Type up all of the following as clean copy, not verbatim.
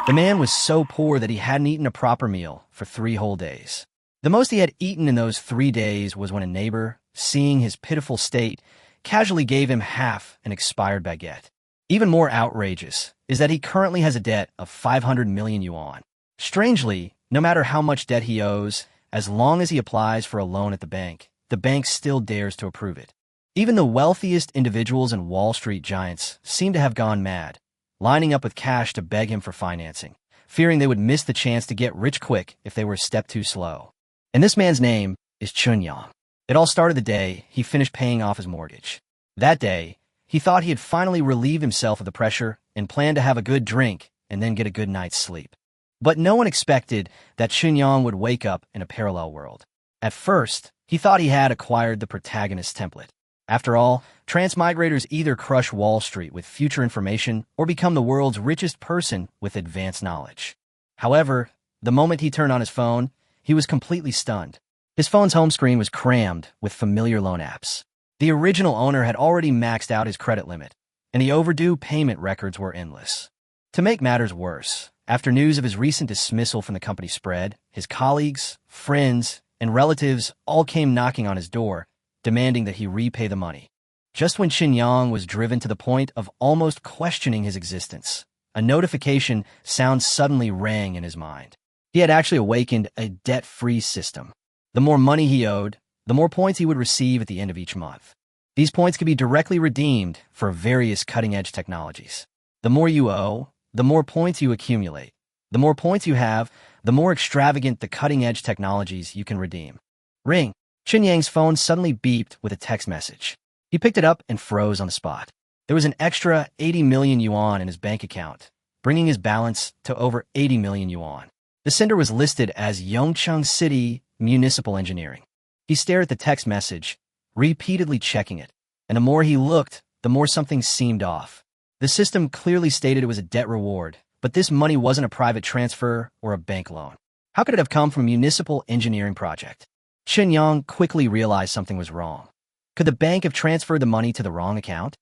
The man was so poor that he hadn't eaten a proper meal for 3 whole days. The most he had eaten in those 3 days was when a neighbor, seeing his pitiful state, casually gave him half an expired baguette. Even more outrageous is that he currently has a debt of 500 million yuan. Strangely, no matter how much debt he owes, as long as he applies for a loan at the bank still dares to approve it. Even the wealthiest individuals and Wall Street giants seem to have gone mad, lining up with cash to beg him for financing, fearing they would miss the chance to get rich quick if they were a step too slow. And this man's name is Chen. It all started the day he finished paying off his mortgage. That day, he thought he had finally relieved himself of the pressure and planned to have a good drink and then get a good night's sleep. But no one expected that Chen would wake up in a parallel world. At first, he thought he had acquired the protagonist template. After all, transmigrators either crush Wall Street with future information or become the world's richest person with advanced knowledge. However, the moment he turned on his phone, he was completely stunned. His phone's home screen was crammed with familiar loan apps. The original owner had already maxed out his credit limit, and the overdue payment records were endless. To make matters worse, after news of his recent dismissal from the company spread, his colleagues, friends, and relatives all came knocking on his door, demanding that he repay the money. Just when Chen was driven to the point of almost questioning his existence, a notification sound suddenly rang in his mind. He had actually awakened a debt-free system. The more money he owed, the more points he would receive at the end of each month. These points could be directly redeemed for various cutting-edge technologies. The more you owe, the more points you accumulate. The more points you have, the more extravagant the cutting-edge technologies you can redeem. Ring. Chen Yang's phone suddenly beeped with a text message. He picked it up and froze on the spot. There was an extra 80 million yuan in his bank account, bringing his balance to over 80 million yuan. The sender was listed as Yongcheng City Municipal Engineering. He stared at the text message, repeatedly checking it, and the more he looked, the more something seemed off. The system clearly stated it was a debt reward, but this money wasn't a private transfer or a bank loan. How could it have come from a municipal engineering project? Chen Yang quickly realized something was wrong. Could the bank have transferred the money to the wrong account?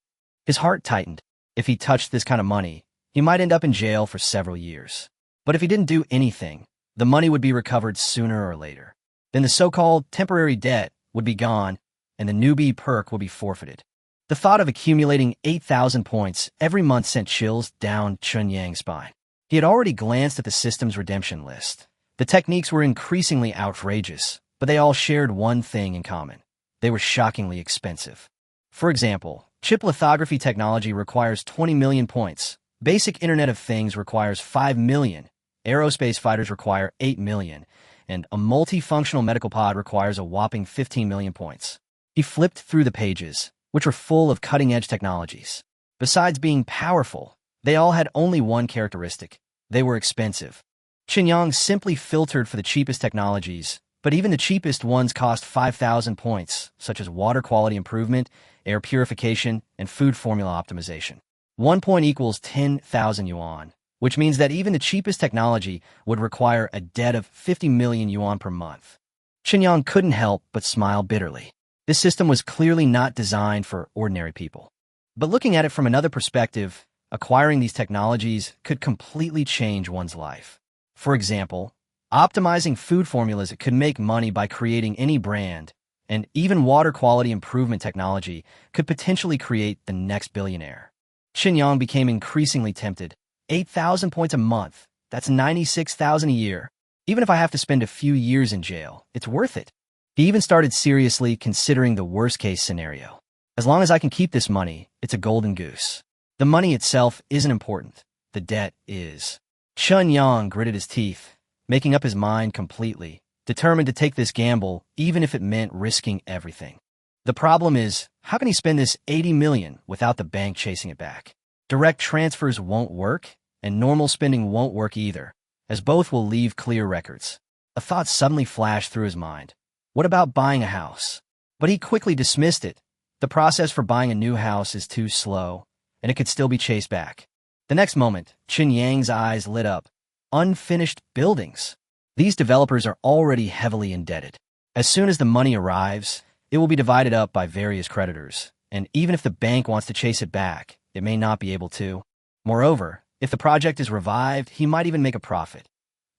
His heart tightened. If he touched this kind of money, he might end up in jail for several years. But if he didn't do anything, the money would be recovered sooner or later. Then the so-called temporary debt would be gone, and the newbie perk would be forfeited. The thought of accumulating 8,000 points every month sent chills down Chen Yang's spine. He had already glanced at the system's redemption list. The techniques were increasingly outrageous, but they all shared one thing in common. They were shockingly expensive. For example, chip lithography technology requires 20 million points. Basic Internet of Things requires 5 million. Aerospace fighters require 8 million. And a multifunctional medical pod requires a whopping 15 million points. He flipped through the pages, which were full of cutting-edge technologies. Besides being powerful, they all had only one characteristic. They were expensive. Chen Yang simply filtered for the cheapest technologies, but even the cheapest ones cost 5,000 points, such as water quality improvement, air purification, and food formula optimization. 1 point equals 10,000 yuan, which means that even the cheapest technology would require a debt of 50 million yuan per month. Chen Yang couldn't help but smile bitterly. This system was clearly not designed for ordinary people. But looking at it from another perspective, acquiring these technologies could completely change one's life. For example, optimizing food formulas could make money by creating any brand, and even water quality improvement technology could potentially create the next billionaire. Chen Yang became increasingly tempted. 8,000 points a month, that's 96,000 a year. Even if I have to spend a few years in jail, it's worth it. He even started seriously considering the worst-case scenario. As long as I can keep this money, it's a golden goose. The money itself isn't important. The debt is. Chen Yang gritted his teeth, making up his mind completely, determined to take this gamble even if it meant risking everything. The problem is, how can he spend this 80 million without the bank chasing it back? Direct transfers won't work, and normal spending won't work either, as both will leave clear records. A thought suddenly flashed through his mind. What about buying a house? But he quickly dismissed it. The process for buying a new house is too slow, and it could still be chased back. The next moment, Chen Yang's eyes lit up. Unfinished buildings. These developers are already heavily indebted. As soon as the money arrives, it will be divided up by various creditors, and even if the bank wants to chase it back, it may not be able to. Moreover, If the project is revived, he might even make a profit.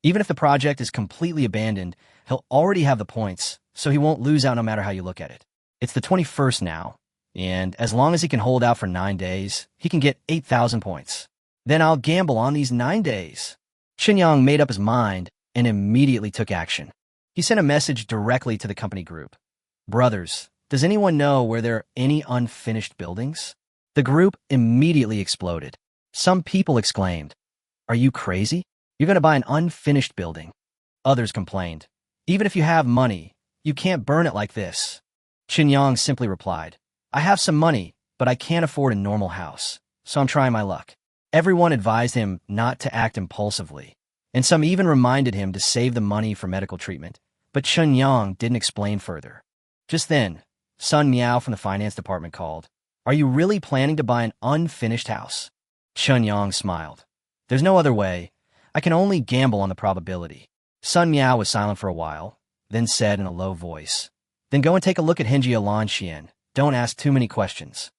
Even if the project is completely abandoned, he'll already have the points, so he won't lose out no matter how you look at it. It's the 21st now, and as long as he can hold out for 9 days, he can get 8,000 points. Then I'll gamble on these 9 days. Chen Yang made up his mind and immediately took action. He sent a message directly to the company group. Brothers, does anyone know where there are any unfinished buildings? The group immediately exploded. Some people exclaimed, "Are you crazy? You're going to buy an unfinished building." Others complained, "Even if you have money, you can't burn it like this." Chen Yang simply replied, "I have some money, but I can't afford a normal house, so I'm trying my luck." Everyone advised him not to act impulsively, and some even reminded him to save the money for medical treatment, but Chen Yang didn't explain further. Just then, Sun Miao from the finance department called, "Are you really planning to buy an unfinished house?" Chen Yang smiled. "There's no other way. I can only gamble on the probability." Sun Miao was silent for a while, then said in a low voice, "Then go and take a look at Henjia Lanxian. Don't ask too many questions."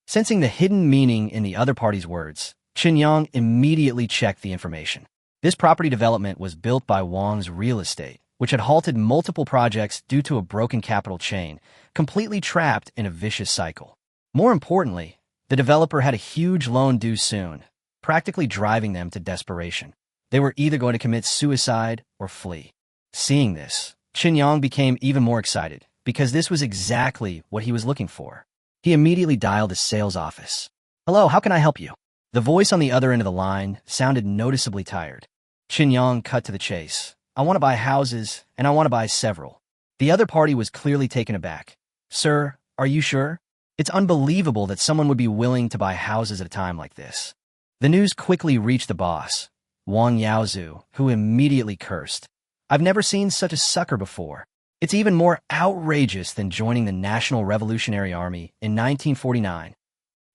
Sensing the hidden meaning in the other party's words, Chen Yang immediately checked the information. This property development was built by Wang's real estate, which had halted multiple projects due to a broken capital chain, completely trapped in a vicious cycle. More importantly, the developer had a huge loan due soon, practically driving them to desperation. They were either going to commit suicide or flee. Seeing this, Chen Yang became even more excited, because this was exactly what he was looking for. He immediately dialed his sales office. "Hello, how can I help you?" The voice on the other end of the line sounded noticeably tired. Chen Yang cut to the chase. "I want to buy houses, and I want to buy several." The other party was clearly taken aback. "Sir, are you sure? It's unbelievable that someone would be willing to buy houses at a time like this." The news quickly reached the boss, Wang Yaozu, who immediately cursed. "I've never seen such a sucker before. It's even more outrageous than joining the National Revolutionary Army in 1949.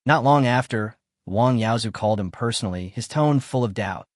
Not long after, Wang Yaozu called him personally, his tone full of doubt.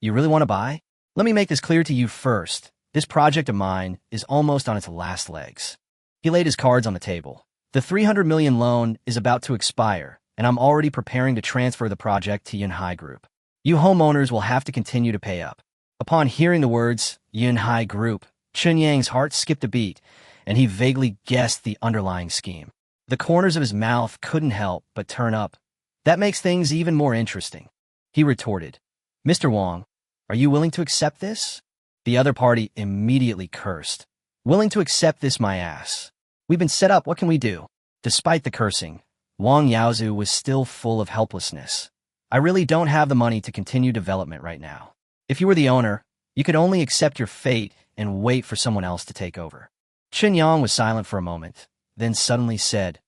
"You really want to buy? Let me make this clear to you first. This project of mine is almost on its last legs." He laid his cards on the table. "The 300 million loan is about to expire, and I'm already preparing to transfer the project to Yunhai Group. You homeowners will have to continue to pay up." Upon hearing the words, Yunhai Group, Chen Yang's heart skipped a beat, and he vaguely guessed the underlying scheme. The corners of his mouth couldn't help but turn up. "That makes things even more interesting." He retorted, "Mr. Wang, are you willing to accept this?" The other party immediately cursed. "Willing to accept this, my ass. We've been set up, what can we do?" Despite the cursing, Wang Yaozu was still full of helplessness. "I really don't have the money to continue development right now. If you were the owner, you could only accept your fate and wait for someone else to take over." Chen Yang was silent for a moment, then suddenly said,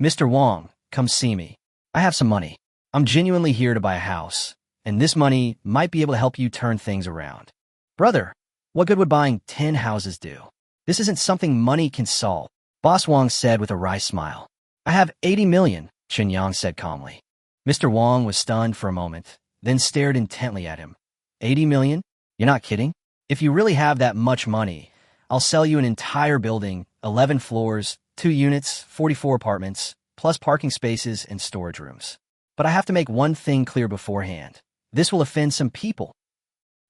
"Mr. Wang, come see me. I have some money. I'm genuinely here to buy a house, and this money might be able to help you turn things around." "Brother, what good would buying 10 houses do? This isn't something money can solve," Boss Wang said with a wry smile. "I have 80 million, Chen Yang said calmly. Mr. Wang was stunned for a moment, then stared intently at him. 80 million? You're not kidding? If you really have that much money, I'll sell you an entire building, 11 floors, 2 units, 44 apartments, plus parking spaces and storage rooms. But I have to make one thing clear beforehand. This will offend some people."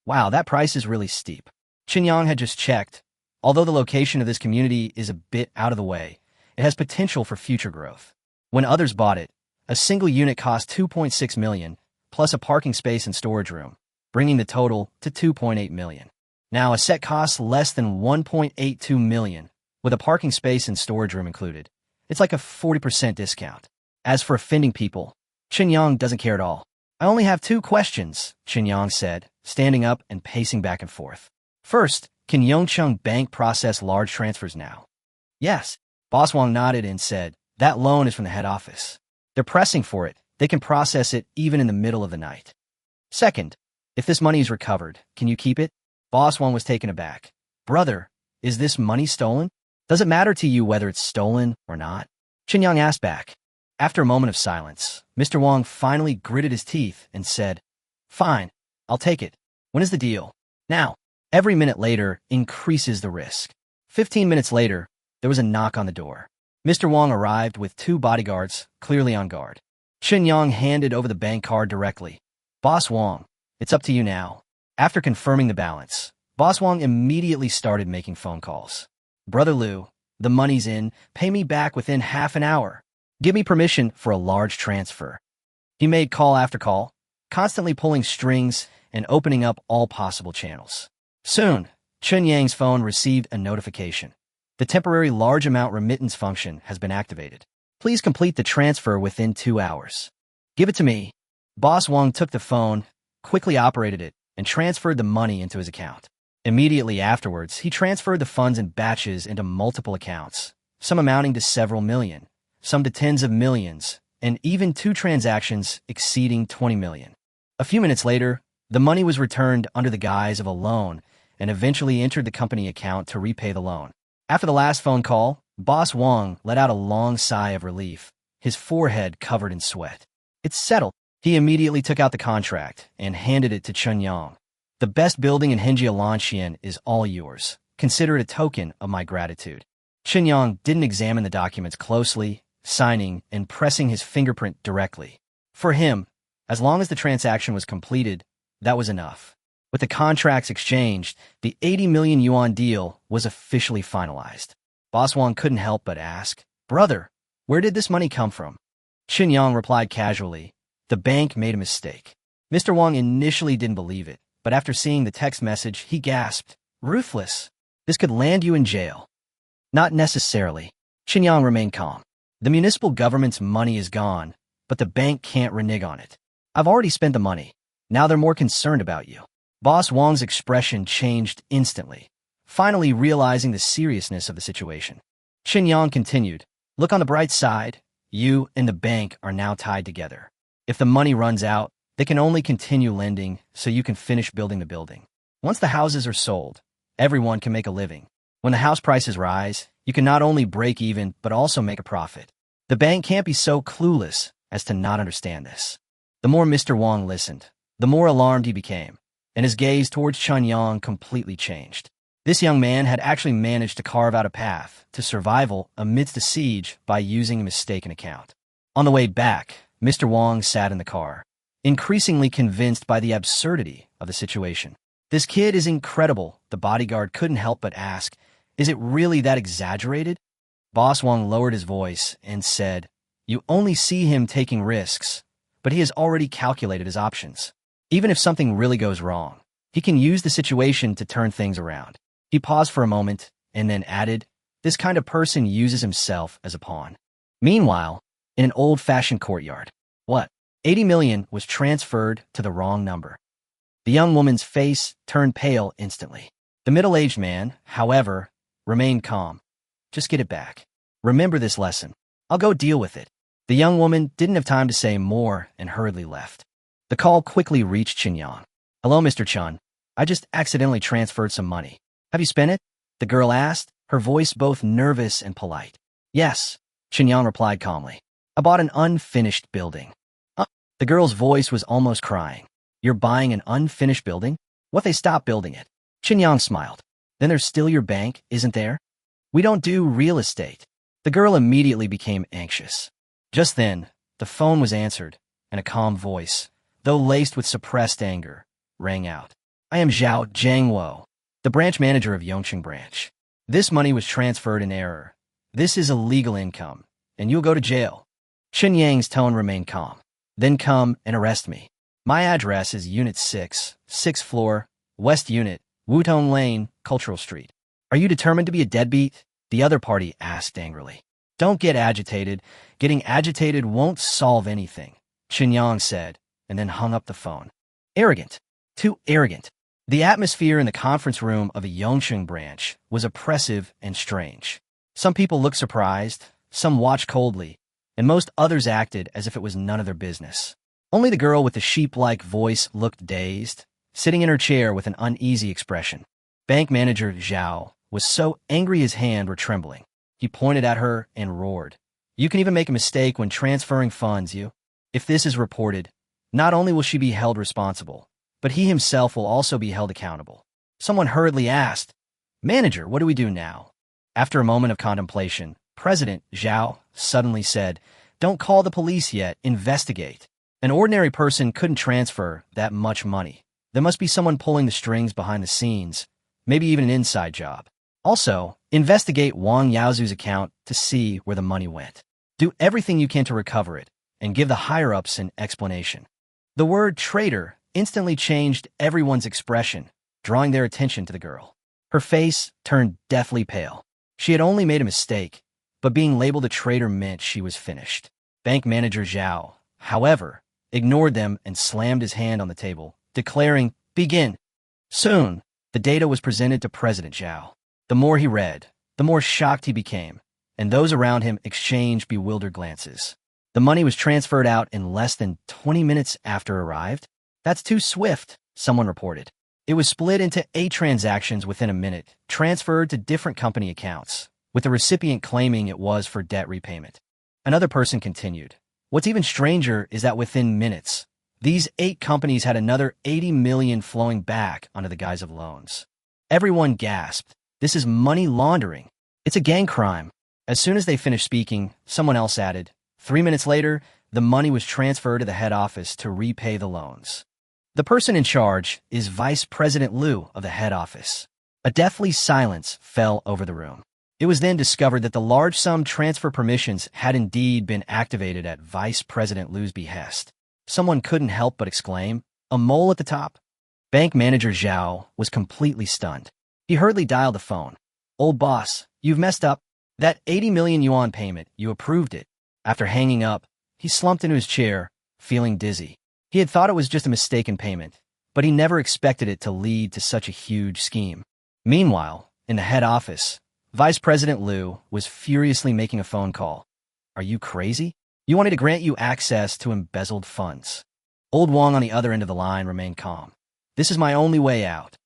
Wow, that price is really steep. Chen Yang had just checked. Although the location of this community is a bit out of the way, it has potential for future growth. When others bought it, a single unit cost 2.6 million, plus a parking space and storage room, bringing the total to 2.8 million. Now, a set costs less than 1.82 million, with a parking space and storage room included. It's like a 40% discount. As for offending people, Chen Yang doesn't care at all. "I only have 2 questions, Chen Yang said, standing up and pacing back and forth. "First, can Yongcheng Bank process large transfers now?" "Yes." Boss Wang nodded and said, "That loan is from the head office. They're pressing for it. They can process it even in the middle of the night." "Second, if this money is recovered, can you keep it?" Boss Wang was taken aback. "Brother, is this money stolen? Does it matter to you whether it's stolen or not?" Chen Yang asked back. After a moment of silence, Mr. Wang finally gritted his teeth and said, "Fine, I'll take it. When is the deal?" "Now." Every minute later increases the risk. 15 minutes later, there was a knock on the door. Mr. Wang arrived with 2 bodyguards, clearly on guard. Chen Yang handed over the bank card directly. Boss Wong, it's up to you now. After confirming the balance, Boss Wong immediately started making phone calls. Brother Liu, the money's in. Pay me back within half an hour. Give me permission for a large transfer. He made call after call, constantly pulling strings and opening up all possible channels. Soon, Chen Yang's phone received a notification. The temporary large amount remittance function has been activated. Please complete the transfer within 2 hours. Give it to me. Boss Wong took the phone, quickly operated it, and transferred the money into his account. Immediately afterwards, he transferred the funds in batches into multiple accounts, some amounting to several million, some to tens of millions, and even 2 transactions exceeding 20 million. A few minutes later, the money was returned under the guise of a loan and eventually entered the company account to repay the loan. After the last phone call, Boss Wong let out a long sigh of relief, his forehead covered in sweat. It's settled. He immediately took out the contract and handed it to Chen Yang. The best building in Henjia Lanxian is all yours. Consider it a token of my gratitude. Chen Yang didn't examine the documents closely, signing and pressing his fingerprint directly. For him, as long as the transaction was completed, that was enough. With the contracts exchanged, the 80 million yuan deal was officially finalized. Boss Wong couldn't help but ask, "Brother, where did this money come from?" Chen Yang replied casually, "The bank made a mistake." Mr. Wong initially didn't believe it, but after seeing the text message, he gasped, "Ruthless. This could land you in jail." Not necessarily. Chen Yang remained calm. The municipal government's money is gone, but the bank can't renege on it. I've already spent the money. Now they're more concerned about you. Boss Wong's expression changed instantly, finally realizing the seriousness of the situation. Chen Yang continued, "Look on the bright side. You and the bank are now tied together. If the money runs out, they can only continue lending so you can finish building the building. Once the houses are sold, everyone can make a living. When the house prices rise, you can not only break even but also make a profit. The bank can't be so clueless as to not understand this." The more Mr. Wong listened, the more alarmed he became, and his gaze towards Chen Yang completely changed. This young man had actually managed to carve out a path to survival amidst a siege by using a mistaken account. On the way back, Mr. Wong sat in the car, increasingly convinced by the absurdity of the situation. "This kid is incredible," the bodyguard couldn't help but ask. "Is it really that exaggerated?" Boss Wong lowered his voice and said, "You only see him taking risks, but he has already calculated his options. Even if something really goes wrong, he can use the situation to turn things around." He paused for a moment and then added, "This kind of person uses himself as a pawn." Meanwhile, in an old-fashioned courtyard, 80 million was transferred to the wrong number. The young woman's face turned pale instantly. The middle-aged man, however, remained calm. "Just get it back. Remember this lesson. I'll go deal with it." The young woman didn't have time to say more and hurriedly left. The call quickly reached Chen Yang. "Hello, Mr. Chen. I just accidentally transferred some money. Have you spent it?" the girl asked, her voice both nervous and polite. "Yes," Chen Yang replied calmly. "I bought an unfinished building." The girl's voice was almost crying. "You're buying an unfinished building? What if they stop building it?" Chen Yang smiled. "Then there's still your bank, isn't there? We don't do real estate." The girl immediately became anxious. Just then, the phone was answered, and a calm voice, though laced with suppressed anger, rang out. "I am Zhao Jiangwo, the branch manager of Yongqing branch. This money was transferred in error. This is illegal income, and you'll go to jail." Chen Yang's tone remained calm. "Then come and arrest me. My address is Unit 6, 6th floor, West Unit, Wutong Lane, Cultural Street." "Are you determined to be a deadbeat?" the other party asked angrily. "Don't get agitated. Getting agitated won't solve anything," Chen Yang said, and then hung up the phone. Arrogant. Too arrogant. The atmosphere in the conference room of a Yongqing branch was oppressive and strange. Some people looked surprised, some watched coldly, and most others acted as if it was none of their business. Only the girl with the sheep-like voice looked dazed, sitting in her chair with an uneasy expression. Bank manager Zhao was so angry his hands were trembling. He pointed at her and roared, "You can even make a mistake when transferring funds, you. If this is reported, not only will she be held responsible, but he himself will also be held accountable." Someone hurriedly asked, "Manager, what do we do now?" After a moment of contemplation, President Zhao suddenly said, "Don't call the police yet, investigate." An ordinary person couldn't transfer that much money. There must be someone pulling the strings behind the scenes, maybe even an inside job. Also, investigate Wang Yaozu's account to see where the money went. Do everything you can to recover it, and give the higher-ups an explanation. The word traitor instantly changed everyone's expression, drawing their attention to the girl. Her face turned deathly pale. She had only made a mistake, but being labeled a traitor meant she was finished. Bank manager Zhao, however, ignored them and slammed his hand on the table, declaring, "Begin." Soon, the data was presented to President Zhao. The more he read, the more shocked he became, and those around him exchanged bewildered glances. The money was transferred out in less than 20 minutes after arrived. "That's too swift," someone reported. It was split into 8 transactions within a minute, transferred to different company accounts, with the recipient claiming it was for debt repayment. Another person continued, "What's even stranger is that within minutes, these 8 companies had another 80 million flowing back under the guise of loans." Everyone gasped. "This is money laundering. It's a gang crime." As soon as they finished speaking, someone else added, 3 minutes later, the money was transferred to the head office to repay the loans. The person in charge is Vice President Liu of the head office. A deathly silence fell over the room. It was then discovered that the large sum transfer permissions had indeed been activated at Vice President Liu's behest. Someone couldn't help but exclaim, "A mole at the top?" Bank manager Zhao was completely stunned. He hurriedly dialed the phone. "Old boss, you've messed up. That 80 million yuan payment, you approved it." After hanging up, he slumped into his chair, feeling dizzy. He had thought it was just a mistaken payment, but he never expected it to lead to such a huge scheme. Meanwhile, in the head office, Vice President Liu was furiously making a phone call. "Are you crazy? You want me to grant you access to embezzled funds?" Old Wang on the other end of the line remained calm. "This is my only way out."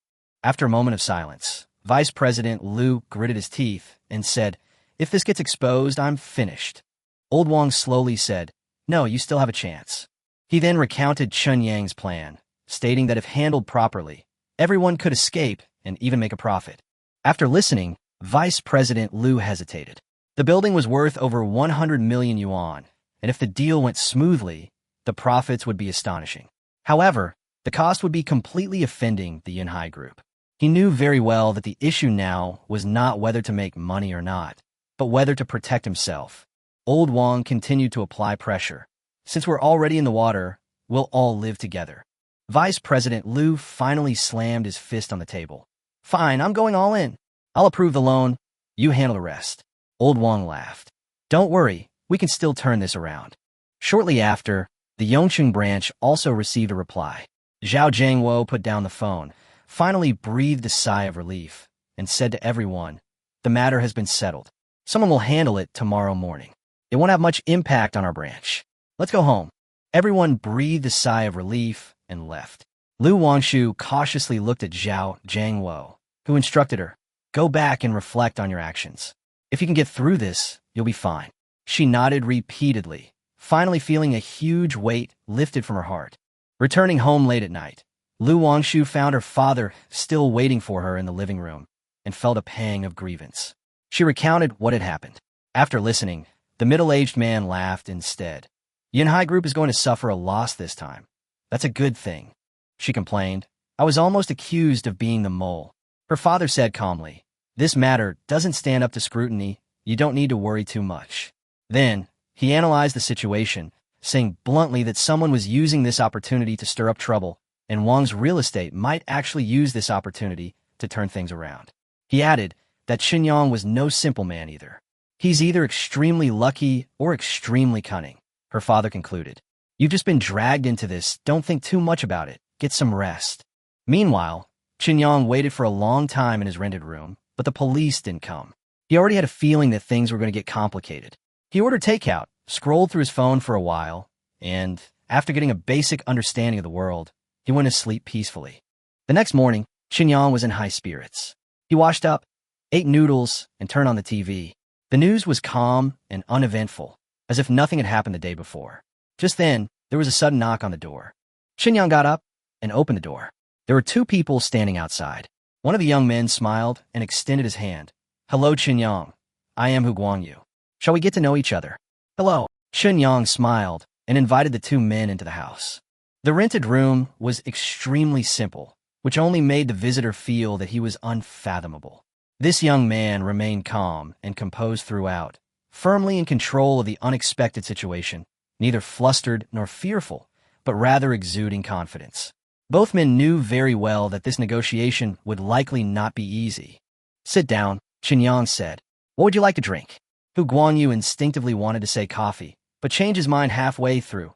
After a moment of silence, Vice President Liu gritted his teeth and said, "If this gets exposed, I'm finished." Old Wang slowly said, "No, you still have a chance." He then recounted Chen Yang's plan, stating that if handled properly, everyone could escape and even make a profit. After listening, Vice President Liu hesitated. The building was worth over 100 million yuan, and if the deal went smoothly, the profits would be astonishing. However, the cost would be completely offending the Yunhai Group. He knew very well that the issue now was not whether to make money or not, but whether to protect himself. Old Wang continued to apply pressure. "Since we're already in the water, we'll all live together." Vice President Liu finally slammed his fist on the table. "Fine, I'm going all in. I'll approve the loan. You handle the rest." Old Wang laughed. "Don't worry, we can still turn this around." Shortly after, the Yongqing branch also received a reply. Zhao Jiangwo put down the phone, finally breathed a sigh of relief, and said to everyone, "The matter has been settled. Someone will handle it tomorrow morning. It won't have much impact on our branch. Let's go home." Everyone breathed a sigh of relief and left. Lu Wangshu cautiously looked at Zhao Jiangwo, who instructed her, "Go back and reflect on your actions. If you can get through this, you'll be fine." She nodded repeatedly, finally feeling a huge weight lifted from her heart. Returning home late at night, Lu Wangshu found her father still waiting for her in the living room and felt a pang of grievance. She recounted what had happened. After listening, the middle-aged man laughed instead. "Yunhai Group is going to suffer a loss this time. That's a good thing," she complained. "I was almost accused of being the mole." Her father said calmly, "This matter doesn't stand up to scrutiny. You don't need to worry too much." Then, he analyzed the situation, saying bluntly that someone was using this opportunity to stir up trouble, and Wang's real estate might actually use this opportunity to turn things around. He added that Xinyang was no simple man either. "He's either extremely lucky or extremely cunning," her father concluded. "You've just been dragged into this. Don't think too much about it. Get some rest." Meanwhile, Xinyang waited for a long time in his rented room, but the police didn't come. He already had a feeling that things were going to get complicated. He ordered takeout, scrolled through his phone for a while, and, after getting a basic understanding of the world, he went to sleep peacefully. The next morning, Xinyang was in high spirits. He washed up, ate noodles, and turned on the TV. The news was calm and uneventful, as if nothing had happened the day before. Just then, there was a sudden knock on the door. Xinyang got up and opened the door. There were 2 people standing outside. One of the young men smiled and extended his hand. "Hello, Xinyang. I am Hu Guangyu. Shall we get to know each other?" "Hello." Xinyang smiled and invited the two men into the house. The rented room was extremely simple, which only made the visitor feel that he was unfathomable. This young man remained calm and composed throughout, firmly in control of the unexpected situation, neither flustered nor fearful, but rather exuding confidence. Both men knew very well that this negotiation would likely not be easy. "Sit down," Chen Yang said. "What would you like to drink?" Hu Guanyu instinctively wanted to say coffee, but changed his mind halfway through.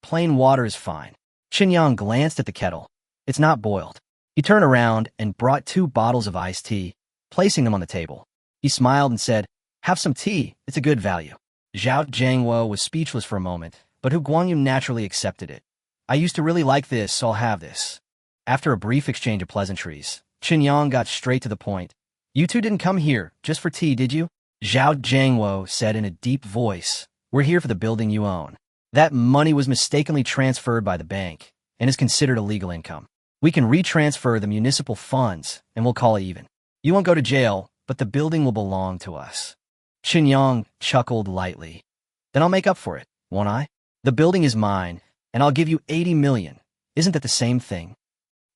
"Plain water is fine." Chen Yang glanced at the kettle. "It's not boiled." He turned around and brought 2 bottles of iced tea, placing them on the table. He smiled and said, "Have some tea, it's a good value." Zhao Jiangwo was speechless for a moment, but Hu Guanyu naturally accepted it. "I used to really like this, so I'll have this." After a brief exchange of pleasantries, Chen Yang got straight to the point. "You two didn't come here just for tea, did you?" Zhao Jiangwo said in a deep voice, "We're here for the building you own. That money was mistakenly transferred by the bank and is considered illegal income. We can retransfer the municipal funds and we'll call it even. You won't go to jail, but the building will belong to us." Chen Yang chuckled lightly. "Then I'll make up for it, won't I? The building is mine, and I'll give you 80 million. Isn't that the same thing?"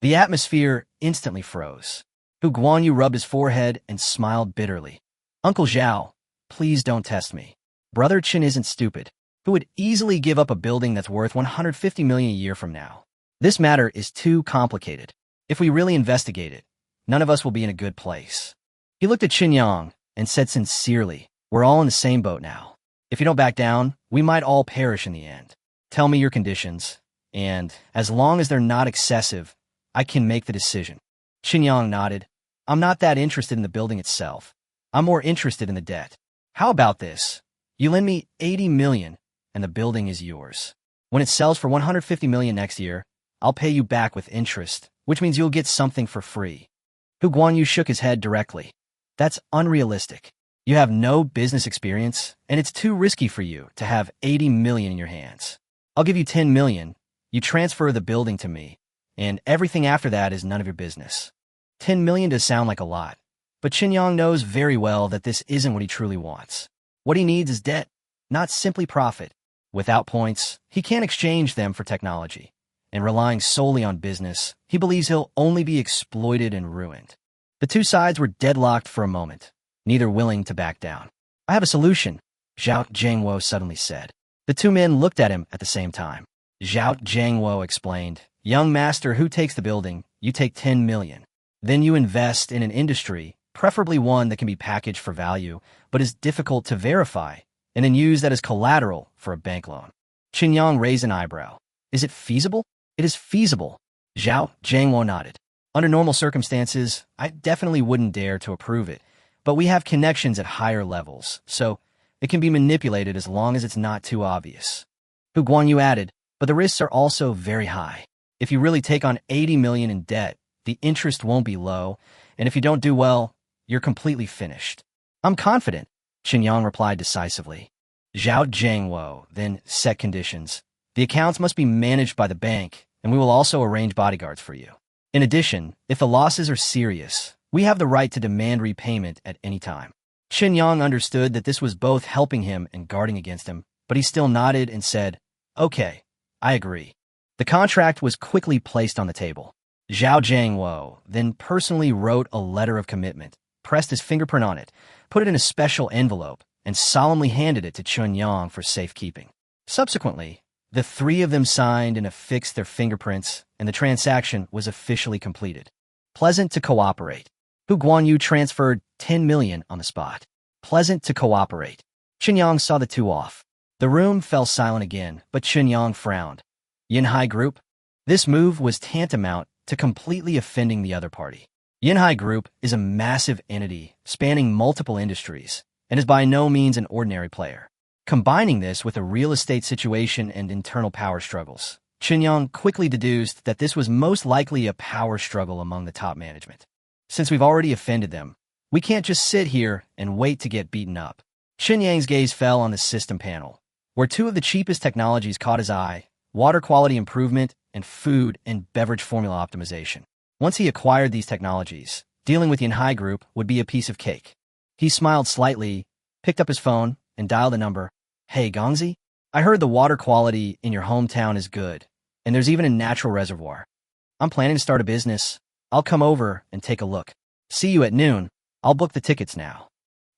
The atmosphere instantly froze. Hu Guanyu rubbed his forehead and smiled bitterly. "Uncle Zhao, please don't test me. Brother Chen isn't stupid, who would easily give up a building that's worth 150 million a year from now. This matter is too complicated. If we really investigate it, none of us will be in a good place." He looked at Chen Yang and said sincerely, "We're all in the same boat now. If you don't back down, we might all perish in the end. Tell me your conditions, and as long as they're not excessive, I can make the decision." Chen Yang nodded. "I'm not that interested in the building itself. I'm more interested in the debt. How about this? You lend me 80 million, and the building is yours. When it sells for 150 million next year, I'll pay you back with interest, which means you'll get something for free." Hu Guanyu shook his head directly. "That's unrealistic. You have no business experience, and it's too risky for you to have 80 million in your hands. I'll give you 10 million. You transfer the building to me, and everything after that is none of your business." 10 million does sound like a lot, but Chen Yang knows very well that this isn't what he truly wants. What he needs is debt, not simply profit. Without points, he can't exchange them for technology, and relying solely on business, he believes he'll only be exploited and ruined. The two sides were deadlocked for a moment, neither willing to back down. "I have a solution," Zhao Jiangwo suddenly said. The two men looked at him at the same time. Zhao Jiangwo explained, "Young master, who takes the building? You take 10 million. Then you invest in an industry, preferably one that can be packaged for value, but is difficult to verify, and then use that as collateral for a bank loan." Chen Yang raised an eyebrow. "Is it feasible?" "It is feasible," Zhao Jiangwo nodded. "Under normal circumstances, I definitely wouldn't dare to approve it, but we have connections at higher levels, so it can be manipulated as long as it's not too obvious." Hu Guanyu added, "But the risks are also very high. If you really take on 80 million in debt, the interest won't be low, and if you don't do well, you're completely finished." "I'm confident," Chen Yang replied decisively. Zhao Jiangwo then set conditions. "The accounts must be managed by the bank, and we will also arrange bodyguards for you. In addition, if the losses are serious, we have the right to demand repayment at any time." Chen Yang understood that this was both helping him and guarding against him, but he still nodded and said, "Okay, I agree." The contract was quickly placed on the table. Zhao Jiangwo then personally wrote a letter of commitment, pressed his fingerprint on it, put it in a special envelope, and solemnly handed it to Chen Yang for safekeeping. Subsequently, the three of them signed and affixed their fingerprints, and the transaction was officially completed. Pleasant to cooperate. Hu Guanyu transferred 10 million on the spot. Pleasant to cooperate. Chen Yang saw the two off. The room fell silent again, but Chen Yang frowned. Yinhai Group? This move was tantamount to completely offending the other party. Yinhai Group is a massive entity spanning multiple industries and is by no means an ordinary player. Combining this with a real estate situation and internal power struggles, Chen Yang quickly deduced that this was most likely a power struggle among the top management. Since we've already offended them, we can't just sit here and wait to get beaten up. Chen Yang's gaze fell on the system panel, where two of the cheapest technologies caught his eye: water quality improvement and food and beverage formula optimization. Once he acquired these technologies, dealing with Yinhai Group would be a piece of cake. He smiled slightly, picked up his phone, and dialed the number. "Hey, Gongzi?" I heard the water quality in your hometown is good, and there's even a natural reservoir. I'm planning to start a business. I'll come over and take a look. See you at noon. I'll book the tickets now.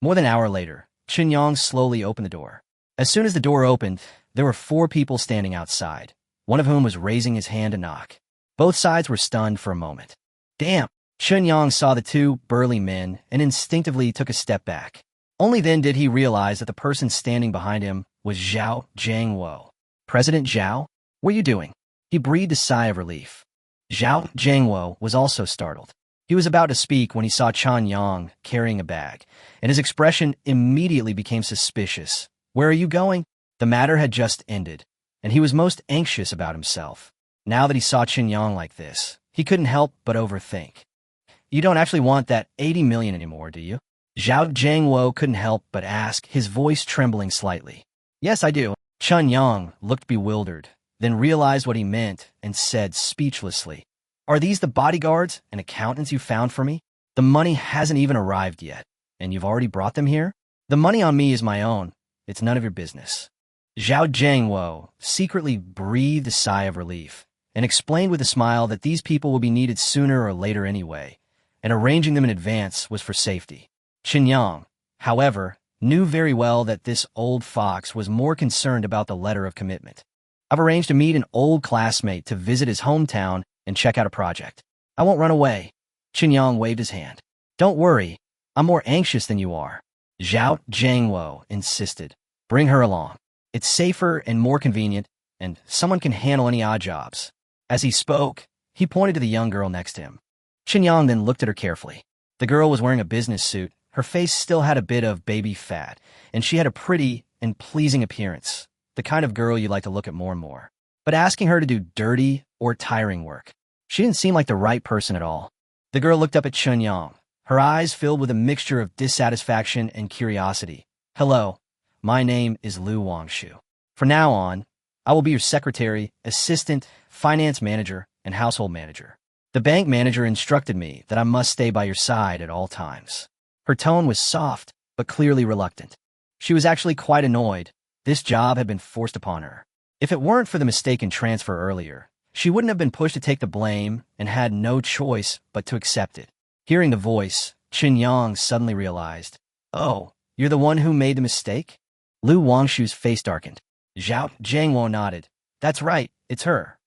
More than an hour later, Chen Yang slowly opened the door. As soon as the door opened, there were 4 people standing outside, one of whom was raising his hand to knock. Both sides were stunned for a moment. Damn! Chen Yang saw the 2 burly men and instinctively took a step back. Only then did he realize that the person standing behind him was Zhao Jiangwo. President Zhao? What are you doing? He breathed a sigh of relief. Zhao Jiangwo was also startled. He was about to speak when he saw Chen Yang carrying a bag, and his expression immediately became suspicious. Where are you going? The matter had just ended, and he was most anxious about himself. Now that he saw Chen Yang like this, he couldn't help but overthink. You don't actually want that 80 million anymore, do you? Zhao Jiangwo couldn't help but ask, his voice trembling slightly. Yes, I do. Chen Yang looked bewildered, then realized what he meant and said speechlessly, Are these the bodyguards and accountants you found for me? The money hasn't even arrived yet, and you've already brought them here? The money on me is my own. It's none of your business. Zhao Jiangwo secretly breathed a sigh of relief and explained with a smile that these people will be needed sooner or later anyway, and arranging them in advance was for safety. Chen Yang, however, knew very well that this old fox was more concerned about the letter of commitment. I've arranged to meet an old classmate to visit his hometown and check out a project. I won't run away. Chen Yang waved his hand. Don't worry, I'm more anxious than you are. Zhao Jiangwo insisted. Bring her along. It's safer and more convenient, and someone can handle any odd jobs. As he spoke, he pointed to the young girl next to him. Chen Yang then looked at her carefully. The girl was wearing a business suit. Her face still had a bit of baby fat, and she had a pretty and pleasing appearance, the kind of girl you like to look at more and more. But asking her to do dirty or tiring work, she didn't seem like the right person at all. The girl looked up at Chen Yang, her eyes filled with a mixture of dissatisfaction and curiosity. Hello, my name is Lu Wangshu. From now on, I will be your secretary, assistant, finance manager, and household manager. The bank manager instructed me that I must stay by your side at all times. Her tone was soft, but clearly reluctant. She was actually quite annoyed. This job had been forced upon her. If it weren't for the mistaken transfer earlier, she wouldn't have been pushed to take the blame and had no choice but to accept it. Hearing the voice, Chen Yang suddenly realized, Oh, you're the one who made the mistake? Lu Wangshu's face darkened. Zhao Jiangwo nodded. That's right, it's her.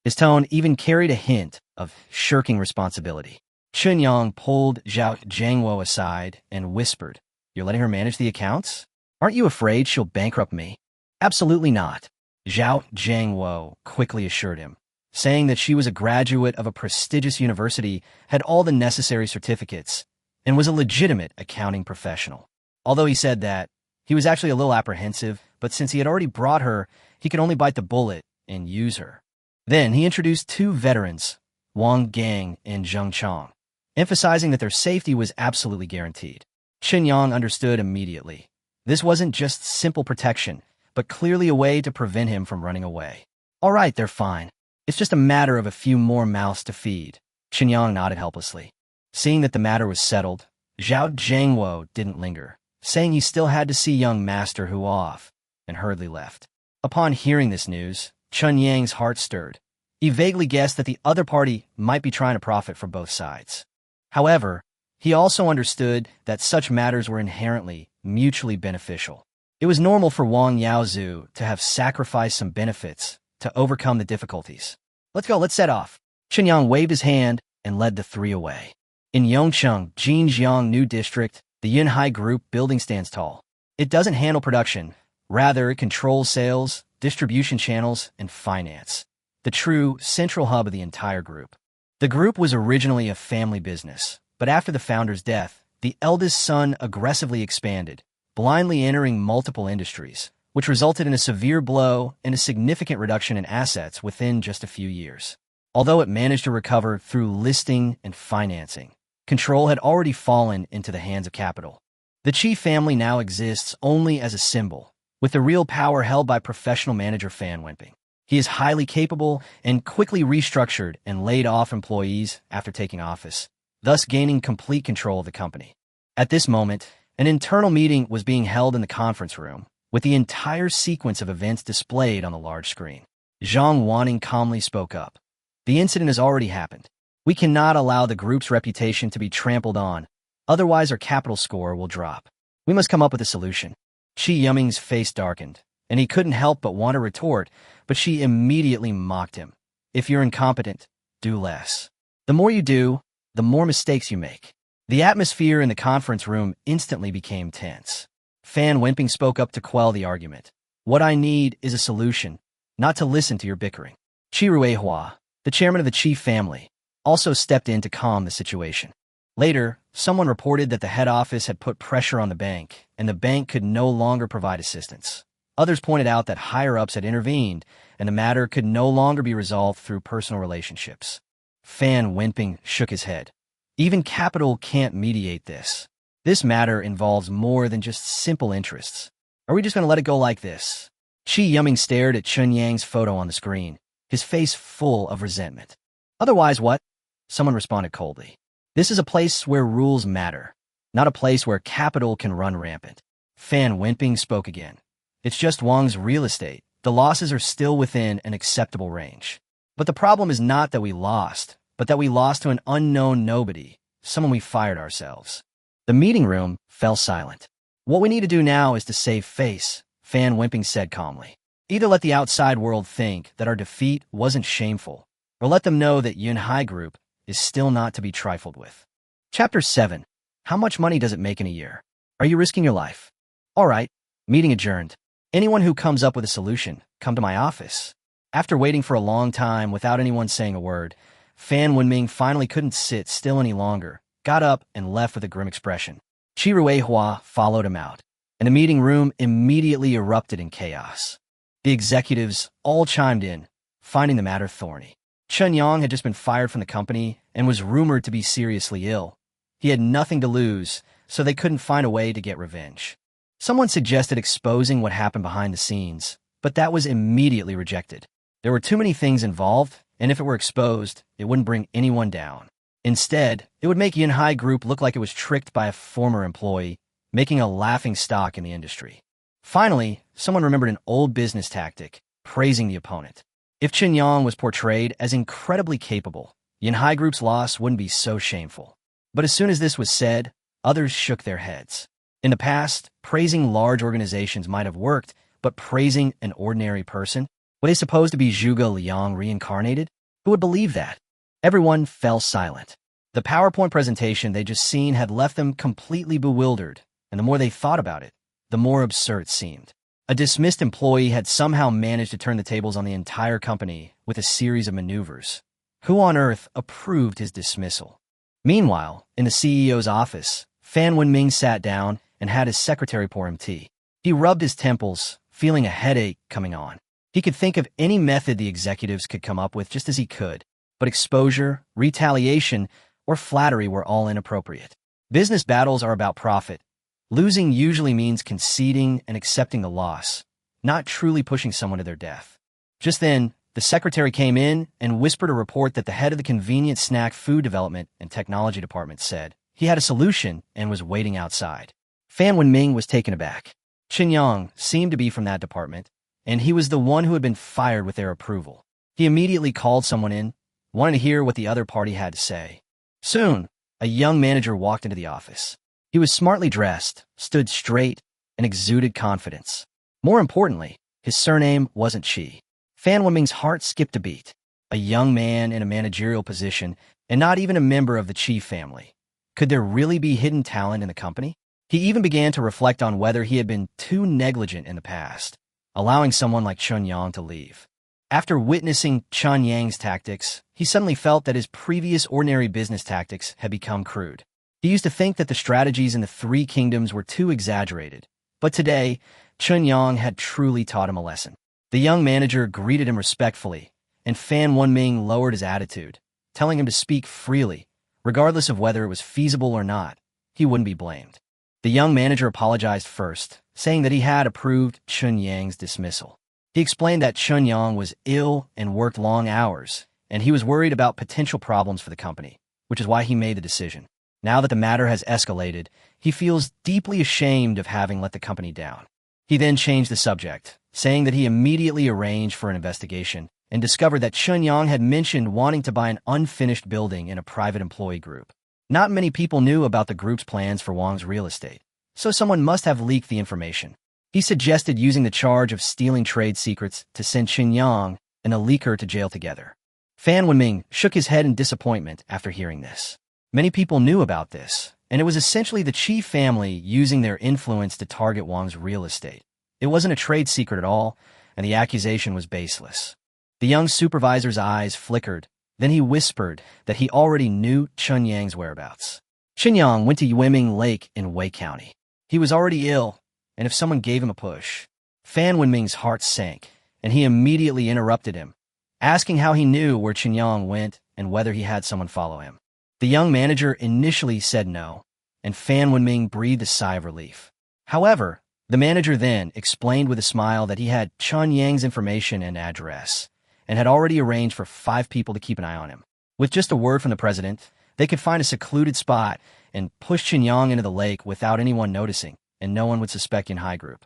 His tone even carried a hint of shirking responsibility. Chen Yang pulled Zhao Jiangwo aside and whispered, You're letting her manage the accounts? Aren't you afraid she'll bankrupt me? Absolutely not, Zhao Jiangwo quickly assured him, saying that she was a graduate of a prestigious university, had all the necessary certificates, and was a legitimate accounting professional. Although he said that, he was actually a little apprehensive, but since he had already brought her, he could only bite the bullet and use her. Then he introduced 2 veterans, Wang Gang and Zheng Chong, emphasizing that their safety was absolutely guaranteed. Chen Yang understood immediately. This wasn't just simple protection, but clearly a way to prevent him from running away. All right, they're fine. It's just a matter of a few more mouths to feed. Chen Yang nodded helplessly. Seeing that the matter was settled, Zhao Jiangwo didn't linger, saying he still had to see young Master Hu off, and hurriedly left. Upon hearing this news, Chen Yang's heart stirred. He vaguely guessed that the other party might be trying to profit from both sides. However, he also understood that such matters were inherently mutually beneficial. It was normal for Wang Yaozu to have sacrificed some benefits to overcome the difficulties. Let's go, let's set off. Chen Yang waved his hand and led the 3 away. In Yongcheng, Jinjiang New District, the Yunhai Group building stands tall. It doesn't handle production. Rather, it controls sales, distribution channels, and finance. The true central hub of the entire group. The group was originally a family business, but after the founder's death, the eldest son aggressively expanded, blindly entering multiple industries, which resulted in a severe blow and a significant reduction in assets within just a few years. Although it managed to recover through listing and financing, control had already fallen into the hands of capital. The Qi family now exists only as a symbol, with the real power held by professional manager Fan Wenping. He is highly capable and quickly restructured and laid off employees after taking office, thus gaining complete control of the company. At this moment, an internal meeting was being held in the conference room, with the entire sequence of events displayed on the large screen. Zhang Wanning calmly spoke up. The incident has already happened. We cannot allow the group's reputation to be trampled on, otherwise our capital score will drop. We must come up with a solution. Qi Yuming's face darkened, and he couldn't help but want to retort, but she immediately mocked him. If you're incompetent, do less. The more you do, the more mistakes you make. The atmosphere in the conference room instantly became tense. Fan Wenping spoke up to quell the argument. What I need is a solution, not to listen to your bickering. Qi Ruihua, the chairman of the Qi family, also stepped in to calm the situation. Later, someone reported that the head office had put pressure on the bank, and the bank could no longer provide assistance. Others pointed out that higher-ups had intervened, and the matter could no longer be resolved through personal relationships. Fan Wenping shook his head. Even capital can't mediate this. This matter involves more than just simple interests. Are we just going to let it go like this? Qi Yuming stared at Chun Yang's photo on the screen, his face full of resentment. Otherwise what? Someone responded coldly. This is a place where rules matter, not a place where capital can run rampant. Fan Wenping spoke again. It's just Wang's real estate. The losses are still within an acceptable range. But the problem is not that we lost, but that we lost to an unknown nobody, someone we fired ourselves. The meeting room fell silent. What we need to do now is to save face, Fan Wenping said calmly. Either let the outside world think that our defeat wasn't shameful, or let them know that Yunhai Group is still not to be trifled with. Chapter 7. How much money does it make in a year? Are you risking your life? All right, meeting adjourned. Anyone who comes up with a solution, come to my office. After waiting for a long time without anyone saying a word, Fan Wenming finally couldn't sit still any longer, got up and left with a grim expression. Qi Ruihua followed him out, and the meeting room immediately erupted in chaos. The executives all chimed in, finding the matter thorny. Chen Yang had just been fired from the company and was rumored to be seriously ill. He had nothing to lose, so they couldn't find a way to get revenge. Someone suggested exposing what happened behind the scenes, but that was immediately rejected. There were too many things involved, and if it were exposed, it wouldn't bring anyone down. Instead, it would make Yunhai Group look like it was tricked by a former employee, making a laughing stock in the industry. Finally, someone remembered an old business tactic, praising the opponent. If Chen Yang was portrayed as incredibly capable, Yunhai Group's loss wouldn't be so shameful. But as soon as this was said, others shook their heads. In the past, praising large organizations might have worked, but praising an ordinary person? Were they supposed to be Zhuge Liang reincarnated? Who would believe that? Everyone fell silent. The PowerPoint presentation they'd just seen had left them completely bewildered, and the more they thought about it, the more absurd it seemed. A dismissed employee had somehow managed to turn the tables on the entire company with a series of maneuvers. Who on earth approved his dismissal? Meanwhile, in the CEO's office, Fan Wenming sat down and had his secretary pour him tea. He rubbed his temples, feeling a headache coming on. He could think of any method the executives could come up with just as he could, but exposure, retaliation, or flattery were all inappropriate. Business battles are about profit. Losing usually means conceding and accepting the loss, not truly pushing someone to their death. Just then, the secretary came in and whispered a report that the head of the convenient snack food development and technology department said he had a solution and was waiting outside. Fan Wenming was taken aback. Chen Yang seemed to be from that department, and he was the one who had been fired with their approval. He immediately called someone in, wanting to hear what the other party had to say. Soon, a young manager walked into the office. He was smartly dressed, stood straight, and exuded confidence. More importantly, his surname wasn't Qi. Fan Wenming's heart skipped a beat. A young man in a managerial position, and not even a member of the Qi family. Could there really be hidden talent in the company? He even began to reflect on whether he had been too negligent in the past, allowing someone like Chen Yang to leave. After witnessing Chen Yang's tactics, he suddenly felt that his previous ordinary business tactics had become crude. He used to think that the strategies in the Three Kingdoms were too exaggerated, but today, Chen Yang had truly taught him a lesson. The young manager greeted him respectfully, and Fan Wenming lowered his attitude, telling him to speak freely, regardless of whether it was feasible or not. He wouldn't be blamed. The young manager apologized first, saying that he had approved Chen Yang's dismissal. He explained that Chen Yang was ill and worked long hours, and he was worried about potential problems for the company, which is why he made the decision. Now that the matter has escalated, he feels deeply ashamed of having let the company down. He then changed the subject, saying that he immediately arranged for an investigation and discovered that Chen Yang had mentioned wanting to buy an unfinished building in a private employee group. Not many people knew about the group's plans for Wang's real estate, so someone must have leaked the information. He suggested using the charge of stealing trade secrets to send Chen Yang and a leaker to jail together. Fan Wenming shook his head in disappointment after hearing this. Many people knew about this, and it was essentially the Qi family using their influence to target Wang's real estate. It wasn't a trade secret at all, and the accusation was baseless. The young supervisor's eyes flickered. Then he whispered that he already knew Chen Yang's whereabouts. Chen Yang went to Yuanming Lake in Wei County. He was already ill, and if someone gave him a push, Fan Wenming's heart sank, and he immediately interrupted him, asking how he knew where Chen Yang went and whether he had someone follow him. The young manager initially said no, and Fan Wenming breathed a sigh of relief. However, the manager then explained with a smile that he had Chen Yang's information and address, and had already arranged for 5 people to keep an eye on him. With just a word from the president, they could find a secluded spot and push Chen Yang into the lake without anyone noticing, and no one would suspect Yin Hai Group.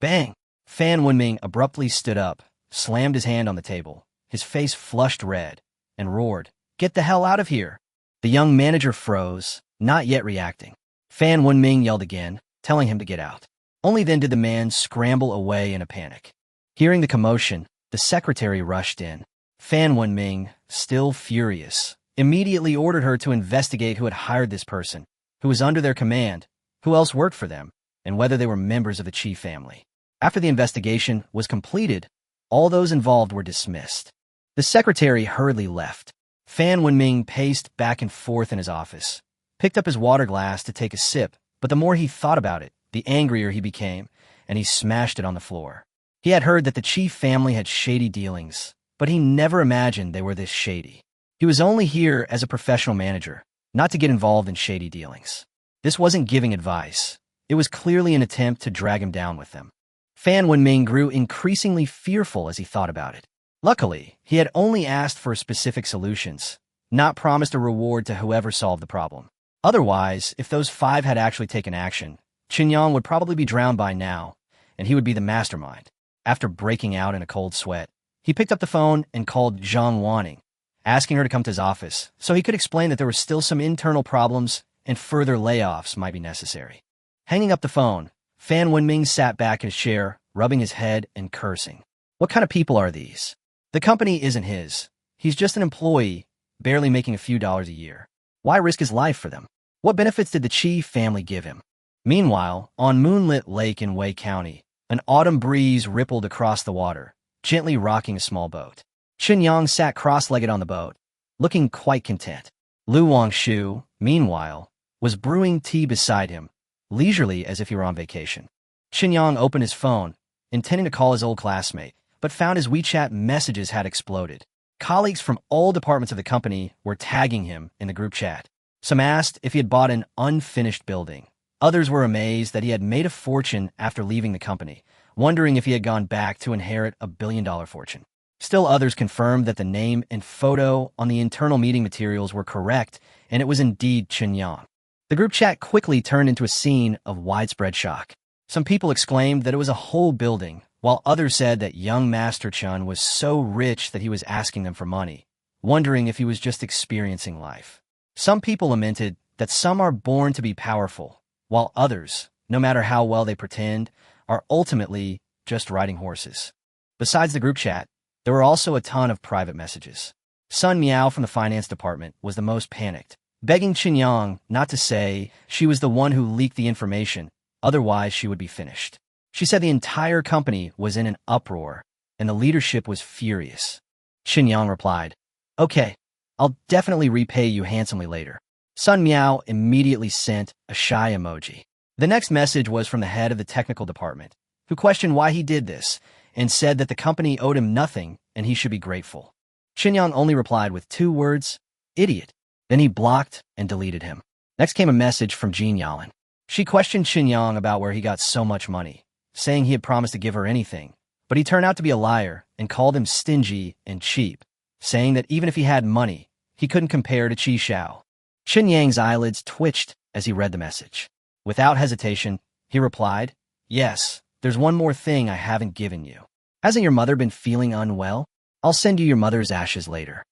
Bang! Fan Wenming abruptly stood up, slammed his hand on the table, his face flushed red, and roared, "Get the hell out of here!" The young manager froze, not yet reacting. Fan Wenming yelled again, telling him to get out. Only then did the man scramble away in a panic. Hearing the commotion, the secretary rushed in. Fan Wenming, still furious, immediately ordered her to investigate who had hired this person, who was under their command, who else worked for them, and whether they were members of the Qi family. After the investigation was completed, all those involved were dismissed. The secretary hurriedly left. Fan Wenming paced back and forth in his office, picked up his water glass to take a sip, but the more he thought about it, the angrier he became, and he smashed it on the floor. He had heard that the Qi family had shady dealings, but he never imagined they were this shady. He was only here as a professional manager, not to get involved in shady dealings. This wasn't giving advice. It was clearly an attempt to drag him down with them. Fan Wenming grew increasingly fearful as he thought about it. Luckily, he had only asked for specific solutions, not promised a reward to whoever solved the problem. Otherwise, if those 5 had actually taken action, Chen Yang would probably be drowned by now, and he would be the mastermind. After breaking out in a cold sweat, he picked up the phone and called Zhang Wanning, asking her to come to his office so he could explain that there were still some internal problems and further layoffs might be necessary. Hanging up the phone, Fan Wenming sat back in his chair, rubbing his head and cursing. What kind of people are these? The company isn't his. He's just an employee, barely making a few dollars a year. Why risk his life for them? What benefits did the Qi family give him? Meanwhile, on Moonlit Lake in Wei County, an autumn breeze rippled across the water, gently rocking a small boat. Chen Yang sat cross-legged on the boat, looking quite content. Lu Wangshu, meanwhile, was brewing tea beside him, leisurely as if he were on vacation. Chen Yang opened his phone, intending to call his old classmate, but found his WeChat messages had exploded. Colleagues from all departments of the company were tagging him in the group chat. Some asked if he had bought an unfinished building. Others were amazed that he had made a fortune after leaving the company, wondering if he had gone back to inherit a billion-dollar fortune. Still others confirmed that the name and photo on the internal meeting materials were correct, and it was indeed Chen Yang. The group chat quickly turned into a scene of widespread shock. Some people exclaimed that it was a whole building, while others said that young Master Chen was so rich that he was asking them for money, wondering if he was just experiencing life. Some people lamented that some are born to be powerful, while others, no matter how well they pretend, are ultimately just riding horses. Besides the group chat, there were also a ton of private messages. Sun Miao from the finance department was the most panicked, begging Chen Yang not to say she was the one who leaked the information, otherwise she would be finished. She said the entire company was in an uproar, and the leadership was furious. Chen Yang replied, "Okay, I'll definitely repay you handsomely later." Sun Miao immediately sent a shy emoji. The next message was from the head of the technical department, who questioned why he did this and said that the company owed him nothing and he should be grateful. Chen Yang only replied with 2 words, "Idiot." Then he blocked and deleted him. Next came a message from Jean Yalin. She questioned Chen Yang about where he got so much money, saying he had promised to give her anything, but he turned out to be a liar and called him stingy and cheap, saying that even if he had money, he couldn't compare to Qi Shao. Chen Yang's eyelids twitched as he read the message. Without hesitation, he replied, "Yes, there's one more thing I haven't given you. Hasn't your mother been feeling unwell? I'll send you your mother's ashes later."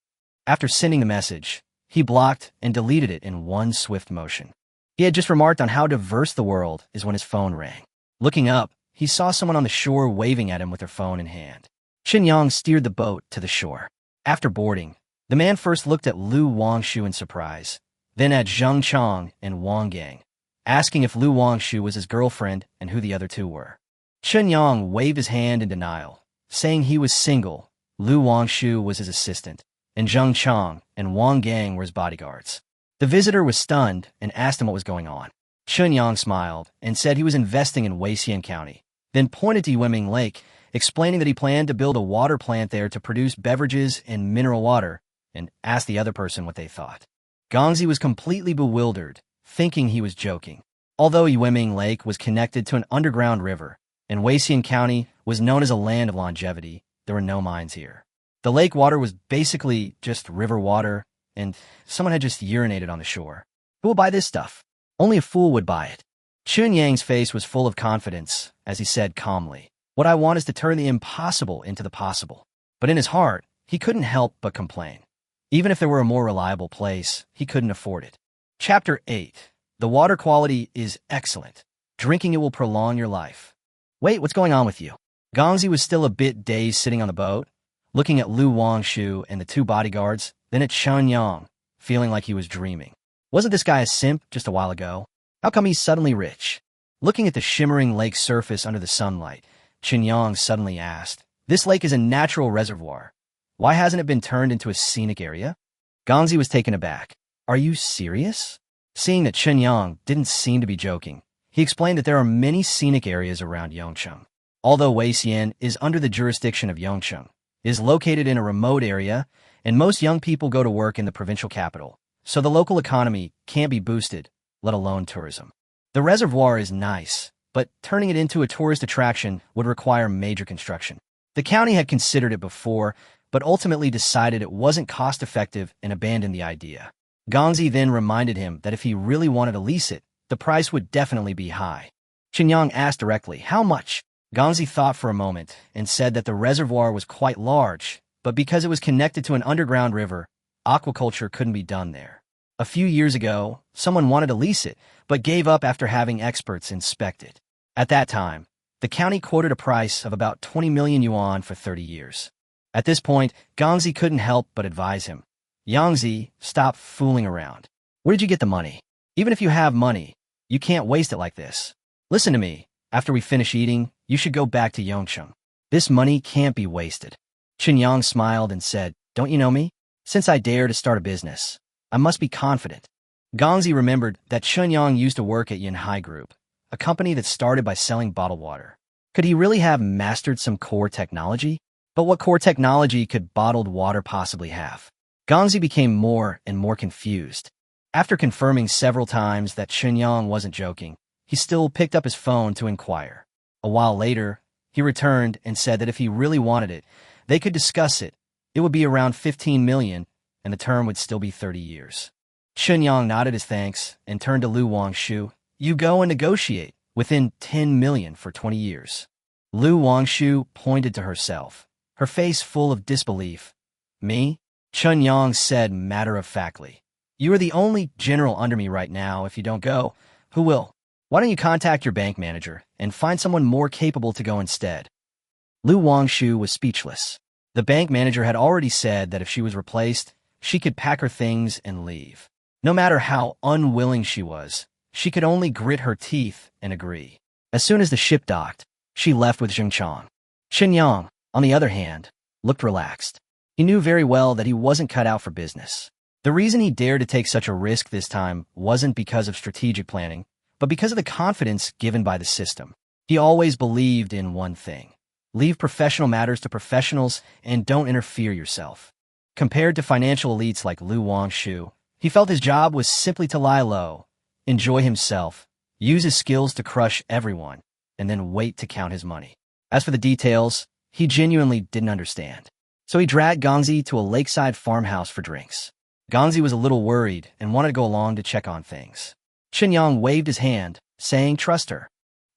After sending the message, he blocked and deleted it in one swift motion. He had just remarked on how diverse the world is when his phone rang. Looking up, he saw someone on the shore waving at him with their phone in hand. Chen Yang steered the boat to the shore. After boarding, the man first looked at Lu Wangshu in surprise, then at Zheng Chang and Wang Gang, asking if Lu Wangshu was his girlfriend and who the other two were. Chen Yang waved his hand in denial, saying he was single. Lu Wangshu was his assistant, and Zheng Chang and Wang Gang were his bodyguards. The visitor was stunned and asked him what was going on. Chen Yang smiled and said he was investing in Weixian County, then pointed to Yuanming Lake, explaining that he planned to build a water plant there to produce beverages and mineral water, and asked the other person what they thought. Gongzi was completely bewildered, thinking he was joking. Although Yuanming Lake was connected to an underground river, and Weixian County was known as a land of longevity, there were no mines here. The lake water was basically just river water, and someone had just urinated on the shore. Who will buy this stuff? Only a fool would buy it. Chun Yang's face was full of confidence as he said calmly, "What I want is to turn the impossible into the possible." But in his heart, he couldn't help but complain. Even if there were a more reliable place, he couldn't afford it. Chapter 8. The water quality is excellent. Drinking it will prolong your life. Wait, what's going on with you? Gongzi was still a bit dazed sitting on the boat, looking at Lu Wangshu and the two bodyguards, then at Chen Yang, feeling like he was dreaming. Wasn't this guy a simp just a while ago? How come he's suddenly rich? Looking at the shimmering lake surface under the sunlight, Chen Yang suddenly asked, "This lake is a natural reservoir. Why hasn't it been turned into a scenic area?" Gongzi was taken aback. "Are you serious?" Seeing that Chen Yang didn't seem to be joking, he explained that there are many scenic areas around Yongcheng. Although Weixian is under the jurisdiction of Yongcheng, it is located in a remote area, and most young people go to work in the provincial capital, so the local economy can't be boosted, let alone tourism. The reservoir is nice, but turning it into a tourist attraction would require major construction. The county had considered it before, but ultimately decided it wasn't cost-effective and abandoned the idea. Gongzi then reminded him that if he really wanted to lease it, the price would definitely be high. Chen Yang asked directly, "How much?" Gongzi thought for a moment and said that the reservoir was quite large, but because it was connected to an underground river, aquaculture couldn't be done there. A few years ago, someone wanted to lease it, but gave up after having experts inspect it. At that time, the county quoted a price of about 20 million yuan for 30 years. At this point, Gongzi couldn't help but advise him, "Yangzi, stop fooling around. Where did you get the money? Even if you have money, you can't waste it like this. Listen to me. After we finish eating, you should go back to Yongcheng. This money can't be wasted." Chen Yang smiled and said, "Don't you know me? Since I dare to start a business, I must be confident." Gongzi remembered that Chen Yang used to work at Yanhai Group, a company that started by selling bottled water. Could he really have mastered some core technology? But what core technology could bottled water possibly have? Gongzi became more and more confused. After confirming several times that Chen Yang wasn't joking, he still picked up his phone to inquire. A while later, he returned and said that if he really wanted it, they could discuss it. It would be around 15 million, and the term would still be 30 years. Chen Yang nodded his thanks and turned to Lu Wangshu. "You go and negotiate within 10 million for 20 years. Lu Wangshu pointed to herself, her face full of disbelief. "Me?" Chen Yang said matter-of-factly. "You are the only general under me right now. If you don't go, who will? Why don't you contact your bank manager and find someone more capable to go instead?" Lu Wangshu was speechless. The bank manager had already said that if she was replaced, she could pack her things and leave. No matter how unwilling she was, she could only grit her teeth and agree. As soon as the ship docked, she left with Zheng Chang. Chen Yang, on the other hand, looked relaxed. He knew very well that he wasn't cut out for business. The reason he dared to take such a risk this time wasn't because of strategic planning, but because of the confidence given by the system. He always believed in one thing: leave professional matters to professionals and don't interfere yourself. Compared to financial elites like Lu Wangshu, he felt his job was simply to lie low, enjoy himself, use his skills to crush everyone, and then wait to count his money. As for the details, he genuinely didn't understand. So he dragged Gongzi to a lakeside farmhouse for drinks. Gongzi was a little worried and wanted to go along to check on things. Chen Yang waved his hand, saying, "Trust her."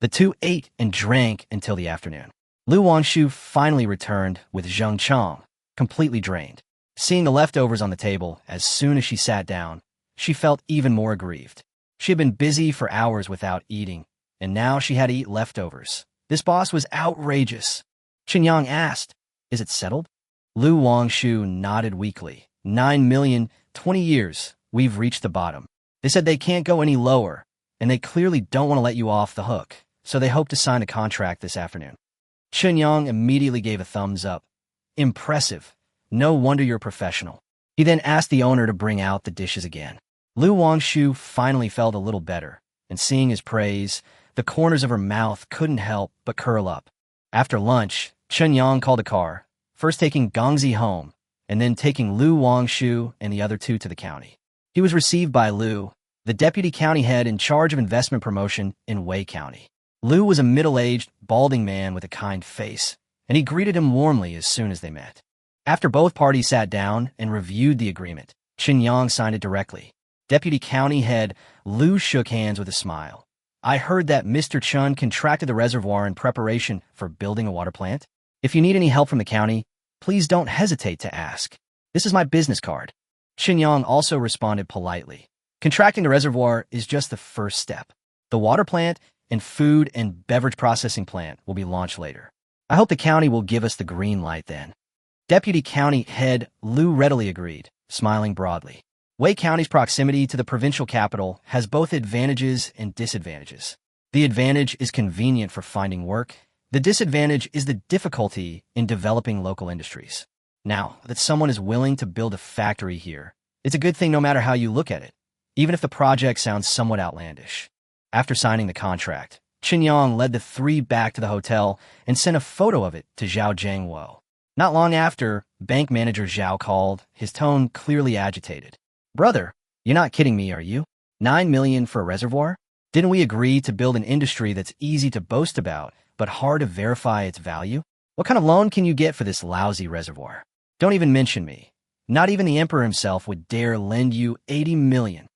The two ate and drank until the afternoon. Lu Wangshu finally returned with Zheng Chong, completely drained. Seeing the leftovers on the table as soon as she sat down, she felt even more aggrieved. She had been busy for hours without eating, and now she had to eat leftovers. This boss was outrageous. Chen Yang asked, "Is it settled?" Lu Wangshu nodded weakly. 9 million, 20 years, we've reached the bottom. They said they can't go any lower, and they clearly don't want to let you off the hook, so they hope to sign a contract this afternoon. Chen Yang immediately gave a thumbs up. Impressive. No wonder you're a professional. He then asked the owner to bring out the dishes again. Lu Wangshu finally felt a little better, and seeing his praise, the corners of her mouth couldn't help but curl up. After lunch, Chen Yang called a car, first taking Gongzi home, and then taking Lu Wangshu and the other two to the county. He was received by Lu, the deputy county head in charge of investment promotion in Wei County. Lu was a middle-aged, balding man with a kind face, and he greeted him warmly as soon as they met. After both parties sat down and reviewed the agreement, Chen Yang signed it directly. Deputy county head Lu shook hands with a smile. "I heard that Mr. Chen contracted the reservoir in preparation for building a water plant. If you need any help from the county, please don't hesitate to ask. This is my business card." Chen Yang also responded politely. Contracting the reservoir is just the first step. The water plant and food and beverage processing plant will be launched later. I hope the county will give us the green light then. Deputy County Head Lu readily agreed, smiling broadly. Wei County's proximity to the provincial capital has both advantages and disadvantages. The advantage is convenient for finding work. The disadvantage is the difficulty in developing local industries. Now, that someone is willing to build a factory here, it's a good thing no matter how you look at it, even if the project sounds somewhat outlandish. After signing the contract, Chen Yang led the three back to the hotel and sent a photo of it to Zhao Jiangwo. Not long after, bank manager Zhao called, his tone clearly agitated. "Brother, you're not kidding me, are you? 9 million for a reservoir? Didn't we agree to build an industry that's easy to boast about, but hard to verify its value? What kind of loan can you get for this lousy reservoir? Don't even mention me. Not even the emperor himself would dare lend you 80 million.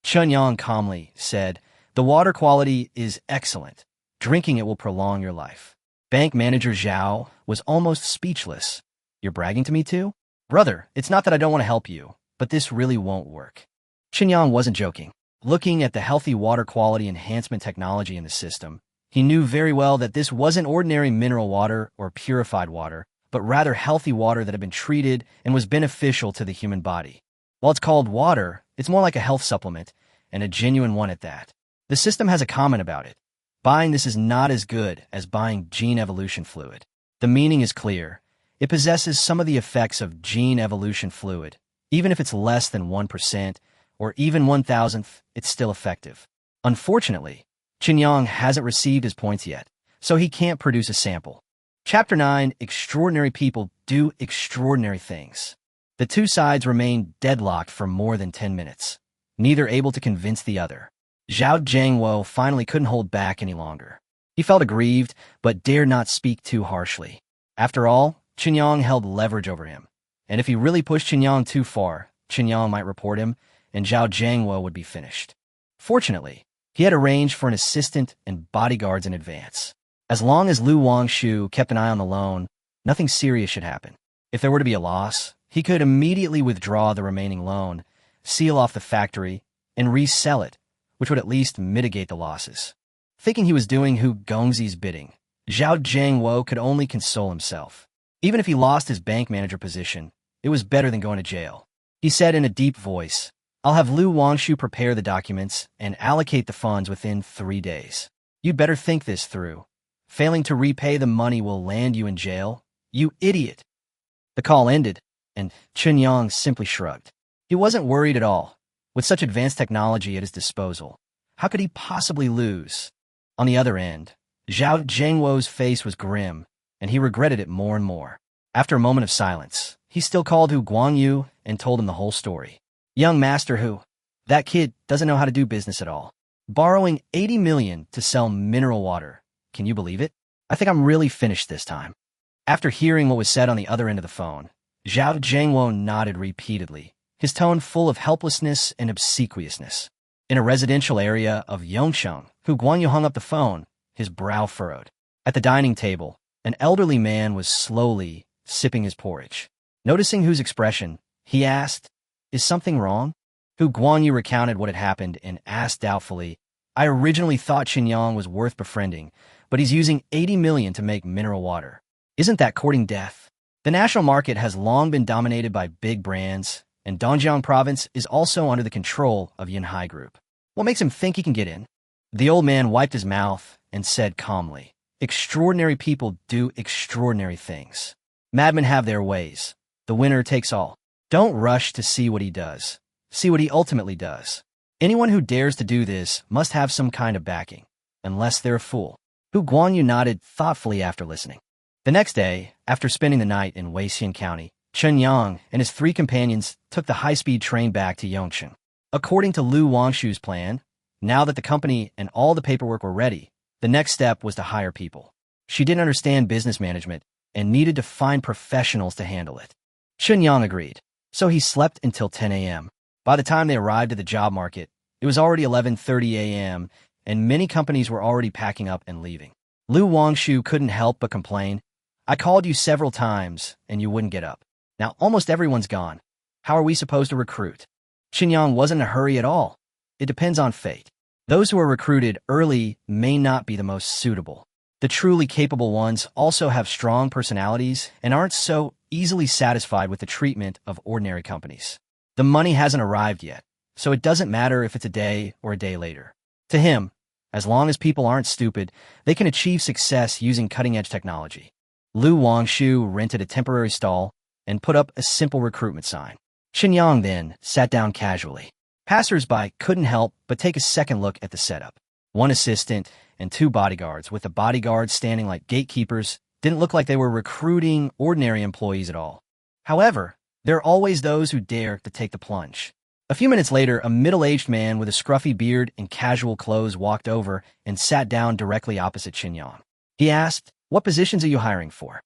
Chen Yang calmly said, "The water quality is excellent. Drinking it will prolong your life." Bank manager Zhao was almost speechless. "You're bragging to me too? Brother, it's not that I don't want to help you, but this really won't work." Chen Yang wasn't joking. Looking at the healthy water quality enhancement technology in the system, he knew very well that this wasn't ordinary mineral water or purified water, but rather healthy water that had been treated and was beneficial to the human body. While it's called water, it's more like a health supplement, and a genuine one at that. The system has a comment about it. Buying this is not as good as buying gene evolution fluid. The meaning is clear. It possesses some of the effects of gene evolution fluid. Even if it's less than 1%, or even 1,000th, it's still effective. Unfortunately, Chen Yang hasn't received his points yet, so he can't produce a sample. Chapter 9, Extraordinary People Do Extraordinary Things. The two sides remained deadlocked for more than 10 minutes, neither able to convince the other. Zhao Jiangwo finally couldn't hold back any longer. He felt aggrieved, but dared not speak too harshly. After all, Chen Yang held leverage over him, and if he really pushed Chen Yang too far, Chen Yang might report him, and Zhao Jiangwo would be finished. Fortunately, he had arranged for an assistant and bodyguards in advance. As long as Lu Wangshu kept an eye on the loan, nothing serious should happen. If there were to be a loss, he could immediately withdraw the remaining loan, seal off the factory, and resell it, which would at least mitigate the losses. Thinking he was doing Hu Gongzi's bidding, Zhao Jiangwo could only console himself. Even if he lost his bank manager position, it was better than going to jail. He said in a deep voice, "I'll have Lu Wangshu prepare the documents and allocate the funds within 3 days. You'd better think this through. Failing to repay the money will land you in jail. You idiot." The call ended, and Chen Yang simply shrugged. He wasn't worried at all. With such advanced technology at his disposal, how could he possibly lose? On the other end, Zhao Jiangwo's face was grim, and he regretted it more and more. After a moment of silence, he still called Hu Guangyu and told him the whole story. "Young Master Hu, that kid doesn't know how to do business at all. Borrowing 80 million to sell mineral water. Can you believe it? I think I'm really finished this time." After hearing what was said on the other end of the phone, Zhao Jiangwo nodded repeatedly, his tone full of helplessness and obsequiousness. In a residential area of Yongsheng, Hu Guangyu hung up the phone his brow furrowed. At the dining table, an elderly man was slowly sipping his porridge. Noticing Hu's expression, he asked, "Is something wrong?" Hu Guanyu recounted what had happened and asked doubtfully, "I originally thought Qinyang was worth befriending, but he's using 80 million to make mineral water. Isn't that courting death?" The national market has long been dominated by big brands, and Dongjiang province is also under the control of Yunhai Group. What makes him think he can get in? The old man wiped his mouth and said calmly, "Extraordinary people do extraordinary things. Madmen have their ways. The winner takes all. Don't rush to see what he does. See what he ultimately does. Anyone who dares to do this must have some kind of backing, unless they're a fool." Hu Guanyu nodded thoughtfully after listening. The next day, after spending the night in Weixian County, Chen Yang and his 3 companions took the high-speed train back to Yongchen. According to Lu Wangshu's plan, now that the company and all the paperwork were ready, the next step was to hire people. She didn't understand business management and needed to find professionals to handle it. Chen Yang agreed, so he slept until 10 a.m. By the time they arrived at the job market, it was already 11:30 a.m., and many companies were already packing up and leaving. Lu Wangshu couldn't help but complain, "I called you several times, and you wouldn't get up. Now almost everyone's gone. How are we supposed to recruit?" Qinyang wasn't in a hurry at all. It depends on fate. Those who are recruited early may not be the most suitable. The truly capable ones also have strong personalities and aren't so easily satisfied with the treatment of ordinary companies. The money hasn't arrived yet, so it doesn't matter if it's a day or a day later. To him, as long as people aren't stupid, they can achieve success using cutting-edge technology. Lu Wangshu rented a temporary stall and put up a simple recruitment sign. Qinyang then sat down casually. Passers-by couldn't help but take a second look at the setup. 1 assistant and 2 bodyguards, with the bodyguards standing like gatekeepers, didn't look like they were recruiting ordinary employees at all. However, there are always those who dare to take the plunge. A few minutes later, a middle-aged man with a scruffy beard and casual clothes walked over and sat down directly opposite Qinyang. He asked, "What positions are you hiring for?"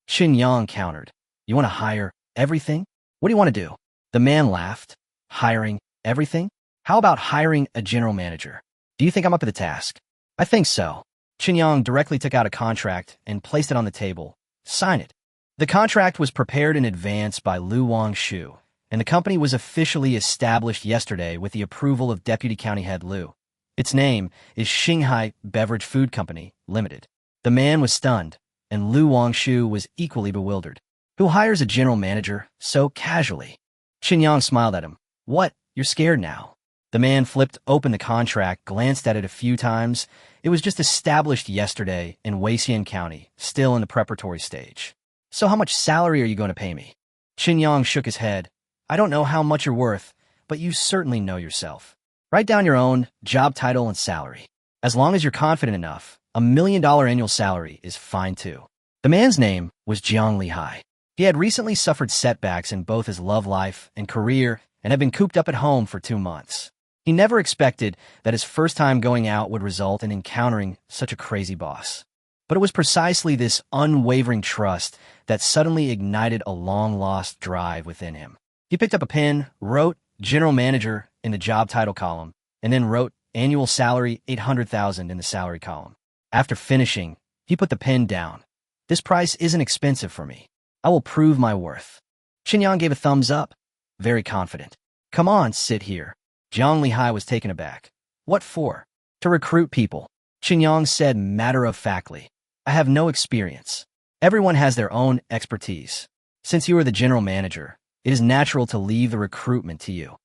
Qinyang countered, "You want to hire everything? What do you want to do?" The man laughed. "Hiring everything? How about hiring a general manager? Do you think I'm up to the task?" "I think so." Qinyang directly took out a contract and placed it on the table. "Sign it." The contract was prepared in advance by Lu Wangshu, and the company was officially established yesterday with the approval of Deputy County Head Lu. Its name is Xinghai Beverage Food Company, Limited. The man was stunned, and Lu Wangshu was equally bewildered. Who hires a general manager so casually? Qinyang smiled at him. "What? You're scared now?" The man flipped open the contract, glanced at it a few times. It was just established yesterday in Weixian County, still in the preparatory stage. "So how much salary are you going to pay me?" Qinyang shook his head. "I don't know how much you're worth, but you certainly know yourself. Write down your own job title and salary. As long as you're confident enough, $1 million annual salary is fine too." The man's name was Jiang Lihai. He had recently suffered setbacks in both his love life and career and had been cooped up at home for 2 months. He never expected that his first time going out would result in encountering such a crazy boss. But it was precisely this unwavering trust that suddenly ignited a long-lost drive within him. He picked up a pen, wrote General Manager in the job title column, and then wrote Annual Salary 800,000 in the salary column. After finishing, he put the pen down. "This price isn't expensive for me. I will prove my worth." Qinyang gave a thumbs up, very confident. "Come on, sit here." Jiang Lihai was taken aback. "What for?" "To recruit people." Qinyang said matter-of-factly. "I have no experience. Everyone has their own expertise. Since you are the general manager, it is natural to leave the recruitment to you."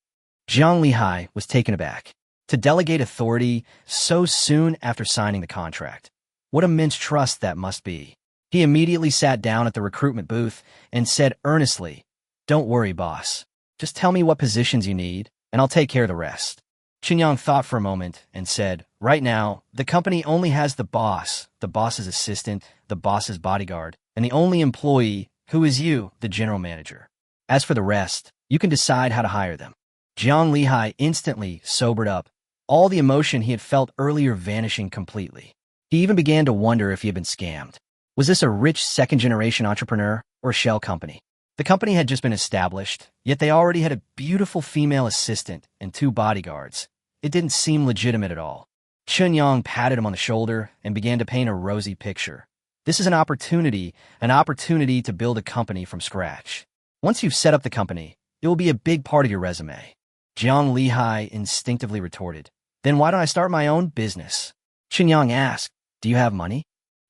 Jiang Lihai was taken aback. To delegate authority so soon after signing the contract. What immense trust that must be. He immediately sat down at the recruitment booth and said earnestly, "Don't worry, boss. Just tell me what positions you need, and I'll take care of the rest." Qinyang thought for a moment and said, "Right now, the company only has the boss, the boss's assistant, the boss's bodyguard, and the only employee, who is you, the general manager. As for the rest, you can decide how to hire them." Jiang Lihai instantly sobered up, all the emotion he had felt earlier vanishing completely. He even began to wonder if he had been scammed. Was this a rich second-generation entrepreneur or a shell company? The company had just been established, yet they already had a beautiful female assistant and 2 bodyguards. It didn't seem legitimate at all. Chen patted him on the shoulder and began to paint a rosy picture. This is an opportunity to build a company from scratch. Once you've set up the company, it will be a big part of your resume. Jiang Lihai instinctively retorted. Then why don't I start my own business? Chen asked, do you have money?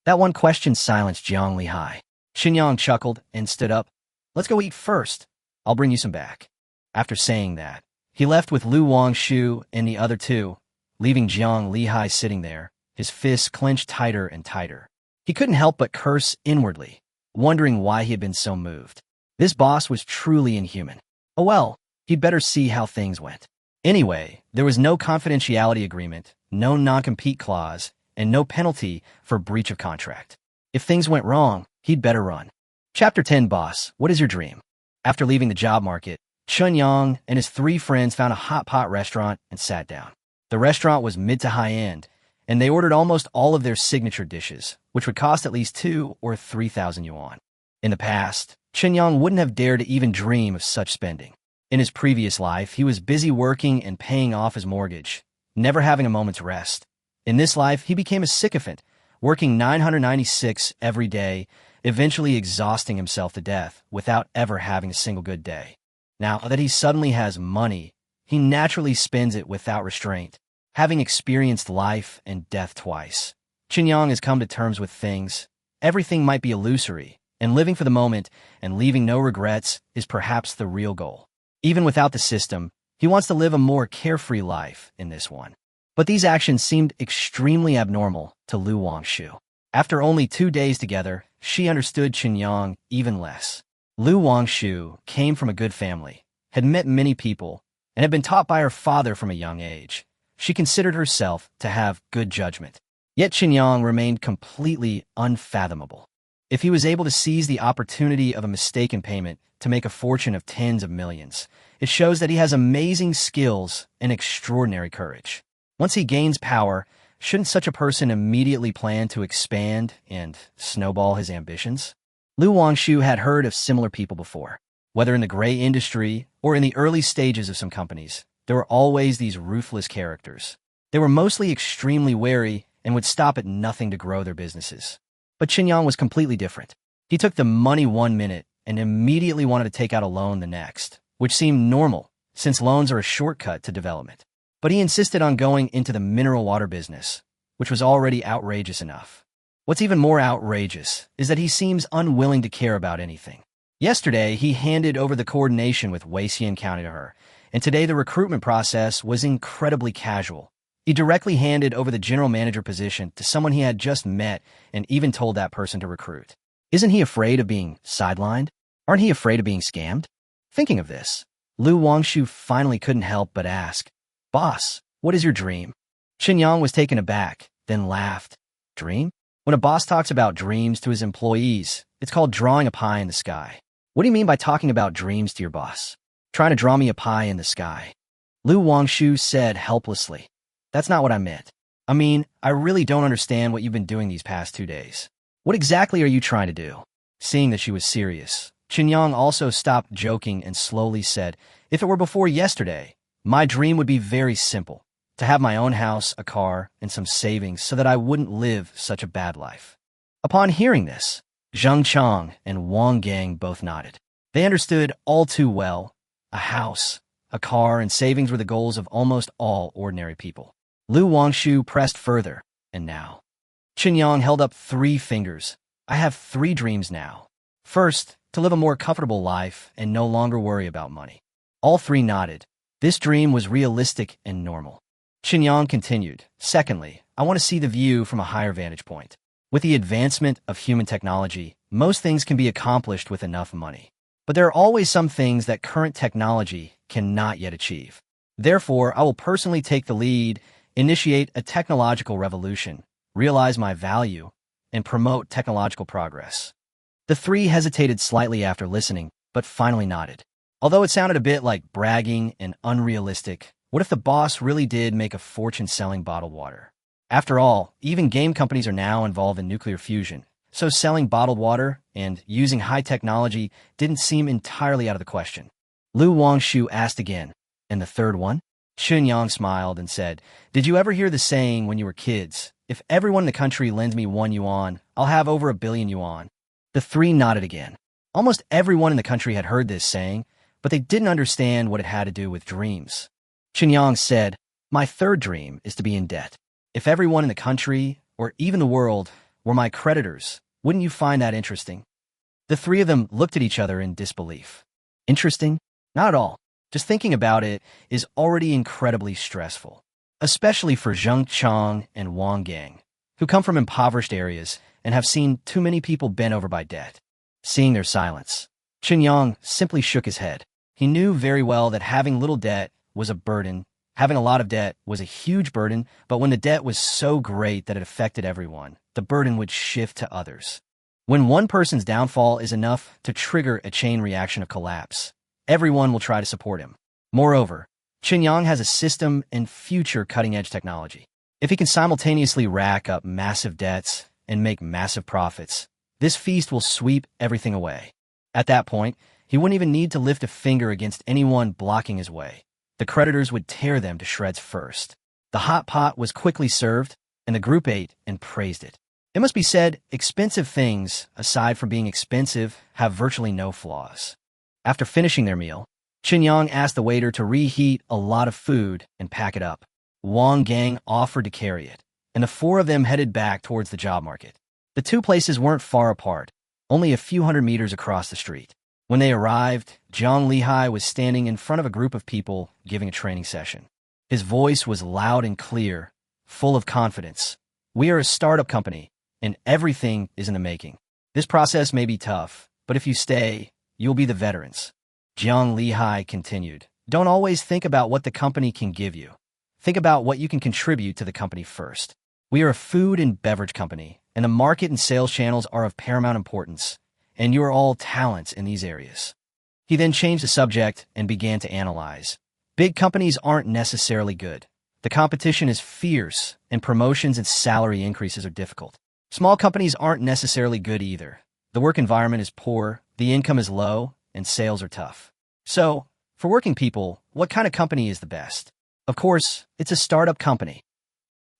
That one question silenced Jiang Lihai. Chen chuckled and stood up. Let's go eat first. I'll bring you some back. After saying that, he left with Lu Wangshu and the other two, leaving Jiang Lihai sitting there, his fists clenched tighter and tighter. He couldn't help but curse inwardly, wondering why he had been so moved. This boss was truly inhuman. Oh well, he'd better see how things went. Anyway, there was no confidentiality agreement, no non-compete clause, and no penalty for breach of contract. If things went wrong, he'd better run. Chapter 10 Boss, what is your dream? After leaving the job market, Chen and his three friends found a hot pot restaurant and sat down. The restaurant was mid to high end, and they ordered almost all of their signature dishes, which would cost at least 2,000 or 3,000 yuan. In the past, Chen wouldn't have dared to even dream of such spending. In his previous life, he was busy working and paying off his mortgage, never having a moment's rest. In this life, he became a sycophant, working 996 every day, eventually exhausting himself to death without ever having a single good day. Now that he suddenly has money, he naturally spends it without restraint, having experienced life and death twice. Chen has come to terms with things. Everything might be illusory, and living for the moment and leaving no regrets is perhaps the real goal. Even without the system, he wants to live a more carefree life in this one. But these actions seemed extremely abnormal to Lu Wangshu. After only 2 days together, she understood Chen even less. Lu Wangshu came from a good family, had met many people, and had been taught by her father from a young age. She considered herself to have good judgment. Yet Chen remained completely unfathomable. If he was able to seize the opportunity of a mistaken payment to make a fortune of tens of millions, it shows that he has amazing skills and extraordinary courage. Once he gains power, shouldn't such a person immediately plan to expand and snowball his ambitions? Lu Wangshu had heard of similar people before. Whether in the gray industry or in the early stages of some companies, there were always these ruthless characters. They were mostly extremely wary and would stop at nothing to grow their businesses. But Chen was completely different. He took the money 1 minute and immediately wanted to take out a loan the next, which seemed normal, since loans are a shortcut to development. But he insisted on going into the mineral water business, which was already outrageous enough. What's even more outrageous is that he seems unwilling to care about anything. Yesterday, he handed over the coordination with Weixian County to her, and today the recruitment process was incredibly casual. He directly handed over the general manager position to someone he had just met and even told that person to recruit. Isn't he afraid of being sidelined? Aren't he afraid of being scammed? Thinking of this, Lu Wangshu finally couldn't help but ask, Boss, what is your dream? Chen was taken aback, then laughed. Dream? When a boss talks about dreams to his employees, it's called drawing a pie in the sky. What do you mean by talking about dreams to your boss? Trying to draw me a pie in the sky. Lu Wangshu said helplessly. That's not what I meant. I mean, I really don't understand what you've been doing these past 2 days. What exactly are you trying to do? Seeing that she was serious, Chen also stopped joking and slowly said, if it were before yesterday, my dream would be very simple. To have my own house, a car, and some savings so that I wouldn't live such a bad life. Upon hearing this, Zheng Chang and Wang Gang both nodded. They understood all too well. A house, a car, and savings were the goals of almost all ordinary people. Lu Wangshu pressed further, and now. Chen held up 3 fingers. I have 3 dreams now. First, to live a more comfortable life and no longer worry about money. All 3 nodded. This dream was realistic and normal. Chen continued. Secondly, I want to see the view from a higher vantage point. With the advancement of human technology, most things can be accomplished with enough money. But there are always some things that current technology cannot yet achieve. Therefore, I will personally take the lead, initiate a technological revolution, realize my value, and promote technological progress. The 3 hesitated slightly after listening, but finally nodded. Although it sounded a bit like bragging and unrealistic, what if the boss really did make a fortune selling bottled water? After all, even game companies are now involved in nuclear fusion, so selling bottled water and using high technology didn't seem entirely out of the question. Lu Wangshu asked again, and the third one? Chen Yang smiled and said, "Did you ever hear the saying when you were kids, if everyone in the country lends me 1 yuan, I'll have over 1 billion yuan?" The three nodded again. Almost everyone in the country had heard this saying, but they didn't understand what it had to do with dreams. Chen Yang said, "My third dream is to be in debt. If everyone in the country, or even the world, were my creditors, wouldn't you find that interesting?" The three of them looked at each other in disbelief. Interesting? Not at all. Just thinking about it is already incredibly stressful, especially for Zheng Chang and Wang Gang, who come from impoverished areas and have seen too many people bent over by debt. Seeing their silence, Chen Yang simply shook his head. He knew very well that having little debt was a burden. Having a lot of debt was a huge burden, but when the debt was so great that it affected everyone, the burden would shift to others. When one person's downfall is enough to trigger a chain reaction of collapse, everyone will try to support him. Moreover, Chen Yang has a system and future cutting-edge technology. If he can simultaneously rack up massive debts and make massive profits, this feast will sweep everything away. At that point, he wouldn't even need to lift a finger against anyone blocking his way. The creditors would tear them to shreds first. The hot pot was quickly served, and the group ate and praised it. It must be said, expensive things, aside from being expensive, have virtually no flaws. After finishing their meal, Chen Yang asked the waiter to reheat a lot of food and pack it up. Wang Gang offered to carry it, and the four of them headed back towards the job market. The two places weren't far apart, only a few hundred meters across the street. When they arrived, Zhang Lihai was standing in front of a group of people giving a training session. His voice was loud and clear, full of confidence. "We are a startup company, and everything is in the making. This process may be tough, but if you stay, you'll be the veterans." Zhang Lihai continued, "Don't always think about what the company can give you. Think about what you can contribute to the company first. We are a food and beverage company, and the market and sales channels are of paramount importance, and you are all talents in these areas." He then changed the subject and began to analyze. Big companies aren't necessarily good. The competition is fierce, and promotions and salary increases are difficult. Small companies aren't necessarily good either. The work environment is poor, the income is low, and sales are tough. So, for working people, what kind of company is the best? Of course, it's a startup company.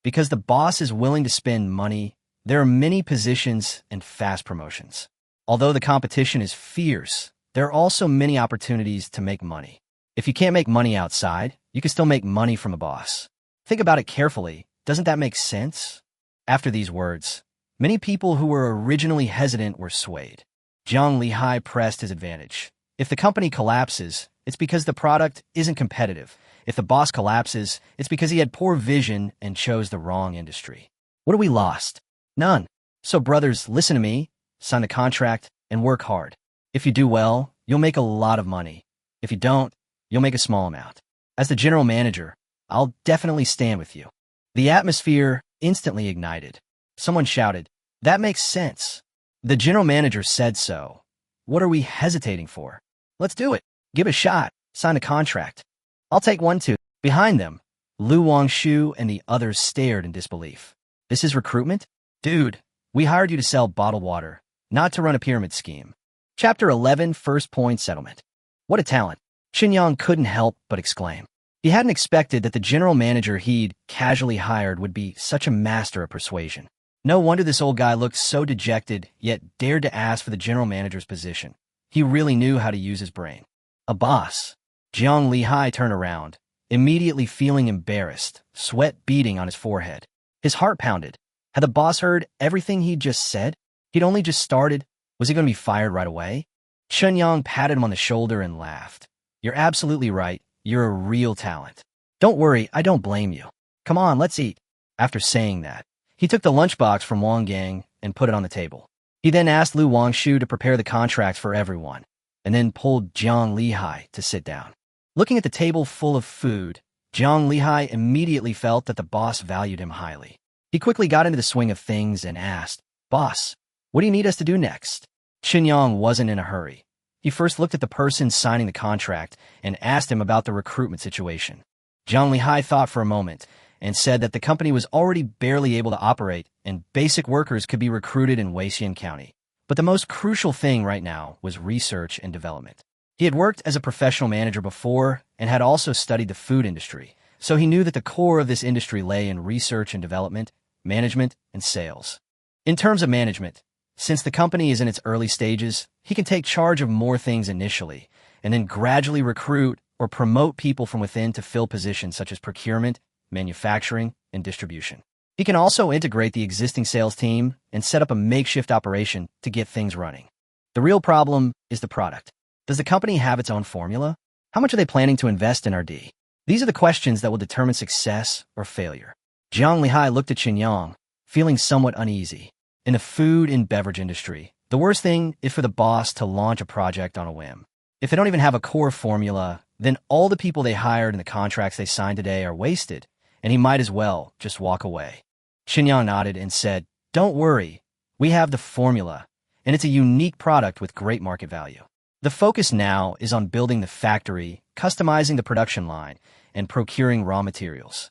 Because the boss is willing to spend money, there are many positions and fast promotions. Although the competition is fierce, there are also many opportunities to make money. If you can't make money outside, you can still make money from a boss. Think about it carefully. Doesn't that make sense? After these words, many people who were originally hesitant were swayed. Zhang Lihai pressed his advantage. If the company collapses, it's because the product isn't competitive. If the boss collapses, it's because he had poor vision and chose the wrong industry. What have we lost? None. So brothers, listen to me, sign the contract, and work hard. If you do well, you'll make a lot of money. If you don't, you'll make a small amount. As the general manager, I'll definitely stand with you. The atmosphere instantly ignited. Someone shouted, "That makes sense." The general manager said so. What are we hesitating for? Let's do it. Give it a shot. Sign a contract. I'll take one too. Behind them, Lu Wangshu and the others stared in disbelief. This is recruitment? Dude, we hired you to sell bottled water, not to run a pyramid scheme. Chapter 11, First Point Settlement. What a talent. Chen Yang couldn't help but exclaim. He hadn't expected that the general manager he'd casually hired would be such a master of persuasion. No wonder this old guy looked so dejected, yet dared to ask for the general manager's position. He really knew how to use his brain. A boss. Zhang Lihai turned around, immediately feeling embarrassed, sweat beading on his forehead. His heart pounded. Had the boss heard everything he'd just said? He'd only just started. Was he going to be fired right away? Chen Yang patted him on the shoulder and laughed. You're absolutely right. You're a real talent. Don't worry, I don't blame you. Come on, let's eat. After saying that, he took the lunchbox from Wang Gang and put it on the table. He then asked Lu Wangshu to prepare the contracts for everyone, and then pulled Zhang Lihai to sit down. Looking at the table full of food, Zhang Lihai immediately felt that the boss valued him highly. He quickly got into the swing of things and asked, "Boss, what do you need us to do next?" Chen Yang wasn't in a hurry. He first looked at the person signing the contract and asked him about the recruitment situation. Zhang Lihai thought for a moment and said that the company was already barely able to operate and basic workers could be recruited in Weixian County. But the most crucial thing right now was research and development. He had worked as a professional manager before and had also studied the food industry, so he knew that the core of this industry lay in research and development, management, and sales. In terms of management, since the company is in its early stages, he can take charge of more things initially, and then gradually recruit or promote people from within to fill positions such as procurement, manufacturing, and distribution. He can also integrate the existing sales team and set up a makeshift operation to get things running. The real problem is the product. Does the company have its own formula? How much are they planning to invest in R&D? These are the questions that will determine success or failure. Jiang Lihai looked at Chen Yang, feeling somewhat uneasy. In the food and beverage industry, the worst thing is for the boss to launch a project on a whim. If they don't even have a core formula, then all the people they hired and the contracts they signed today are wasted, and he might as well just walk away. Chen Yang nodded and said, "Don't worry, we have the formula, and it's a unique product with great market value. The focus now is on building the factory, customizing the production line, and procuring raw materials."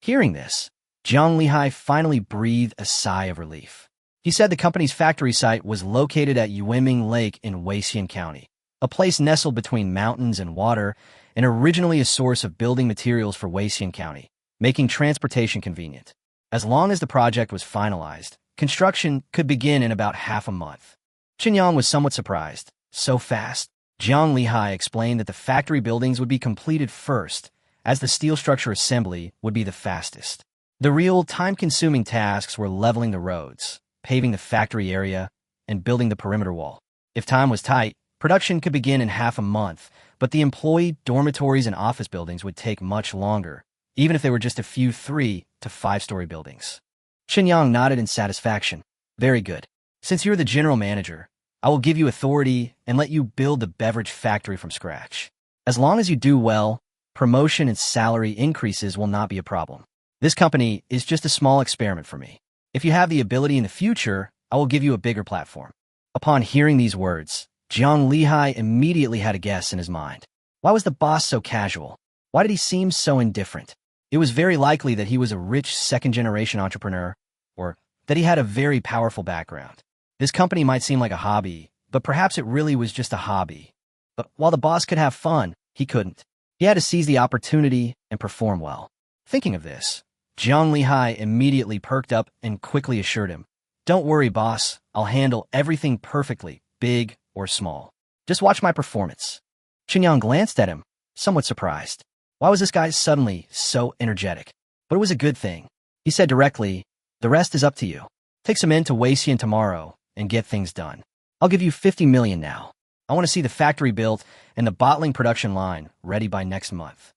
Hearing this, Jiang Lihai finally breathed a sigh of relief. He said the company's factory site was located at Yuanming Lake in Weixian County, a place nestled between mountains and water, and originally a source of building materials for Weixian County, making transportation convenient. As long as the project was finalized, construction could begin in about half a month. Chen Yang was somewhat surprised. So fast? Jiang Lihai explained that the factory buildings would be completed first, as the steel structure assembly would be the fastest. The real time-consuming tasks were leveling the roads, paving the factory area, and building the perimeter wall. If time was tight, production could begin in half a month, but the employee dormitories and office buildings would take much longer, even if they were just a few 3- to 5-story buildings. Chen Yang nodded in satisfaction. "Very good. Since you're the general manager, I will give you authority and let you build the beverage factory from scratch. As long as you do well, promotion and salary increases will not be a problem. This company is just a small experiment for me. If you have the ability in the future, I will give you a bigger platform." Upon hearing these words, Jiang Lihai immediately had a guess in his mind. Why was the boss so casual? Why did he seem so indifferent? It was very likely that he was a rich second-generation entrepreneur, or that he had a very powerful background. This company might seem like a hobby, but perhaps it really was just a hobby. But while the boss could have fun, he couldn't. He had to seize the opportunity and perform well. Thinking of this, Jiang Lihai immediately perked up and quickly assured him, "Don't worry, boss. I'll handle everything perfectly, big or small. Just watch my performance." Chen Yang glanced at him, somewhat surprised. Why was this guy suddenly so energetic? But it was a good thing. He said directly, "The rest is up to you. Take some men to Weixian tomorrow and get things done. I'll give you 50 million now. I want to see the factory built and the bottling production line ready by next month."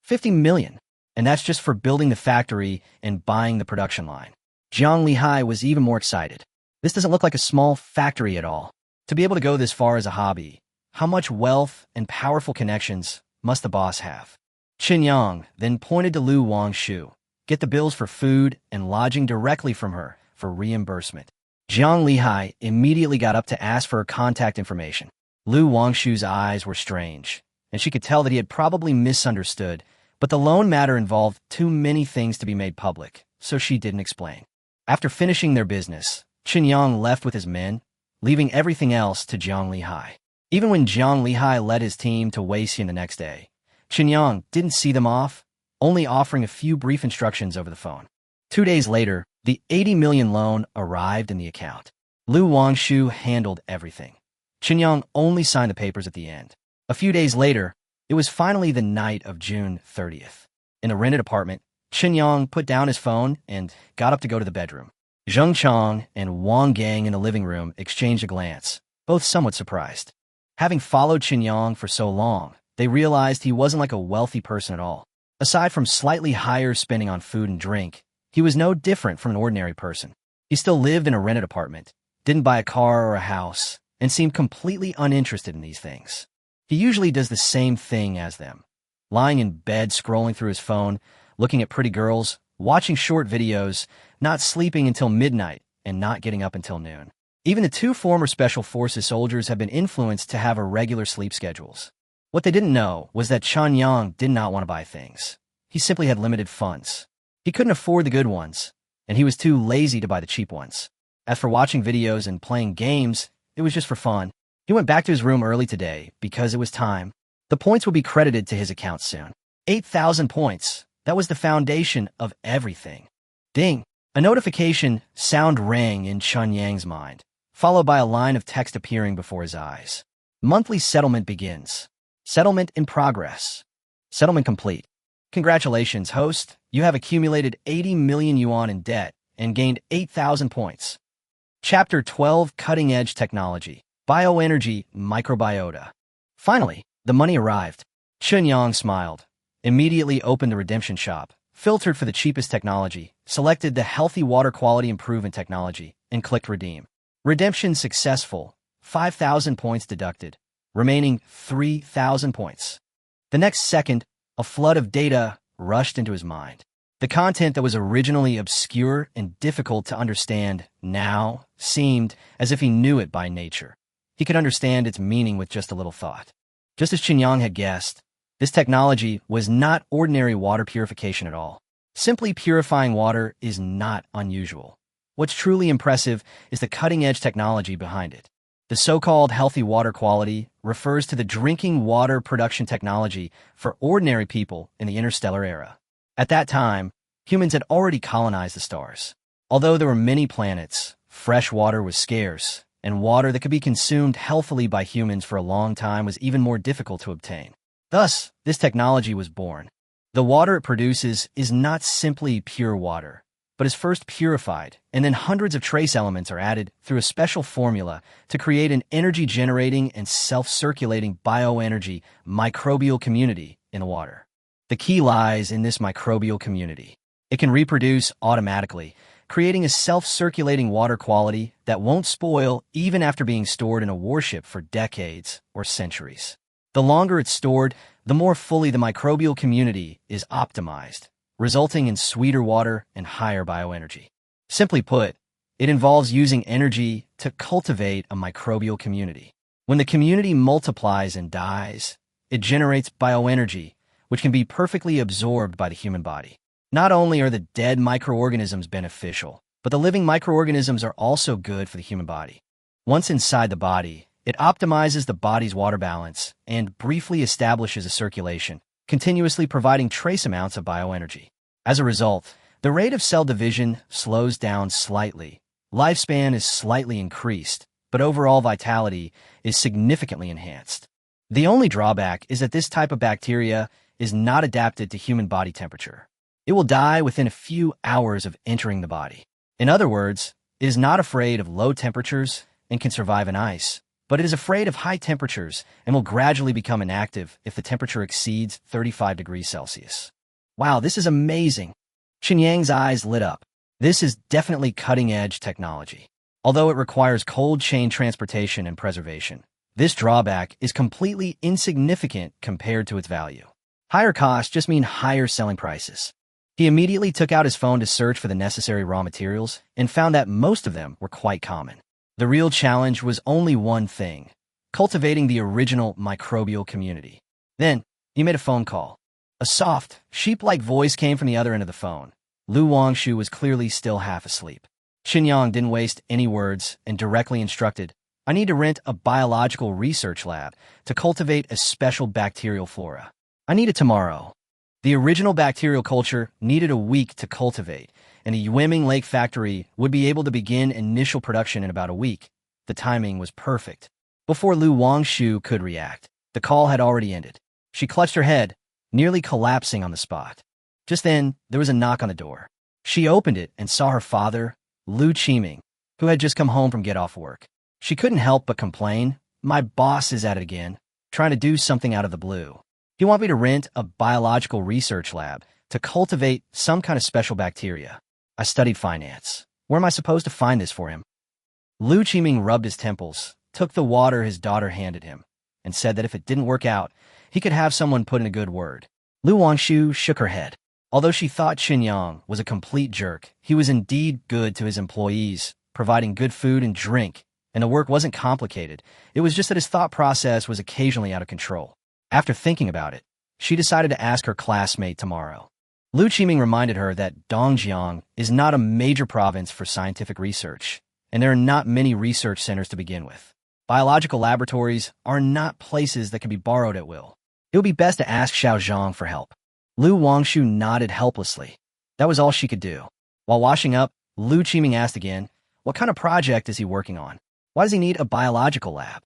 50 million. And that's just for building the factory and buying the production line. Jiang Lihai was even more excited. This doesn't look like a small factory at all. To be able to go this far as a hobby, how much wealth and powerful connections must the boss have? Chen Yang then pointed to Lu Wangshu. Get the bills for food and lodging directly from her for reimbursement. Jiang Lihai immediately got up to ask for her contact information. Lu Wangshu's eyes were strange, and she could tell that he had probably misunderstood, but the loan matter involved too many things to be made public, so she didn't explain. After finishing their business, Chen Yang left with his men, leaving everything else to Jiang Lihai. Even when Jiang Lihai led his team to Weixian the next day, Chen Yang didn't see them off, only offering a few brief instructions over the phone. 2 days later, the 80 million loan arrived in the account. Lu Wangshu handled everything. Chen Yang only signed the papers at the end. A few days later, it was finally the night of June 30th. In a rented apartment, Chen Yang put down his phone and got up to go to the bedroom. Zheng Chang and Wang Gang in the living room exchanged a glance, both somewhat surprised. Having followed Chen Yang for so long, they realized he wasn't like a wealthy person at all. Aside from slightly higher spending on food and drink, he was no different from an ordinary person. He still lived in a rented apartment, didn't buy a car or a house, and seemed completely uninterested in these things. He usually does the same thing as them, lying in bed scrolling through his phone, looking at pretty girls, watching short videos, not sleeping until midnight, and not getting up until noon. Even the 2 former Special Forces soldiers have been influenced to have irregular sleep schedules. What they didn't know was that Chen Yang did not want to buy things. He simply had limited funds. He couldn't afford the good ones, and he was too lazy to buy the cheap ones. As for watching videos and playing games, it was just for fun. He went back to his room early today because it was time. The points would be credited to his account soon. 8,000 points. That was the foundation of everything. Ding! A notification sound rang in Chun Yang's mind, followed by a line of text appearing before his eyes. Monthly settlement begins. Settlement in progress. Settlement complete. Congratulations, host. You have accumulated 80 million yuan in debt and gained 8,000 points. Chapter 12, Cutting-Edge Technology. Bioenergy Microbiota. Finally, the money arrived. Chun Yang smiled, immediately opened the redemption shop, filtered for the cheapest technology, selected the healthy water quality improvement technology, and clicked redeem. Redemption successful. 5,000 points deducted, remaining 3,000 points. The next second, a flood of data rushed into his mind. The content that was originally obscure and difficult to understand now seemed as if he knew it by nature. He could understand its meaning with just a little thought. Just as Chen Yang had guessed, this technology was not ordinary water purification at all. Simply purifying water is not unusual. What's truly impressive is the cutting-edge technology behind it. The so-called healthy water quality refers to the drinking water production technology for ordinary people in the interstellar era. At that time, humans had already colonized the stars. Although there were many planets, fresh water was scarce, and water that could be consumed healthily by humans for a long time was even more difficult to obtain. Thus, this technology was born. The water it produces is not simply pure water, but is first purified, and then hundreds of trace elements are added through a special formula to create an energy-generating and self-circulating bioenergy microbial community in the water. The key lies in this microbial community. It can reproduce automatically, creating a self-circulating water quality that won't spoil even after being stored in a warship for decades or centuries. The longer it's stored, the more fully the microbial community is optimized, resulting in sweeter water and higher bioenergy. Simply put, it involves using energy to cultivate a microbial community. When the community multiplies and dies, it generates bioenergy, which can be perfectly absorbed by the human body. Not only are the dead microorganisms beneficial, but the living microorganisms are also good for the human body. Once inside the body, it optimizes the body's water balance and briefly establishes a circulation, continuously providing trace amounts of bioenergy. As a result, the rate of cell division slows down slightly, lifespan is slightly increased, but overall vitality is significantly enhanced. The only drawback is that this type of bacteria is not adapted to human body temperature. It will die within a few hours of entering the body. In other words, it is not afraid of low temperatures and can survive in ice, but it is afraid of high temperatures and will gradually become inactive if the temperature exceeds 35 degrees Celsius. Wow, this is amazing. Chen Yang's eyes lit up. This is definitely cutting-edge technology. Although it requires cold chain transportation and preservation, this drawback is completely insignificant compared to its value. Higher costs just mean higher selling prices. He immediately took out his phone to search for the necessary raw materials and found that most of them were quite common. The real challenge was only one thing: cultivating the original microbial community. Then, he made a phone call. A soft, sheep-like voice came from the other end of the phone. Lu Wangshu was clearly still half asleep. Chen Yang didn't waste any words and directly instructed, "I need to rent a biological research lab to cultivate a special bacterial flora. I need it tomorrow." The original bacterial culture needed a week to cultivate, and the Yueming Lake factory would be able to begin initial production in about a week. The timing was perfect. Before Lu Wangshu could react, the call had already ended. She clutched her head, nearly collapsing on the spot. Just then, there was a knock on the door. She opened it and saw her father, Lu Qiming, who had just come home from get off work. She couldn't help but complain, "My boss is at it again, trying to do something out of the blue. He wants me to rent a biological research lab to cultivate some kind of special bacteria. I studied finance. Where am I supposed to find this for him?" Lu Qiming rubbed his temples, took the water his daughter handed him, and said that if it didn't work out, he could have someone put in a good word. Lu Wangshu shook her head. Although she thought Chen Yang was a complete jerk, he was indeed good to his employees, providing good food and drink, and the work wasn't complicated. It was just that his thought process was occasionally out of control. After thinking about it, she decided to ask her classmate tomorrow. Lu Qiming reminded her that Dongjiang is not a major province for scientific research, and there are not many research centers to begin with. Biological laboratories are not places that can be borrowed at will. It would be best to ask Xiaozhang for help. Lu Wangshu nodded helplessly. That was all she could do. While washing up, Lu Qiming asked again, what kind of project is he working on? Why does he need a biological lab?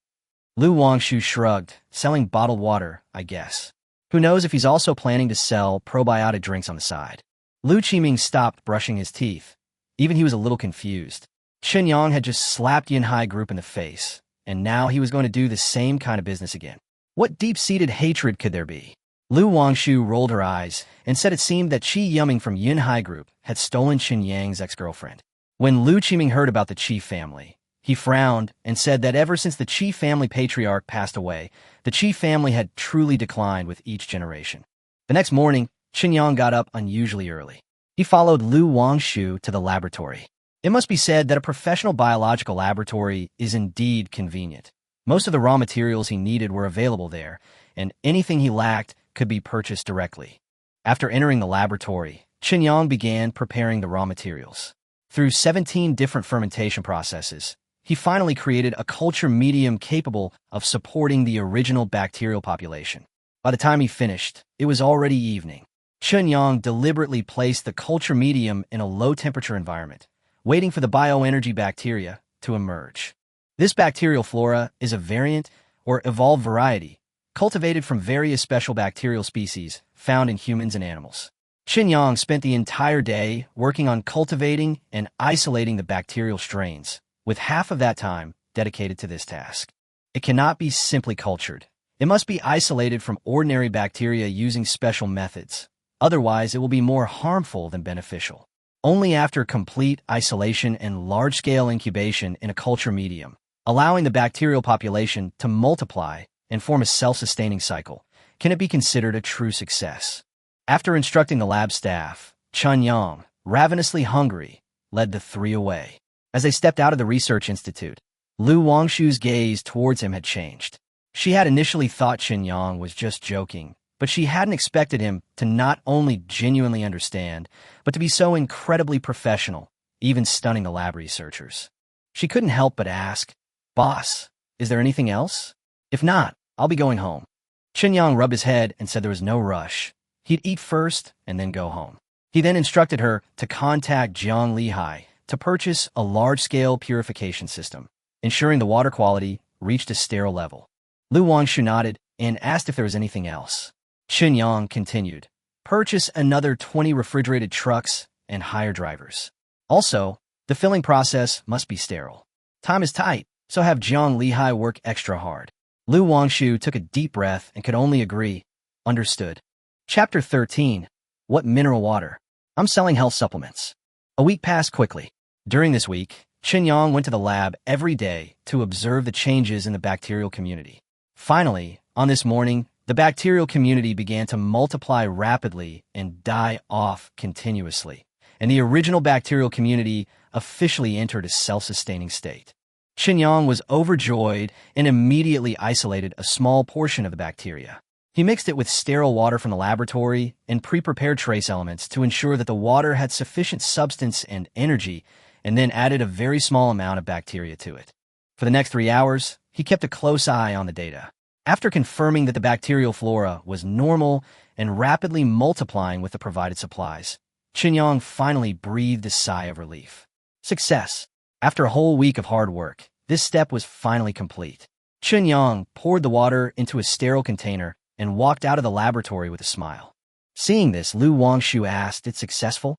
Lu Wangshu shrugged, selling bottled water, I guess. Who knows if he's also planning to sell probiotic drinks on the side. Lu Qiming stopped brushing his teeth. Even he was a little confused. Chen Yang had just slapped Yunhai Group in the face, and now he was going to do the same kind of business again. What deep-seated hatred could there be? Lu Wangshu rolled her eyes and said it seemed that Qi Yuming from Yunhai Group had stolen Chen Yang's ex-girlfriend. When Lu Qiming heard about the Qi family, he frowned and said that ever since the Qi family patriarch passed away, the Qi family had truly declined with each generation. The next morning, Chen Yang got up unusually early. He followed Lu Wangshu to the laboratory. It must be said that a professional biological laboratory is indeed convenient. Most of the raw materials he needed were available there, and anything he lacked could be purchased directly. After entering the laboratory, Chen Yang began preparing the raw materials. Through 17 different fermentation processes, he finally created a culture medium capable of supporting the original bacterial population. By the time he finished, it was already evening. Chen Yang deliberately placed the culture medium in a low-temperature environment, waiting for the bioenergy bacteria to emerge. This bacterial flora is a variant or evolved variety, cultivated from various special bacterial species found in humans and animals. Chen Yang spent the entire day working on cultivating and isolating the bacterial strains, with half of that time dedicated to this task. It cannot be simply cultured. It must be isolated from ordinary bacteria using special methods. Otherwise, it will be more harmful than beneficial. Only after complete isolation and large-scale incubation in a culture medium, allowing the bacterial population to multiply and form a self-sustaining cycle, can it be considered a true success. After instructing the lab staff, Chen Yang, ravenously hungry, led the three away. As they stepped out of the research institute, Lu Wangshu's gaze towards him had changed. She had initially thought Chen Yang was just joking, but she hadn't expected him to not only genuinely understand, but to be so incredibly professional, even stunning the lab researchers. She couldn't help but ask, "Boss, is there anything else? If not, I'll be going home." Chen Yang rubbed his head and said there was no rush. He'd eat first and then go home. He then instructed her to contact Jiang Lihai to purchase a large-scale purification system, ensuring the water quality reached a sterile level. Lu Wangshu nodded and asked if there was anything else. Chen Yang continued, "Purchase another 20 refrigerated trucks and hire drivers. Also, the filling process must be sterile. Time is tight, so have Jiang Lihai work extra hard." Lu Wangshu took a deep breath and could only agree. Understood. Chapter 13. What mineral water? I'm selling health supplements. A week passed quickly. During this week, Chen Yang went to the lab every day to observe the changes in the bacterial community. Finally, on this morning, the bacterial community began to multiply rapidly and die off continuously, and the original bacterial community officially entered a self-sustaining state. Chen Yang was overjoyed and immediately isolated a small portion of the bacteria. He mixed it with sterile water from the laboratory and pre-prepared trace elements to ensure that the water had sufficient substance and energy, and then added a very small amount of bacteria to it. For the next 3 hours, he kept a close eye on the data. After confirming that the bacterial flora was normal and rapidly multiplying with the provided supplies, Chen Yang finally breathed a sigh of relief. Success! After a whole week of hard work, this step was finally complete. Chen Yang poured the water into a sterile container and walked out of the laboratory with a smile. Seeing this, Lu Wangshu asked, "It's successful?"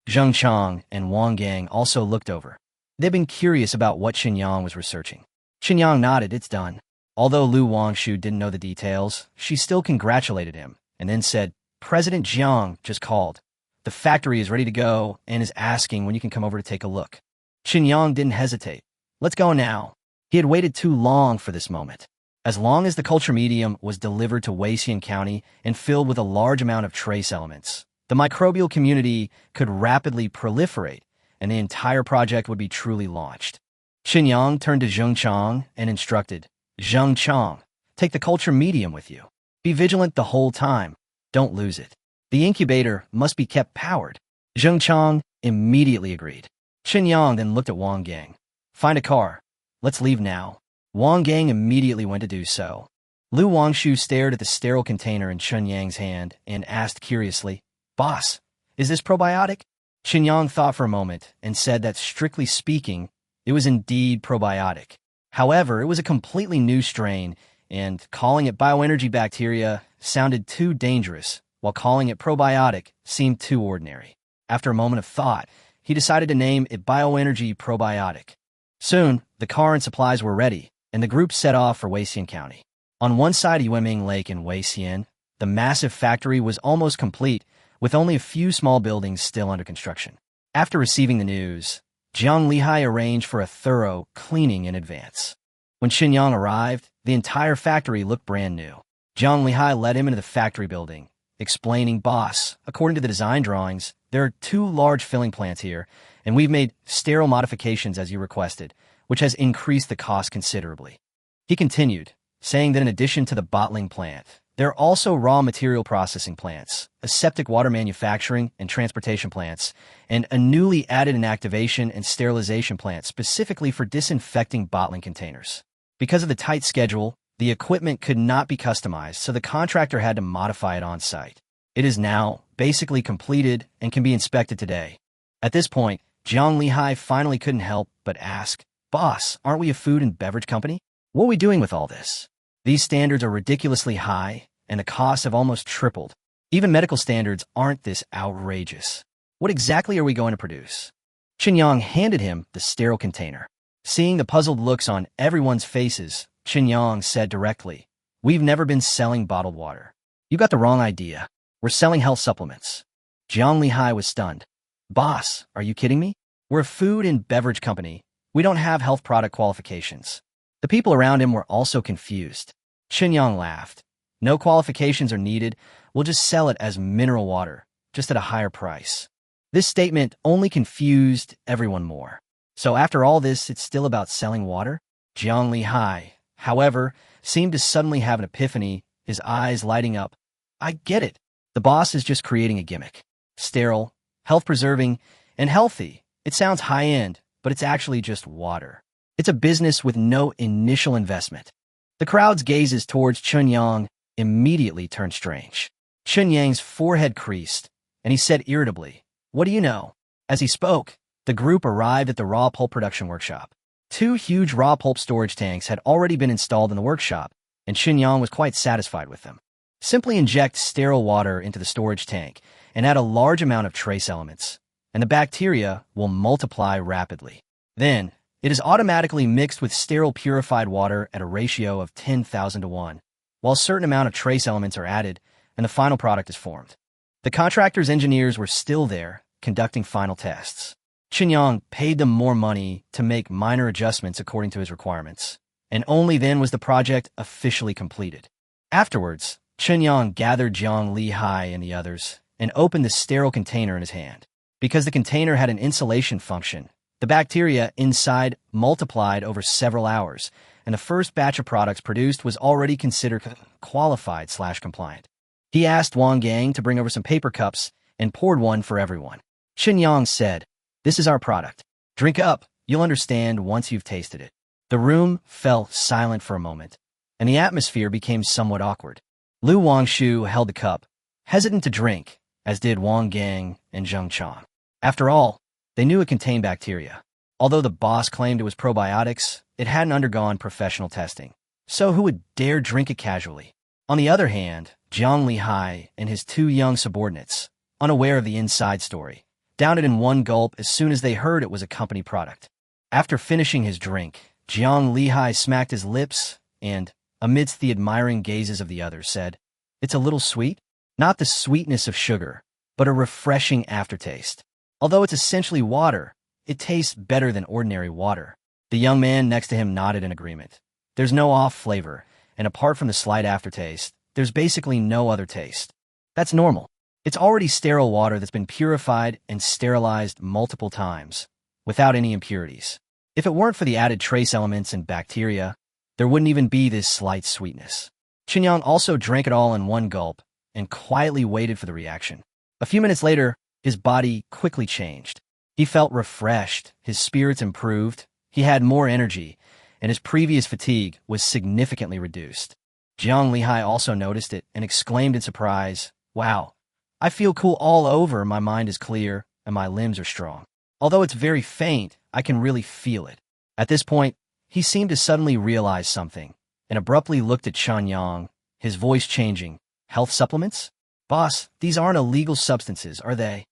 Zheng Chang and Wang Gang also looked over. They'd been curious about what Chen Yang was researching. Chen Yang nodded, "It's done." Although Lu Wangshu didn't know the details, she still congratulated him, and then said, "President Jiang just called. The factory is ready to go and is asking when you can come over to take a look." Chen Yang didn't hesitate. "Let's go now." He had waited too long for this moment. As long as the culture medium was delivered to Weixian County and filled with a large amount of trace elements, the microbial community could rapidly proliferate, and the entire project would be truly launched. Chen Yang turned to Zheng Chang and instructed, "Zheng Chang, take the culture medium with you. Be vigilant the whole time. Don't lose it. The incubator must be kept powered." Zheng Chang immediately agreed. Chen Yang then looked at Wang Gang. "Find a car. Let's leave now." Wang Gang immediately went to do so. Lu Wangshu stared at the sterile container in Chen Yang's hand and asked curiously, "Boss, is this probiotic?" Chen Yang thought for a moment and said that strictly speaking, it was indeed probiotic. However, it was a completely new strain, and calling it bioenergy bacteria sounded too dangerous, while calling it probiotic seemed too ordinary. After a moment of thought, he decided to name it bioenergy probiotic. Soon, the car and supplies were ready, and the group set off for Weixian County. On one side of Yuanming Lake in Weixian, the massive factory was almost complete, with only a few small buildings still under construction. After receiving the news, Jiang Lihai arranged for a thorough cleaning in advance. When Chen Yang arrived, the entire factory looked brand new. Jiang Lihai led him into the factory building, explaining, "Boss, according to the design drawings, there are 2 large filling plants here, and we've made sterile modifications as you requested, which has increased the cost considerably." He continued, saying that in addition to the bottling plant, there are also raw material processing plants, aseptic water manufacturing and transportation plants, and a newly added inactivation and sterilization plant specifically for disinfecting bottling containers. Because of the tight schedule, the equipment could not be customized, so the contractor had to modify it on site. It is now basically completed and can be inspected today. At this point, Jiang Lihai finally couldn't help but ask, "Boss, aren't we a food and beverage company? What are we doing with all this? These standards are ridiculously high, and the costs have almost tripled. Even medical standards aren't this outrageous. What exactly are we going to produce?" Chen Yang handed him the sterile container. Seeing the puzzled looks on everyone's faces, Chen Yang said directly, "We've never been selling bottled water. You got the wrong idea. We're selling health supplements." Jiang Lihai was stunned. "Boss, are you kidding me? We're a food and beverage company. We don't have health product qualifications." The people around him were also confused. Chen Yang laughed. "No qualifications are needed. We'll just sell it as mineral water, just at a higher price." This statement only confused everyone more. So after all this, it's still about selling water? Jiang Lihai, however, seemed to suddenly have an epiphany, his eyes lighting up. "I get it. The boss is just creating a gimmick. Sterile, health-preserving, and healthy. It sounds high-end, but it's actually just water. It's a business with no initial investment." The crowd's gazes towards Chen Yang immediately turned strange. Chen Yang's forehead creased, and he said irritably, "What do you know?" As he spoke, the group arrived at the raw pulp production workshop. 2 huge raw pulp storage tanks had already been installed in the workshop, and Chen Yang was quite satisfied with them. Simply inject sterile water into the storage tank and add a large amount of trace elements, and the bacteria will multiply rapidly. Then, it is automatically mixed with sterile purified water at a ratio of 10,000 to 1, while a certain amount of trace elements are added, and the final product is formed. The contractor's engineers were still there, conducting final tests. Chen Yang paid them more money to make minor adjustments according to his requirements, and only then was the project officially completed. Afterwards, Chen Yang gathered Jiang Lihai and the others and opened the sterile container in his hand. Because the container had an insulation function, the bacteria inside multiplied over several hours, and the first batch of products produced was already considered qualified/compliant. He asked Wang Gang to bring over some paper cups and poured one for everyone. Chen Yang said, "This is our product. Drink up. You'll understand once you've tasted it." The room fell silent for a moment, and the atmosphere became somewhat awkward. Lu Wangshu held the cup, hesitant to drink, as did Wang Gang and Zheng Chang. After all, they knew it contained bacteria. Although the boss claimed it was probiotics, it hadn't undergone professional testing. So who would dare drink it casually? On the other hand, Jiang Lihai and his 2 young subordinates, unaware of the inside story, downed it in one gulp as soon as they heard it was a company product. After finishing his drink, Jiang Lihai smacked his lips and, amidst the admiring gazes of the others, said, "It's a little sweet? Not the sweetness of sugar, but a refreshing aftertaste. Although it's essentially water, it tastes better than ordinary water." The young man next to him nodded in agreement. There's no off flavor, and apart from the slight aftertaste, there's basically no other taste. That's normal. It's already sterile water that's been purified and sterilized multiple times, without any impurities. If it weren't for the added trace elements and bacteria, there wouldn't even be this slight sweetness. Chen Yang also drank it all in one gulp and quietly waited for the reaction. A few minutes later, his body quickly changed. He felt refreshed, his spirits improved, he had more energy, and his previous fatigue was significantly reduced. Jiang Lihai also noticed it and exclaimed in surprise, "Wow, I feel cool all over, my mind is clear, and my limbs are strong. Although it's very faint, I can really feel it." At this point, he seemed to suddenly realize something, and abruptly looked at Chen Yang, his voice changing. "Health supplements? Boss, these aren't illegal substances, are they?"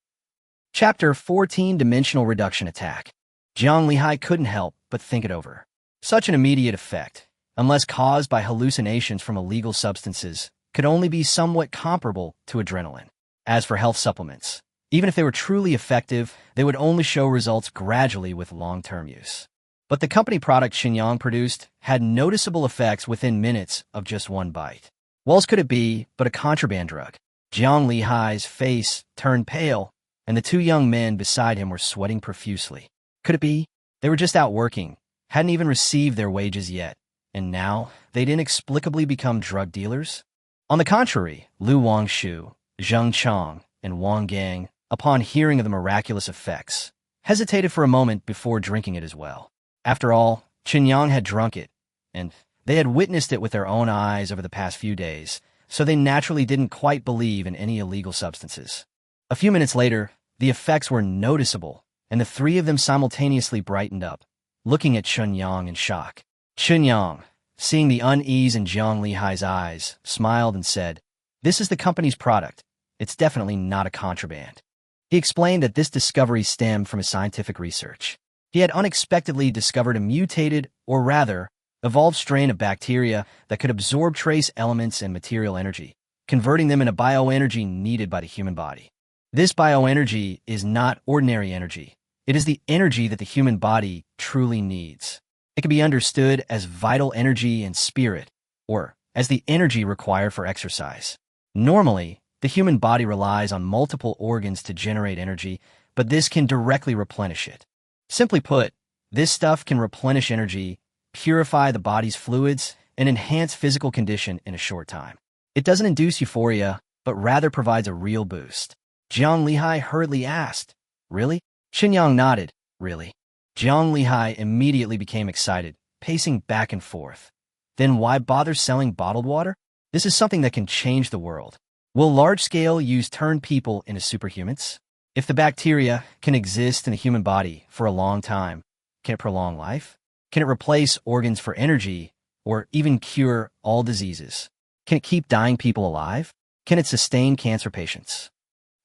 Chapter 14, Dimensional Reduction Attack. Jiang Lihai couldn't help but think it over. Such an immediate effect, unless caused by hallucinations from illegal substances, could only be somewhat comparable to adrenaline. As for health supplements, even if they were truly effective, they would only show results gradually with long-term use. But the company product Shenyang produced had noticeable effects within minutes of just one bite. What else could it be but a contraband drug? Jiang Lihai's face turned pale, and the two young men beside him were sweating profusely. Could it be? They were just out working, hadn't even received their wages yet, and now they'd inexplicably become drug dealers? On the contrary, Lu Wangshu, Zheng Chang, and Wang Gang, upon hearing of the miraculous effects, hesitated for a moment before drinking it as well. After all, Qinyang had drunk it, and they had witnessed it with their own eyes over the past few days, so they naturally didn't quite believe in any illegal substances. A few minutes later, the effects were noticeable, and the three of them simultaneously brightened up, looking at Qinyang in shock. Qinyang, seeing the unease in Jiang Lihai's eyes, smiled and said, "This is the company's product. It's definitely not a contraband." He explained that this discovery stemmed from his scientific research. He had unexpectedly discovered a mutated, or rather, evolved strain of bacteria that could absorb trace elements and material energy, converting them into bioenergy needed by the human body. This bioenergy is not ordinary energy. It is the energy that the human body truly needs. It can be understood as vital energy and spirit, or as the energy required for exercise. Normally, the human body relies on multiple organs to generate energy, but this can directly replenish it. Simply put, this stuff can replenish energy, purify the body's fluids, and enhance physical condition in a short time. It doesn't induce euphoria, but rather provides a real boost. Jiang Lihai hurriedly asked, "Really?" Qinyang nodded, "Really?" Jiang Lihai immediately became excited, pacing back and forth. "Then why bother selling bottled water? This is something that can change the world. Will large-scale use turn people into superhumans? If the bacteria can exist in the human body for a long time, can it prolong life? Can it replace organs for energy, or even cure all diseases? Can it keep dying people alive? Can it sustain cancer patients?"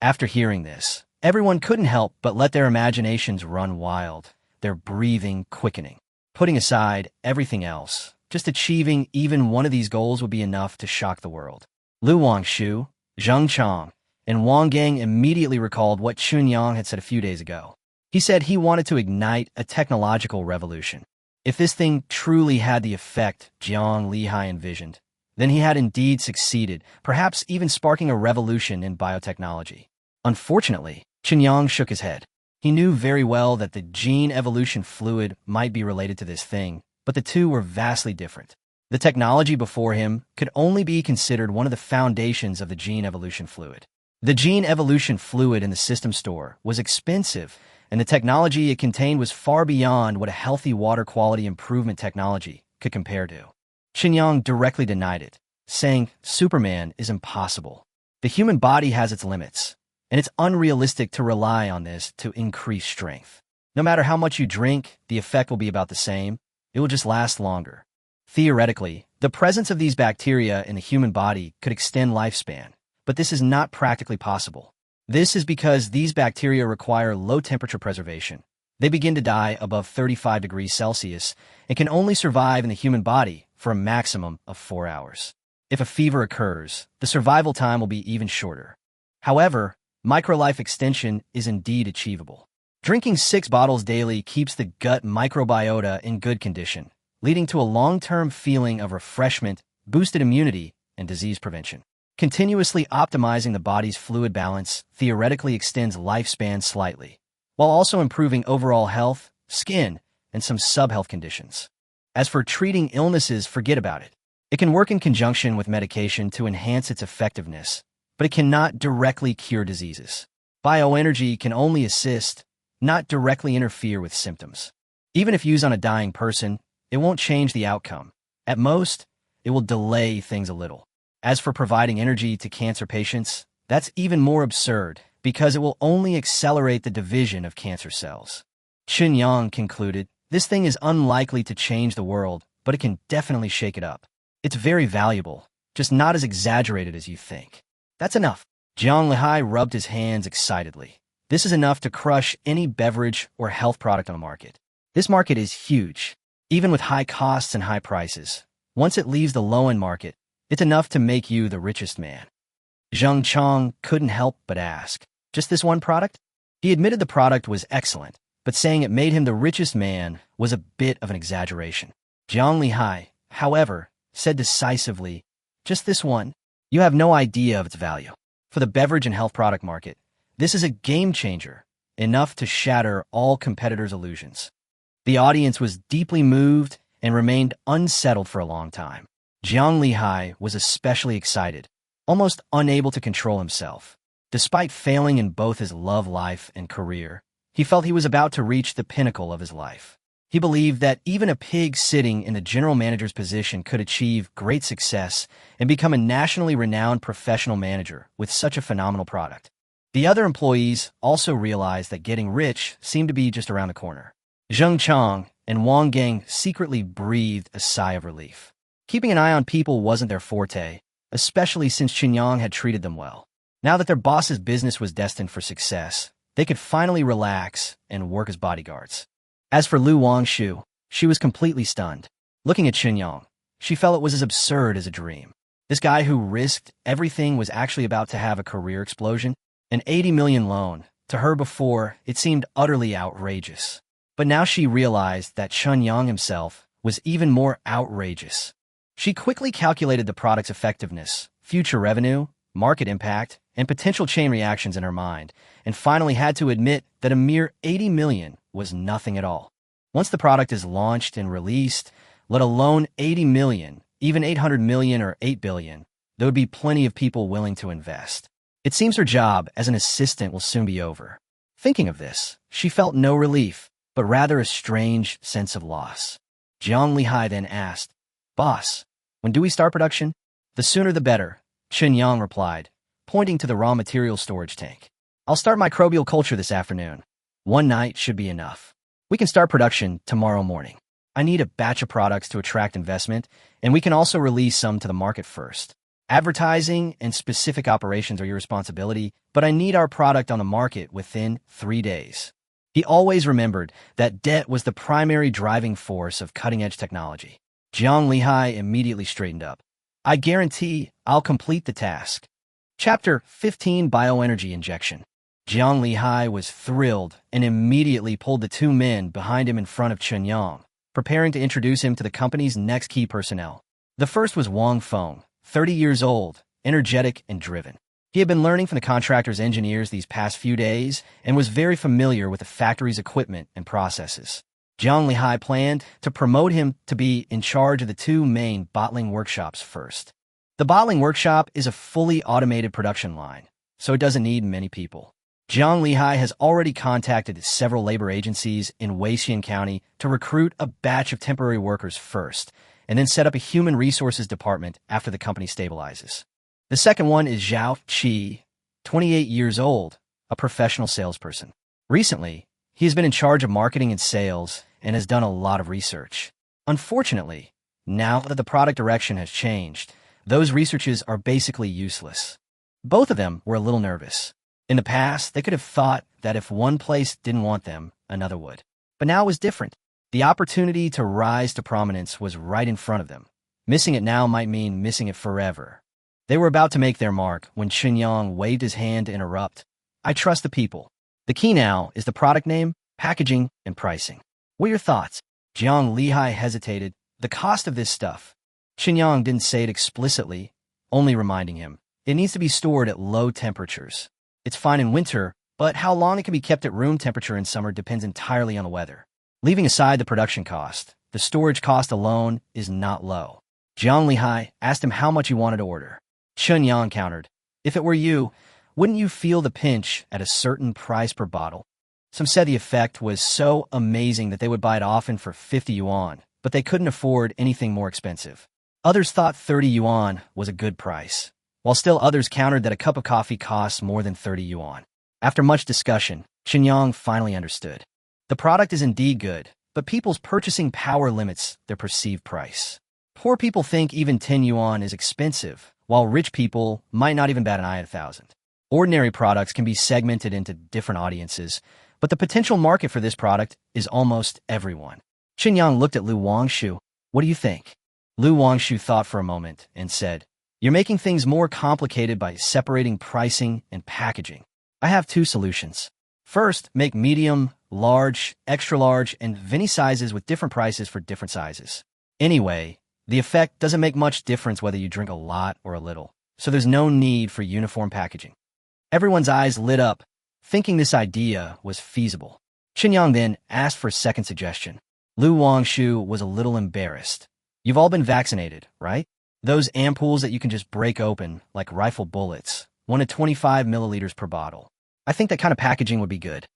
After hearing this, everyone couldn't help but let their imaginations run wild, their breathing quickening. Putting aside everything else, just achieving even one of these goals would be enough to shock the world. Lu Wangshu, Zheng Chang, and Wang Gang immediately recalled what Chunyang had said a few days ago. He said he wanted to ignite a technological revolution. If this thing truly had the effect Jiang Lihai envisioned, then he had indeed succeeded, perhaps even sparking a revolution in biotechnology. Unfortunately, Chunyang shook his head. He knew very well that the gene evolution fluid might be related to this thing, but the two were vastly different. The technology before him could only be considered one of the foundations of the gene evolution fluid. The gene evolution fluid in the system store was expensive, and the technology it contained was far beyond what a healthy water quality improvement technology could compare to. Qinyang directly denied it, saying, "Superman is impossible. The human body has its limits, and it's unrealistic to rely on this to increase strength. No matter how much you drink, the effect will be about the same. It will just last longer." Theoretically, the presence of these bacteria in the human body could extend lifespan, but this is not practically possible. This is because these bacteria require low-temperature preservation. They begin to die above 35 degrees Celsius and can only survive in the human body for a maximum of 4 hours. If a fever occurs, the survival time will be even shorter. However, microlife extension is indeed achievable. Drinking 6 bottles daily keeps the gut microbiota in good condition, leading to a long-term feeling of refreshment, boosted immunity, and disease prevention. Continuously optimizing the body's fluid balance theoretically extends lifespan slightly, while also improving overall health, skin, and some sub-health conditions. As for treating illnesses, forget about it. It can work in conjunction with medication to enhance its effectiveness, but it cannot directly cure diseases. Bioenergy can only assist, not directly interfere with symptoms. Even if used on a dying person, it won't change the outcome. At most, it will delay things a little. As for providing energy to cancer patients, that's even more absurd because it will only accelerate the division of cancer cells. Chen Yang concluded, this thing is unlikely to change the world, but it can definitely shake it up. It's very valuable, just not as exaggerated as you think. That's enough. Jiang Lihai rubbed his hands excitedly. This is enough to crush any beverage or health product on the market. This market is huge, even with high costs and high prices. Once it leaves the low-end market, it's enough to make you the richest man. Zheng Chong couldn't help but ask, just this one product? He admitted the product was excellent, but saying it made him the richest man was a bit of an exaggeration. Jiang Lihai, however, said decisively, just this one? You have no idea of its value. For the beverage and health product market, this is a game changer, enough to shatter all competitors' illusions. The audience was deeply moved and remained unsettled for a long time. Jiang Lihai was especially excited, almost unable to control himself. Despite failing in both his love life and career, he felt he was about to reach the pinnacle of his life. He believed that even a pig sitting in the general manager's position could achieve great success and become a nationally renowned professional manager with such a phenomenal product. The other employees also realized that getting rich seemed to be just around the corner. Zheng Chong and Wang Gang secretly breathed a sigh of relief. Keeping an eye on people wasn't their forte, especially since Qinyang had treated them well. Now that their boss's business was destined for success, they could finally relax and work as bodyguards. As for Lu Wangshu, she was completely stunned. Looking at Qinyang, she felt it was as absurd as a dream. This guy who risked everything was actually about to have a career explosion. An 80 million loan. To her before, it seemed utterly outrageous. But now she realized that Chen Yang himself was even more outrageous. She quickly calculated the product's effectiveness, future revenue, market impact, and potential chain reactions in her mind, and finally had to admit that a mere 80 million was nothing at all. Once the product is launched and released, let alone 80 million, even 800 million or 8 billion, there would be plenty of people willing to invest. It seems her job as an assistant will soon be over. Thinking of this, she felt no relief, but rather a strange sense of loss. Jiang Lihai then asked, Boss, when do we start production? The sooner the better, Chen Yang replied, pointing to the raw material storage tank. I'll start microbial culture this afternoon. One night should be enough. We can start production tomorrow morning. I need a batch of products to attract investment, and we can also release some to the market first. Advertising and specific operations are your responsibility, but I need our product on the market within 3 days. He always remembered that debt was the primary driving force of cutting-edge technology. Jiang Lihai immediately straightened up. I guarantee I'll complete the task. Chapter 15 Bioenergy Injection. Jiang Lihai was thrilled and immediately pulled the two men behind him in front of Chen Yang, preparing to introduce him to the company's next key personnel. The first was Wang Feng, 30 years old, energetic and driven. He had been learning from the contractor's engineers these past few days and was very familiar with the factory's equipment and processes. Jiang Lihai planned to promote him to be in charge of the two main bottling workshops first. The bottling workshop is a fully automated production line, so it doesn't need many people. Jiang Lihai has already contacted several labor agencies in Weixian County to recruit a batch of temporary workers first, and then set up a human resources department after the company stabilizes. The second one is Zhao Qi, 28 years old, a professional salesperson. Recently, he has been in charge of marketing and sales and has done a lot of research. Unfortunately, now that the product direction has changed, those researches are basically useless. Both of them were a little nervous. In the past, they could have thought that if one place didn't want them, another would. But now it was different. The opportunity to rise to prominence was right in front of them. Missing it now might mean missing it forever. They were about to make their mark when Chen Yang waved his hand to interrupt. I trust the people. The key now is the product name, packaging, and pricing. What are your thoughts? Jiang Lihai hesitated. The cost of this stuff. Chen Yang didn't say it explicitly, only reminding him. It needs to be stored at low temperatures. It's fine in winter, but how long it can be kept at room temperature in summer depends entirely on the weather. Leaving aside the production cost, the storage cost alone is not low. Jiang Lihai asked him how much he wanted to order. Chen Yang countered, if it were you, wouldn't you feel the pinch at a certain price per bottle? Some said the effect was so amazing that they would buy it often for 50 yuan, but they couldn't afford anything more expensive. Others thought 30 yuan was a good price, while still others countered that a cup of coffee costs more than 30 yuan. After much discussion, Chen finally understood. The product is indeed good, but people's purchasing power limits their perceived price. Poor people think even 10 yuan is expensive, while rich people might not even bat an eye at 1,000. Ordinary products can be segmented into different audiences, but the potential market for this product is almost everyone. Chen looked at Lu Wangshu. What do you think? Lu Wangshu thought for a moment and said, You're making things more complicated by separating pricing and packaging. I have two solutions. First, make medium, large, extra large, and mini sizes with different prices for different sizes. Anyway, the effect doesn't make much difference whether you drink a lot or a little, so there's no need for uniform packaging. Everyone's eyes lit up, thinking this idea was feasible. Chen then asked for a second suggestion. Lu Wangshu was a little embarrassed. You've all been vaccinated, right? Those ampoules that you can just break open, like rifle bullets, 1 to 25 milliliters per bottle. I think that kind of packaging would be good.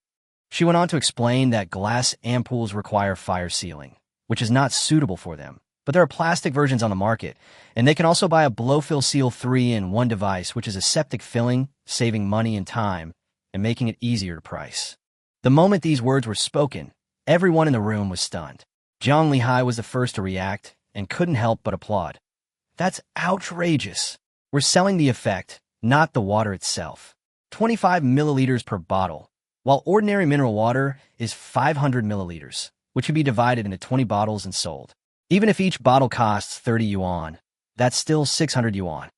She went on to explain that glass ampoules require fire sealing, which is not suitable for them. But there are plastic versions on the market, and they can also buy a blow-fill seal 3-in-1 device, which is aseptic filling, saving money and time, and making it easier to price. The moment these words were spoken, everyone in the room was stunned. Jiang Lihai was the first to react and couldn't help but applaud. That's outrageous. We're selling the effect, not the water itself. 25 milliliters per bottle, while ordinary mineral water is 500 milliliters, which can be divided into 20 bottles and sold. Even if each bottle costs 30 yuan, that's still 600 yuan.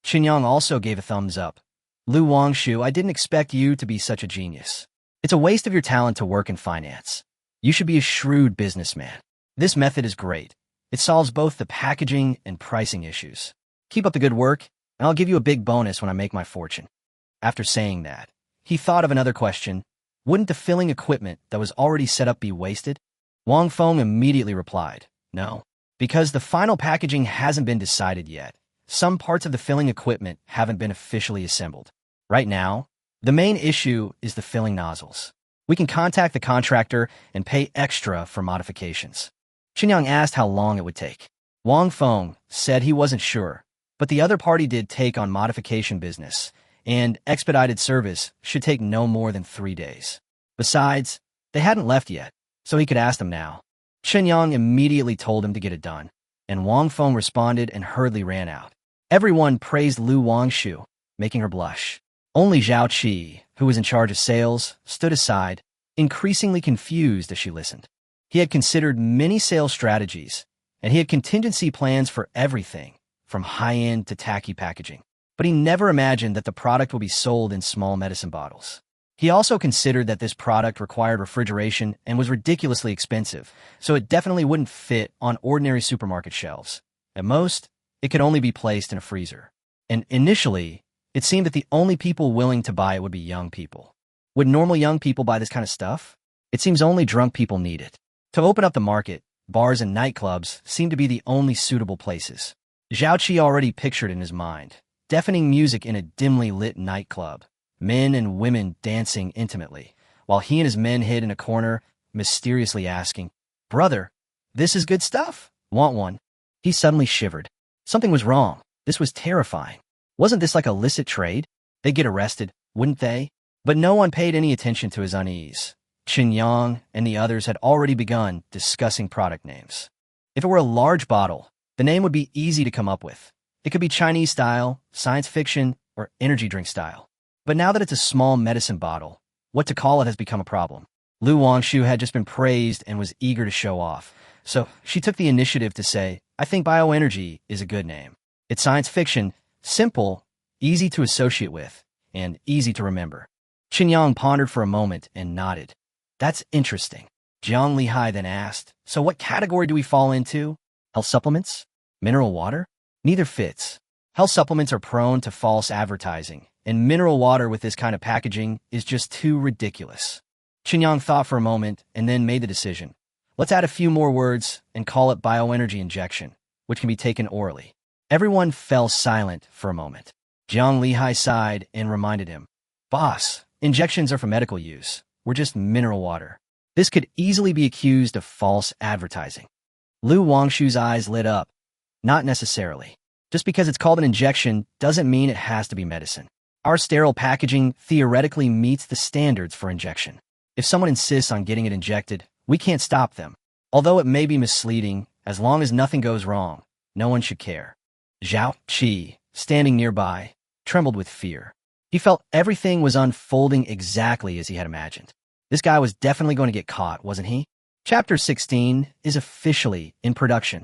Chen also gave a thumbs up. Lu Wangshu, I didn't expect you to be such a genius. It's a waste of your talent to work in finance. You should be a shrewd businessman. This method is great. It solves both the packaging and pricing issues. Keep up the good work, and I'll give you a big bonus when I make my fortune. After saying that, he thought of another question. Wouldn't the filling equipment that was already set up be wasted? Wang Feng immediately replied, No, because the final packaging hasn't been decided yet. Some parts of the filling equipment haven't been officially assembled. Right now, the main issue is the filling nozzles. We can contact the contractor and pay extra for modifications. Chen asked how long it would take. Wang Feng said he wasn't sure, but the other party did take on modification business, and expedited service should take no more than 3 days. Besides, they hadn't left yet, so he could ask them now. Chen immediately told him to get it done, and Wang Feng responded and hurriedly ran out. Everyone praised Lu Wangshu, making her blush. Only Zhao Qi, who was in charge of sales, stood aside, increasingly confused as she listened. He had considered many sales strategies, and he had contingency plans for everything, from high-end to tacky packaging. But he never imagined that the product would be sold in small medicine bottles. He also considered that this product required refrigeration and was ridiculously expensive, so it definitely wouldn't fit on ordinary supermarket shelves. At most, it could only be placed in a freezer. And initially, it seemed that the only people willing to buy it would be young people. Would normal young people buy this kind of stuff? It seems only drunk people need it. To open up the market, bars and nightclubs seem to be the only suitable places. Zhao Qi already pictured in his mind deafening music in a dimly lit nightclub, men and women dancing intimately, while he and his men hid in a corner, mysteriously asking, Brother, this is good stuff. Want one? He suddenly shivered. Something was wrong. This was terrifying. Wasn't this like illicit trade? They'd get arrested, wouldn't they? But no one paid any attention to his unease. Chen and the others had already begun discussing product names. If it were a large bottle, the name would be easy to come up with. It could be Chinese style, science fiction, or energy drink style. But now that it's a small medicine bottle, what to call it has become a problem. Lu Wangshu had just been praised and was eager to show off, so she took the initiative to say, I think bioenergy is a good name. It's science fiction, simple, easy to associate with, and easy to remember. Chen pondered for a moment and nodded. That's interesting. Jiang Lihai then asked, So what category do we fall into? Health supplements? Mineral water? Neither fits. Health supplements are prone to false advertising, and mineral water with this kind of packaging is just too ridiculous. Chen thought for a moment and then made the decision. Let's add a few more words and call it bioenergy injection, which can be taken orally. Everyone fell silent for a moment. Jiang Lihai sighed and reminded him, Boss, injections are for medical use. We're just mineral water. This could easily be accused of false advertising. Lu Wangshu's eyes lit up. Not necessarily. Just because it's called an injection doesn't mean it has to be medicine. Our sterile packaging theoretically meets the standards for injection. If someone insists on getting it injected, we can't stop them. Although it may be misleading, as long as nothing goes wrong, no one should care. Zhao Qi, standing nearby, trembled with fear. He felt everything was unfolding exactly as he had imagined. This guy was definitely going to get caught, wasn't he? Chapter 16 is officially in production.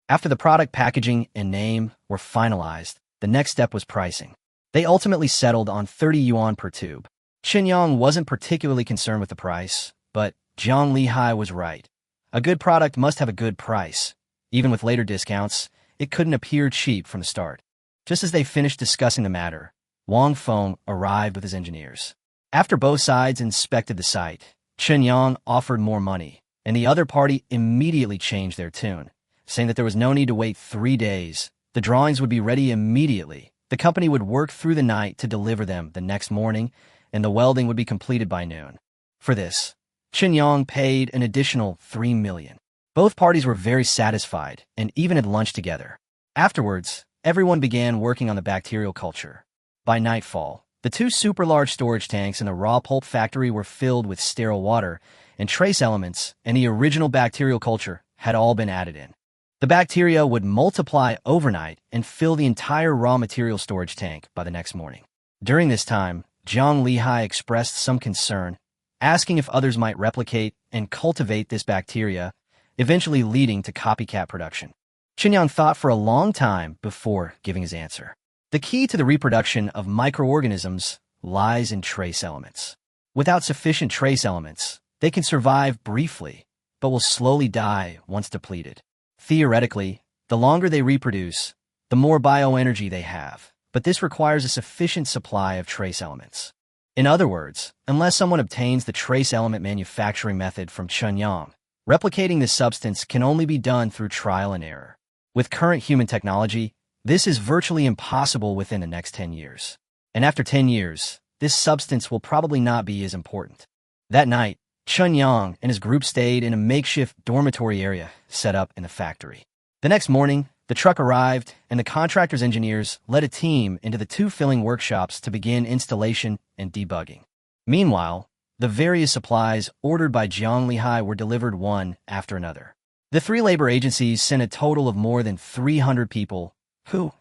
After the product packaging and name were finalized, the next step was pricing. They ultimately settled on 30 yuan per tube. Chen Yang wasn't particularly concerned with the price, but Zhang Lihai was right. A good product must have a good price. Even with later discounts, it couldn't appear cheap from the start. Just as they finished discussing the matter, Wang Feng arrived with his engineers. After both sides inspected the site, Chen Yang offered more money, and the other party immediately changed their tune, saying that there was no need to wait 3 days. The drawings would be ready immediately. The company would work through the night to deliver them the next morning, and the welding would be completed by noon. For this, Chen Yang paid an additional 3 million. Both parties were very satisfied and even had lunch together. Afterwards, everyone began working on the bacterial culture. By nightfall, the 2 super large storage tanks in the raw pulp factory were filled with sterile water, and trace elements and the original bacterial culture had all been added in. The bacteria would multiply overnight and fill the entire raw material storage tank by the next morning. During this time, Zhang Lihai expressed some concern, asking if others might replicate and cultivate this bacteria, eventually leading to copycat production. Chen Yang thought for a long time before giving his answer. The key to the reproduction of microorganisms lies in trace elements. Without sufficient trace elements, they can survive briefly, but will slowly die once depleted. Theoretically, the longer they reproduce, the more bioenergy they have, but this requires a sufficient supply of trace elements. In other words, unless someone obtains the trace element manufacturing method from Chen Yang, replicating this substance can only be done through trial and error. With current human technology, this is virtually impossible within the next 10 years. And after 10 years, this substance will probably not be as important. That night, Chen Yang and his group stayed in a makeshift dormitory area set up in the factory. The next morning, the truck arrived, and the contractor's engineers led a team into the 2 filling workshops to begin installation and debugging. Meanwhile, the various supplies ordered by Zhang Lihai were delivered one after another. The 3 labor agencies sent a total of more than 300 people who,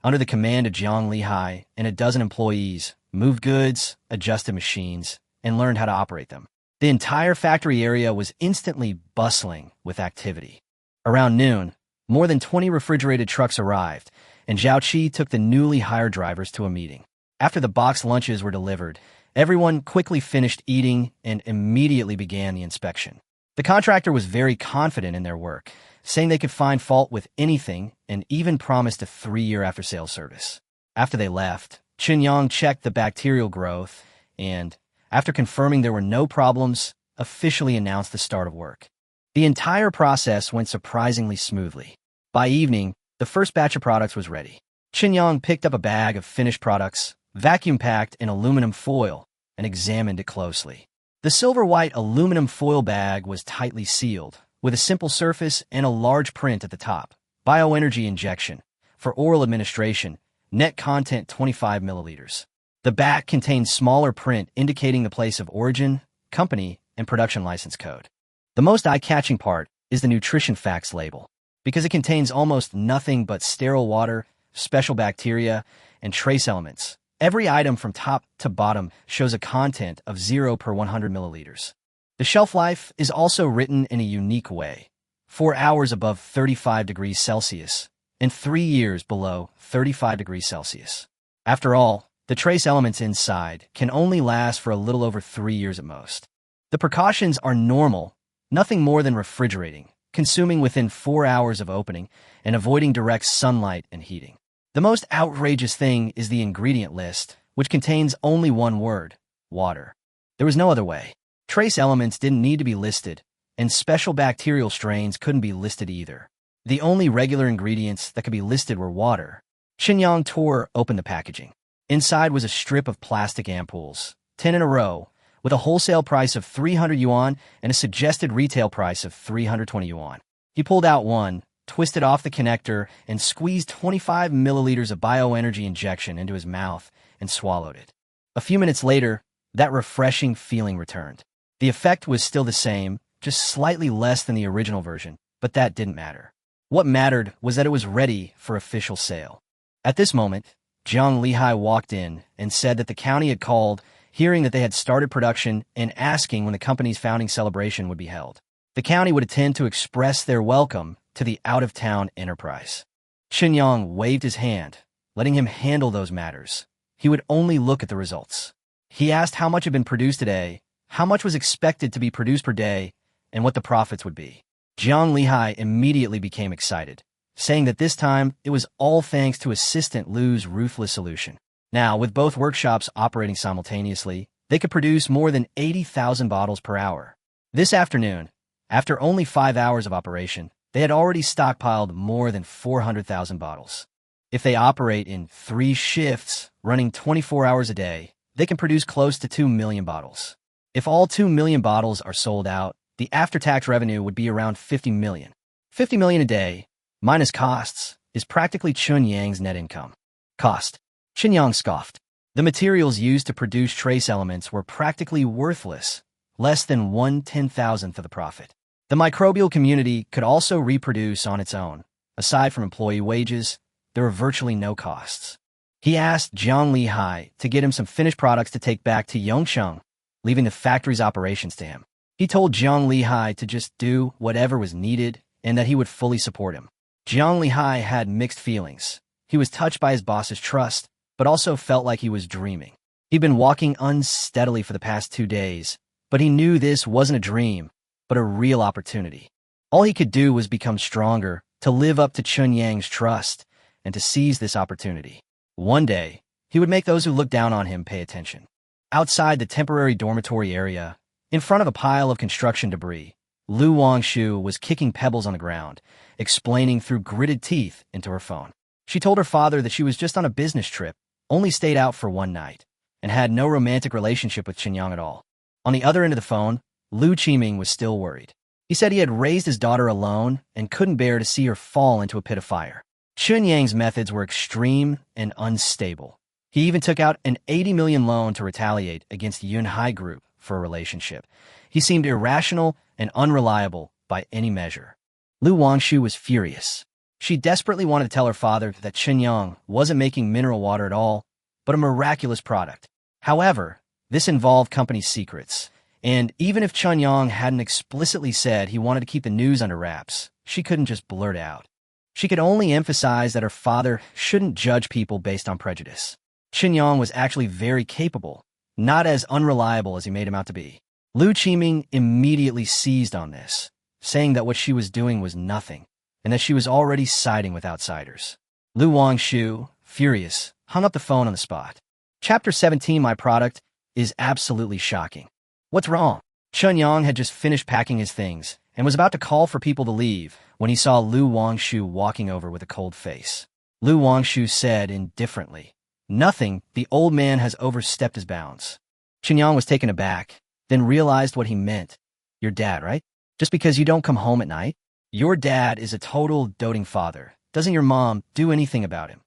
under the command of Zhang Lihai and a dozen employees, moved goods, adjusted machines, and learned how to operate them. The entire factory area was instantly bustling with activity. Around noon, more than 20 refrigerated trucks arrived, and Zhao Qi took the newly hired drivers to a meeting. After the boxed lunches were delivered, everyone quickly finished eating and immediately began the inspection. The contractor was very confident in their work, saying they could find fault with anything and even promised a 3-year after-sales service. After they left, Chen Yang checked the bacterial growth and, after confirming there were no problems, officially announced the start of work. The entire process went surprisingly smoothly. By evening, the first batch of products was ready. Chen Yang picked up a bag of finished products, vacuum-packed in aluminum foil, and examined it closely. The silver-white aluminum foil bag was tightly sealed, with a simple surface and a large print at the top. Bioenergy injection. For oral administration, net content 25 milliliters. The back contains smaller print indicating the place of origin, company, and production license code. The most eye-catching part is the nutrition facts label, because it contains almost nothing but sterile water, special bacteria, and trace elements. Every item from top to bottom shows a content of 0 per 100 milliliters. The shelf life is also written in a unique way: 4 hours above 35 degrees Celsius and 3 years below 35 degrees Celsius. After all, the trace elements inside can only last for a little over 3 years at most. The precautions are normal, nothing more than refrigerating, consuming within 4 hours of opening, and avoiding direct sunlight and heating. The most outrageous thing is the ingredient list, which contains only one word: water. There was no other way. Trace elements didn't need to be listed, and special bacterial strains couldn't be listed either. The only regular ingredients that could be listed were water. Chen Yang tore open the packaging. Inside was a strip of plastic ampoules, 10 in a row, with a wholesale price of 300 yuan and a suggested retail price of 320 yuan. He pulled out one, twisted off the connector, and squeezed 25 milliliters of bioenergy injection into his mouth and swallowed it. A few minutes later, that refreshing feeling returned. The effect was still the same, just slightly less than the original version, but that didn't matter. What mattered was that it was ready for official sale. At this moment, Jiang Lihai walked in and said that the county had called, hearing that they had started production and asking when the company's founding celebration would be held. The county would attend to express their welcome to the out-of-town enterprise. Chen Yang waved his hand, letting him handle those matters. He would only look at the results. He asked how much had been produced today, how much was expected to be produced per day, and what the profits would be. Jiang Lihai immediately became excited, saying that this time it was all thanks to Assistant Lu's ruthless solution. Now, with both workshops operating simultaneously, they could produce more than 80,000 bottles per hour. This afternoon, after only 5 hours of operation, they had already stockpiled more than 400,000 bottles. If they operate in 3 shifts, running 24 hours a day, they can produce close to 2 million bottles. If all 2 million bottles are sold out, the after-tax revenue would be around 50 million. 50 million a day, minus costs, is practically Chun Yang's net income. Cost. Chen Yang scoffed. The materials used to produce trace elements were practically worthless, less than 1/10,000th of the profit. The microbial community could also reproduce on its own. Aside from employee wages, there were virtually no costs. He asked Jiang Lihai to get him some finished products to take back to Yongcheng, leaving the factory's operations to him. He told Jiang Lihai to just do whatever was needed and that he would fully support him. Jiang Lihai had mixed feelings. He was touched by his boss's trust, but also felt like he was dreaming. He'd been walking unsteadily for the past 2 days, but he knew this wasn't a dream, but a real opportunity. All he could do was become stronger, to live up to Chun Yang's trust, and to seize this opportunity. One day, he would make those who looked down on him pay attention. Outside the temporary dormitory area, in front of a pile of construction debris, Lu Wangshu was kicking pebbles on the ground, explaining through gritted teeth into her phone. She told her father that she was just on a business trip, only stayed out for one night, and had no romantic relationship with Chen Yang at all. On the other end of the phone, Lu Qiming was still worried. He said he had raised his daughter alone and couldn't bear to see her fall into a pit of fire. Chun Yang's methods were extreme and unstable. He even took out an 80 million loan to retaliate against the Yunhai Group for a relationship. He seemed irrational and unreliable by any measure. Lu Wangshu was furious. She desperately wanted to tell her father that Chen Yang wasn't making mineral water at all, but a miraculous product. However, this involved company secrets, and even if Chen Yang hadn't explicitly said he wanted to keep the news under wraps, she couldn't just blurt it out. She could only emphasize that her father shouldn't judge people based on prejudice. Chen Yang was actually very capable, not as unreliable as he made him out to be. Lu Qiming immediately seized on this, saying that what she was doing was nothing, and that she was already siding with outsiders. Lu Wangshu, furious, hung up the phone on the spot. Chapter 17, My Product, is absolutely shocking. What's wrong? Chen Yang had just finished packing his things and was about to call for people to leave when he saw Lu Wangshu walking over with a cold face. Lu Wangshu said indifferently, "Nothing, the old man has overstepped his bounds." Chen Yang was taken aback, then realized what he meant. Your dad, right? Just because you don't come home at night? Your dad is a total doting father. Doesn't your mom do anything about him?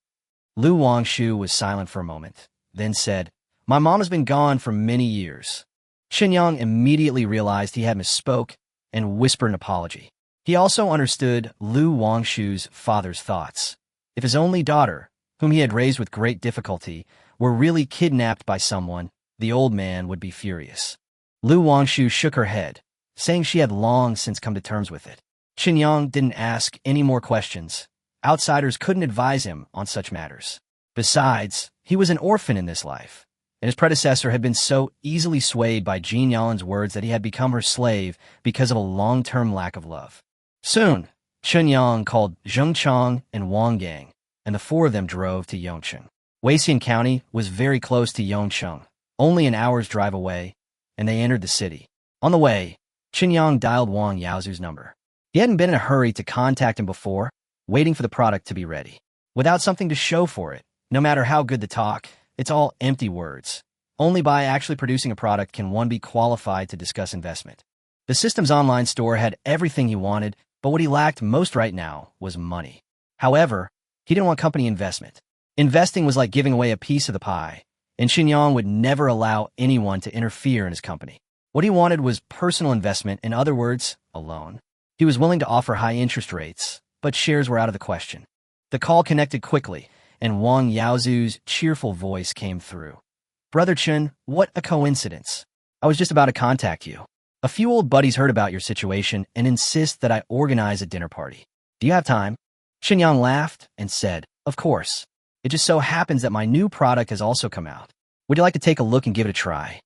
Lu Wangshu was silent for a moment, then said, "My mom has been gone for many years." Chen Yang immediately realized he had misspoke and whispered an apology. He also understood Lu Wangshu's father's thoughts. If his only daughter, whom he had raised with great difficulty, were really kidnapped by someone, the old man would be furious. Lu Wangshu shook her head, saying she had long since come to terms with it. Chen Yang didn't ask any more questions. Outsiders couldn't advise him on such matters. Besides, he was an orphan in this life, and his predecessor had been so easily swayed by Jean Yalin's words that he had become her slave because of a long-term lack of love. Soon, Chen Yang called Zheng Chang and Wang Gang, and the 4 of them drove to Yongcheng. Weixian County was very close to Yongcheng, only an hour's drive away, and they entered the city. On the way, Chen Yang dialed Wang Yaozu's number. He hadn't been in a hurry to contact him before, waiting for the product to be ready. Without something to show for it, no matter how good the talk, it's all empty words. Only by actually producing a product can one be qualified to discuss investment. The system's online store had everything he wanted, but what he lacked most right now was money. However, he didn't want company investment. Investing was like giving away a piece of the pie, and Chen would never allow anyone to interfere in his company. What he wanted was personal investment, in other words, a loan. He was willing to offer high interest rates, but shares were out of the question. The call connected quickly, and Wang Yaozu's cheerful voice came through. Brother Chen, what a coincidence. I was just about to contact you. A few old buddies heard about your situation and insist that I organize a dinner party. Do you have time? Chen laughed and said, of course. It just so happens that my new product has also come out. Would you like to take a look and give it a try?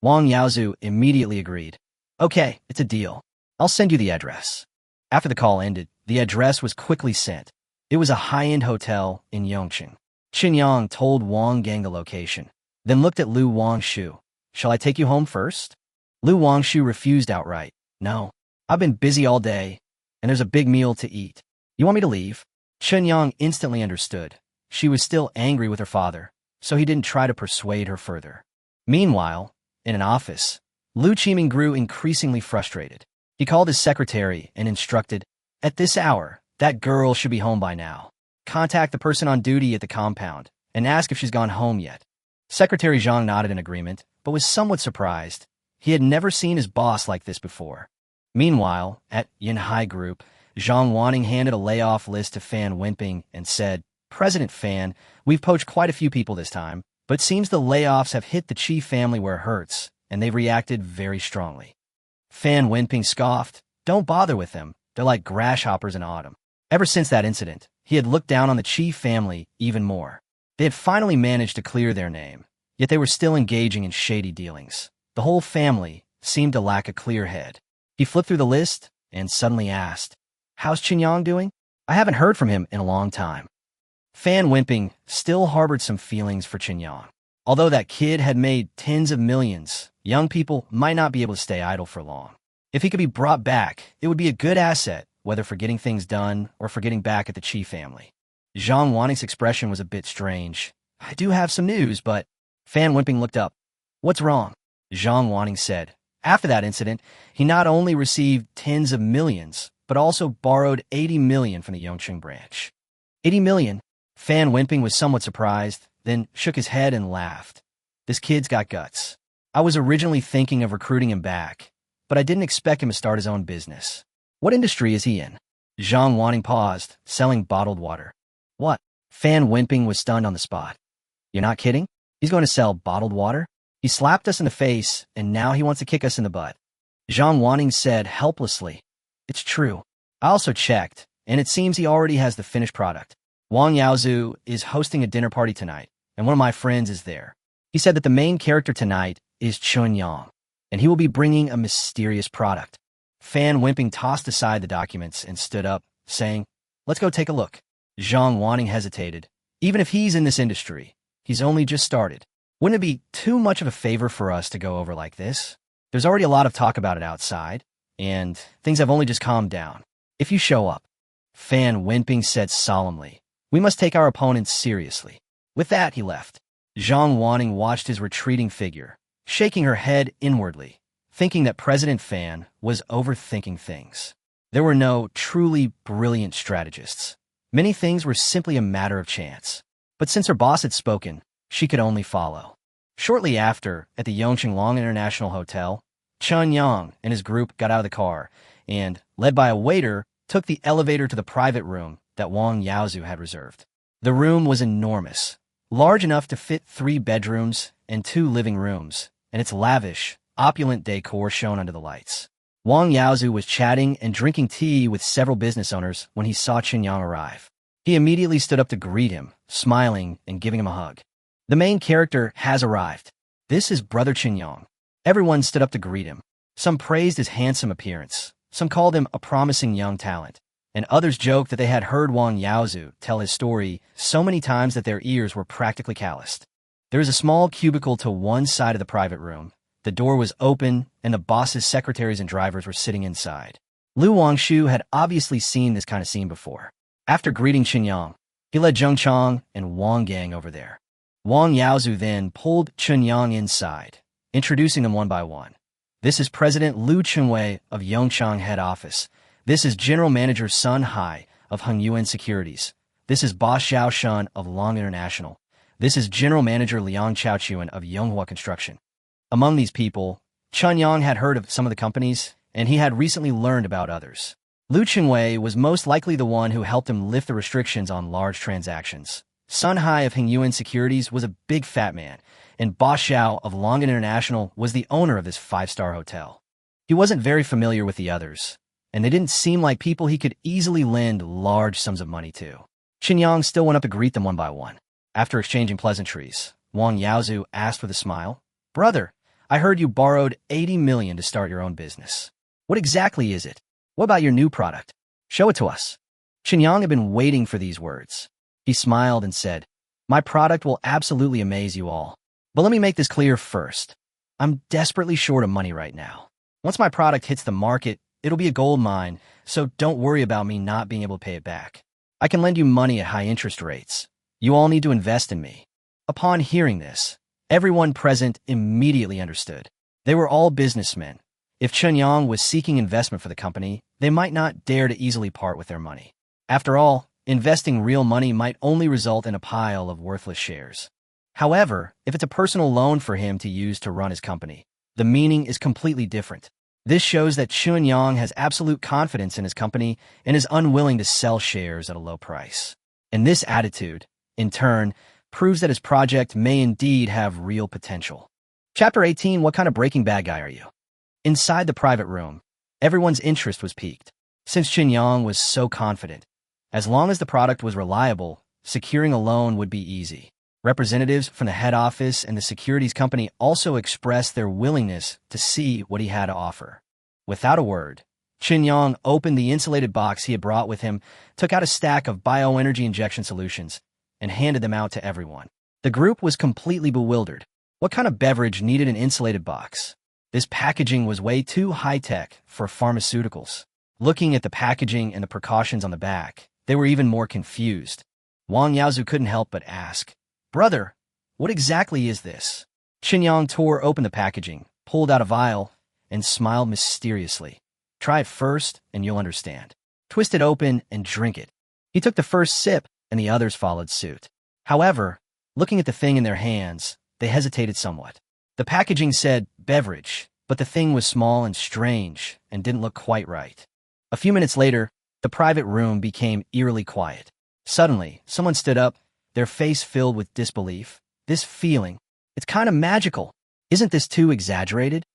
Wang Yaozu immediately agreed. Okay, it's a deal. I'll send you the address. After the call ended, the address was quickly sent. It was a high-end hotel in Yongqing. Chen told Wang Gang the location, then looked at Lu Wangshu. Shall I take you home first? Lu Wangshu refused outright. No, I've been busy all day, and there's a big meal to eat. You want me to leave? Chen instantly understood. She was still angry with her father, so he didn't try to persuade her further. Meanwhile, in an office, Lu Qiming grew increasingly frustrated. He called his secretary and instructed, at this hour, that girl should be home by now. Contact the person on duty at the compound and ask if she's gone home yet. Secretary Zhang nodded in agreement, but was somewhat surprised. He had never seen his boss like this before. Meanwhile, at Yinhai Group, Zhang Wanning handed a layoff list to Fan Wenping and said, President Fan, we've poached quite a few people this time, but seems the layoffs have hit the Chi family where it hurts, and they've reacted very strongly. Fan Wenping scoffed, don't bother with them, they're like grasshoppers in autumn. Ever since that incident, he had looked down on the Chi family even more. They had finally managed to clear their name, yet they were still engaging in shady dealings. The whole family seemed to lack a clear head. He flipped through the list and suddenly asked, how's Chen doing? I haven't heard from him in a long time. Fan Wenping still harbored some feelings for Chen. Although that kid had made tens of millions, young people might not be able to stay idle for long. If he could be brought back, it would be a good asset, whether for getting things done or for getting back at the Chi family. Zhang Wanning's expression was a bit strange. I do have some news, but... Fan Wenping looked up. What's wrong? Zhang Wanning said. After that incident, he not only received tens of millions, but also borrowed 80 million from the Yongqing branch. 80 million? Fan Wenping was somewhat surprised, then shook his head and laughed. This kid's got guts. I was originally thinking of recruiting him back, but I didn't expect him to start his own business. What industry is he in? Zhang Wanning paused, selling bottled water. What? Fan Wenping was stunned on the spot. You're not kidding? He's going to sell bottled water? He slapped us in the face, and now he wants to kick us in the butt. Zhang Wanning said helplessly. It's true. I also checked, and it seems he already has the finished product. Wang Yaozu is hosting a dinner party tonight, and one of my friends is there. He said that the main character tonight is Chen, and he will be bringing a mysterious product. Fan Wenping tossed aside the documents and stood up, saying, let's go take a look. Zhang Wanning hesitated. Even if he's in this industry, he's only just started. Wouldn't it be too much of a favor for us to go over like this? There's already a lot of talk about it outside, and things have only just calmed down. If you show up, Fan Wenping said solemnly, we must take our opponents seriously. With that, he left. Zhang Wanning watched his retreating figure, shaking her head inwardly, thinking that President Fan was overthinking things. There were no truly brilliant strategists. Many things were simply a matter of chance. But since her boss had spoken, she could only follow. Shortly after, at the Yongqing Long International Hotel, Chen and his group got out of the car and, led by a waiter, took the elevator to the private room that Wang Yaozu had reserved. The room was enormous, large enough to fit 3 bedrooms and 2 living rooms, and its lavish, opulent decor shone under the lights. Wang Yaozu was chatting and drinking tea with several business owners when he saw Chen arrive. He immediately stood up to greet him, smiling and giving him a hug. The main character has arrived. This is Brother Chen. Everyone stood up to greet him. Some praised his handsome appearance, some called him a promising young talent, and others joked that they had heard Wang Yaozu tell his story so many times that their ears were practically calloused. There was a small cubicle to one side of the private room. The door was open, and the boss's secretaries and drivers were sitting inside. Lu Wangshu had obviously seen this kind of scene before. After greeting Chen, he led Zheng Chang and Wang Gang over there. Wang Yaozu then pulled Chen inside, introducing them one by one. This is President Lu Chenwei of Yongchang head office, This is General Manager Sun Hai of Yuan Securities. This is Boss Xiao Shun of Long International. This is General Manager Liang Chaochuan of Yonghua Construction. Among these people, Chun Yang had heard of some of the companies, and he had recently learned about others. Lu Chengwei was most likely the one who helped him lift the restrictions on large transactions. Sun Hai of Yuan Securities was a big fat man, and Boss Xiao of Long International was the owner of this five-star hotel. He wasn't very familiar with the others, and they didn't seem like people he could easily lend large sums of money to. Qin Yang still went up to greet them one by one. After exchanging pleasantries, Wang Yaozu asked with a smile, "Brother, I heard you borrowed 80 million to start your own business. What exactly is it? What about your new product? Show it to us." Qin Yang had been waiting for these words. He smiled and said, "My product will absolutely amaze you all. But let me make this clear first. I'm desperately short of money right now. Once my product hits the market, it'll be a gold mine, so don't worry about me not being able to pay it back. I can lend you money at high interest rates. You all need to invest in me." Upon hearing this, everyone present immediately understood. They were all businessmen. If Chen Yang was seeking investment for the company, they might not dare to easily part with their money. After all, investing real money might only result in a pile of worthless shares. However, if it's a personal loan for him to use to run his company, the meaning is completely different. This shows that Chen Yang has absolute confidence in his company and is unwilling to sell shares at a low price. And this attitude, in turn, proves that his project may indeed have real potential. Chapter 18, what kind of Breaking Bad guy are you? Inside the private room, everyone's interest was piqued. Since Chen Yang was so confident, as long as the product was reliable, securing a loan would be easy. Representatives from the head office and the securities company also expressed their willingness to see what he had to offer. Without a word, Chen Yang opened the insulated box he had brought with him, took out a stack of bioenergy injection solutions, and handed them out to everyone. The group was completely bewildered. What kind of beverage needed an insulated box? This packaging was way too high-tech for pharmaceuticals. Looking at the packaging and the precautions on the back, they were even more confused. Wang Yaozu couldn't help but ask, "Brother, what exactly is this?" Qin Yang tore open the packaging, pulled out a vial, and smiled mysteriously. "Try it first, and you'll understand. Twist it open and drink it." He took the first sip, and the others followed suit. However, looking at the thing in their hands, they hesitated somewhat. The packaging said beverage, but the thing was small and strange and didn't look quite right. A few minutes later, the private room became eerily quiet. Suddenly, someone stood up, their face filled with disbelief. "This feeling, it's kind of magical. Isn't this too exaggerated?"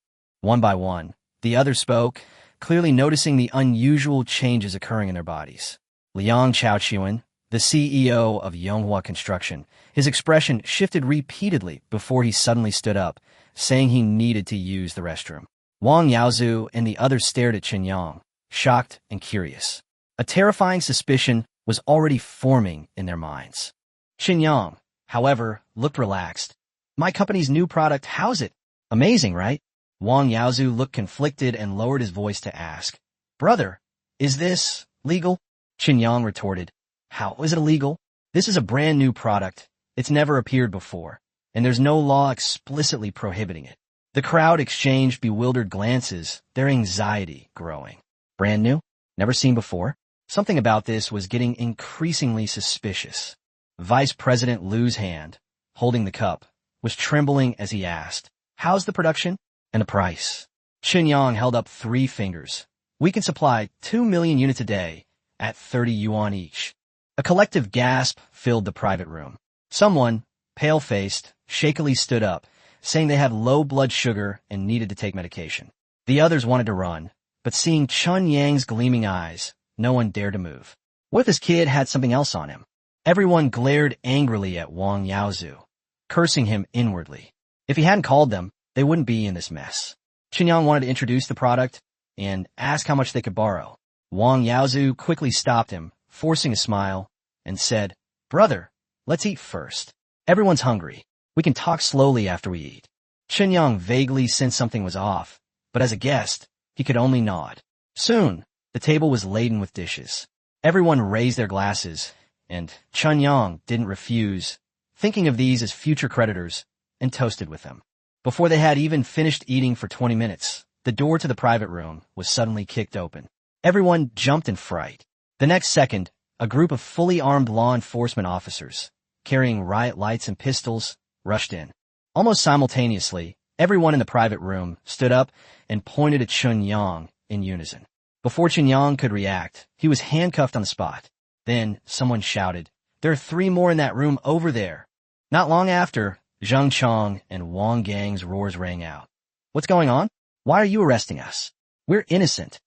One by one, the others spoke, clearly noticing the unusual changes occurring in their bodies. Liang Chaochuan, the CEO of Yonghua Construction, his expression shifted repeatedly before he suddenly stood up, saying he needed to use the restroom. Wang Yaozu and the others stared at Qin Yang, shocked and curious. A terrifying suspicion was already forming in their minds. Qin Yang, however, looked relaxed. "My company's new product, how's it? Amazing, right?" Wang Yaozu looked conflicted and lowered his voice to ask, "Brother, is this legal?" Qin Yang retorted, "How is it illegal? This is a brand new product. It's never appeared before, and there's no law explicitly prohibiting it." The crowd exchanged bewildered glances, their anxiety growing. Brand new? Never seen before? Something about this was getting increasingly suspicious. Vice President Lu's hand, holding the cup, was trembling as he asked, "How's the production? And the price?" Qin Yang held up 3 fingers. "We can supply 2 million units a day at 30 yuan each." A collective gasp filled the private room. Someone, pale-faced, shakily stood up, saying they had low blood sugar and needed to take medication. The others wanted to run, but seeing Chun Yang's gleaming eyes, no one dared to move. What if this kid had something else on him? Everyone glared angrily at Wang Yaozu, cursing him inwardly. If he hadn't called them, they wouldn't be in this mess. Qin Yang wanted to introduce the product and ask how much they could borrow. Wang Yaozu quickly stopped him, forcing a smile, and said, "Brother, let's eat first. Everyone's hungry. We can talk slowly after we eat." Qin Yang vaguely sensed something was off, but as a guest, he could only nod. Soon, the table was laden with dishes. Everyone raised their glasses, and Chen Yang didn't refuse, thinking of these as future creditors, and toasted with them. Before they had even finished eating for 20 minutes, the door to the private room was suddenly kicked open. Everyone jumped in fright. The next second, a group of fully armed law enforcement officers, carrying riot lights and pistols, rushed in. Almost simultaneously, everyone in the private room stood up and pointed at Chen Yang in unison. Before Chen Yang could react, he was handcuffed on the spot. Then someone shouted, "There are 3 more in that room over there." Not long after, Zhang Chong and Wang Gang's roars rang out. "What's going on? Why are you arresting us? We're innocent."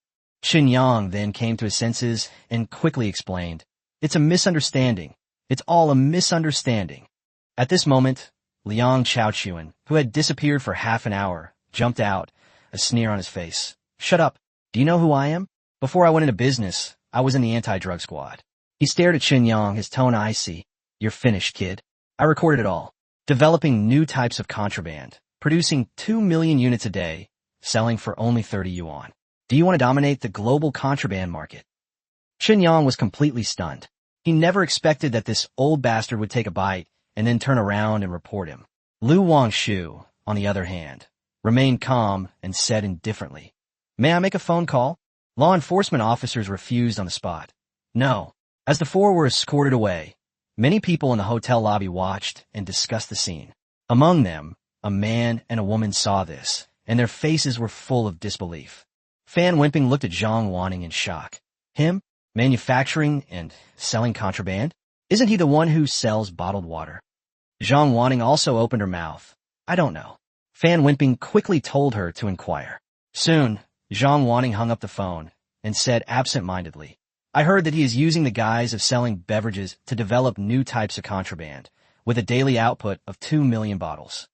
Chen Yang then came to his senses and quickly explained, "It's a misunderstanding. It's all a misunderstanding." At this moment, Liang Chaochuan, who had disappeared for half an hour, jumped out, a sneer on his face. "Shut up. Do you know who I am? Before I went into business, I was in the anti-drug squad." He stared at Chen Yang, his tone icy. "You're finished, kid. I recorded it all. Developing new types of contraband, producing 2 million units a day, selling for only 30 yuan. Do you want to dominate the global contraband market?" Chen Yang was completely stunned. He never expected that this old bastard would take a bite and then turn around and report him. Lu Wangshu, on the other hand, remained calm and said indifferently, "May I make a phone call?" Law enforcement officers refused on the spot. No. As the 4 were escorted away, many people in the hotel lobby watched and discussed the scene. Among them, a man and a woman saw this, and their faces were full of disbelief. Fan Wimping looked at Zhang Wanning in shock. Him? Manufacturing and selling contraband? Isn't he the one who sells bottled water? Zhang Wanning also opened her mouth. "I don't know." Fan Wimping quickly told her to inquire. Soon, Zhang Wanning hung up the phone and said absent-mindedly, "I heard that he is using the guise of selling beverages to develop new types of contraband, with a daily output of 2 million bottles.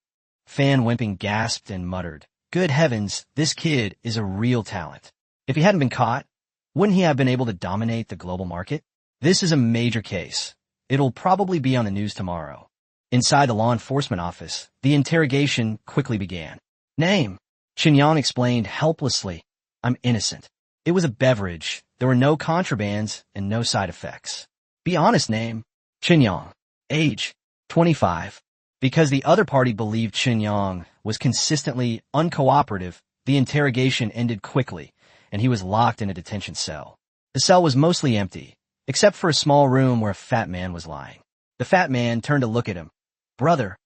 Fan Wimping gasped and muttered, "Good heavens, this kid is a real talent. If he hadn't been caught, wouldn't he have been able to dominate the global market? This is a major case. It'll probably be on the news tomorrow." Inside the law enforcement office, the interrogation quickly began. "Name?" Chen Yang explained helplessly. "I'm innocent. It was a beverage. There were no contrabands and no side effects." "Be honest, name." Chen Yang. Age? 25. Because the other party believed Chen Yang was consistently uncooperative, the interrogation ended quickly, and he was locked in a detention cell. The cell was mostly empty, except for a small room where a fat man was lying. The fat man turned to look at him. "Brother,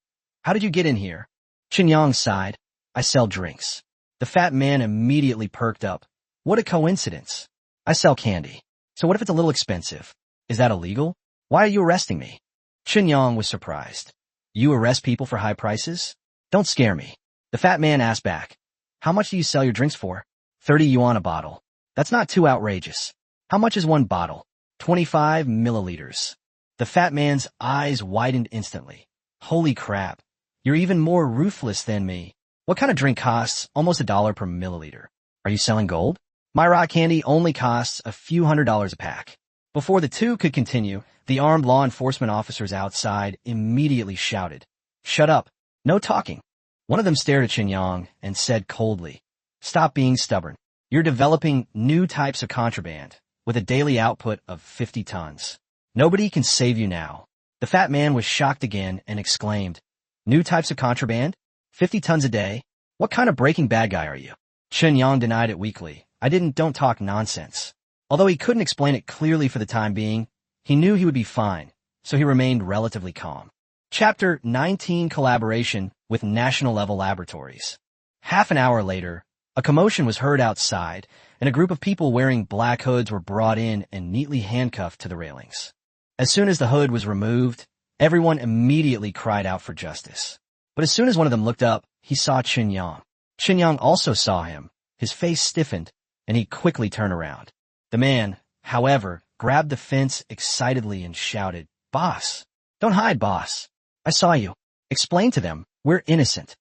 how did you get in here?" Chen Yang sighed. "I sell drinks." The fat man immediately perked up. "What a coincidence. I sell candy. So what if it's a little expensive? Is that illegal? Why are you arresting me?" Chen Yang was surprised. "You arrest people for high prices? Don't scare me." The fat man asked back, "How much do you sell your drinks for?" 30 yuan a bottle. That's not too outrageous. How much is one bottle? 25 milliliters. The fat man's eyes widened instantly. "Holy crap. You're even more ruthless than me. What kind of drink costs almost $1 per milliliter? Are you selling gold? My rock candy only costs a few $100s a pack." Before the two could continue, the armed law enforcement officers outside immediately shouted, "Shut up. No talking." One of them stared at Chen Yang and said coldly, "Stop being stubborn. You're developing new types of contraband with a daily output of 50 tons. Nobody can save you now." The fat man was shocked again and exclaimed, "New types of contraband? 50 tons a day? What kind of Breaking Bad guy are you?" Chen Yang denied it weakly. Don't talk nonsense." Although he couldn't explain it clearly for the time being, he knew he would be fine, so he remained relatively calm. Chapter 19 Collaboration with National-Level Laboratories. Half an hour later, a commotion was heard outside, and a group of people wearing black hoods were brought in and neatly handcuffed to the railings. As soon as the hood was removed, everyone immediately cried out for justice. But as soon as one of them looked up, he saw Chen Yang. Chen Yang also saw him. His face stiffened, and he quickly turned around. The man, however, grabbed the fence excitedly and shouted, "Boss! Don't hide, boss! I saw you. Explain to them, we're innocent."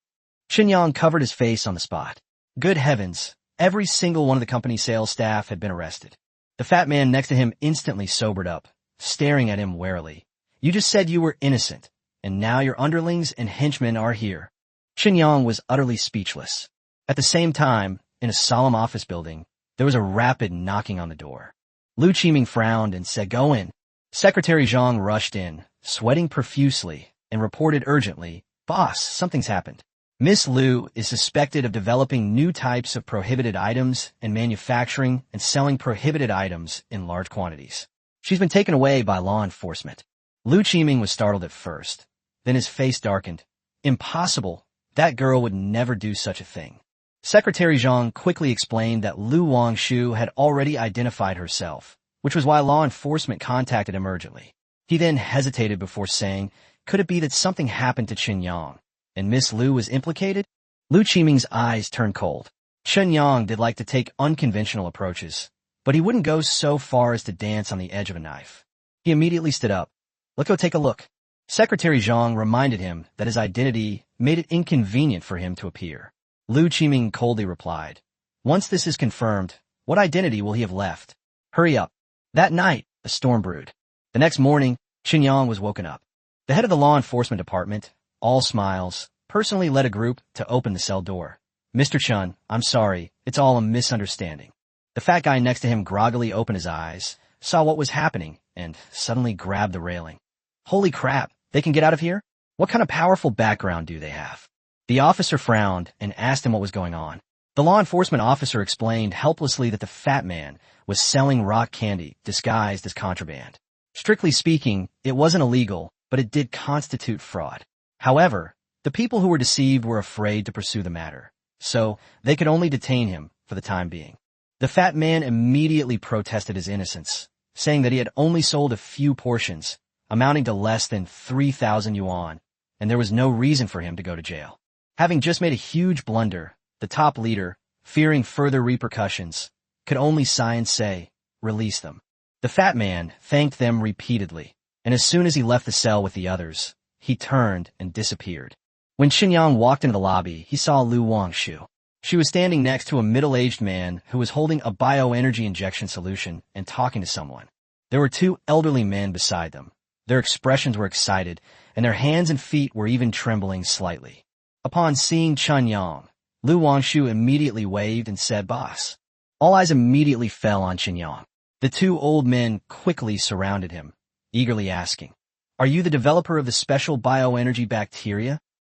Chen Yang covered his face on the spot. Good heavens, every single one of the company's sales staff had been arrested. The fat man next to him instantly sobered up, staring at him warily. "You just said you were innocent, and now your underlings and henchmen are here." Chen Yang was utterly speechless. At the same time, in a solemn office building, there was a rapid knocking on the door. Lu Qiming frowned and said, "Go in." Secretary Zhang rushed in, sweating profusely, and reported urgently, "Boss, something's happened." Miss Liu is suspected of developing new types of prohibited items and manufacturing and selling prohibited items in large quantities. She's been taken away by law enforcement. Liu Qiming was startled at first. Then his face darkened. Impossible. That girl would never do such a thing. Secretary Zhang quickly explained that Lu Wangshu had already identified herself, which was why law enforcement contacted him urgently. He then hesitated before saying, could it be that something happened to Chen Yang, and Miss Liu was implicated? Liu Qiming's eyes turned cold. Chen Yang did like to take unconventional approaches, but he wouldn't go so far as to dance on the edge of a knife. He immediately stood up. Let's go take a look. Secretary Zhang reminded him that his identity made it inconvenient for him to appear. Liu Qiming coldly replied, once this is confirmed, what identity will he have left? Hurry up. That night, a storm brewed. The next morning, Chen Yang was woken up. The head of the law enforcement department, all smiles, personally led a group to open the cell door. Mr. Chen, I'm sorry, it's all a misunderstanding. The fat guy next to him groggily opened his eyes, saw what was happening, and suddenly grabbed the railing. Holy crap, they can get out of here? What kind of powerful background do they have? The officer frowned and asked him what was going on. The law enforcement officer explained helplessly that the fat man was selling rock candy disguised as contraband. Strictly speaking, it wasn't illegal, but it did constitute fraud. However, the people who were deceived were afraid to pursue the matter, so they could only detain him for the time being. The fat man immediately protested his innocence, saying that he had only sold a few portions, amounting to less than 3,000 yuan, and there was no reason for him to go to jail. Having just made a huge blunder, the top leader, fearing further repercussions, could only sigh and say, release them. The fat man thanked them repeatedly, and as soon as he left the cell with the others, he turned and disappeared. When Chen Yang walked into the lobby, he saw Lu Wangshu. She was standing next to a middle-aged man who was holding a bioenergy injection solution and talking to someone. There were two elderly men beside them. Their expressions were excited, and their hands and feet were even trembling slightly. Upon seeing Chen Yang, Lu Wangshu immediately waved and said, boss. All eyes immediately fell on Chen Yang. The two old men quickly surrounded him, eagerly asking, are you the developer of the special bioenergy bacteria?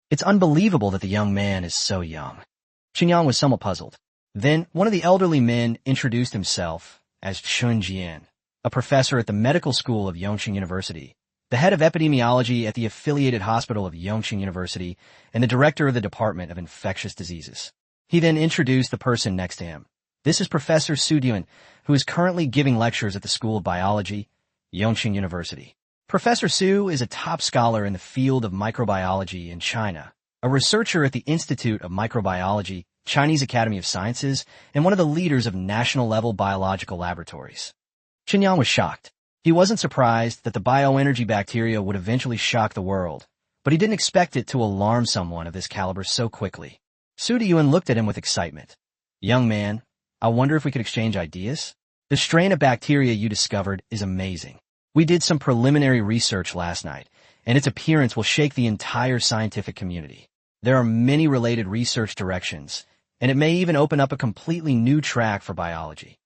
It's unbelievable that the young man is so young. Chen Yang was somewhat puzzled. Then one of the elderly men introduced himself as Chun Jian, a professor at the medical school of Yongqing University, the head of epidemiology at the affiliated hospital of Yongqing University, and the director of the Department of Infectious Diseases. He then introduced the person next to him. This is Professor Su Duan, who is currently giving lectures at the School of Biology, Yongqing University. Professor Su is a top scholar in the field of microbiology in China, a researcher at the Institute of Microbiology, Chinese Academy of Sciences, and one of the leaders of national-level biological laboratories. Chen Yang was shocked. He wasn't surprised that the bioenergy bacteria would eventually shock the world, but he didn't expect it to alarm someone of this caliber so quickly. Su Diyuan looked at him with excitement. Young man, I wonder if we could exchange ideas? The strain of bacteria you discovered is amazing. We did some preliminary research last night, and its appearance will shake the entire scientific community. There are many related research directions, and it may even open up a completely new track for biology.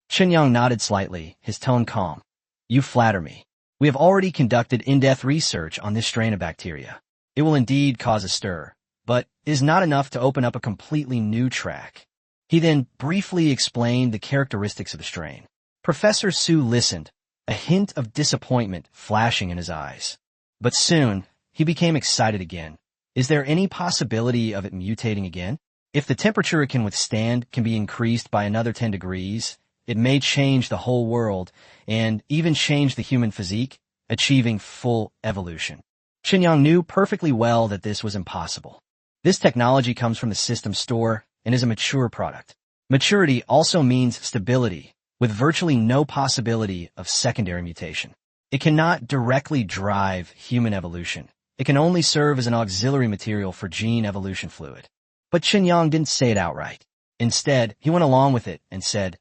Chen Yang nodded slightly, his tone calm. You flatter me. We have already conducted in-depth research on this strain of bacteria. It will indeed cause a stir, but is not enough to open up a completely new track. He then briefly explained the characteristics of the strain. Professor Su listened, a hint of disappointment flashing in his eyes. But soon, he became excited again. Is there any possibility of it mutating again? If the temperature it can withstand can be increased by another 10 degrees, it may change the whole world and even change the human physique, achieving full evolution. Chen Yang knew perfectly well that this was impossible. This technology comes from the system store and is a mature product. Maturity also means stability, with virtually no possibility of secondary mutation. It cannot directly drive human evolution. It can only serve as an auxiliary material for gene evolution fluid. But Chen Yang didn't say it outright. Instead, he went along with it and said,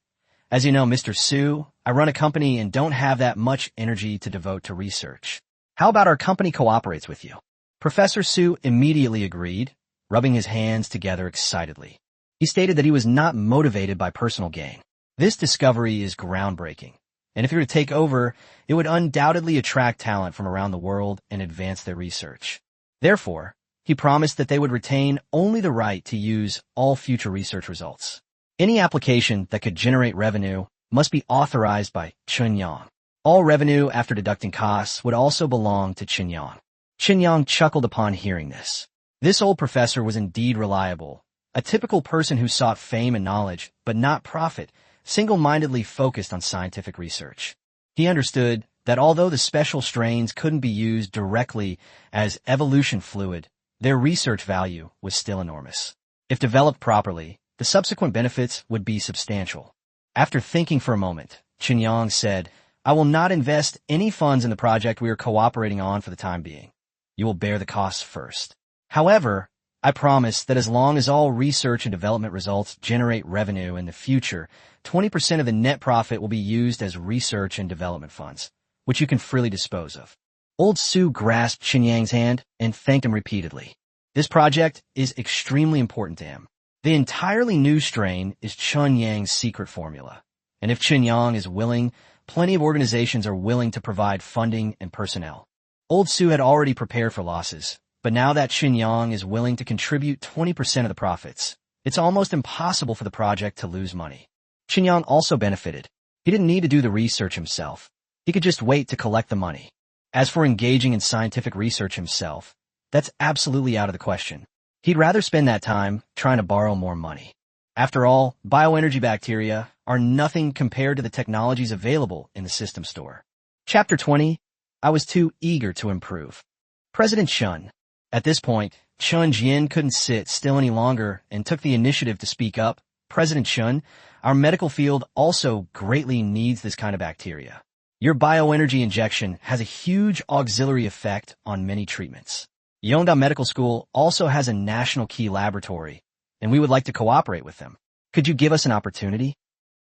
as you know, Mr. Su, I run a company and don't have that much energy to devote to research. How about our company cooperates with you? Professor Su immediately agreed, rubbing his hands together excitedly. He stated that he was not motivated by personal gain. This discovery is groundbreaking, and if he were to take over, it would undoubtedly attract talent from around the world and advance their research. Therefore, He promised that they would retain only the right to use all future research results. Any application that could generate revenue must be authorized by Chen Yang. All revenue after deducting costs would also belong to Chen Yang. Chen Yang chuckled upon hearing this. This old professor was indeed reliable, a typical person who sought fame and knowledge, but not profit, single-mindedly focused on scientific research. He understood that although the special strains couldn't be used directly as evolution fluid, their research value was still enormous. If developed properly, the subsequent benefits would be substantial. After thinking for a moment, Chen Yang said, "I will not invest any funds in the project we are cooperating on for the time being. You will bear the costs first. However, I promise that as long as all research and development results generate revenue in the future, 20% of the net profit will be used as research and development funds, which you can freely dispose of." Old Su grasped Chen Yang's hand and thanked him repeatedly. This project is extremely important to him. The entirely new strain is Chen Yang's secret formula. And if Chen Yang is willing, plenty of organizations are willing to provide funding and personnel. Old Su had already prepared for losses, but now that Chen Yang is willing to contribute 20% of the profits, it's almost impossible for the project to lose money. Chen Yang also benefited. He didn't need to do the research himself. He could just wait to collect the money. As for engaging in scientific research himself, that's absolutely out of the question. He'd rather spend that time trying to borrow more money. After all, bioenergy bacteria are nothing compared to the technologies available in the system store. Chapter 20. I was too eager to improve. President Chen. At this point, Chen Jian couldn't sit still any longer and took the initiative to speak up. "President Chen, our medical field also greatly needs this kind of bacteria. Your bioenergy injection has a huge auxiliary effect on many treatments. Yongda Medical School also has a national key laboratory, and we would like to cooperate with them. Could you give us an opportunity?"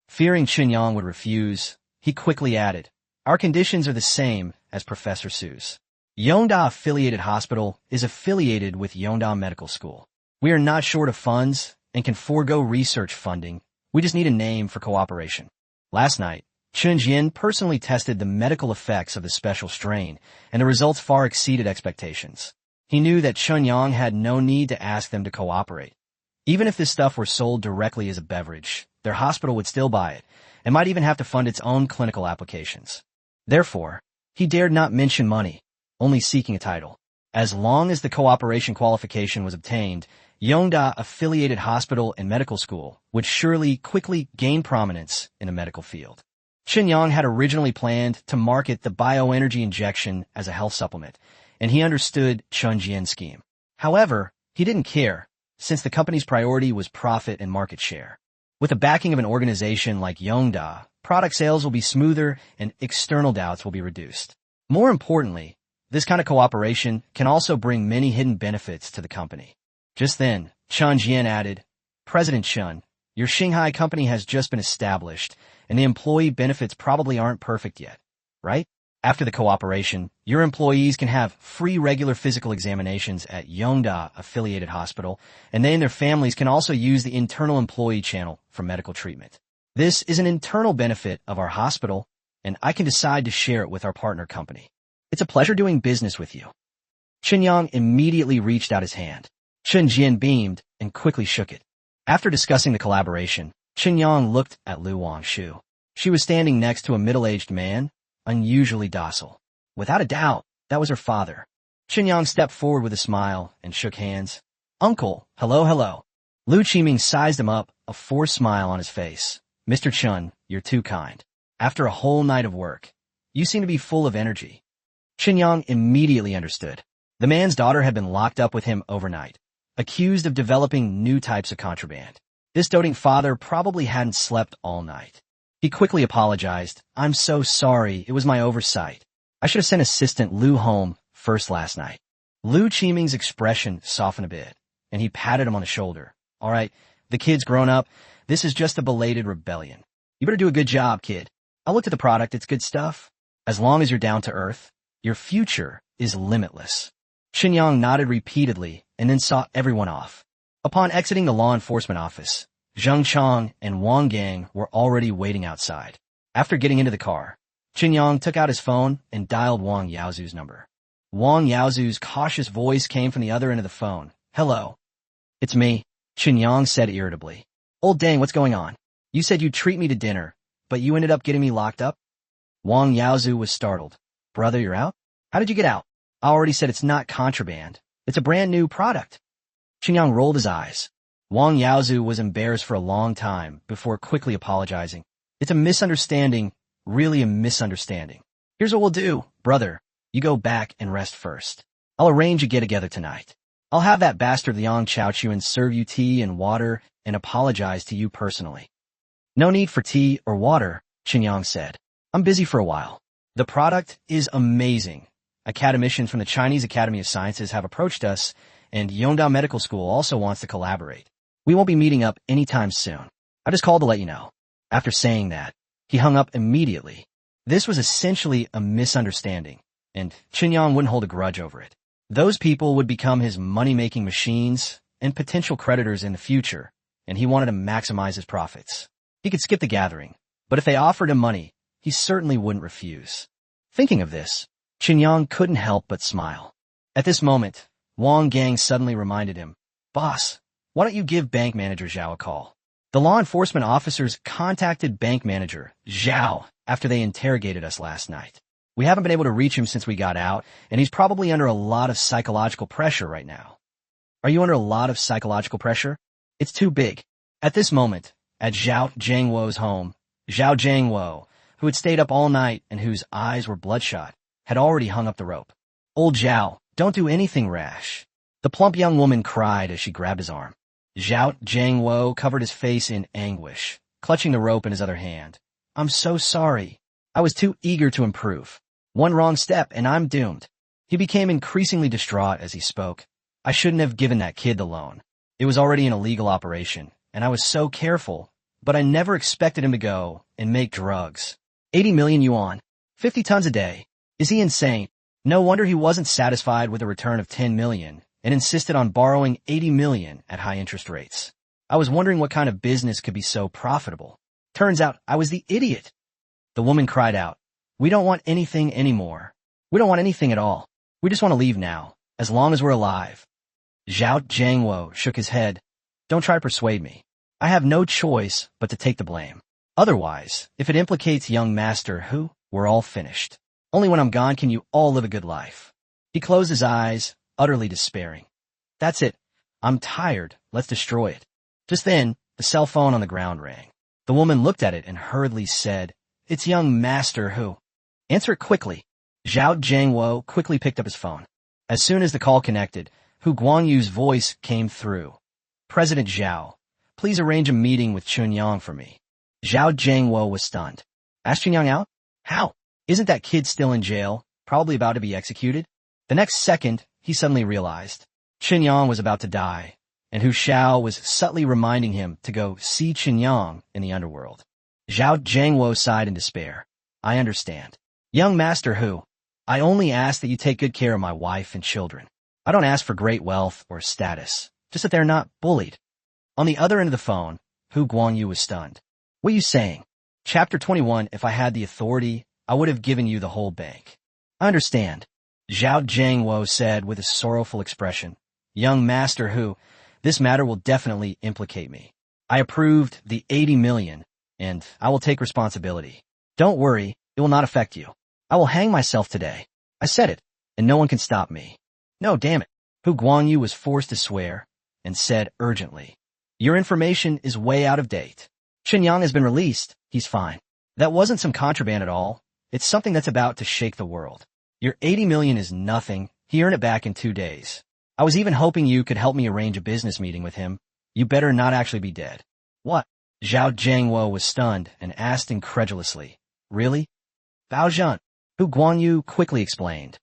Fearing Chen Yang would refuse, he quickly added, "Our conditions are the same as Professor Su's. Yongda Affiliated Hospital is affiliated with Yongda Medical School. We are not short of funds and can forego research funding. We just need a name for cooperation." Last night, Chen Jian personally tested the medical effects of the special strain, and the results far exceeded expectations. He knew that Chen Yang had no need to ask them to cooperate. Even if this stuff were sold directly as a beverage, their hospital would still buy it, and might even have to fund its own clinical applications. Therefore, he dared not mention money, only seeking a title. As long as the cooperation qualification was obtained, Yongda Affiliated Hospital and Medical School would surely quickly gain prominence in the medical field. Chen Yang had originally planned to market the bioenergy injection as a health supplement, and he understood Chen Jian's scheme. However, he didn't care, since the company's priority was profit and market share. With the backing of an organization like Yongda, product sales will be smoother and external doubts will be reduced. More importantly, this kind of cooperation can also bring many hidden benefits to the company. Just then, Chen Jian added, "President Chen, your Shanghai company has just been established, and the employee benefits probably aren't perfect yet, right? After the cooperation, your employees can have free regular physical examinations at Yongda Affiliated Hospital, and they and their families can also use the internal employee channel for medical treatment. This is an internal benefit of our hospital, and I can decide to share it with our partner company. It's a pleasure doing business with you." Chen Yang immediately reached out his hand. Chen Jian beamed and quickly shook it. After discussing the collaboration, Chen Yang looked at Lu Wangshu. She was standing next to a middle-aged man, unusually docile. Without a doubt, that was her father. Chen Yang stepped forward with a smile and shook hands. "Uncle, hello." Lu Qiming sized him up, a forced smile on his face. "Mr. Chen, you're too kind. After a whole night of work, you seem to be full of energy." Chen Yang immediately understood. The man's daughter had been locked up with him overnight, accused of developing new types of contraband. This doting father probably hadn't slept all night. He quickly apologized. "I'm so sorry, it was my oversight. I should have sent assistant Lu home first last night." Lu Qiming's expression softened a bit, and he patted him on the shoulder. "All right, the kid's grown up. This is just a belated rebellion. You better do a good job, kid. I looked at the product, it's good stuff. As long as you're down to earth, your future is limitless." Chen Yang nodded repeatedly and then saw everyone off. Upon exiting the law enforcement office, Zheng Chang and Wang Gang were already waiting outside. After getting into the car, Chen Yang took out his phone and dialed Wang Yaozu's number. Wang Yaozu's cautious voice came from the other end of the phone. Hello. It's me, Chen Yang said irritably. Old dang, what's going on? You said you'd treat me to dinner, but you ended up getting me locked up? Wang Yaozu was startled. Brother, you're out? How did you get out? I already said it's not contraband. It's a brand new product. Chen Yang rolled his eyes. Wang Yaozu was embarrassed for a long time before quickly apologizing. It's a misunderstanding, really a misunderstanding. Here's what we'll do, brother. You go back and rest first. I'll arrange a get-together tonight. I'll have that bastard Liang Chaochuan serve you tea and water and apologize to you personally. No need for tea or water, Chen Yang said. I'm busy for a while. The product is amazing. Academicians from the Chinese Academy of Sciences have approached us, and Yongdao Medical School also wants to collaborate. We won't be meeting up anytime soon. I just called to let you know. After saying that, he hung up immediately. This was essentially a misunderstanding, and Chen Yang wouldn't hold a grudge over it. Those people would become his money-making machines and potential creditors in the future, and he wanted to maximize his profits. He could skip the gathering, but if they offered him money, he certainly wouldn't refuse. Thinking of this, Chen Yang couldn't help but smile. At this moment, Wang Gang suddenly reminded him, Boss, why don't you give bank manager Zhao a call? The law enforcement officers contacted bank manager Zhao after they interrogated us last night. We haven't been able to reach him since we got out, and he's probably under a lot of psychological pressure right now. Are you under a lot of psychological pressure? It's too big. At this moment, at Zhao Jiangwo's home, Zhao Jiangwo, who had stayed up all night and whose eyes were bloodshot, had already hung up the rope. Old Zhao, don't do anything rash. The plump young woman cried as she grabbed his arm. Zhao Jiangwo covered his face in anguish, clutching the rope in his other hand. I'm so sorry. I was too eager to improve. One wrong step and I'm doomed. He became increasingly distraught as he spoke. I shouldn't have given that kid the loan. It was already an illegal operation, and I was so careful, but I never expected him to go and make drugs. 80 million yuan. 50 tons a day. Is he insane? No wonder he wasn't satisfied with a return of 10 million and insisted on borrowing 80 million at high interest rates. I was wondering what kind of business could be so profitable. Turns out I was the idiot. The woman cried out, We don't want anything anymore. We don't want anything at all. We just want to leave now, as long as we're alive. Zhao Jiangwo shook his head. Don't try to persuade me. I have no choice but to take the blame. Otherwise, if it implicates young master Hu, we're all finished. Only when I'm gone can you all live a good life. He closed his eyes, utterly despairing. That's it. I'm tired. Let's destroy it. Just then, the cell phone on the ground rang. The woman looked at it and hurriedly said, It's young master Hu. Answer it quickly. Zhao Jiangwo quickly picked up his phone. As soon as the call connected, Hu Guangyu's voice came through. President Zhao, please arrange a meeting with Chen Yang for me. Zhao Jiangwo was stunned. Ask Chen Yang out? How? Isn't that kid still in jail, probably about to be executed? The next second, he suddenly realized. Chen Yang was about to die, and Hu Xiao was subtly reminding him to go see Chen Yang in the underworld. Zhao Jiangwo sighed in despair. I understand. Young master Hu, I only ask that you take good care of my wife and children. I don't ask for great wealth or status, just that they're not bullied. On the other end of the phone, Hu Guangyu was stunned. What are you saying? Chapter 21, if I had the authority, I would have given you the whole bank. I understand. Zhao Jiangwo said with a sorrowful expression. Young master Hu, this matter will definitely implicate me. I approved the 80 million, and I will take responsibility. Don't worry, it will not affect you. I will hang myself today. I said it, and no one can stop me. No, damn it. Hu Guangyu was forced to swear, and said urgently. Your information is way out of date. Chen Yang has been released. He's fine. That wasn't some contraband at all. It's something that's about to shake the world. Your 80 million is nothing. He earned it back in 2 days. I was even hoping you could help me arrange a business meeting with him. You better not actually be dead. What? Zhao Jiangwo was stunned and asked incredulously. Really? Bao Zhan. Hu Guangyu quickly explained.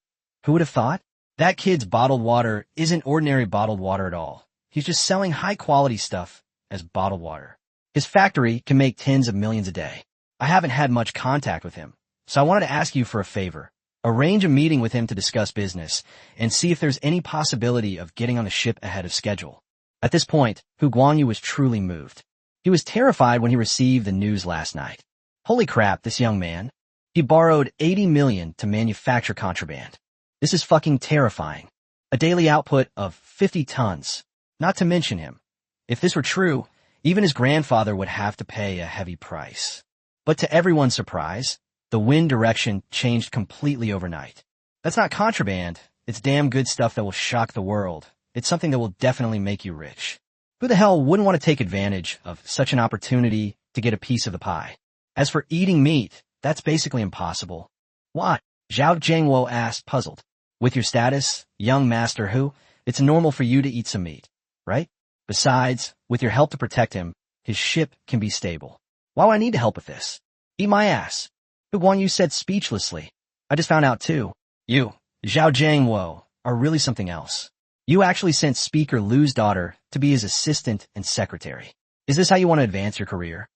Who would have thought? That kid's bottled water isn't ordinary bottled water at all. He's just selling high-quality stuff as bottled water. His factory can make tens of millions a day. I haven't had much contact with him, so I wanted to ask you for a favor. Arrange a meeting with him to discuss business and see if there's any possibility of getting on the ship ahead of schedule. At this point, Hu Guangyu was truly moved. He was terrified when he received the news last night. Holy crap, this young man. He borrowed 80 million to manufacture contraband. This is fucking terrifying. A daily output of 50 tons. Not to mention him. If this were true, even his grandfather would have to pay a heavy price. But to everyone's surprise, the wind direction changed completely overnight. That's not contraband. It's damn good stuff that will shock the world. It's something that will definitely make you rich. Who the hell wouldn't want to take advantage of such an opportunity to get a piece of the pie? As for eating meat, that's basically impossible. Why? Zhao Jiangwo asked, puzzled. With your status, young master Hu, it's normal for you to eat some meat, right? Besides, with your help to protect him, his ship can be stable. Why do I need to help with this? Eat my ass. Hu Guanyu said speechlessly. I just found out too. You, Zhao Jiangwo, are really something else. You actually sent Speaker Lu's daughter to be his assistant and secretary. Is this how you want to advance your career?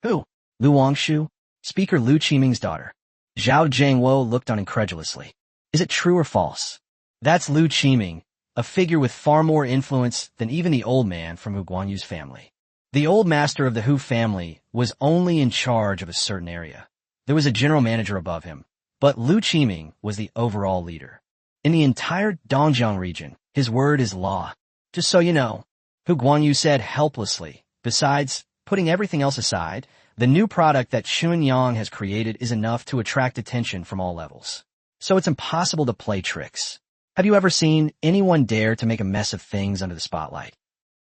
Who? Lu Wangshu? Speaker Lu Qiming's daughter. Zhao Jiangwo looked on incredulously. Is it true or false? That's Lu Qiming, a figure with far more influence than even the old man from Hu Guanyu's family. The old master of the Hu family was only in charge of a certain area. There was a general manager above him, but Lu Qiming was the overall leader. In the entire Dongjiang region, his word is law. Just so you know, Hu Guanyu said helplessly. Besides, putting everything else aside, the new product that Chunyang has created is enough to attract attention from all levels. So it's impossible to play tricks. Have you ever seen anyone dare to make a mess of things under the spotlight?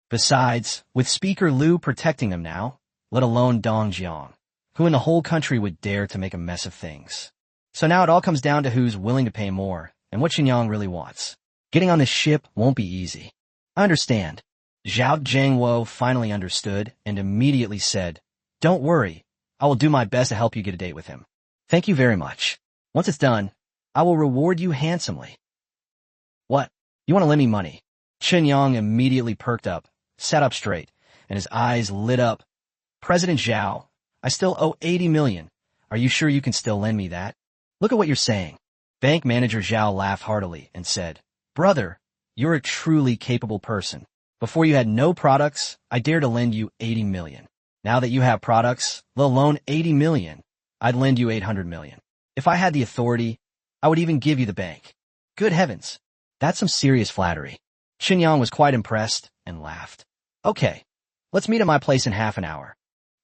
Besides, with Speaker Lu protecting them now, let alone Dongjiang, who in the whole country would dare to make a mess of things? So now it all comes down to who's willing to pay more and what Chunyang really wants. Getting on this ship won't be easy. I understand. Zhao Jiangwo finally understood and immediately said, Don't worry, I will do my best to help you get a date with him. Thank you very much. Once it's done, I will reward you handsomely. What? You want to lend me money? Chunyang immediately perked up, sat up straight, and his eyes lit up. President Zhao, I still owe 80 million. Are you sure you can still lend me that? Look at what you're saying. Bank manager Zhao laughed heartily and said, Brother, you're a truly capable person. Before you had no products, I dare to lend you 80 million. Now that you have products, let alone 80 million, I'd lend you 800 million. If I had the authority, I would even give you the bank. Good heavens. That's some serious flattery. Chunyang was quite impressed and laughed. Okay, let's meet at my place in half an hour.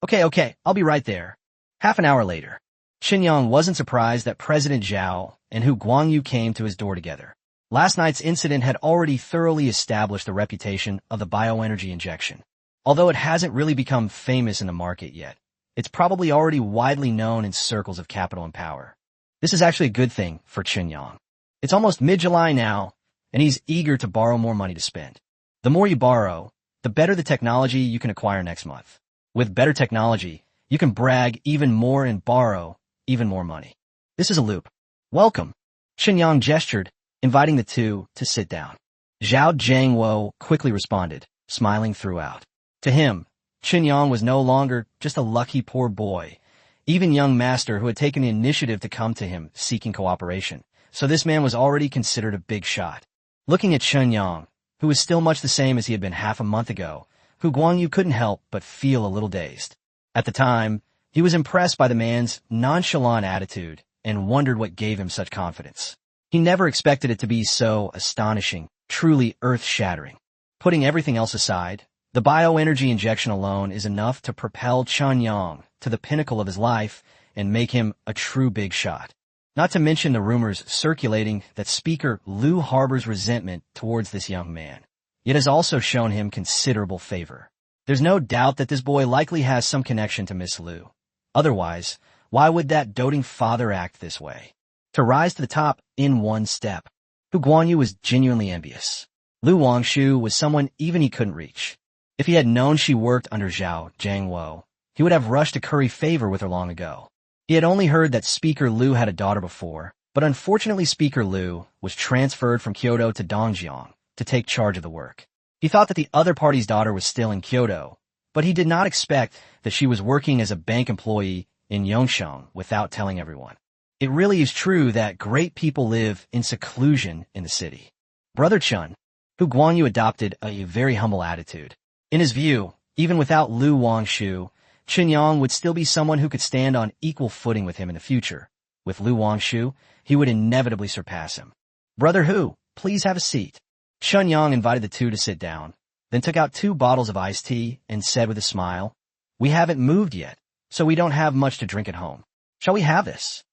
Okay, I'll be right there. Half an hour later, Chunyang wasn't surprised that President Zhao and Hu Guangyu came to his door together. Last night's incident had already thoroughly established the reputation of the bioenergy injection. Although it hasn't really become famous in the market yet, it's probably already widely known in circles of capital and power. This is actually a good thing for Chunyang. It's almost mid-July now, and he's eager to borrow more money to spend. The more you borrow, the better the technology you can acquire next month. With better technology, you can brag even more and borrow even more money. This is a loop. Welcome. Chunyang gestured, inviting the two to sit down. Zhao Jiangwo quickly responded, smiling throughout. To him, Chunyang was no longer just a lucky poor boy, even young master who had taken the initiative to come to him seeking cooperation. So this man was already considered a big shot. Looking at Chunyang, who was still much the same as he had been half a month ago, Hu Guangyu couldn't help but feel a little dazed. At the time, he was impressed by the man's nonchalant attitude and wondered what gave him such confidence. He never expected it to be so astonishing, truly earth-shattering. Putting everything else aside, the bioenergy injection alone is enough to propel Chunyang to the pinnacle of his life and make him a true big shot. Not to mention the rumors circulating that Speaker Lu harbors resentment towards this young man, yet has also shown him considerable favor. There's no doubt that this boy likely has some connection to Miss Lu. Otherwise, why would that doting father act this way? To rise to the top in one step. Hu Guanyu was genuinely envious. Lu Wangshu was someone even he couldn't reach. If he had known she worked under Zhao Jiangwo, he would have rushed to curry favor with her long ago. He had only heard that Speaker Lu had a daughter before, but unfortunately Speaker Lu was transferred from Kyoto to Dongjiang to take charge of the work. He thought that the other party's daughter was still in Kyoto, but he did not expect that she was working as a bank employee in Yongsheng without telling everyone. It really is true that great people live in seclusion in the city. Brother Chen, Hu Guanyu adopted a very humble attitude. In his view, even without Lu Wangshu, Chunyang would still be someone who could stand on equal footing with him in the future. With Lu Wangshu, he would inevitably surpass him. Brother Hu, please have a seat. Chen Yang invited the two to sit down, then took out 2 bottles of iced tea and said with a smile, "We haven't moved yet, so we don't have much to drink at home. Shall we have this?"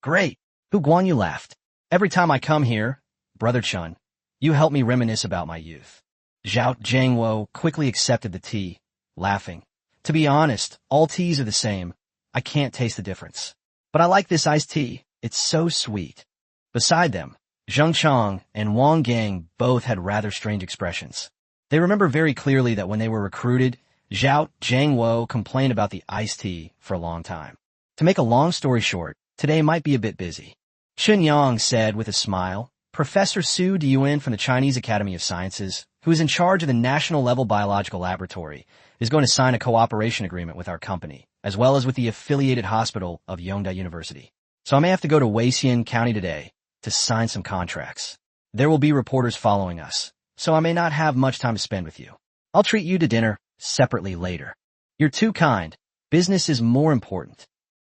"Great." Hu Guanyu laughed. "Every time I come here, Brother Chen, you help me reminisce about my youth." Zhao Jiangwo quickly accepted the tea, laughing. "To be honest, all teas are the same. I can't taste the difference. But I like this iced tea. It's so sweet." Beside them, Zheng Chang and Wang Gang both had rather strange expressions. They remember very clearly that when they were recruited, Zhao Jiangwo complained about the iced tea for a long time. To make a long story short, today might be a bit busy. Chen Yang said with a smile, "Professor Su Diyuan from the Chinese Academy of Sciences, who is in charge of the National Level Biological Laboratory, is going to sign a cooperation agreement with our company, as well as with the affiliated hospital of Yongda University. So I may have to go to Weixian County today to sign some contracts. There will be reporters following us, so I may not have much time to spend with you. I'll treat you to dinner separately later." "You're too kind. Business is more important."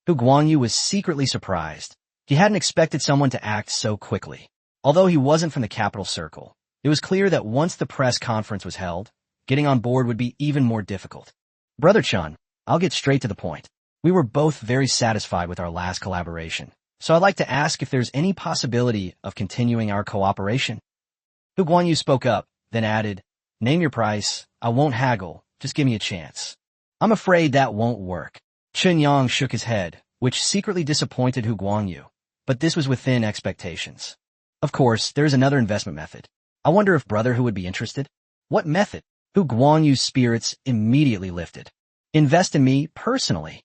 Hu Guanyu was secretly surprised. He hadn't expected someone to act so quickly. Although he wasn't from the capital circle, it was clear that once the press conference was held, getting on board would be even more difficult. "Brother Chen, I'll get straight to the point. We were both very satisfied with our last collaboration, so I'd like to ask if there's any possibility of continuing our cooperation." Hu Guanyu spoke up, then added, "Name your price. I won't haggle. Just give me a chance." "I'm afraid that won't work." Chen Yang shook his head, which secretly disappointed Hu Guanyu, but this was within expectations. "Of course, there's another investment method. I wonder if Brother Hu would be interested." "What method?" Hu Guanyu's spirits immediately lifted. "Invest in me personally."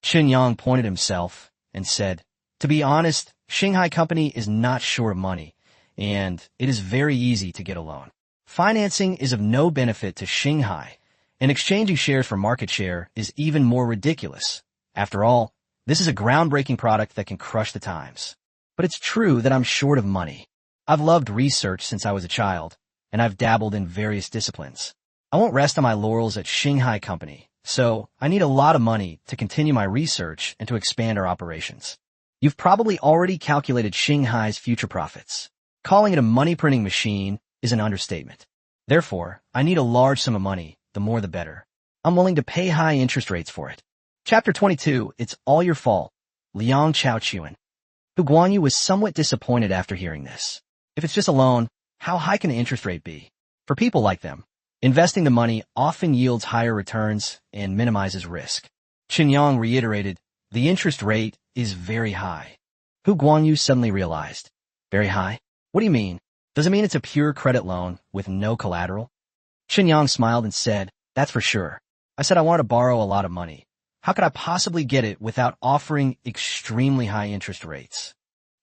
Chen Yang pointed himself and said, "To be honest, Shanghai Company is not short of money, and it is very easy to get a loan. Financing is of no benefit to Shanghai, and exchanging shares for market share is even more ridiculous. After all, this is a groundbreaking product that can crush the times. But it's true that I'm short of money. I've loved research since I was a child, and I've dabbled in various disciplines. I won't rest on my laurels at Shanghai Company, so I need a lot of money to continue my research and to expand our operations. You've probably already calculated Shanghai's future profits. Calling it a money-printing machine is an understatement. Therefore, I need a large sum of money, the more the better. I'm willing to pay high interest rates for it." Chapter 22, It's All Your Fault. Liang Chaochuan. Hu Guanyu was somewhat disappointed after hearing this. If it's just a loan, how high can the interest rate be? For people like them, investing the money often yields higher returns and minimizes risk. Chen Yang reiterated, "The interest rate is very high." Hu Guanyu suddenly realized, "Very high? What do you mean? Does it mean it's a pure credit loan with no collateral?" Chen Yang smiled and said, "That's for sure. I said I wanted to borrow a lot of money. How could I possibly get it without offering extremely high interest rates?"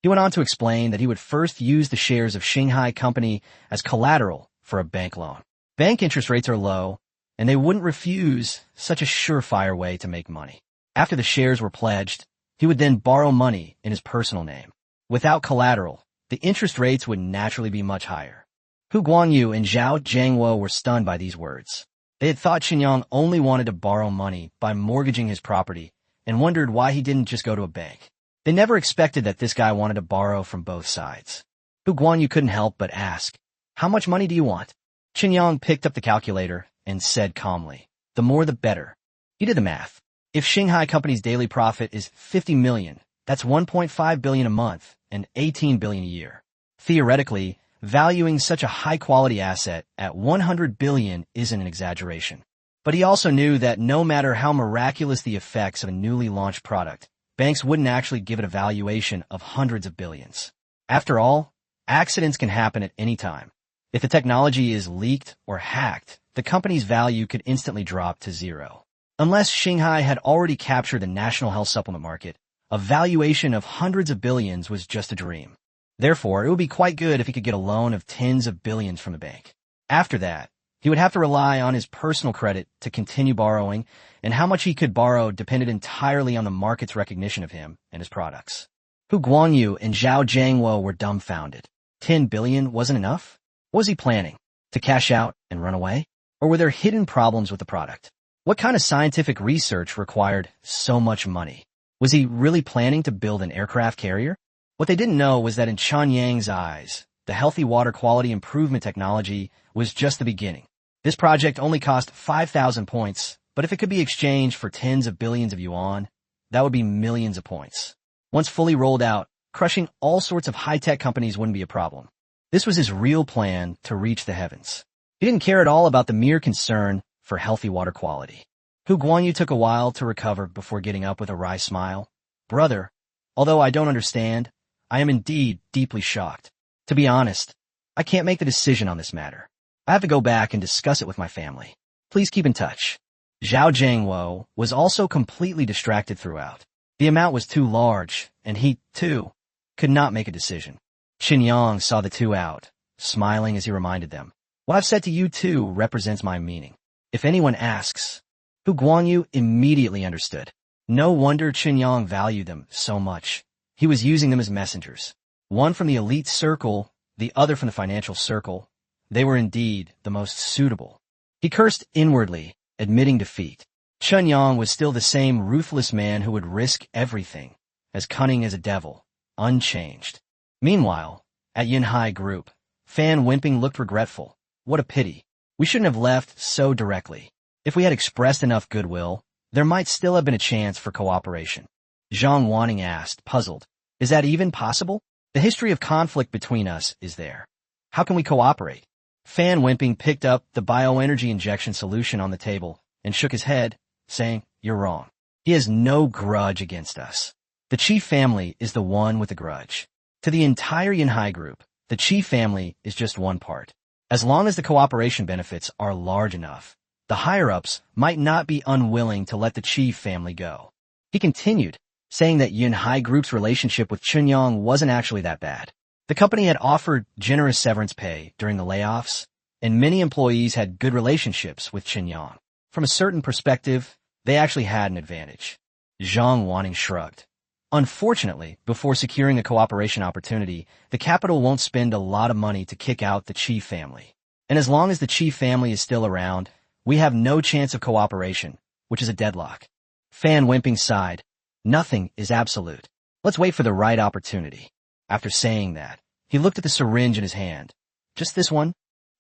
He went on to explain that he would first use the shares of Shanghai Company as collateral for a bank loan. Bank interest rates are low, and they wouldn't refuse such a surefire way to make money. After the shares were pledged, he would then borrow money in his personal name. Without collateral, the interest rates would naturally be much higher. Hu Guanyu and Zhao Jiangwo were stunned by these words. They had thought Qinyang only wanted to borrow money by mortgaging his property and wondered why he didn't just go to a bank. They never expected that this guy wanted to borrow from both sides. Hu Guanyu couldn't help but ask, "How much money do you want?" Qinyang picked up the calculator and said calmly, "The more the better." He did the math. If Shanghai Company's daily profit is 50 million, that's 1.5 billion a month and 18 billion a year. Theoretically, valuing such a high-quality asset at 100 billion isn't an exaggeration. But he also knew that no matter how miraculous the effects of a newly launched product, banks wouldn't actually give it a valuation of hundreds of billions. After all, accidents can happen at any time. If the technology is leaked or hacked, the company's value could instantly drop to zero. Unless Shanghai had already captured the national health supplement market, a valuation of hundreds of billions was just a dream. Therefore, it would be quite good if he could get a loan of tens of billions from the bank. After that, he would have to rely on his personal credit to continue borrowing, and how much he could borrow depended entirely on the market's recognition of him and his products. Hu Guanyu and Zhao Jiangwo were dumbfounded. 10 billion wasn't enough? What was he planning? To cash out and run away? Or were there hidden problems with the product? What kind of scientific research required so much money? Was he really planning to build an aircraft carrier? What they didn't know was that in Chen Yang's eyes, the healthy water quality improvement technology was just the beginning. This project only cost 5,000 points, but if it could be exchanged for tens of billions of yuan, that would be millions of points. Once fully rolled out, crushing all sorts of high-tech companies wouldn't be a problem. This was his real plan to reach the heavens. He didn't care at all about the mere concern for healthy water quality. Hu Guanyu took a while to recover before getting up with a wry smile. Brother, although I don't understand, I am indeed deeply shocked. To be honest, I can't make the decision on this matter. I have to go back and discuss it with my family. Please keep in touch. Zhao Jiangwo was also completely distracted throughout. The amount was too large, and he, too, could not make a decision. Qin Yang saw the two out, smiling as he reminded them. What I've said to you, too, represents my meaning. If anyone asks, Hu Guanyu immediately understood. No wonder Qin Yang valued them so much. He was using them as messengers. One from the elite circle, the other from the financial circle. They were indeed the most suitable. He cursed inwardly, admitting defeat. Chen Yang was still the same ruthless man who would risk everything, as cunning as a devil, unchanged. Meanwhile, at Yinhai Group, Fan Wimping looked regretful. What a pity. We shouldn't have left so directly. If we had expressed enough goodwill, there might still have been a chance for cooperation. Zhang Wanning asked, puzzled. Is that even possible? The history of conflict between us is there. How can we cooperate? Fan Wimping picked up the bioenergy injection solution on the table and shook his head, saying, You're wrong. He has no grudge against us. The Qi family is the one with the grudge. To the entire Yinhai Group, the Qi family is just one part. As long as the cooperation benefits are large enough, the higher-ups might not be unwilling to let the Qi family go. He continued, saying that Yinhai Group's relationship with Chen Yang wasn't actually that bad. The company had offered generous severance pay during the layoffs, and many employees had good relationships with Chen Yang. From a certain perspective, they actually had an advantage. Zhang Wanning shrugged. Unfortunately, before securing a cooperation opportunity, the capital won't spend a lot of money to kick out the Qi family. And as long as the Qi family is still around, we have no chance of cooperation, which is a deadlock. Fan Wimping sighed. Nothing is absolute. Let's wait for the right opportunity. After saying that, he looked at the syringe in his hand. Just this one?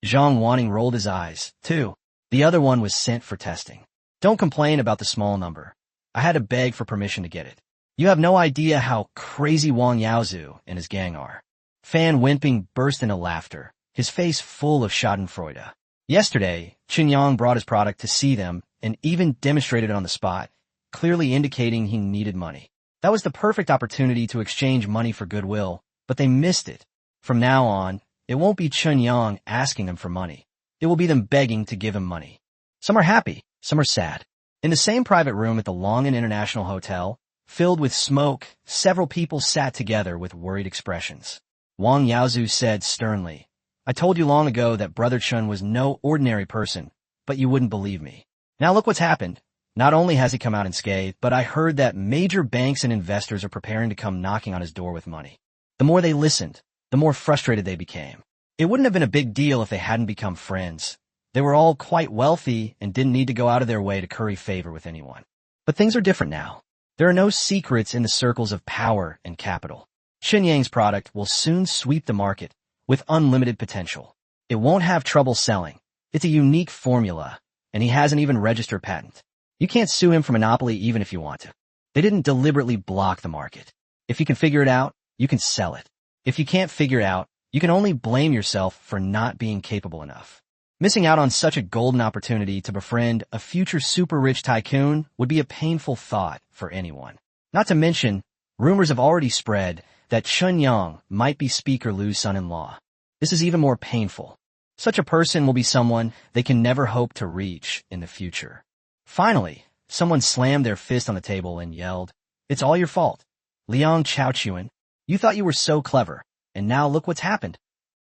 Zhang Wanning rolled his eyes, too. The other one was sent for testing. Don't complain about the small number. I had to beg for permission to get it. You have no idea how crazy Wang Yaozu and his gang are. Fan Wimping burst into laughter, his face full of schadenfreude. Yesterday, Qin Yang brought his product to see them and even demonstrated it on the spot, clearly indicating he needed money. That was the perfect opportunity to exchange money for goodwill, but they missed it. From now on, it won't be Chen Yang asking them for money. It will be them begging to give him money. Some are happy, some are sad. In the same private room at the Longan International Hotel, filled with smoke, several people sat together with worried expressions. Wang Yaozu said sternly, I told you long ago that Brother Chen was no ordinary person, but you wouldn't believe me. Now look what's happened. Not only has he come out unscathed, but I heard that major banks and investors are preparing to come knocking on his door with money. The more they listened, the more frustrated they became. It wouldn't have been a big deal if they hadn't become friends. They were all quite wealthy and didn't need to go out of their way to curry favor with anyone. But things are different now. There are no secrets in the circles of power and capital. Qin Yang's product will soon sweep the market with unlimited potential. It won't have trouble selling. It's a unique formula, and he hasn't even registered a patent. You can't sue him for monopoly even if you want to. They didn't deliberately block the market. If you can figure it out, you can sell it. If you can't figure it out, you can only blame yourself for not being capable enough. Missing out on such a golden opportunity to befriend a future super-rich tycoon would be a painful thought for anyone. Not to mention, rumors have already spread that Chen Yang might be Speaker Liu's son-in-law. This is even more painful. Such a person will be someone they can never hope to reach in the future. Finally, someone slammed their fist on the table and yelled, It's all your fault. Liang Chaochuan, you thought you were so clever, and now look what's happened.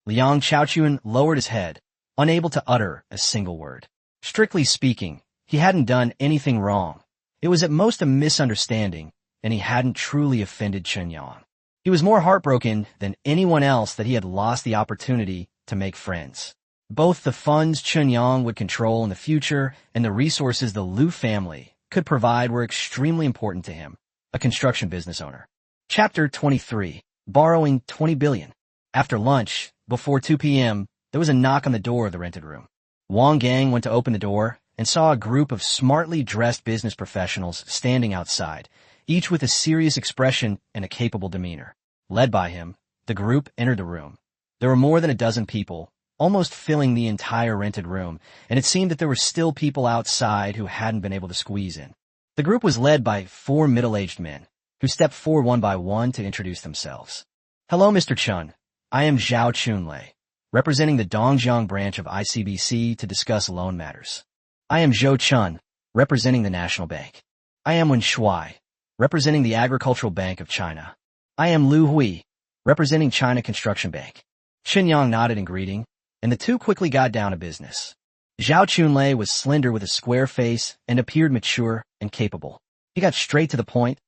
Liang Chaochuan lowered his head, unable to utter a single word. Strictly speaking, he hadn't done anything wrong. It was at most a misunderstanding, and he hadn't truly offended Chen Yang. He was more heartbroken than anyone else that he had lost the opportunity to make friends. Both the funds Chen Yang would control in the future and the resources the Liu family could provide were extremely important to him, a construction business owner. Chapter 23. Borrowing 20 billion. After lunch, Before 2 p.m., there was a knock on the door of the rented room. Wang Gang went to open the door and saw a group of smartly dressed business professionals standing outside, each with a serious expression and a capable demeanor. Led by him, the group entered the room. There were more than a dozen people, almost filling the entire rented room, and it seemed that there were still people outside who hadn't been able to squeeze in. The group was led by 4 middle-aged men, who stepped forward one by one to introduce themselves. Hello, Mr. Chen. I am Zhao Chunlei, representing the Dongjiang branch of ICBC to discuss loan matters. I am Zhou Chun, representing the National Bank. I am Wen Shuai, representing the Agricultural Bank of China. I am Lu Hui, representing China Construction Bank. Chen Yang nodded in greeting, and the two quickly got down to business. Zhao Chunlei was slender with a square face and appeared mature and capable. He got straight to the point.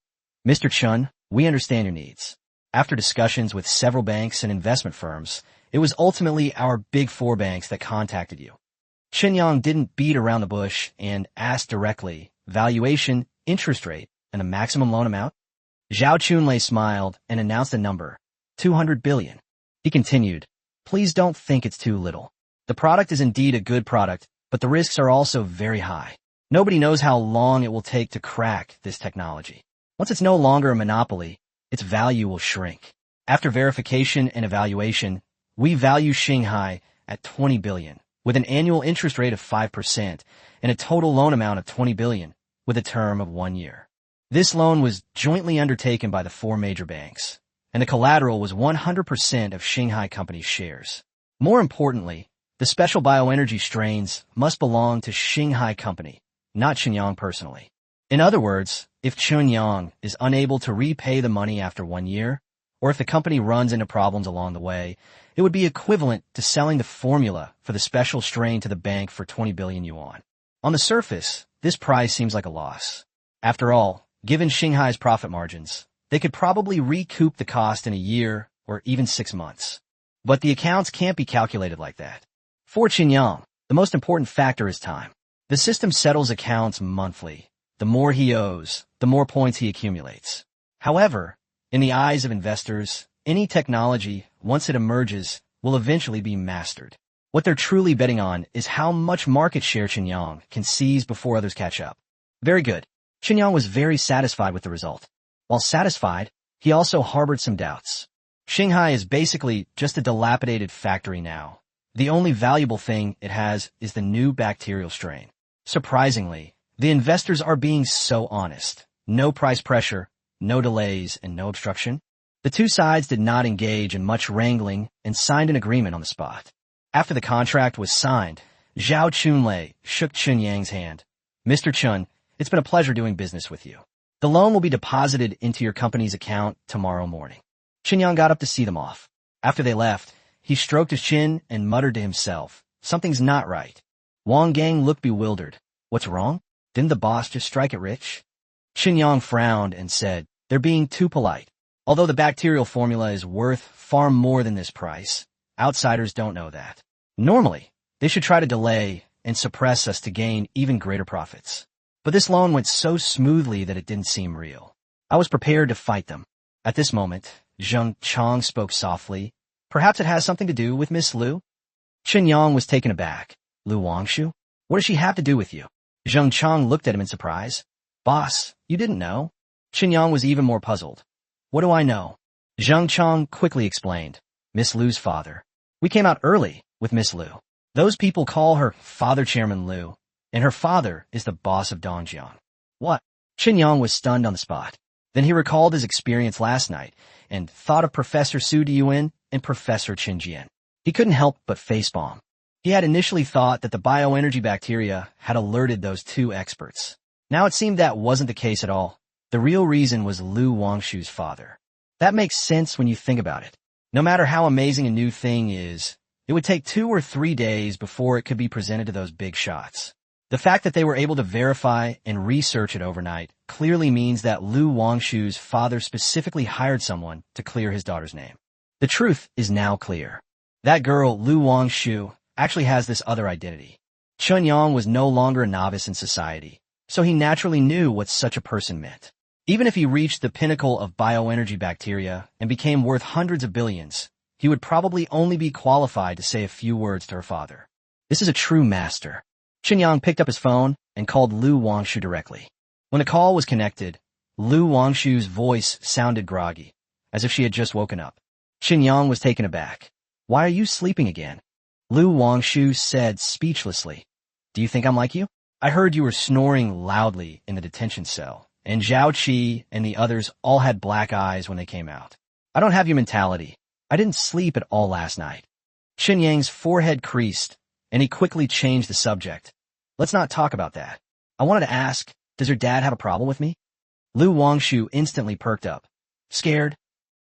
Mr. Chun, we understand your needs. After discussions with several banks and investment firms, it was ultimately our big 4 banks that contacted you. Chen Yang didn't beat around the bush and asked directly, valuation, interest rate, and the maximum loan amount? Zhao Chunlei smiled and announced a number, 200 billion. He continued, please don't think it's too little. The product is indeed a good product, but the risks are also very high. Nobody knows how long it will take to crack this technology. Once it's no longer a monopoly, its value will shrink. After verification and evaluation, we value Shanghai at 20 billion, with an annual interest rate of 5% and a total loan amount of 20 billion, with a term of 1 year. This loan was jointly undertaken by the 4 major banks, and the collateral was 100% of Shanghai Company's shares. More importantly, the special bioenergy strains must belong to Shanghai Company, not Shenyang personally. In other words, if Shenyang is unable to repay the money after 1 year, or if the company runs into problems along the way, it would be equivalent to selling the formula for the special strain to the bank for 20 billion yuan. On the surface, this price seems like a loss. After all, given Shanghai's profit margins, they could probably recoup the cost in a year or even 6 months. But the accounts can't be calculated like that. For Shenyang, the most important factor is time. The system settles accounts monthly. The more he owes, the more points he accumulates. However, in the eyes of investors, any technology, once it emerges, will eventually be mastered. What they're truly betting on is how much market share Shenyang can seize before others catch up. Very good. Shenyang was very satisfied with the result. While satisfied, he also harbored some doubts. Shanghai is basically just a dilapidated factory now. The only valuable thing it has is the new bacterial strain. Surprisingly, the investors are being so honest. No price pressure, no delays, and no obstruction. The two sides did not engage in much wrangling and signed an agreement on the spot. After the contract was signed, Zhao Chunlei shook Chen Yang's hand. Mr. Chun, it's been a pleasure doing business with you. The loan will be deposited into your company's account tomorrow morning. Chen Yang got up to see them off. After they left, he stroked his chin and muttered to himself, something's not right. Wang Gang looked bewildered. What's wrong? Didn't the boss just strike it rich? Chen Yang frowned and said, they're being too polite. Although the bacterial formula is worth far more than this price, outsiders don't know that. Normally, they should try to delay and suppress us to gain even greater profits. But this loan went so smoothly that it didn't seem real. I was prepared to fight them. At this moment, Zheng Chang spoke softly. Perhaps it has something to do with Miss Lu? Chen Yang was taken aback. Lu Wangshu? What does she have to do with you? Zheng Chang looked at him in surprise. Boss, you didn't know? Chen Yang was even more puzzled. What do I know? Zheng Chang quickly explained. Miss Lu's father. We came out early with Miss Lu. Those people call her Father Chairman Lu, and her father is the boss of Dongjiang. What? Chen Yang was stunned on the spot. Then he recalled his experience last night and thought of Professor Su Diyuan and Professor Chen Jian. He couldn't help but facepalm. He had initially thought that the bioenergy bacteria had alerted those two experts. Now it seemed that wasn't the case at all. The real reason was Lu Wangshu's father. That makes sense when you think about it. No matter how amazing a new thing is, it would take 2 or 3 days before it could be presented to those big shots. The fact that they were able to verify and research it overnight clearly means that Lu Wangshu's father specifically hired someone to clear his daughter's name. The truth is now clear. That girl, Lu Wangshu, actually has this other identity. Chen Yang was no longer a novice in society, so he naturally knew what such a person meant. Even if he reached the pinnacle of bioenergy bacteria and became worth hundreds of billions, he would probably only be qualified to say a few words to her father. This is a true master. Chen Yang picked up his phone and called Lu Wangshu directly. When the call was connected, Lu Wangshu's voice sounded groggy, as if she had just woken up. Chen Yang was taken aback. "Why are you sleeping again?" Lu Wangshu said speechlessly. "Do you think I'm like you? I heard you were snoring loudly in the detention cell, and Zhao Qi and the others all had black eyes when they came out. I don't have your mentality. I didn't sleep at all last night." Chen Yang's forehead creased, and he quickly changed the subject. "Let's not talk about that. I wanted to ask, does your dad have a problem with me?" Lu Wangshu instantly perked up. "Scared?"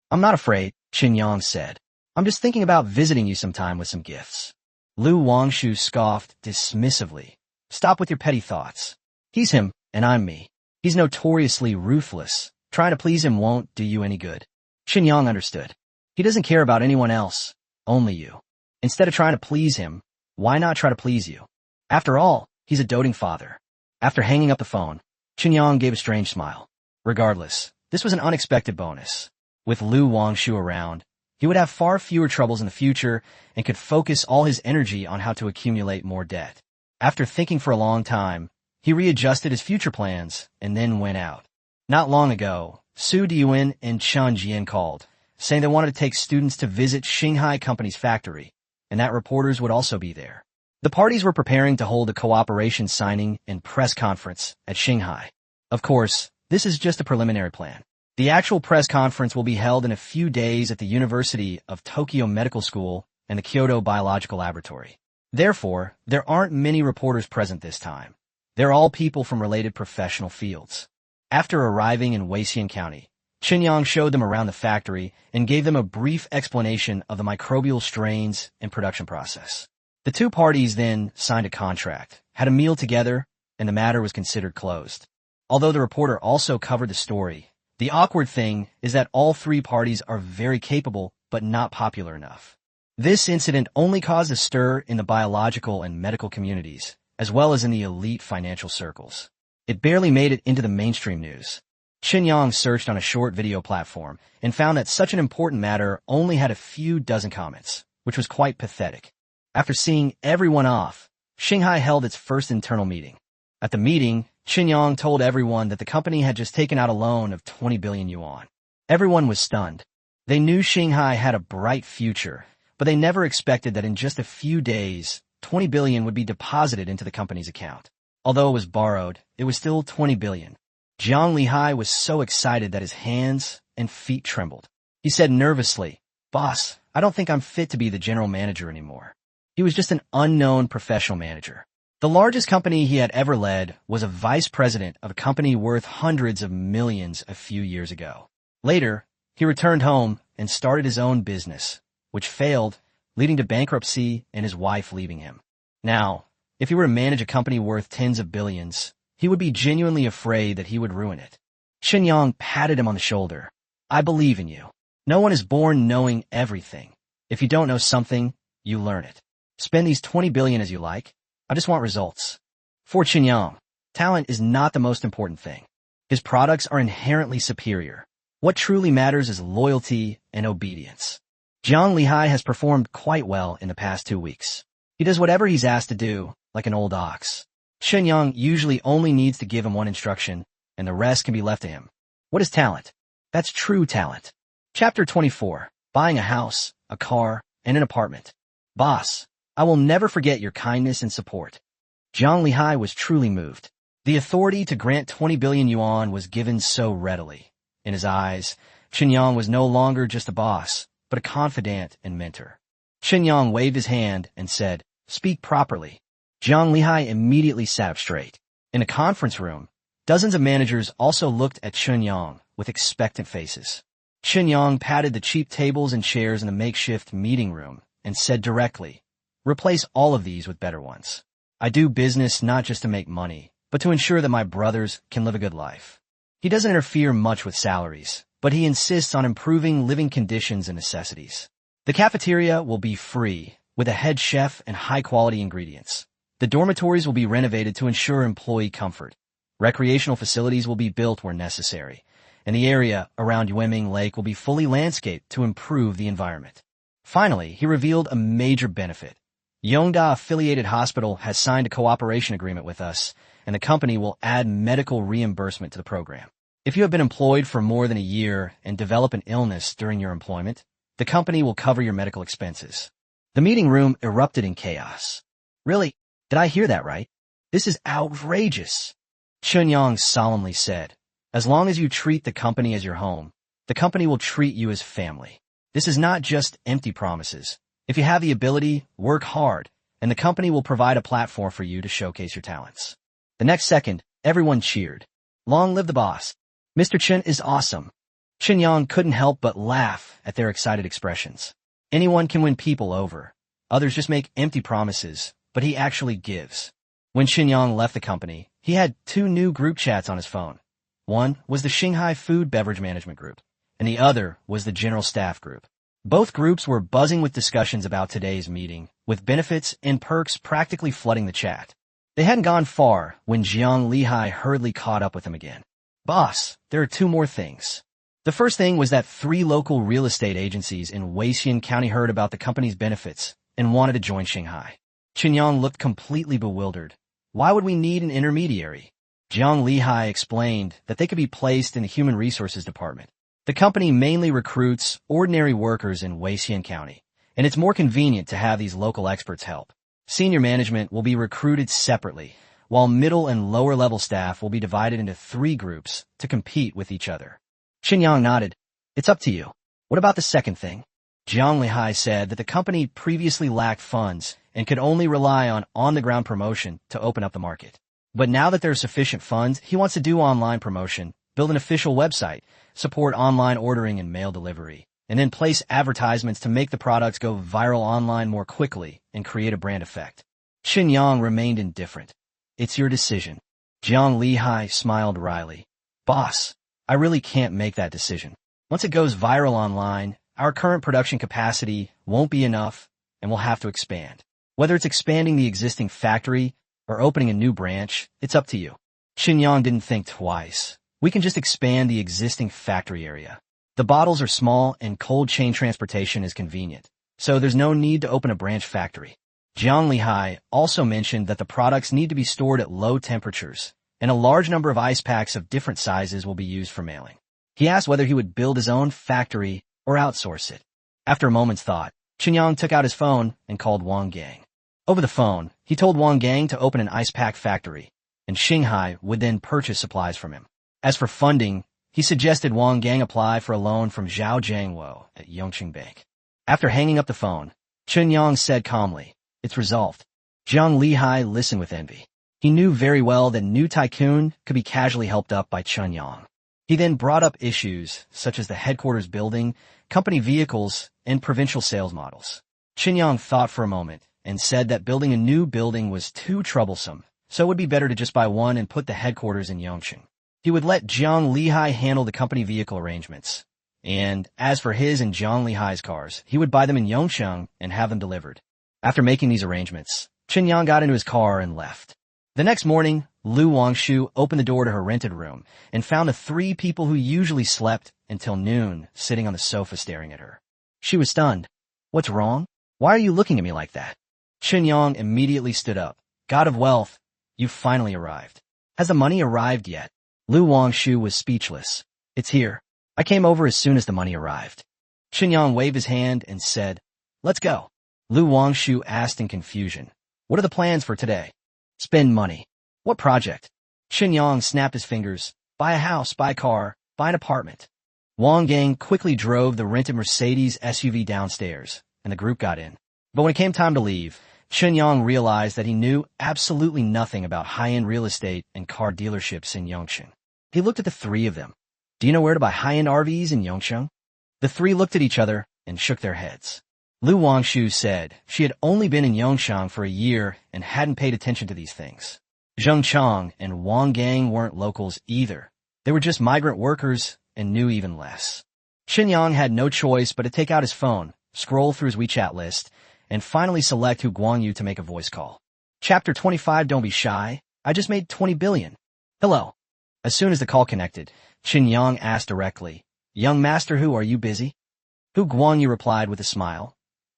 "I'm not afraid," Chen Yang said. "I'm just thinking about visiting you sometime with some gifts." Lu Wangshu scoffed dismissively. "Stop with your petty thoughts. He's him, and I'm me. He's notoriously ruthless. Trying to please him won't do you any good." Chen Yang understood. He doesn't care about anyone else, only you. Instead of trying to please him, why not try to please you? After all, he's a doting father. After hanging up the phone, Chen Yang gave a strange smile. Regardless, this was an unexpected bonus. With Lu Wangshu around, he would have far fewer troubles in the future and could focus all his energy on how to accumulate more debt. After thinking for a long time, he readjusted his future plans and then went out. Not long ago, Su Diyuan and Chen Jian called, saying they wanted to take students to visit Shanghai Company's factory, and that reporters would also be there. The parties were preparing to hold a cooperation signing and press conference at Shanghai. Of course, this is just a preliminary plan. The actual press conference will be held in a few days at the University of Tokyo Medical School and the Kyoto Biological Laboratory. Therefore, there aren't many reporters present this time. They're all people from related professional fields. After arriving in Weixian County, Chen Yang showed them around the factory and gave them a brief explanation of the microbial strains and production process. The two parties then signed a contract, had a meal together, and the matter was considered closed. Although the reporter also covered the story, the awkward thing is that all three parties are very capable but not popular enough. This incident only caused a stir in the biological and medical communities, as well as in the elite financial circles. It barely made it into the mainstream news. Chen Yang searched on a short video platform and found that such an important matter only had a few dozen comments, which was quite pathetic. After seeing everyone off, Shanghai held its first internal meeting. At the meeting, Chen Yang told everyone that the company had just taken out a loan of 20 billion yuan. Everyone was stunned. They knew Shanghai had a bright future, but they never expected that in just a few days, 20 billion would be deposited into the company's account. Although it was borrowed, it was still 20 billion. Jiang Lihai was so excited that his hands and feet trembled. He said nervously, "Boss, I don't think I'm fit to be the general manager anymore." He was just an unknown professional manager. The largest company he had ever led was a vice president of a company worth hundreds of millions a few years ago. Later, he returned home and started his own business, which failed, leading to bankruptcy and his wife leaving him. Now, if he were to manage a company worth tens of billions, he would be genuinely afraid that he would ruin it. Chen Yang patted him on the shoulder. "I believe in you. No one is born knowing everything. If you don't know something, you learn it. Spend these 20 billion as you like. I just want results." For Chen Yang, talent is not the most important thing. His products are inherently superior. What truly matters is loyalty and obedience. Jiang Lihai has performed quite well in the past 2 weeks. He does whatever he's asked to do, like an old ox. Chen Yang usually only needs to give him one instruction, and the rest can be left to him. What is talent? That's true talent. Chapter 24. Buying a house, a car, and an apartment. Boss, I will never forget your kindness and support. Jiang Lihai was truly moved. The authority to grant 20 billion yuan was given so readily. In his eyes, Chen Yang was no longer just a boss, but a confidant and mentor. Chen Yang waved his hand and said, "Speak properly." Jiang Lihai immediately sat up straight. In a conference room, dozens of managers also looked at Chen Yang with expectant faces. Chen Yang patted the cheap tables and chairs in the makeshift meeting room and said directly, "Replace all of these with better ones. I do business not just to make money, but to ensure that my brothers can live a good life." He doesn't interfere much with salaries, but he insists on improving living conditions and necessities. The cafeteria will be free, with a head chef and high-quality ingredients. The dormitories will be renovated to ensure employee comfort. Recreational facilities will be built where necessary, and the area around Yueming Lake will be fully landscaped to improve the environment. Finally, he revealed a major benefit. Yongda-affiliated hospital has signed a cooperation agreement with us, and the company will add medical reimbursement to the program. If you have been employed for more than a year and develop an illness during your employment, the company will cover your medical expenses. The meeting room erupted in chaos. Really? Did I hear that right? This is outrageous. Chen Yang solemnly said, as long as you treat the company as your home, the company will treat you as family. This is not just empty promises. If you have the ability, work hard, and the company will provide a platform for you to showcase your talents. The next second, everyone cheered. Long live the boss. Mr. Chen is awesome. Chen Yang couldn't help but laugh at their excited expressions. Anyone can win people over. Others just make empty promises, but he actually gives. When Chen Yang left the company, he had 2 new group chats on his phone. One was the Shanghai Food Beverage Management Group, and the other was the General Staff Group. Both groups were buzzing with discussions about today's meeting, with benefits and perks practically flooding the chat. They hadn't gone far when Jiang Lihai hurriedly caught up with him again. Boss, there are 2 more things. The first thing was that 3 local real estate agencies in Weixian County heard about the company's benefits and wanted to join Shanghai. Chen Yang looked completely bewildered. Why would we need an intermediary? Jiang Lihai explained that they could be placed in the Human Resources Department. The company mainly recruits ordinary workers in Weixian County, and it's more convenient to have these local experts help. Senior management will be recruited separately, while middle and lower-level staff will be divided into 3 groups to compete with each other. Chen Yang nodded. It's up to you. What about the second thing? Jiang Lihai said that the company previously lacked funds and could only rely on on-the-ground promotion to open up the market. But now that there are sufficient funds, he wants to do online promotion, build an official website, support online ordering and mail delivery, and then place advertisements to make the products go viral online more quickly and create a brand effect. Chen Yang remained indifferent. It's your decision. Jiang Lihai smiled wryly. Boss, I really can't make that decision. Once it goes viral online, our current production capacity won't be enough and we'll have to expand. Whether it's expanding the existing factory or opening a new branch, it's up to you. Chen Yang didn't think twice. We can just expand the existing factory area. The bottles are small and cold chain transportation is convenient, so there's no need to open a branch factory. Jiang Lihai also mentioned that the products need to be stored at low temperatures, and a large number of ice packs of different sizes will be used for mailing. He asked whether he would build his own factory or outsource it. After a moment's thought, Chen Yang took out his phone and called Wang Gang. Over the phone, he told Wang Gang to open an ice pack factory, and Shanghai would then purchase supplies from him. As for funding, he suggested Wang Gang apply for a loan from Zhao Jiangwo at Yongqing Bank. After hanging up the phone, Chen Yang said calmly, "It's resolved." Jiang Lihai listened with envy. He knew very well that new Tycoon could be casually helped up by Chen Yang. He then brought up issues such as the headquarters building, company vehicles, and provincial sales models. Chen Yang thought for a moment and said that building a new building was too troublesome, so it would be better to just buy one and put the headquarters in Yongqing. He would let Jiang Lihai handle the company vehicle arrangements. And as for his and Jiang Lihai's cars, he would buy them in Yongsheng and have them delivered. After making these arrangements, Chen Yang got into his car and left. The next morning, Lu Wangshu opened the door to her rented room and found the 3 people who usually slept until noon sitting on the sofa staring at her. She was stunned. What's wrong? Why are you looking at me like that? Chen Yang immediately stood up. God of wealth, you've finally arrived. Has the money arrived yet? Lu Wangshu was speechless. It's here. I came over as soon as the money arrived. Chen Yang waved his hand and said, Let's go. Lu Wangshu asked in confusion. What are the plans for today? Spend money. What project? Chen Yang snapped his fingers. Buy a house, buy a car, buy an apartment. Wang Gang quickly drove the rented Mercedes SUV downstairs, and the group got in. But when it came time to leave, Chen Yang realized that he knew absolutely nothing about high-end real estate and car dealerships in Yongqing. He looked at the 3 of them. Do you know where to buy high-end RVs in Yongsheng? The 3 looked at each other and shook their heads. Lu Wangshu said she had only been in Yongsheng for a year and hadn't paid attention to these things. Zheng Chang and Wang Gang weren't locals either. They were just migrant workers and knew even less. Chen Yang had no choice but to take out his phone, scroll through his WeChat list, and finally select Hu Guangyu to make a voice call. Chapter 25, Don't be shy. I just made 20 billion. Hello. As soon as the call connected, Chen Yang asked directly, Young Master Hu, are you busy? Hu Guangyu replied with a smile.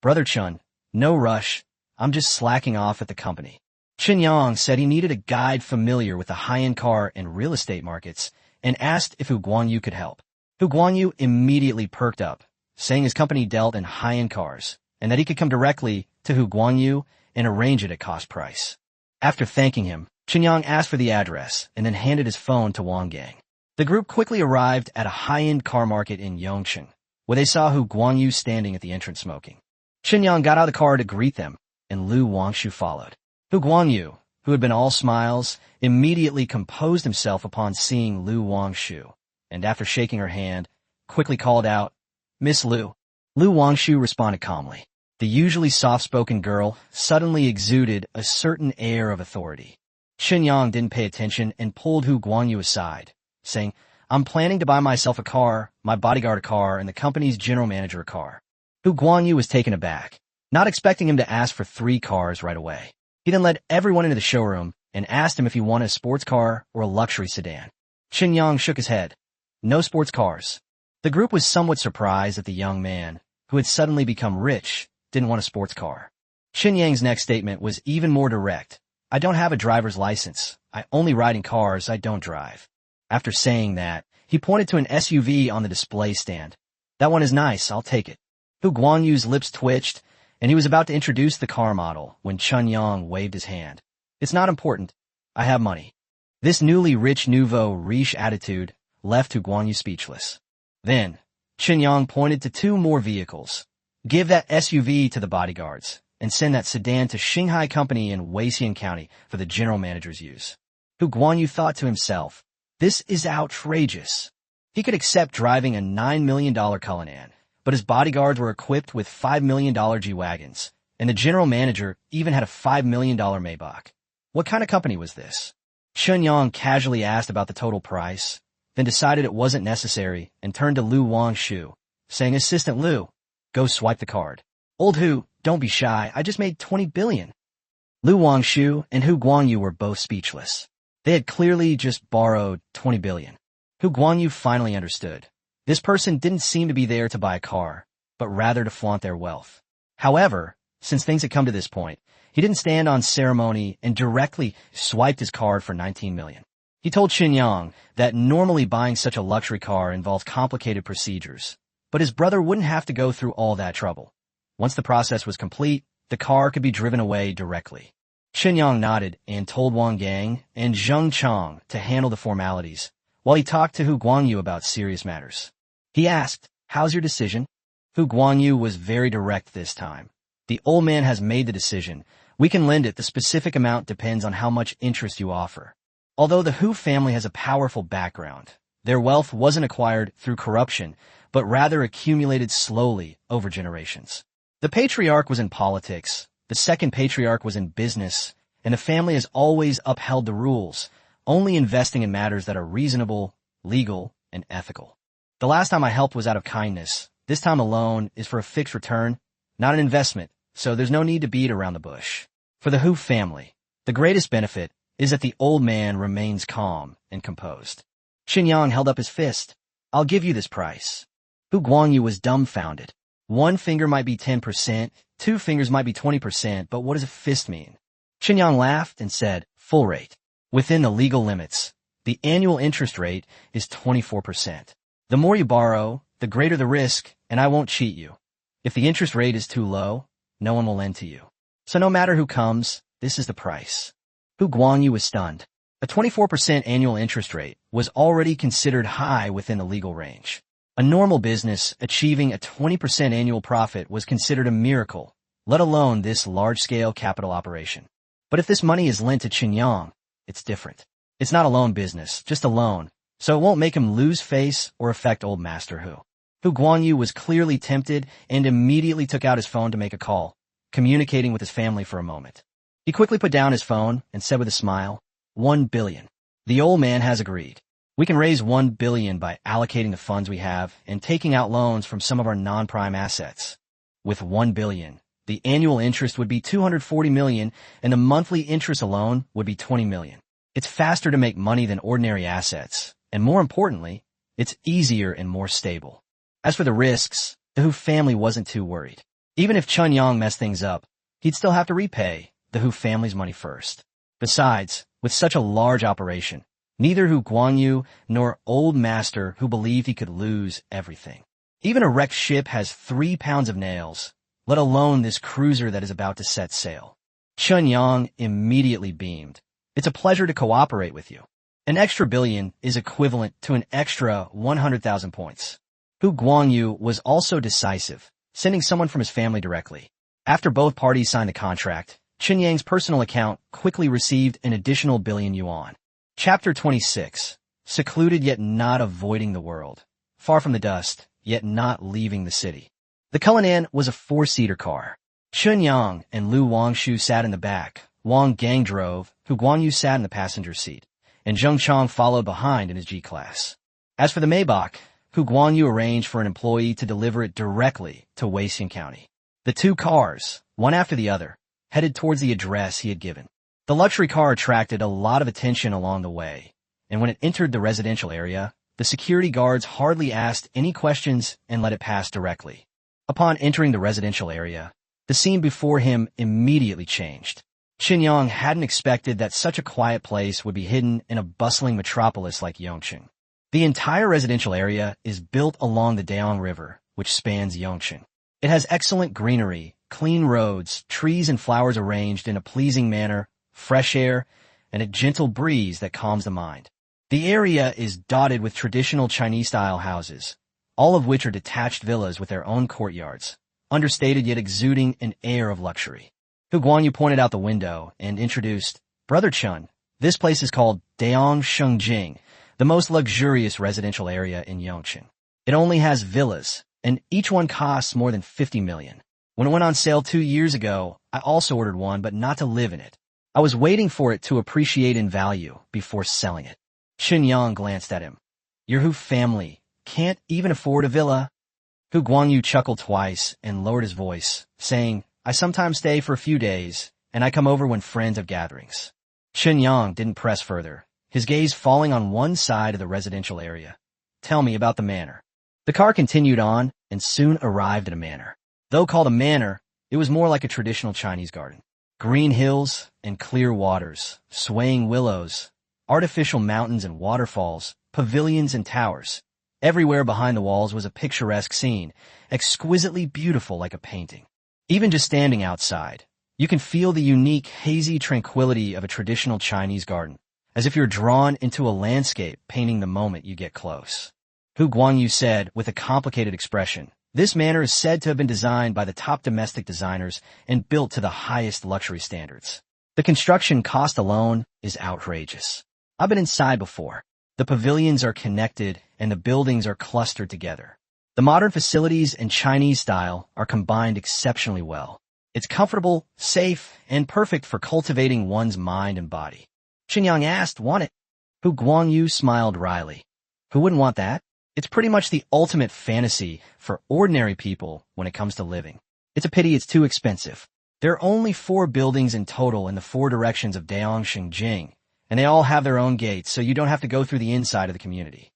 Brother Chen, no rush. I'm just slacking off at the company. Chen Yang said he needed a guide familiar with the high-end car and real estate markets and asked if Hu Guanyu could help. Hu Guanyu immediately perked up, saying his company dealt in high-end cars and that he could come directly to Hu Guanyu and arrange it at cost price. After thanking him, Chen Yang asked for the address and then handed his phone to Wang Gang. The group quickly arrived at a high-end car market in Yongcheng, where they saw Hu Guanyu standing at the entrance smoking. Chen Yang got out of the car to greet them, and Lu Wangshu followed. Hu Guanyu, who had been all smiles, immediately composed himself upon seeing Lu Wangshu, and after shaking her hand, quickly called out, "Miss Lu." Lu Wangshu responded calmly. The usually soft-spoken girl suddenly exuded a certain air of authority. Chen Yang didn't pay attention and pulled Hu Guanyu aside, saying, "I'm planning to buy myself a car, my bodyguard a car, and the company's general manager a car." Hu Guanyu was taken aback, not expecting him to ask for 3 cars right away. He then led everyone into the showroom and asked him if he wanted a sports car or a luxury sedan. Chen Yang shook his head. No sports cars. The group was somewhat surprised that the young man, who had suddenly become rich, didn't want a sports car. Chen Yang's next statement was even more direct. "I don't have a driver's license. I only ride in cars I don't drive." After saying that, he pointed to an SUV on the display stand. "That one is nice, I'll take it." Hu Guanyu's lips twitched, and he was about to introduce the car model when Chen Yang waved his hand. "It's not important. I have money." This newly rich nouveau riche attitude left Hu Guanyu speechless. Then, Chen Yang pointed to 2 more vehicles. "Give that SUV to the bodyguards, and send that sedan to Shanghai Company in Weixian County for the general manager's use." Hu Guanyu thought to himself, "This is outrageous." He could accept driving a $9 million Cullinan, but his bodyguards were equipped with $5 million G-Wagons, and the general manager even had a $5 million Maybach. What kind of company was this? Chen Yang casually asked about the total price, then decided it wasn't necessary and turned to Lu Wangshu, saying, "Assistant Lu, go swipe the card." "Old Hu, don't be shy, I just made 20 billion. Lu Wangshu and Hu Guanyu were both speechless. They had clearly just borrowed 20 billion. Hu Guanyu finally understood. This person didn't seem to be there to buy a car, but rather to flaunt their wealth. However, since things had come to this point, he didn't stand on ceremony and directly swiped his card for 19 million. He told Chen Yang that normally buying such a luxury car involved complicated procedures, but his brother wouldn't have to go through all that trouble. Once the process was complete, the car could be driven away directly. Chen Yang nodded and told Wang Gang and Zheng Chang to handle the formalities, while he talked to Hu Guanyu about serious matters. He asked, "How's your decision?" Hu Guanyu was very direct this time. "The old man has made the decision. We can lend it. The specific amount depends on how much interest you offer." Although the Hu family has a powerful background, their wealth wasn't acquired through corruption, but rather accumulated slowly over generations. The patriarch was in politics, the second patriarch was in business, and the family has always upheld the rules, only investing in matters that are reasonable, legal, and ethical. "The last time I helped was out of kindness. This time a loan is for a fixed return, not an investment, so there's no need to beat around the bush." For the Hu family, the greatest benefit is that the old man remains calm and composed. Chen Yang held up his fist. "I'll give you this price." Hu Guanyu was dumbfounded. One finger might be 10%, 2 fingers might be 20%, but what does a fist mean? Chen Yang laughed and said, "Full rate. Within the legal limits. The annual interest rate is 24%. The more you borrow, the greater the risk, and I won't cheat you. If the interest rate is too low, no one will lend to you. So no matter who comes, this is the price." Hu Guanyu was stunned. A 24% annual interest rate was already considered high within the legal range. A normal business achieving a 20% annual profit was considered a miracle, let alone this large-scale capital operation. But if this money is lent to Chen Yang, it's different. It's not a loan business, just a loan, so it won't make him lose face or affect old Master Hu. Hu Guanyu was clearly tempted and immediately took out his phone to make a call, communicating with his family for a moment. He quickly put down his phone and said with a smile, 1 billion. The old man has agreed. We can raise 1 billion by allocating the funds we have and taking out loans from some of our non-prime assets. With 1 billion, the annual interest would be 240 million and the monthly interest alone would be 20 million. It's faster to make money than ordinary assets, and more importantly, it's easier and more stable. As for the risks, the Hu family wasn't too worried. Even if Chen Yang messed things up, he'd still have to repay the Hu family's money first. Besides, with such a large operation, neither Hu Guanyu nor Old Master Hu believed he could lose everything. Even a wrecked ship has 3 pounds of nails, let alone this cruiser that is about to set sail. Chen Yang immediately beamed. It's a pleasure to cooperate with you. An extra billion is equivalent to an extra 100,000 points. Hu Guanyu was also decisive, sending someone from his family directly. After both parties signed the contract, Chen Yang's personal account quickly received an additional billion yuan. Chapter 26. Secluded yet not avoiding the world. Far from the dust, yet not leaving the city. The Cullinan was a 4-seater car. Chen Yang and Lu Wangshu sat in the back, Wang Gang drove, Hu Guanyu sat in the passenger seat, and Zheng Chong followed behind in his G-Class. As for the Maybach, Hu Guanyu arranged for an employee to deliver it directly to Weixian County. The 2 cars, one after the other, headed towards the address he had given. The luxury car attracted a lot of attention along the way, and when it entered the residential area, the security guards hardly asked any questions and let it pass directly. Upon entering the residential area, the scene before him immediately changed. Chen Yang hadn't expected that such a quiet place would be hidden in a bustling metropolis like Yongqing. The entire residential area is built along the Daong River, which spans Yongqing. It has excellent greenery, clean roads, trees and flowers arranged in a pleasing manner, fresh air, and a gentle breeze that calms the mind. The area is dotted with traditional Chinese-style houses, all of which are detached villas with their own courtyards, understated yet exuding an air of luxury. Hu Guanyu pointed out the window and introduced, Brother Chen, this place is called Daong Shengjing, the most luxurious residential area in Yongqing. It only has villas, and each one costs more than 50 million. When it went on sale 2 years ago, I also ordered one, but not to live in it. I was waiting for it to appreciate in value before selling it. Chen Yang glanced at him. Your Hu family can't even afford a villa? Hu Guanyu chuckled twice and lowered his voice, saying, I sometimes stay for a few days, and I come over when friends have gatherings. Chen Yang didn't press further, his gaze falling on one side of the residential area. Tell me about the manor. The car continued on and soon arrived at a manor. Though called a manor, it was more like a traditional Chinese garden. Green hills and clear waters, swaying willows, artificial mountains and waterfalls, pavilions and towers. Everywhere behind the walls was a picturesque scene, exquisitely beautiful like a painting. Even just standing outside, you can feel the unique, hazy tranquility of a traditional Chinese garden, as if you're drawn into a landscape painting the moment you get close. Hu Guanyu said with a complicated expression, this manor is said to have been designed by the top domestic designers and built to the highest luxury standards. The construction cost alone is outrageous. I've been inside before. The pavilions are connected and the buildings are clustered together. The modern facilities and Chinese style are combined exceptionally well. It's comfortable, safe, and perfect for cultivating one's mind and body. Chen Yang asked, want it? Hu Guanyu smiled wryly. Who wouldn't want that? It's pretty much the ultimate fantasy for ordinary people when it comes to living. It's a pity it's too expensive. There are only 4 buildings in total in the 4 directions of Daong Shengjing, and they all have their own gates, so you don't have to go through the inside of the community.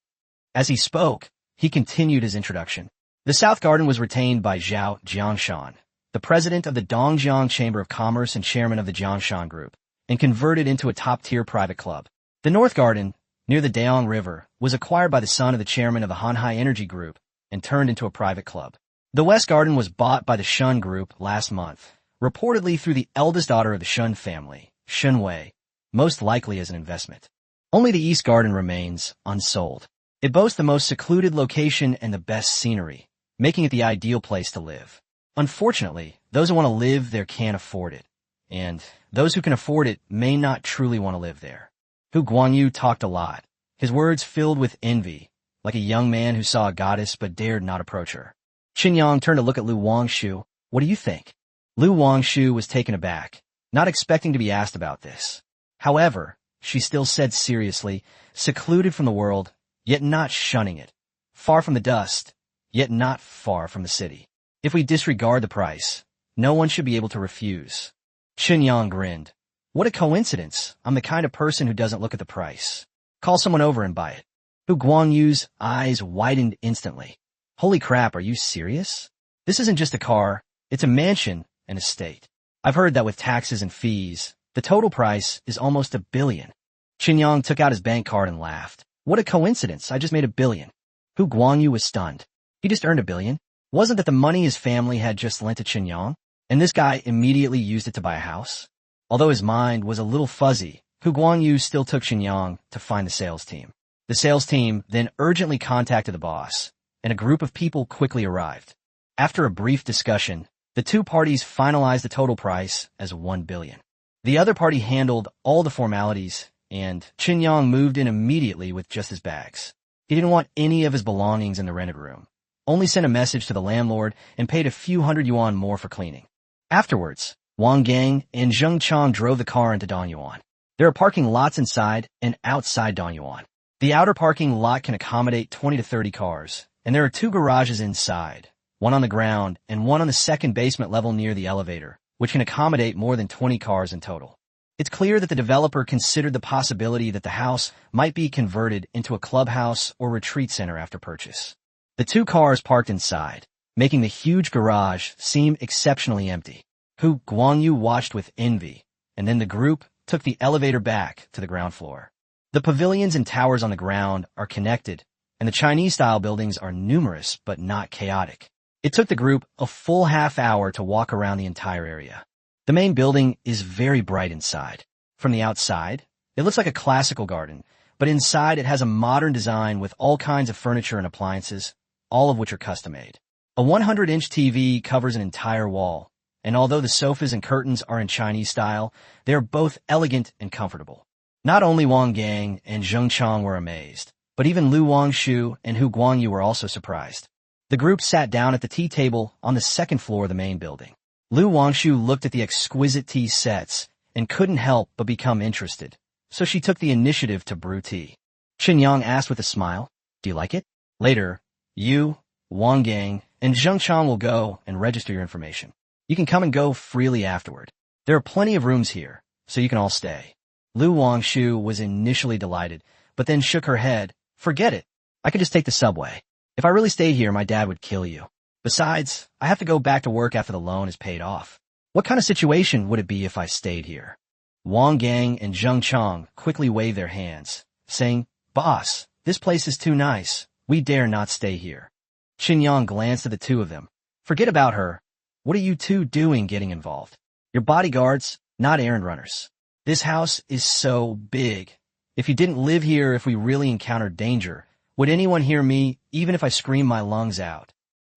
As he spoke, he continued his introduction. The South Garden was retained by Zhao Jiangshan, the president of the Dongjiang Chamber of Commerce and chairman of the Jiangshan Group, and converted into a top-tier private club. The North Garden, near the Daong River, was acquired by the son of the chairman of the Hanhai Energy Group and turned into a private club. The West Garden was bought by the Shun Group last month, reportedly through the eldest daughter of the Shun family, Shun Wei, most likely as an investment. Only the East Garden remains unsold. It boasts the most secluded location and the best scenery, making it the ideal place to live. Unfortunately, those who want to live there can't afford it, and those who can afford it may not truly want to live there. Hu Guanyu talked a lot, his words filled with envy, like a young man who saw a goddess but dared not approach her. Chen Yang turned to look at Lu Wangshu. What do you think? Lu Wangshu was taken aback, not expecting to be asked about this. However, she still said seriously, secluded from the world, yet not shunning it, far from the dust, yet not far from the city. If we disregard the price, no one should be able to refuse. Chen Yang grinned. What a coincidence. I'm the kind of person who doesn't look at the price. Call someone over and buy it. Hu Guanyu's eyes widened instantly. Holy crap, are you serious? This isn't just a car, It's a mansion and estate. I've heard that with taxes and fees, the total price is almost $1 billion. Chen Yang took out his bank card and laughed. What a coincidence, I just made $1 billion. Hu Guangyu was stunned. He just earned $1 billion? Wasn't that the money his family had just lent to Chen Yang? And this guy immediately used it to buy a house? Although his mind was a little fuzzy, Hu Guangyu still took Chen Yang to find the sales team. The sales team then urgently contacted the boss, and a group of people quickly arrived. After a brief discussion, the two parties finalized the total price as $1 billion. The other party handled all the formalities, and Chen Yang moved in immediately with just his bags. He didn't want any of his belongings in the rented room, only sent a message to the landlord and paid a few hundred yuan more for cleaning. Afterwards, Wang Gang and Zheng Chang drove the car into Danyuan. There are parking lots inside and outside Danyuan. The outer parking lot can accommodate 20 to 30 cars, and there are 2 garages inside, one on the ground and one on the second basement level near the elevator, which can accommodate more than 20 cars in total. It's clear that the developer considered the possibility that the house might be converted into a clubhouse or retreat center after purchase. The 2 cars parked inside, making the huge garage seem exceptionally empty. Hu Guangyu watched with envy, and then the group took the elevator back to the ground floor. The pavilions and towers on the ground are connected, and the Chinese-style buildings are numerous but not chaotic. It took the group a full half hour to walk around the entire area. The main building is very bright inside. From the outside, it looks like a classical garden, but inside it has a modern design with all kinds of furniture and appliances, all of which are custom-made. A 100-inch TV covers an entire wall, and although the sofas and curtains are in Chinese style, they are both elegant and comfortable. Not only Wang Gang and Zheng Chang were amazed, but even Lu Wangshu and Hu Guangyu were also surprised. The group sat down at the tea table on the second floor of the main building. Lu Wangshu looked at the exquisite tea sets and couldn't help but become interested, so she took the initiative to brew tea. Chen Yang asked with a smile, "Do you like it?" Later, you, Wang Gang, and Zheng Chang will go and register your information. You can come and go freely afterward. There are plenty of rooms here, so you can all stay. Lu Wangshu was initially delighted, but then shook her head. Forget it. I could just take the subway. If I really stayed here, my dad would kill you. Besides, I have to go back to work after the loan is paid off. What kind of situation would it be if I stayed here? Wang Gang and Zheng Chang quickly waved their hands, saying, "Boss, this place is too nice. We dare not stay here." Chen Yang glanced at the two of them. "Forget about her. What are you two doing getting involved? You're bodyguards, not errand runners. This house is so big. If you didn't live here, if we really encountered danger, would anyone hear me, even if I screamed my lungs out?"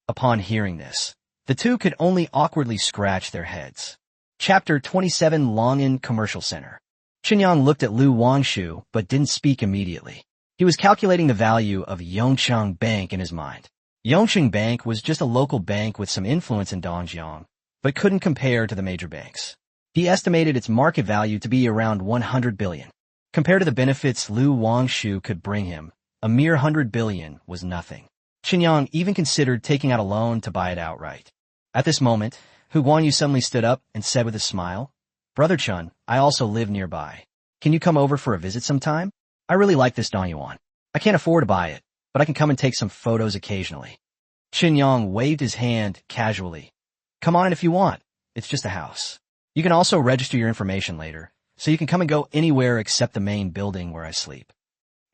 Upon hearing this, the two could only awkwardly scratch their heads. Chapter 27 Long'an Commercial Center. Chen Yang looked at Lu Wangshu, but didn't speak immediately. He was calculating the value of Yongchang Bank in his mind. Yongchang Bank was just a local bank with some influence in Dongjiang, but couldn't compare to the major banks. He estimated its market value to be around 100 billion. Compared to the benefits Lu Wangshu could bring him, a mere 100 billion was nothing. Chen Yang even considered taking out a loan to buy it outright. At this moment, Hu Guangyu suddenly stood up and said with a smile, "Brother Chen, I also live nearby. Can you come over for a visit sometime? I really like this Danyuan. I can't afford to buy it, but I can come and take some photos occasionally." Chen Yang waved his hand casually. "Come on in if you want. It's just a house. You can also register your information later, so you can come and go anywhere except the main building where I sleep."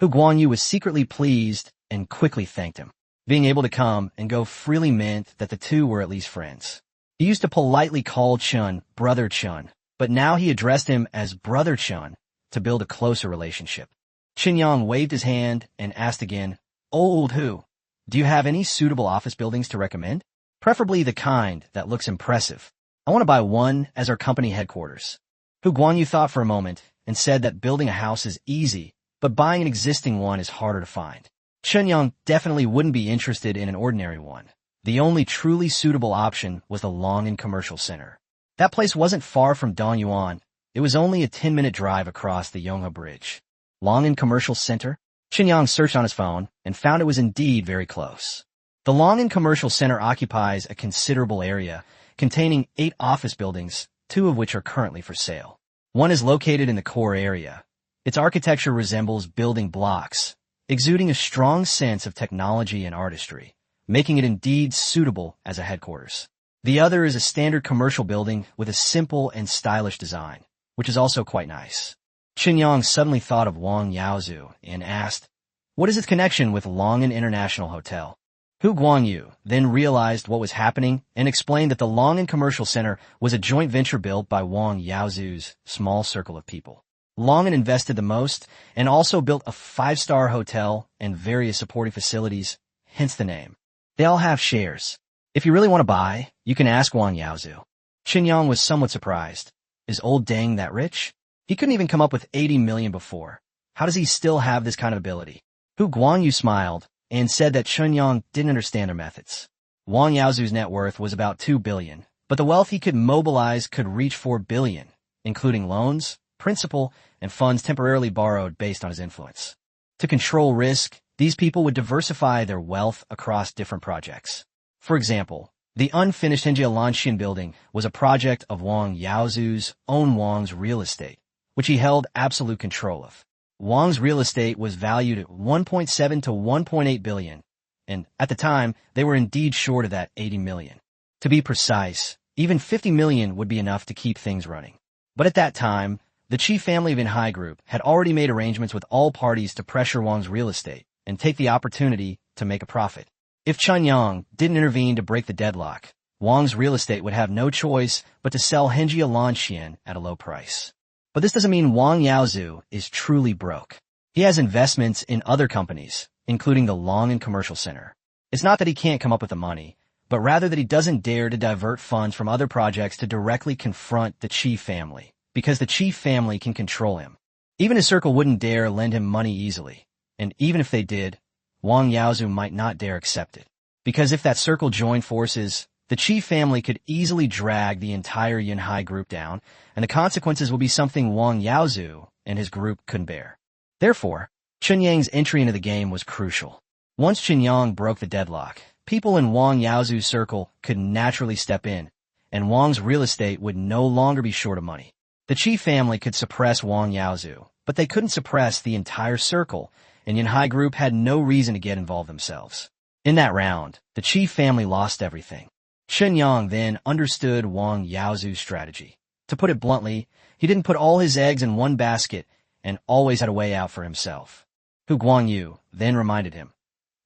Hu Guangyu was secretly pleased and quickly thanked him. Being able to come and go freely meant that the two were at least friends. He used to politely call Chen Brother Chen, but now he addressed him as Brother Chen to build a closer relationship. Chen Yang waved his hand and asked again, "Old Hu, do you have any suitable office buildings to recommend? Preferably the kind that looks impressive. I want to buy one as our company headquarters." Hu Guangyu thought for a moment and said that building a house is easy, but buying an existing one is harder to find. Chen Yang definitely wouldn't be interested in an ordinary one. The only truly suitable option was the Long'an Commercial Center. That place wasn't far from Danyuan. It was only a 10-minute drive across the Yonghe Bridge. Long'an Commercial Center? Chen Yang searched on his phone and found it was indeed very close. The Long'an Commercial Center occupies a considerable area, containing 8 office buildings, 2 of which are currently for sale. One is located in the core area. Its architecture resembles building blocks, exuding a strong sense of technology and artistry, making it indeed suitable as a headquarters. The other is a standard commercial building with a simple and stylish design, which is also quite nice. Chen Yang suddenly thought of Wang Yaozu and asked, "What is its connection with Longan International Hotel?" Hu Guangyu then realized what was happening and explained that the Longan Commercial Center was a joint venture built by Wang Yaozu's small circle of people. Longan invested the most and also built a 5-star hotel and various supporting facilities, hence the name. They all have shares. If you really want to buy, you can ask Wang Yaozu. Chen Yang was somewhat surprised. Is old Deng that rich? He couldn't even come up with 80 million before. How does he still have this kind of ability? Hu Guangyu smiled and said that Chen Yang didn't understand their methods. Wang Yaozu's net worth was about 2 billion, but the wealth he could mobilize could reach 4 billion, including loans, principal, and funds temporarily borrowed based on his influence. To control risk, these people would diversify their wealth across different projects. For example, the unfinished Henjia Lanxian building was a project of Wang Yaozu's own Wang's real estate, which he held absolute control of. Wang's real estate was valued at 1.7 to 1.8 billion, and at the time, they were indeed short of that 80 million. To be precise, even 50 million would be enough to keep things running. But at that time, the chief family of Yanhai Group had already made arrangements with all parties to pressure Wang's real estate and take the opportunity to make a profit. If Chen Yang didn't intervene to break the deadlock, Wang's real estate would have no choice but to sell Henjia Lanxian at a low price. But this doesn't mean Wang Yaozu is truly broke. He has investments in other companies, including the Longan Commercial Center. It's not that he can't come up with the money, but rather that he doesn't dare to divert funds from other projects to directly confront the chief family, because the chief family can control him. Even his circle wouldn't dare lend him money easily, and even if they did, Wang Yaozu might not dare accept it. Because if that circle joined forces, the chief family could easily drag the entire Yanhai Group down, and the consequences would be something Wang Yaozu and his group couldn't bear. Therefore, Chen Yang's entry into the game was crucial. Once Chen Yang broke the deadlock, people in Wang Yaozu's circle could naturally step in, and Wang's real estate would no longer be short of money. The chief family could suppress Wang Yaozu, but they couldn't suppress the entire circle, and Yanhai Group had no reason to get involved themselves. In that round, the chief family lost everything. Chen Yang then understood Wang Yaozu's strategy. To put it bluntly, he didn't put all his eggs in one basket and always had a way out for himself. Hu Guangyu then reminded him,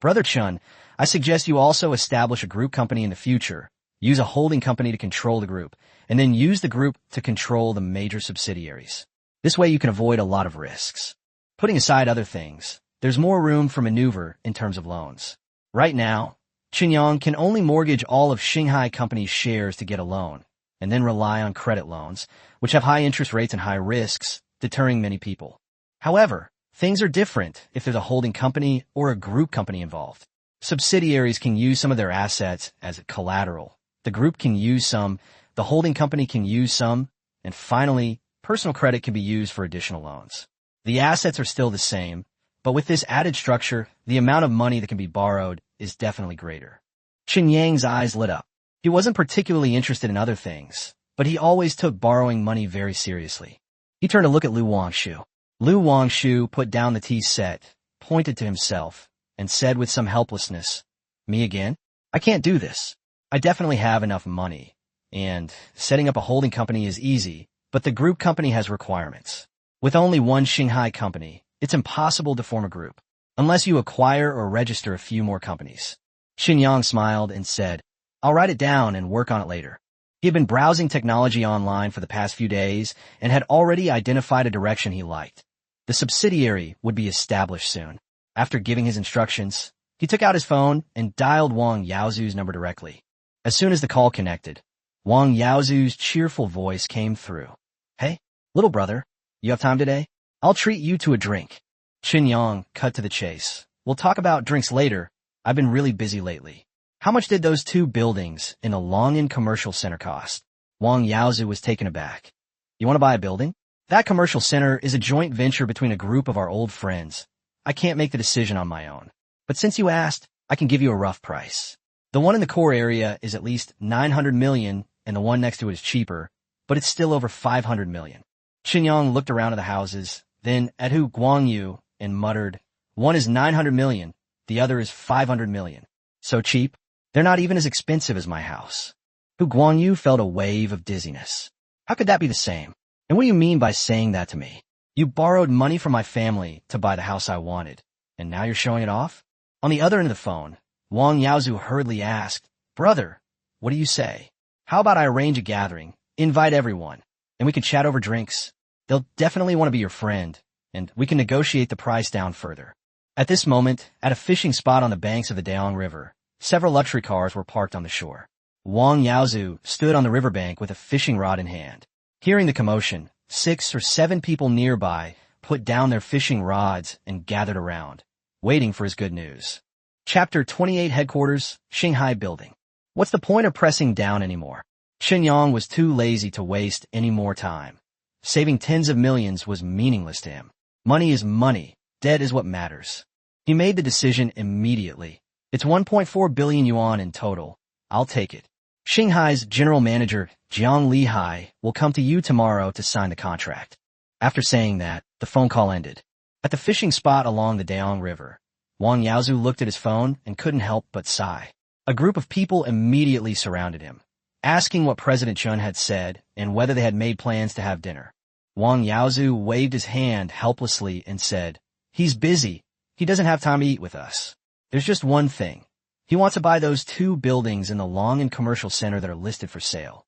"Brother Chen, I suggest you also establish a group company in the future, use a holding company to control the group, and then use the group to control the major subsidiaries. This way you can avoid a lot of risks. Putting aside other things, there's more room for maneuver in terms of loans. Right now, Chen Yang can only mortgage all of Shanghai Company's shares to get a loan, and then rely on credit loans, which have high interest rates and high risks, deterring many people. However, things are different if there's a holding company or a group company involved. Subsidiaries can use some of their assets as collateral. The group can use some, the holding company can use some, and finally, personal credit can be used for additional loans. The assets are still the same, but with this added structure, the amount of money that can be borrowed is definitely greater." Chen Yang's eyes lit up. He wasn't particularly interested in other things, but he always took borrowing money very seriously. He turned to look at Lu Wangshu. Lu Wangshu put down the tea set, pointed to himself, and said with some helplessness, "Me again? I can't do this. I definitely have enough money, and setting up a holding company is easy, but the group company has requirements. With only one Shanghai company, it's impossible to form a group, unless you acquire or register a few more companies." Chen Yang smiled and said, "I'll write it down and work on it later." He had been browsing technology online for the past few days and had already identified a direction he liked. The subsidiary would be established soon. After giving his instructions, he took out his phone and dialed Wang Yaozu's number directly. As soon as the call connected, Wang Yaozu's cheerful voice came through. "Hey, little brother, you have time today? I'll treat you to a drink." Chen Yang cut to the chase. "We'll talk about drinks later. I've been really busy lately. How much did those 2 buildings in the Longan Commercial Center cost?" Wang Yaozu was taken aback. "You want to buy a building? That commercial center is a joint venture between a group of our old friends. I can't make the decision on my own. But since you asked, I can give you a rough price. The one in the core area is at least 900 million, and the one next to it is cheaper, but it's still over 500 million. Chen Yang looked around at the houses, then at Hu Guangyu, and muttered, "One is 900 million, the other is 500 million. So cheap? They're not even as expensive as my house." Hu Guanyu felt a wave of dizziness. How could that be the same? And what do you mean by saying that to me? You borrowed money from my family to buy the house I wanted, and now you're showing it off? On the other end of the phone, Wang Yaozu hurriedly asked, Brother, what do you say? How about I arrange a gathering, invite everyone, and we can chat over drinks? They'll definitely want to be your friend, and we can negotiate the price down further. At this moment, at a fishing spot on the banks of the Daong River, several luxury cars were parked on the shore. Wang Yaozu stood on the riverbank with a fishing rod in hand. Hearing the commotion, 6 or 7 people nearby put down their fishing rods and gathered around, waiting for his good news. Chapter 28 Headquarters, Shanghai Building. What's the point of pressing down anymore? Chen Yang was too lazy to waste any more time. Saving tens of millions was meaningless to him. Money is money. Debt is what matters. He made the decision immediately. It's 1.4 billion yuan in total. I'll take it. Shanghai's general manager, Jiang Lihai, will come to you tomorrow to sign the contract. After saying that, the phone call ended. At the fishing spot along the Daong River, Wang Yaozu looked at his phone and couldn't help but sigh. A group of people immediately surrounded him, asking what President Chen had said and whether they had made plans to have dinner. Wang Yaozu waved his hand helplessly and said, He's busy. He doesn't have time to eat with us. There's just one thing. He wants to buy those 2 buildings in the Long and Commercial Center that are listed for sale.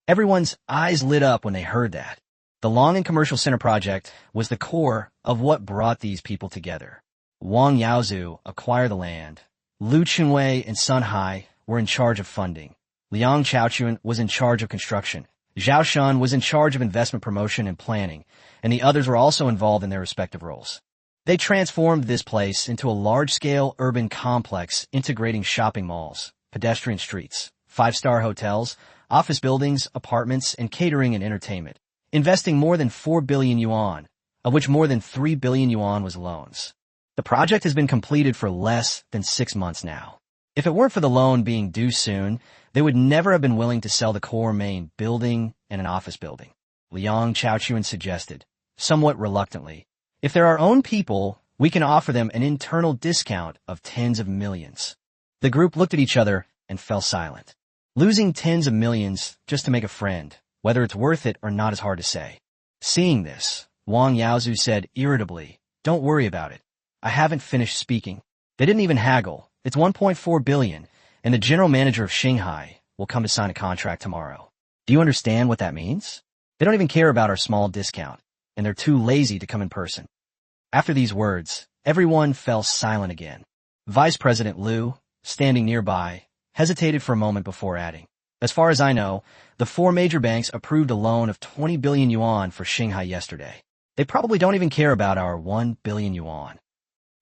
Everyone's eyes lit up when they heard that. The Long and Commercial Center project was the core of what brought these people together. Wang Yaozu acquired the land. Lu Qinwei and Sun Hai were in charge of funding. Liang Chaochuan was in charge of construction. Zhao Shun was in charge of investment promotion and planning, and the others were also involved in their respective roles. They transformed this place into a large-scale urban complex integrating shopping malls, pedestrian streets, 5-star hotels, office buildings, apartments, and catering and entertainment, investing more than 4 billion yuan, of which more than 3 billion yuan was loans. The project has been completed for less than 6 months now. If it weren't for the loan being due soon, they would never have been willing to sell the core main building and an office building. Liang Chaochuan suggested, somewhat reluctantly, if they're our own people, we can offer them an internal discount of tens of millions. The group looked at each other and fell silent. Losing tens of millions just to make a friend, whether it's worth it or not, is hard to say. Seeing this, Wang Yaozu said irritably, Don't worry about it. I haven't finished speaking. They didn't even haggle. It's 1.4 billion, and the general manager of Shanghai will come to sign a contract tomorrow. Do you understand what that means? They don't even care about our small discount, and they're too lazy to come in person. After these words, everyone fell silent again. Vice President Liu, standing nearby, hesitated for a moment before adding, As far as I know, the 4 major banks approved a loan of 20 billion yuan for Shanghai yesterday. They probably don't even care about our 1 billion yuan.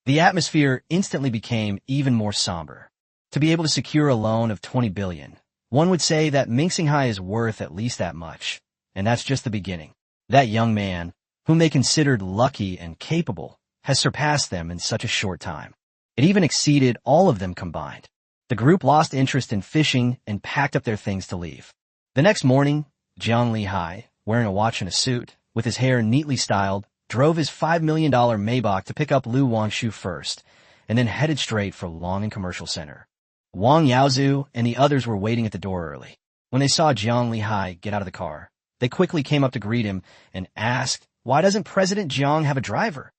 The atmosphere instantly became even more somber. To be able to secure a loan of 20 billion, one would say that Ming Xinghai is worth at least that much, and that's just the beginning. That young man, whom they considered lucky and capable, has surpassed them in such a short time. It even exceeded all of them combined. The group lost interest in fishing and packed up their things to leave. The next morning, Jiang Lihai, wearing a watch and a suit, with his hair neatly styled, drove his $5 million Maybach to pick up Lu Wangshu first, and then headed straight for Long and Commercial Center. Wang Yaozu and the others were waiting at the door early. When they saw Jiang Lihai get out of the car, they quickly came up to greet him and asked, Why doesn't President Jiang have a driver?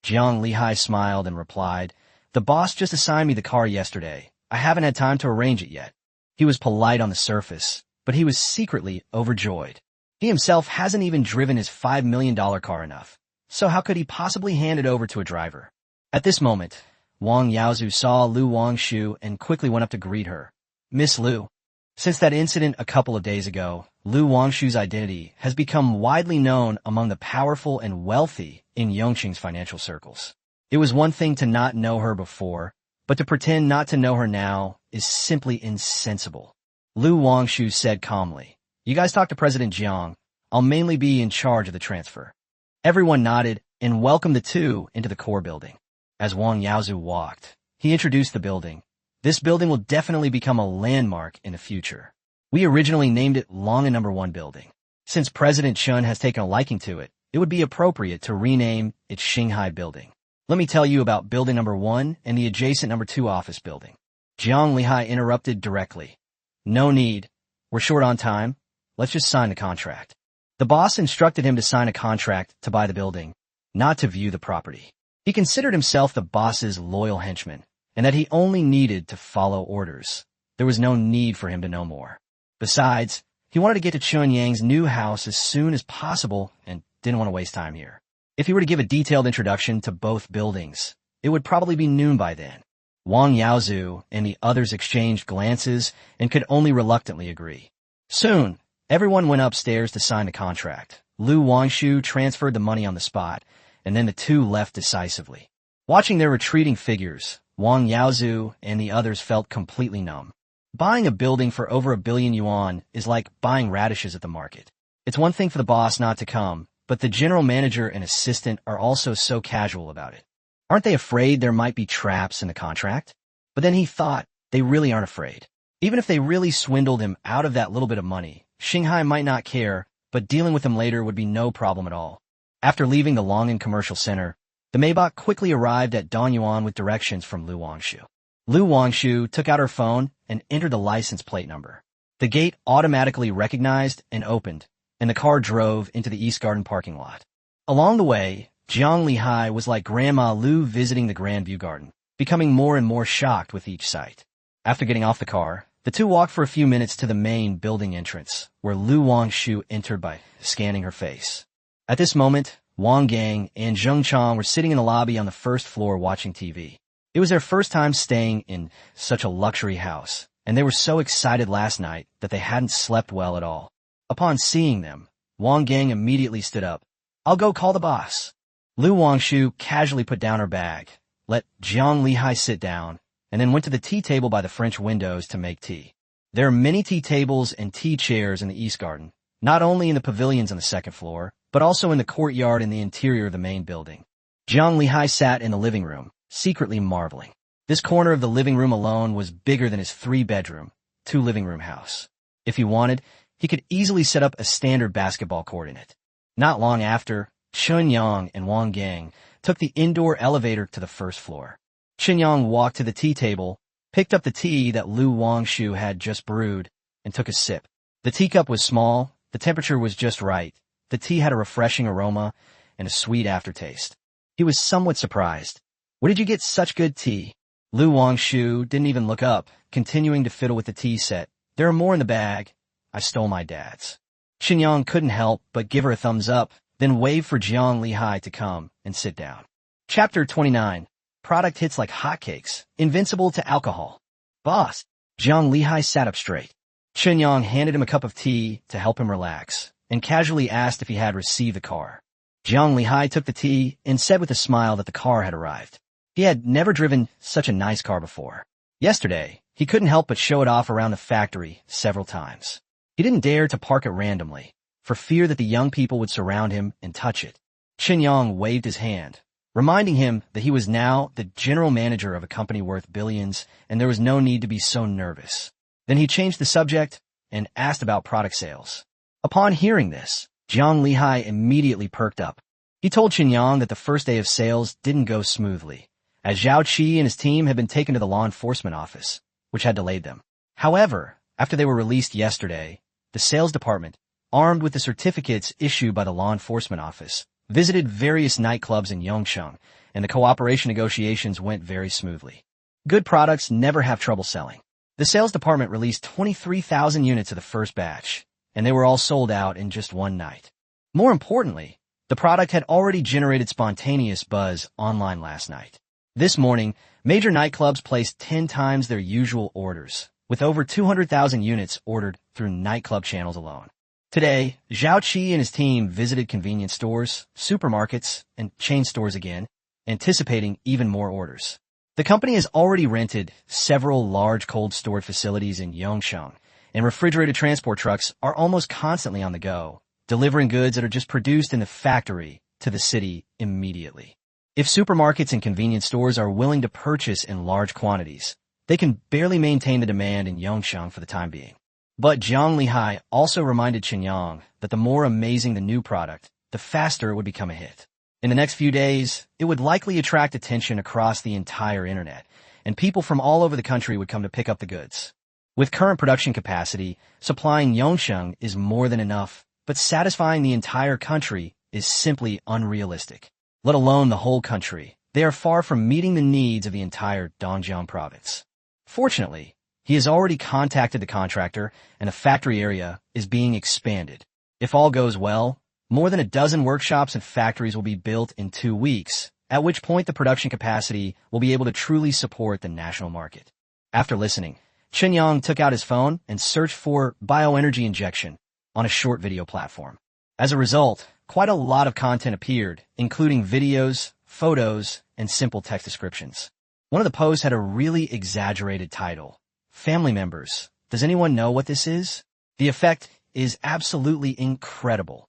Jiang Lihai smiled and replied, The boss just assigned me the car yesterday. I haven't had time to arrange it yet. He was polite on the surface, but he was secretly overjoyed. He himself hasn't even driven his $5 million car enough, so how could he possibly hand it over to a driver? At this moment, Wang Yaozu saw Lu Wangshu and quickly went up to greet her. Miss Lu. Since that incident a couple of days ago, Lu Wangshu's identity has become widely known among the powerful and wealthy in Yongqing's financial circles. It was one thing to not know her before, but to pretend not to know her now is simply insensible. Lu Wangshu said calmly, You guys talk to President Jiang. I'll mainly be in charge of the transfer. Everyone nodded and welcomed the two into the core building. As Wang Yaozu walked, he introduced the building. This building will definitely become a landmark in the future. We originally named it Long and Number 1 Building. Since President Chen has taken a liking to it, it would be appropriate to rename it Shanghai Building. Let me tell you about Building Number 1 and the adjacent Number 2 office building. Jiang Lihai interrupted directly. No need. We're short on time. Let's just sign the contract. The boss instructed him to sign a contract to buy the building, not to view the property. He considered himself the boss's loyal henchman, and that he only needed to follow orders. There was no need for him to know more. Besides, he wanted to get to Chun Yang's new house as soon as possible and didn't want to waste time here. If he were to give a detailed introduction to both buildings, it would probably be noon by then. Wang Yaozu and the others exchanged glances and could only reluctantly agree. Soon, everyone went upstairs to sign the contract. Lu Wangshu transferred the money on the spot, and then the two left decisively. Watching their retreating figures, Wang Yaozu and the others felt completely numb. Buying a building for over 1 billion yuan is like buying radishes at the market. It's one thing for the boss not to come, but the general manager and assistant are also so casual about it. Aren't they afraid there might be traps in the contract? But then he thought, they really aren't afraid. Even if they really swindled him out of that little bit of money, Shanghai might not care, but dealing with him later would be no problem at all. After leaving the Longan Commercial Center, the Maybach quickly arrived at Danyuan with directions from Lu Wangshu. Lu Wangshu took out her phone and entered the license plate number. The gate automatically recognized and opened, and the car drove into the East Garden parking lot. Along the way, Jiang Lihai was like Grandma Lu visiting the Grand View Garden, becoming more and more shocked with each sight. After getting off the car, the two walked for a few minutes to the main building entrance, where Lu Wangshu entered by scanning her face. At this moment, Wang Gang and Zheng Chang were sitting in the lobby on the first floor watching TV. It was their first time staying in such a luxury house, and they were so excited last night that they hadn't slept well at all. Upon seeing them, Wang Gang immediately stood up. "I'll go call the boss." Lu Wangshu casually put down her bag, let Jiang Lihai sit down, and then went to the tea table by the French windows to make tea. There are many tea tables and tea chairs in the East Garden, not only in the pavilions on the second floor, but also in the courtyard in the interior of the main building. Jiang Lihai sat in the living room, secretly marveling. This corner of the living room alone was bigger than his 3-bedroom, 2-living-room house. If he wanted, he could easily set up a standard basketball court in it. Not long after, Chen Yang and Wang Gang took the indoor elevator to the first floor. Chen Yang walked to the tea table, picked up the tea that Lu Wangshu had just brewed, and took a sip. The teacup was small, the temperature was just right, the tea had a refreshing aroma and a sweet aftertaste. He was somewhat surprised. "Where did you get such good tea?" Lu Wangshu didn't even look up, continuing to fiddle with the tea set. "There are more in the bag. I stole my dad's." Chen Yang couldn't help but give her a thumbs up, then waved for Jiang Lihai to come and sit down. Chapter 29. Product hits like hotcakes, invincible to alcohol. "Boss." Jiang Lihai sat up straight. Chen Yang handed him a cup of tea to help him relax, and casually asked if he had received the car. Jiang Lihai took the tea and said with a smile that the car had arrived. He had never driven such a nice car before. Yesterday, he couldn't help but show it off around the factory several times. He didn't dare to park it randomly, for fear that the young people would surround him and touch it. Chen Yang waved his hand, reminding him that he was now the general manager of a company worth billions, and there was no need to be so nervous. Then he changed the subject and asked about product sales. Upon hearing this, Jiang Lihai immediately perked up. He told Chen Yang that the first day of sales didn't go smoothly, as Zhao Qi and his team had been taken to the law enforcement office, which had delayed them. However, after they were released yesterday, the sales department, armed with the certificates issued by the law enforcement office, visited various nightclubs in Yongsheng, and the cooperation negotiations went very smoothly. Good products never have trouble selling. The sales department released 23,000 units of the first batch, and they were all sold out in just one night. More importantly, the product had already generated spontaneous buzz online last night. This morning, major nightclubs placed 10 times their usual orders, with over 200,000 units ordered through nightclub channels alone. Today, Zhao Qi and his team visited convenience stores, supermarkets, and chain stores again, anticipating even more orders. The company has already rented several large cold storage facilities in Yongsheng, and refrigerated transport trucks are almost constantly on the go, delivering goods that are just produced in the factory to the city immediately. If supermarkets and convenience stores are willing to purchase in large quantities, they can barely maintain the demand in Yongsheng for the time being. But Jiang Lihai also reminded Chen Yang that the more amazing the new product, the faster it would become a hit. In the next few days, it would likely attract attention across the entire internet, and people from all over the country would come to pick up the goods. With current production capacity, supplying Yongsheng is more than enough, but satisfying the entire country is simply unrealistic. Let alone the whole country. They are far from meeting the needs of the entire Dongjiang province. Fortunately, he has already contacted the contractor, and the factory area is being expanded. If all goes well, more than a dozen workshops and factories will be built in 2 weeks, at which point the production capacity will be able to truly support the national market. After listening, Chen took out his phone and searched for bioenergy injection on a short video platform. As a result, quite a lot of content appeared, including videos, photos, and simple text descriptions. One of the posts had a really exaggerated title. Family members, does anyone know what this is? The effect is absolutely incredible.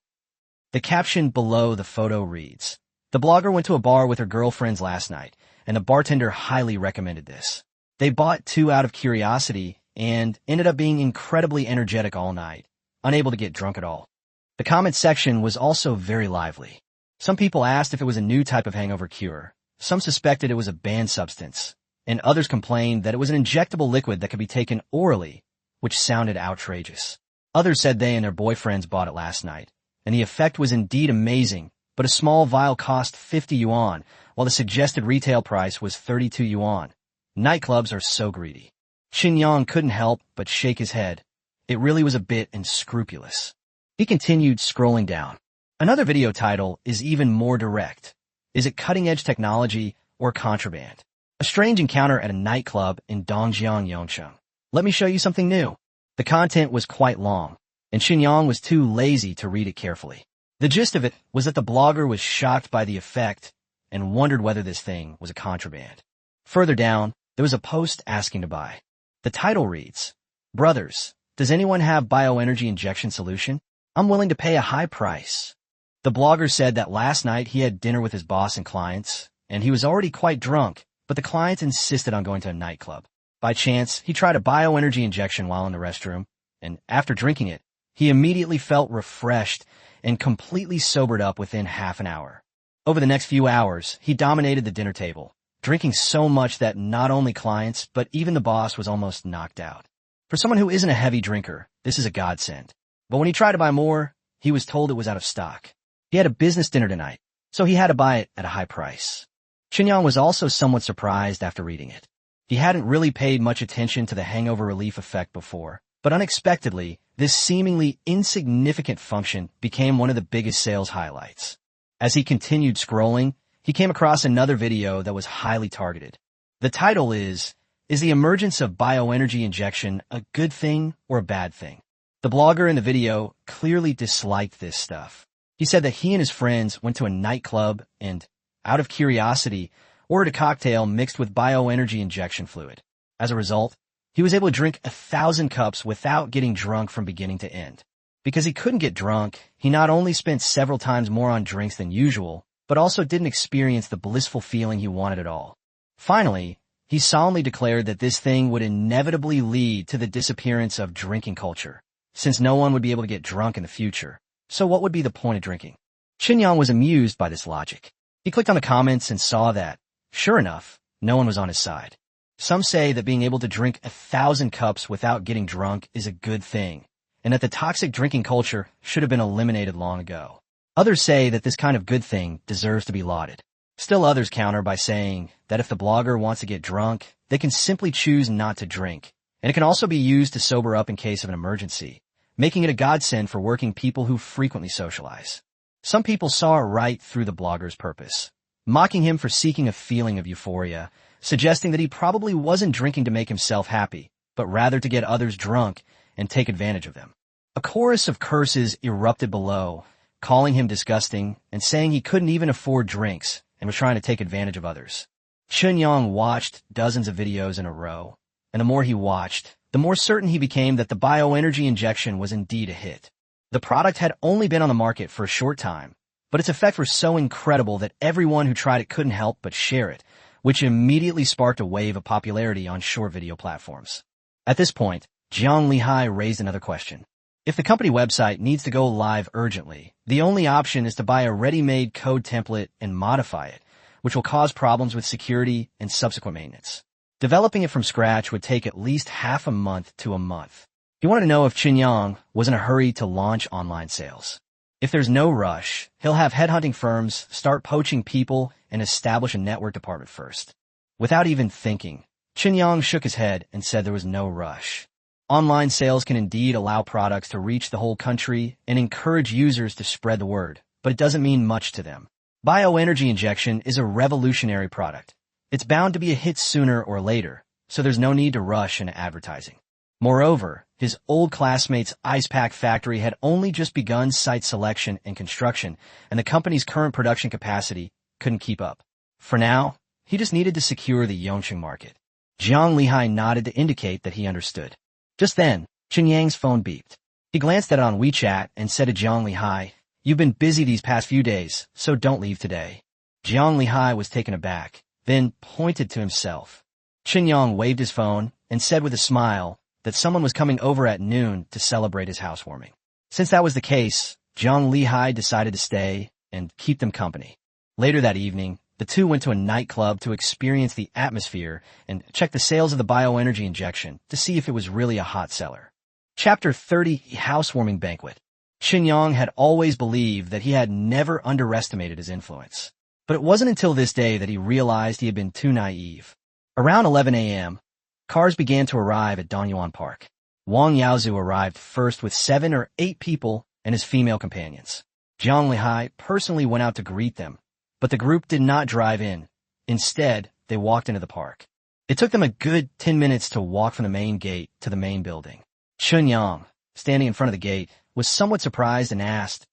The caption below the photo reads, "The blogger went to a bar with her girlfriends last night, and the bartender highly recommended this. They bought 2 out of curiosity and ended up being incredibly energetic all night, unable to get drunk at all." The comment section was also very lively. Some people asked if it was a new type of hangover cure, some suspected it was a banned substance, and others complained that it was an injectable liquid that could be taken orally, which sounded outrageous. Others said they and their boyfriends bought it last night, and the effect was indeed amazing, but a small vial cost 50 yuan, while the suggested retail price was 32 yuan. Nightclubs are so greedy. Chen Yang couldn't help but shake his head. It really was a bit unscrupulous. He continued scrolling down. Another video title is even more direct. Is it cutting-edge technology or contraband? A strange encounter at a nightclub in Dongjiang, Yongsheng. Let me show you something new. The content was quite long, and Chen Yang was too lazy to read it carefully. The gist of it was that the blogger was shocked by the effect and wondered whether this thing was a contraband. Further down, there was a post asking to buy. The title reads, "Brothers, does anyone have bioenergy injection solution? I'm willing to pay a high price." The blogger said that last night he had dinner with his boss and clients, and he was already quite drunk, but the clients insisted on going to a nightclub. By chance, he tried a bioenergy injection while in the restroom, and after drinking it, he immediately felt refreshed and completely sobered up within half an hour. Over the next few hours, he dominated the dinner table, drinking so much that not only clients, but even the boss was almost knocked out. For someone who isn't a heavy drinker, this is a godsend. But when he tried to buy more, he was told it was out of stock. He had a business dinner tonight, so he had to buy it at a high price. Chen Yang was also somewhat surprised after reading it. He hadn't really paid much attention to the hangover relief effect before, but unexpectedly, this seemingly insignificant function became one of the biggest sales highlights. As he continued scrolling, he came across another video that was highly targeted. The title is the emergence of bioenergy injection a good thing or a bad thing? The blogger in the video clearly disliked this stuff. He said that he and his friends went to a nightclub and, out of curiosity, ordered a cocktail mixed with bioenergy injection fluid. As a result, he was able to drink 1,000 cups without getting drunk from beginning to end. Because he couldn't get drunk, he not only spent several times more on drinks than usual, but also didn't experience the blissful feeling he wanted at all. Finally, he solemnly declared that this thing would inevitably lead to the disappearance of drinking culture, since no one would be able to get drunk in the future. So what would be the point of drinking? Chen Yang was amused by this logic. He clicked on the comments and saw that, sure enough, no one was on his side. Some say that being able to drink 1,000 cups without getting drunk is a good thing, and that the toxic drinking culture should have been eliminated long ago. Others say that this kind of good thing deserves to be lauded. Still others counter by saying that if the blogger wants to get drunk, they can simply choose not to drink, and it can also be used to sober up in case of an emergency, making it a godsend for working people who frequently socialize. Some people saw right through the blogger's purpose, mocking him for seeking a feeling of euphoria, suggesting that he probably wasn't drinking to make himself happy, but rather to get others drunk and take advantage of them. A chorus of curses erupted below, calling him disgusting and saying he couldn't even afford drinks and was trying to take advantage of others. Chen Yang watched dozens of videos in a row, and the more he watched, the more certain he became that the bioenergy injection was indeed a hit. The product had only been on the market for a short time, but its effect was so incredible that everyone who tried it couldn't help but share it, which immediately sparked a wave of popularity on short video platforms. At this point, Jiang Lihai raised another question. If the company website needs to go live urgently, the only option is to buy a ready-made code template and modify it, which will cause problems with security and subsequent maintenance. Developing it from scratch would take at least half a month to a month. He wanted to know if Chen Yang was in a hurry to launch online sales. If there's no rush, he'll have headhunting firms start poaching people and establish a network department first. Without even thinking, Chen Yang shook his head and said there was no rush. Online sales can indeed allow products to reach the whole country and encourage users to spread the word, but it doesn't mean much to them. Bioenergy injection is a revolutionary product. It's bound to be a hit sooner or later, so there's no need to rush into advertising. Moreover, his old classmate's ice pack factory had only just begun site selection and construction, and the company's current production capacity couldn't keep up. For now, he just needed to secure the Yongqing market. Jiang Lihai nodded to indicate that he understood. Just then, Chen Yang's phone beeped. He glanced at it on WeChat and said to Jiang Lihai, "You've been busy these past few days, so don't leave today." Jiang Lihai was taken aback, then pointed to himself. Chen Yang waved his phone and said with a smile that someone was coming over at noon to celebrate his housewarming. Since that was the case, Jiang Lihai decided to stay and keep them company. Later that evening, the two went to a nightclub to experience the atmosphere and check the sales of the bioenergy injection to see if it was really a hot seller. Chapter 30, Housewarming Banquet. Chen Yang had always believed that he had never underestimated his influence. But it wasn't until this day that he realized he had been too naive. Around 11 a.m., cars began to arrive at Donyuan Park. Wang Yaozu arrived first with 7 or 8 people and his female companions. Jiang Lihai personally went out to greet them, but the group did not drive in. Instead, they walked into the park. It took them a good 10 minutes to walk from the main gate to the main building. Chen Yang, standing in front of the gate, was somewhat surprised and asked,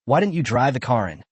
"Why didn't you drive the car in?"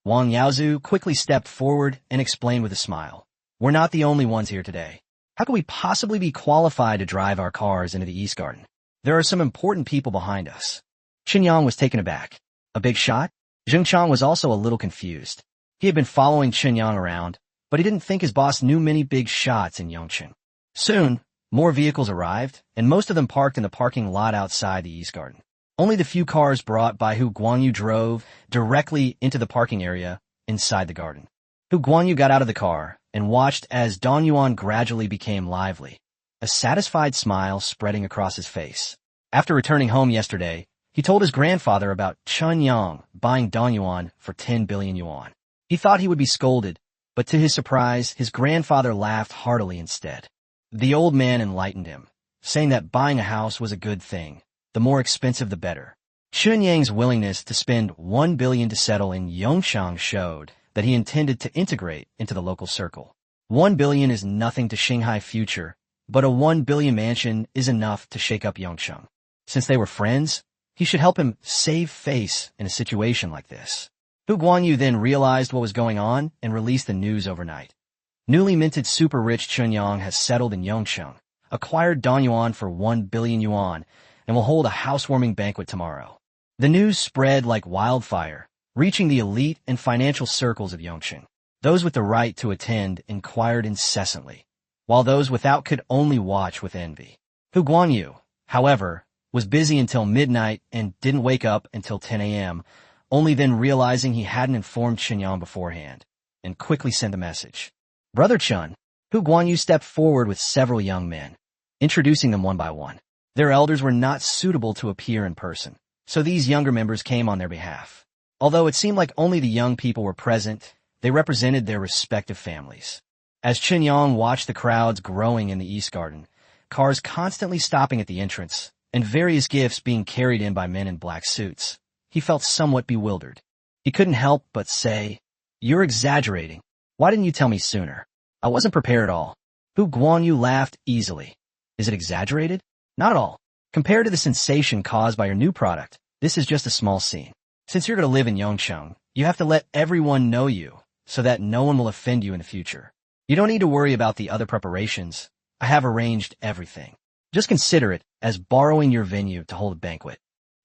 Wang Yaozu quickly stepped forward and explained with a smile, "We're not the only ones here today. How could we possibly be qualified to drive our cars into the East Garden? There are some important people behind us." Chen Yang was taken aback. A big shot? Zheng Chang was also a little confused. He had been following Chen Yang around, but he didn't think his boss knew many big shots in Yongqing. Soon, more vehicles arrived, and most of them parked in the parking lot outside the East Garden. Only the few cars brought by Hu Guangyu drove directly into the parking area inside the garden. Hu Guangyu got out of the car and watched as Donyuan gradually became lively, a satisfied smile spreading across his face. After returning home yesterday, he told his grandfather about Chen Yang buying Donyuan for 10 billion yuan. He thought he would be scolded, but to his surprise, his grandfather laughed heartily instead. The old man enlightened him, saying that buying a house was a good thing. The more expensive, the better. Chen Yang's willingness to spend 1 billion to settle in Yongshang showed that he intended to integrate into the local circle. 1 billion is nothing to Shanghai future, but a 1 billion mansion is enough to shake up Yongshang. Since they were friends, he should help him save face in a situation like this. Hu Guangyu then realized what was going on and released the news overnight. Newly minted super-rich Chen Yang has settled in Yongshang, acquired Donyuan for 1 billion yuan, and will hold a housewarming banquet tomorrow. The news spread like wildfire, reaching the elite and financial circles of Yongqing. Those with the right to attend inquired incessantly, while those without could only watch with envy. Hu Guangyu, however, was busy until midnight and didn't wake up until 10 a.m., only then realizing he hadn't informed Chen Yang beforehand, and quickly sent a message. "Brother Chen," Hu Guangyu stepped forward with several young men, introducing them one by one. Their elders were not suitable to appear in person, so these younger members came on their behalf. Although it seemed like only the young people were present, they represented their respective families. As Chen Yang watched the crowds growing in the East Garden, cars constantly stopping at the entrance, and various gifts being carried in by men in black suits, he felt somewhat bewildered. He couldn't help but say, "You're exaggerating. Why didn't you tell me sooner? I wasn't prepared at all." Hu Guangyu laughed easily. "Is it exaggerated? Not at all. Compared to the sensation caused by your new product, this is just a small scene. Since you're going to live in Yongshang, you have to let everyone know you, so that no one will offend you in the future. You don't need to worry about the other preparations. I have arranged everything. Just consider it as borrowing your venue to hold a banquet."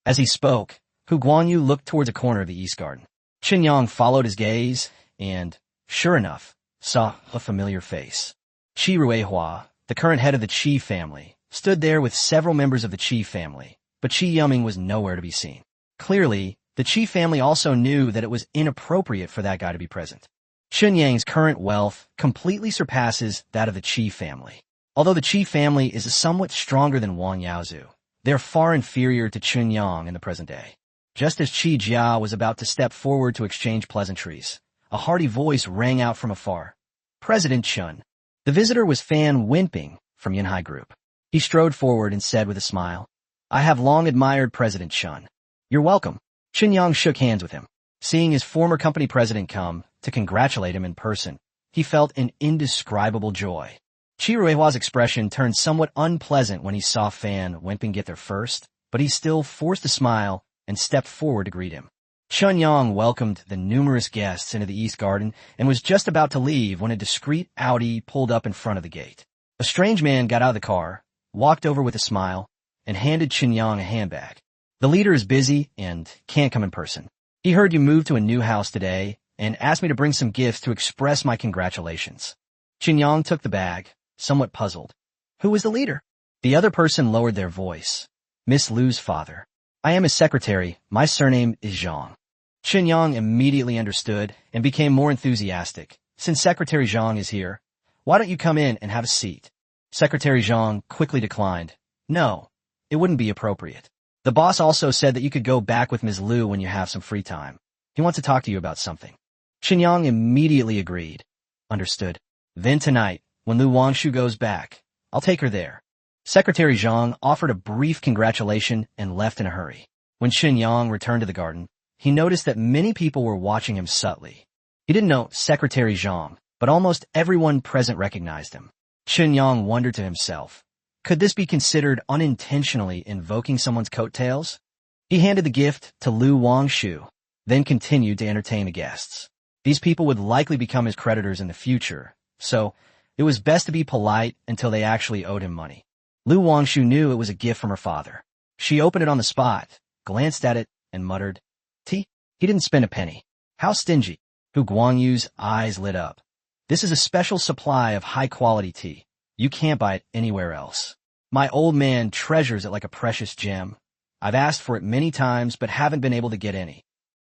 As he spoke, Hu Guangyu looked towards a corner of the East Garden. Chen Yang followed his gaze and, sure enough, saw a familiar face. Qi Ruihua, the current head of the Qi family, stood there with several members of the Qi family, but Qi Yuming was nowhere to be seen. Clearly, the Qi family also knew that it was inappropriate for that guy to be present. Chen Yang's current wealth completely surpasses that of the Qi family. Although the Qi family is somewhat stronger than Wang Yaozu, they are far inferior to Chen Yang in the present day. Just as Qi Jia was about to step forward to exchange pleasantries, a hearty voice rang out from afar. President Chen. The visitor was Fan Wenping from Yunhai Group. He strode forward and said with a smile, I have long admired President Chen. You're welcome. Chen Yang shook hands with him. Seeing his former company president come to congratulate him in person, he felt an indescribable joy. Qi Ruihua's expression turned somewhat unpleasant when he saw Fan Wenping get there first, but he still forced a smile and stepped forward to greet him. Chen Yang welcomed the numerous guests into the East Garden and was just about to leave when a discreet Audi pulled up in front of the gate. A strange man got out of the car, walked over with a smile, and handed Chen Yang a handbag. The leader is busy and can't come in person. He heard you moved to a new house today and asked me to bring some gifts to express my congratulations. Chen Yang took the bag, somewhat puzzled. Who was the leader? The other person lowered their voice. Miss Lu's father. I am his secretary. My surname is Zhang. Chen Yang immediately understood and became more enthusiastic. Since Secretary Zhang is here, why don't you come in and have a seat? Secretary Zhang quickly declined. No, it wouldn't be appropriate. The boss also said that you could go back with Ms. Lu when you have some free time. He wants to talk to you about something. Chen Yang immediately agreed. Understood. Then tonight, when Lu Wangshu goes back, I'll take her there. Secretary Zhang offered a brief congratulation and left in a hurry. When Chen Yang returned to the garden, he noticed that many people were watching him subtly. He didn't know Secretary Zhang, but almost everyone present recognized him. Chen Yang wondered to himself, could this be considered unintentionally invoking someone's coattails? He handed the gift to Lu Wangshu, then continued to entertain the guests. These people would likely become his creditors in the future, so it was best to be polite until they actually owed him money. Lu Wangshu knew it was a gift from her father. She opened it on the spot, glanced at it, and muttered, Tea? He didn't spend a penny. How stingy. Hu Guangyu's eyes lit up. This is a special supply of high-quality tea. You can't buy it anywhere else. My old man treasures it like a precious gem. I've asked for it many times, but haven't been able to get any.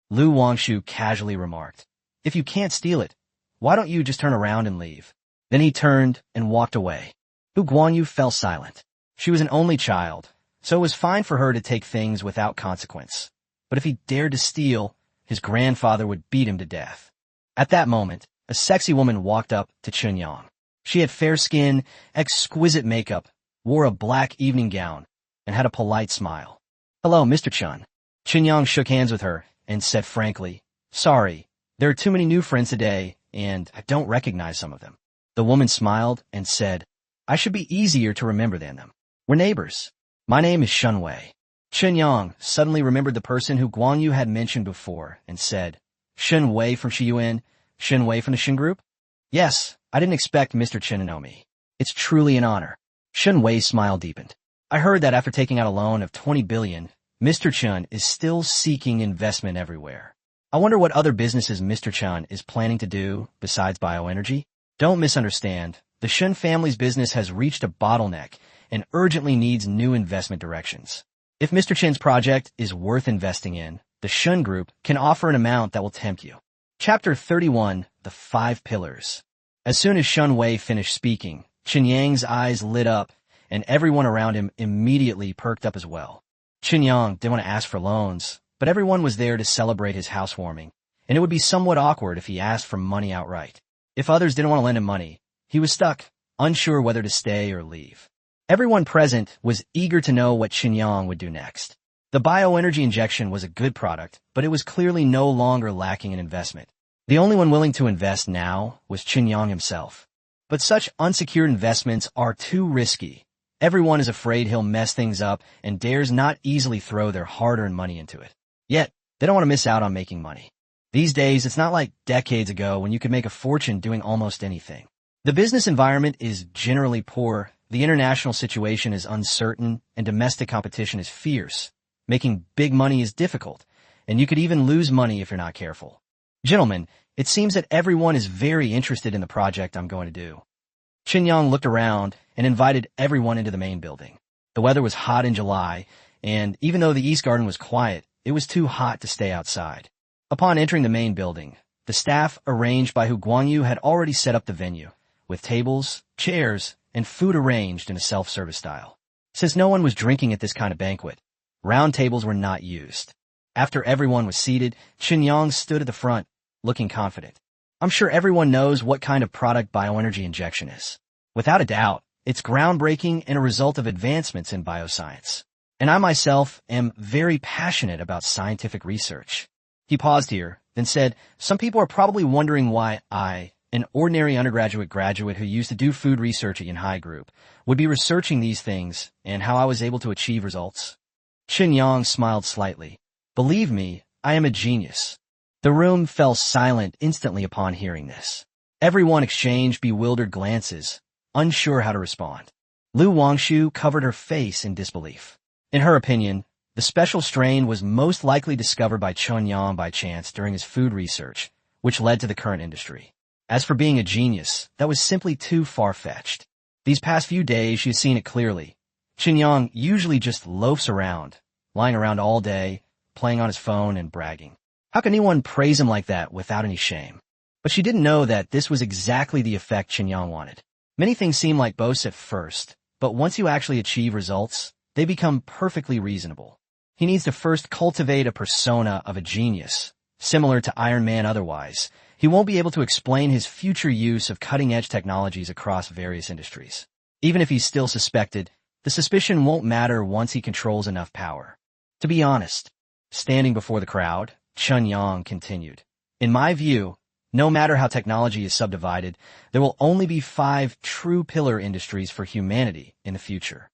Lu Wangshu casually remarked, if you can't steal it, why don't you just turn around and leave? Then he turned and walked away. Hu Guanyu fell silent. She was an only child, so it was fine for her to take things without consequence. But if he dared to steal, his grandfather would beat him to death. At that moment, a sexy woman walked up to Chen Yang. She had fair skin, exquisite makeup, wore a black evening gown, and had a polite smile. Hello, Mr. Chen. Chen Yang shook hands with her and said frankly, sorry, there are too many new friends today, and I don't recognize some of them. The woman smiled and said, I should be easier to remember than them. We're neighbors. My name is Shen Wei. Chen Yang suddenly remembered the person who Guanyu had mentioned before and said, Shen Wei from Shiyuan, Shen Wei from the Shen Group? Yes, I didn't expect Mr. Chen to know me. It's truly an honor. Shen Wei's smile deepened. I heard that after taking out a loan of 20 billion, Mr. Chen is still seeking investment everywhere. I wonder what other businesses Mr. Chen is planning to do besides bioenergy. Don't misunderstand. The Shen family's business has reached a bottleneck and urgently needs new investment directions. If Mr. Chen's project is worth investing in, the Shen Group can offer an amount that will tempt you. Chapter 31, The 5 Pillars. As soon as Shen Wei finished speaking, Chen Yang's eyes lit up, and everyone around him immediately perked up as well. Chen Yang didn't want to ask for loans, but everyone was there to celebrate his housewarming, and it would be somewhat awkward if he asked for money outright. If others didn't want to lend him money, he was stuck, unsure whether to stay or leave. Everyone present was eager to know what Chen Yang would do next. The bioenergy injection was a good product, but it was clearly no longer lacking in investment. The only one willing to invest now was Chen Yang himself. But such unsecured investments are too risky. Everyone is afraid he'll mess things up and dares not easily throw their hard-earned money into it. Yet, they don't want to miss out on making money. These days, it's not like decades ago when you could make a fortune doing almost anything. The business environment is generally poor, the international situation is uncertain, and domestic competition is fierce. Making big money is difficult, and you could even lose money if you're not careful. Gentlemen, it seems that everyone is very interested in the project I'm going to do. Chen Yang looked around and invited everyone into the main building. The weather was hot in July, and even though the East Garden was quiet, it was too hot to stay outside. Upon entering the main building, the staff arranged by Hu Guanyu had already set up the venue, with tables, chairs, and food arranged in a self-service style. Since no one was drinking at this kind of banquet, round tables were not used. After everyone was seated, Chen Yang stood at the front, looking confident. I'm sure everyone knows what kind of product bioenergy injection is. Without a doubt, it's groundbreaking and a result of advancements in bioscience. And I myself am very passionate about scientific research. He paused here, then said, some people are probably wondering why I, an ordinary undergraduate graduate who used to do food research at Yanhai Group, would be researching these things and how I was able to achieve results. Chen Yang smiled slightly. Believe me, I am a genius. The room fell silent instantly upon hearing this. Everyone exchanged bewildered glances, unsure how to respond. Lu Wangshu covered her face in disbelief. In her opinion, the special strain was most likely discovered by Chen Yang by chance during his food research, which led to the current industry. As for being a genius, that was simply too far-fetched. These past few days, she had seen it clearly. Chen Yang usually just loafs around, lying around all day, playing on his phone and bragging. How can anyone praise him like that without any shame? But she didn't know that this was exactly the effect Chen Yang wanted. Many things seem like boasts at first, but once you actually achieve results, they become perfectly reasonable. He needs to first cultivate a persona of a genius, similar to Iron Man otherwise. He won't be able to explain his future use of cutting-edge technologies across various industries. Even if he's still suspected, the suspicion won't matter once he controls enough power. To be honest, standing before the crowd, Chen Yang continued, in my view, no matter how technology is subdivided, there will only be 5 true pillar industries for humanity in the future.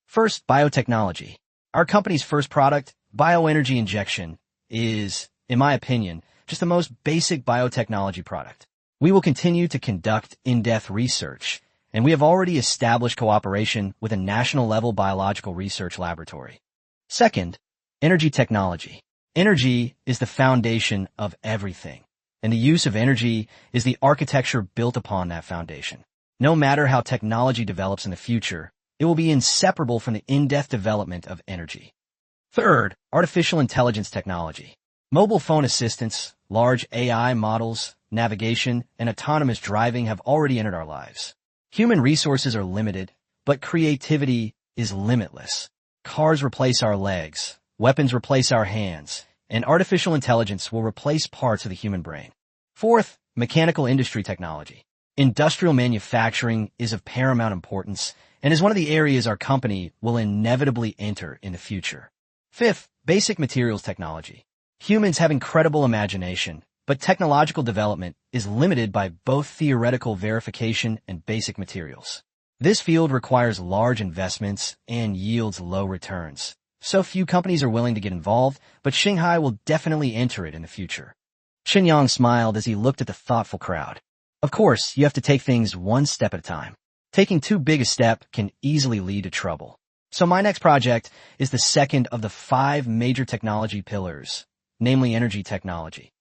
First, biotechnology. Our company's first product, bioenergy injection, is, in my opinion, just the most basic biotechnology product. We will continue to conduct in-depth research, and we have already established cooperation with a national-level biological research laboratory. Second, energy technology. Energy is the foundation of everything, and the use of energy is the architecture built upon that foundation. No matter how technology develops in the future, it will be inseparable from the in-depth development of energy. Third, artificial intelligence technology. Mobile phone assistants, large AI models, navigation, and autonomous driving have already entered our lives. Human resources are limited, but creativity is limitless. Cars replace our legs, weapons replace our hands, and artificial intelligence will replace parts of the human brain. Fourth, mechanical industry technology. Industrial manufacturing is of paramount importance and is one of the areas our company will inevitably enter in the future. Fifth, basic materials technology. Humans have incredible imagination, but technological development is limited by both theoretical verification and basic materials. This field requires large investments and yields low returns. So few companies are willing to get involved, but Shanghai will definitely enter it in the future. Chen Yang smiled as he looked at the thoughtful crowd. Of course, you have to take things one step at a time. Taking too big a step can easily lead to trouble. So my next project is the second of the 5 major technology pillars, namely energy technology.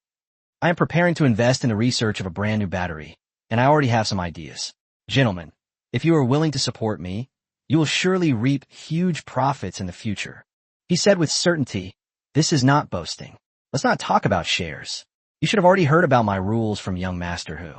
I am preparing to invest in the research of a brand new battery, and I already have some ideas. Gentlemen, if you are willing to support me, you will surely reap huge profits in the future. He said with certainty, this is not boasting. Let's not talk about shares. You should have already heard about my rules from young Master Hu.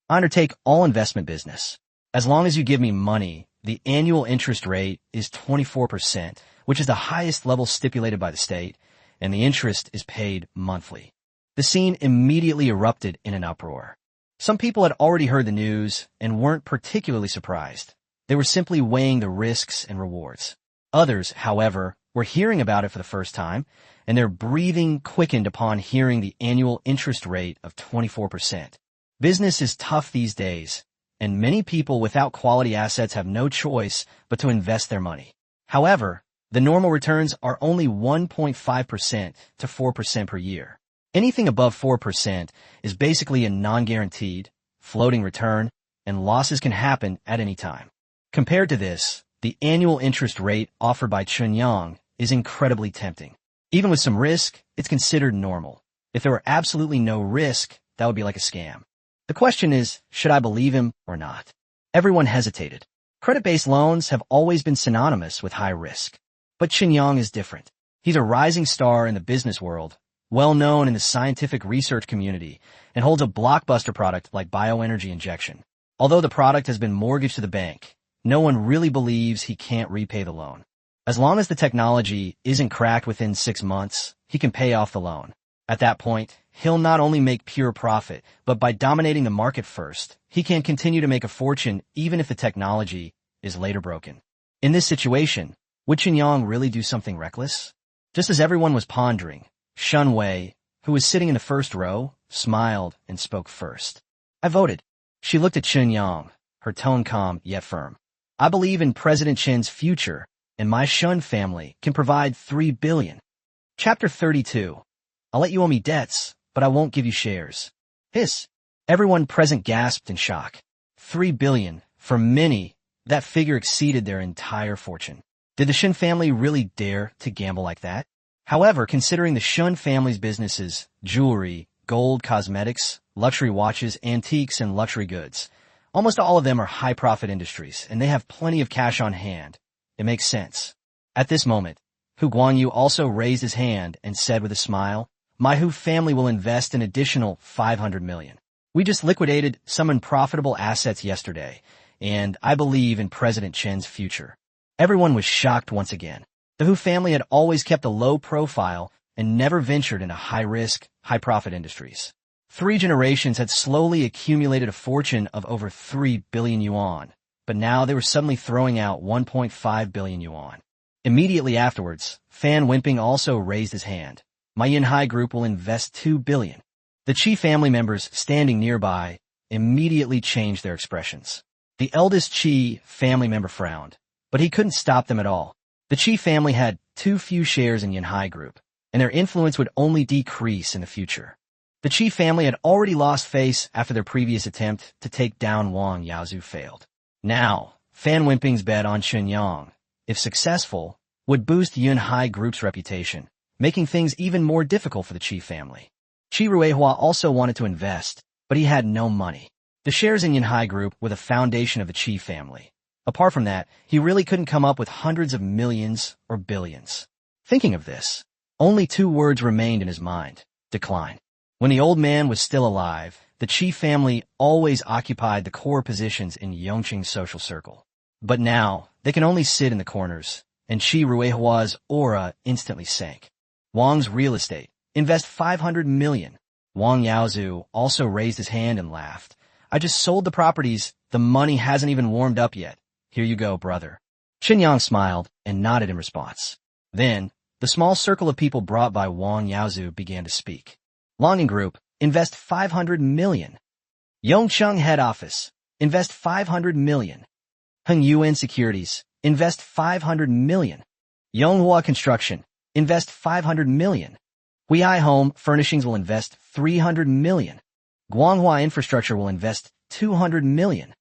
I undertake all investment business. As long as you give me money, the annual interest rate is 24%, which is the highest level stipulated by the state, and the interest is paid monthly. The scene immediately erupted in an uproar. Some people had already heard the news and weren't particularly surprised. They were simply weighing the risks and rewards. Others, however, were hearing about it for the first time, and their breathing quickened upon hearing the annual interest rate of 24%. Business is tough these days, and many people without quality assets have no choice but to invest their money. However, the normal returns are only 1.5% to 4% per year. Anything above 4% is basically a non-guaranteed, floating return, and losses can happen at any time. Compared to this, the annual interest rate offered by Chen Yang is incredibly tempting. Even with some risk, it's considered normal. If there were absolutely no risk, that would be like a scam. The question is, should I believe him or not? Everyone hesitated. Credit-based loans have always been synonymous with high risk. But Chen Yang is different. He's a rising star in the business world, well known in the scientific research community, and holds a blockbuster product like bioenergy injection. Although the product has been mortgaged to the bank, no one really believes he can't repay the loan. As long as the technology isn't cracked within 6 months, he can pay off the loan. At that point, he'll not only make pure profit, but by dominating the market first, he can continue to make a fortune even if the technology is later broken. In this situation, would Chen Yang really do something reckless? Just as everyone was pondering, Shun Wei, who was sitting in the first row, smiled and spoke first. I voted. She looked at Chen Yang, her tone calm yet firm. I believe in President Chen's future, and my Shun family can provide 3 billion. Chapter 32. I'll let you owe me debts, but I won't give you shares. Hiss. Everyone present gasped in shock. 3 billion. For many, that figure exceeded their entire fortune. Did the Shun family really dare to gamble like that? However, considering the Shun family's businesses, jewelry, gold, cosmetics, luxury watches, antiques, and luxury goods, almost all of them are high-profit industries, and they have plenty of cash on hand. It makes sense. At this moment, Hu Guanyu also raised his hand and said with a smile, my Hu family will invest an additional 500 million. We just liquidated some unprofitable assets yesterday, and I believe in President Chen's future. Everyone was shocked once again. The Hu family had always kept a low profile and never ventured into high-risk, high-profit industries. 3 generations had slowly accumulated a fortune of over 3 billion yuan, but now they were suddenly throwing out 1.5 billion yuan. Immediately afterwards, Fan Wimping also raised his hand. My Yinhai group will invest 2 billion. The Qi family members standing nearby immediately changed their expressions. The eldest Qi family member frowned, but he couldn't stop them at all. The Qi family had too few shares in Yinhai group, and their influence would only decrease in the future. The Qi family had already lost face after their previous attempt to take down Wang Yaozu failed. Now, Fan Wimping's bet on Chen Yang, if successful, would boost Yinhai group's reputation, making things even more difficult for the Qi family. Qi Ruihua also wanted to invest, but he had no money. The shares in Yinhai group were the foundation of the Qi family. Apart from that, he really couldn't come up with hundreds of millions or billions. Thinking of this, only 2 words remained in his mind: decline. When the old man was still alive, the Qi family always occupied the core positions in Yongqing's social circle. But now, they can only sit in the corners, and Qi Ruihua's aura instantly sank. Wang's real estate. Invest 500 million. Wang Yaozu also raised his hand and laughed. I just sold the properties. The money hasn't even warmed up yet. Here you go, brother. Chen Yang smiled and nodded in response. Then, the small circle of people brought by Wang Yaozu began to speak. Longing Group, invest 500 million. Yongcheng Head Office, invest 500 million. Heng Yuan Securities, invest 500 million. Yonghua Construction, invest 500 million. Huiai Home Furnishings will invest 300 million. Guanghua Infrastructure will invest 200 million.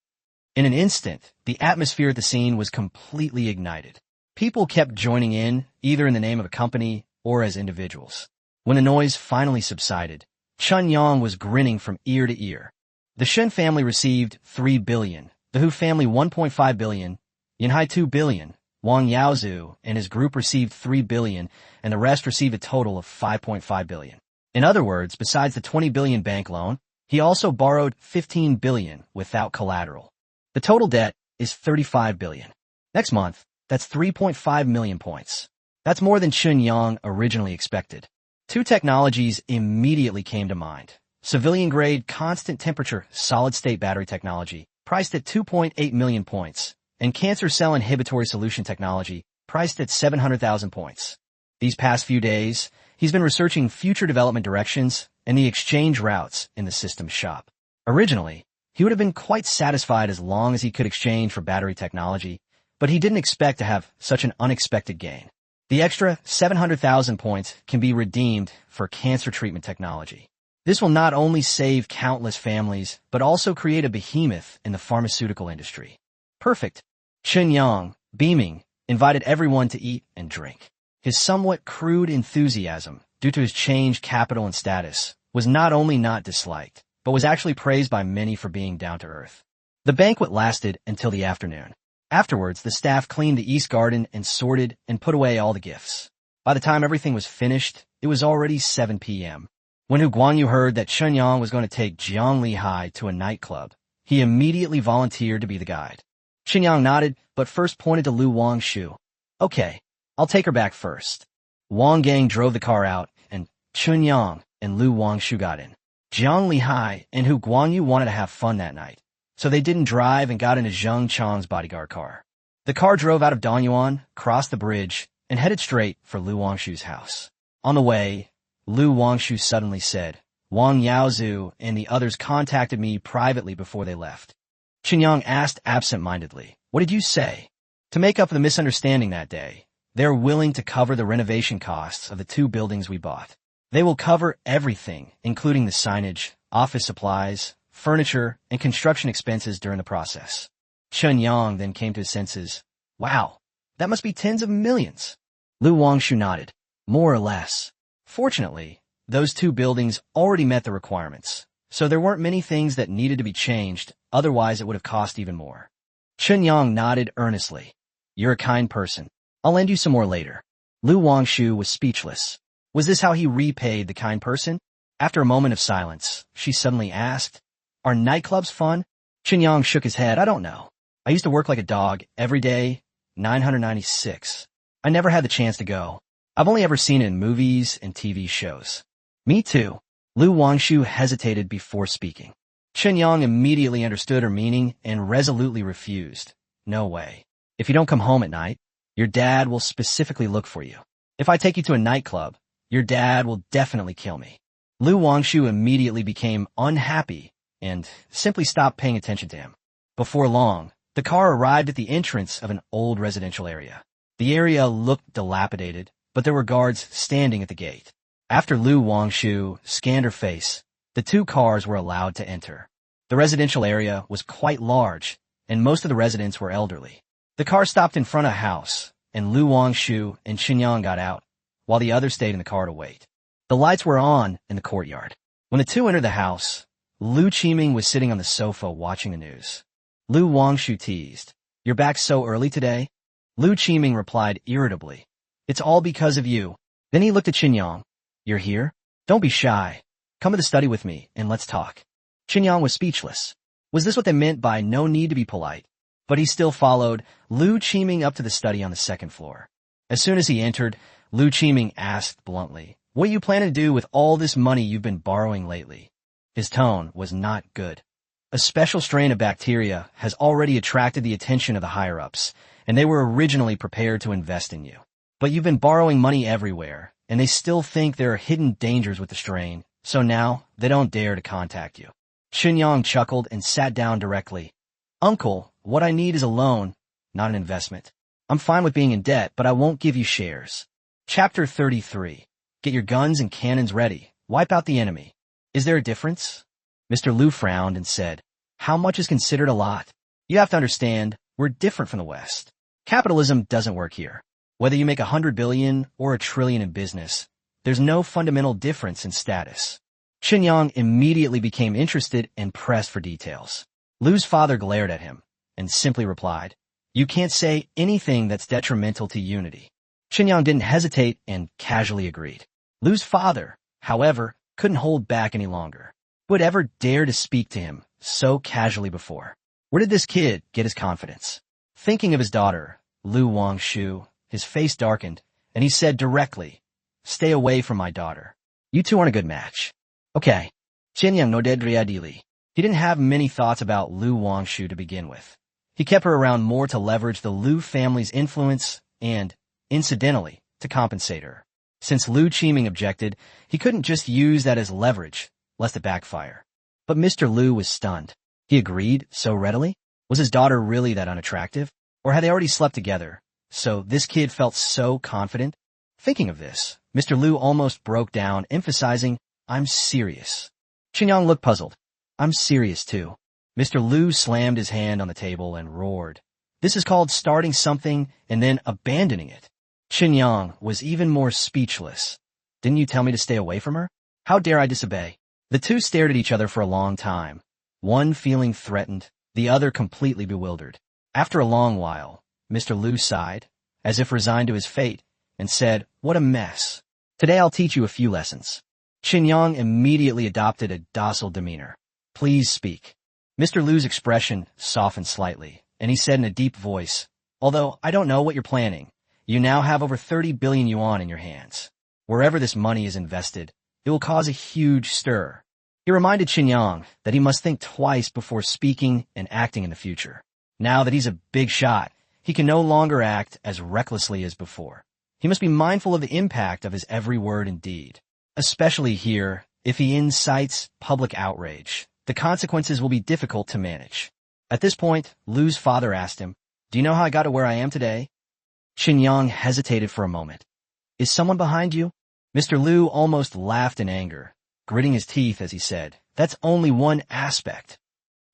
In an instant, the atmosphere at the scene was completely ignited. People kept joining in, either in the name of a company or as individuals. When the noise finally subsided, Chen Yang was grinning from ear to ear. The Shen family received 3 billion, the Hu family 1.5 billion, Yinhai 2 billion, Wang Yaozu and his group received 3 billion, and the rest received a total of 5.5 billion. In other words, besides the 20 billion bank loan, he also borrowed 15 billion without collateral. The total debt is 35 billion. Next month, that's 3.5 million points. That's more than Chen Yang originally expected. 2 technologies immediately came to mind. Civilian-grade constant temperature solid-state battery technology, priced at 2.8 million points, and cancer cell inhibitory solution technology, priced at 700,000 points. These past few days, he's been researching future development directions and the exchange routes in the system shop. Originally, he would have been quite satisfied as long as he could exchange for battery technology, but he didn't expect to have such an unexpected gain. The extra 700,000 points can be redeemed for cancer treatment technology. This will not only save countless families, but also create a behemoth in the pharmaceutical industry. Perfect. Chen Yang, beaming, invited everyone to eat and drink. His somewhat crude enthusiasm, due to his changed capital and status, was not only not disliked, but was actually praised by many for being down to earth. The banquet lasted until the afternoon. Afterwards, the staff cleaned the east garden and sorted and put away all the gifts. By the time everything was finished, it was already 7 p.m. When Hu Guanyu heard that Chen Yang was going to take Jiang Lihai to a nightclub, he immediately volunteered to be the guide. Qinyang nodded, but first pointed to Lu Wangshu. Okay, I'll take her back first. Wang Gang drove the car out, and Qinyang and Lu Wangshu got in. Jiang Lihai and Hu Guangyu wanted to have fun that night, so they didn't drive and got into Zheng Chang's bodyguard car. The car drove out of Danyuan, crossed the bridge, and headed straight for Lu Wangshu's house. On the way, Lu Wangshu suddenly said, Wang Yaozu and the others contacted me privately before they left. Qinyang asked absent-mindedly, what did you say? To make up for the misunderstanding that day, they're willing to cover the renovation costs of the 2 buildings we bought. They will cover everything, including the signage, office supplies, furniture, and construction expenses during the process. Chen Yang then came to his senses. Wow, that must be tens of millions. Lu Wangshu nodded. More or less. Fortunately, those 2 buildings already met the requirements, so there weren't many things that needed to be changed, otherwise it would have cost even more. Chen Yang nodded earnestly. You're a kind person. I'll lend you some more later. Lu Wangshu was speechless. Was this how he repaid the kind person? After a moment of silence, she suddenly asked, Are nightclubs fun? Chen Yang shook his head. I don't know. I used to work like a dog every day, 996. I never had the chance to go. I've only ever seen it in movies and TV shows. Me too. Lu Wangshu hesitated before speaking. Chen Yang immediately understood her meaning and resolutely refused. No way. If you don't come home at night, your dad will specifically look for you. If I take you to a nightclub, your dad will definitely kill me. Lu Wangshu immediately became unhappy and simply stopped paying attention to him. Before long, the car arrived at the entrance of an old residential area. The area looked dilapidated, but there were guards standing at the gate. After Lu Wangshu scanned her face, the 2 cars were allowed to enter. The residential area was quite large, and most of the residents were elderly. The car stopped in front of a house, and Lu Wangshu and Qinyang got out, while the others stayed in the car to wait. The lights were on in the courtyard. When the 2 entered the house, Lu Qiming was sitting on the sofa watching the news. Lu Wangshu teased, You're back so early today? Lu Qiming replied irritably, It's all because of you. Then he looked at Qinyang. You're here? Don't be shy. Come to the study with me, and let's talk. Qinyang was speechless. Was this what they meant by no need to be polite? But he still followed Lu Qiming up to the study on the 2nd floor. As soon as he entered, Lu Qiming asked bluntly, What do you plan to do with all this money you've been borrowing lately? His tone was not good. A special strain of bacteria has already attracted the attention of the higher-ups, and they were originally prepared to invest in you. But you've been borrowing money everywhere, and they still think there are hidden dangers with the strain, so now they don't dare to contact you. Qinyang chuckled and sat down directly. Uncle, what I need is a loan, not an investment. I'm fine with being in debt, but I won't give you shares. Chapter 33. Get your guns and cannons ready. Wipe out the enemy. Is there a difference? Mr. Lu frowned and said, How much is considered a lot? You have to understand, we're different from the West. Capitalism doesn't work here. Whether you make 100 billion or 1 trillion in business, there's no fundamental difference in status. Qinyang immediately became interested and pressed for details. Lu's father glared at him and simply replied, You can't say anything that's detrimental to unity. Qinyang didn't hesitate and casually agreed. Lu's father, however, couldn't hold back any longer. Who had ever dared to speak to him so casually before? Where did this kid get his confidence? Thinking of his daughter, Lu Wangshu, his face darkened, and he said directly, Stay away from my daughter. You 2 aren't a good match. Okay. Qinyang nodded readily. He didn't have many thoughts about Lu Wangshu to begin with. He kept her around more to leverage the Lu family's influence and, incidentally, to compensate her. Since Lu Qiming objected, he couldn't just use that as leverage, lest it backfire. But Mr. Lu was stunned. He agreed so readily? Was his daughter really that unattractive? Or had they already slept together? So this kid felt so confident? Thinking of this, Mr. Lu almost broke down, emphasizing, I'm serious. Qinyang looked puzzled. I'm serious too. Mr. Lu slammed his hand on the table and roared. This is called starting something and then abandoning it. Qinyang was even more speechless. Didn't you tell me to stay away from her? How dare I disobey? The 2 stared at each other for a long time, one feeling threatened, the other completely bewildered. After a long while, Mr. Lu sighed, as if resigned to his fate, and said, What a mess. Today I'll teach you a few lessons. Qinyang immediately adopted a docile demeanor. Please speak. Mr. Lu's expression softened slightly, and he said in a deep voice, "Although I don't know what you're planning, you now have over 30 billion yuan in your hands. Wherever this money is invested, it will cause a huge stir." He reminded Chen Yang that he must think twice before speaking and acting in the future. Now that he's a big shot, he can no longer act as recklessly as before. He must be mindful of the impact of his every word and deed. Especially here, if he incites public outrage, the consequences will be difficult to manage. At this point, Lu's father asked him, "Do you know how I got to where I am today?" Chen Yang hesitated for a moment. "Is someone behind you?" Mr. Lu almost laughed in anger, gritting his teeth as he said, "That's only one aspect."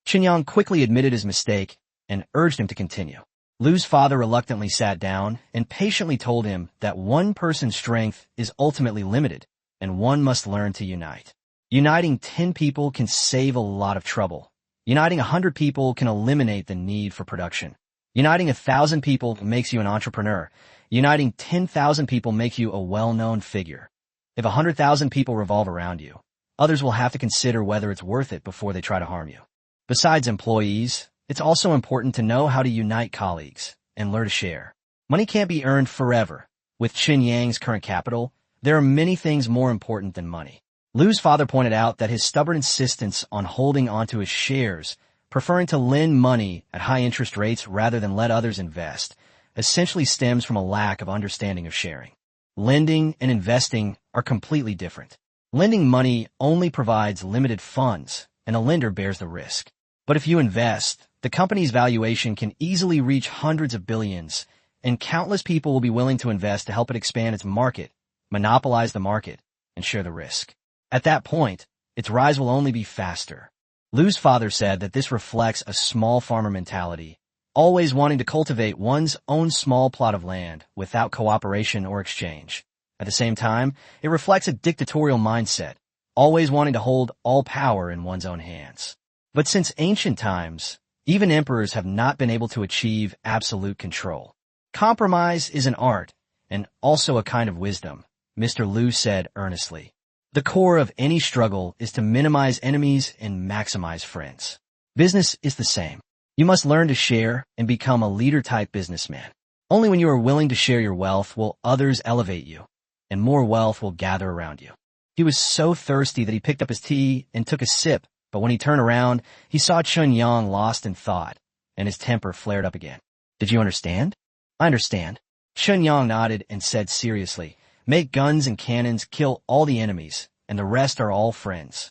Chen Yang quickly admitted his mistake and urged him to continue. Lu's father reluctantly sat down and patiently told him that one person's strength is ultimately limited, and one must learn to unite. Uniting 10 people can save a lot of trouble. Uniting 100 people can eliminate the need for production. Uniting 1,000 people makes you an entrepreneur. Uniting 10,000 people makes you a well-known figure. If 100,000 people revolve around you, others will have to consider whether it's worth it before they try to harm you. Besides employees, it's also important to know how to unite colleagues and learn to share. Money can't be earned forever. With Chen Yang's current capital, there are many things more important than money. Lu's father pointed out that his stubborn insistence on holding onto his shares, preferring to lend money at high interest rates rather than let others invest, essentially stems from a lack of understanding of sharing. Lending and investing are completely different. Lending money only provides limited funds, and a lender bears the risk. But if you invest, the company's valuation can easily reach hundreds of billions, and countless people will be willing to invest to help it expand its market, monopolize the market, and share the risk. At that point, its rise will only be faster. Lu's father said that this reflects a small farmer mentality, always wanting to cultivate one's own small plot of land without cooperation or exchange. At the same time, it reflects a dictatorial mindset, always wanting to hold all power in one's own hands. But since ancient times, even emperors have not been able to achieve absolute control. Compromise is an art, and also a kind of wisdom, Mr. Lu said earnestly. The core of any struggle is to minimize enemies and maximize friends. Business is the same. You must learn to share and become a leader-type businessman. Only when you are willing to share your wealth will others elevate you, and more wealth will gather around you. He was so thirsty that he picked up his tea and took a sip, but when he turned around, he saw Chen Yang lost in thought, and his temper flared up again. "Did you understand?" "I understand." Chen Yang nodded and said seriously, "Make guns and cannons, kill all the enemies, and the rest are all friends.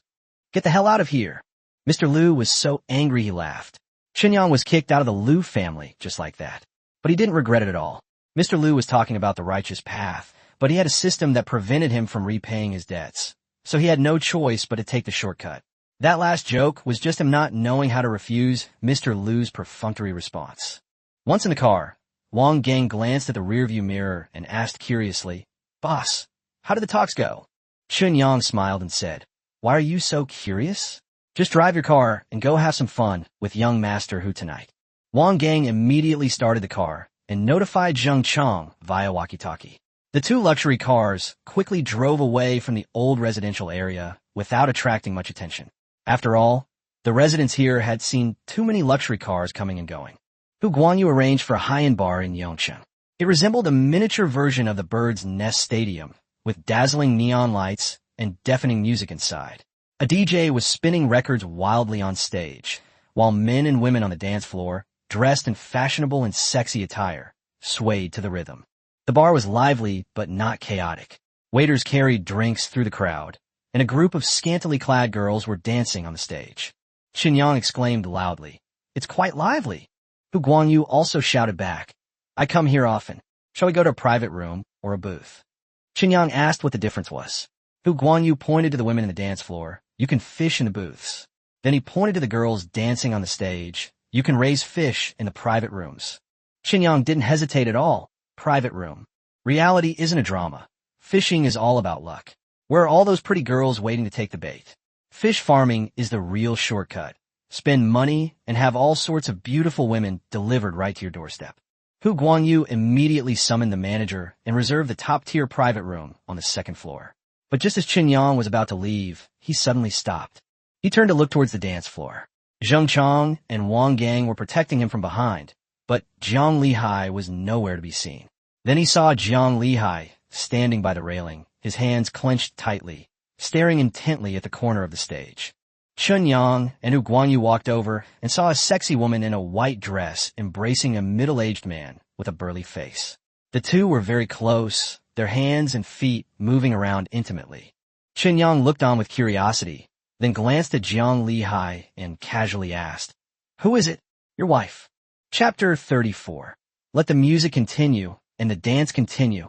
Get the hell out of here." Mr. Lu was so angry he laughed. Chen Yang was kicked out of the Lu family just like that. But he didn't regret it at all. Mr. Lu was talking about the righteous path, but he had a system that prevented him from repaying his debts. So he had no choice but to take the shortcut. That last joke was just him not knowing how to refuse Mr. Lu's perfunctory response. Once in the car, Wang Gang glanced at the rearview mirror and asked curiously, "Boss, how did the talks go?" Chen Yang smiled and said, "Why are you so curious? Just drive your car and go have some fun with young Master Hu tonight." Wang Gang immediately started the car and notified Zheng Chong via walkie-talkie. The two luxury cars quickly drove away from the old residential area without attracting much attention. After all, the residents here had seen too many luxury cars coming and going. Hu Guanyu arranged for a high-end bar in Yongcheng. It resembled a miniature version of the Bird's Nest Stadium, with dazzling neon lights and deafening music inside. A DJ was spinning records wildly on stage, while men and women on the dance floor, dressed in fashionable and sexy attire, swayed to the rhythm. The bar was lively but not chaotic. Waiters carried drinks through the crowd, and a group of scantily clad girls were dancing on the stage. Chen Yang exclaimed loudly, "It's quite lively." Hu Guanyu also shouted back, "I come here often. Shall we go to a private room or a booth?" Chen Yang asked what the difference was. Hu Guanyu pointed to the women in the dance floor. "You can fish in the booths." Then he pointed to the girls dancing on the stage. "You can raise fish in the private rooms." Chen Yang didn't hesitate at all. Private room. Reality isn't a drama. Fishing is all about luck. Where are all those pretty girls waiting to take the bait? Fish farming is the real shortcut. Spend money and have all sorts of beautiful women delivered right to your doorstep. Hu Guanyu immediately summoned the manager and reserved the top-tier private room on the second floor. But just as Chen Yang was about to leave, he suddenly stopped. He turned to look towards the dance floor. Zheng Chong and Wang Gang were protecting him from behind, but Jiang Lihai was nowhere to be seen. Then he saw Jiang Lihai standing by the railing, his hands clenched tightly, staring intently at the corner of the stage. Chun Yang and Hu Guanyu walked over and saw a sexy woman in a white dress embracing a middle-aged man with a burly face. The two were very close, their hands and feet moving around intimately. Chen Yang looked on with curiosity, then glanced at Jiang Lihai and casually asked, "Who is it?" "Your wife." Chapter 34. Let the music continue and the dance continue.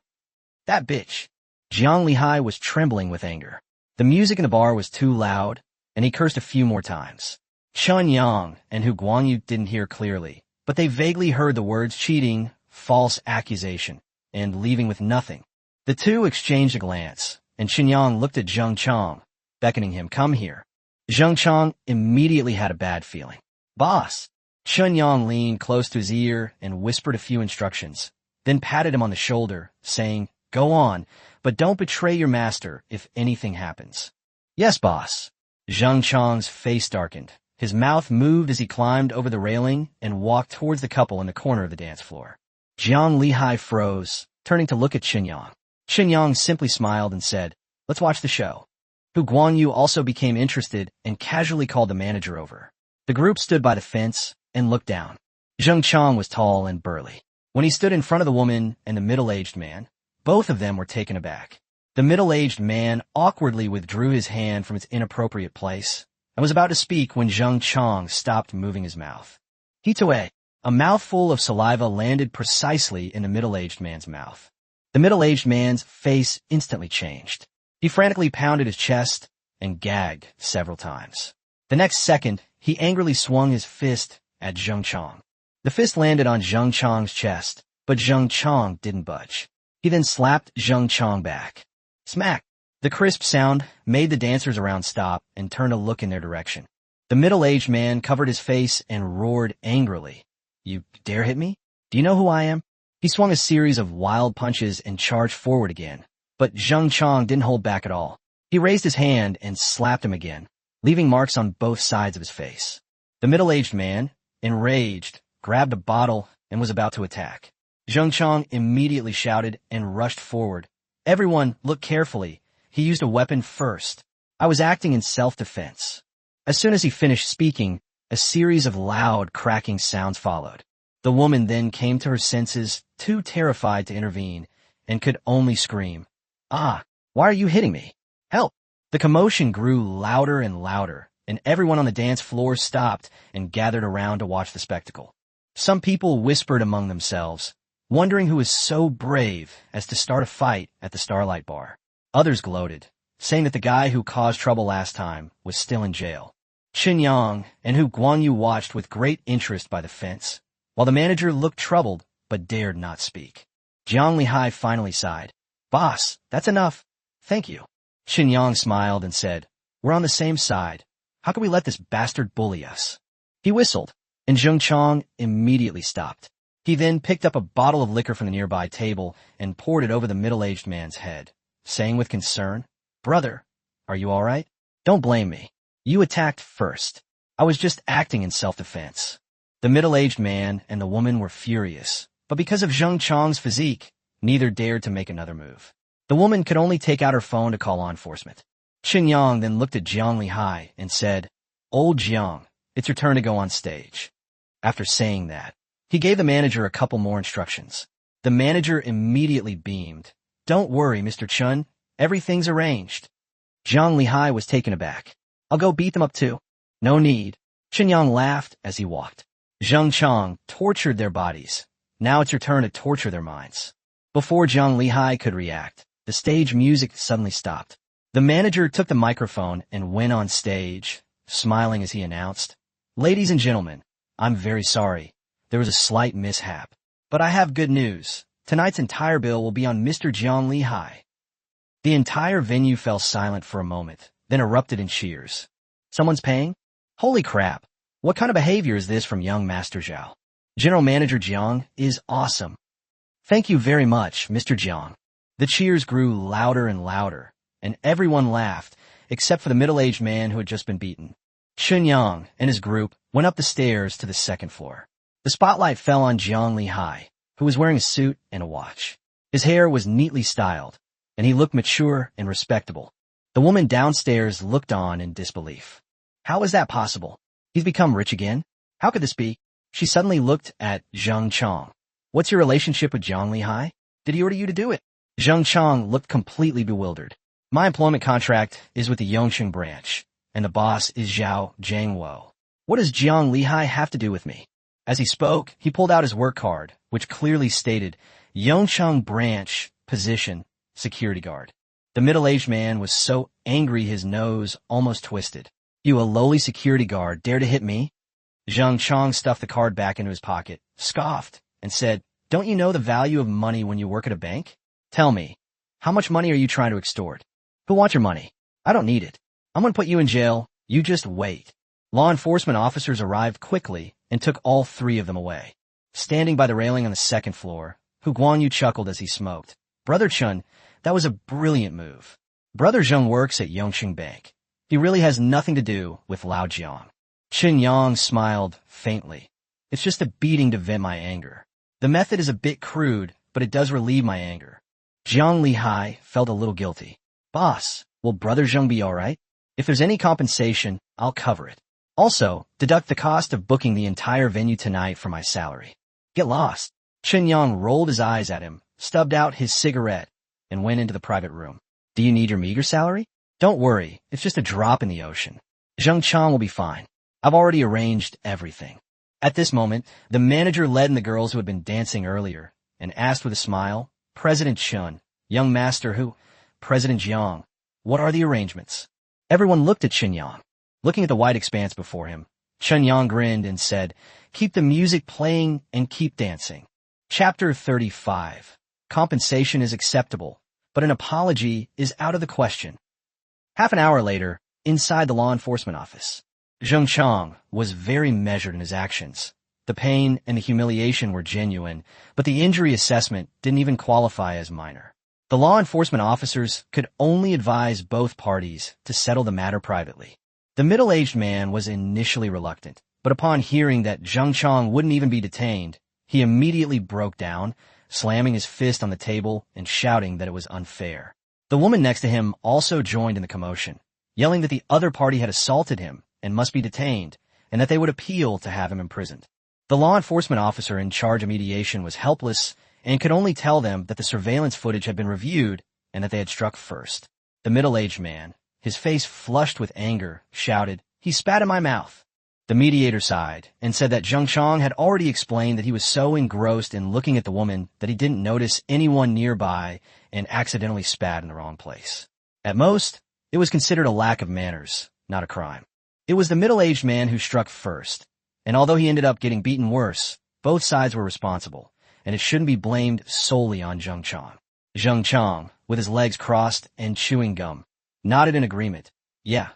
That bitch. Jiang Lihai was trembling with anger. The music in the bar was too loud, and he cursed a few more times. Chun Yang and Hu Guanyu didn't hear clearly, but they vaguely heard the words cheating, false accusation, and leaving with nothing. The two exchanged a glance, and Chen Yang looked at Zheng Chong, beckoning him, "Come here." Zheng Chong immediately had a bad feeling. "Boss." Chen Yang leaned close to his ear and whispered a few instructions, then patted him on the shoulder, saying, "Go on, but don't betray your master if anything happens." "Yes, boss." Zheng Chong's face darkened. His mouth moved as he climbed over the railing and walked towards the couple in the corner of the dance floor. Jiang Lihai froze, turning to look at Chen Yang. Chen Yang simply smiled and said, "Let's watch the show." Hu Guanyu also became interested and casually called the manager over. The group stood by the fence and looked down. Zheng Chong was tall and burly. When he stood in front of the woman and the middle-aged man, both of them were taken aback. The middle-aged man awkwardly withdrew his hand from its inappropriate place and was about to speak when Zheng Chong stopped moving his mouth. Hitoe, a mouthful of saliva landed precisely in the middle-aged man's mouth. The middle-aged man's face instantly changed. He frantically pounded his chest and gagged several times. The next second, he angrily swung his fist at Zheng Chong. The fist landed on Zheng Chong's chest, but Zheng Chong didn't budge. He then slapped Zheng Chong back. Smack! The crisp sound made the dancers around stop and turn to look in their direction. The middle-aged man covered his face and roared angrily. "You dare hit me? Do you know who I am?" He swung a series of wild punches and charged forward again, but Zheng Chong didn't hold back at all. He raised his hand and slapped him again, leaving marks on both sides of his face. The middle-aged man, enraged, grabbed a bottle and was about to attack. Zheng Chong immediately shouted and rushed forward. "Everyone, look carefully. He used a weapon first. I was acting in self-defense." As soon as he finished speaking, a series of loud, cracking sounds followed. The woman then came to her senses, too terrified to intervene, and could only scream, "Ah, why are you hitting me? Help!" The commotion grew louder and louder, and everyone on the dance floor stopped and gathered around to watch the spectacle. Some people whispered among themselves, wondering who was so brave as to start a fight at the Starlight Bar. Others gloated, saying that the guy who caused trouble last time was still in jail. Chen Yang and Hu Guanyu watched with great interest by the fence, while the manager looked troubled but dared not speak. Jiang Lihai finally sighed. "Boss, that's enough. Thank you." Chen Yang smiled and said, "We're on the same side. How can we let this bastard bully us?" He whistled, and Zheng Chong immediately stopped. He then picked up a bottle of liquor from the nearby table and poured it over the middle-aged man's head, saying with concern, "Brother, are you all right? Don't blame me. You attacked first. I was just acting in self-defense." The middle-aged man and the woman were furious, but because of Zheng Chong's physique, neither dared to make another move. The woman could only take out her phone to call law enforcement. Chen Yang then looked at Jiang Lihai and said, "Old Jiang, it's your turn to go on stage." After saying that, he gave the manager a couple more instructions. The manager immediately beamed. "Don't worry, Mr. Chun. Everything's arranged." Jiang Lihai was taken aback. "I'll go beat them up too." "No need." Chen Yang laughed as he walked. Zheng Chong tortured their bodies. Now it's your turn to torture their minds. Before Jiang Lihai could react, the stage music suddenly stopped. The manager took the microphone and went on stage, smiling as he announced, "Ladies and gentlemen, I'm very sorry. There was a slight mishap. But I have good news. Tonight's entire bill will be on Mr. Jiang Lihai." The entire venue fell silent for a moment, then erupted in cheers. "Someone's paying? Holy crap. What kind of behavior is this from young Master Zhao? General Manager Jiang is awesome. Thank you very much, Mr. Jiang." The cheers grew louder and louder, and everyone laughed, except for the middle-aged man who had just been beaten. Chen Yang and his group went went up the stairs to the second floor. The spotlight fell on Jiang Lihai, who was wearing a suit and a watch. His hair was neatly styled, and he looked mature and respectable. The woman downstairs looked on in disbelief. How is that possible? He's become rich again? How could this be? She suddenly looked at Zheng Chong. What's your relationship with Jiang Lihai? Did he order you to do it? Zheng Chong looked completely bewildered. My employment contract is with the Yongsheng branch, and the boss is Zhao Jiangwo. What does Jiang Lihai have to do with me? As he spoke, he pulled out his work card, which clearly stated Yongsheng branch, position, security guard. The middle-aged man was so angry his nose almost twisted. You, a lowly security guard, dare to hit me? Zheng Chong stuffed the card back into his pocket, scoffed, and said, Don't you know the value of money when you work at a bank? Tell me, how much money are you trying to extort? Who wants your money? I don't need it. I'm going to put you in jail. You just wait. Law enforcement officers arrived quickly and took all three of them away. Standing by the railing on the second floor, Hu Guanyu chuckled as he smoked. Brother Chen, that was a brilliant move. Brother Zheng works at Yongsheng Bank. He really has nothing to do with Lao Jiang. Chen Yang smiled faintly. It's just a beating to vent my anger. The method is a bit crude, but it does relieve my anger. Jiang Lihai felt a little guilty. Boss, will Brother Zheng be all right? If there's any compensation, I'll cover it. Also, deduct the cost of booking the entire venue tonight from my salary. Get lost. Chen Yang rolled his eyes at him, stubbed out his cigarette, and went into the private room. Do you need your meager salary? Don't worry, it's just a drop in the ocean. Zheng Chong will be fine. I've already arranged everything. At this moment, the manager led in the girls who had been dancing earlier, and asked with a smile, President Chen, young master Hu, President Jiang, what are the arrangements? Everyone looked at Chen Yang. Looking at the white expanse before him, Chen Yang grinned and said, Keep the music playing and keep dancing. Chapter 35. Compensation is acceptable, but an apology is out of the question. Half an hour later, inside the law enforcement office, Zheng Chong was very measured in his actions. The pain and the humiliation were genuine, but the injury assessment didn't even qualify as minor. The law enforcement officers could only advise both parties to settle the matter privately. The middle-aged man was initially reluctant, but upon hearing that Zheng Chong wouldn't even be detained, he immediately broke down, slamming his fist on the table and shouting that it was unfair. The woman next to him also joined in the commotion, yelling that the other party had assaulted him and must be detained, and that they would appeal to have him imprisoned. The law enforcement officer in charge of mediation was helpless and could only tell them that the surveillance footage had been reviewed and that they had struck first. The middle-aged man, his face flushed with anger, shouted, He spat in my mouth. The mediator sighed and said that Zheng Chong had already explained that he was so engrossed in looking at the woman that he didn't notice anyone nearby and accidentally spat in the wrong place. At most, it was considered a lack of manners, not a crime. It was the middle-aged man who struck first, and although he ended up getting beaten worse, both sides were responsible, and it shouldn't be blamed solely on Zheng Chong. Zheng Chong, with his legs crossed and chewing gum, nodded in agreement. Yeah,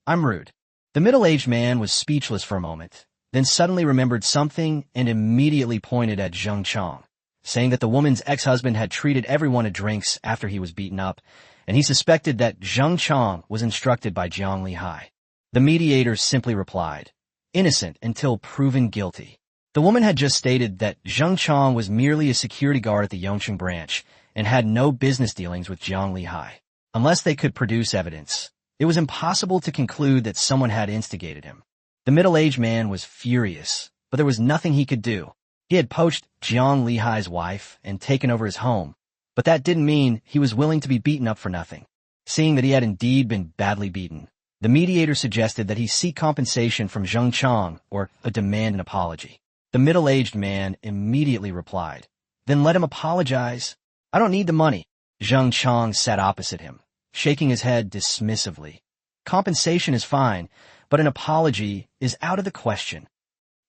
I'm rude. The middle-aged man was speechless for a moment, then suddenly remembered something and immediately pointed at Zheng Chong, saying that the woman's ex-husband had treated everyone to drinks after he was beaten up, and he suspected that Zheng Chong was instructed by Jiang Lihai. The mediator simply replied, Innocent until proven guilty. The woman had just stated that Zheng Chong was merely a security guard at the Yongsheng branch and had no business dealings with Jiang Lihai. Unless they could produce evidence, it was impossible to conclude that someone had instigated him. The middle-aged man was furious, but there was nothing he could do. He had poached Jiang Lihai's wife and taken over his home, but that didn't mean he was willing to be beaten up for nothing. Seeing that he had indeed been badly beaten, the mediator suggested that he seek compensation from Zheng Chong or demand an apology. The middle-aged man immediately replied, Then let him apologize. I don't need the money. Zheng Chong sat opposite him, shaking his head dismissively. Compensation is fine, but an apology is out of the question.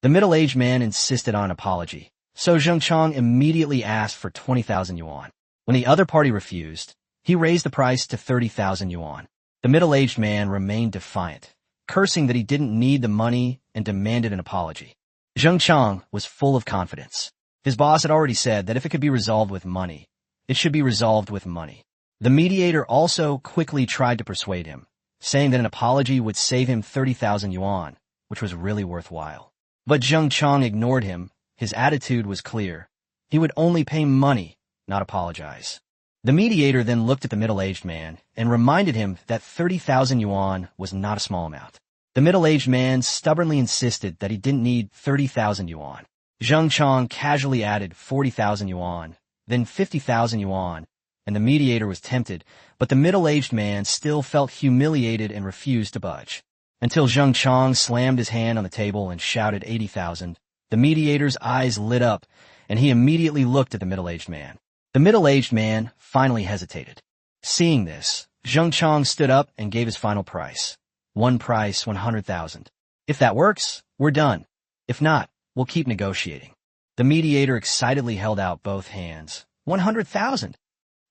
The middle-aged man insisted on an apology, so Zheng Chong immediately asked for 20,000 yuan. When the other party refused, he raised the price to 30,000 yuan. The middle-aged man remained defiant, cursing that he didn't need the money and demanded an apology. Zheng Chong was full of confidence. His boss had already said that if it could be resolved with money, it should be resolved with money. The mediator also quickly tried to persuade him, saying that an apology would save him 30,000 yuan, which was really worthwhile. But Zheng Chong ignored him. His attitude was clear. He would only pay money, not apologize. The mediator then looked at the middle-aged man and reminded him that 30,000 yuan was not a small amount. The middle-aged man stubbornly insisted that he didn't need 30,000 yuan. Zheng Chong casually added 40,000 yuan, then 50,000 yuan, and the mediator was tempted, but the middle-aged man still felt humiliated and refused to budge. Until Zheng Chong slammed his hand on the table and shouted 80,000, the mediator's eyes lit up, and he immediately looked at the middle-aged man. The middle-aged man finally hesitated. Seeing this, Zheng Chong stood up and gave his final price. One price, 100,000. If that works, we're done. If not, we'll keep negotiating. The mediator excitedly held out both hands. 100,000.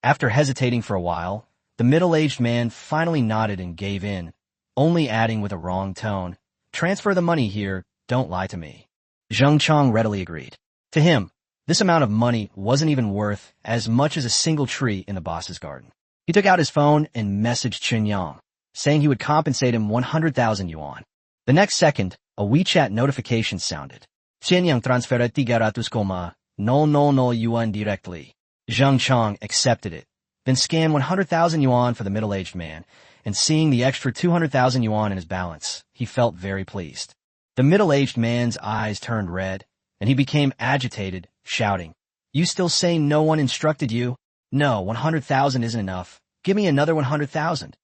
After hesitating for a while, the middle-aged man finally nodded and gave in, only adding with a wrong tone, "Transfer the money here, don't lie to me." Zheng Chong readily agreed. To him, this amount of money wasn't even worth as much as a single tree in the boss's garden. He took out his phone and messaged Chen Yang, saying he would compensate him 100,000 yuan. The next second, a WeChat notification sounded. Chen Yang transferred 300,000 yuan directly. Zheng Chong accepted it, then scanned 100,000 yuan for the middle-aged man, and seeing the extra 200,000 yuan in his balance, he felt very pleased. The middle-aged man's eyes turned red, and he became agitated, shouting, "You still say no one instructed you? No, 100,000 isn't enough. Give me another 100,000.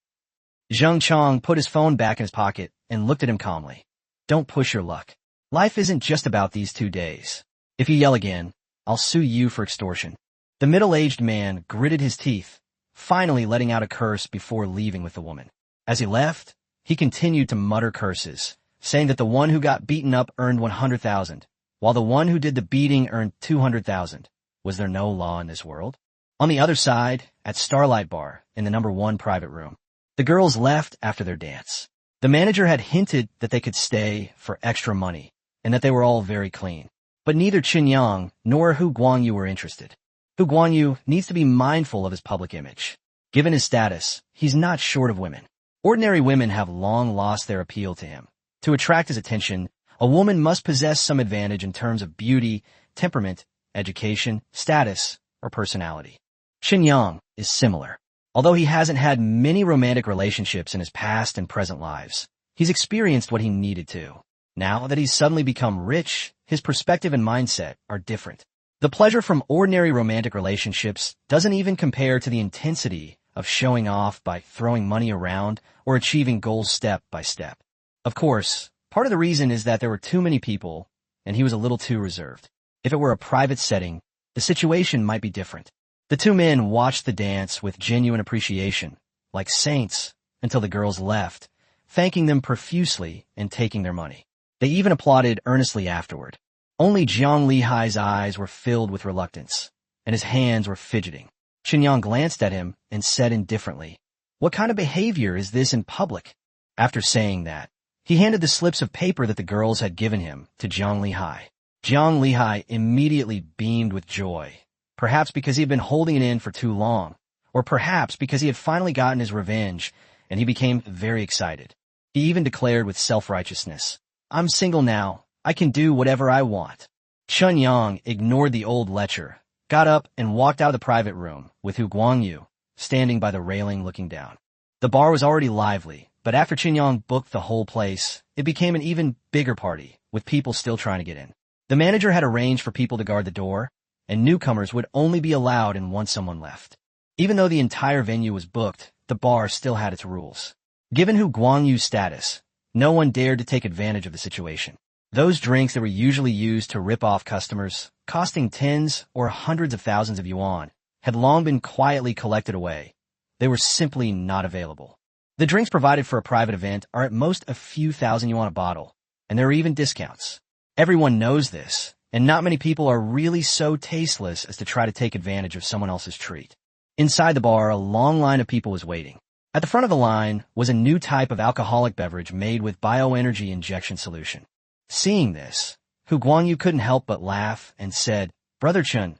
Zheng Chong put his phone back in his pocket and looked at him calmly. Don't push your luck. Life isn't just about these 2 days. If you yell again, I'll sue you for extortion. The middle-aged man gritted his teeth, finally letting out a curse before leaving with the woman. As he left, he continued to mutter curses, saying that the one who got beaten up earned 100,000, while the one who did the beating earned 200,000. Was there no law in this world? On the other side, at Starlight Bar, in the #1 private room, the girls left after their dance. The manager had hinted that they could stay for extra money, and that they were all very clean. But neither Qin Yang nor Hu Guangyu were interested. Hu Guangyu needs to be mindful of his public image. Given his status, he's not short of women. Ordinary women have long lost their appeal to him. To attract his attention, a woman must possess some advantage in terms of beauty, temperament, education, status, or personality. Qin Yang is similar. Although he hasn't had many romantic relationships in his past and present lives, he's experienced what he needed to. Now that he's suddenly become rich, his perspective and mindset are different. The pleasure from ordinary romantic relationships doesn't even compare to the intensity of showing off by throwing money around or achieving goals step by step. Of course, part of the reason is that there were too many people, and he was a little too reserved. If it were a private setting, the situation might be different. The two men watched the dance with genuine appreciation, like saints, until the girls left, thanking them profusely and taking their money. They even applauded earnestly afterward. Only Jiang Lihai's eyes were filled with reluctance, and his hands were fidgeting. Qin Yang glanced at him and said indifferently, "What kind of behavior is this in public?" After saying that, he handed the slips of paper that the girls had given him to Jiang Lihai. Jiang Lihai immediately beamed with joy, perhaps because he had been holding it in for too long, or perhaps because he had finally gotten his revenge, and he became very excited. He even declared with self-righteousness, "I'm single now. I can do whatever I want." Chen Yang ignored the old lecher, got up and walked out of the private room, with Hu Guangyu standing by the railing looking down. The bar was already lively, but after Qin Yang booked the whole place, it became an even bigger party, with people still trying to get in. The manager had arranged for people to guard the door, and newcomers would only be allowed in once someone left. Even though the entire venue was booked, the bar still had its rules. Given Hu Guangyu's status, no one dared to take advantage of the situation. Those drinks that were usually used to rip off customers, costing tens or hundreds of thousands of yuan, had long been quietly collected away. They were simply not available. The drinks provided for a private event are at most a few thousand yuan a bottle, and there are even discounts. Everyone knows this, and not many people are really so tasteless as to try to take advantage of someone else's treat. Inside the bar, a long line of people was waiting. At the front of the line was a new type of alcoholic beverage made with bioenergy injection solution. Seeing this, Hu Guangyu couldn't help but laugh and said, "Brother Chen,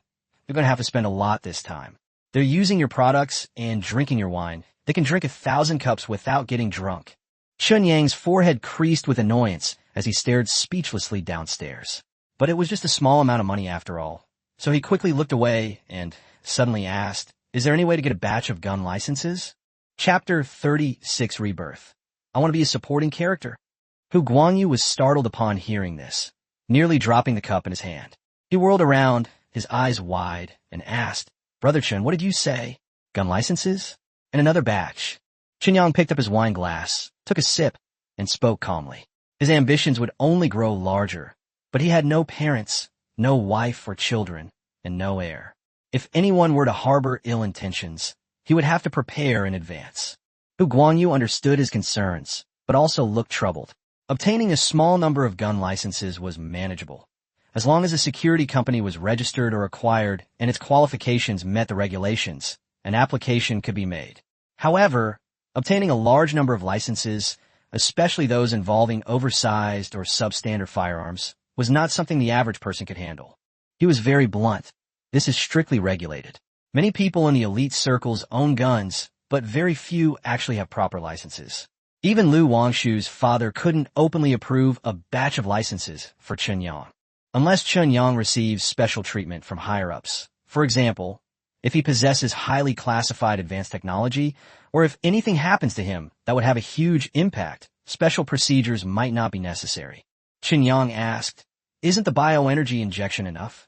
you're going to have to spend a lot this time. They're using your products and drinking your wine. They can drink 1,000 cups without getting drunk." Chun Yang's forehead creased with annoyance as he stared speechlessly downstairs. But it was just a small amount of money after all. So he quickly looked away and suddenly asked, "Is there any way to get a batch of gun licenses?" Chapter 36 Rebirth. I want to be a supporting character. Hu Guanyu was startled upon hearing this, nearly dropping the cup in his hand. He whirled around, his eyes wide, and asked, "Brother Chen, what did you say? Gun licenses?" And another batch. Chen Yang picked up his wine glass, took a sip, and spoke calmly. His ambitions would only grow larger, but he had no parents, no wife or children, and no heir. If anyone were to harbor ill intentions, he would have to prepare in advance. Hu Guanyu understood his concerns, but also looked troubled. Obtaining a small number of gun licenses was manageable. As long as a security company was registered or acquired and its qualifications met the regulations, an application could be made. However, obtaining a large number of licenses, especially those involving oversized or substandard firearms, was not something the average person could handle. He was very blunt. This is strictly regulated. Many people in the elite circles own guns, but very few actually have proper licenses. Even Lu Wangshu's father couldn't openly approve a batch of licenses for Chen Yang, unless Chen Yang receives special treatment from higher-ups. For example, if he possesses highly classified advanced technology, or if anything happens to him that would have a huge impact, special procedures might not be necessary. Chen Yang asked, "Isn't the bioenergy injection enough?"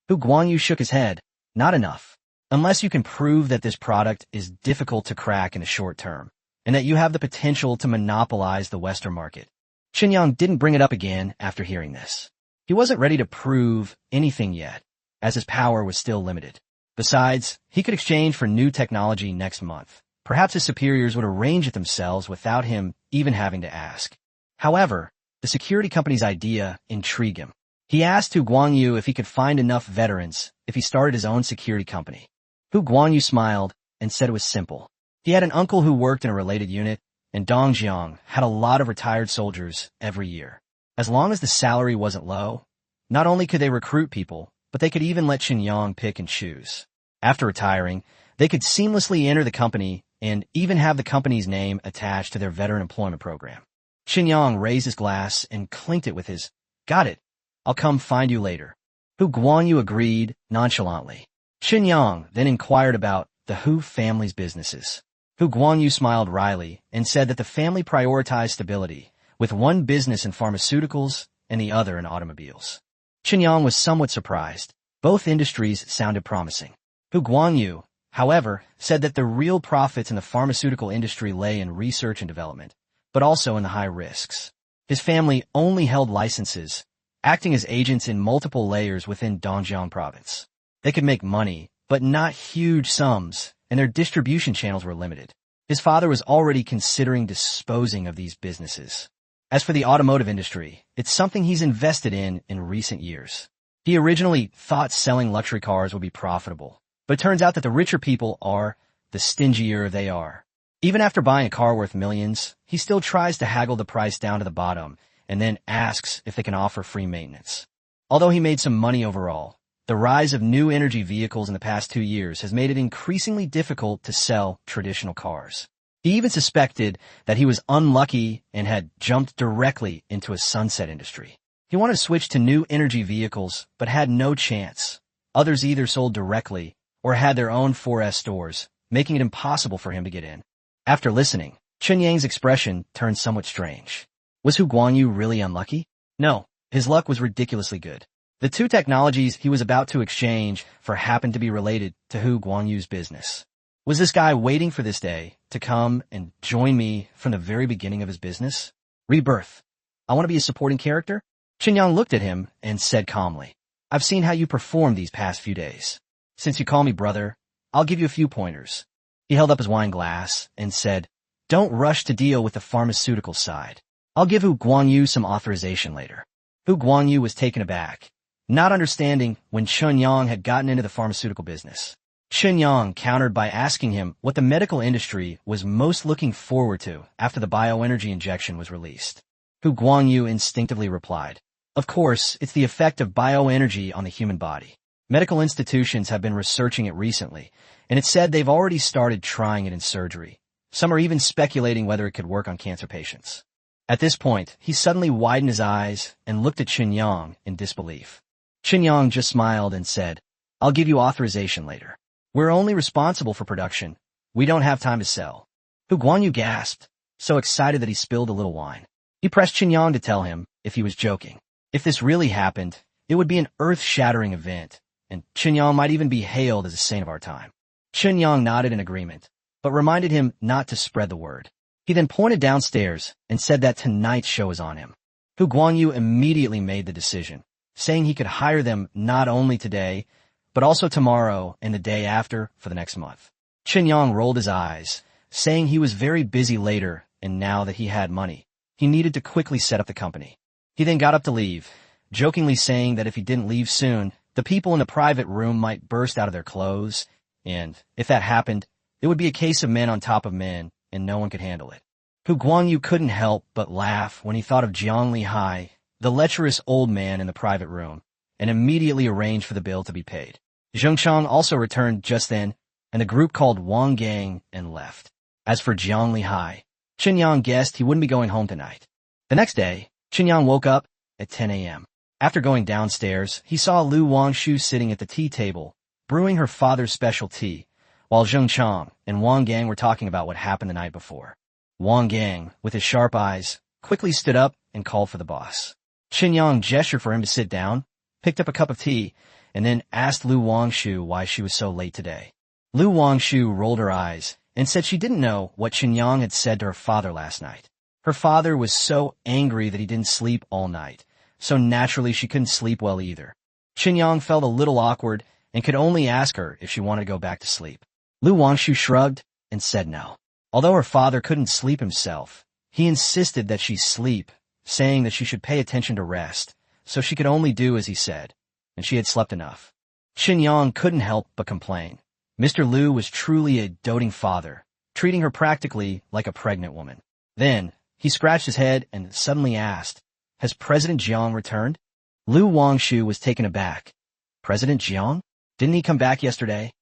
Hu Guanyu shook his head. "Not enough. Unless you can prove that this product is difficult to crack in the short term, and that you have the potential to monopolize the Western market." Chen Yang didn't bring it up again after hearing this. He wasn't ready to prove anything yet, as his power was still limited. Besides, he could exchange for new technology next month. Perhaps his superiors would arrange it themselves without him even having to ask. However, the security company's idea intrigued him. He asked Hu Guanyu if he could find enough veterans if he started his own security company. Hu Guanyu smiled and said it was simple. He had an uncle who worked in a related unit, and Dongjiang had a lot of retired soldiers every year. As long as the salary wasn't low, not only could they recruit people, but they could even let Chen Yang pick and choose. After retiring, they could seamlessly enter the company and even have the company's name attached to their veteran employment program. Chen Yang raised his glass and clinked it with his, "Got it. I'll come find you later." Hu Guanyu agreed nonchalantly. Chen Yang then inquired about the Hu family's businesses. Hu Guanyu smiled wryly and said that the family prioritized stability, with one business in pharmaceuticals and the other in automobiles. Chen Yang was somewhat surprised. Both industries sounded promising. Hu Guanyu, however, said that the real profits in the pharmaceutical industry lay in research and development, but also in the high risks. His family only held licenses, acting as agents in multiple layers within Dongjiang province. They could make money, but not huge sums, and their distribution channels were limited. His father was already considering disposing of these businesses. As for the automotive industry, it's something he's invested in recent years. He originally thought selling luxury cars would be profitable, but it turns out that the richer people are, the stingier they are. Even after buying a car worth millions, he still tries to haggle the price down to the bottom and then asks if they can offer free maintenance. Although he made some money overall, the rise of new energy vehicles in the past 2 years has made it increasingly difficult to sell traditional cars. He even suspected that he was unlucky and had jumped directly into a sunset industry. He wanted to switch to new energy vehicles, but had no chance. Others either sold directly or had their own 4S stores, making it impossible for him to get in. After listening, Chen Yang's expression turned somewhat strange. Was Hu Guanyu really unlucky? No, his luck was ridiculously good. The two technologies he was about to exchange for happened to be related to Hu Guanyu's business. Was this guy waiting for this day to come and join me from the very beginning of his business? Rebirth. I want to be a supporting character? Chen Yang looked at him and said calmly, "I've seen how you performed these past few days. Since you call me brother, I'll give you a few pointers." He held up his wine glass and said, "Don't rush to deal with the pharmaceutical side. I'll give Hu Guanyu some authorization later." Hu Guanyu was taken aback, not understanding when Chen Yang had gotten into the pharmaceutical business. Chen Yang countered by asking him what the medical industry was most looking forward to after the bioenergy injection was released. Hu Guanyu instinctively replied, "Of course, it's the effect of bioenergy on the human body. Medical institutions have been researching it recently, and it's said they've already started trying it in surgery. Some are even speculating whether it could work on cancer patients. At this point, he suddenly widened his eyes and looked at Chen Yang in disbelief. Chen Yang just smiled and said, "I'll give you authorization later. We're only responsible for production. We don't have time to sell." Hu Guanyu gasped, so excited that he spilled a little wine. He pressed Chen Yang to tell him if he was joking. If this really happened, it would be an earth-shattering event, and Chen Yang might even be hailed as a saint of our time. Chen Yang nodded in agreement, but reminded him not to spread the word. He then pointed downstairs and said that tonight's show is on him. Hu Guanyu immediately made the decision, saying he could hire them not only today, but also tomorrow and the day after for the next month. Chen Yang rolled his eyes, saying he was very busy later, and now that he had money, he needed to quickly set up the company. He then got up to leave, jokingly saying that if he didn't leave soon, the people in the private room might burst out of their clothes, and if that happened, it would be a case of men on top of men, and no one could handle it. Hu Guanyu couldn't help but laugh when he thought of Jiang Lihai, the lecherous old man in the private room, and immediately arranged for the bill to be paid. Zheng Chang also returned just then, and the group called Wang Gang and left. As for Jiang Lihai, Chen Yang guessed he wouldn't be going home tonight. The next day, Chen Yang woke up at 10 a.m. After going downstairs, he saw Lu Wangshu sitting at the tea table, brewing her father's special tea, while Zheng Chang and Wang Gang were talking about what happened the night before. Wang Gang, with his sharp eyes, quickly stood up and called for the boss. Chen Yang gestured for him to sit down, picked up a cup of tea, and then asked Lu Wangshu why she was so late today. Lu Wangshu rolled her eyes and said she didn't know what Chen Yang had said to her father last night. Her father was so angry that he didn't sleep all night, so naturally she couldn't sleep well either. Chen Yang felt a little awkward and could only ask her if she wanted to go back to sleep. Lu Wangshu shrugged and said no. Although her father couldn't sleep himself, he insisted that she sleep, saying that she should pay attention to rest, so she could only do as he said, and she had slept enough. Chen Yang couldn't help but complain. Mr. Lu was truly a doting father, treating her practically like a pregnant woman. Then, he scratched his head and suddenly asked, "Has President Jiang returned?" Lu Wangshu was taken aback. "President Jiang? Didn't he come back yesterday?"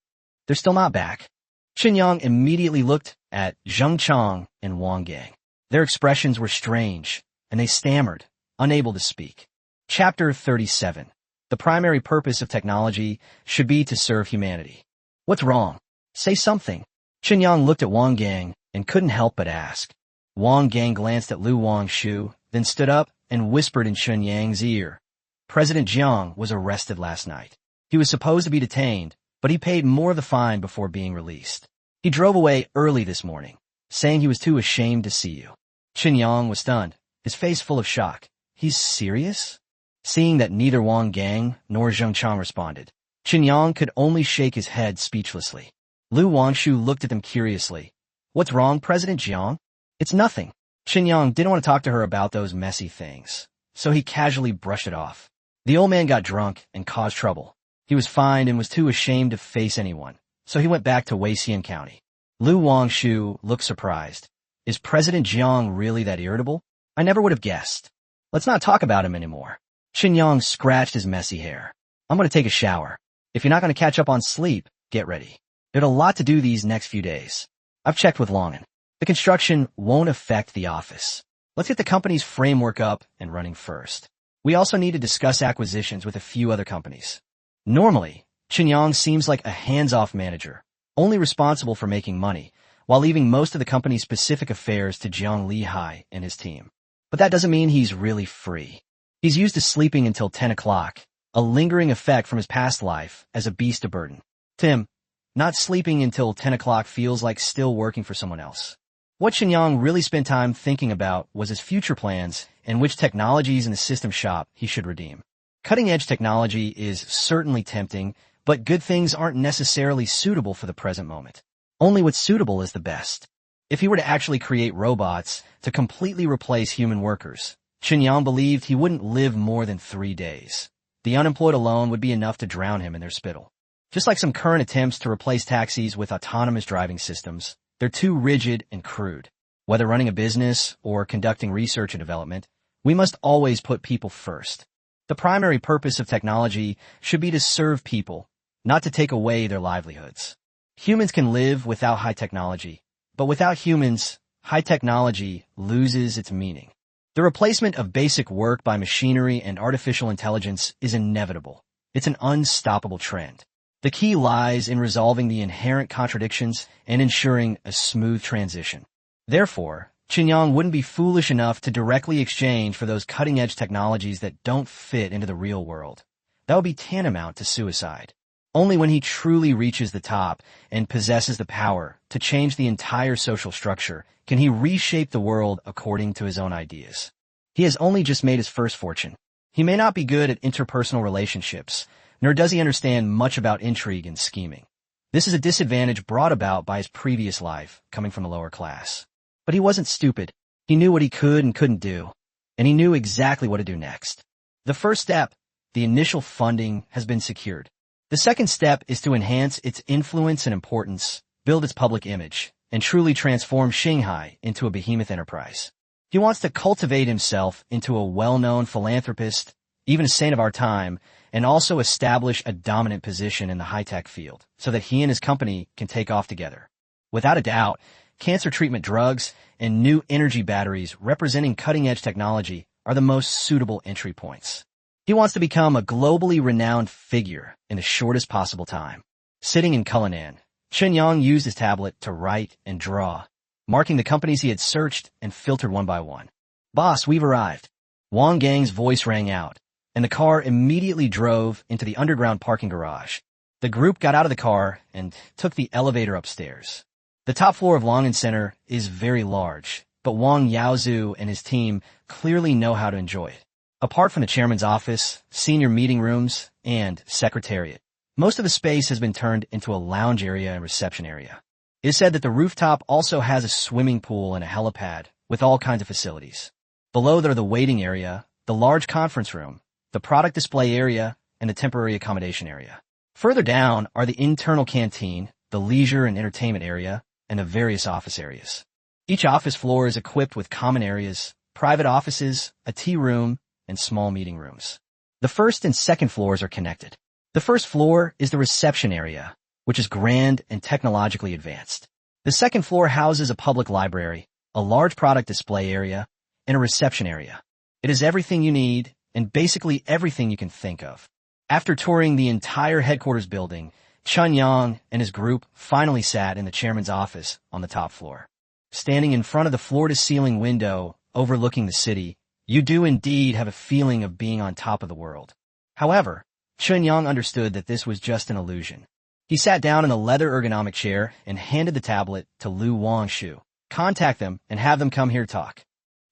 "They're still not back." Chen Yang immediately looked at Zheng Chang and Wang Gang. Their expressions were strange, and they stammered, unable to speak. Chapter 37. The primary purpose of technology should be to serve humanity. What's wrong? Say something. Chen Yang looked at Wang Gang and couldn't help but ask. Wang Gang glanced at Lu Wangshu, then stood up and whispered in Chen Yang's ear. President Jiang was arrested last night. He was supposed to be detained, but he paid more of the fine before being released. He drove away early this morning, saying he was too ashamed to see you. Chen Yang was stunned, his face full of shock. He's serious? Seeing that neither Wang Gang nor Zheng Chang responded, Chen Yang could only shake his head speechlessly. Lu Wangshu looked at them curiously. What's wrong, President Jiang? It's nothing. Chen Yang didn't want to talk to her about those messy things, so he casually brushed it off. The old man got drunk and caused trouble. He was fined and was too ashamed to face anyone, so he went back to Weixian County. Lu Wangshu looked surprised. Is President Jiang really that irritable? I never would have guessed. Let's not talk about him anymore. Chen Yang scratched his messy hair. I'm going to take a shower. If you're not going to catch up on sleep, get ready. There's a lot to do these next few days. I've checked with Longan. The construction won't affect the office. Let's get the company's framework up and running first. We also need to discuss acquisitions with a few other companies. Normally, Chen Yang seems like a hands-off manager, only responsible for making money, while leaving most of the company's specific affairs to Jiang Lihai and his team. But that doesn't mean he's really free. He's used to sleeping until 10 o'clock, a lingering effect from his past life as a beast of burden. To him, not sleeping until 10 o'clock feels like still working for someone else. What Chen Yang really spent time thinking about was his future plans and which technologies in the system shop he should redeem. Cutting-edge technology is certainly tempting, but good things aren't necessarily suitable for the present moment. Only what's suitable is the best. If he were to actually create robots to completely replace human workers, Chen Yang believed he wouldn't live more than 3 days. The unemployed alone would be enough to drown him in their spittle. Just like some current attempts to replace taxis with autonomous driving systems, they're too rigid and crude. Whether running a business or conducting research and development, we must always put people first. The primary purpose of technology should be to serve people, not to take away their livelihoods. Humans can live without high technology, But without humans, high technology loses its meaning. The replacement of basic work by machinery and artificial intelligence is inevitable. It's an unstoppable trend. The key lies in resolving the inherent contradictions and ensuring a smooth transition. Therefore, Chen wouldn't be foolish enough to directly exchange for those cutting-edge technologies that don't fit into the real world. That would be tantamount to suicide. Only when he truly reaches the top and possesses the power to change the entire social structure can he reshape the world according to his own ideas. He has only just made his first fortune. He may not be good at interpersonal relationships, nor does he understand much about intrigue and scheming. This is a disadvantage brought about by his previous life, coming from the lower class. But he wasn't stupid. He knew what he could and couldn't do, and he knew exactly what to do next. The first step, the initial funding, has been secured. The second step is to enhance its influence and importance, build its public image, and truly transform Shanghai into a behemoth enterprise. He wants to cultivate himself into a well-known philanthropist, even a saint of our time, and also establish a dominant position in the high-tech field so that he and his company can take off together. Without a doubt, cancer treatment drugs and new energy batteries representing cutting-edge technology are the most suitable entry points. He wants to become a globally renowned figure in the shortest possible time. Sitting in Cullinan, Chen used his tablet to write and draw, marking the companies he had searched and filtered one by one. "Boss, we've arrived." Wang Gang's voice rang out, and the car immediately drove into the underground parking garage. The group got out of the car and took the elevator upstairs. The top floor of Longan Center is very large, but Wang Yaozu and his team clearly know how to enjoy it. Apart from the chairman's office, senior meeting rooms, and secretariat, most of the space has been turned into a lounge area and reception area. It is said that the rooftop also has a swimming pool and a helipad with all kinds of facilities. Below there are the waiting area, the large conference room, the product display area, and the temporary accommodation area. Further down are the internal canteen, the leisure and entertainment area, and the various office areas. Each office floor is equipped with common areas, private offices, a tea room, and small meeting rooms. The first and second floors are connected. The first floor is the reception area, which is grand and technologically advanced. The second floor houses a public library, a large product display area, and a reception area. It is everything you need and basically everything you can think of. After touring the entire headquarters building, Chen and his group finally sat in the chairman's office on the top floor. Standing in front of the floor-to-ceiling window overlooking the city, you do indeed have a feeling of being on top of the world. However, Chen understood that this was just an illusion. He sat down in a leather ergonomic chair and handed the tablet to Lu Wangshu. "Contact them and have them come here talk."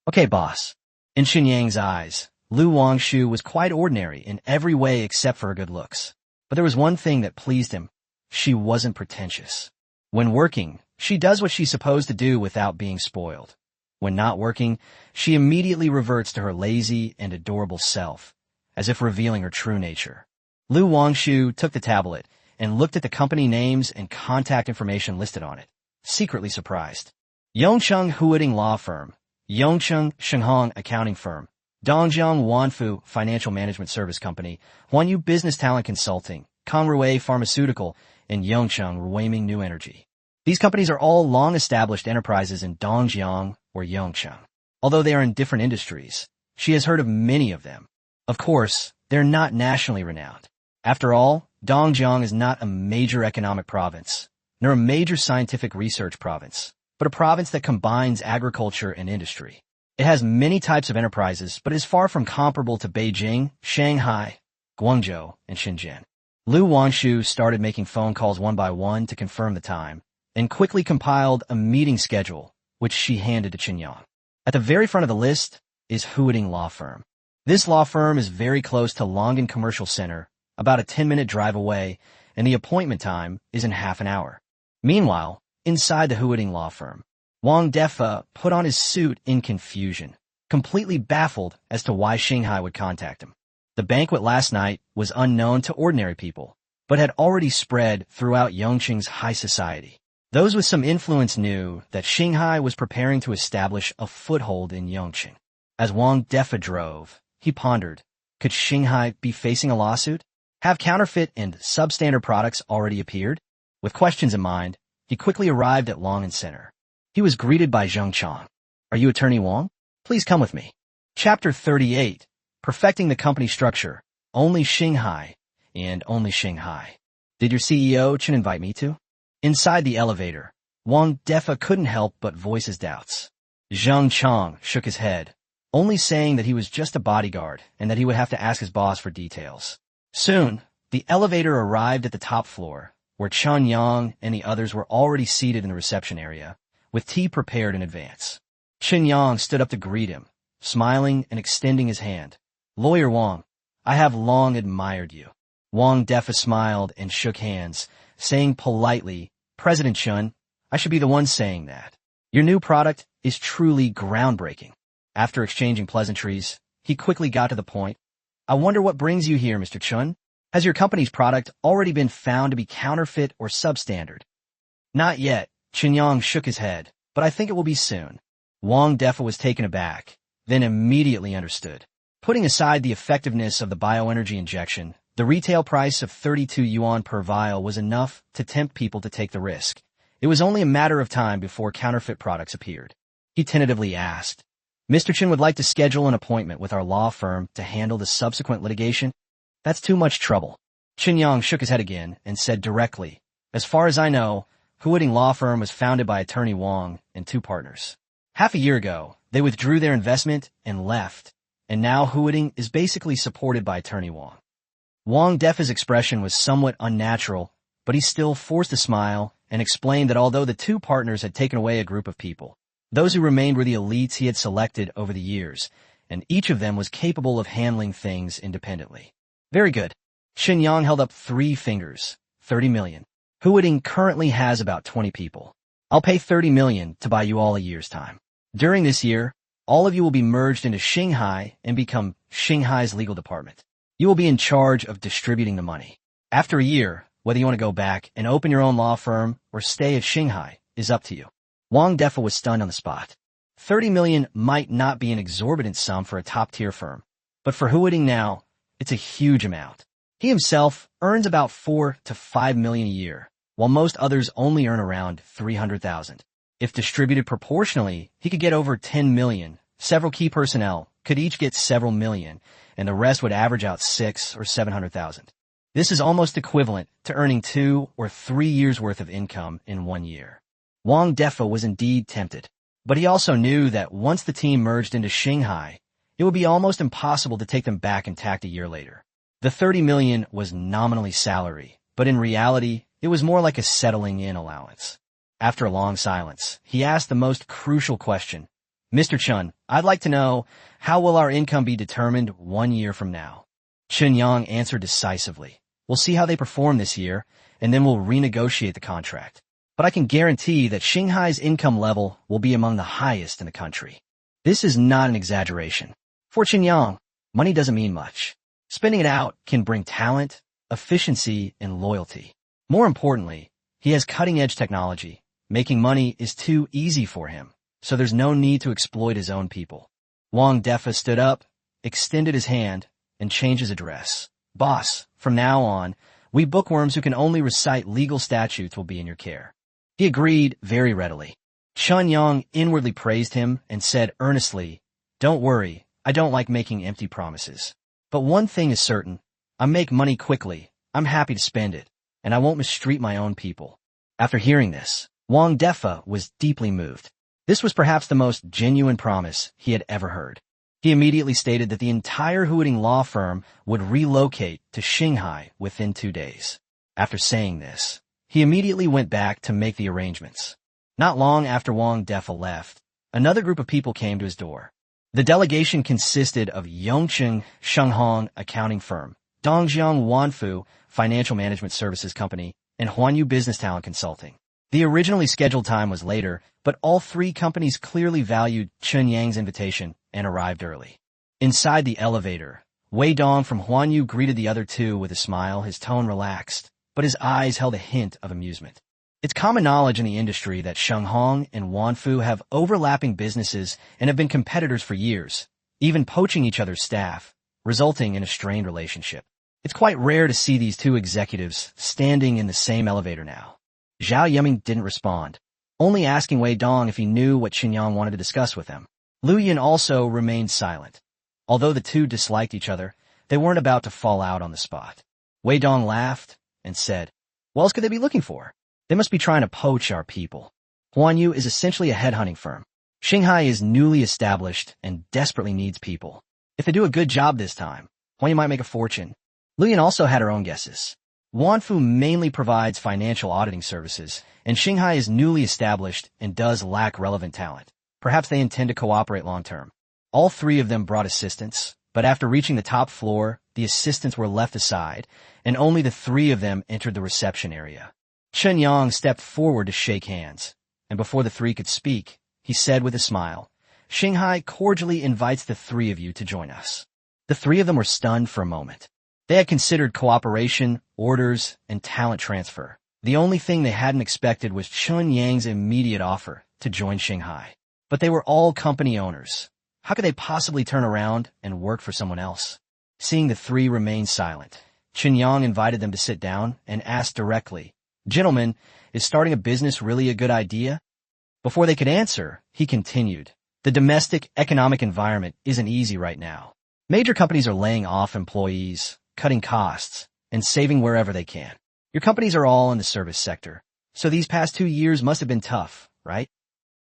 "Okay, boss." In Chen Yang's eyes, Lu Wangshu was quite ordinary in every way except for her good looks. But there was one thing that pleased him. She wasn't pretentious. When working, she does what she's supposed to do without being spoiled. When not working, she immediately reverts to her lazy and adorable self, as if revealing her true nature. Lu Wangshu took the tablet and looked at the company names and contact information listed on it, secretly surprised. Yongcheng Hounding Law Firm, Yongcheng Shenghong Accounting Firm, Dongjiang Wanfu Financial Management Service Company, Huanyu Business Talent Consulting, Kongrui Pharmaceutical, and Yongcheng Ruiming New Energy. These companies are all long-established enterprises in Dongjiang or Yongcheng. Although they are in different industries, she has heard of many of them. Of course, they're not nationally renowned. After all, Dongjiang is not a major economic province, nor a major scientific research province, but a province that combines agriculture and industry. It has many types of enterprises, but is far from comparable to Beijing, Shanghai, Guangzhou, and Shenzhen. Lu Wangshu started making phone calls one by one to confirm the time, and quickly compiled a meeting schedule, which she handed to Chen Yang. At the very front of the list is Hounding Law Firm. This law firm is very close to Longan Commercial Center, about a 10-minute drive away, and the appointment time is in half an hour. Meanwhile, inside the Hounding Law Firm, Wang Defa put on his suit in confusion, completely baffled as to why Shanghai would contact him. The banquet last night was unknown to ordinary people, but had already spread throughout Yongcheng's high society. Those with some influence knew that Shanghai was preparing to establish a foothold in Yongcheng. As Wang Defa drove, he pondered, could Shanghai be facing a lawsuit? Have counterfeit and substandard products already appeared? With questions in mind, he quickly arrived at Longan Center. He was greeted by Zheng Chang. Are you Attorney Wang? Please come with me. Chapter 38. Perfecting the company structure. Only Shanghai and only Shanghai. Did your CEO Chen invite me to? Inside the elevator, Wang Defa couldn't help but voice his doubts. Zheng Chang shook his head, only saying that he was just a bodyguard and that he would have to ask his boss for details. Soon, the elevator arrived at the top floor, where Chen Yang and the others were already seated in the reception area, with tea prepared in advance. Chen Yang stood up to greet him, smiling and extending his hand. Lawyer Wang, I have long admired you. Wang Defa smiled and shook hands, saying politely, President Chen, I should be the one saying that. Your new product is truly groundbreaking. After exchanging pleasantries, he quickly got to the point. I wonder what brings you here, Mr. Chen. Has your company's product already been found to be counterfeit or substandard? Not yet. Chen Yang shook his head, but I think it will be soon. Wang Defa was taken aback, then immediately understood. Putting aside the effectiveness of the bioenergy injection, the retail price of 32 yuan per vial was enough to tempt people to take the risk. It was only a matter of time before counterfeit products appeared. He tentatively asked, Mr. Chen would like to schedule an appointment with our law firm to handle the subsequent litigation? That's too much trouble. Chen Yang shook his head again and said directly, As far as I know, Hounding Law Firm was founded by Attorney Wang and two partners. Half a year ago, they withdrew their investment and left, and now Hounding is basically supported by Attorney Wang. Wang Defa's expression was somewhat unnatural, but he still forced a smile and explained that although the two partners had taken away a group of people, those who remained were the elites he had selected over the years, and each of them was capable of handling things independently. Very good. Chen Yang held up 3 fingers. 30 million. Hounding currently has about 20 people. I'll pay 30 million to buy you all a year's time. During this year, all of you will be merged into Shanghai and become Shanghai's legal department. You will be in charge of distributing the money. After a year, whether you want to go back and open your own law firm or stay at Shanghai is up to you. Wang Defa was stunned on the spot. 30 million might not be an exorbitant sum for a top-tier firm, but for Hounding now, it's a huge amount. He himself earns about 4 to 5 million a year, while most others only earn around 300,000. If distributed proportionally, he could get over 10 million. Several key personnel could each get several million, and the rest would average out 6 or 700,000. This is almost equivalent to earning 2 or 3 years' worth of income in 1 year. Wang Defa was indeed tempted, but he also knew that once the team merged into Shanghai, it would be almost impossible to take them back intact a year later. The 30 million was nominally salary, but in reality, it was more like a settling-in allowance. After a long silence, he asked the most crucial question. Mr. Chen, I'd like to know, how will our income be determined 1 year from now? Chen Yang answered decisively. We'll see how they perform this year, and then we'll renegotiate the contract. But I can guarantee that Shanghai's income level will be among the highest in the country. This is not an exaggeration. For Chen Yang, money doesn't mean much. Spending it out can bring talent, efficiency, and loyalty. More importantly, he has cutting-edge technology. Making money is too easy for him, so there's no need to exploit his own people. Wang Defa stood up, extended his hand, and changed his address. Boss, from now on, we bookworms who can only recite legal statutes will be in your care. He agreed very readily. Chen Yang inwardly praised him and said earnestly, Don't worry, I don't like making empty promises. But one thing is certain, I make money quickly, I'm happy to spend it, and I won't mistreat my own people. After hearing this, Wang Defa was deeply moved. This was perhaps the most genuine promise he had ever heard. He immediately stated that the entire Hounding law firm would relocate to Shanghai within 2 days. After saying this, he immediately went back to make the arrangements. Not long after Wang Defa left, another group of people came to his door. The delegation consisted of Yongqing Shenghong accounting firm, Dongjiang Wanfu financial management services company, and Huanyu business talent consulting. The originally scheduled time was later, but all 3 companies clearly valued Chen Yang's invitation and arrived early. Inside the elevator, Wei Dong from Huanyu greeted the other 2 with a smile. His tone relaxed, but his eyes held a hint of amusement. It's common knowledge in the industry that Shenghong and Wanfu have overlapping businesses and have been competitors for years, even poaching each other's staff, resulting in a strained relationship. It's quite rare to see these 2 executives standing in the same elevator now. Zhao Yiming didn't respond, only asking Wei Dong if he knew what Chen Yang wanted to discuss with him. Lu Yun also remained silent. Although the two disliked each other, they weren't about to fall out on the spot. Wei Dong laughed and said, "What else could they be looking for? They must be trying to poach our people. Huan Yu is essentially a headhunting firm. Shanghai is newly established and desperately needs people. If they do a good job this time, Huan Yu might make a fortune." Lu Yun also had her own guesses. Wanfu mainly provides financial auditing services, and Shanghai is newly established and does lack relevant talent. Perhaps they intend to cooperate long-term. All three of them brought assistants, but after reaching the top floor, the assistants were left aside, and only the three of them entered the reception area. Chen Yang stepped forward to shake hands, and before the three could speak, he said with a smile, "Shanghai cordially invites the three of you to join us." The three of them were stunned for a moment. They had considered cooperation, orders, and talent transfer. The only thing they hadn't expected was Chen Yang's immediate offer to join Shanghai. But they were all company owners. How could they possibly turn around and work for someone else? Seeing the three remain silent, Chen Yang invited them to sit down and asked directly, "Gentlemen, is starting a business really a good idea?" Before they could answer, he continued, "The domestic economic environment isn't easy right now. Major companies are laying off employees, cutting costs, and saving wherever they can. Your companies are all in the service sector, so these past 2 years must have been tough, right?"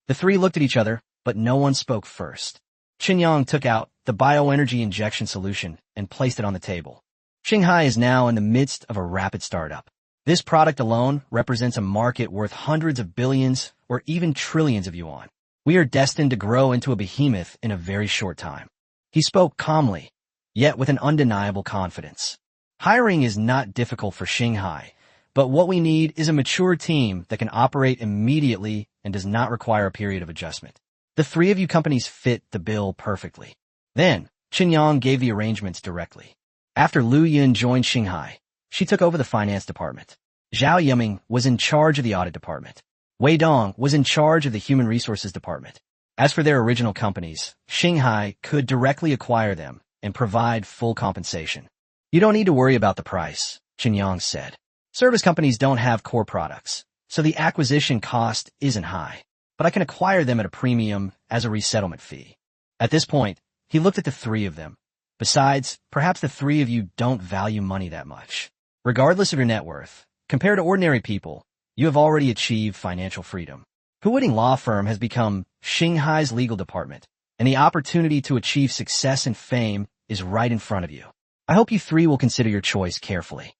The three looked at each other, but no one spoke first. Chen Yang took out the bioenergy injection solution and placed it on the table. Shanghai is now in the midst of a rapid startup. This product alone represents a market worth hundreds of billions or even trillions of yuan. We are destined to grow into a behemoth in a very short time. He spoke calmly, yet with an undeniable confidence. Hiring is not difficult for Shanghai, but what we need is a mature team that can operate immediately and does not require a period of adjustment. The three of you companies fit the bill perfectly. Then, Chen Yang gave the arrangements directly. After Lu Yun joined Shanghai, she took over the finance department. Zhao Yiming was in charge of the audit department. Wei Dong was in charge of the human resources department. As for their original companies, Shanghai could directly acquire them and provide full compensation. "You don't need to worry about the price," Chen Yang said. "Service companies don't have core products, so the acquisition cost isn't high, but I can acquire them at a premium as a resettlement fee." At this point, he looked at the three of them. "Besides, perhaps the three of you don't value money that much. Regardless of your net worth, compared to ordinary people, you have already achieved financial freedom. Huwedding Law Firm has become Shanghai's legal department, and the opportunity to achieve success and fame is right in front of you. I hope you three will consider your choice carefully."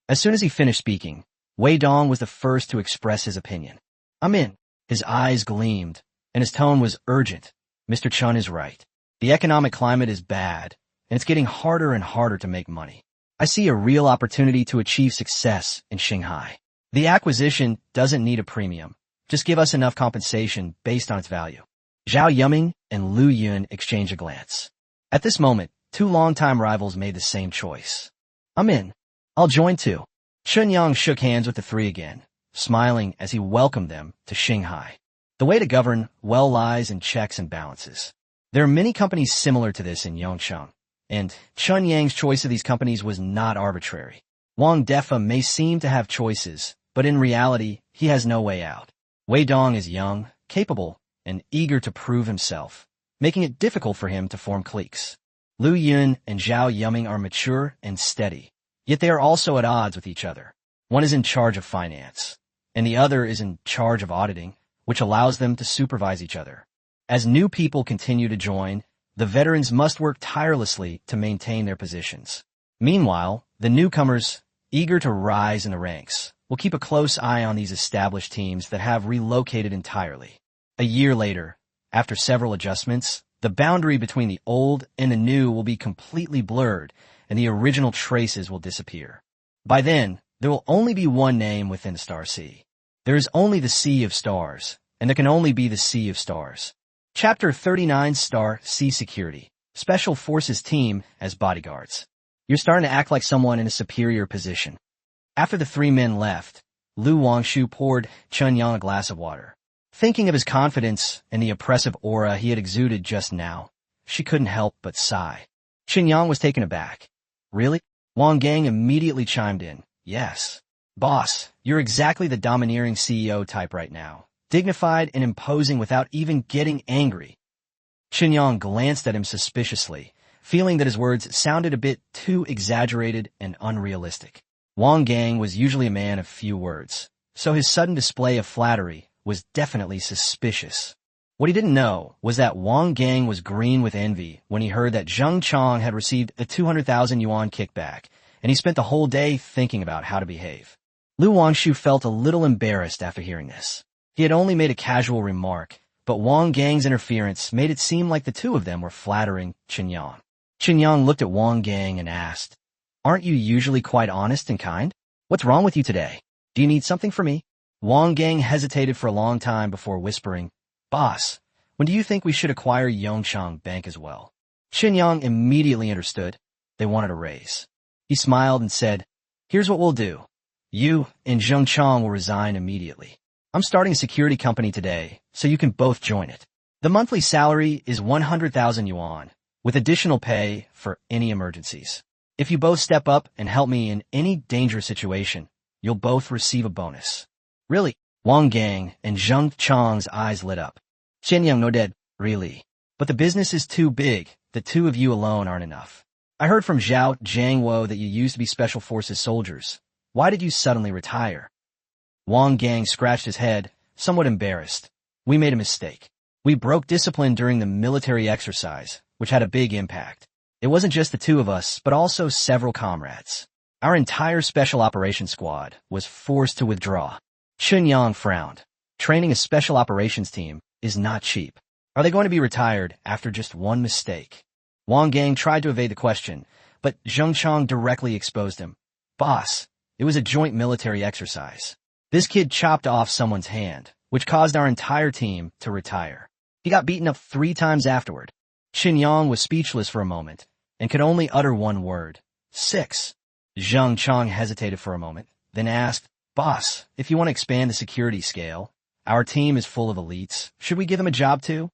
As soon as he finished speaking, Wei Dong was the first to express his opinion. "I'm in." His eyes gleamed, and his tone was urgent. "Mr. Chen is right. The economic climate is bad, and it's getting harder and harder to make money. I see a real opportunity to achieve success in Shanghai. The acquisition doesn't need a premium. Just give us enough compensation based on its value." Zhao Yiming and Lu Yun exchanged a glance. At this moment, two longtime rivals made the same choice. "I'm in. I'll join too." Chen Yang shook hands with the three again, smiling as he welcomed them to Shanghai. The way to govern well lies in checks and balances. There are many companies similar to this in Yongcheng, and Chen Yang's choice of these companies was not arbitrary. Wang Defa may seem to have choices, but in reality, he has no way out. Wei Dong is young, capable, and eager to prove himself, making it difficult for him to form cliques. Lu Yun and Zhao Yiming are mature and steady, yet they are also at odds with each other. One is in charge of finance, and the other is in charge of auditing, which allows them to supervise each other. As new people continue to join, the veterans must work tirelessly to maintain their positions. Meanwhile, the newcomers, eager to rise in the ranks, will keep a close eye on these established teams that have relocated entirely. A year later, after several adjustments, the boundary between the old and the new will be completely blurred, and the original traces will disappear. By then, there will only be one name within the Star Sea. There is only the Sea of Stars, and there can only be the Sea of Stars. Chapter 39 Star Sea Security. Special Forces Team as bodyguards. You're starting to act like someone in a superior position. After the three men left, Lu Wangshu poured Chen Yang a glass of water. Thinking of his confidence and the oppressive aura he had exuded just now, she couldn't help but sigh. Chen Yang was taken aback. "Really?" Wang Gang immediately chimed in. "Yes. Boss, you're exactly the domineering CEO type right now. dignified and imposing without even getting angry. Chen Yang glanced at him suspiciously, feeling that his words sounded a bit too exaggerated and unrealistic. Wang Gang was usually a man of few words, so his sudden display of flattery was definitely suspicious. What he didn't know was that Wang Gang was green with envy when he heard that Zheng Chong had received a 200,000 yuan kickback, and he spent the whole day thinking about how to behave. Lu Wangshu felt a little embarrassed after hearing this. He had only made a casual remark, but Wang Gang's interference made it seem like the two of them were flattering Chen Yang. Chen Yang looked at Wang Gang and asked, "Aren't you usually quite honest and kind? What's wrong with you today? Do you need something from me?" Wang Gang hesitated for a long time before whispering, "Boss, when do you think we should acquire Yongchang Bank as well?" Chen Yang immediately understood. They wanted a raise. He smiled and said, "Here's what we'll do. You and Zheng Chong will resign immediately. I'm starting a security company today, so you can both join it. The monthly salary is 100,000 yuan, with additional pay for any emergencies. If you both step up and help me in any dangerous situation, you'll both receive a bonus." "Really?" Wang Gang and Zheng Chong's eyes lit up. Chen Yang nodded, "Really? But the business is too big. The two of you alone aren't enough. I heard from Zhao Jiangwo that you used to be Special Forces soldiers. Why did you suddenly retire?" Wang Gang scratched his head, somewhat embarrassed. "We made a mistake. We broke discipline during the military exercise, which had a big impact. It wasn't just the two of us, but also several comrades. Our entire special operations squad was forced to withdraw." Chen Yang frowned. Training a special operations team is not cheap. Are they going to be retired after just one mistake? Wang Gang tried to evade the question, but Zheng Chong directly exposed him. "Boss, it was a joint military exercise. This kid chopped off someone's hand, which caused our entire team to retire. He got beaten up 3 times afterward." Chen Yang was speechless for a moment and could only utter one word, "6. Zheng Chong hesitated for a moment, then asked, "Boss, if you want to expand the security scale, our team is full of elites. Should we give them a job too?"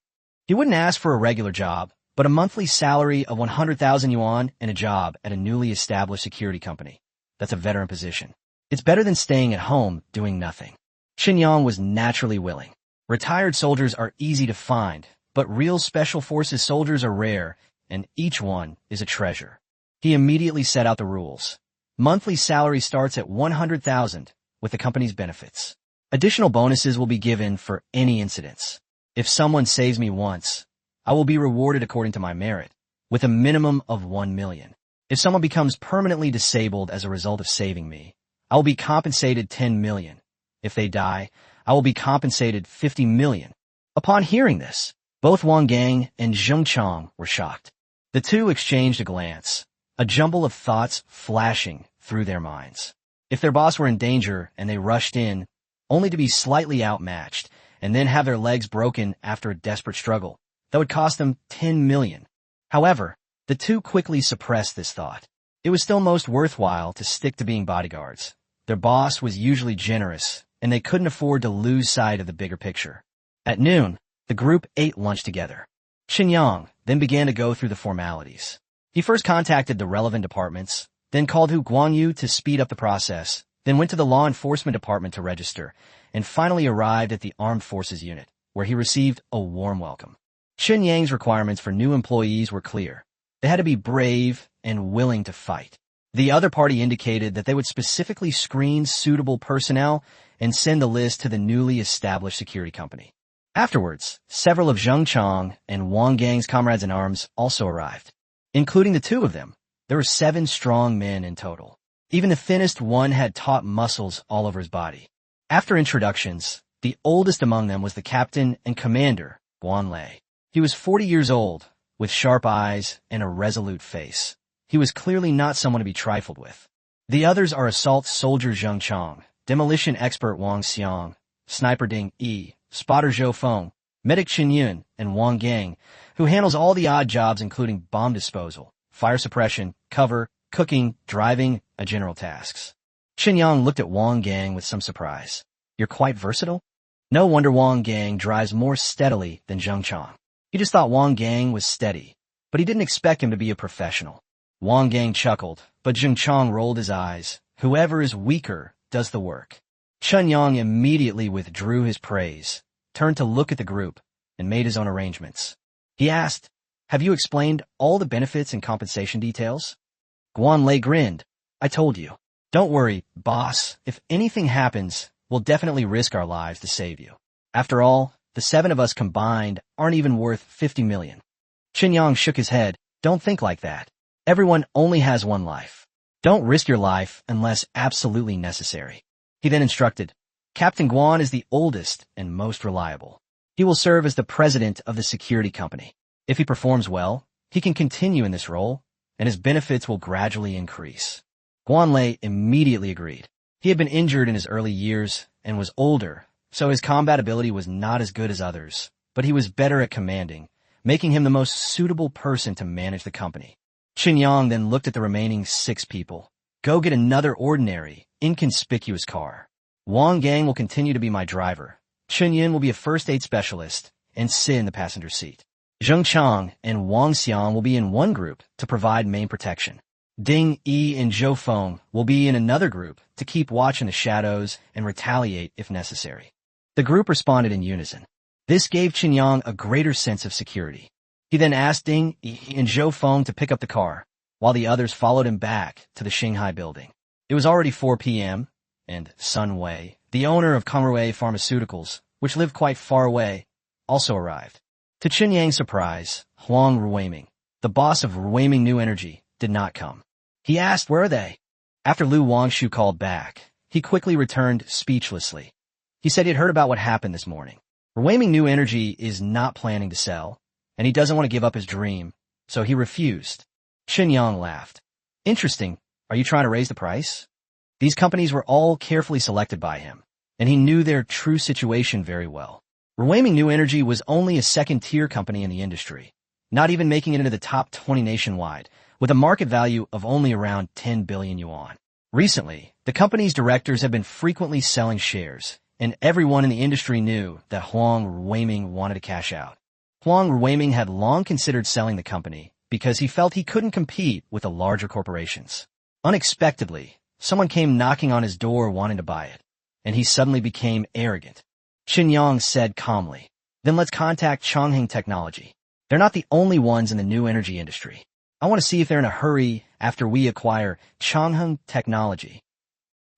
He wouldn't ask for a regular job, but a monthly salary of 100,000 yuan and a job at a newly established security company. That's a veteran position. It's better than staying at home doing nothing. Chen Yang was naturally willing. Retired soldiers are easy to find, but real Special Forces soldiers are rare, and each one is a treasure. He immediately set out the rules. Monthly salary starts at 100,000 with the company's benefits. Additional bonuses will be given for any incidents. If someone saves me once, I will be rewarded according to my merit, with a minimum of 1 million. If someone becomes permanently disabled as a result of saving me, I will be compensated 10 million. If they die, I will be compensated 50 million. Upon hearing this, both Wang Gang and Zheng Chong were shocked. The two exchanged a glance, a jumble of thoughts flashing through their minds. If their boss were in danger and they rushed in, only to be slightly outmatched, and then have their legs broken after a desperate struggle, that would cost them 10 million. However, the two quickly suppressed this thought. It was still most worthwhile to stick to being bodyguards. Their boss was usually generous, and they couldn't afford to lose sight of the bigger picture. At noon, the group ate lunch together. Chen Yang then began to go through the formalities. He first contacted the relevant departments, then called Hu Guangyu to speed up the process, then went to the law enforcement department to register, and finally arrived at the armed forces unit, where he received a warm welcome. Chen Yang's requirements for new employees were clear. They had to be brave and willing to fight. The other party indicated that they would specifically screen suitable personnel and send the list to the newly established security company. Afterwards, several of Zheng Chong and Wang Gang's comrades-in-arms also arrived. Including the two of them, there were 7 strong men in total. Even the thinnest one had taut muscles all over his body. After introductions, the oldest among them was the captain and commander, Guan Lei. He was 40 years old, with sharp eyes and a resolute face. He was clearly not someone to be trifled with. The others are assault soldier Zheng Chong, demolition expert Wang Xiang, sniper Ding Yi, spotter Zhou Feng, medic Chen Yun, and Wang Gang, who handles all the odd jobs including bomb disposal, fire suppression, cover, cooking, driving, and general tasks. Chen Yang looked at Wang Gang with some surprise. "You're quite versatile?" No wonder Wang Gang drives more steadily than Zheng Chong. He just thought Wang Gang was steady, but he didn't expect him to be a professional. Wang Gang chuckled, but Zheng Chong rolled his eyes. Whoever is weaker does the work. Chen Yang immediately withdrew his praise, turned to look at the group and made his own arrangements. He asked, "Have you explained all the benefits and compensation details?" Guan Lei grinned. "I told you. Don't worry, boss. If anything happens, we'll definitely risk our lives to save you. After all, the 7 of us combined aren't even worth 50 million. Chen Yang shook his head. "Don't think like that. Everyone only has one life. Don't risk your life unless absolutely necessary." He then instructed, "Captain Guan is the oldest and most reliable. He will serve as the president of the security company. If he performs well, he can continue in this role, and his benefits will gradually increase." Guan Lei immediately agreed. He had been injured in his early years and was older, so his combat ability was not as good as others, but he was better at commanding, making him the most suitable person to manage the company. Chen Yang then looked at the remaining 6 people. "Go get another ordinary, inconspicuous car. Wang Gang will continue to be my driver. Chen Yin will be a first aid specialist and sit in the passenger seat. Zheng Chang and Wang Xiang will be in one group to provide main protection. Ding Yi and Zhou Feng will be in another group to keep watch in the shadows and retaliate if necessary." The group responded in unison. This gave Chen Yang a greater sense of security. He then asked Ding Yi and Zhou Feng to pick up the car, while the others followed him back to the Shanghai building. It was already 4 p.m., and Sun Wei, the owner of Congrue Pharmaceuticals, which lived quite far away, also arrived. To Chen Yang's surprise, Huang Ruiming, the boss of Ruiming New Energy, did not come. He asked, "Where are they?" After Lu Wangshu called back, he quickly returned speechlessly. He said he had heard about what happened this morning. Ruiming New Energy is not planning to sell, and he doesn't want to give up his dream, so he refused. Chen Yang laughed. "Interesting. Are you trying to raise the price?" These companies were all carefully selected by him, and he knew their true situation very well. Ruiming New Energy was only a second-tier company in the industry, not even making it into the top 20 nationwide, with a market value of only around 10 billion yuan. Recently, the company's directors have been frequently selling shares, and everyone in the industry knew that Huang Ruiming wanted to cash out. Huang Ruiming had long considered selling the company because he felt he couldn't compete with the larger corporations. Unexpectedly, someone came knocking on his door wanting to buy it, and he suddenly became arrogant. Chen Yang said calmly, "Then let's contact Chongqing Technology. They're not the only ones in the new energy industry. I want to see if they're in a hurry after we acquire Chongqing Technology."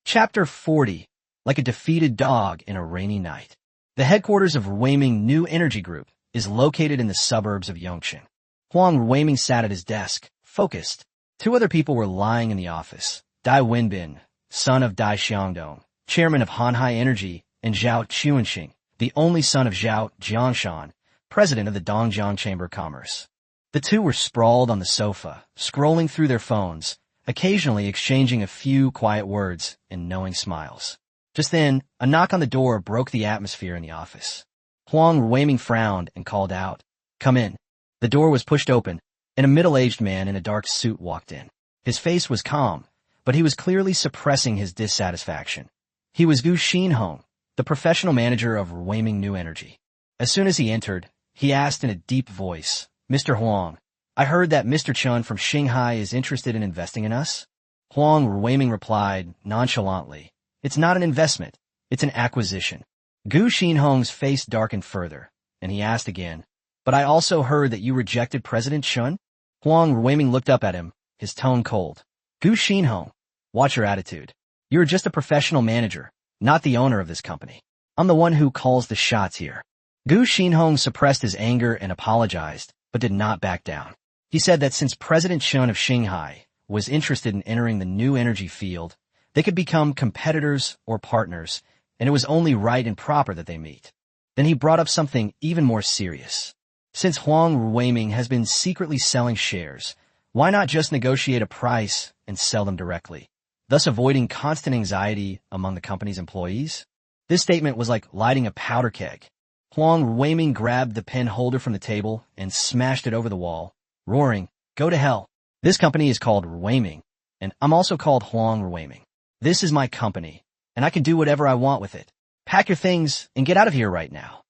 Chapter 40. Like a defeated dog in a rainy night. The headquarters of Ruiming New Energy Group is located in the suburbs of Yongqing. Huang Ruiming sat at his desk, focused. 2 other people were lying in the office. Dai Wenbin, son of Dai Xiangdong, chairman of Hanhai Energy, and Zhao Chuanxing, the only son of Zhao Jiangshan, president of the Dongjiang Chamber of Commerce. The 2 were sprawled on the sofa, scrolling through their phones, occasionally exchanging a few quiet words and knowing smiles. Just then, a knock on the door broke the atmosphere in the office. Huang Ruiming frowned and called out, "Come in." The door was pushed open, and a middle-aged man in a dark suit walked in. His face was calm, but he was clearly suppressing his dissatisfaction. He was Gu Xinhong, the professional manager of Ruiming New Energy. As soon as he entered, he asked in a deep voice, "Mr. Huang, I heard that Mr. Chen from Shanghai is interested in investing in us?" Huang Ruiming replied nonchalantly, "It's not an investment, it's an acquisition." Gu Xinhong's face darkened further, and he asked again, "But I also heard that you rejected President Chen?" Huang Ruiming looked up at him, his tone cold. "Gu Xinhong, watch your attitude. You're just a professional manager, not the owner of this company. I'm the one who calls the shots here." Gu Xinhong suppressed his anger and apologized, but did not back down. He said that since President Chen of Shanghai was interested in entering the new energy field, they could become competitors or partners, and it was only right and proper that they meet. Then he brought up something even more serious. Since Huang Ruiming has been secretly selling shares, why not just negotiate a price and sell them directly, thus avoiding constant anxiety among the company's employees? This statement was like lighting a powder keg. Huang Ruiming grabbed the pen holder from the table and smashed it over the wall, roaring, "Go to hell. This company is called Ruiming, and I'm also called Huang Ruiming. This is my company, and I can do whatever I want with it. Pack your things and get out of here right now."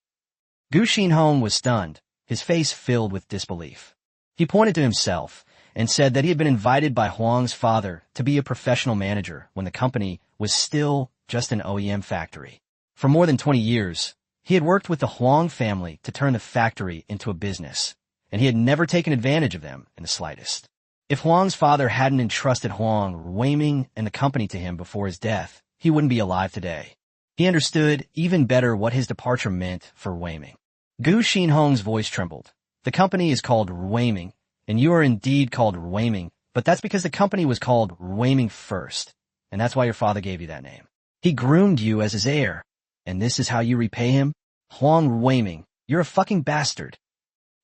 Gu Xinhong was stunned, his face filled with disbelief. He pointed to himself and said that he had been invited by Huang's father to be a professional manager when the company was still just an OEM factory. For more than 20 years, He had worked with the Huang family to turn the factory into a business, and he had never taken advantage of them in the slightest. If Huang's father hadn't entrusted Huang, Weiming, and the company to him before his death, he wouldn't be alive today. He understood even better what his departure meant for Weiming. Gu Xinhong's voice trembled. The company is called Weiming, and you are indeed called Weiming, but that's because the company was called Weiming first, and that's why your father gave you that name. He groomed you as his heir, and this is how you repay him? Huang Weiming, you're a fucking bastard.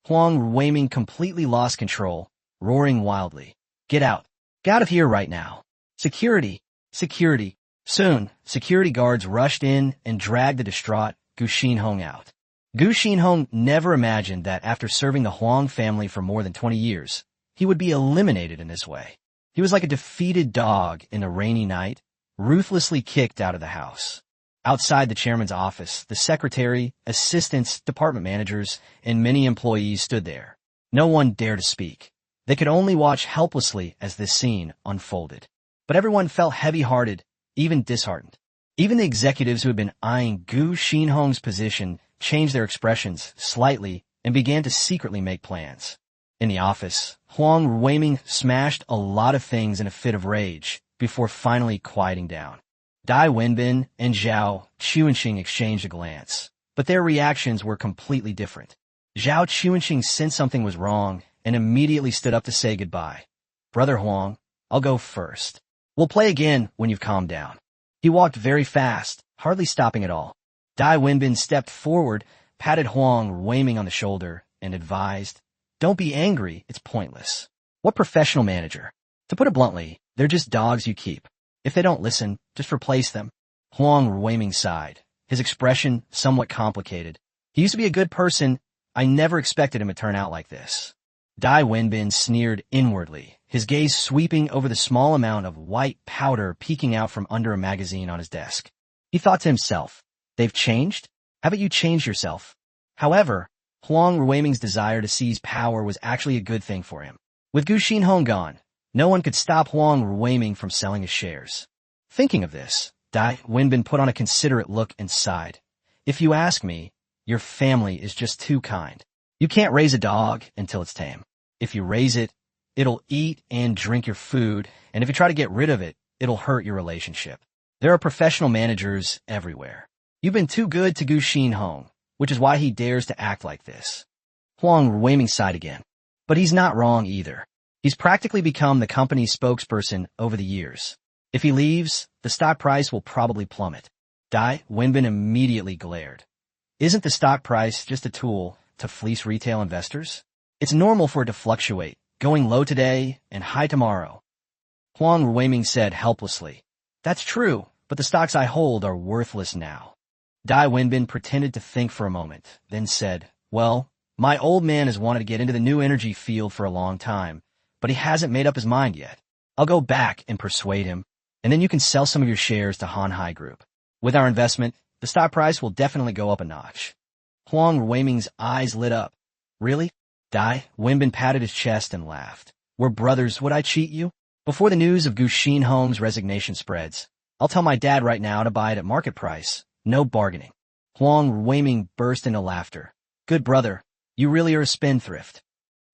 Huang Weiming completely lost control, roaring wildly. Get out. Get out of here right now. Security. Security. Soon, security guards rushed in and dragged the distraught Gu Xinhong out. Gu Xinhong never imagined that after serving the Huang family for more than 20 years, he would be eliminated in this way. He was like a defeated dog in a rainy night, ruthlessly kicked out of the house. Outside the chairman's office, the secretary, assistants, department managers, and many employees stood there. No one dared to speak. They could only watch helplessly as this scene unfolded. But everyone felt heavy-hearted, even disheartened. Even the executives who had been eyeing Gu Xinhong's position changed their expressions slightly and began to secretly make plans. In the office, Huang Weiming smashed a lot of things in a fit of rage before finally quieting down. Dai Wenbin and Zhao Chuanxing exchanged a glance, but their reactions were completely different. Zhao Chuanxing sensed something was wrong and immediately stood up to say goodbye. Brother Huang, I'll go first. We'll play again when you've calmed down. He walked very fast, hardly stopping at all. Dai Wenbin stepped forward, patted Huang Weiming on the shoulder, and advised, don't be angry, it's pointless. What professional manager? To put it bluntly, they're just dogs you keep. If they don't listen, just replace them. Huang Weiming sighed, his expression somewhat complicated. He used to be a good person. I never expected him to turn out like this. Dai Wenbin sneered inwardly, his gaze sweeping over the small amount of white powder peeking out from under a magazine on his desk. He thought to himself, they've changed? Haven't you changed yourself? However, Huang Weiming's desire to seize power was actually a good thing for him. With Gu Xinhong gone, no one could stop Huang Weiming from selling his shares. Thinking of this, Dai Wenbin put on a considerate look and sighed. If you ask me, your family is just too kind. You can't raise a dog until it's tame. If you raise it, it'll eat and drink your food, and if you try to get rid of it, it'll hurt your relationship. There are professional managers everywhere. You've been too good to Gu Xinhong, which is why he dares to act like this. Huang Weiming sighed again. But he's not wrong either. He's practically become the company's spokesperson over the years. If he leaves, the stock price will probably plummet. Dai Wenbin immediately glared. Isn't the stock price just a tool to fleece retail investors? It's normal for it to fluctuate, going low today and high tomorrow. Huang Weiming said helplessly. That's true, but the stocks I hold are worthless now. Dai Wenbin pretended to think for a moment, then said, well, my old man has wanted to get into the new energy field for a long time, but he hasn't made up his mind yet. I'll go back and persuade him, and then you can sell some of your shares to Hanhai Group. With our investment, the stock price will definitely go up a notch. Huang Weiming's eyes lit up. Really? Dai Wenbin patted his chest and laughed. We're brothers, would I cheat you? Before the news of Gu Xinhong's resignation spreads, I'll tell my dad right now to buy it at market price. No bargaining. Huang Weiming burst into laughter. Good brother, you really are a spendthrift.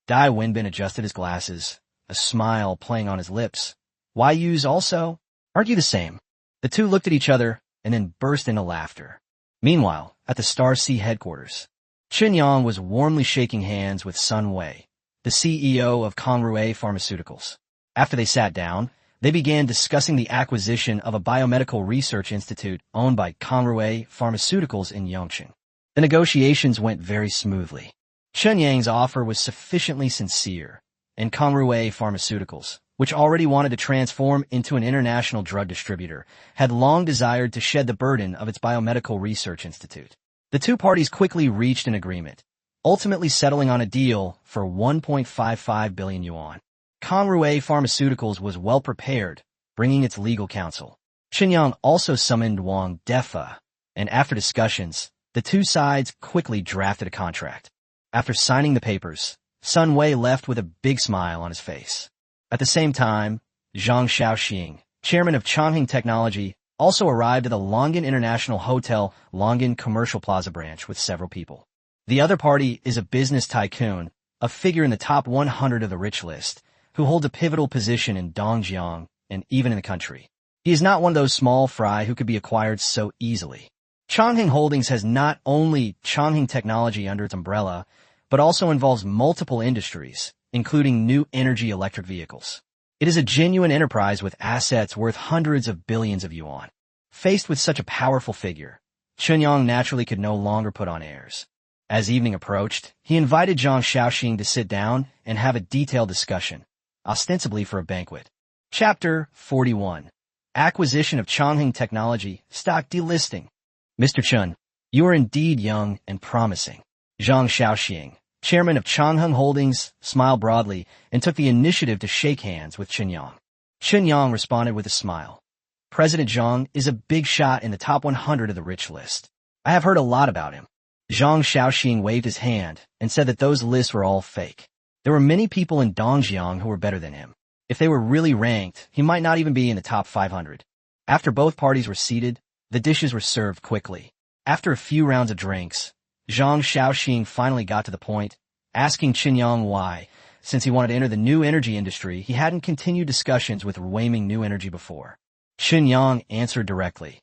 Dai Wenbin adjusted his glasses, a smile playing on his lips. Why use also? Aren't you the same? The two looked at each other and then burst into laughter. Meanwhile, at the Star Sea headquarters, Chen Yang was warmly shaking hands with Sun Wei, the CEO of Congrue Pharmaceuticals. After they sat down, they began discussing the acquisition of a biomedical research institute owned by Congrue Pharmaceuticals in Yongqing. The negotiations went very smoothly. Chen Yang's offer was sufficiently sincere, and Congrue Pharmaceuticals, which already wanted to transform into an international drug distributor, had long desired to shed the burden of its biomedical research institute. The two parties quickly reached an agreement, ultimately settling on a deal for 1.55 billion yuan. Congrue Pharmaceuticals was well prepared, bringing its legal counsel. Chen Yang also summoned Wang Defa, and after discussions, the two sides quickly drafted a contract. After signing the papers, Sun Wei left with a big smile on his face. At the same time, Zhang Shaoxing, chairman of Changping Technology, also arrived at the Longan International Hotel Longan Commercial Plaza branch with several people. The other party is a business tycoon, a figure in the top 100 of the rich list, who holds a pivotal position in Dongjiang and even in the country. He is not one of those small fry who could be acquired so easily. Changheng Holdings has not only Changheng technology under its umbrella, but also involves multiple industries, including new energy electric vehicles. It is a genuine enterprise with assets worth hundreds of billions of yuan. Faced with such a powerful figure, Chunyang naturally could no longer put on airs. As evening approached, he invited Zhang Xiaoxing to sit down and have a detailed discussion, ostensibly for a banquet. Chapter 41. Acquisition of Changheng Technology, Stock Delisting. Mr. Chen, you are indeed young and promising. Zhang Xiaoxing, chairman of Changheng Holdings, smiled broadly and took the initiative to shake hands with Chunyang. Chunyang responded with a smile. President Zhang is a big shot in the top 100 of the rich list. I have heard a lot about him. Zhang Xiaoxing waved his hand and said that those lists were all fake. There were many people in Dongjiang who were better than him. If they were really ranked, he might not even be in the top 500. After both parties were seated, the dishes were served quickly. After a few rounds of drinks, Zhang Xiaoxing finally got to the point, asking Chunyang why, since he wanted to enter the new energy industry, he hadn't continued discussions with Weiming New Energy before. Chunyang answered directly.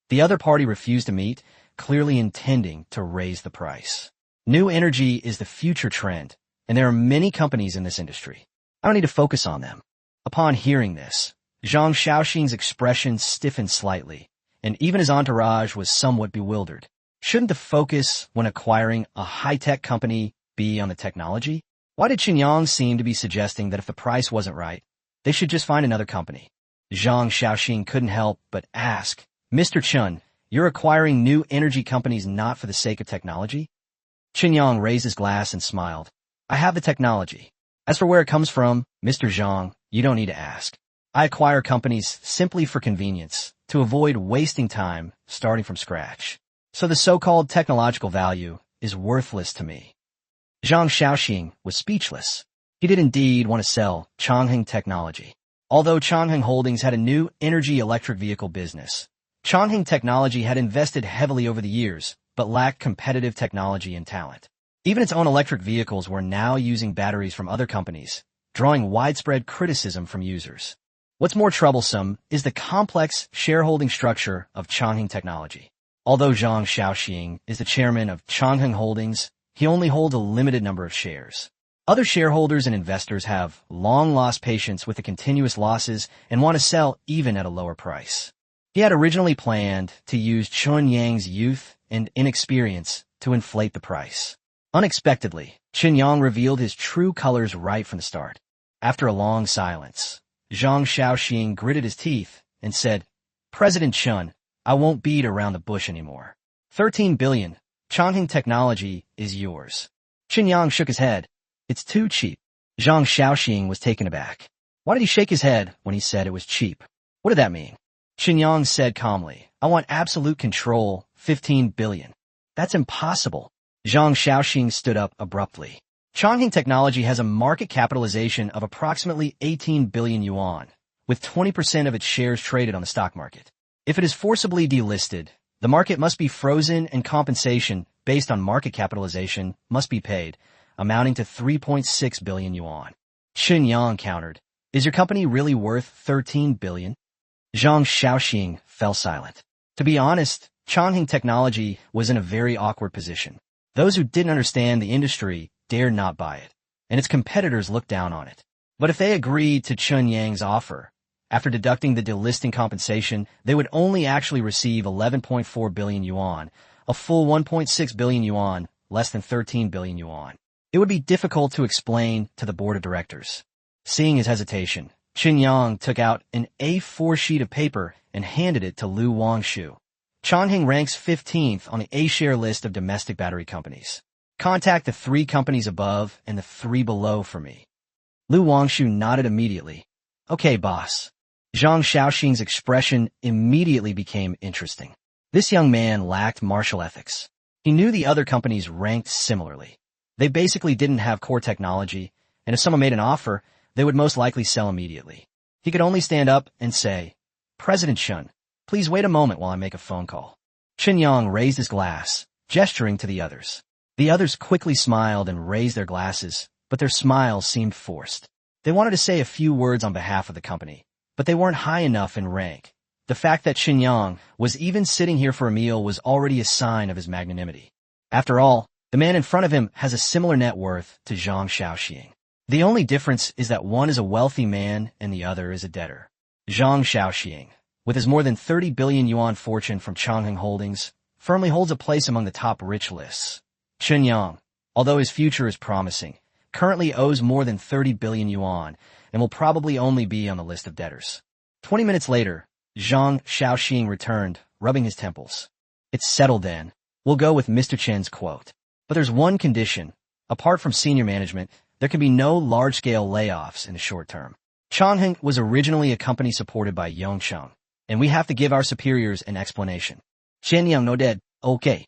The other party refused to meet, clearly intending to raise the price. New energy is the future trend, and there are many companies in this industry. I don't need to focus on them. Upon hearing this, Zhang Xiaoxing's expression stiffened slightly, and even his entourage was somewhat bewildered. Shouldn't the focus when acquiring a high-tech company be on the technology? Why did Chunyang seem to be suggesting that if the price wasn't right, they should just find another company? Zhang Xiaoxing couldn't help but ask, Mr. Chen, you're acquiring new energy companies not for the sake of technology? Chunyang raised his glass and smiled. I have the technology. As for where it comes from, Mr. Zhang, you don't need to ask. I acquire companies simply for convenience, to avoid wasting time starting from scratch. So the so-called technological value is worthless to me. Zhang Xiaoxing was speechless. He did indeed want to sell Changheng Technology. Although Changheng Holdings had a new energy electric vehicle business, Changheng Technology had invested heavily over the years, but lacked competitive technology and talent. Even its own electric vehicles were now using batteries from other companies, drawing widespread criticism from users. What's more troublesome is the complex shareholding structure of Changheng Technology. Although Zhang Xiaoxing is the chairman of Changheng Holdings, he only holds a limited number of shares. Other shareholders and investors have long lost patience with the continuous losses and want to sell even at a lower price. He had originally planned to use Chunyang's youth and inexperience to inflate the price. Unexpectedly, Chunyang revealed his true colors right from the start. After a long silence, Zhang Xiaoxing gritted his teeth and said, President Chen, I won't beat around the bush anymore. 13 billion, Changheng Technology is yours. Chunyang shook his head. It's too cheap. Zhang Xiaoxing was taken aback. Why did he shake his head when he said it was cheap? What did that mean? Chunyang said calmly, I want absolute control, 15 billion. That's impossible. Zhang Xiaoxing stood up abruptly. Changheng Technology has a market capitalization of approximately 18 billion yuan, with 20% of its shares traded on the stock market. If it is forcibly delisted, the market must be frozen and compensation based on market capitalization must be paid, amounting to 3.6 billion yuan. Chunyang countered, Is your company really worth 13 billion? Zhang Xiaoxing fell silent. To be honest, Changheng Technology was in a very awkward position. Those who didn't understand the industry dared not buy it, and its competitors looked down on it. But if they agreed to Chunyang's offer, after deducting the delisting compensation, they would only actually receive 11.4 billion yuan, a full 1.6 billion yuan, less than 13 billion yuan. It would be difficult to explain to the board of directors. Seeing his hesitation, Chunyang took out an A4 sheet of paper and handed it to Lu Wangshu. Changheng ranks 15th on the A-share list of domestic battery companies. Contact the 3 companies above and the 3 below for me. Lu Wangshu nodded immediately. Okay, boss. Zhang Xiaoxing's expression immediately became interesting. This young man lacked martial ethics. He knew the other companies ranked similarly. They basically didn't have core technology, and if someone made an offer, they would most likely sell immediately. He could only stand up and say, President Chen, Please wait a moment while I make a phone call. Chen Yang raised his glass, gesturing to the others. The others quickly smiled and raised their glasses, but their smiles seemed forced. They wanted to say a few words on behalf of the company, but they weren't high enough in rank. The fact that Chen Yang was even sitting here for a meal was already a sign of his magnanimity. After all, the man in front of him has a similar net worth to Zhang Shaoxing. The only difference is that one is a wealthy man and the other is a debtor. Zhang Shaoxing, with his more than 30 billion yuan fortune from Changheng Holdings, firmly holds a place among the top rich lists. Chen Yang, although his future is promising, currently owes more than 30 billion yuan and will probably only be on the list of debtors. 20 minutes later, Zhang Shaoxing returned, rubbing his temples. It's settled then. We'll go with Mr. Chen's quote. But there's one condition. Apart from senior management, there can be no large-scale layoffs in the short term. Changheng was originally a company supported by Yongcheng, and we have to give our superiors an explanation. Chen Yang nodded, okay.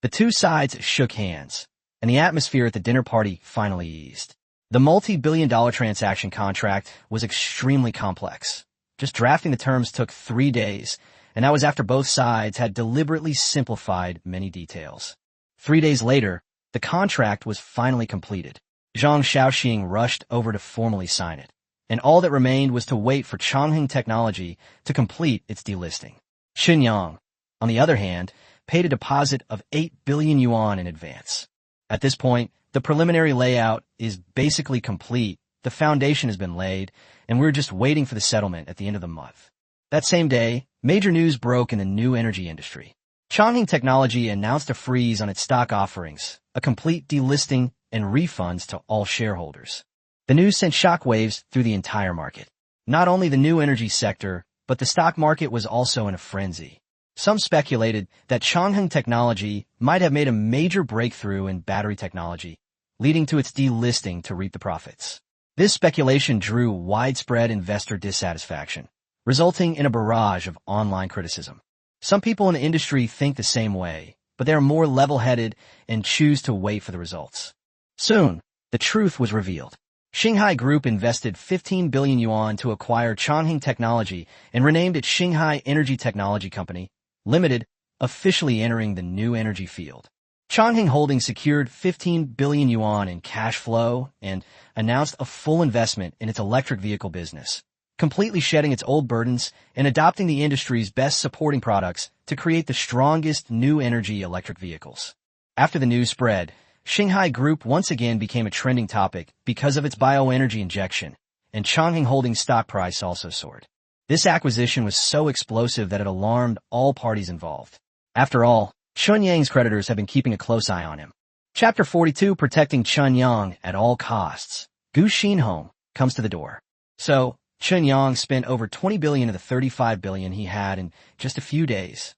The two sides shook hands, and the atmosphere at the dinner party finally eased. The multi-billion-dollar transaction contract was extremely complex. Just drafting the terms took 3 days, and that was after both sides had deliberately simplified many details. 3 days later, the contract was finally completed. Zhang Shaoxing rushed over to formally sign it, and all that remained was to wait for Changheng Technology to complete its delisting. Chen Yang, on the other hand, paid a deposit of 8 billion yuan in advance. At this point, the preliminary layout is basically complete, the foundation has been laid, and we're just waiting for the settlement at the end of the month. That same day, major news broke in the new energy industry. Changheng Technology announced a freeze on its stock offerings, a complete delisting, and refunds to all shareholders. The news sent shockwaves through the entire market. Not only the new energy sector, but the stock market was also in a frenzy. Some speculated that Changheng Technology might have made a major breakthrough in battery technology, leading to its delisting to reap the profits. This speculation drew widespread investor dissatisfaction, resulting in a barrage of online criticism. Some people in the industry think the same way, but they are more level-headed and choose to wait for the results. Soon, the truth was revealed. Xinghai Group invested 15 billion yuan to acquire Changheng Technology and renamed it Xinghai Energy Technology Company, Limited, officially entering the new energy field. Changheng Holdings secured 15 billion yuan in cash flow and announced a full investment in its electric vehicle business, completely shedding its old burdens and adopting the industry's best supporting products to create the strongest new energy electric vehicles. After the news spread, Xinghai Group once again became a trending topic because of its bioenergy injection, and Changheng Holdings' stock price also soared. This acquisition was so explosive that it alarmed all parties involved. After all, Chen Yang's creditors have been keeping a close eye on him. Chapter 42, Protecting Chen Yang at All Costs. Gu Xinhong comes to the door. So, Chen Yang spent over 20 billion of the 35 billion he had in just a few days.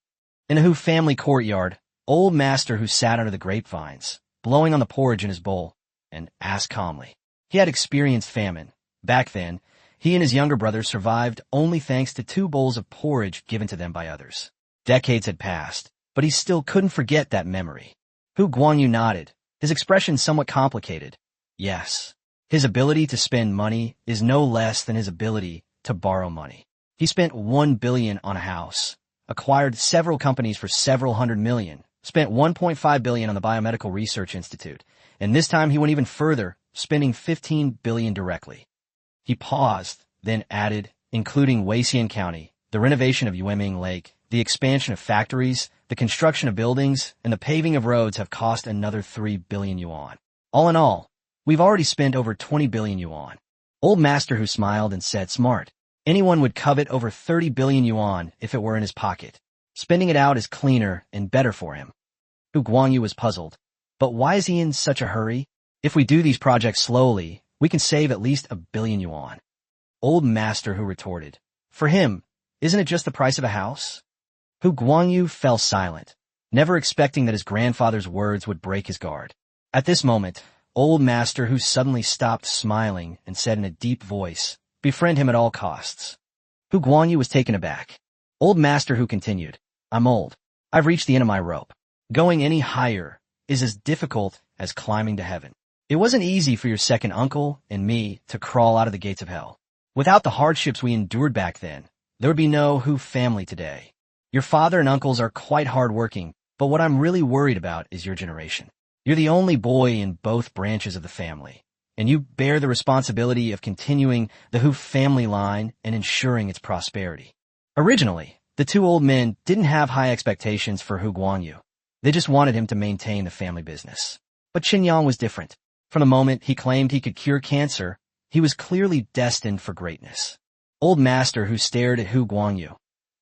In the Hu family courtyard, old master who sat under the grapevines, blowing on the porridge in his bowl, and asked calmly. He had experienced famine. Back then, he and his younger brother survived only thanks to 2 bowls of porridge given to them by others. Decades had passed, but he still couldn't forget that memory. Hu Guangyu nodded, his expression somewhat complicated. Yes, his ability to spend money is no less than his ability to borrow money. He spent 1 billion on a house, acquired several companies for several hundred million, spent 1.5 billion on the Biomedical Research Institute, and this time he went even further, spending 15 billion directly. He paused, then added, including Weixian County, the renovation of Yueming Lake, the expansion of factories, the construction of buildings, and the paving of roads have cost another 3 billion yuan. All in all, we've already spent over 20 billion yuan. Old master who smiled and said, smart. Anyone would covet over 30 billion yuan if it were in his pocket. Spending it out is cleaner and better for him. Hu Guangyu was puzzled. But why is he in such a hurry? If we do these projects slowly, we can save at least 1 billion yuan. Old master who retorted, for him, isn't it just the price of a house? Hu Guangyu fell silent, never expecting that his grandfather's words would break his guard. At this moment, old master who suddenly stopped smiling and said in a deep voice, befriend him at all costs. Hu Guangyu was taken aback. Old master who continued, I'm old. I've reached the end of my rope. Going any higher is as difficult as climbing to heaven. It wasn't easy for your second uncle and me to crawl out of the gates of hell. Without the hardships we endured back then, There would be no Hu family today. Your father and uncles are quite hardworking, but what I'm really worried about is your generation. You're the only boy in both branches of the family, and you bear the responsibility of continuing the Hu family line and ensuring its prosperity. Originally, the two old men didn't have high expectations for Hu Guangyu. They just wanted him to maintain the family business. But Chen Yang was different. From the moment he claimed he could cure cancer, he was clearly destined for greatness. Old master Hu stared at Hu Guangyu.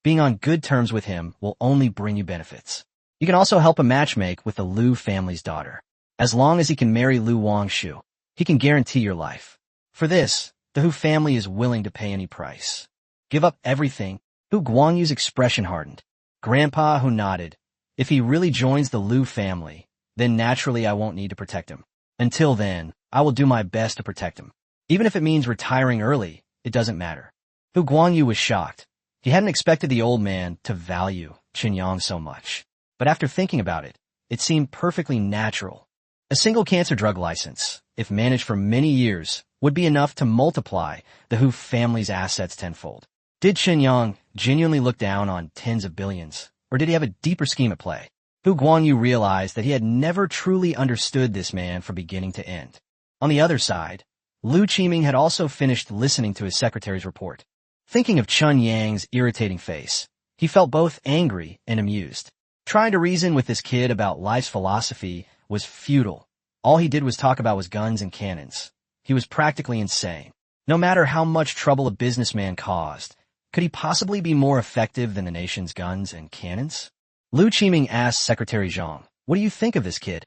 Being on good terms with him will only bring you benefits. You can also help him matchmake with the Liu family's daughter. As long as he can marry Liu Wangshu, he can guarantee your life. For this, the Hu family is willing to pay any price. Give up everything. Hu Guangyu's expression hardened. Grandpa Hu nodded. If he really joins the Liu family, then naturally I won't need to protect him. Until then, I will do my best to protect him. Even if it means retiring early, it doesn't matter. Hu Guangyu was shocked. He hadn't expected the old man to value Chen Yang so much. But after thinking about it, it seemed perfectly natural. A single cancer drug license, if managed for many years, would be enough to multiply the Hu family's assets tenfold. Did Chen Yang genuinely look down on tens of billions, or did he have a deeper scheme at play? Hu Guangyu realized that he had never truly understood this man from beginning to end. On the other side, Liu Qiming had also finished listening to his secretary's report. Thinking of Chen Yang's irritating face, he felt both angry and amused. Trying to reason with this kid about life's philosophy was futile. All he did was talk about was guns and cannons. He was practically insane. No matter how much trouble a businessman caused, could he possibly be more effective than the nation's guns and cannons? Liu Qiming asked Secretary Zhang, "What do you think of this kid?"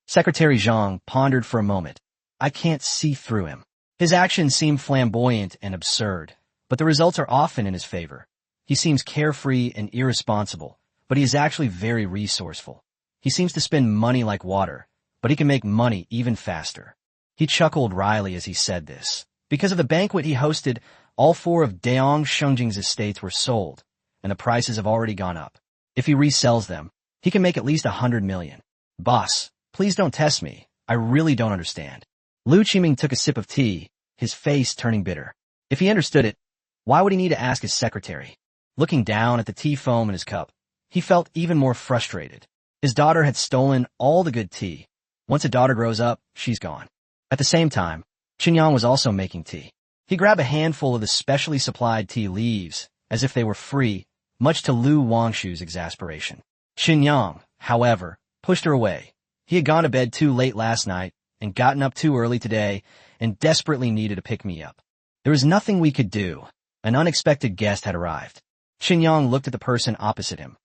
Secretary Zhang pondered for a moment. "I can't see through him. His actions seem flamboyant and absurd, but the results are often in his favor. He seems carefree and irresponsible, but he is actually very resourceful. He seems to spend money like water, but he can make money even faster." He chuckled wryly as he said this. Because of the banquet he hosted, all 4 of Daong Shungjing's estates were sold, and the prices have already gone up. If he resells them, he can make at least 100 million. "Boss, please don't test me. I really don't understand." Liu Qiming took a sip of tea, his face turning bitter. If he understood it, why would he need to ask his secretary? Looking down at the tea foam in his cup, he felt even more frustrated. His daughter had stolen all the good tea. Once a daughter grows up, she's gone. At the same time, Chen Yang was also making tea. He grabbed a handful of the specially supplied tea leaves, as if they were free, much to Liu Wangshu's exasperation. Chen Yang, however, pushed her away. He had gone to bed too late last night and gotten up too early today and desperately needed a pick-me-up. There was nothing we could do. An unexpected guest had arrived. Chen Yang looked at the person opposite him.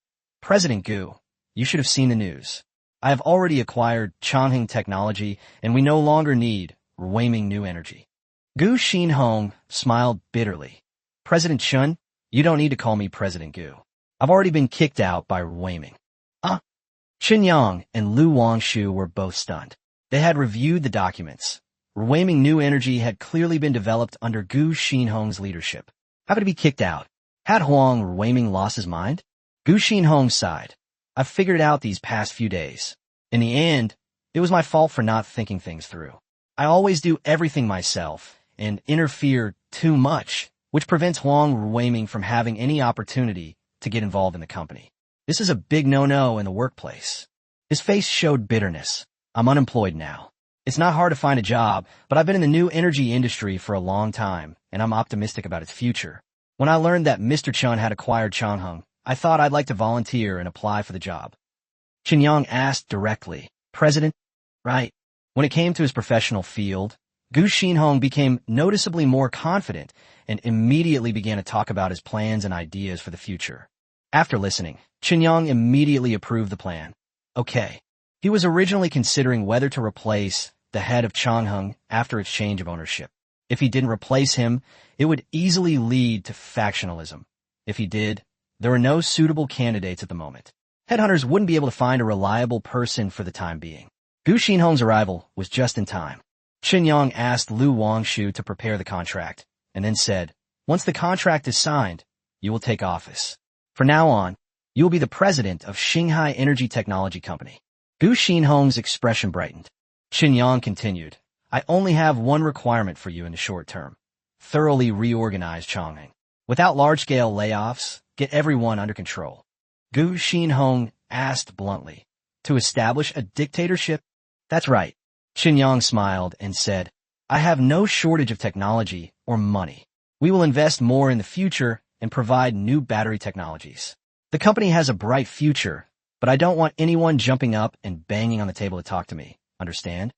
"President Gu, you should have seen the news. I have already acquired Chang'ing technology, and we no longer need Ruiming new energy." Gu Xinhong smiled bitterly. "President Chen, you don't need to call me President Gu. I've already been kicked out by Ruiming." Chen Yang and Liu Wangshu were both stunned. They had reviewed the documents. Ruiming new energy had clearly been developed under Gu Xinhong's leadership. How could he be kicked out? Had Huang Ruiming lost his mind? Gu Xinhong sighed. "I've figured it out these past few days. In the end, it was my fault for not thinking things through. I always do everything myself and interfere too much, which prevents Huang Ruiming from having any opportunity to get involved in the company. This is a big no-no in the workplace." His face showed bitterness. "I'm unemployed now. It's not hard to find a job, but I've been in the new energy industry for a long time, and I'm optimistic about its future. When I learned that Mr. Chen had acquired Changheng, I thought I'd like to volunteer and apply for the job." Chen Yang asked directly, "President?" "Right." When it came to his professional field, Gu Xinhong became noticeably more confident and immediately began to talk about his plans and ideas for the future. After listening, Chen Yang immediately approved the plan. Okay. He was originally considering whether to replace the head of Changheng after its change of ownership. If he didn't replace him, it would easily lead to factionalism. If he did, there were no suitable candidates at the moment. Headhunters wouldn't be able to find a reliable person for the time being. Gu Xinhong's arrival was just in time. Chen Yang asked Liu Wangshu to prepare the contract, and then said, "Once the contract is signed, you will take office. From now on, you will be the president of Shanghai Energy Technology Company." Gu Xinhong's expression brightened. Chen Yang continued, "I only have one requirement for you in the short term. Thoroughly reorganize Chang'ing. without large-scale layoffs, get everyone under control. Gu Xinhong asked bluntly. To establish a dictatorship? That's right. Chen Yang smiled and said, I have no shortage of technology or money. We will invest more in the future and provide new battery technologies. The company has a bright future, but I don't want anyone jumping up and banging on the table to talk to me. Understand?